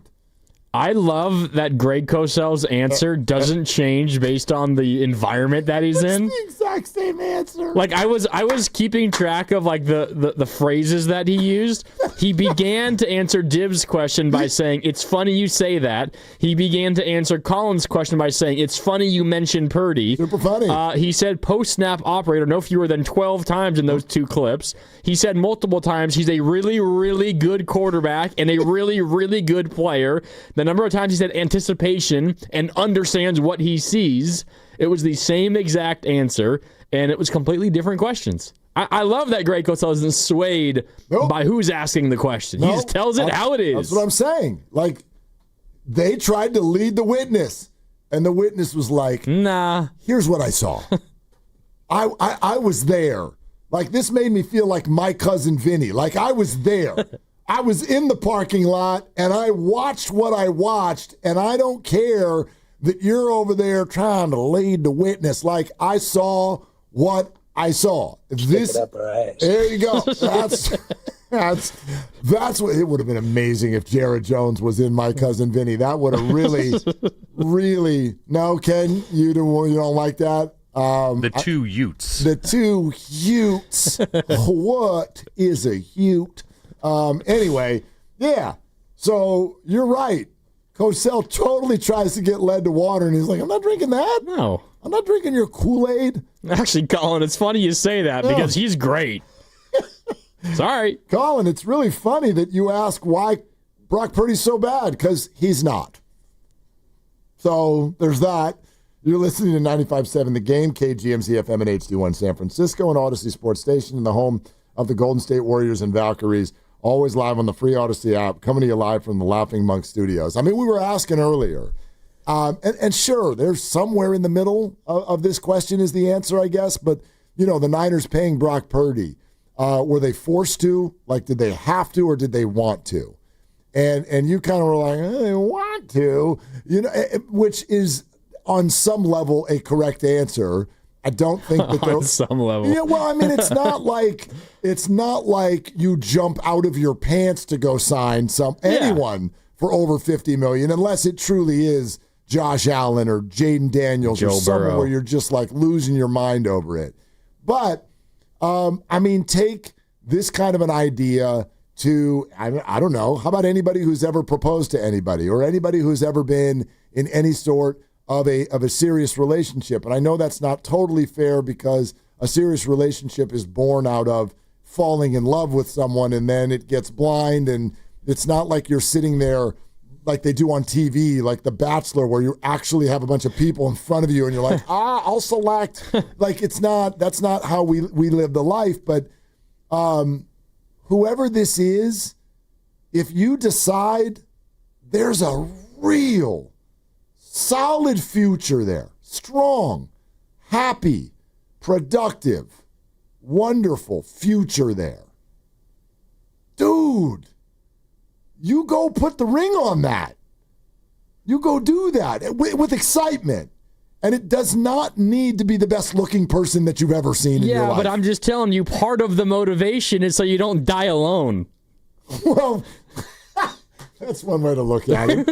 I love that Greg Cosell's answer doesn't change based on the environment that he's in. It's the exact same answer. I was keeping track of the phrases that he used. He began to answer Dibs' question by saying, "It's funny you say that." He began to answer Colin's question by saying, "It's funny you mentioned Purdy." Super funny. He said post-snap operator no fewer than 12 times in those two clips. He said multiple times he's a really, really good quarterback and a really, really good player. The number of times he said anticipation and understands what he sees, it was the same exact answer, and it was completely different questions. I love that Greg Cosell isn't swayed by who's asking the question. He just tells it how it is. That's what I'm saying. They tried to lead the witness, and the witness was like, nah. Here's what I saw. I was there. This made me feel like my cousin Vinny. I was there. I was in the parking lot, and I watched what I watched, and I don't care that you're over there trying to lead the witness. I saw what I saw. There you go. That's what it would have been amazing if Jared Jones was in My Cousin Vinny. That would have really, really. No, Ken, you don't like that. The two Utes. The two Utes. What is a Ute? Anyway, yeah. So you're right. Cosell totally tries to get led to water, and he's like, I'm not drinking that. No. I'm not drinking your Kool-Aid. Actually, Colin, it's funny you say that because he's great. Sorry. Colin, it's really funny that you ask why Brock Purdy's so bad because he's not. So there's that. You're listening to 95.7 The Game, KGMZ FM and HD1 San Francisco, and Odyssey Sports Station, in the home of the Golden State Warriors and Valkyries, always live on the free Odyssey app, coming to you live from the Laughing Monk Studios. I mean, we were asking earlier, and sure, there's somewhere in the middle of this question is the answer, I guess, but, you know, the Niners paying Brock Purdy, were they forced to? Like, did they have to, or did they want to? And you kind of were like, they want to, you know, which is on some level a correct answer. I don't think that on some level. Yeah, well, I mean, it's not like you jump out of your pants to go sign anyone for over $50 million, unless it truly is Josh Allen or Jaden Daniels Joe or someone Burrow, where you're just like losing your mind over it. But I mean, take this kind of an idea to, I don't know, how about anybody who's ever proposed to anybody or anybody who's ever been in any sort of a serious relationship? And I know that's not totally fair because a serious relationship is born out of falling in love with someone and then it gets blind, and it's not like you're sitting there like they do on TV, like The Bachelor, where you actually have a bunch of people in front of you and you're like, I'll select. Like, that's not how we live the life. But whoever this is, if you decide there's a real solid future there, strong, happy, productive, wonderful future there, dude, you go put the ring on that. You go do that with excitement. And it does not need to be the best looking person that you've ever seen in your life. Yeah, but I'm just telling you, part of the motivation is so you don't die alone. Well, that's one way to look at it.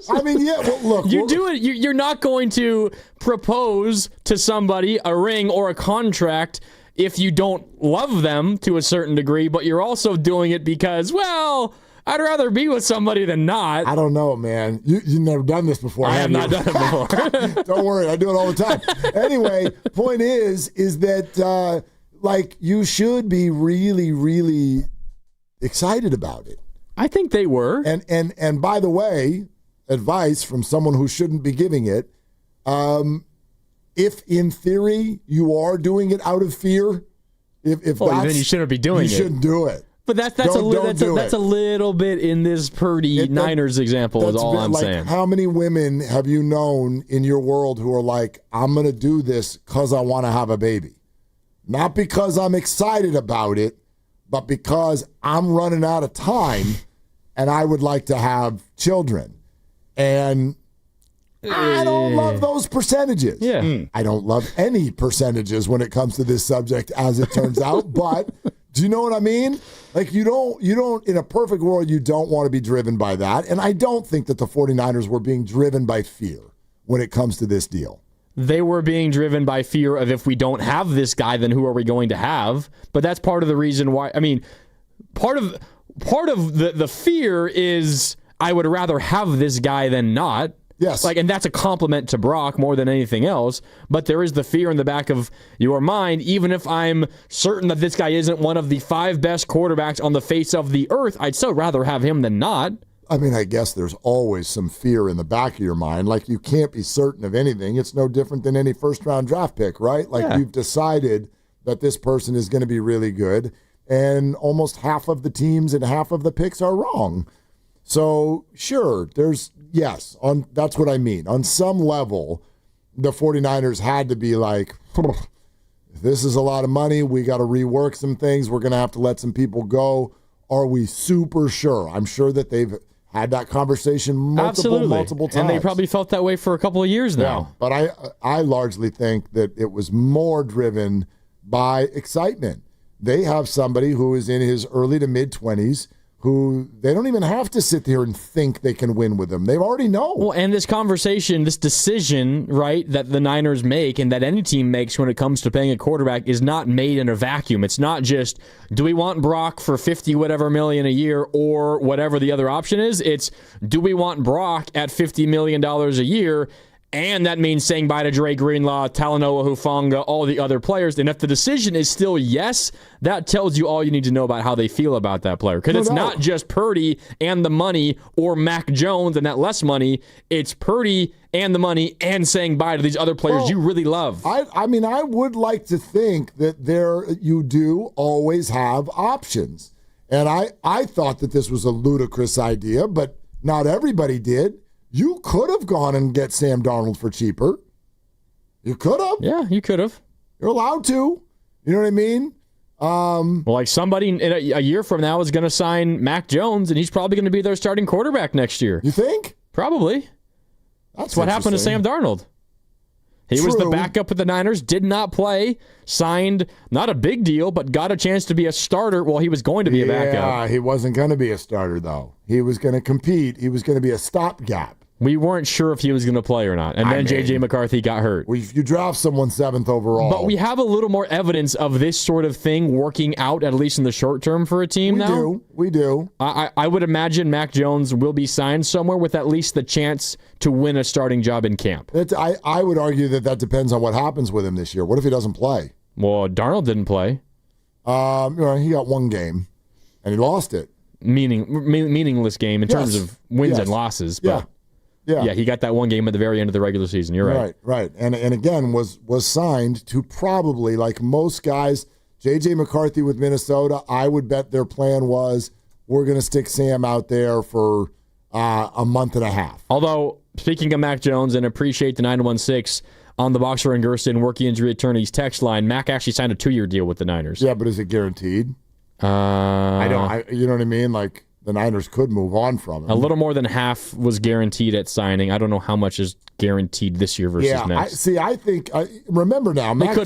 I mean, yeah, well, look. You do it. You're not going to propose to somebody a ring or a contract if you don't love them to a certain degree, but you're also doing it because, well, I'd rather be with somebody than not. I don't know, man. You've never done this before. I have not done it before. Don't worry, I do it all the time. Anyway, point is that like, you should be really, really excited about it. I think they were. And by the way, advice from someone who shouldn't be giving it, if in theory you are doing it out of fear, if then you shouldn't be doing it. You shouldn't do it. But that's a little bit in this Purdy Niners example is all I'm saying. How many women have you known in your world who are like, I'm going to do this because I want to have a baby? Not because I'm excited about it, but because I'm running out of time and I would like to have children. And I don't love those percentages. Yeah. I don't love any percentages when it comes to this subject, as it turns out. But do you know what I mean? Like, you don't, in a perfect world, you don't want to be driven by that. And I don't think that the 49ers were being driven by fear when it comes to this deal. They were being driven by fear of, if we don't have this guy, then who are we going to have? But that's part of the reason why. I mean, part of the fear is, I would rather have this guy than not. Yes. And that's a compliment to Brock more than anything else. But there is the fear in the back of your mind, even if I'm certain that this guy isn't one of the 5 best quarterbacks on the face of the earth, I'd still rather have him than not. I mean, I guess there's always some fear in the back of your mind. Like, you can't be certain of anything. It's no different than any first-round draft pick, right? Like, You've decided that this person is going to be really good, and almost half of the teams and half of the picks are wrong. So, sure, that's what I mean. On some level, the 49ers had to be like, this is a lot of money. We got to rework some things. We're going to have to let some people go. Are we super sure? I'm sure that they've had that conversation multiple times. And they probably felt that way for a couple of years now. Yeah, but I largely think that it was more driven by excitement. They have somebody who is in his early to mid-20s who they don't even have to sit there and think they can win with them. They already know. Well, and this conversation, this decision, right, that the Niners make and that any team makes when it comes to paying a quarterback is not made in a vacuum. It's not just, do we want Brock for 50 whatever million a year or whatever the other option is? It's, do we want Brock at $50 million a year And that means saying bye to Dre Greenlaw, Talanoa Hufanga, all the other players. And if the decision is still yes, that tells you all you need to know about how they feel about that player. Because it's not just Purdy and the money or Mac Jones and that less money. It's Purdy and the money and saying bye to these other players you really love. I mean, I would like to think that you do always have options. And I thought that this was a ludicrous idea, but not everybody did. You could have gone and get Sam Darnold for cheaper. You could have. Yeah, you could have. You're allowed to. You know what I mean? Well, like somebody in a year from now is going to sign Mac Jones, and he's probably going to be their starting quarterback next year. You think? Probably. That's what happened to Sam Darnold. He was the backup with the Niners, did not play, signed, not a big deal, but got a chance to be a starter. Well, he was going to be a backup. Yeah, he wasn't going to be a starter, though. He was going to compete. He was going to be a stopgap. We weren't sure if he was going to play or not. And then J.J. McCarthy got hurt. You draft someone 7th overall. But we have a little more evidence of this sort of thing working out, at least in the short term, for a team now. We do. I would imagine Mac Jones will be signed somewhere with at least the chance to win a starting job in camp. I would argue that depends on what happens with him this year. What if he doesn't play? Well, Darnold didn't play. He got one game, and he lost it. Meaningless game in terms of wins and losses. But yeah, he got that one game at the very end of the regular season. You're right. Right. And again, was signed to probably, like most guys, J.J. McCarthy with Minnesota, I would bet their plan was we're going to stick Sam out there for a month and a half. Although, speaking of Mac Jones, and appreciate the 916 on the Boxer and Gersten Working Injury Attorneys text line, Mac actually signed a 2-year deal with the Niners. Yeah, but is it guaranteed? You know what I mean? Like, the Niners could move on from him. A little more than half was guaranteed at signing. I don't know how much is guaranteed this year versus next. I think remember now, Mac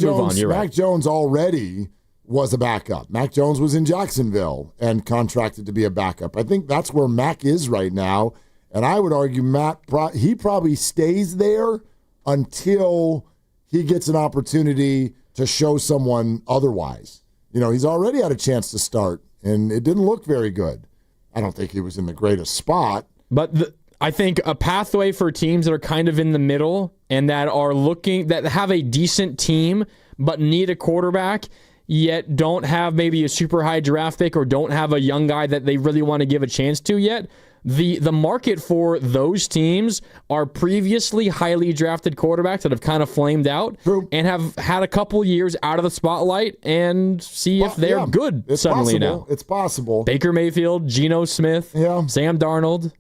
Jones already was a backup. Mac Jones was in Jacksonville and contracted to be a backup. I think that's where Mac is right now, and I would argue he probably stays there until he gets an opportunity to show someone otherwise. You know, he's already had a chance to start, and it didn't look very good. I don't think he was in the greatest spot. But I think a pathway for teams that are kind of in the middle and that have a decent team but need a quarterback, yet don't have maybe a super high draft pick or don't have a young guy that they really want to give a chance to yet. The market for those teams are previously highly drafted quarterbacks that have kind of flamed out and have had a couple years out of the spotlight and see if they're good suddenly now. It's possible. Baker Mayfield, Geno Smith, Sam Darnold.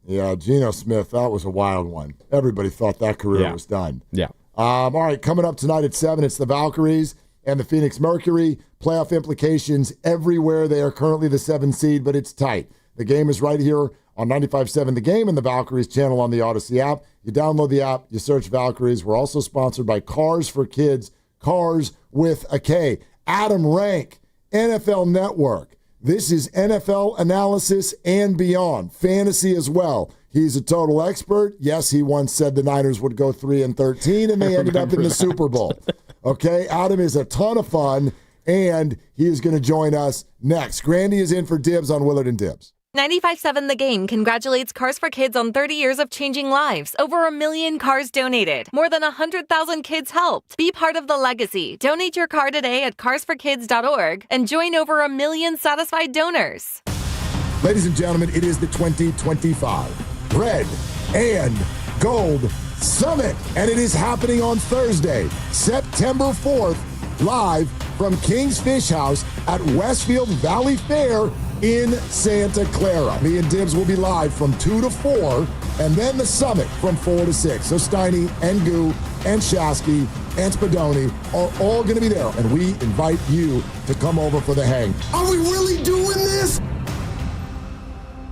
Yeah, Geno Smith, that was a wild one. Everybody thought that career was done. Yeah. All right, coming up tonight at 7, it's the Valkyries and the Phoenix Mercury. Playoff implications everywhere. They are currently the 7 seed, but it's tight. The game is right here on 95.7 The Game and the Valkyries channel on the Odyssey app. You download the app, you search Valkyries. We're also sponsored by Cars for Kids, Cars with a K. Adam Rank, NFL Network. This is NFL analysis and beyond, fantasy as well. He's a total expert. Yes, he once said the Niners would go 3-13, and they ended up in the Super Bowl. Okay, Adam is a ton of fun, and he is going to join us next. Grandy is in for Dibs on Willard and Dibs. 95.7 The Game congratulates Cars for Kids on 30 years of changing lives. Over 1 million cars donated. More than 100,000 kids helped. Be part of the legacy. Donate your car today at carsforkids.org and join over 1 million satisfied donors. Ladies and gentlemen, it is the 2025 Red and Gold Summit, and it is happening on Thursday, September 4th, live from King's Fish House at Westfield Valley Fair in Santa Clara. Me and Dibs will be live from 2 to 4, and then the summit from 4 to 6. So Steiny and Goo and Shasky and Spadoni are all going to be there, and we invite you to come over for the hang. Are we really doing this?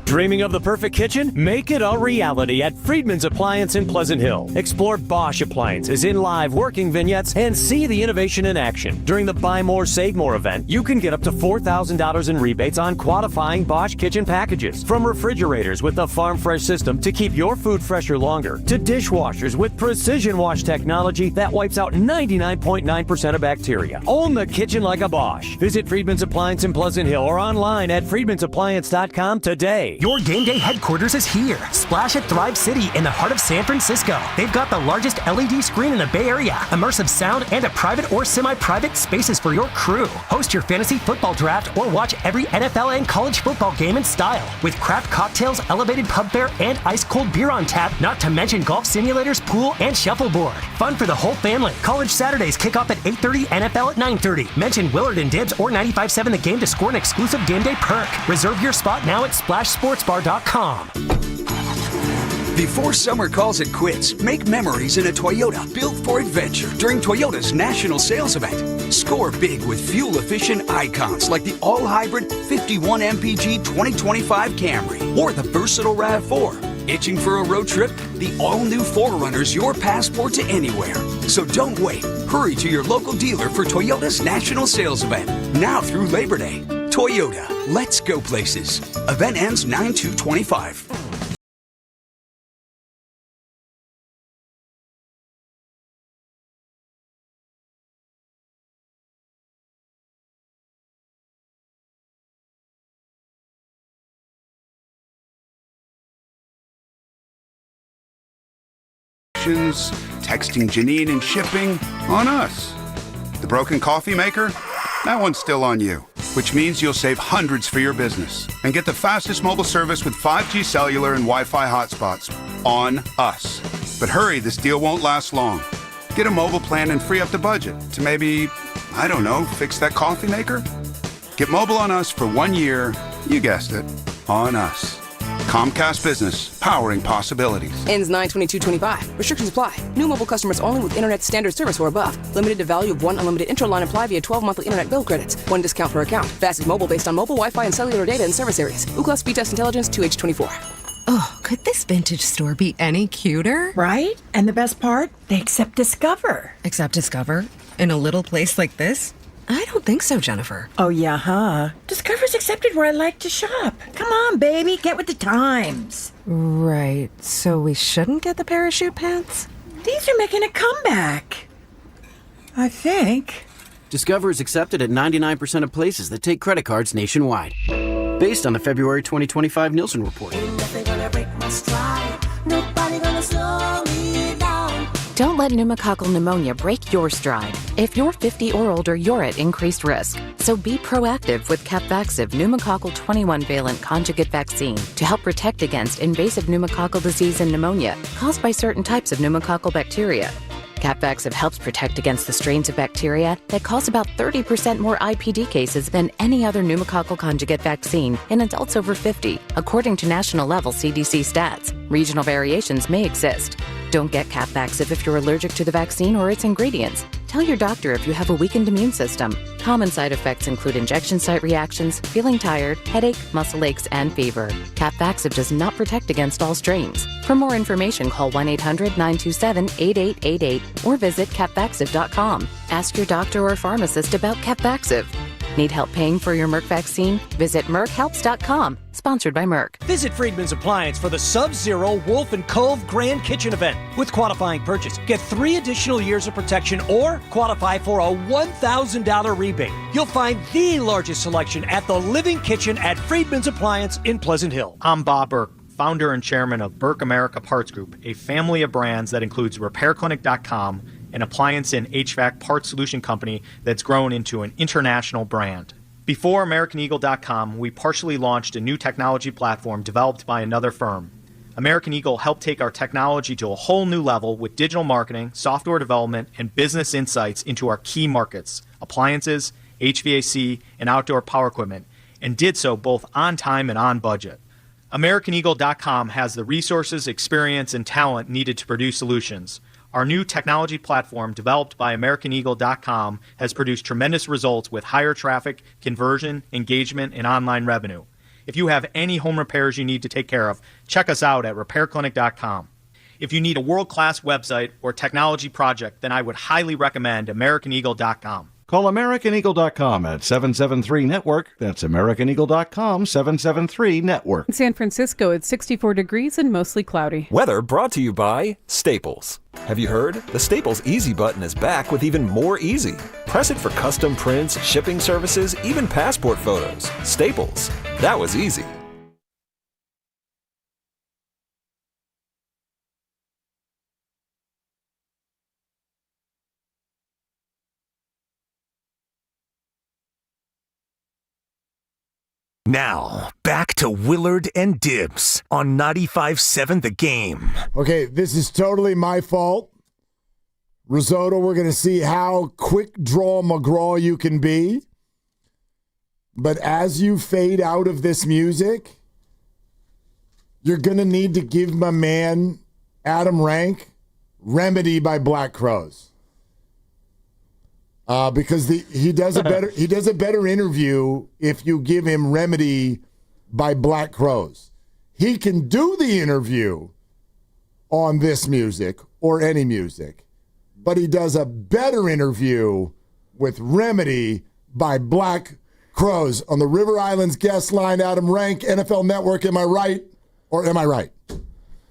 Dreaming of the perfect kitchen? Make it a reality at Friedman's Appliance in Pleasant Hill. Explore Bosch appliances in live working vignettes and see the innovation in action. During the Buy More, Save More event, you can get up to $4,000 in rebates on qualifying Bosch kitchen packages. From refrigerators with the Farm Fresh system to keep your food fresher longer, to dishwashers with precision wash technology that wipes out 99.9% of bacteria. Own the kitchen like a Bosch. Visit Friedman's Appliance in Pleasant Hill or online at friedmansappliance.com today. day. Your game day headquarters is here. Splash at Thrive City in the heart of San Francisco. They've got the largest LED screen in the Bay Area, immersive sound, and a private or semi-private spaces for your crew. Host your fantasy football draft or watch every NFL and college football game in style. With craft cocktails, elevated pub fare, and ice-cold beer on tap, not to mention golf simulators, pool, and shuffleboard. Fun for the whole family. College Saturdays kick off at 8:30, NFL at 9:30. Mention Willard and Dibs or 95.7 The Game to score an exclusive game day perk. Reserve your spot now at splashsportsbar.com. Before summer calls it quits, make memories in a Toyota built for adventure during Toyota's national sales event. Score big with fuel-efficient icons like the all-hybrid 51 MPG 2025 Camry or the versatile RAV4. Itching for a road trip? The all-new 4Runner's your passport to anywhere. So don't wait. Hurry to your local dealer for Toyota's national sales event, now through Labor Day. Toyota, let's go places. Event ends 9/2/25. Texting Janine and shipping on us. The broken coffee maker? That one's still on you, which means you'll save hundreds for your business and get the fastest mobile service with 5G cellular and Wi-Fi hotspots on us. But hurry, this deal won't last long. Get a mobile plan and free up the budget to maybe, I don't know, fix that coffee maker? Get mobile on us for 1 year, you guessed it, on us. Comcast Business, powering possibilities. Ends 9/22/25. Restrictions apply. New mobile customers only with internet standard service or above. Limited to value of one unlimited intra-line apply via 12 monthly internet bill credits. One discount per account. Fastest mobile based on mobile Wi-Fi and cellular data in service areas. Ookla Speed Test Intelligence 2H24. Oh, could this vintage store be any cuter? Right? And the best part? They accept Discover. Accept Discover? In a little place like this? I don't think so, Jennifer. Oh, yeah, huh? Discover's accepted where I like to shop. Come on, baby, get with the times. Right, so we shouldn't get the parachute pants? These are making a comeback. I think. Discover is accepted at 99% of places that take credit cards nationwide. Based on the February 2025 Nielsen report. Don't let pneumococcal pneumonia break your stride. If you're 50 or older, you're at increased risk. So be proactive with Capvaxive pneumococcal 21-valent conjugate vaccine to help protect against invasive pneumococcal disease and pneumonia caused by certain types of pneumococcal bacteria. Capvaxive helps protect against the strains of bacteria that cause about 30% more IPD cases than any other pneumococcal conjugate vaccine in adults over 50, according to national-level CDC stats. Regional variations may exist. Don't get Capvaxive if you're allergic to the vaccine or its ingredients. Tell your doctor if you have a weakened immune system. Common side effects include injection site reactions, feeling tired, headache, muscle aches, and fever. Capvaxive does not protect against all strains. For more information, call 1-800-927-8888 or visit capvaxive.com. Ask your doctor or pharmacist about Capvaxive. Need help paying for your Merck vaccine? Visit merckhelps.com. Sponsored by Merck. Visit Friedman's Appliance for the Sub-Zero Wolf and Cove Grand Kitchen event. With qualifying purchase, get 3 additional years of protection or qualify for a $1,000 rebate. You'll find the largest selection at the Living Kitchen at Friedman's Appliance in Pleasant Hill. I'm Bob Burke, founder and chairman of Burke America Parts Group, a family of brands that includes RepairClinic.com, an appliance and HVAC parts solution company that's grown into an international brand. Before AmericanEagle.com, we partially launched a new technology platform developed by another firm. American Eagle helped take our technology to a whole new level with digital marketing, software development, and business insights into our key markets, appliances, HVAC, and outdoor power equipment, and did so both on time and on budget. AmericanEagle.com has the resources, experience, and talent needed to produce solutions. Our new technology platform, developed by AmericanEagle.com, has produced tremendous results with higher traffic, conversion, engagement, and online revenue. If you have any home repairs you need to take care of, check us out at RepairClinic.com. If you need a world-class website or technology project, then I would highly recommend AmericanEagle.com. Call AmericanEagle.com at 773-NETWORK. That's AmericanEagle.com, 773-NETWORK. In San Francisco, it's 64 degrees and mostly cloudy. Weather brought to you by Staples. Have you heard? The Staples Easy button is back with even more easy. Press it for custom prints, shipping services, even passport photos. Staples. That was easy. Now, back to Willard and Dibs on 95.7 The Game. Okay, this is totally my fault. Risotto, we're going to see how quick draw McGraw you can be. But as you fade out of this music, you're going to need to give my man Adam Rank Remedy by Black Crowes. Because he does a better interview if you give him Remedy by Black Crowes. He can do the interview on this music or any music, but he does a better interview with Remedy by Black Crowes on the River Islands guest line. Adam Rank, NFL Network. Am I right or am I right?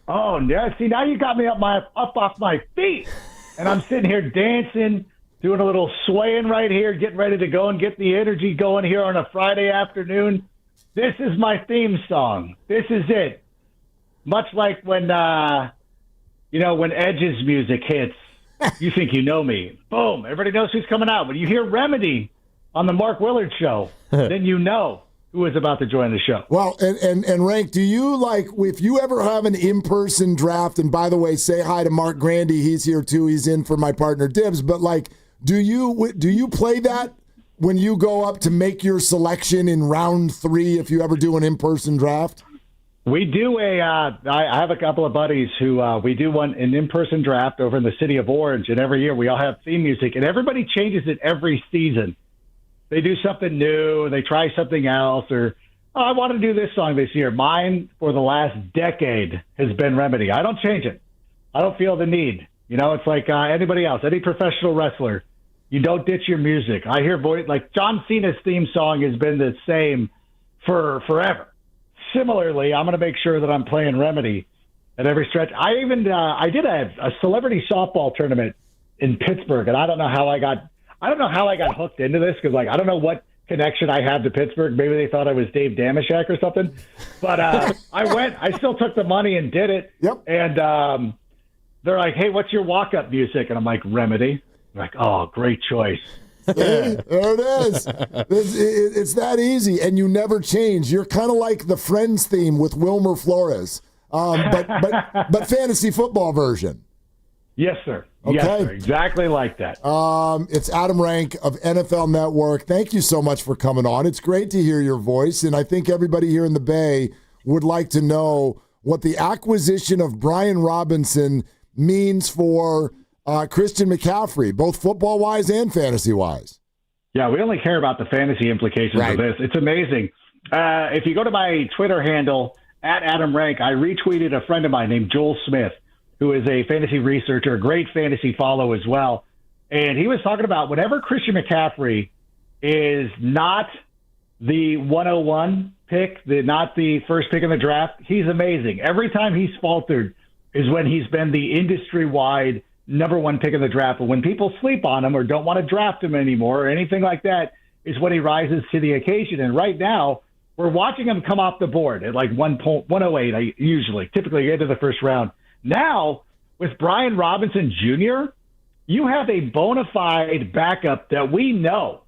Oh, yeah. See, now you got me up off my feet, and I'm sitting here dancing, doing a little swaying right here, getting ready to go and get the energy going here on a Friday afternoon. This is my theme song. This is it. Much like when, when Edge's music hits, you think you know me. Boom, everybody knows who's coming out. When you hear Remedy on the Mark Willard Show, then you know who is about to join the show. Well, and Rank, do you if you ever have an in-person draft, and by the way, say hi to Mark Grandy. He's here too. He's in for my partner Dibs. But do you play that when you go up to make your selection in round 3 if you ever do an in-person draft? We do I have a couple of buddies who we do an in-person draft over in the city of Orange, and every year we all have theme music, and everybody changes it every season. They do something new, they try something else, or I want to do this song this year. Mine for the last decade has been Remedy. I don't change it. I don't feel the need. It's like anybody else, any professional wrestler. You don't ditch your music. I hear like John Cena's theme song has been the same for forever. Similarly, I'm going to make sure that I'm playing Remedy at every stretch. I even I did a celebrity softball tournament in Pittsburgh, and I don't know how I got hooked into this because I don't know what connection I have to Pittsburgh. Maybe they thought I was Dave Damashek or something. But I went. I still took the money and did it. Yep. And they're like, "Hey, what's your walk-up music?" And I'm like, "Remedy." They're like, "Oh, great choice." There it is. It's that easy, and you never change. You're kind of like the Friends theme with Wilmer Flores, but fantasy football version. Yes, sir. Okay. Yes, sir. Exactly like that. It's Adam Rank of NFL Network. Thank you so much for coming on. It's great to hear your voice, and I think everybody here in the Bay would like to know what the acquisition of Brian Robinson means for Christian McCaffrey, both football-wise and fantasy-wise. Yeah, we only care about the fantasy implications of this. It's amazing. If you go to my Twitter handle, @AdamRank, I retweeted a friend of mine named Joel Smith, who is a fantasy researcher, a great fantasy follow as well. And he was talking about whenever Christian McCaffrey is not the 101 pick, not the first pick in the draft, he's amazing. Every time he's faltered is when he's been the industry-wide number 1 pick in the draft. But when people sleep on him or don't want to draft him anymore or anything like that is when he rises to the occasion. And right now, we're watching him come off the board at 108, typically into the first round. Now, with Brian Robinson Jr., you have a bona fide backup that we know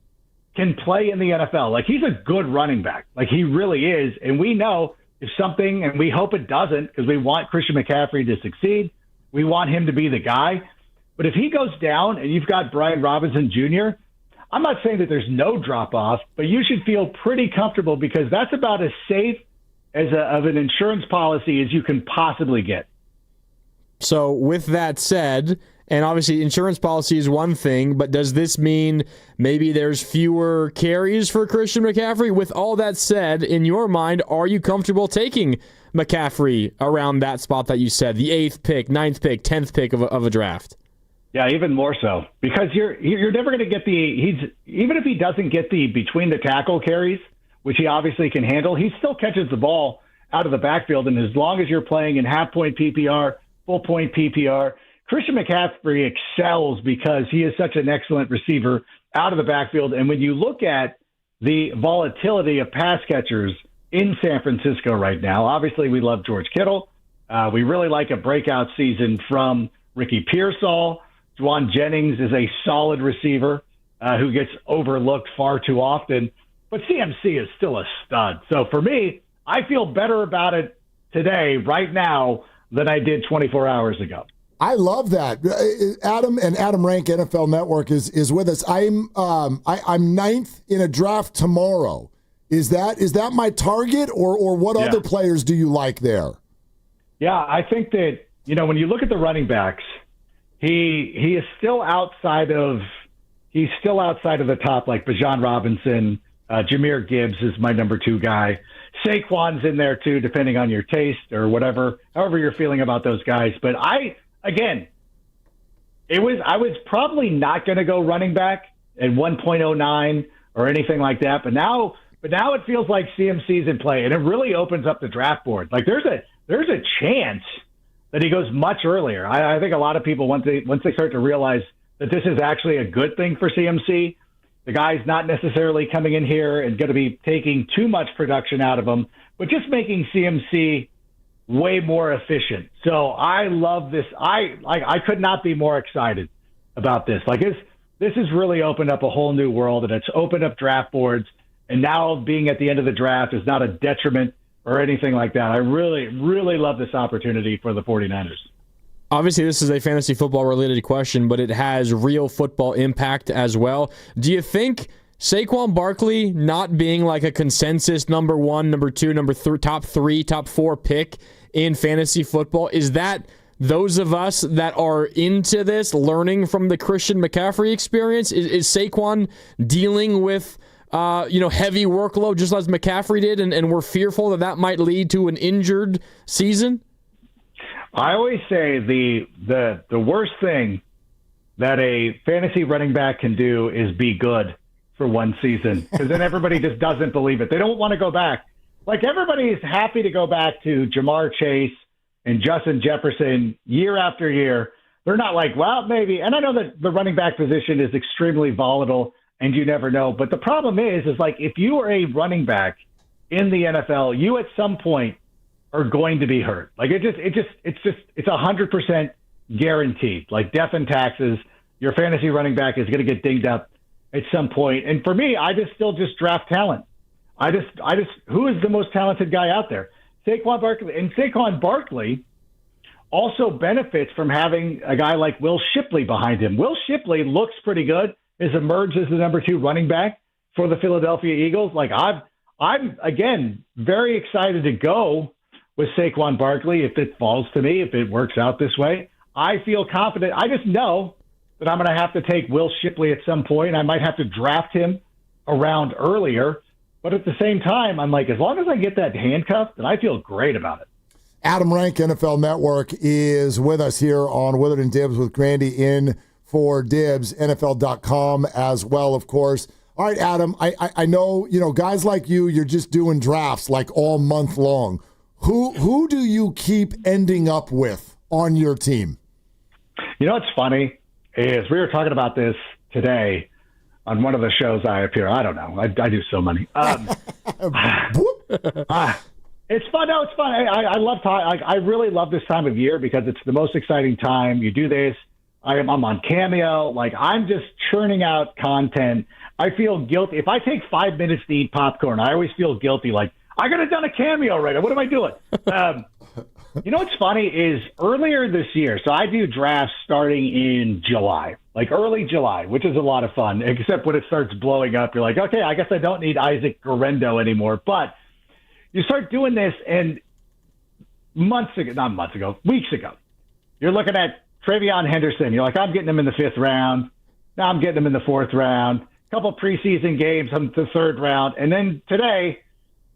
can play in the NFL. He's a good running back. He really is. And we know if something, and we hope it doesn't, because we want Christian McCaffrey to succeed, we want him to be the guy. But if he goes down and you've got Brian Robinson Jr., I'm not saying that there's no drop-off, but you should feel pretty comfortable because that's about as safe of an insurance policy as you can possibly get. So with that said, and obviously insurance policy is one thing, but does this mean maybe there's fewer carries for Christian McCaffrey? With all that said, in your mind, are you comfortable taking McCaffrey around that spot that you said, the 8th pick, 9th pick, 10th pick of a draft? Yeah, even more so, because you're never going to get even if he doesn't get the between the tackle carries, which he obviously can handle, he still catches the ball out of the backfield. And as long as you're playing in half-point PPR, full-point PPR, Christian McCaffrey excels because he is such an excellent receiver out of the backfield. And when you look at the volatility of pass catchers in San Francisco right now, obviously we love George Kittle. We really like a breakout season from Ricky Pearsall. Juwan Jennings is a solid receiver who gets overlooked far too often. but CMC is still a stud. So for me, I feel better about it today, right now, than I did 24 hours ago. I love that. Adam and Adam Rank NFL Network is with us. I'm ninth in a draft tomorrow. Is that my target, or what other players do you like there? Yeah, I think that, when you look at the running backs, he is still outside of the top, like Bijan Robinson. Jahmyr Gibbs is my number 2 guy. Saquon's in there too, depending on your taste or whatever, however you're feeling about those guys. But I was probably not going to go running back at 1.09 or anything like that. But now it feels like CMC's in play, and it really opens up the draft board. Like there's a chance that he goes much earlier. I think a lot of people, once they start to realize that this is actually a good thing for CMC, the guy's not necessarily coming in here and going to be taking too much production out of him, but just making CMC way more efficient. So I love this. I could not be more excited about this. Like this has really opened up a whole new world, and it's opened up draft boards. And now being at the end of the draft is not a detriment or anything like that. I really, really love this opportunity for the 49ers. Obviously, this is a fantasy football-related question, but it has real football impact as well. Do you think Saquon Barkley not being like a consensus number 1, number 2, number 3, top 3, top 4 pick in fantasy football, is that those of us that are into this learning from the Christian McCaffrey experience? Is Saquon dealing with heavy workload just as McCaffrey did, and we're fearful that might lead to an injured season? I always say the worst thing that a fantasy running back can do is be good for one season, because then everybody just doesn't believe it. They don't want to go back. Like, everybody is happy to go back to Jamar Chase and Justin Jefferson year after year. They're not like, well, maybe. And I know that the running back position is extremely volatile and you never know. But the problem is like, if you are a running back in the NFL, you at some point are going to be hurt. Like it's 100% guaranteed. Like death and taxes, your fantasy running back is going to get dinged up at some point. And for me, I still draft talent. Who is the most talented guy out there? Saquon Barkley. And Saquon Barkley also benefits from having a guy like Will Shipley behind him. Will Shipley looks pretty good, has emerged as the number 2 running back for the Philadelphia Eagles. Like I'm again very excited to go with Saquon Barkley if it falls to me, if it works out this way. I feel confident. I just know that I'm going to have to take Will Shipley at some point. I might have to draft him around earlier. But at the same time, I'm like, as long as I get that handcuff, then I feel great about it. Adam Rank, NFL Network, is with us here on Willard and Dibs with Grandy in for Dibs, NFL.com as well, of course. All right, Adam, I know, guys like you're just doing drafts like all month long. Who do you keep ending up with on your team? What's funny is we were talking about this today on one of the shows I appear. I don't know. I do so many. It's fun. No, it's fun. I love time. I really love this time of year because it's the most exciting time. You do this. I'm on Cameo. Like, I'm just churning out content. I feel guilty. If I take 5 minutes to eat popcorn, I always feel guilty. Like, I could have done a Cameo right now. What am I doing? What's funny is earlier this year, so I do drafts starting in July, like early July, which is a lot of fun, except when it starts blowing up, you're like, okay, I guess I don't need Isaac Guerrero anymore. But you start doing this, and weeks ago, you're looking at Travion Henderson. You're like, I'm getting him in the 5th round. Now I'm getting him in the 4th round. A couple preseason games in the 3rd round. And then today,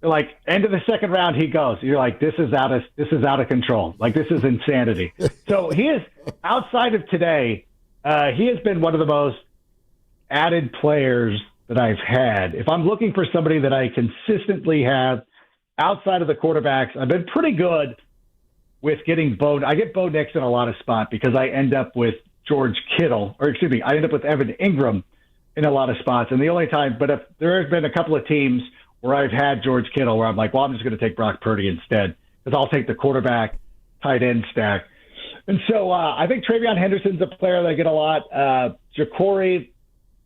like, end of the 2nd round, he goes. You're like, this is out of control. Like, this is insanity. So he is, outside of today, he has been one of the most added players that I've had. If I'm looking for somebody that I consistently have outside of the quarterbacks, I've been pretty good with getting Bo. I get Bo Nix in a lot of spots because I end up with George Kittle, I end up with Evan Ingram in a lot of spots. And the only time, but if there has been a couple of teams where I've had George Kittle where I'm like, well, I'm just going to take Brock Purdy instead because I'll take the quarterback tight end stack. And so I think Travion Henderson's a player that I get a lot. Ja'Cory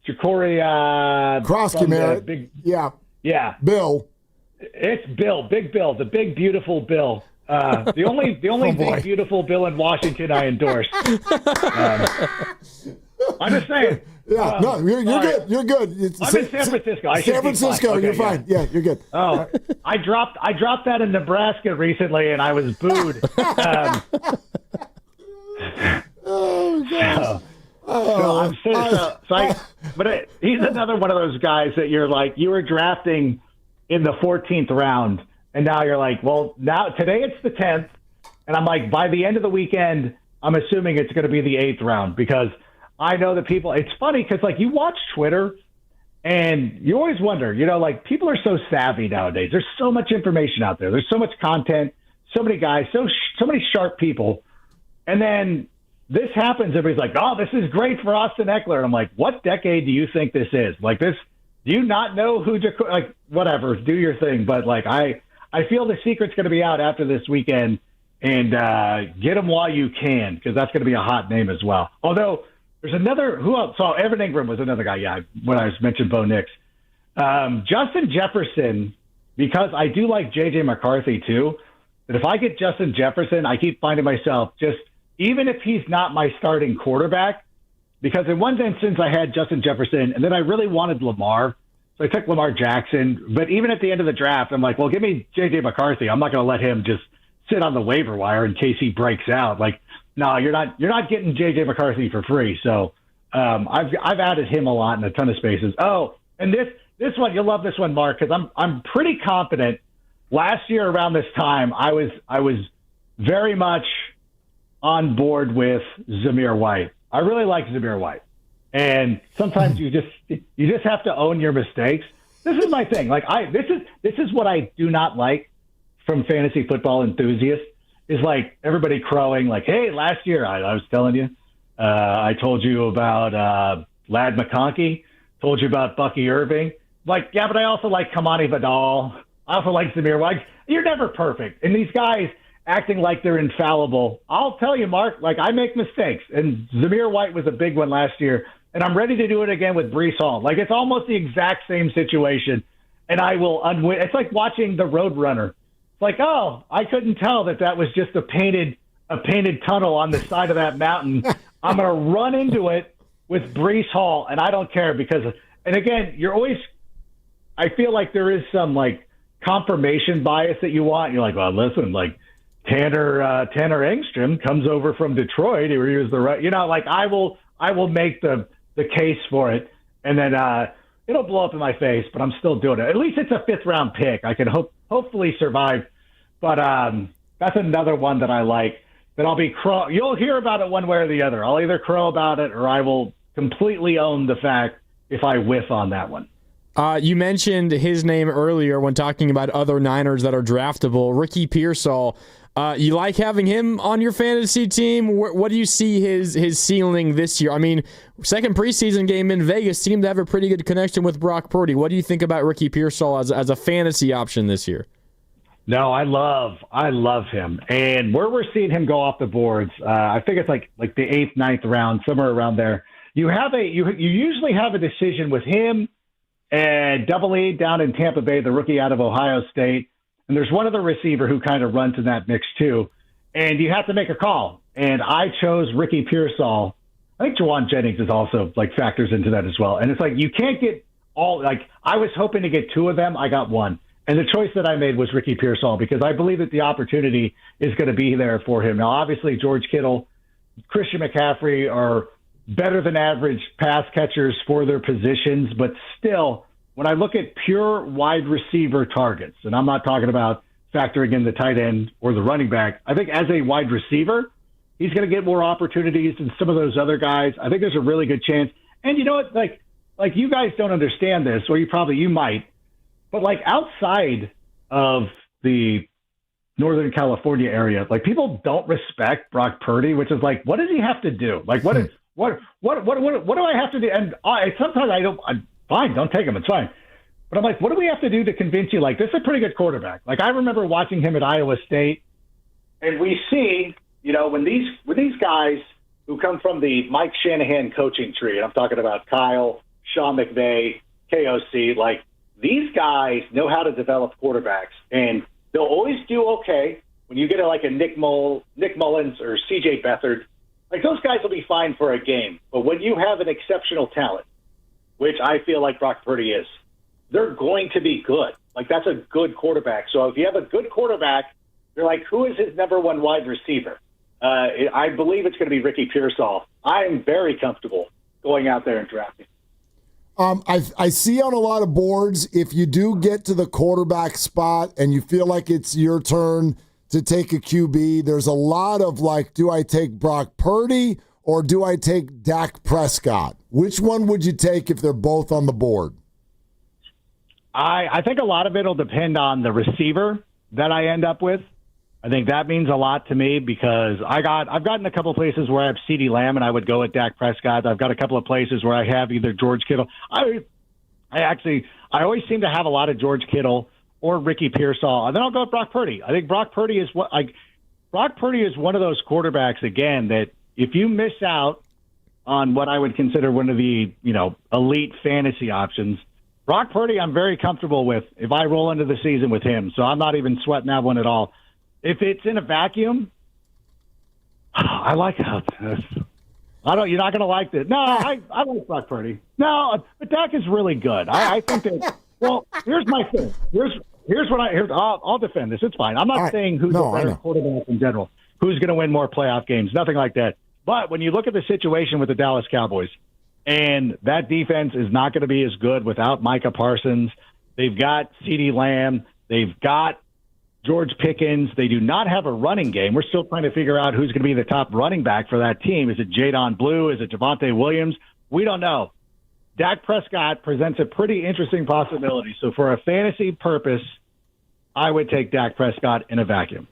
Krosky, man. Yeah. Bill. It's Bill, Big Bill, the big, beautiful Bill. The only big, beautiful Bill in Washington I endorse. I'm just saying. Yeah, no, you're good. You're good. I'm in San Francisco. San Francisco, okay, you're fine. Yeah, you're good. Oh, I dropped that in Nebraska recently, and I was booed. Oh, gosh. He's another one of those guys that you're like, you were drafting in the 14th round, and now you're like, well, now today it's the 10th, and I'm like, by the end of the weekend, I'm assuming it's going to be the 8th round, because I know that people. It's funny because like you watch Twitter, and you always wonder, like people are so savvy nowadays. There's so much information out there. There's so much content, so many guys, so many sharp people, and then this happens. Everybody's like, oh, this is great for Austin Eckler. And I'm like, what decade do you think this is? Like this, do you not know who, like, whatever, do your thing. But like, I feel the secret's going to be out after this weekend, and get him while you can, because that's going to be a hot name as well. Although there's another, who else? So Evan Ingram was another guy. Yeah. When I mentioned Bo Nix, Justin Jefferson, because I do like JJ McCarthy too. But if I get Justin Jefferson, I keep finding myself just, even if he's not my starting quarterback, because in one instance I had Justin Jefferson, and then I really wanted Lamar, so I took Lamar Jackson. But even at the end of the draft, I'm like, well, give me J.J. McCarthy. I'm not going to let him just sit on the waiver wire in case he breaks out. Like, no, you're not getting J.J. McCarthy for free. So I've added him a lot in a ton of spaces. Oh, and this one, you'll love this one, Mark, because I'm pretty confident. Last year around this time, I was very much on board with Zamir White. I really like Zamir White. And sometimes you just have to own your mistakes. This is my thing. Like this is what I do not like from fantasy football enthusiasts, is like everybody crowing like, hey, last year I was telling you, I told you about Ladd McConkey, told you about Bucky Irving. Like, yeah, but I also like Kamani Vidal. I also like Zamir White. You're never perfect. And these guys acting like they're infallible. I'll tell you, Mark, like I make mistakes, and Zamir White was a big one last year, and I'm ready to do it again with Breece Hall. Like it's almost the exact same situation, and I will unwin. It's like watching the Roadrunner. It's like, oh, I couldn't tell that was just a painted tunnel on the side of that mountain. I'm going to run into it with Breece Hall, and I don't care because, and again, I feel like there is some like confirmation bias that you want. You're like, well, listen, like, Tanner Engstrom comes over from Detroit. He was the right, like I will make the case for it, and then it'll blow up in my face, but I'm still doing it. At least it's a 5th round pick. I can hopefully survive, but that's another one that I like. That I'll be you'll hear about it one way or the other. I'll either crow about it or I will completely own the fact if I whiff on that one. You mentioned his name earlier when talking about other Niners that are draftable. Ricky Pearsall. You like having him on your fantasy team? What do you see his ceiling this year? I mean, second preseason game in Vegas seemed to have a pretty good connection with Brock Purdy. What do you think about Ricky Pearsall as a fantasy option this year? No, I love him. And where we're seeing him go off the boards, I think it's like the 8th, 9th round, somewhere around there. You usually have a decision with him and Double E down in Tampa Bay, the rookie out of Ohio State. And there's one other receiver who kind of runs in that mix too. And you have to make a call. And I chose Ricky Pearsall. I think Jawan Jennings is also like factors into that as well. And it's like, you can't get all, like I was hoping to get 2 of them. I got 1. And the choice that I made was Ricky Pearsall because I believe that the opportunity is going to be there for him. Now, obviously, George Kittle, Christian McCaffrey are better than average pass catchers for their positions, but still, when I look at pure wide receiver targets, and I'm not talking about factoring in the tight end or the running back, I think as a wide receiver, he's going to get more opportunities than some of those other guys. I think there's a really good chance. And you know what? Like you guys don't understand this, or you might, but like outside of the Northern California area, like people don't respect Brock Purdy, which is like, what does he have to do? Like, what do I have to do? And sometimes fine, don't take him. It's fine. But I'm like, what do we have to do to convince you? Like, this is a pretty good quarterback. Like, I remember watching him at Iowa State, and we see, when these guys who come from the Mike Shanahan coaching tree, and I'm talking about Kyle, Sean McVay, KOC, like these guys know how to develop quarterbacks, and they'll always do okay when you get a Nick Mullins or C.J. Beathard. Like, those guys will be fine for a game. But when you have an exceptional talent, which I feel like Brock Purdy is, they're going to be good. Like, that's a good quarterback. So if you have a good quarterback, you're like, who is his number one wide receiver? I believe it's going to be Ricky Pearsall. I am very comfortable going out there and drafting. I see on a lot of boards, if you do get to the quarterback spot and you feel like it's your turn to take a QB, there's a lot of do I take Brock Purdy or do I take Dak Prescott? Which one would you take if they're both on the board? I think a lot of it will depend on the receiver that I end up with. I think that means a lot to me because I've gotten a couple of places where I have CeeDee Lamb and I would go with Dak Prescott. I've got a couple of places where I have either George Kittle. I always seem to have a lot of George Kittle or Ricky Pearsall, and then I'll go with Brock Purdy. I think Brock Purdy is one of those quarterbacks again that if you miss out on what I would consider one of the elite fantasy options, Brock Purdy I'm very comfortable with if I roll into the season with him. So I'm not even sweating that one at all. If it's in a vacuum, I like it. You're not going to like this. No, I like Brock Purdy. No, but Dak is really good. I think that. Well, here's my thing. Here's what I'll defend this. It's fine. I'm not saying who's a better quarterback in general, who's going to win more playoff games, nothing like that. But when you look at the situation with the Dallas Cowboys, and that defense is not going to be as good without Micah Parsons. They've got CeeDee Lamb. They've got George Pickens. They do not have a running game. We're still trying to figure out who's going to be the top running back for that team. Is it Jadon Blue? Is it Javonte Williams? We don't know. Dak Prescott presents a pretty interesting possibility. So for a fantasy purpose, I would take Dak Prescott in a vacuum.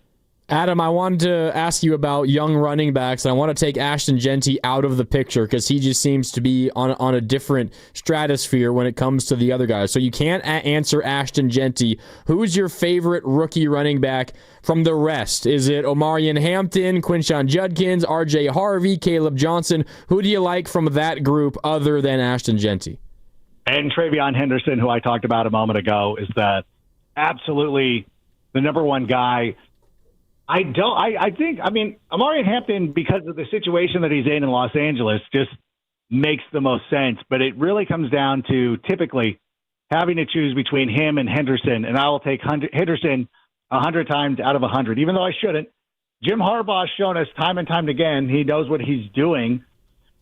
Adam, I wanted to ask you about young running backs, and I want to take Ashton Jeanty out of the picture because he just seems to be on a different stratosphere when it comes to the other guys. So you can't answer Ashton Jeanty. Who's your favorite rookie running back from the rest? Is it Omarion Hampton, Quinshon Judkins, R.J. Harvey, Caleb Johnson? Who do you like from that group other than Ashton Jeanty? And Travion Henderson, who I talked about a moment ago, is absolutely the number one guy. I think Omarion Hampton, because of the situation that he's in Los Angeles, just makes the most sense. But it really comes down to typically having to choose between him and Henderson, and I will take Henderson 100 times out of 100, even though I shouldn't. Jim Harbaugh's shown us time and time again he knows what he's doing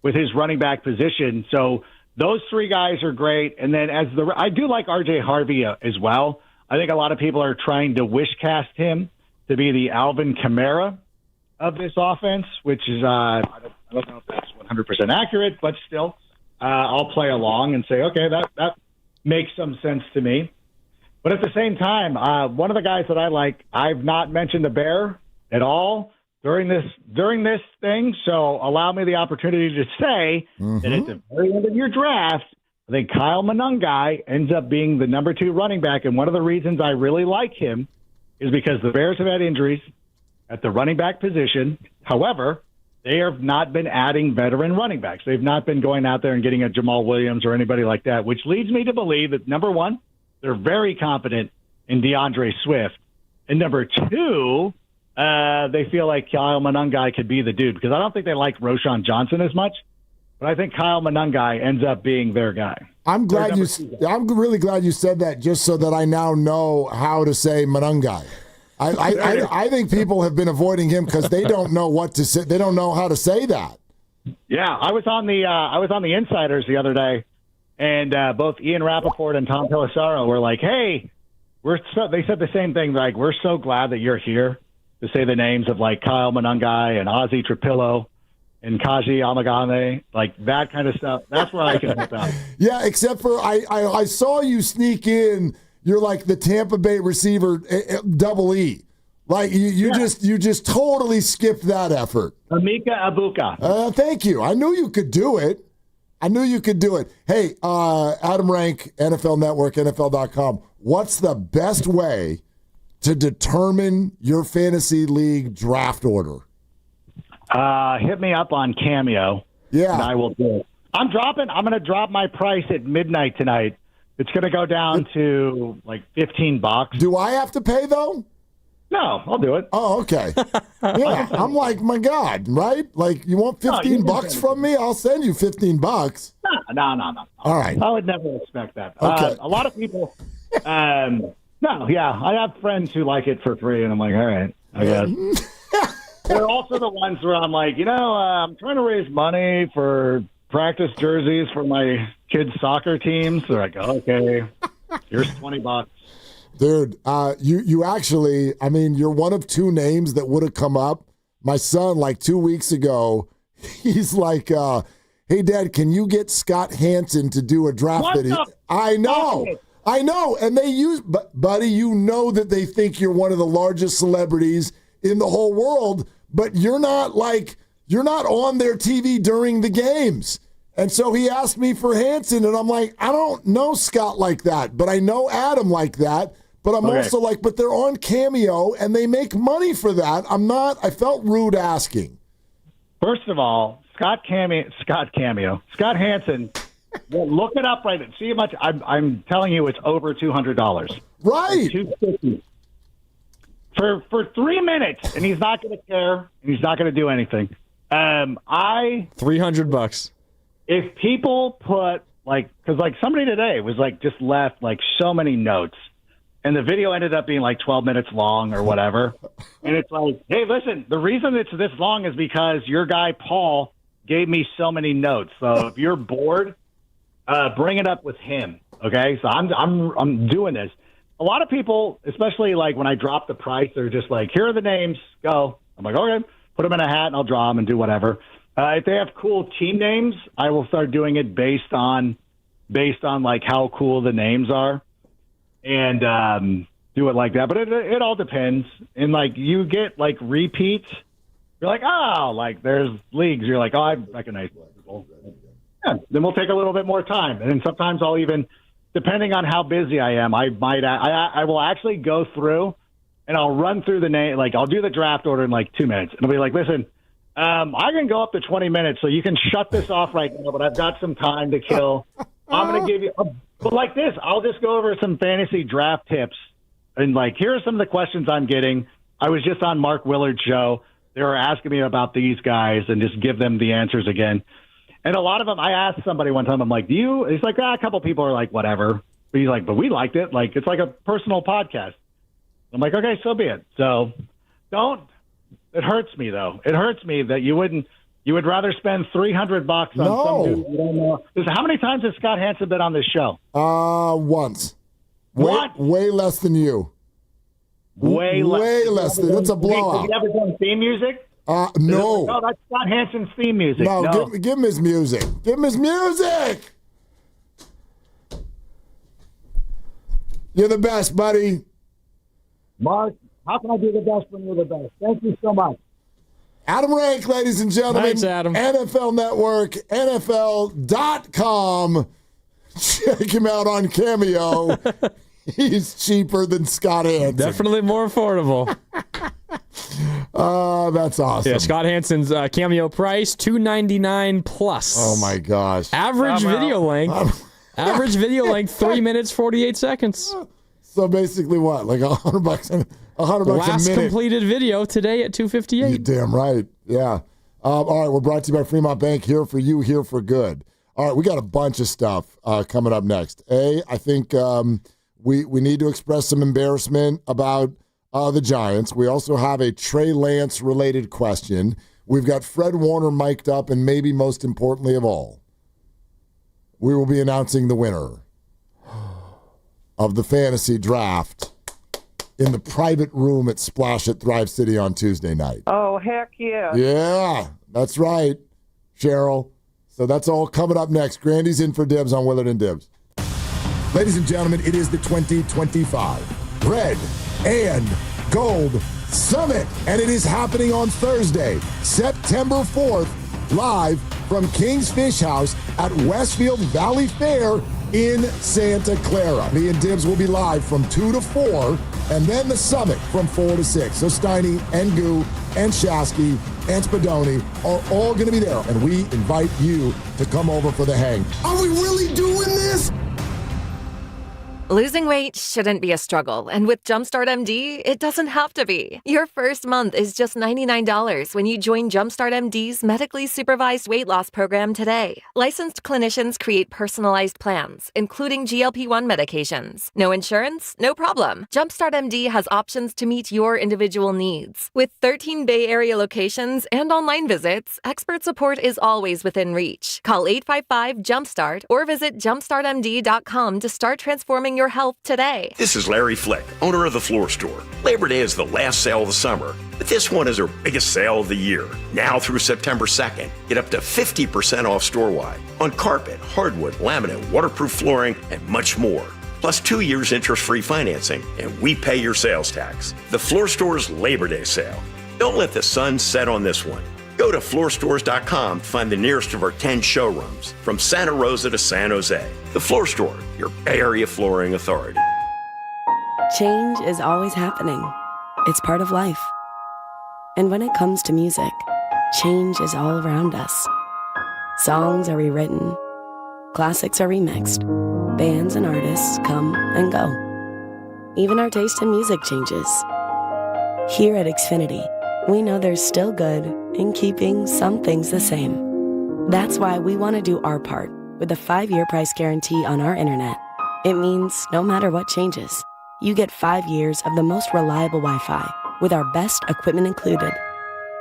with his running back position. So those three guys are great. And then I do like R.J. Harvey as well. I think a lot of people are trying to wish cast him to be the Alvin Kamara of this offense, which is, I don't know if that's 100% accurate, but still, I'll play along and say, okay, that makes some sense to me. But at the same time, one of the guys that I like, I've not mentioned the Bear at all during this thing, so allow me the opportunity to say that at the very end of your draft, I think Kyle Monangai ends up being the number 2 running back, and one of the reasons I really like him is because the Bears have had injuries at the running back position. However, they have not been adding veteran running backs. They've not been going out there and getting a Jamal Williams or anybody like that, which leads me to believe that, number one, they're very confident in DeAndre Swift. And number 2, they feel like Kyle Monangai could be the dude, because I don't think they like Roschon Johnson as much, but I think Kyle Monangai ends up being their guy. I'm really glad you said that, just so that I now know how to say Monangai. I think people have been avoiding him because they don't know what to say. They don't know how to say that. Yeah, I was on the Insiders the other day, and both Ian Rappaport and Tom Pelissaro were like, "Hey, they said the same thing. Like, we're so glad that you're here to say the names of like Kyle Monangai and Ozzie Trapillo and Kaji Amagame, like that kind of stuff." That's where I can help out. Yeah, except for I saw you sneak in. You're like the Tampa Bay receiver, double E. Like you just totally skipped that effort. Amika Abuka. Thank you. I knew you could do it. Hey, Adam Rank, NFL Network, NFL.com. What's the best way to determine your fantasy league draft order? Hit me up on Cameo. Yeah. And I will do it. I'm going to drop my price at midnight tonight, It's going to go down to like $15. Do I have to pay though? No, I'll do it. Oh, okay. Yeah, I'm like, my God, right? Like, you want $15 from me? I'll send you $15. No. All right. I would never expect that. Okay. A lot of people, I have friends who like it for free, and I'm like, all right, I guess. They're also the ones where I'm like, I'm trying to raise money for practice jerseys for my kids' soccer teams. They're like, okay, here's $20. Dude, you actually, I mean, you're one of two names that would have come up. My son, like 2 weeks ago, he's like, hey, Dad, can you get Scott Hansen to do a draft video? I know. And they use, buddy, you know that they think you're one of the largest celebrities in the whole world, but you're not on their TV during the games. And so he asked me for Hansen, and I'm like, I don't know Scott like that, but I know Adam like that. But I'm also like, but they're on Cameo, and they make money for that. I felt rude asking. First of all, Scott Hansen, well, look it up right now. See how much, I'm telling you, it's over $200. Right. $250. For 3 minutes, and he's not going to care, and he's not going to do anything. $300. If people put, because somebody today was just left so many notes. And the video ended up being 12 minutes long or whatever. And it's like, hey, listen, the reason it's this long is because your guy, Paul, gave me so many notes. So if you're bored, bring it up with him. Okay. So I'm doing this. A lot of people, especially when I drop the price, they're just like, here are the names, go. I'm like, okay, put them in a hat and I'll draw them and do whatever. If they have cool team names, I will start doing it based on how cool the names are. And do it like that. But it all depends. And, you get, repeats. You're like, there's leagues. You're like, oh, I recognize people. Yeah, then we'll take a little bit more time. And then sometimes I'll even, depending on how busy I am, I will actually go through and I'll run through the name. I'll do the draft order in, 2 minutes. And I'll be like, listen, I can go up to 20 minutes, so you can shut this off right now, but I've got some time to kill. I'm going to give you but like this, I'll just go over some fantasy draft tips. And here are some of the questions I'm getting. I was just on Mark Willard's show. They were asking me about these guys and just give them the answers again. And a lot of them, I asked somebody one time, I'm like, he's like, a couple people are like, whatever. But he's like, but we liked it. It's like a personal podcast. I'm like, okay, so be it. So it hurts me though. It hurts me that you would rather spend $300 on some dude you don't know. How many times has Scott Hansen been on this show? Once. Way less than you. Way less than. It's a blowout. Have you ever done theme music? No. No, that's Scott Hansen's theme music. No. Give him his music. Give him his music. You're the best, buddy. Mark, how can I be the best when you're the best? Thank you so much. Adam Rank, ladies and gentlemen. Thanks, Adam. NFL Network, NFL.com. Check him out on Cameo. He's cheaper than Scott Hansen. Definitely more affordable. That's awesome. Yeah, Scott Hansen's Cameo price, $299 plus. Oh, my gosh. Average video length. Average video length, 3 minutes, 48 seconds. So basically what? $100 $100 a minute. Last completed video today at $258. You're damn right. Yeah. All right, we're brought to you by Fremont Bank. Here for you, here for good. All right, we got a bunch of stuff coming up next. I think we need to express some embarrassment about the Giants. We also have a Trey Lance-related question. We've got Fred Warner mic'd up, and maybe most importantly of all, we will be announcing the winner of the fantasy draft in the private room at Splash at Thrive City on Tuesday night. Oh, heck yeah. Yeah, that's right, Cheryl. So that's all coming up next. Grandy's in for Dibs on Willard and Dibs. Ladies and gentlemen, it is the 2025 Red and Gold Summit, and it is happening on Thursday, September 4th, live from King's Fish House at Westfield Valley Fair in Santa Clara. Me and Dibs will be live from 2 to 4, and then the summit from 4 to 6. So Steiny and Goo and Shasky and Spadoni are all going to be there, and we invite you to come over for the hang. Are we really doing this? Losing weight shouldn't be a struggle, and with Jumpstart MD, it doesn't have to be. Your first month is just $99 when you join Jumpstart MD's medically supervised weight loss program today. Licensed clinicians create personalized plans, including GLP-1 medications. No insurance? No problem. Jumpstart MD has options to meet your individual needs. With 13 Bay Area locations and online visits, expert support is always within reach. Call 855-JUMPSTART or visit jumpstartmd.com to start transforming your health today. This is Larry Flick, owner of the Floor Store. Labor Day is the last sale of the summer, but this one is our biggest sale of the year. Now through September 2nd, get up to 50% off store-wide on carpet, hardwood, laminate, waterproof flooring, and much more. Plus 2 years interest-free financing, and we pay your sales tax. The Floor Store's Labor Day sale. Don't let the sun set on this one. Go to floorstores.com to find the nearest of our 10 showrooms, from Santa Rosa to San Jose. The Floor Store, your Bay Area flooring authority. Change is always happening. It's part of life. And when it comes to music, change is all around us. Songs are rewritten. Classics are remixed. Bands and artists come and go. Even our taste in music changes. Here at Xfinity, we know there's still good in keeping some things the same. That's why we want to do our part with a 5-year price guarantee on our internet. It means no matter what changes, you get 5 years of the most reliable Wi-Fi with our best equipment included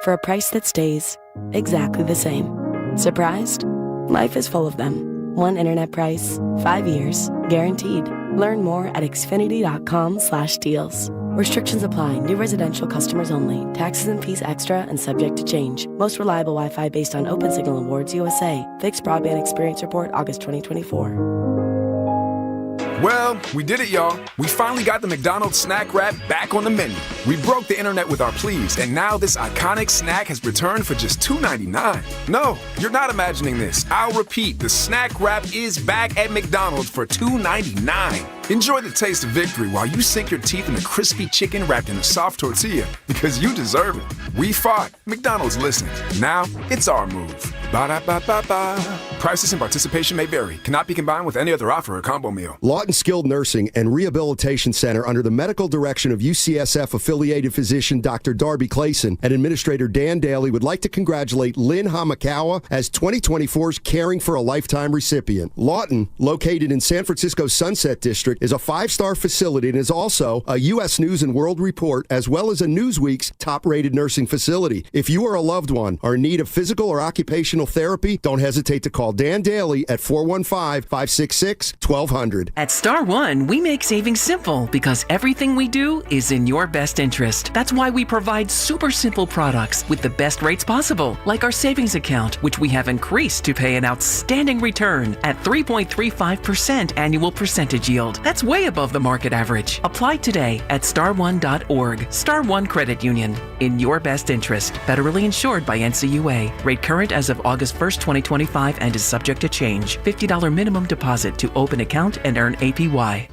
for a price that stays exactly the same. Surprised? Life is full of them. One internet price, 5 years, guaranteed. Learn more at xfinity.com/deals. Restrictions apply. New residential customers only. Taxes and fees extra and subject to change. Most reliable Wi-Fi based on Open Signal Awards USA. Fixed Broadband Experience Report, August 2024. Well, we did it, y'all. We finally got the McDonald's snack wrap back on the menu. We broke the internet with our pleas, and now this iconic snack has returned for just $2.99. No, you're not imagining this. I'll repeat, the snack wrap is back at McDonald's for $2.99. Enjoy the taste of victory while you sink your teeth in the crispy chicken wrapped in a soft tortilla, because you deserve it. We fought. McDonald's listened. Now, it's our move. Ba-da-ba-ba-ba. Prices and participation may vary. Cannot be combined with any other offer or combo meal. Lawton Skilled Nursing and Rehabilitation Center, under the medical direction of UCSF-affiliated physician Dr. Darby Clayson and Administrator Dan Daly, would like to congratulate Lynn Hamakawa as 2024's Caring for a Lifetime recipient. Lawton, located in San Francisco's Sunset District, is a 5-star facility and is also a U.S. News and World Report, as well as a Newsweek's top-rated nursing facility. If you or a loved one are in need of physical or occupational therapy, don't hesitate to call Dan Daly at 415-566-1200. At Star One, we make saving simple because everything we do is in your best interest. That's why we provide super simple products with the best rates possible, like our savings account, which we have increased to pay an outstanding return at 3.35% annual percentage yield. That's way above the market average. Apply today at starone.org. Star One Credit Union. In your best interest. Federally insured by NCUA. Rate current as of August 1st, 2025 and is subject to change. $50 minimum deposit to open account and earn APY.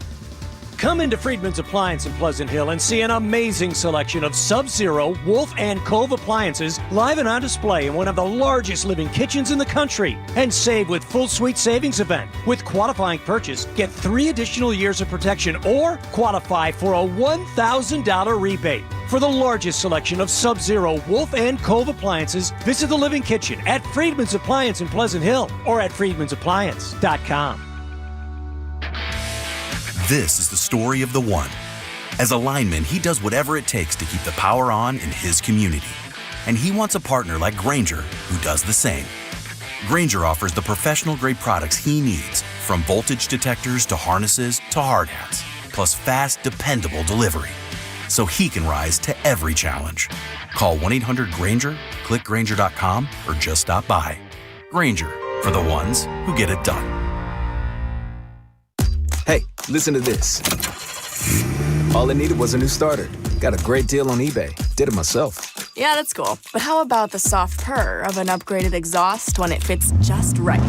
Come into Friedman's Appliance in Pleasant Hill and see an amazing selection of Sub-Zero, Wolf, and Cove appliances live and on display in one of the largest living kitchens in the country. And save with full suite savings event. With qualifying purchase, get 3 additional years of protection or qualify for a $1,000 rebate. For the largest selection of Sub-Zero, Wolf, and Cove appliances, visit the Living Kitchen at Friedman's Appliance in Pleasant Hill or at friedmansappliance.com. This is the story of the one. As a lineman, he does whatever it takes to keep the power on in his community. And he wants a partner like Grainger who does the same. Grainger offers the professional-grade products he needs, from voltage detectors to harnesses to hard hats, plus fast, dependable delivery, so he can rise to every challenge. Call 1-800-GRAINGER, click Grainger.com, or just stop by. Grainger, for the ones who get it done. Hey, listen to this. All I needed was a new starter. Got a great deal on eBay. Did it myself. Yeah, that's cool. But how about the soft purr of an upgraded exhaust when it fits just right?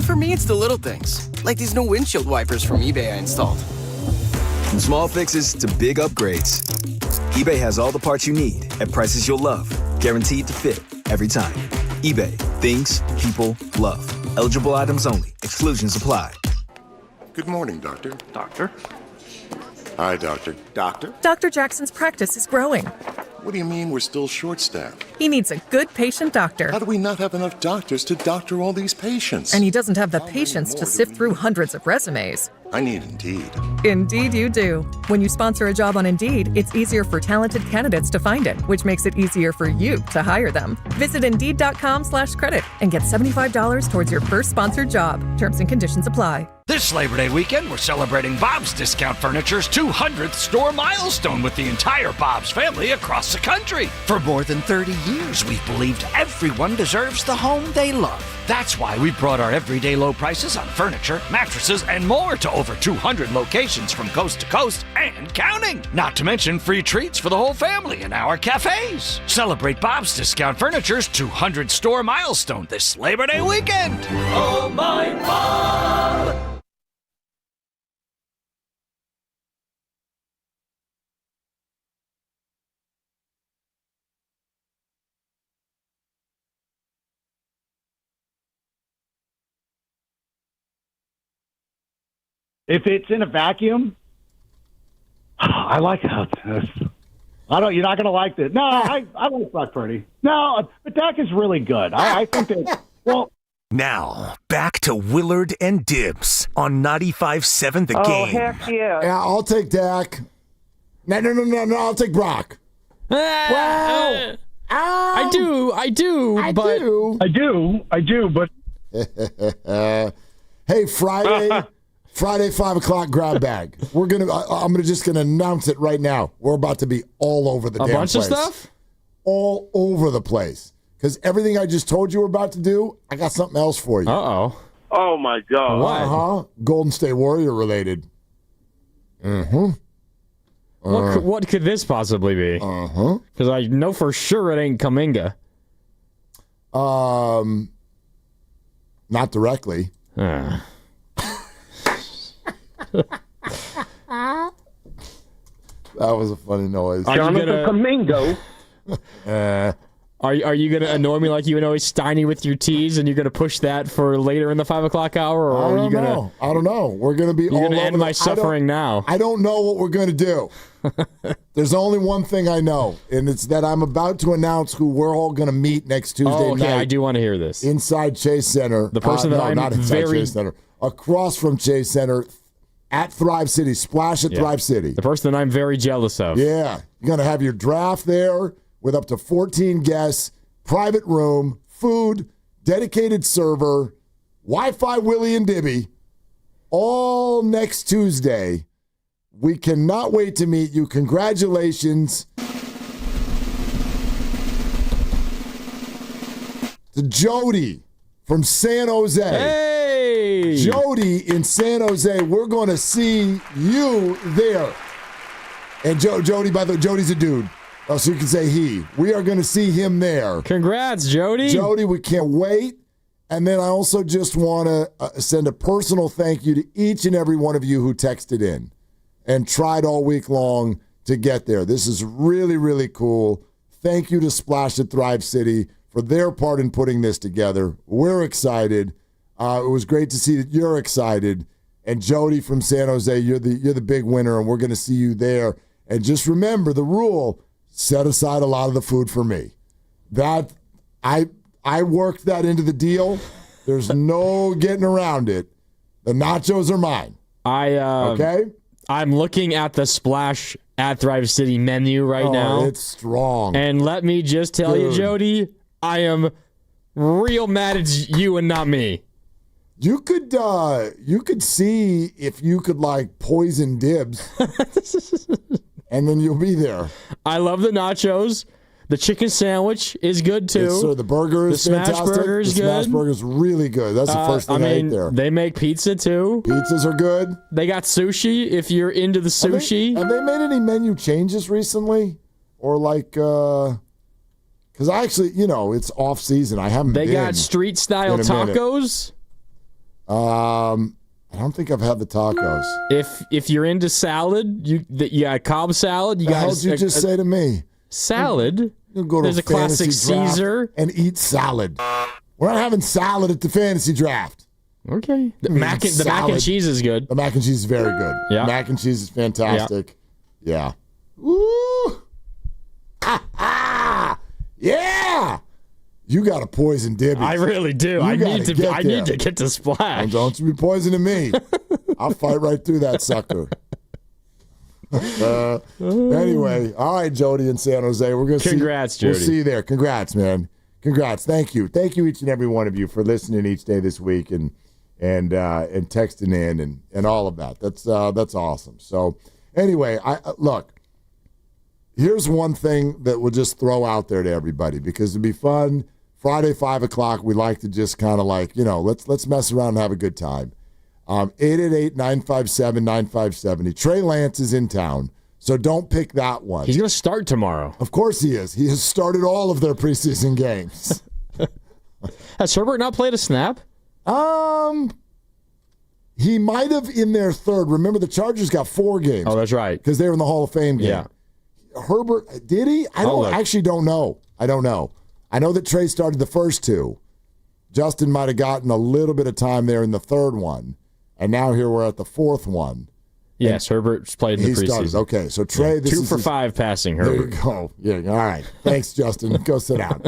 For me, it's the little things, like these new windshield wipers from eBay I installed. From small fixes to big upgrades, eBay has all the parts you need at prices you'll love, guaranteed to fit every time. eBay, things people love. Eligible items only. Exclusions apply. Good morning, Doctor. Doctor? Hi, Doctor. Doctor? Dr. Jackson's practice is growing. What do you mean we're still short-staffed? He needs a good patient doctor. How do we not have enough doctors to doctor all these patients? And he doesn't have the patience to sift through hundreds of resumes. I need Indeed. Indeed you do. When you sponsor a job on Indeed, it's easier for talented candidates to find it, which makes it easier for you to hire them. Visit Indeed.com/credit and get $75 towards your first sponsored job. Terms and conditions apply. This Labor Day weekend, we're celebrating Bob's Discount Furniture's 200th store milestone with the entire Bob's family across the country. For more than 30 years, we've believed everyone deserves the home they love. That's why we brought our everyday low prices on furniture, mattresses, and more to over 200 locations from coast to coast and counting. Not to mention free treats for the whole family in our cafes. Celebrate Bob's Discount Furniture's 200 store milestone this Labor Day weekend. Oh, my Bob! If it's in a vacuum, I like how this. You're not going to like this. No, I like Brock Purdy. No, but Dak is really good. I think that. Well. Now, back to Willard and Dibs on 95.7 The Game. Oh, heck yeah. Yeah, I'll take Dak. No, I'll take Brock. Well, I do, but. Hey, Friday, 5 o'clock grab bag. I'm just gonna announce it right now. We're about to be all over the damn place. A bunch of stuff? All over the place. Because everything I just told you we're about to do, I got something else for you. Uh-oh. Oh, my God. What? Golden State Warrior related. Mm-hmm. What could this possibly be? Uh-huh. Because I know for sure it ain't Kuminga. Not directly. That was a funny noise. Jonathan Kuminga. Are you going to annoy me like you annoy Steiny with your tease, and you're going to push that for later in the 5 o'clock hour? Or are you going to? I don't know. We're going to be. You're going to end my suffering now. I don't know what we're going to do. There's only one thing I know, and it's that I'm about to announce who we're all going to meet next Tuesday night. I do want to hear this. Inside Chase Center. The person that I'm not inside Chase Center. Across from Chase Center at Thrive City. Splash at Thrive City. The person that I'm very jealous of. Yeah. You're going to have your draft there with up to 14 guests, private room, food, dedicated server, Wi-Fi Willie and Dibby, all next Tuesday. We cannot wait to meet you. Congratulations to Jody from San Jose. Hey! Jody in San Jose, we're going to see you there. And Jody, by the way, Jody's a dude. Oh, so you can say he. We are going to see him there. Congrats, Jody. Jody, we can't wait. And then I also just want to send a personal thank you to each and every one of you who texted in and tried all week long to get there. This is really, really cool. Thank you to Splash at Thrive City for their part in putting this together. We're excited. It was great to see that you're excited. And Jody from San Jose, you're the big winner, and we're going to see you there. And just remember the rule. Set aside a lot of the food for me. That I worked that into the deal. There's no getting around it. The nachos are mine. Okay? I'm looking at the Splash at Thrive City menu right now. It's strong. And let me just tell you, Jody, I am real mad it's you and not me. You could see if you could like poison Dibs. And then you'll be there. I love the nachos. The chicken sandwich is good too. So the burger is fantastic. The smash burger is good. The smash burger is really good. That's the first thing I ate there. They make pizza too. Pizzas are good. They got sushi if you're into the sushi. Have they made any menu changes recently? Or like, because I actually, it's off season. I haven't. They got street style tacos. I don't think I've had the tacos. If you're into salad, you got Cobb salad. What the hell did you just say to me? Salad? You'll go to There's a classic Caesar and eat salad. We're not having salad at the fantasy draft. Okay. The mac and cheese is good. The mac and cheese is very good. Yeah. Mac and cheese is fantastic. Yeah. Woo! Yeah! You got to poison Dibby. I really do. I need to get to Splash. Don't you be poisoning me. I'll fight right through that sucker. Anyway, all right, Jody in San Jose. We're going to Congrats, Jody. We'll see you there. Congrats, man. Congrats. Thank you. Thank you, each and every one of you, for listening each day this week and texting in and all of that. That's awesome. So anyway, look. Here's one thing that we'll just throw out there to everybody because it'd be fun. Friday, 5 o'clock, we like to just kind of let's mess around and have a good time. 888-957-9570. Trey Lance is in town, so don't pick that one. He's going to start tomorrow. Of course he is. He has started all of their preseason games. Has Herbert not played a snap? He might have in their third. Remember, the Chargers got 4 games. Oh, that's right. Because they were in the Hall of Fame game. Yeah. Herbert, did he? I actually don't know. I don't know. I know that Trey started the first 2. Justin might have gotten a little bit of time there in the third one. And now here we're at the 4th one. Yes, Herbert's played in the preseason. Started. Okay, so Trey, yeah, 2 for 5 passing, Herbert. There you go. Yeah, all right. Thanks, Justin. Go sit down.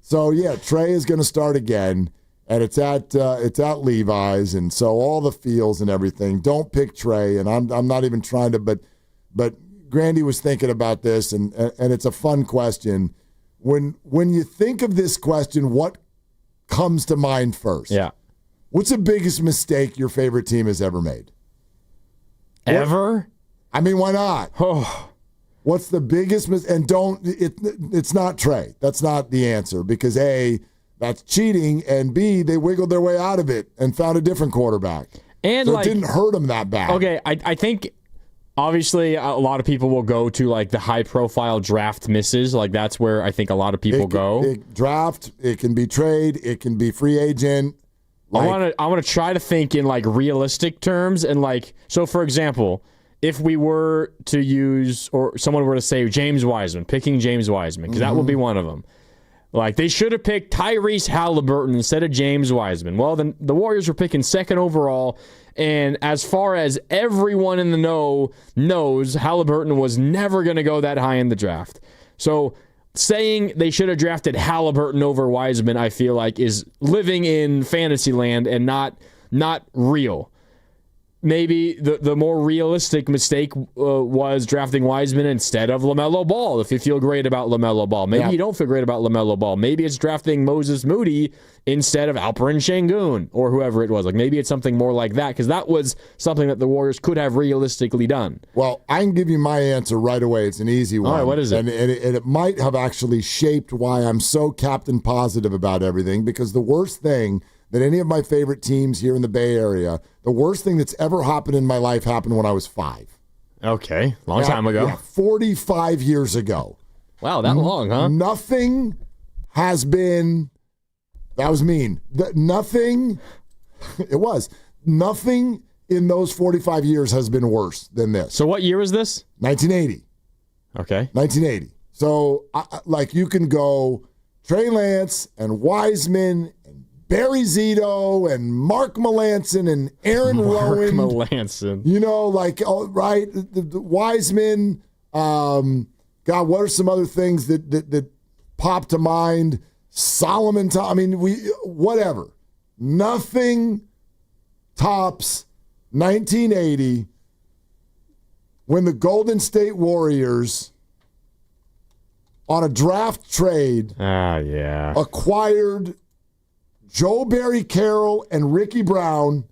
So, yeah, Trey is going to start again, and it's at Levi's, and so all the feels and everything. Don't pick Trey, and I'm not even trying to, but Grandy was thinking about this, and it's a fun question. When you think of this question, what comes to mind first? Yeah. What's the biggest mistake your favorite team has ever made? Ever? I mean, why not? Oh. What's the biggest mistake? And it's not Trey. That's not the answer because A, that's cheating, and B, they wiggled their way out of it and found a different quarterback. And so it didn't hurt them that bad. Okay, I think obviously a lot of people will go to like the high-profile draft misses. Like that's where I think a lot of people go. Draft, it can be trade, it can be free agent. I want to try to think in like realistic terms and like so. For example, if we were to use or someone were to say James Wiseman, picking James Wiseman because that would be one of them. Like they should have picked Tyrese Halliburton instead of James Wiseman. Well, then the Warriors were picking 2nd overall, and as far as everyone in the know knows, Halliburton was never going to go that high in the draft. So saying they should have drafted Halliburton over Wiseman, I feel like, is living in fantasy land and not real. Maybe the more realistic mistake was drafting Wiseman instead of LaMelo Ball, if you feel great about LaMelo Ball. Maybe you don't feel great about LaMelo Ball. Maybe it's drafting Moses Moody instead of Alperen Şengün or whoever it was. Like maybe it's something more like that because that was something that the Warriors could have realistically done. Well, I can give you my answer right away. It's an easy one. All right, what is it? And it might have actually shaped why I'm so captain positive about everything because the worst thing that any of my favorite teams here in the Bay Area, the worst thing that's ever happened in my life happened when I was 5. Okay, long time ago. Yeah, 45 years ago. Wow, that long, huh? Nothing has been, that was mean. Nothing in those 45 years has been worse than this. So what year is this? 1980. Okay. 1980. So, you can go Trey Lance and Wiseman and Barry Zito and Mark Melanson and Aaron Rowan. Mark Melanson. Right? The Wiseman. God, what are some other things that pop to mind? Solomon. Whatever. Nothing tops 1980 when the Golden State Warriors on a draft trade acquired Joe Barry Carroll and Ricky Brown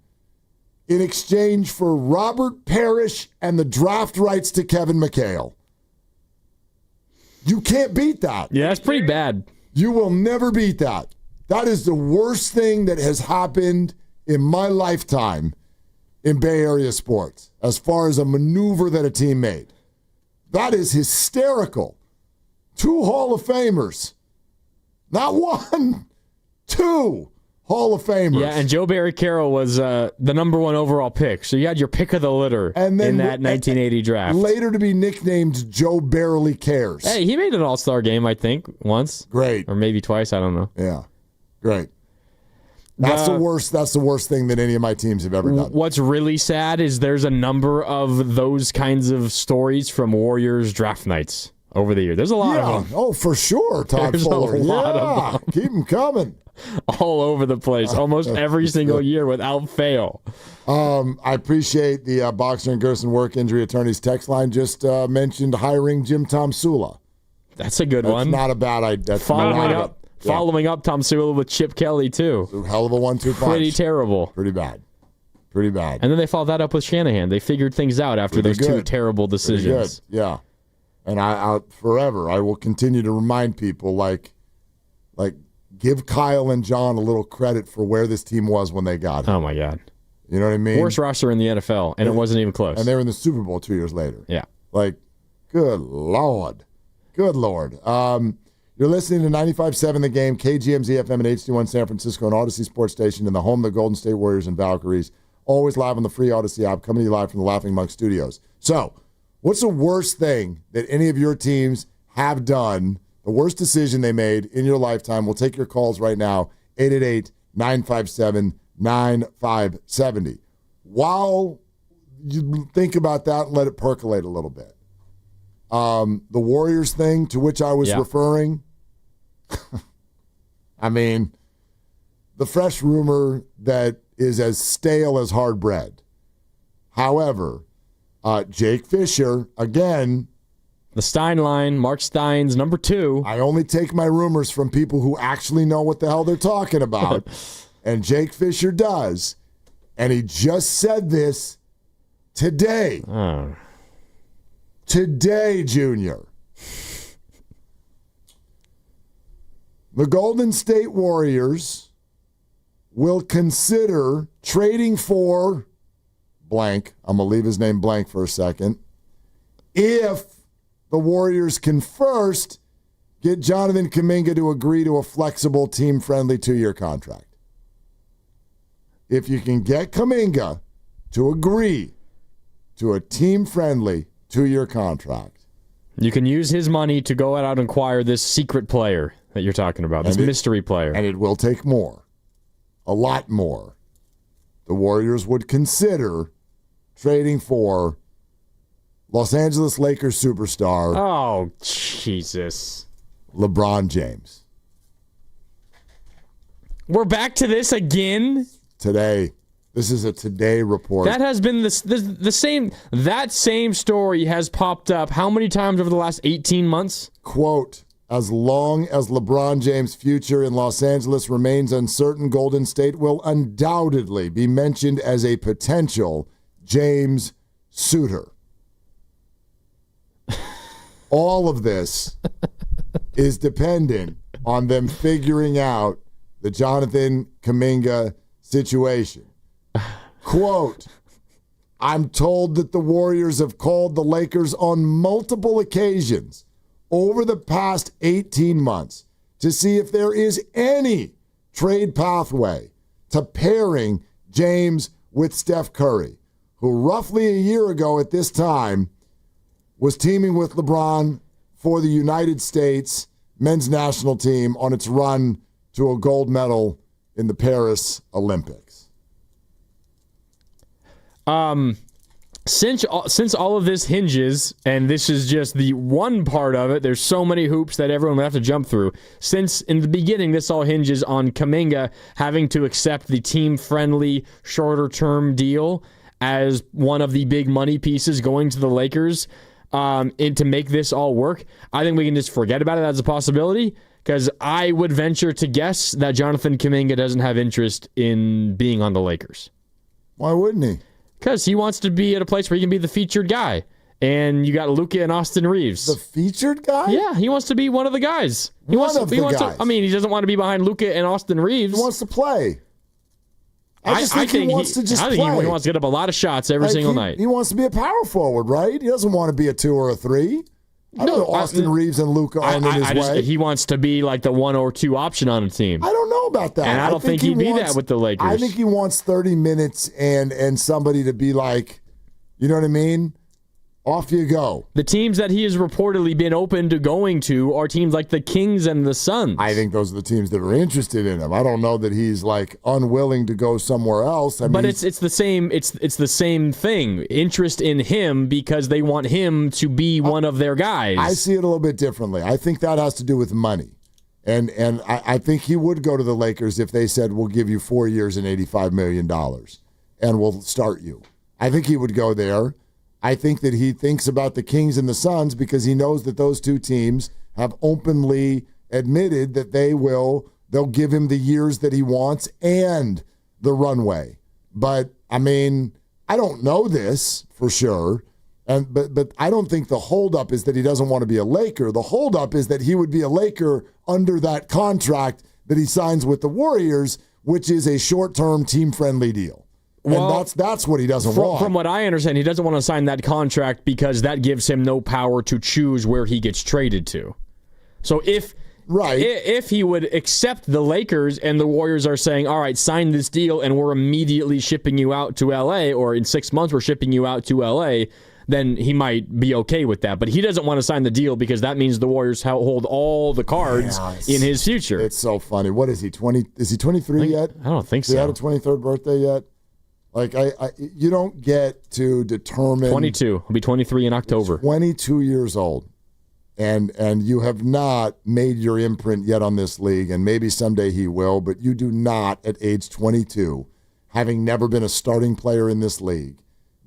in exchange for Robert Parrish and the draft rights to Kevin McHale. You can't beat that. Yeah, that's pretty bad. You will never beat that. That is the worst thing that has happened in my lifetime in Bay Area sports as far as a maneuver that a team made. That is hysterical. 2 Hall of Famers. Not 1, 2 Hall of Famers. Yeah, and Joe Barry Carroll was the number 1 overall pick. So you had your pick of the litter in that 1980 draft. Later to be nicknamed Joe Barely Cares. Hey, he made an all-star game, I think, once. Great. Or maybe twice, I don't know. Yeah, great. That's the worst. That's the worst thing that any of my teams have ever done. What's really sad is there's a number of those kinds of stories from Warriors draft nights over the year. There's a lot of them. Oh, for sure, Todd There's Fuller. a lot of them. Keep them coming. All over the place, almost every single year without fail. I appreciate the Boxer and Gerson Work Injury Attorneys text line just mentioned hiring Jim Tom Sula. That's a good one. That's not a bad idea. Following up Tom Sula with Chip Kelly, too. Hell of a 1-2 punch. Pretty terrible. Pretty bad. And then they followed that up with Shanahan. They figured things out after those two terrible decisions. Pretty good. Yeah. And I forever, I will continue to remind people, like, give Kyle and John a little credit for where this team was when they got him. Oh, my God. You know what I mean? Worst roster in the NFL, and it wasn't even close. And they were in the Super Bowl 2 years later. Yeah. Like, good Lord. Good Lord. You're listening to 95.7 The Game, KGMZ FM and HD1 San Francisco and Odyssey Sports Station in the home of the Golden State Warriors and Valkyries. Always live on the free Odyssey app, coming to you live from the Laughing Monk Studios. So, what's the worst thing that any of your teams have done, the worst decision they made in your lifetime? We'll take your calls right now, 888-957-9570. While you think about that, let it percolate a little bit. The Warriors thing to which I was referring, I mean, the fresh rumor that is as stale as hard bread. However, Jake Fisher, again, the Stein line, Mark Stein's number 2. I only take my rumors from people who actually know what the hell they're talking about, and Jake Fisher does, and he just said this today. Today, Junior. The Golden State Warriors will consider trading for blank. I'm going to leave his name blank for a second. If the Warriors can first get Jonathan Kuminga to agree to a flexible, team-friendly 2-year contract. If you can get Kuminga to agree to a team-friendly 2-year contract. You can use his money to go out and acquire this secret player that you're talking about, this mystery player. And it will take more, a lot more. The Warriors would consider trading for Los Angeles Lakers superstar. Oh, Jesus. LeBron James. We're back to this again? Today. This is a Today report. That has been the same. That same story has popped up how many times over the last 18 months? Quote, as long as LeBron James' future in Los Angeles remains uncertain, Golden State will undoubtedly be mentioned as a potential James suitor. All of this is dependent on them figuring out the Jonathan Kuminga situation. Quote, I'm told that the Warriors have called the Lakers on multiple occasions over the past 18 months to see if there is any trade pathway to pairing James with Steph Curry, who roughly a year ago at this time was teaming with LeBron for the United States men's national team on its run to a gold medal in the Paris Olympics. Since all of this hinges, and this is just the one part of it, there's so many hoops that everyone would have to jump through. Since in the beginning, this all hinges on Kuminga having to accept the team-friendly, shorter-term deal as one of the big money pieces going to the Lakers, and to make this all work, I think we can just forget about it as a possibility, because I would venture to guess that Jonathan Kuminga doesn't have interest in being on the Lakers. Why wouldn't he? Because he wants to be at a place where he can be the featured guy. And you got Luka and Austin Reeves. The featured guy? Yeah, he wants to be one of the guys. He wants to, I mean, he doesn't want to be behind Luka and Austin Reeves. He wants to play. I think he wants to just play. He wants to get up a lot of shots every single night. He wants to be a power forward, right? He doesn't want to be a 2 or a 3. I know Austin Reeves and Luka aren't in his way. He wants to be like the 1 or 2 option on a team. I don't know about that. And I don't think he'd be that with the Lakers. I think he wants 30 minutes and somebody to be like, you know what I mean? Off you go. The teams that he has reportedly been open to going to are teams like the Kings and the Suns. I think those are the teams that are interested in him. I don't know that he's like unwilling to go somewhere else. But it's the same it's the same thing. Interest in him because they want him to be one of their guys. I see it a little bit differently. I think that has to do with money. And I think he would go to the Lakers if they said, we'll give you 4 years and $85 million and we'll start you. I think he would go there. I think that he thinks about the Kings and the Suns because he knows that those two teams have openly admitted that they'll give him the years that he wants and the runway. But, I mean, I don't know this for sure. But I don't think the holdup is that he doesn't want to be a Laker. The holdup is that he would be a Laker under that contract that he signs with the Warriors, which is a short-term team-friendly deal. Well, and that's what he doesn't want. From what I understand, he doesn't want to sign that contract because that gives him no power to choose where he gets traded to. So if he would accept the Lakers and the Warriors are saying, all right, sign this deal and we're immediately shipping you out to L.A., or in 6 months we're shipping you out to L.A., then he might be okay with that. But he doesn't want to sign the deal because that means the Warriors hold all the cards in his future. It's so funny. What is he, 20? Is he 23 yet? I don't think so. He had a 23rd birthday yet? Like, you don't get to determine. 22. He'll be 23 in October. 22 years old. And you have not made your imprint yet on this league, and maybe someday he will, but you do not, at age 22, having never been a starting player in this league,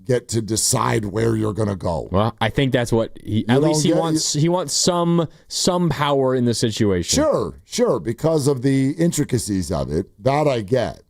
get to decide where you're going to go. Well, I think that's what he wants. He wants some power in the situation. Sure, because of the intricacies of it. That I get.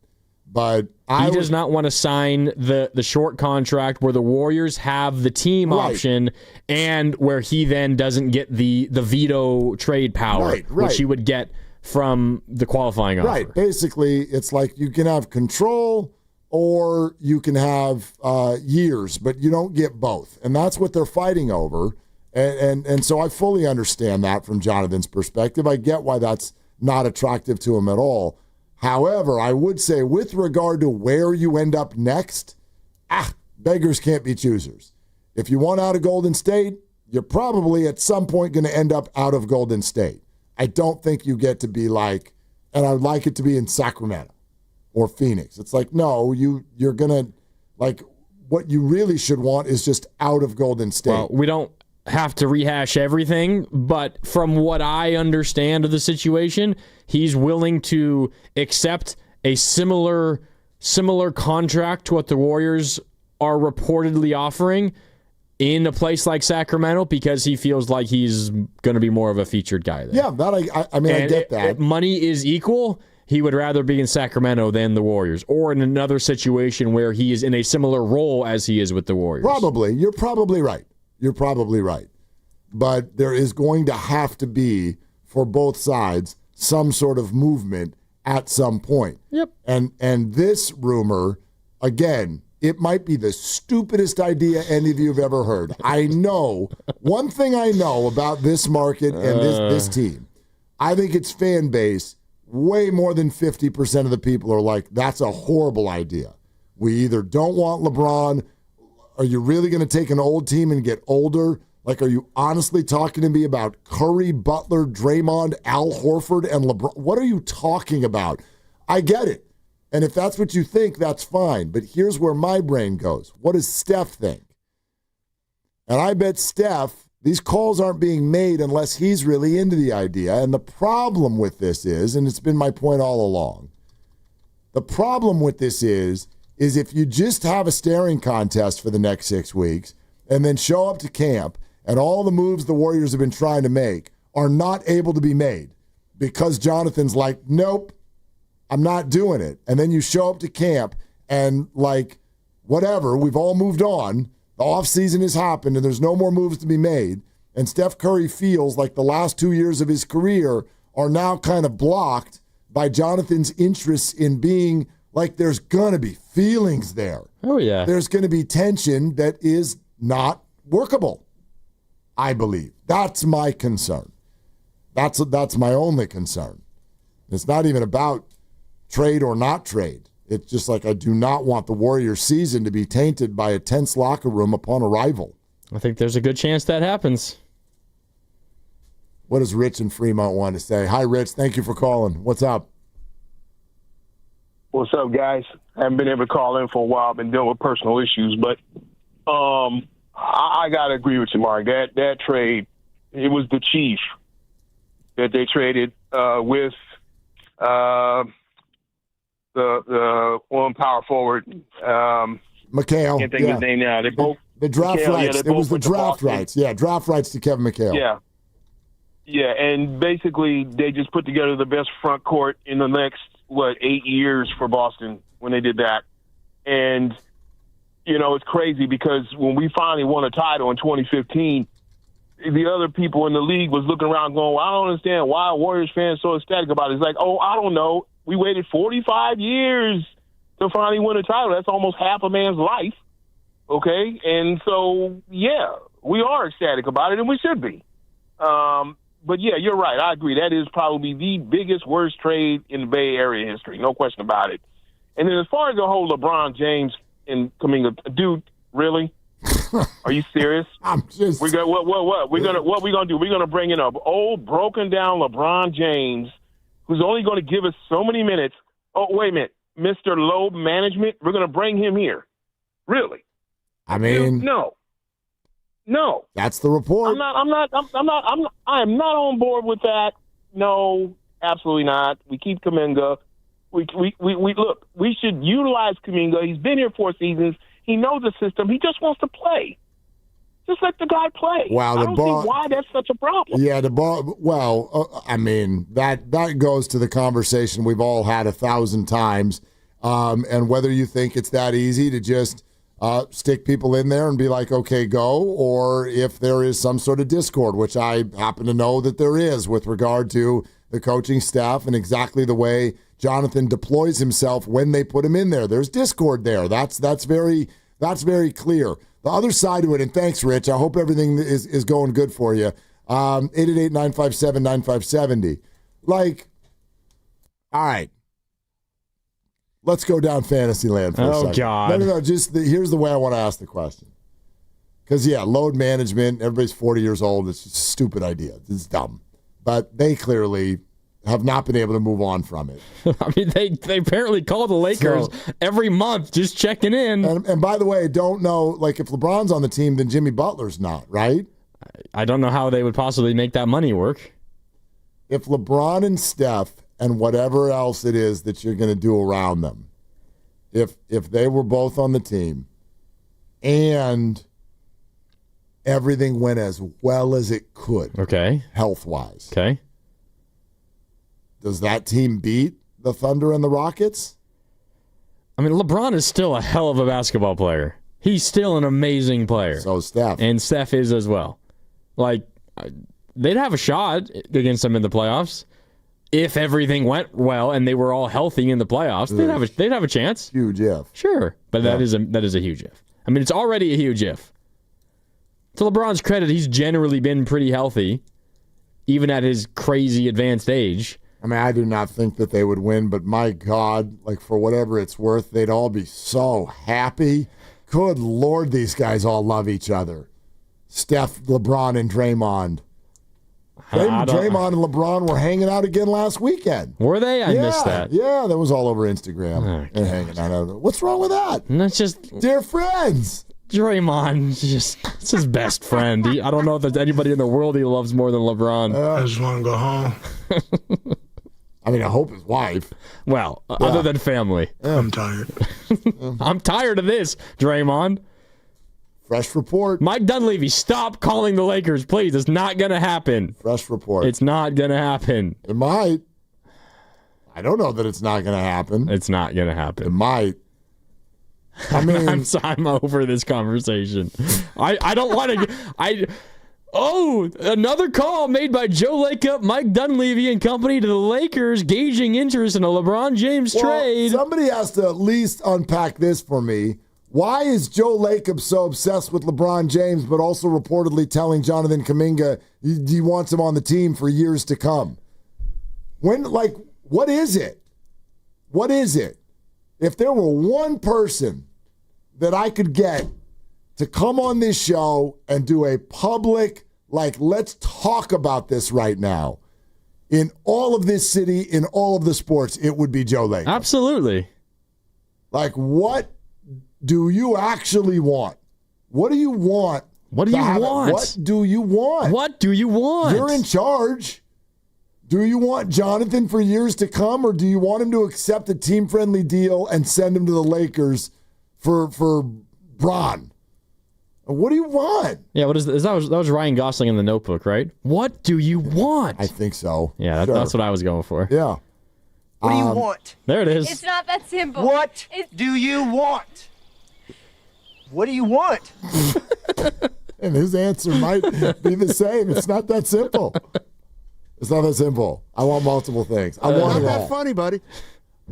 But he does not want to sign the short contract where the Warriors have the team option and where he then doesn't get the veto trade power, which he would get from the qualifying offer. Right. Basically, it's like you can have control or you can have years, but you don't get both. And that's what they're fighting over. And so I fully understand that from Jonathan's perspective. I get why that's not attractive to him at all. However, I would say with regard to where you end up next, beggars can't be choosers. If you want out of Golden State, you're probably at some point going to end up out of Golden State. I don't think you get to be like, and I'd like it to be in Sacramento or Phoenix. It's like, no, you're going to, like, what you really should want is just out of Golden State. Well, we don't have to rehash everything, but from what I understand of the situation, he's willing to accept a similar contract to what the Warriors are reportedly offering in a place like Sacramento because he feels like he's going to be more of a featured guy there. Yeah, that I get that. If money is equal, he would rather be in Sacramento than the Warriors, or in another situation where he is in a similar role as he is with the Warriors. Probably. You're probably right. But there is going to have to be, for both sides, some sort of movement at some point. Yep. And this rumor, again, it might be the stupidest idea any of you have ever heard. I know, one thing I know about this market and this team, I think its fan base, way more than 50% of the people are like, that's a horrible idea. We either don't want LeBron. Are you really going to take an old team and get older? Like, are you honestly talking to me about Curry, Butler, Draymond, Al Horford, and LeBron? What are you talking about? I get it. And if that's what you think, that's fine. But here's where my brain goes. What does Steph think? And I bet Steph, these calls aren't being made unless he's really into the idea. And the problem with this is, and it's been my point all along, the problem with this is if you just have a staring contest for the next 6 weeks and then show up to camp and all the moves the Warriors have been trying to make are not able to be made because Jonathan's like, nope, I'm not doing it. And then you show up to camp and, like, whatever, we've all moved on. The offseason has happened and there's no more moves to be made. And Steph Curry feels like the last 2 years of his career are now kind of blocked by Jonathan's interests in being like there's going to be feelings there. Oh, yeah. There's going to be tension that is not workable, I believe. That's my concern. That's my only concern. It's not even about trade or not trade. It's just like I do not want the Warriors season to be tainted by a tense locker room upon arrival. I think there's a good chance that happens. What does Rich in Fremont want to say? Hi, Rich. Thank you for calling. What's up? What's up, guys? I haven't been able to call in for a while. I've been dealing with personal issues, but I got to agree with you, Mark. That trade, it was the chief that they traded with the one power forward. McHale. Can't think of his name now. They both the draft McHale, rights. It was the draft rights. Yeah, draft rights to Kevin McHale. Yeah. Yeah, and basically they just put together the best front court in the next, 8 years for Boston when they did that. And, it's crazy because when we finally won a title in 2015, the other people in the league was looking around going, well, I don't understand why Warriors fans so ecstatic about it. It's like, I don't know. We waited 45 years to finally win a title. That's almost half a man's life, okay? And so, yeah, we are ecstatic about it, and we should be. But, yeah, you're right. I agree. That is probably the biggest, worst trade in the Bay Area history. No question about it. And then as far as the whole LeBron James and Kuminga, dude, really? Are you serious? I'm just. What we gonna do? We're gonna bring in a old, broken down LeBron James, who's only going to give us so many minutes. Oh, wait a minute, Mr. Load Management. We're gonna bring him here. Really? I mean, dude, no. That's the report. I am not on board with that. No, absolutely not. We keep Kuminga. We look. We should utilize Kuminga. He's been here 4 seasons. He knows the system. He just wants to play. Just let the guy play. Wow, I don't see why that's such a problem. Yeah, the ball. Well, I mean that goes to the conversation we've all had 1,000 times, and whether you think it's that easy to just stick people in there and be like, okay, go, or if there is some sort of discord, which I happen to know that there is with regard to the coaching staff and exactly the way Jonathan deploys himself when they put him in there. There's discord there. That's very clear. The other side to it, and thanks, Rich. I hope everything is going good for you. 888-957-9570. Like, all right. Let's go down fantasy land for a second. Oh, God. No. Here's the way I want to ask the question. Because, yeah, load management, everybody's 40 years old. It's just a stupid idea. It's dumb. But they clearly have not been able to move on from it. I mean, they apparently call the Lakers every month just checking in. And by the way, don't know, like, if LeBron's on the team, then Jimmy Butler's not, right? I don't know how they would possibly make that money work. If LeBron and Steph and whatever else it is that you're going to do around them, if they were both on the team and everything went as well as it could, okay, health-wise, okay, does that team beat the Thunder and the Rockets? I mean, LeBron is still a hell of a basketball player. He's still an amazing player. So is Steph. And Steph is as well. Like, they'd have a shot against them in the playoffs. If everything went well and they were all healthy in the playoffs, they'd have a chance. Huge if. Sure. But that is a huge if. I mean, it's already a huge if. To LeBron's credit, he's generally been pretty healthy, even at his crazy advanced age. I mean, I do not think that they would win, but my God, like, for whatever it's worth, they'd all be so happy. Good Lord, these guys all love each other. Steph, LeBron, and Draymond. Draymond and LeBron were hanging out again last weekend. Were they? I missed that. Yeah, that was all over Instagram. And hanging out. What's wrong with that? And that's just... They're friends. Draymond, it's his best friend. I don't know if there's anybody in the world he loves more than LeBron. I just want to go home. I mean, I hope his wife. Well, other than family. I'm tired. I'm tired of this, Draymond. Fresh report. Mike Dunleavy, stop calling the Lakers, please. It's not going to happen. Fresh report. It's not going to happen. It might. I don't know that it's not going to happen. It's not going to happen. It might. I mean, I'm over this conversation. I don't want to. Another call made by Joe Lacob, Mike Dunleavy, and company to the Lakers, gauging interest in a LeBron James trade. Somebody has to at least unpack this for me. Why is Joe Lacob so obsessed with LeBron James, but also reportedly telling Jonathan Kuminga he wants him on the team for years to come? What is it? What is it? If there were one person that I could get to come on this show and do a public, let's talk about this right now. In all of this city, in all of the sports, it would be Joe Lacob. Absolutely. What do you actually want? What do you want? What do you want? What do you want? What do you want? You're in charge. Do you want Jonathan for years to come, or do you want him to accept a team-friendly deal and send him to the Lakers for Bron? What do you want? Yeah, that was Ryan Gosling in The Notebook, right? What do you want? I think so. Yeah, that's what I was going for. Yeah. What do you want? There it is. It's not that simple. What do you want? What do you want? And his answer might be the same. It's not that simple. It's not that simple. I want multiple things. I want it all. Not that funny, buddy.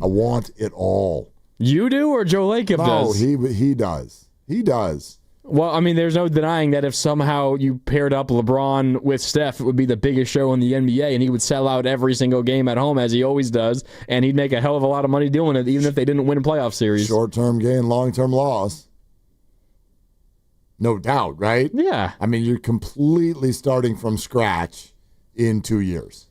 I want it all. You do, or Joe Lacob does? No, he does. He does. Well, I mean, there's no denying that if somehow you paired up LeBron with Steph, it would be the biggest show in the NBA, and he would sell out every single game at home, as he always does, and he'd make a hell of a lot of money doing it, even if they didn't win a playoff series. Short-term gain, long-term loss. No doubt, right? Yeah. I mean, you're completely starting from scratch in 2 years.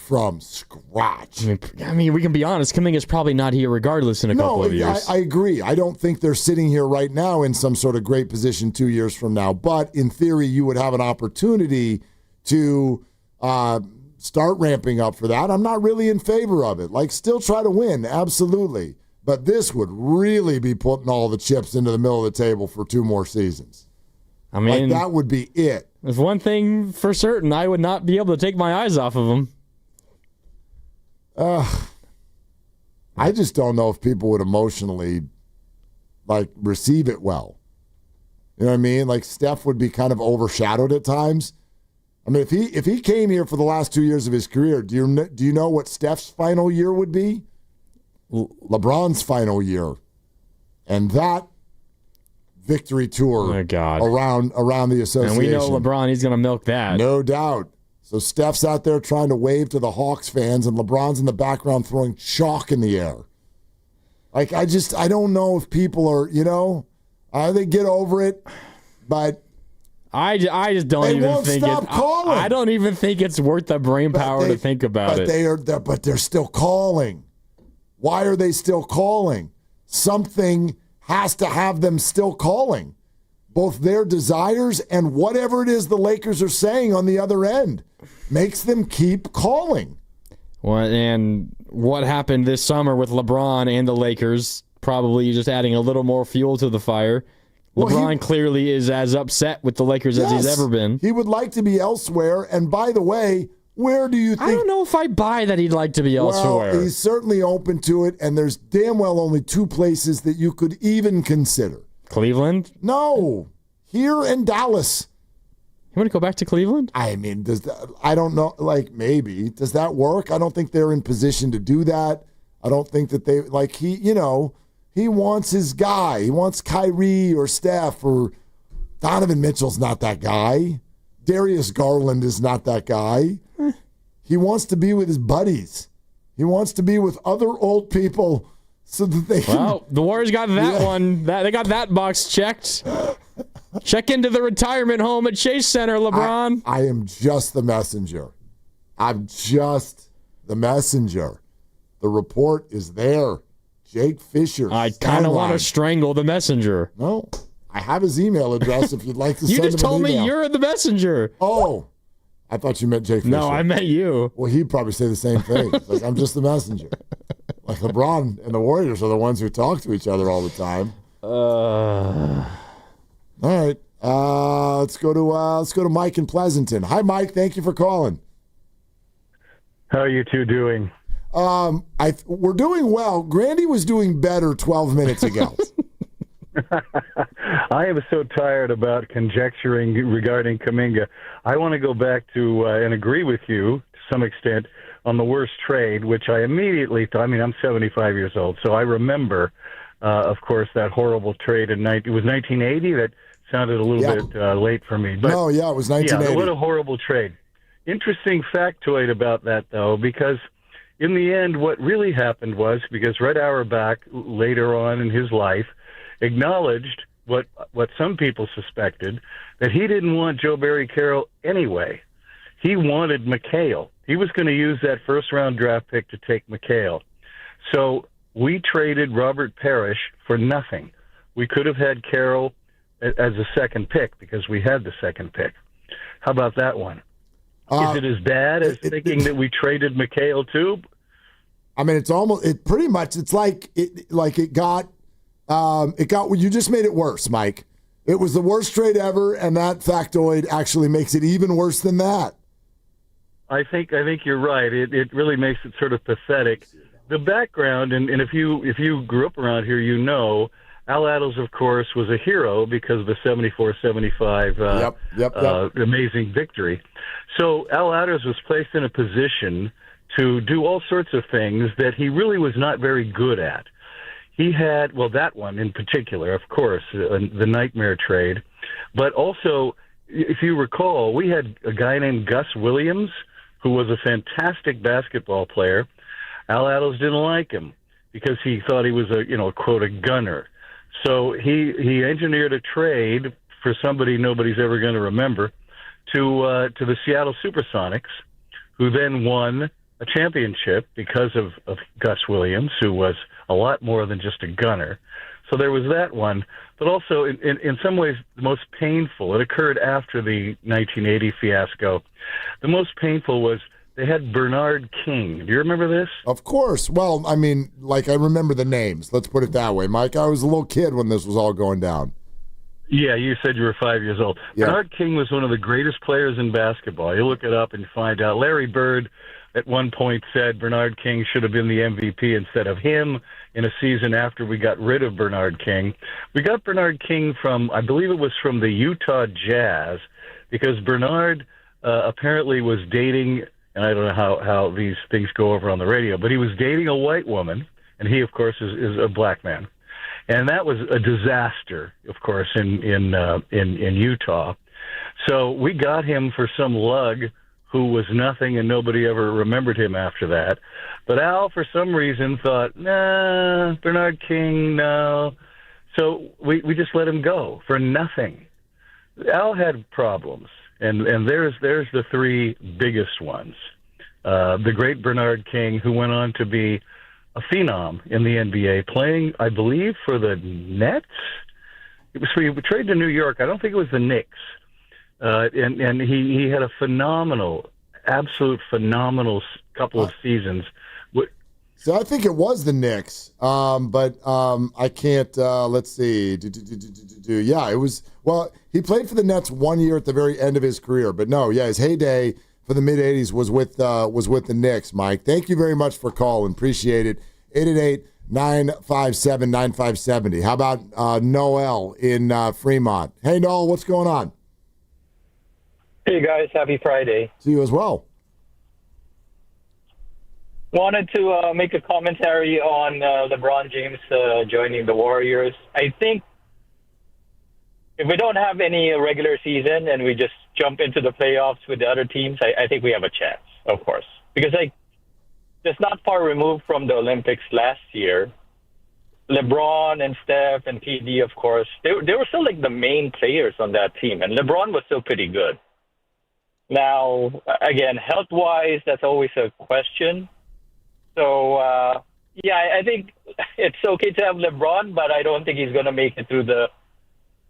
From scratch. I mean, we can be honest. Kuminga's probably not here regardless in a couple of years. I agree. I don't think they're sitting here right now in some sort of great position 2 years from now. But in theory, you would have an opportunity to start ramping up for that. I'm not really in favor of it. Still try to win, absolutely. But this would really be putting all the chips into the middle of the table for 2 more seasons. I mean, that would be it. There's one thing for certain. I would not be able to take my eyes off of him. I just don't know if people would emotionally receive it well. You know what I mean? Steph would be kind of overshadowed at times. I mean, if he came here for the last 2 years of his career, do you know what Steph's final year would be? LeBron's final year, and that victory tour around the association. And we know LeBron, he's going to milk that. No doubt. So Steph's out there trying to wave to the Hawks fans, and LeBron's in the background throwing chalk in the air. I don't know if people are, they get over it, but I just don't even think calling. I don't even think it's worth the brain power to think about it. But they're still calling. Why are they still calling? Something has to have them still calling. Both their desires and whatever it is the Lakers are saying on the other end makes them keep calling. And what happened this summer with LeBron and the Lakers, probably just adding a little more fuel to the fire. LeBron clearly is as upset with the Lakers as he's ever been. He would like to be elsewhere. And by the way, where do you think? I don't know if I buy that he'd like to be elsewhere. Well, he's certainly open to it, and there's damn well only 2 places that you could even consider. Cleveland? No. Here in Dallas. You want to go back to Cleveland? I mean, I don't know, maybe. Does that work? I don't think they're in position to do that. I don't think that they, he wants his guy. He wants Kyrie or Steph, or Donovan Mitchell's not that guy. Darius Garland is not that guy. He wants to be with his buddies. He wants to be with other old people so that they can... Well, the Warriors got that one. They got that box checked. Check into the retirement home at Chase Center, LeBron. I am just the messenger. I'm just the messenger. The report is there. Jake Fisher. I kind of want to strangle the messenger. No. I have his email address if you'd like to send him an email. You just told me you're the messenger. Oh. I thought you meant Jake Fisher. No, I meant you. Well, he'd probably say the same thing. I'm just the messenger. LeBron and the Warriors are the ones who talk to each other all the time. All right. Let's go to Mike in Pleasanton. Hi, Mike. Thank you for calling. How are you two doing? We're doing well. Grandy was doing better 12 minutes ago. I am so tired about conjecturing regarding Kuminga. I want to go back to and agree with you to some extent on the worst trade, which I immediately thought. I mean, I'm 75 years old, so I remember, of course, that horrible trade it was 1980. That sounded a little bit late for me. But, no, it was 1980. Yeah, what a horrible trade. Interesting factoid about that, though, because in the end, what really happened was, because Red Auerbach, later on in his life, acknowledged what some people suspected, that he didn't want Joe Barry Carroll anyway. He wanted McHale. He was going to use that first-round draft pick to take McHale. So we traded Robert Parrish for nothing. We could have had Carroll as a second pick because we had the second pick. How about that one? Is it as bad as thinking that we traded McHale too? I mean, it's like it got you just made it worse, Mike. It was the worst trade ever, and that factoid actually makes it even worse than that. I think you're right. It really makes it sort of pathetic. The background, and if you grew up around here, you know, Al Attles, of course, was a hero because of the 74-75 amazing victory. So Al Attles was placed in a position to do all sorts of things that he really was not very good at. He had, well, that one in particular, of course, the nightmare trade. But also, if you recall, we had a guy named Gus Williams, who was a fantastic basketball player. Al Attles didn't like him because he thought he was a quote, a gunner. So he engineered a trade for somebody nobody's ever going to remember to the Seattle Supersonics, who then won a championship because of Gus Williams, who was a lot more than just a gunner. So there was that one. But also, in some ways, the most painful, it occurred after the 1980 fiasco. The most painful was they had Bernard King. Do you remember this? Of course. Well, I mean, I remember the names. Let's put it that way. Mike, I was a little kid when this was all going down. Yeah, you said you were 5 years old. Yeah. Bernard King was one of the greatest players in basketball. You look it up and find out. Larry Bird at one point said Bernard King should have been the MVP instead of him in a season after we got rid of Bernard King. We got Bernard King from, I believe it was from the Utah Jazz, because Bernard apparently was dating, and I don't know how these things go over on the radio, but he was dating a white woman, and he, of course, is a black man. And that was a disaster, of course, in Utah. So we got him for some lug who was nothing, and nobody ever remembered him after that. But Al, for some reason, thought, nah, Bernard King, no. So we just let him go for nothing. Al had problems, and there's the three biggest ones. The great Bernard King, who went on to be a phenom in the NBA, playing, I believe, for the Nets. It was for traded to New York. I don't think it was the Knicks. And he had a absolute phenomenal couple of seasons. So I think it was the Knicks, but I can't. Let's see. Yeah, it was. Well, he played for the Nets 1 year at the very end of his career, but no, yeah, his heyday for the mid '80s was with the Knicks. Mike, thank you very much for calling. Appreciate it. 888-957-9570. How about Noel in Fremont? Hey, Noel, what's going on? Hey, guys. Happy Friday. To you as well. Wanted to make a commentary on LeBron James joining the Warriors. I think if we don't have any regular season and we just jump into the playoffs with the other teams, I think we have a chance, of course. Because just not far removed from the Olympics last year, LeBron and Steph and KD, of course, they were still the main players on that team. And LeBron was still pretty good. Now, again, health-wise, that's always a question. So, I think it's okay to have LeBron, but I don't think he's going to make it through the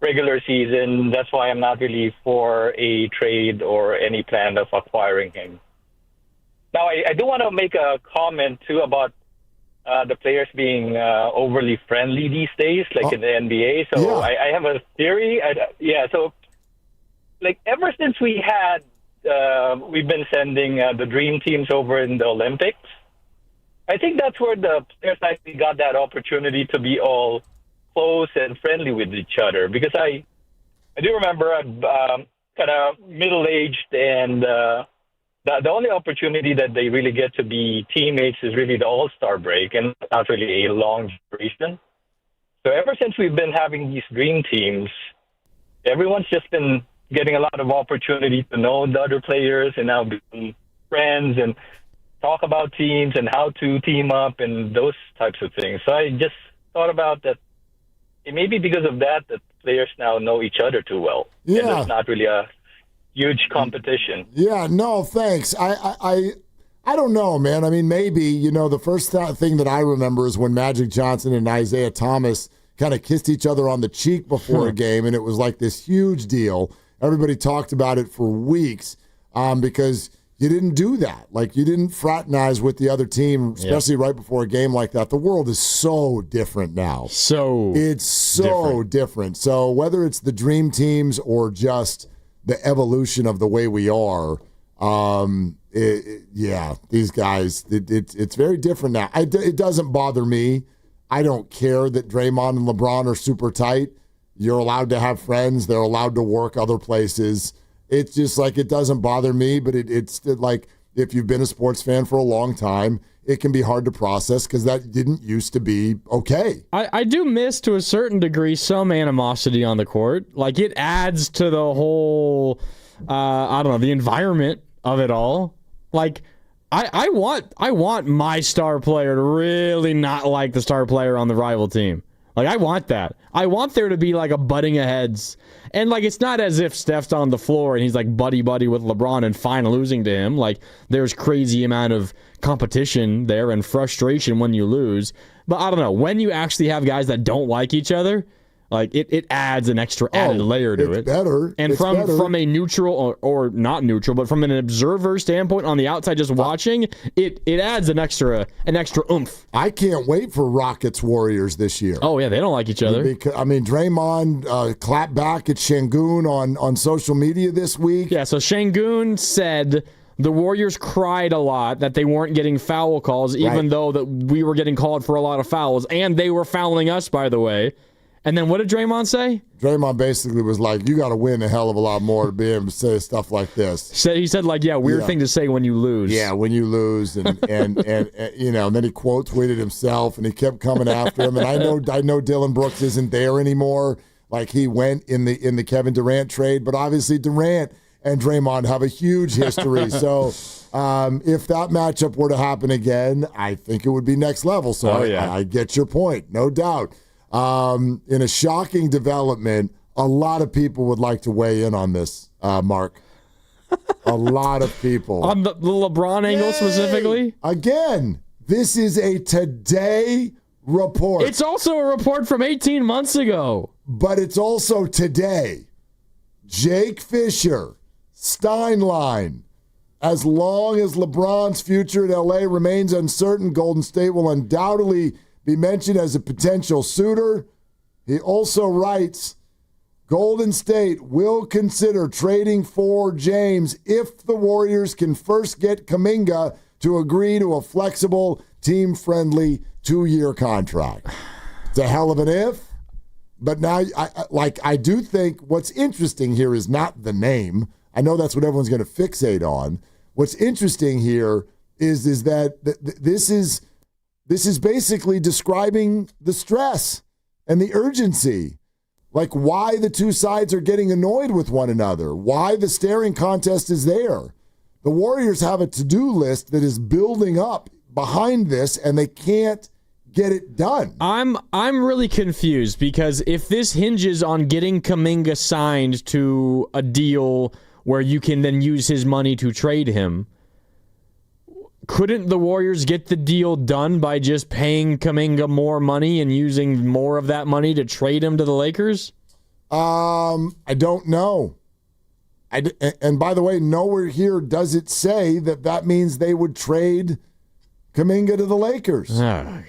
regular season. That's why I'm not really for a trade or any plan of acquiring him. Now, I do want to make a comment, too, about the players being overly friendly these days, in the NBA. So yeah. I have a theory. Ever since we've been sending the dream teams over in the Olympics, I think that's where the players actually got that opportunity to be all close and friendly with each other. Because I do remember I'm kind of middle-aged, and the only opportunity that they really get to be teammates is really the All-Star break, and not really a long duration. So ever since we've been having these dream teams, everyone's just been getting a lot of opportunity to know the other players and now become friends and talk about teams and how to team up and those types of things. So I just thought about that it may be because of that players now know each other too well. Yeah. And there's not really a huge competition. Yeah, no, thanks. I don't know, man. I mean, maybe, the first thing that I remember is when Magic Johnson and Isaiah Thomas kind of kissed each other on the cheek before a game, and it was like this huge deal. Everybody talked about it for weeks because you didn't do that. Like, you didn't fraternize with the other team, especially right before a game like that. The world is so different now. It's so different. So whether it's the dream teams or just the evolution of the way we are, these guys, it's very different now. It doesn't bother me. I don't care that Draymond and LeBron are super tight. You're allowed to have friends. They're allowed to work other places. It's just like, it doesn't bother me, but it's like, if you've been a sports fan for a long time, it can be hard to process because that didn't used to be okay. I do miss, to a certain degree, some animosity on the court. Like, it adds to the whole, the environment of it all. Like, I want my star player to really not like the star player on the rival team. Like, I want that. I want there to be like a butting of heads. And like, it's not as if Steph's on the floor and he's like buddy-buddy with LeBron and fine losing to him. Like, there's crazy amount of competition there and frustration when you lose. But I don't know, when you actually have guys that don't like each other, like, it adds an extra added layer to it. Better. And from a neutral or not neutral, but from an observer standpoint on the outside just watching, it adds an extra oomph. I can't wait for Rockets Warriors this year. Oh yeah, they don't like each other. Because, Draymond clapped back at Şengün on social media this week. Yeah, so Şengün said the Warriors cried a lot that they weren't getting foul calls, even though that we were getting called for a lot of fouls, and they were fouling us, by the way. And then what did Draymond say? Draymond basically was like, you got to win a hell of a lot more to be able to say stuff like this. He said weird thing to say when you lose. Yeah, when you lose. And then he quote tweeted himself, and he kept coming after him. And I know Dylan Brooks isn't there anymore. Like, he went in the Kevin Durant trade. But obviously Durant and Draymond have a huge history. So if that matchup were to happen again, I think it would be next level. So I get your point, no doubt. In a shocking development, a lot of people would like to weigh in on this, Mark. A lot of people. On the LeBron angle specifically? Again, this is a today report. It's also a report from 18 months ago. But it's also today. Jake Fisher, Steinline. As long as LeBron's future in L.A. remains uncertain, Golden State will undoubtedly be mentioned as a potential suitor. He also writes, Golden State will consider trading for James if the Warriors can first get Kuminga to agree to a flexible, team-friendly 2-year contract. It's a hell of an if. But now, I do think what's interesting here is not the name. I know that's what everyone's going to fixate on. What's interesting here is that this is basically describing the stress and the urgency, like why the two sides are getting annoyed with one another, why the staring contest is there. The Warriors have a to-do list that is building up behind this, and they can't get it done. I'm really confused because if this hinges on getting Kuminga signed to a deal where you can then use his money to trade him, couldn't the Warriors get the deal done by just paying Kuminga more money and using more of that money to trade him to the Lakers? I don't know. And by the way, nowhere here does it say that means they would trade Kuminga to the Lakers. Oh, God.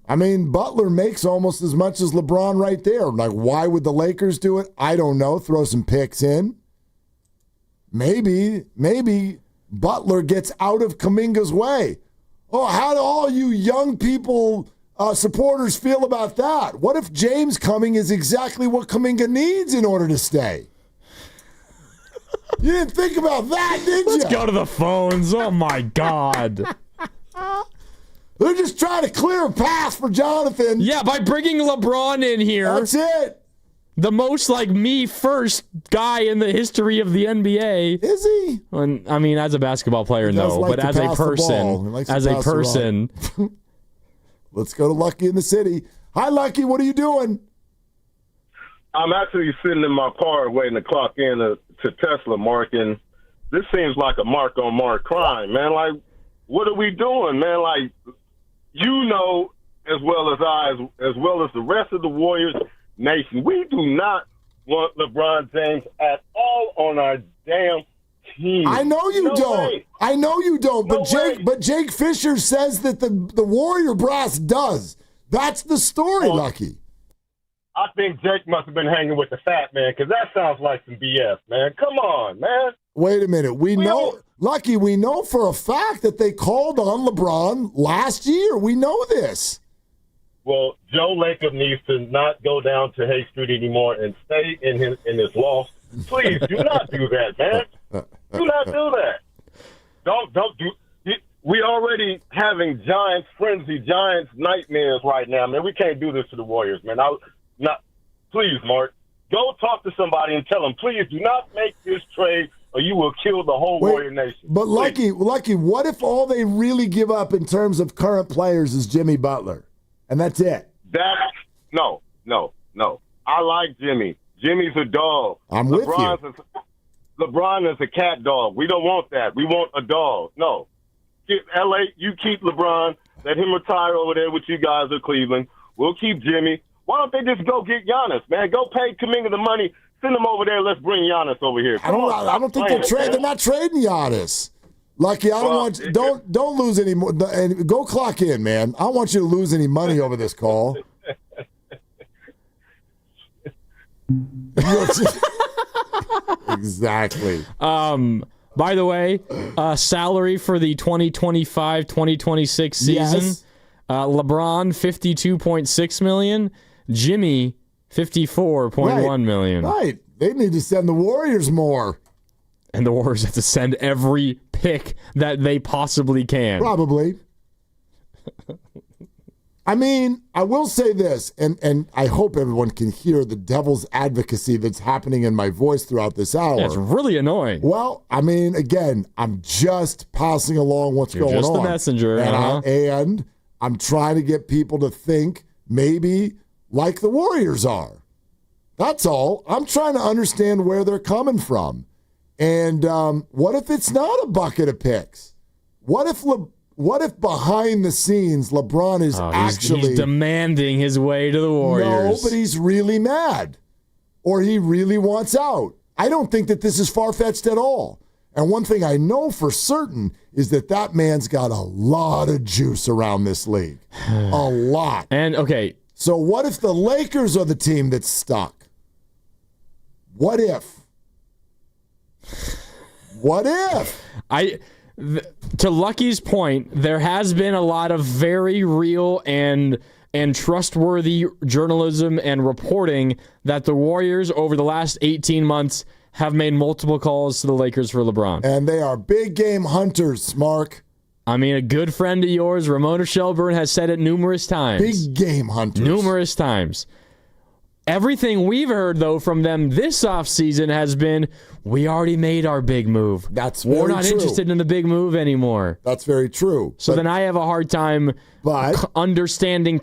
I mean, Butler makes almost as much as LeBron right there. Like, why would the Lakers do it? I don't know. Throw some picks in. Maybe Butler gets out of Kuminga's way. Oh, how do all you young people, supporters feel about that? What if James coming is exactly what Kuminga needs in order to stay? You didn't think about that, did you? Let's go to the phones. Oh, my God. They're just trying to clear a path for Jonathan. Yeah, by bringing LeBron in here. That's it. The most, me first guy in the history of the NBA. Is he? I mean, as a basketball player, no. Like but as a person. Let's go to Lucky in the city. Hi, Lucky. What are you doing? I'm actually sitting in my car waiting to clock in to Tesla, Mark, and this seems like a mark-on-mark crime, man. Like, what are we doing, man? Like, you know as well as I, as well as the rest of the Warriors nation, we do not want LeBron James at all on our damn team. I know you don't. Way. I know you don't. No But Jake Fisher says that the Warrior brass does. That's the story, Lucky. I think Jake must have been hanging with the fat man, because that sounds like some BS, man. Come on, man. Wait a minute. We know, Lucky, we know for a fact that they called on LeBron last year. We know this. Well, Joe Lacob needs to not go down to Hay Street anymore and stay in his loft. Please do not do that, man. Do not do that. Don't do. We already having Giants frenzy, Giants nightmares right now, man. We can't do this to the Warriors, man. Please, Mark, go talk to somebody and tell them, please do not make this trade, or you will kill the whole Warrior Nation. But Lucky, what if all they really give up in terms of current players is Jimmy Butler, and that's it? No. I like Jimmy. Jimmy's a dog. I'm with you. LeBron is a cat dog. We don't want that. We want a dog. No. LA, you keep LeBron. Let him retire over there with you guys at Cleveland. We'll keep Jimmy. Why don't they just go get Giannis, man? Go pay Kuminga the money. Send him over there. Let's bring Giannis over here. I don't think they're not trading Giannis. Lucky, I don't lose any more. And go clock in, man. I don't want you to lose any money over this call. Exactly. By the way, salary for the 2025-2026 season, yes. LeBron $52.6 million, Jimmy $54.1 million. Right. They need to send the Warriors more. And the Warriors have to send every pick that they possibly can. Probably. I mean, I will say this, and I hope everyone can hear the devil's advocacy that's happening in my voice throughout this hour. Yeah, it's really annoying. Well, I mean, again, I'm just passing along what's going on. You're just the messenger. And I'm trying to get people to think maybe like the Warriors are. That's all. I'm trying to understand where they're coming from. And what if it's not a bucket of picks? What if behind the scenes LeBron is he's demanding his way to the Warriors? No, but he's really mad. Or he really wants out. I don't think that this is far-fetched at all. And one thing I know for certain is that man's got a lot of juice around this league. A lot. And, okay. So what if the Lakers are the team that's stuck? What if? What if? To Lucky's point, there has been a lot of very real and trustworthy journalism and reporting that the Warriors over the last 18 months have made multiple calls to the Lakers for LeBron. And they are big game hunters, Mark. I mean, a good friend of yours, Ramona Shelburne, has said it numerous times. Big game hunters. Numerous times. Everything we've heard, though, from them this offseason has been, we already made our big move. We're not interested in the big move anymore. That's very true. So then I have a hard time comprehending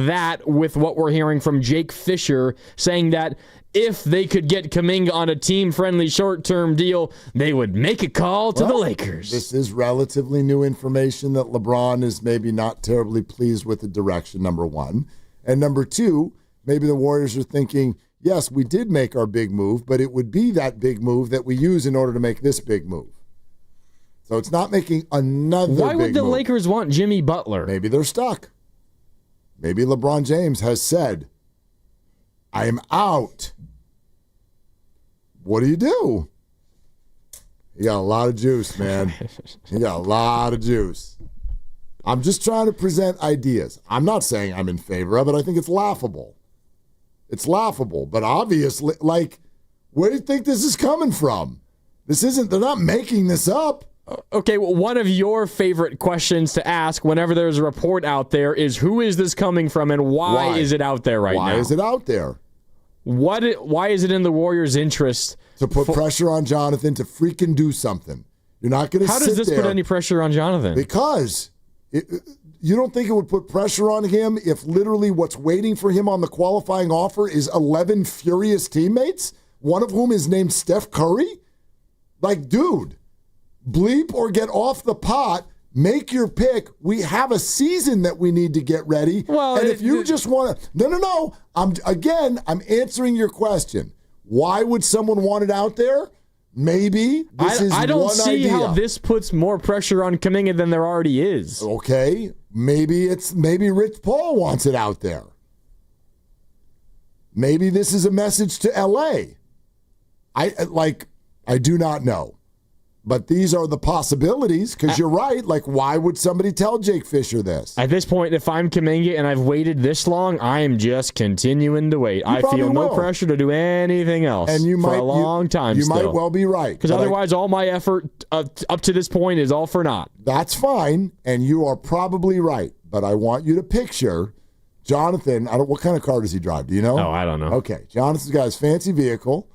that with what we're hearing from Jake Fisher saying that if they could get Kuminga on a team-friendly short-term deal, they would make a call to the Lakers. This is relatively new information that LeBron is maybe not terribly pleased with the direction, number one. And number two, maybe the Warriors are thinking, yes, we did make our big move, but it would be that big move that we use in order to make this big move. So it's not making another Why would the move. Lakers want Jimmy Butler? Maybe they're stuck. Maybe LeBron James has said, I am out. What do? You got a lot of juice, man. You got a lot of juice. I'm just trying to present ideas. I'm not saying I'm in favor of it. I think it's laughable. It's laughable. But obviously, where do you think this is coming from? They're not making this up. Okay, well, one of your favorite questions to ask whenever there's a report out there is, who is this coming from and why is it out there right now? Why is it out there? Why is it in the Warriors' interest to put pressure on Jonathan to freaking do something? You're not going to sit there. How does this put any pressure on Jonathan? Because you don't think it would put pressure on him if literally what's waiting for him on the qualifying offer is 11 furious teammates, one of whom is named Steph Curry? Like, dude, bleep or get off the pot. Make your pick. We have a season that we need to get ready. Well, and if you just want to, no. I'm answering your question. Why would someone want it out there? Maybe I don't see how this puts more pressure on Kuminga than there already is. Okay, maybe Rich Paul wants it out there. Maybe this is a message to LA. I do not know. But these are the possibilities, because you're right. Like, why would somebody tell Jake Fisher this? At this point, if I'm Kuminga and I've waited this long, I am just continuing to wait. I feel no pressure to do anything else and for a long time You still. might well be right. Because otherwise, all my effort up to this point is all for naught. That's fine, and you are probably right. But I want you to picture Jonathan. What kind of car does he drive? Do you know? Oh, I don't know. Okay, Jonathan's got his fancy vehicle.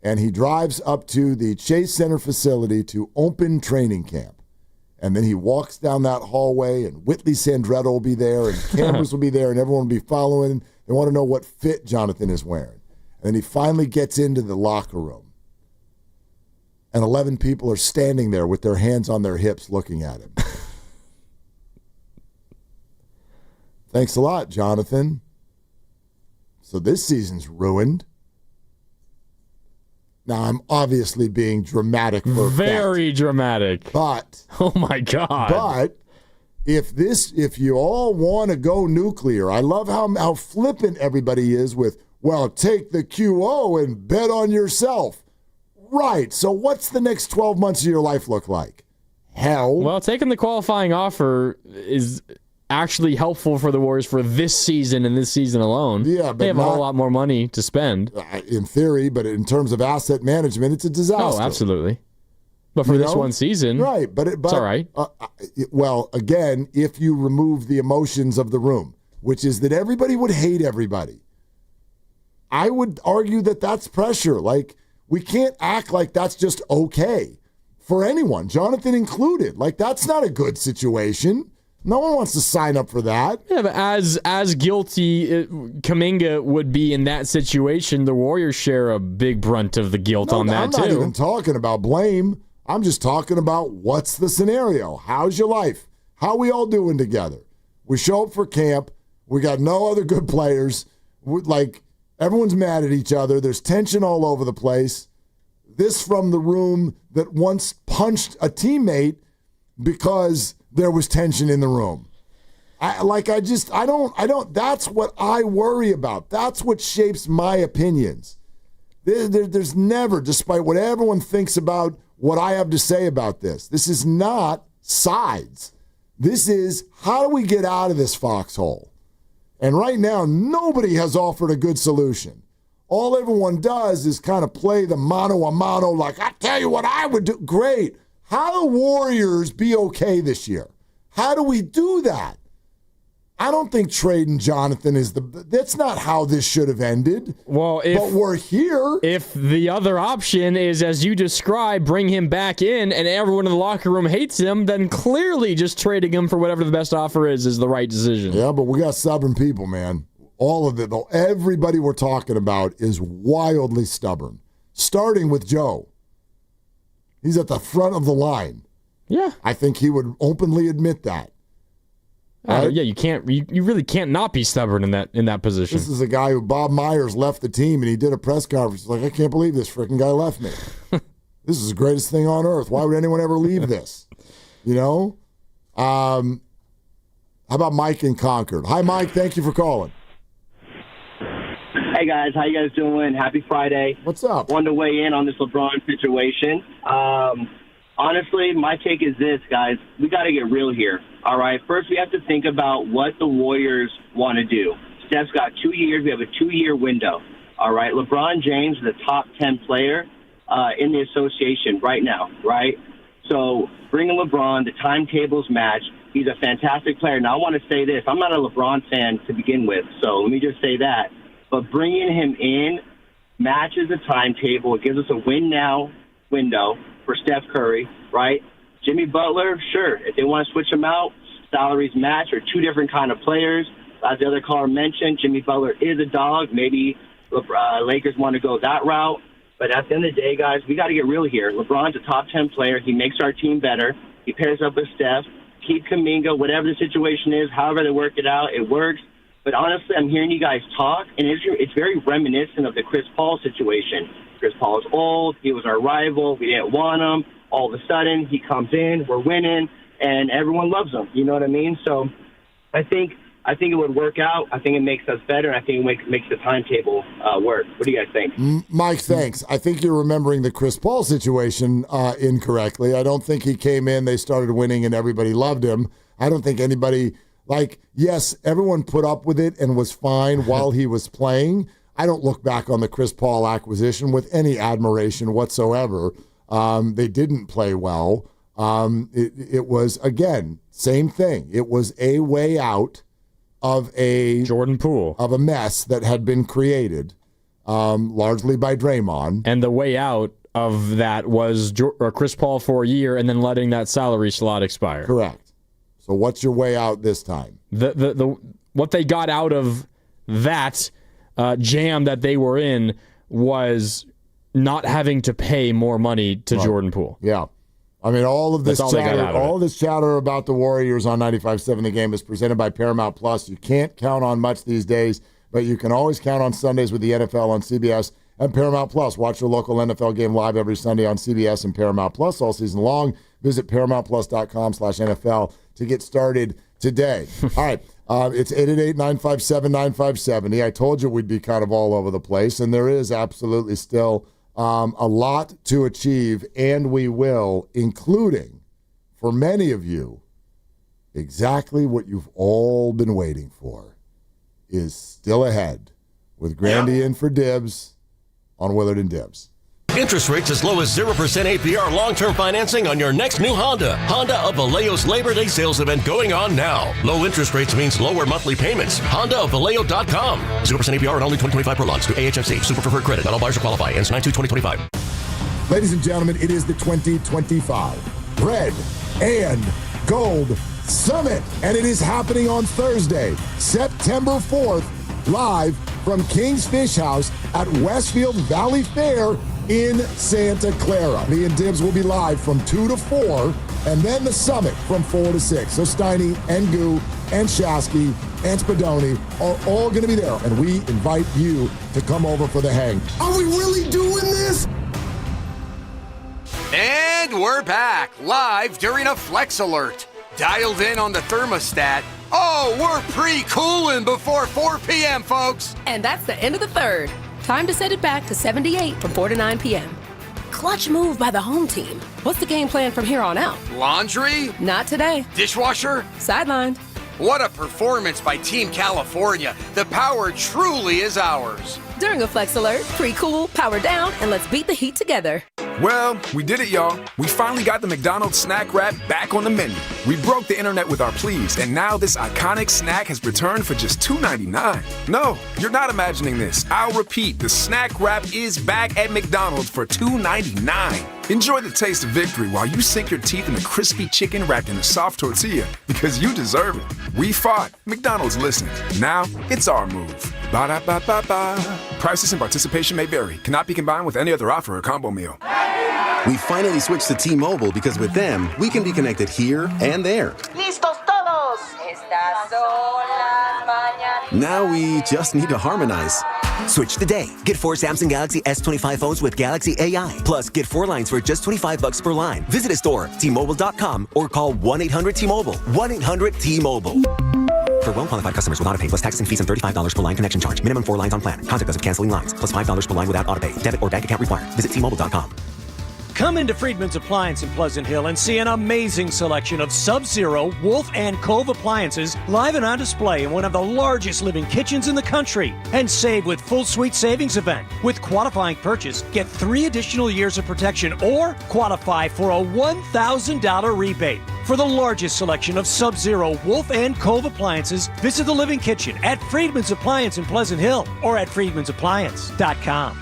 And he drives up to the Chase Center facility to open training camp. And then he walks down that hallway, and Whitley Sandretto will be there, and cameras will be there, and everyone will be following. They want to know what fit Jonathan is wearing. And then he finally gets into the locker room. And 11 people are standing there with their hands on their hips looking at him. Thanks a lot, Jonathan. So this season's ruined. Now, I'm obviously being dramatic for very dramatic. But oh my God. But if you all want to go nuclear, I love how flippant everybody is with, well, take the QO and bet on yourself. Right. So what's the next 12 months of your life look like? Hell. Well, taking the qualifying offer is actually helpful for the Warriors for this season and this season alone. Yeah, but they have a whole lot more money to spend. In theory, but in terms of asset management, it's a disaster. Oh, absolutely. But for this one season, right? But it's all right. Well, again, if you remove the emotions of the room, which is that everybody would hate everybody, I would argue that that's pressure. Like, we can't act like that's just okay for anyone, Jonathan included. Like, that's not a good situation. No one wants to sign up for that. Yeah, but as guilty Kuminga would be in that situation, the Warriors share a big brunt of the guilt on that, too. I'm not even talking about blame. I'm just talking about what's the scenario. How's your life? How we all doing together? We show up for camp. We got no other good players. Everyone's mad at each other. There's tension all over the place. This from the room that once punched a teammate because there was tension in the room. That's what I worry about. That's what shapes my opinions. There's never, despite what everyone thinks about what I have to say about this is not sides. This is, how do we get out of this foxhole? And right now, nobody has offered a good solution. All everyone does is kind of play the mano a mano, like, I tell you what I would do. Great. How do Warriors be okay this year? How do we do that? I don't think trading Jonathan that's not how this should have ended. Well, but we're here. If the other option is, as you described, bring him back in and everyone in the locker room hates him, then clearly just trading him for whatever the best offer is the right decision. Yeah, but we got stubborn people, man. All of it, though. Everybody we're talking about is wildly stubborn, starting with Joe. He's at the front of the line. Yeah. I think he would openly admit that. Right? Yeah, you really can't not be stubborn in that position. This is a guy who Bob Myers left the team, and he did a press conference. He's like, I can't believe this freaking guy left me. This is the greatest thing on earth. Why would anyone ever leave this? You know? How about Mike in Concord? Hi, Mike. Thank you for calling. Hey, guys. How you guys doing? Happy Friday. What's up? Wanted to weigh in on this LeBron situation. Honestly, my take is this, guys. We got to get real here, all right? First, we have to think about what the Warriors want to do. Steph's got 2 years. We have a 2-year window, all right? LeBron James is a top 10 player in the association right now, right? So bringing LeBron, the timetables match. He's a fantastic player. Now, I want to say this. I'm not a LeBron fan to begin with, so let me just say that. But bringing him in matches the timetable. It gives us a win-now window for Steph Curry, right? Jimmy Butler, sure. If they want to switch him out, salaries match are two different kind of players. As the other caller mentioned, Jimmy Butler is a dog. Maybe Lakers want to go that route. But at the end of the day, guys, we got to get real here. LeBron's a top 10 player. He makes our team better. He pairs up with Steph. Keep Kuminga, whatever the situation is, however they work it out, it works. But honestly, I'm hearing you guys talk, and it's very reminiscent of the Chris Paul situation. Chris Paul is old. He was our rival. We didn't want him. All of a sudden, he comes in. We're winning, and everyone loves him. You know what I mean? So I think it would work out. I think it makes us better. And I think it makes the timetable work. What do you guys think? Mike, thanks. I think you're remembering the Chris Paul situation incorrectly. I don't think he came in, they started winning, and everybody loved him. I don't think anybody, yes, everyone put up with it and was fine while he was playing. I don't look back on the Chris Paul acquisition with any admiration whatsoever. They didn't play well. It was, again, same thing. It was a way out of a Jordan Poole, of a mess that had been created largely by Draymond. And the way out of that was Chris Paul for a year and then letting that salary slot expire. Correct. So what's your way out this time? What they got out of that jam that they were in was not having to pay more money to Jordan Poole. Yeah. I mean, all this chatter about the Warriors on 95.7 The Game is presented by Paramount Plus. You can't count on much these days, but you can always count on Sundays with the NFL on CBS and Paramount Plus. Watch your local NFL game live every Sunday on CBS and Paramount Plus all season long. Visit ParamountPlus.com/NFL to get started today. All right. It's 888-957-9570. I told you we'd be kind of all over the place, and there is absolutely still a lot to achieve, and we will, including, for many of you, exactly what you've all been waiting for is still ahead with Grandy in for Dibs on Willard and Dibs. Interest rates as low as 0% APR long-term financing on your next new Honda. Honda of Vallejo's Labor Day sales event going on now. Low interest rates means lower monthly payments. HondaofVallejo.com. 0% APR and only 2025 per launch through AHMC. Super preferred credit. Not all buyers will qualify. Ends 9/2/2025. Ladies and gentlemen, it is the 2025 Red and Gold Summit, and it is happening on Thursday, September 4th, live from King's Fish House at Westfield Valley Fair in Santa Clara. Me and Dibs will be live from 2 to 4, and then the summit from 4 to 6. So Steiny and Goo and Shasky and Spadoni are all going to be there, and we invite you to come over for the hang. Are we really doing this? And we're back, live during a Flex Alert. Dialed in on the thermostat. Oh, we're pre-cooling before 4 p.m., folks. And that's the end of the third. Time to set it back to 78 from 4 to 9 p.m. Clutch move by the home team. What's the game plan from here on out? Laundry? Not today. Dishwasher? Sidelined. What a performance by Team California. The power truly is ours. During a Flex Alert, pre-cool, power down, and let's beat the heat together. Well, we did it, y'all. We finally got the McDonald's snack wrap back on the menu. We broke the internet with our pleas, and now this iconic snack has returned for just $2.99. No, you're not imagining this. I'll repeat, the snack wrap is back at McDonald's for $2.99. Enjoy the taste of victory while you sink your teeth in a crispy chicken wrapped in a soft tortilla, because you deserve it. We fought. McDonald's listened. Now, it's our move. Ba-da-ba-ba-ba. Prices and participation may vary. Cannot be combined with any other offer or combo meal. We finally switched to T-Mobile because with them, we can be connected here and there. ¡Listos todos! Estas son las mañanas. Now we just need to harmonize. Switch today. Get 4 Samsung Galaxy S25 phones with Galaxy AI. Plus, get 4 lines for just $25 per line. Visit a store, T-Mobile.com, or call 1-800-T-Mobile. 1-800-T-Mobile. For well-qualified customers with autopay plus taxes and fees and $35 per line connection charge. Minimum 4 lines on plan. Contact us if canceling lines. Plus $5 per line without autopay. Debit or bank account required. Visit T-Mobile.com. Come into Friedman's Appliance in Pleasant Hill and see an amazing selection of Sub-Zero, Wolf, and Cove appliances live and on display in one of the largest living kitchens in the country. And save with full suite savings event. With qualifying purchase, get 3 additional years of protection or qualify for a $1,000 rebate. For the largest selection of Sub-Zero, Wolf, and Cove appliances, visit the Living Kitchen at Friedman's Appliance in Pleasant Hill or at friedmansappliance.com.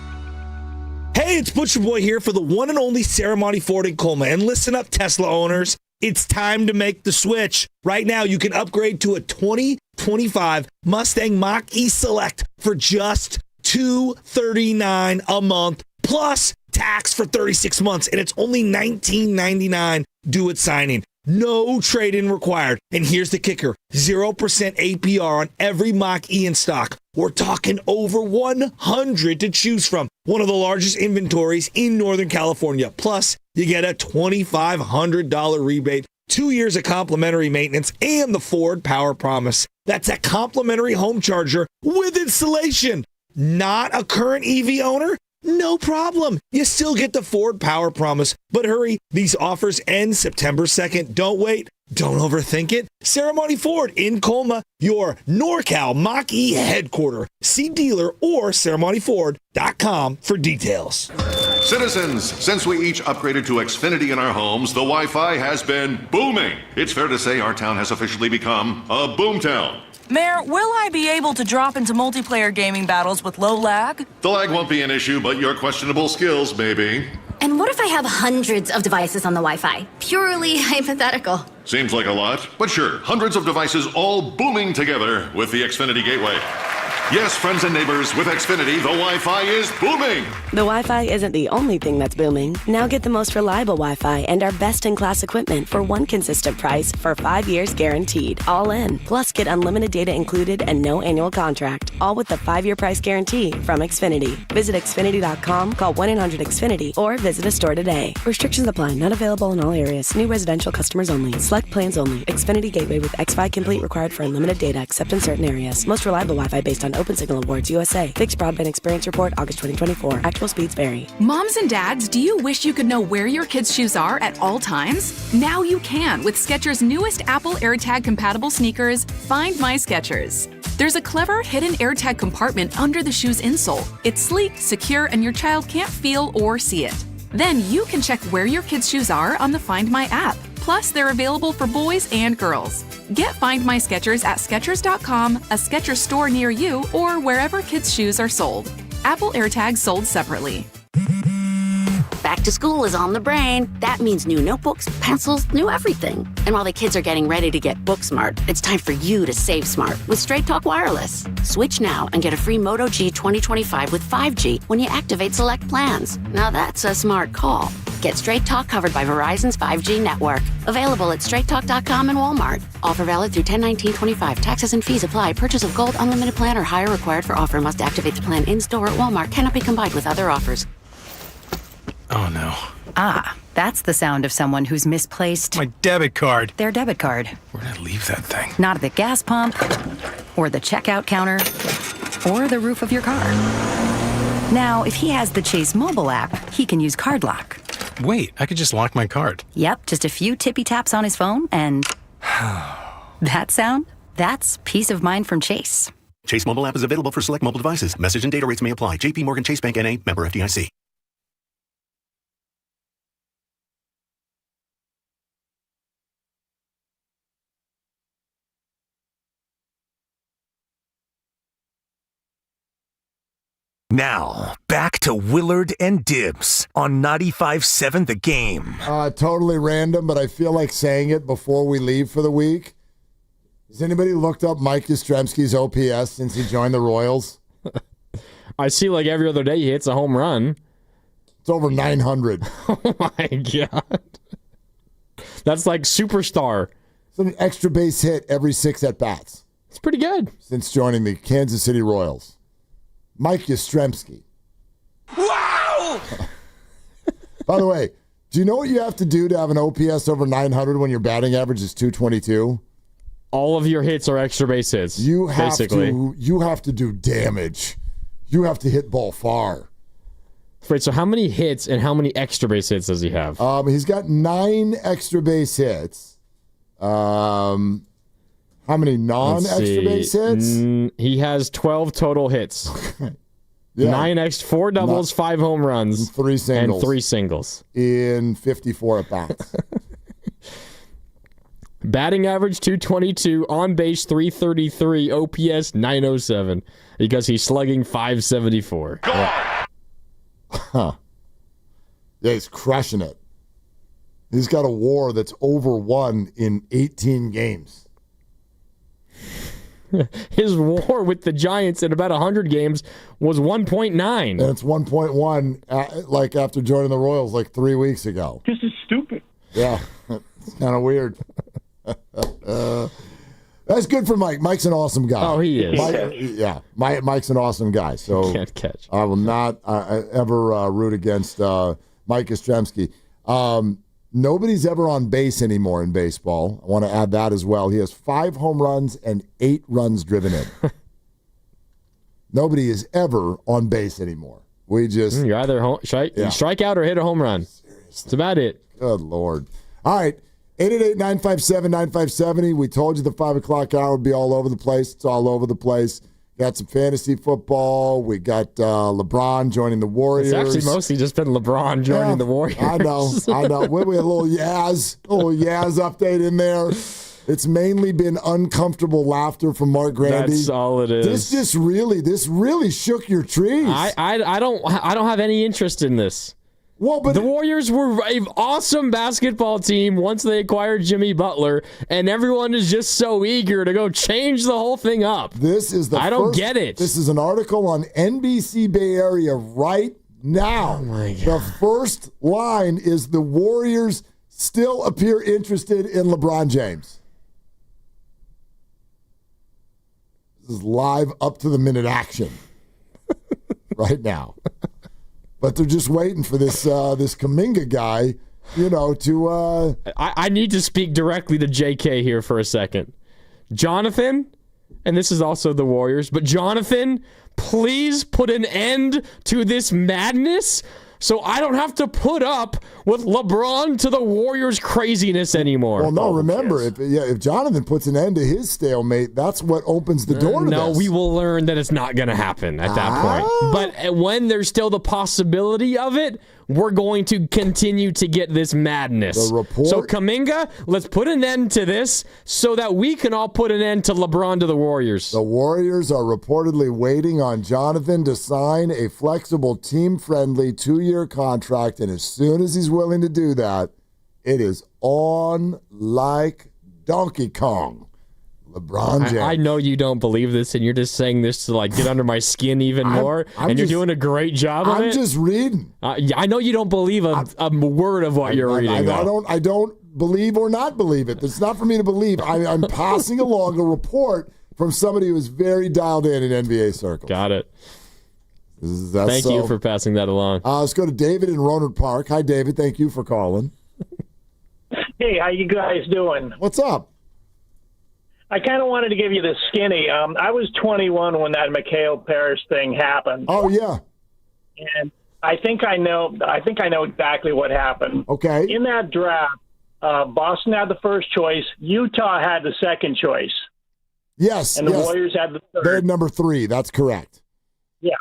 Hey, it's Butcher Boy here for the one and only Ceremony Ford in Colma. And listen up, Tesla owners. It's time to make the switch. Right now, you can upgrade to a 2025 Mustang Mach-E Select for just $239 a month, plus tax for 36 months, and it's only $19.99 due at signing. No trade-in required. And here's the kicker, 0% APR on every Mach-E in stock. We're talking over 100 to choose from. One of the largest inventories in Northern California. Plus, you get a $2,500 rebate, 2 years of complimentary maintenance, and the Ford Power Promise. That's a complimentary home charger with installation. Not a current EV owner? No problem. You still get the Ford Power Promise. But hurry, these offers end September 2nd. Don't wait. Don't overthink it. Ceremony Ford in Colma, your NorCal Mach-E headquarters. See dealer or ceremonyford.com for details. Citizens, since we each upgraded to Xfinity in our homes, the Wi-Fi has been booming. It's fair to say our town has officially become a boomtown. Mayor, will I be able to drop into multiplayer gaming battles with low lag? The lag won't be an issue, but your questionable skills may be. And what if I have hundreds of devices on the Wi-Fi? Purely hypothetical. Seems like a lot, but sure, hundreds of devices all booming together with the Xfinity Gateway. Yes, friends and neighbors, with Xfinity, the Wi-Fi is booming. The Wi-Fi isn't the only thing that's booming. Now get the most reliable Wi-Fi and our best-in-class equipment for one consistent price for 5 years guaranteed. All in. Plus, get unlimited data included and no annual contract. All with the 5-year price guarantee from Xfinity. Visit Xfinity.com, call 1-800-XFINITY, or visit a store today. Restrictions apply. Not available in all areas. New residential customers only. Select plans only. Xfinity Gateway with X5 Complete required for unlimited data except in certain areas. Most reliable Wi-Fi based on Open Signal Awards USA. Fixed Broadband Experience Report, August 2024. Actual speeds vary. Moms and dads, do you wish you could know where your kids' shoes are at all times? Now you can with Skechers' newest Apple AirTag compatible sneakers, Find My Skechers. There's a clever hidden AirTag compartment under the shoe's insole. It's sleek, secure, and your child can't feel or see it. Then you can check where your kids' shoes are on the Find My app. Plus, they're available for boys and girls. Get Find My Skechers at Skechers.com, a Skechers store near you, or wherever kids' shoes are sold. Apple AirTags sold separately. Back to school is on the brain. That means new notebooks, pencils, new everything. And while the kids are getting ready to get book smart, it's time for you to save smart with Straight Talk Wireless. Switch now and get a free Moto G 2025 with 5G when you activate select plans. Now that's a smart call. Get Straight Talk covered by Verizon's 5G network. Available at straighttalk.com and Walmart. Offer valid through 10/19/25. Taxes and fees apply. Purchase of gold unlimited plan or higher required for offer. Must activate the plan in-store at Walmart. Cannot be combined with other offers. Oh, no. Ah, that's the sound of someone who's misplaced my debit card. Their debit card. Where'd I leave that thing? Not at the gas pump, or the checkout counter, or the roof of your car. Now, if he has the Chase mobile app, he can use Card Lock. Wait, I could just lock my card. Yep, just a few tippy taps on his phone, and that sound, that's peace of mind from Chase. Chase mobile app is available for select mobile devices. Message and data rates may apply. JP Morgan Chase Bank N.A., member FDIC. Now, back to Willard and Dibs on 95.7 The Game. Totally random, but I feel like saying it before we leave for the week. Has anybody looked up Mike Yastrzemski's OPS since he joined the Royals? I see like every other day he hits a home run. It's over 900. Oh, my God. That's like superstar. It's an extra base hit every 6 at-bats. It's pretty good. Since joining the Kansas City Royals. Mike Yastrzemski. Wow! By the way, do you know what you have to do to have an OPS over 900 when your batting average is 222? All of your hits are extra base hits. You have basically. You have to do damage. You have to hit ball far. Right, so how many hits and how many extra base hits does he have? He's got 9 extra base hits. How many non-extra base hits? He has 12 total hits. Yeah. 4 doubles, 5 home runs, 3 singles. And 3 singles. In 54 at-bats. Batting average 222, on base 333, OPS 907 because he's slugging 574. Huh. Yeah, he's crushing it. He's got a WAR that's over 1 in 18 games. His WAR with the Giants in about 100 games was 1.9. And it's 1.1 like after joining the Royals like 3 weeks ago. This is stupid. Yeah, it's kind of weird. That's good for Mike. Mike's an awesome guy. Oh, he is. Mike's an awesome guy. So can't catch. I will not ever root against Mike Yastrzemski. Nobody's ever on base anymore in baseball. I want to add that as well. He has 5 home runs and 8 runs driven in. Nobody is ever on base anymore. We just... You're either strike out or hit a home run. Seriously. That's about it. Good Lord. All right. 888-957-9570. We told you the 5 o'clock hour would be all over the place. It's all over the place. Got some fantasy football. We got LeBron joining the Warriors. It's actually mostly just been LeBron joining the Warriors. I know. We had a little Yaz update in there. It's mainly been uncomfortable laughter from Mark Grandy. That's all it is. This really shook your trees. I don't have any interest in this. Well, but the Warriors were an awesome basketball team once they acquired Jimmy Butler, and everyone is just so eager to go change the whole thing up. I don't get it. This is an article on NBC Bay Area right now. Oh my God. The first line is the Warriors still appear interested in LeBron James. This is live up to the minute action right now. But they're just waiting for this Kuminga guy, to... I need to speak directly to JK here for a second. Jonathan, and this is also the Warriors, but Jonathan, please put an end to this madness so I don't have to put up with LeBron to the Warriors' craziness anymore. Well, no, remember, if Jonathan puts an end to his stalemate, that's what opens the door to this. No, we will learn that it's not going to happen at that point. But when there's still the possibility of it, we're going to continue to get this madness. The report. So, Kuminga, let's put an end to this so that we can all put an end to LeBron to the Warriors. The Warriors are reportedly waiting on Jonathan to sign a flexible, team-friendly 2-year contract, and as soon as he's willing to do that, it is on like Donkey Kong. LeBron James. I know you don't believe this, and you're just saying this to get under my skin even more, and you're doing a great job of it. I'm just reading. I know you don't believe a word of what you're reading. I don't believe or not believe it. It's not for me to believe. I'm passing along a report from somebody who is very dialed in NBA circles. Got it. Thank you for passing that along. Let's go to David in Rohnert Park. Hi, David. Thank you for calling. Hey, how you guys doing? What's up? I kind of wanted to give you the skinny. I was 21 when that Mikhail Parrish thing happened. Oh yeah, and I think I know exactly what happened. Okay. In that draft, Boston had the first choice. Utah had the second choice. Yes. And the Warriors had the third. They had number 3. That's correct. Yeah.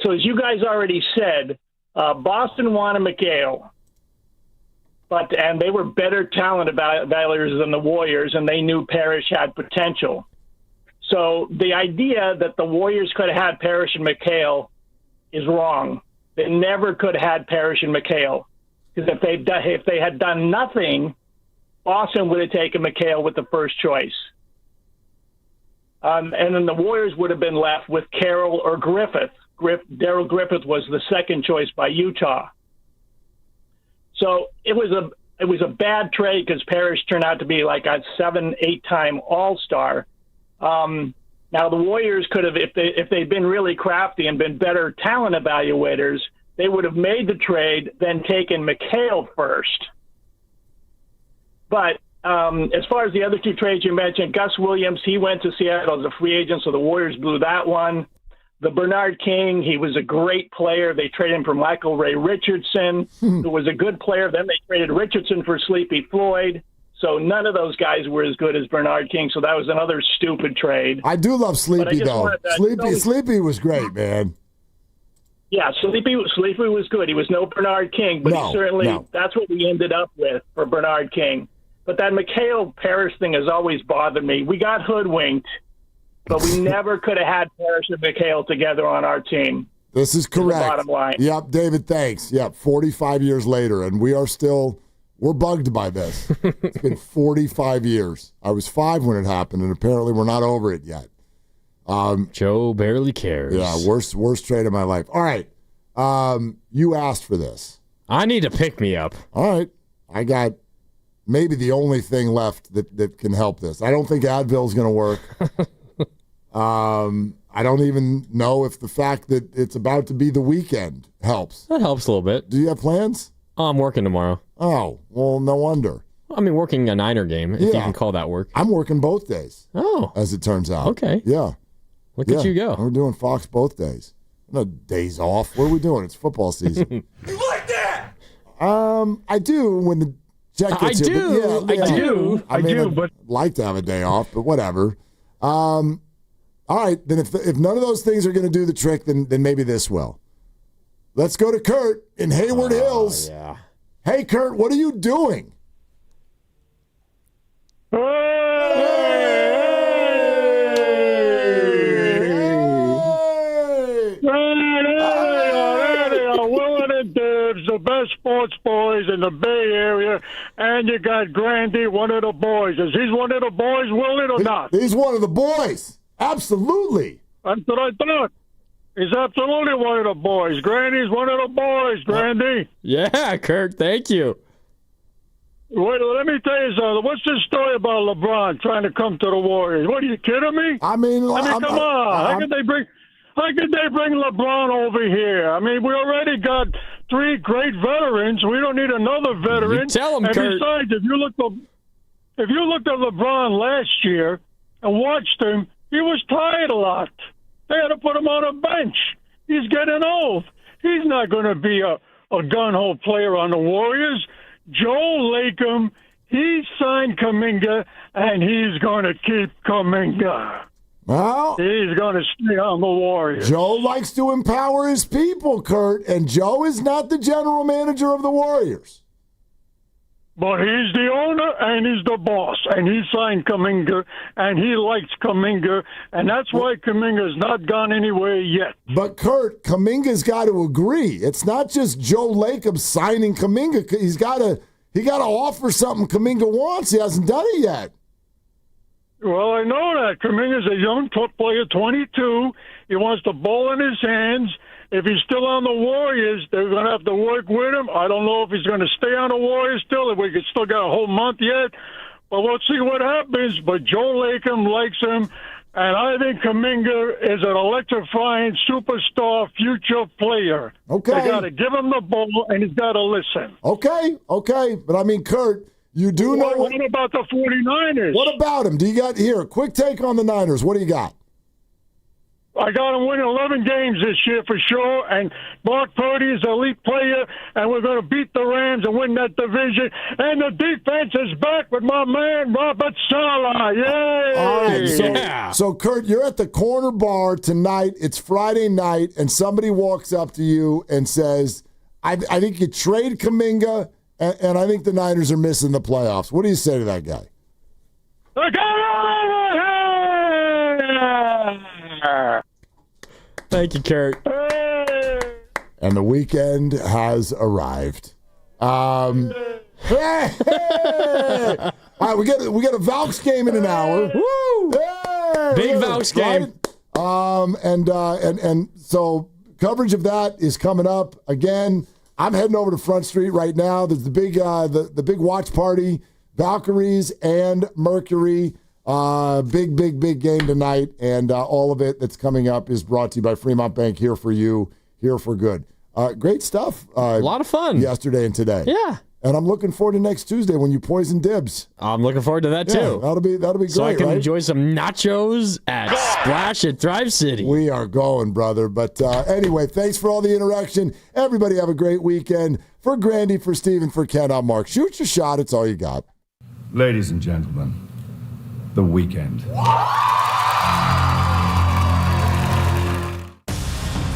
So as you guys already said, Boston wanted Mikhail. And they were better talent evaluators than the Warriors, and they knew Parrish had potential. So the idea that the Warriors could have had Parrish and Mikhail is wrong. They never could have had Parrish and Mikhail. Because if they had done nothing, Boston would have taken Mikhail with the first choice. And then the Warriors would have been left with Carroll or Griffith. Daryl Griffith was the second choice by Utah. So it was a bad trade because Parrish turned out to be like a 7-8-time All-Star. Now the Warriors could have, if they'd been really crafty and been better talent evaluators, they would have made the trade, then taken Mikhail first. But as far as the other 2 trades you mentioned, Gus Williams, he went to Seattle as a free agent, so the Warriors blew that one. The Bernard King, he was a great player. They traded him for Michael Ray Richardson, who was a good player. Then they traded Richardson for Sleepy Floyd. So none of those guys were as good as Bernard King. So that was another stupid trade. I do love Sleepy, though. Sleepy was great, man. Yeah, Sleepy was good. He was no Bernard King, but that's what we ended up with for Bernard King. But that Mikhail Parrish thing has always bothered me. We got hoodwinked. But we never could have had Parrish and Mikhail together on our team. This is correct. Bottom line. Yep, David, thanks. Yep, 45 years later, and we are still We're bugged by this. It's been 45 years. I was 5 when it happened, and apparently we're not over it yet. Joe barely cares. Yeah, worst trade of my life. All right. You asked for this. I need to pick me up. All right. I got maybe the only thing left that can help this. I don't think Advil's going to work. I don't even know if the fact that it's about to be the weekend helps. That helps a little bit. Do you have plans? Oh, I'm working tomorrow. Oh, well, no wonder. I mean, working a Niner game, if you can call that work. I'm working both days. Oh. As it turns out. Okay. Yeah. Look at you go. We're doing Fox both days. No days off. What are we doing? It's football season. You like that? I do when the check gets I here. do. But I do. I mean, I'd like to have a day off, but whatever. All right, then if none of those things are going to do the trick, then maybe this will. Let's go to Kurt in Hayward Hills. Yeah. Hey, Kurt, what are you doing? Willard Dibs, the best sports boys in the Bay Area, and you got Grandy, one of the boys. Is he one of the boys, Willard, or not? He's one of the boys. Absolutely. That's what I thought. He's absolutely one of the boys. Grandy's one of the boys, Grandy. Yeah, Kurt, thank you. Wait, let me tell you something. What's this story about LeBron trying to come to the Warriors? What, are you kidding me? I mean, come on. How could they bring LeBron over here? I mean, we already got 3 great veterans. We don't need another veteran. You tell him, and Kurt. Besides, if you looked at LeBron last year and watched him, he was tired a lot. They had to put him on a bench. He's getting old. He's not going to be a gun-ho player on the Warriors. Joe Lacob, he signed Kuminga, and he's going to keep Kuminga. Well, he's going to stay on the Warriors. Joe likes to empower his people, Kurt, and Joe is not the general manager of the Warriors. But he's the owner, and he's the boss, and he signed Kuminga, and he likes Kuminga, and that's why Kuminga's not gone anywhere yet. But, Kurt, Kuminga's got to agree. It's not just Joe Lacob signing Kuminga. He got to offer something Kuminga wants. He hasn't done it yet. Well, I know that. Kuminga's a young player, 22. He wants the ball in his hands. If he's still on the Warriors, they're going to have to work with him. I don't know if he's going to stay on the Warriors still, if we still got a whole month yet. But we'll see what happens. But Joe Lacob likes him, and I think Kuminga is an electrifying superstar future player. Okay. They got to give him the ball, and he's got to listen. Okay. But, I mean, Kurt, you do know... What about the 49ers? What about him? Do you got... Here, quick take on the Niners. What do you got? I got him winning 11 games this year for sure, and Brock Purdy is an elite player, and we're going to beat the Rams and win that division. And the defense is back with my man, Robert Saleh. Yay! All right, so, Kurt, you're at the corner bar tonight. It's Friday night, and somebody walks up to you and says, I think you trade Kuminga, and I think the Niners are missing the playoffs. What do you say to that guy? Thank you, Kurt. And the weekend has arrived. Hey! All right, we got a Valks game in an hour. Woo! Hey! Big Valks game. And so coverage of that is coming up again. I'm heading over to Front Street right now. There's the big watch party, Valkyries and Mercury. Big game tonight, and all of it that's coming up is brought to you by Fremont Bank. Here for you, here for good. Great stuff. A lot of fun yesterday and today. Yeah, and I'm looking forward to next Tuesday when you poison Dibs. I'm looking forward to that too. That'll be great. So I can right? enjoy some nachos at Splash at Thrive City. We are going, brother. But anyway, thanks for all the interaction. Everybody have a great weekend. For Grandy, for Steven, for Ken, I'm Mark. Shoot your shot. It's all you got. Ladies and gentlemen, the weekend.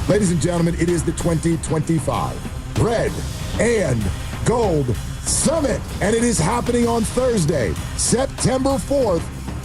Ladies and gentlemen, it is the 2025 Red and Gold Summit, and it is happening on Thursday, September 4th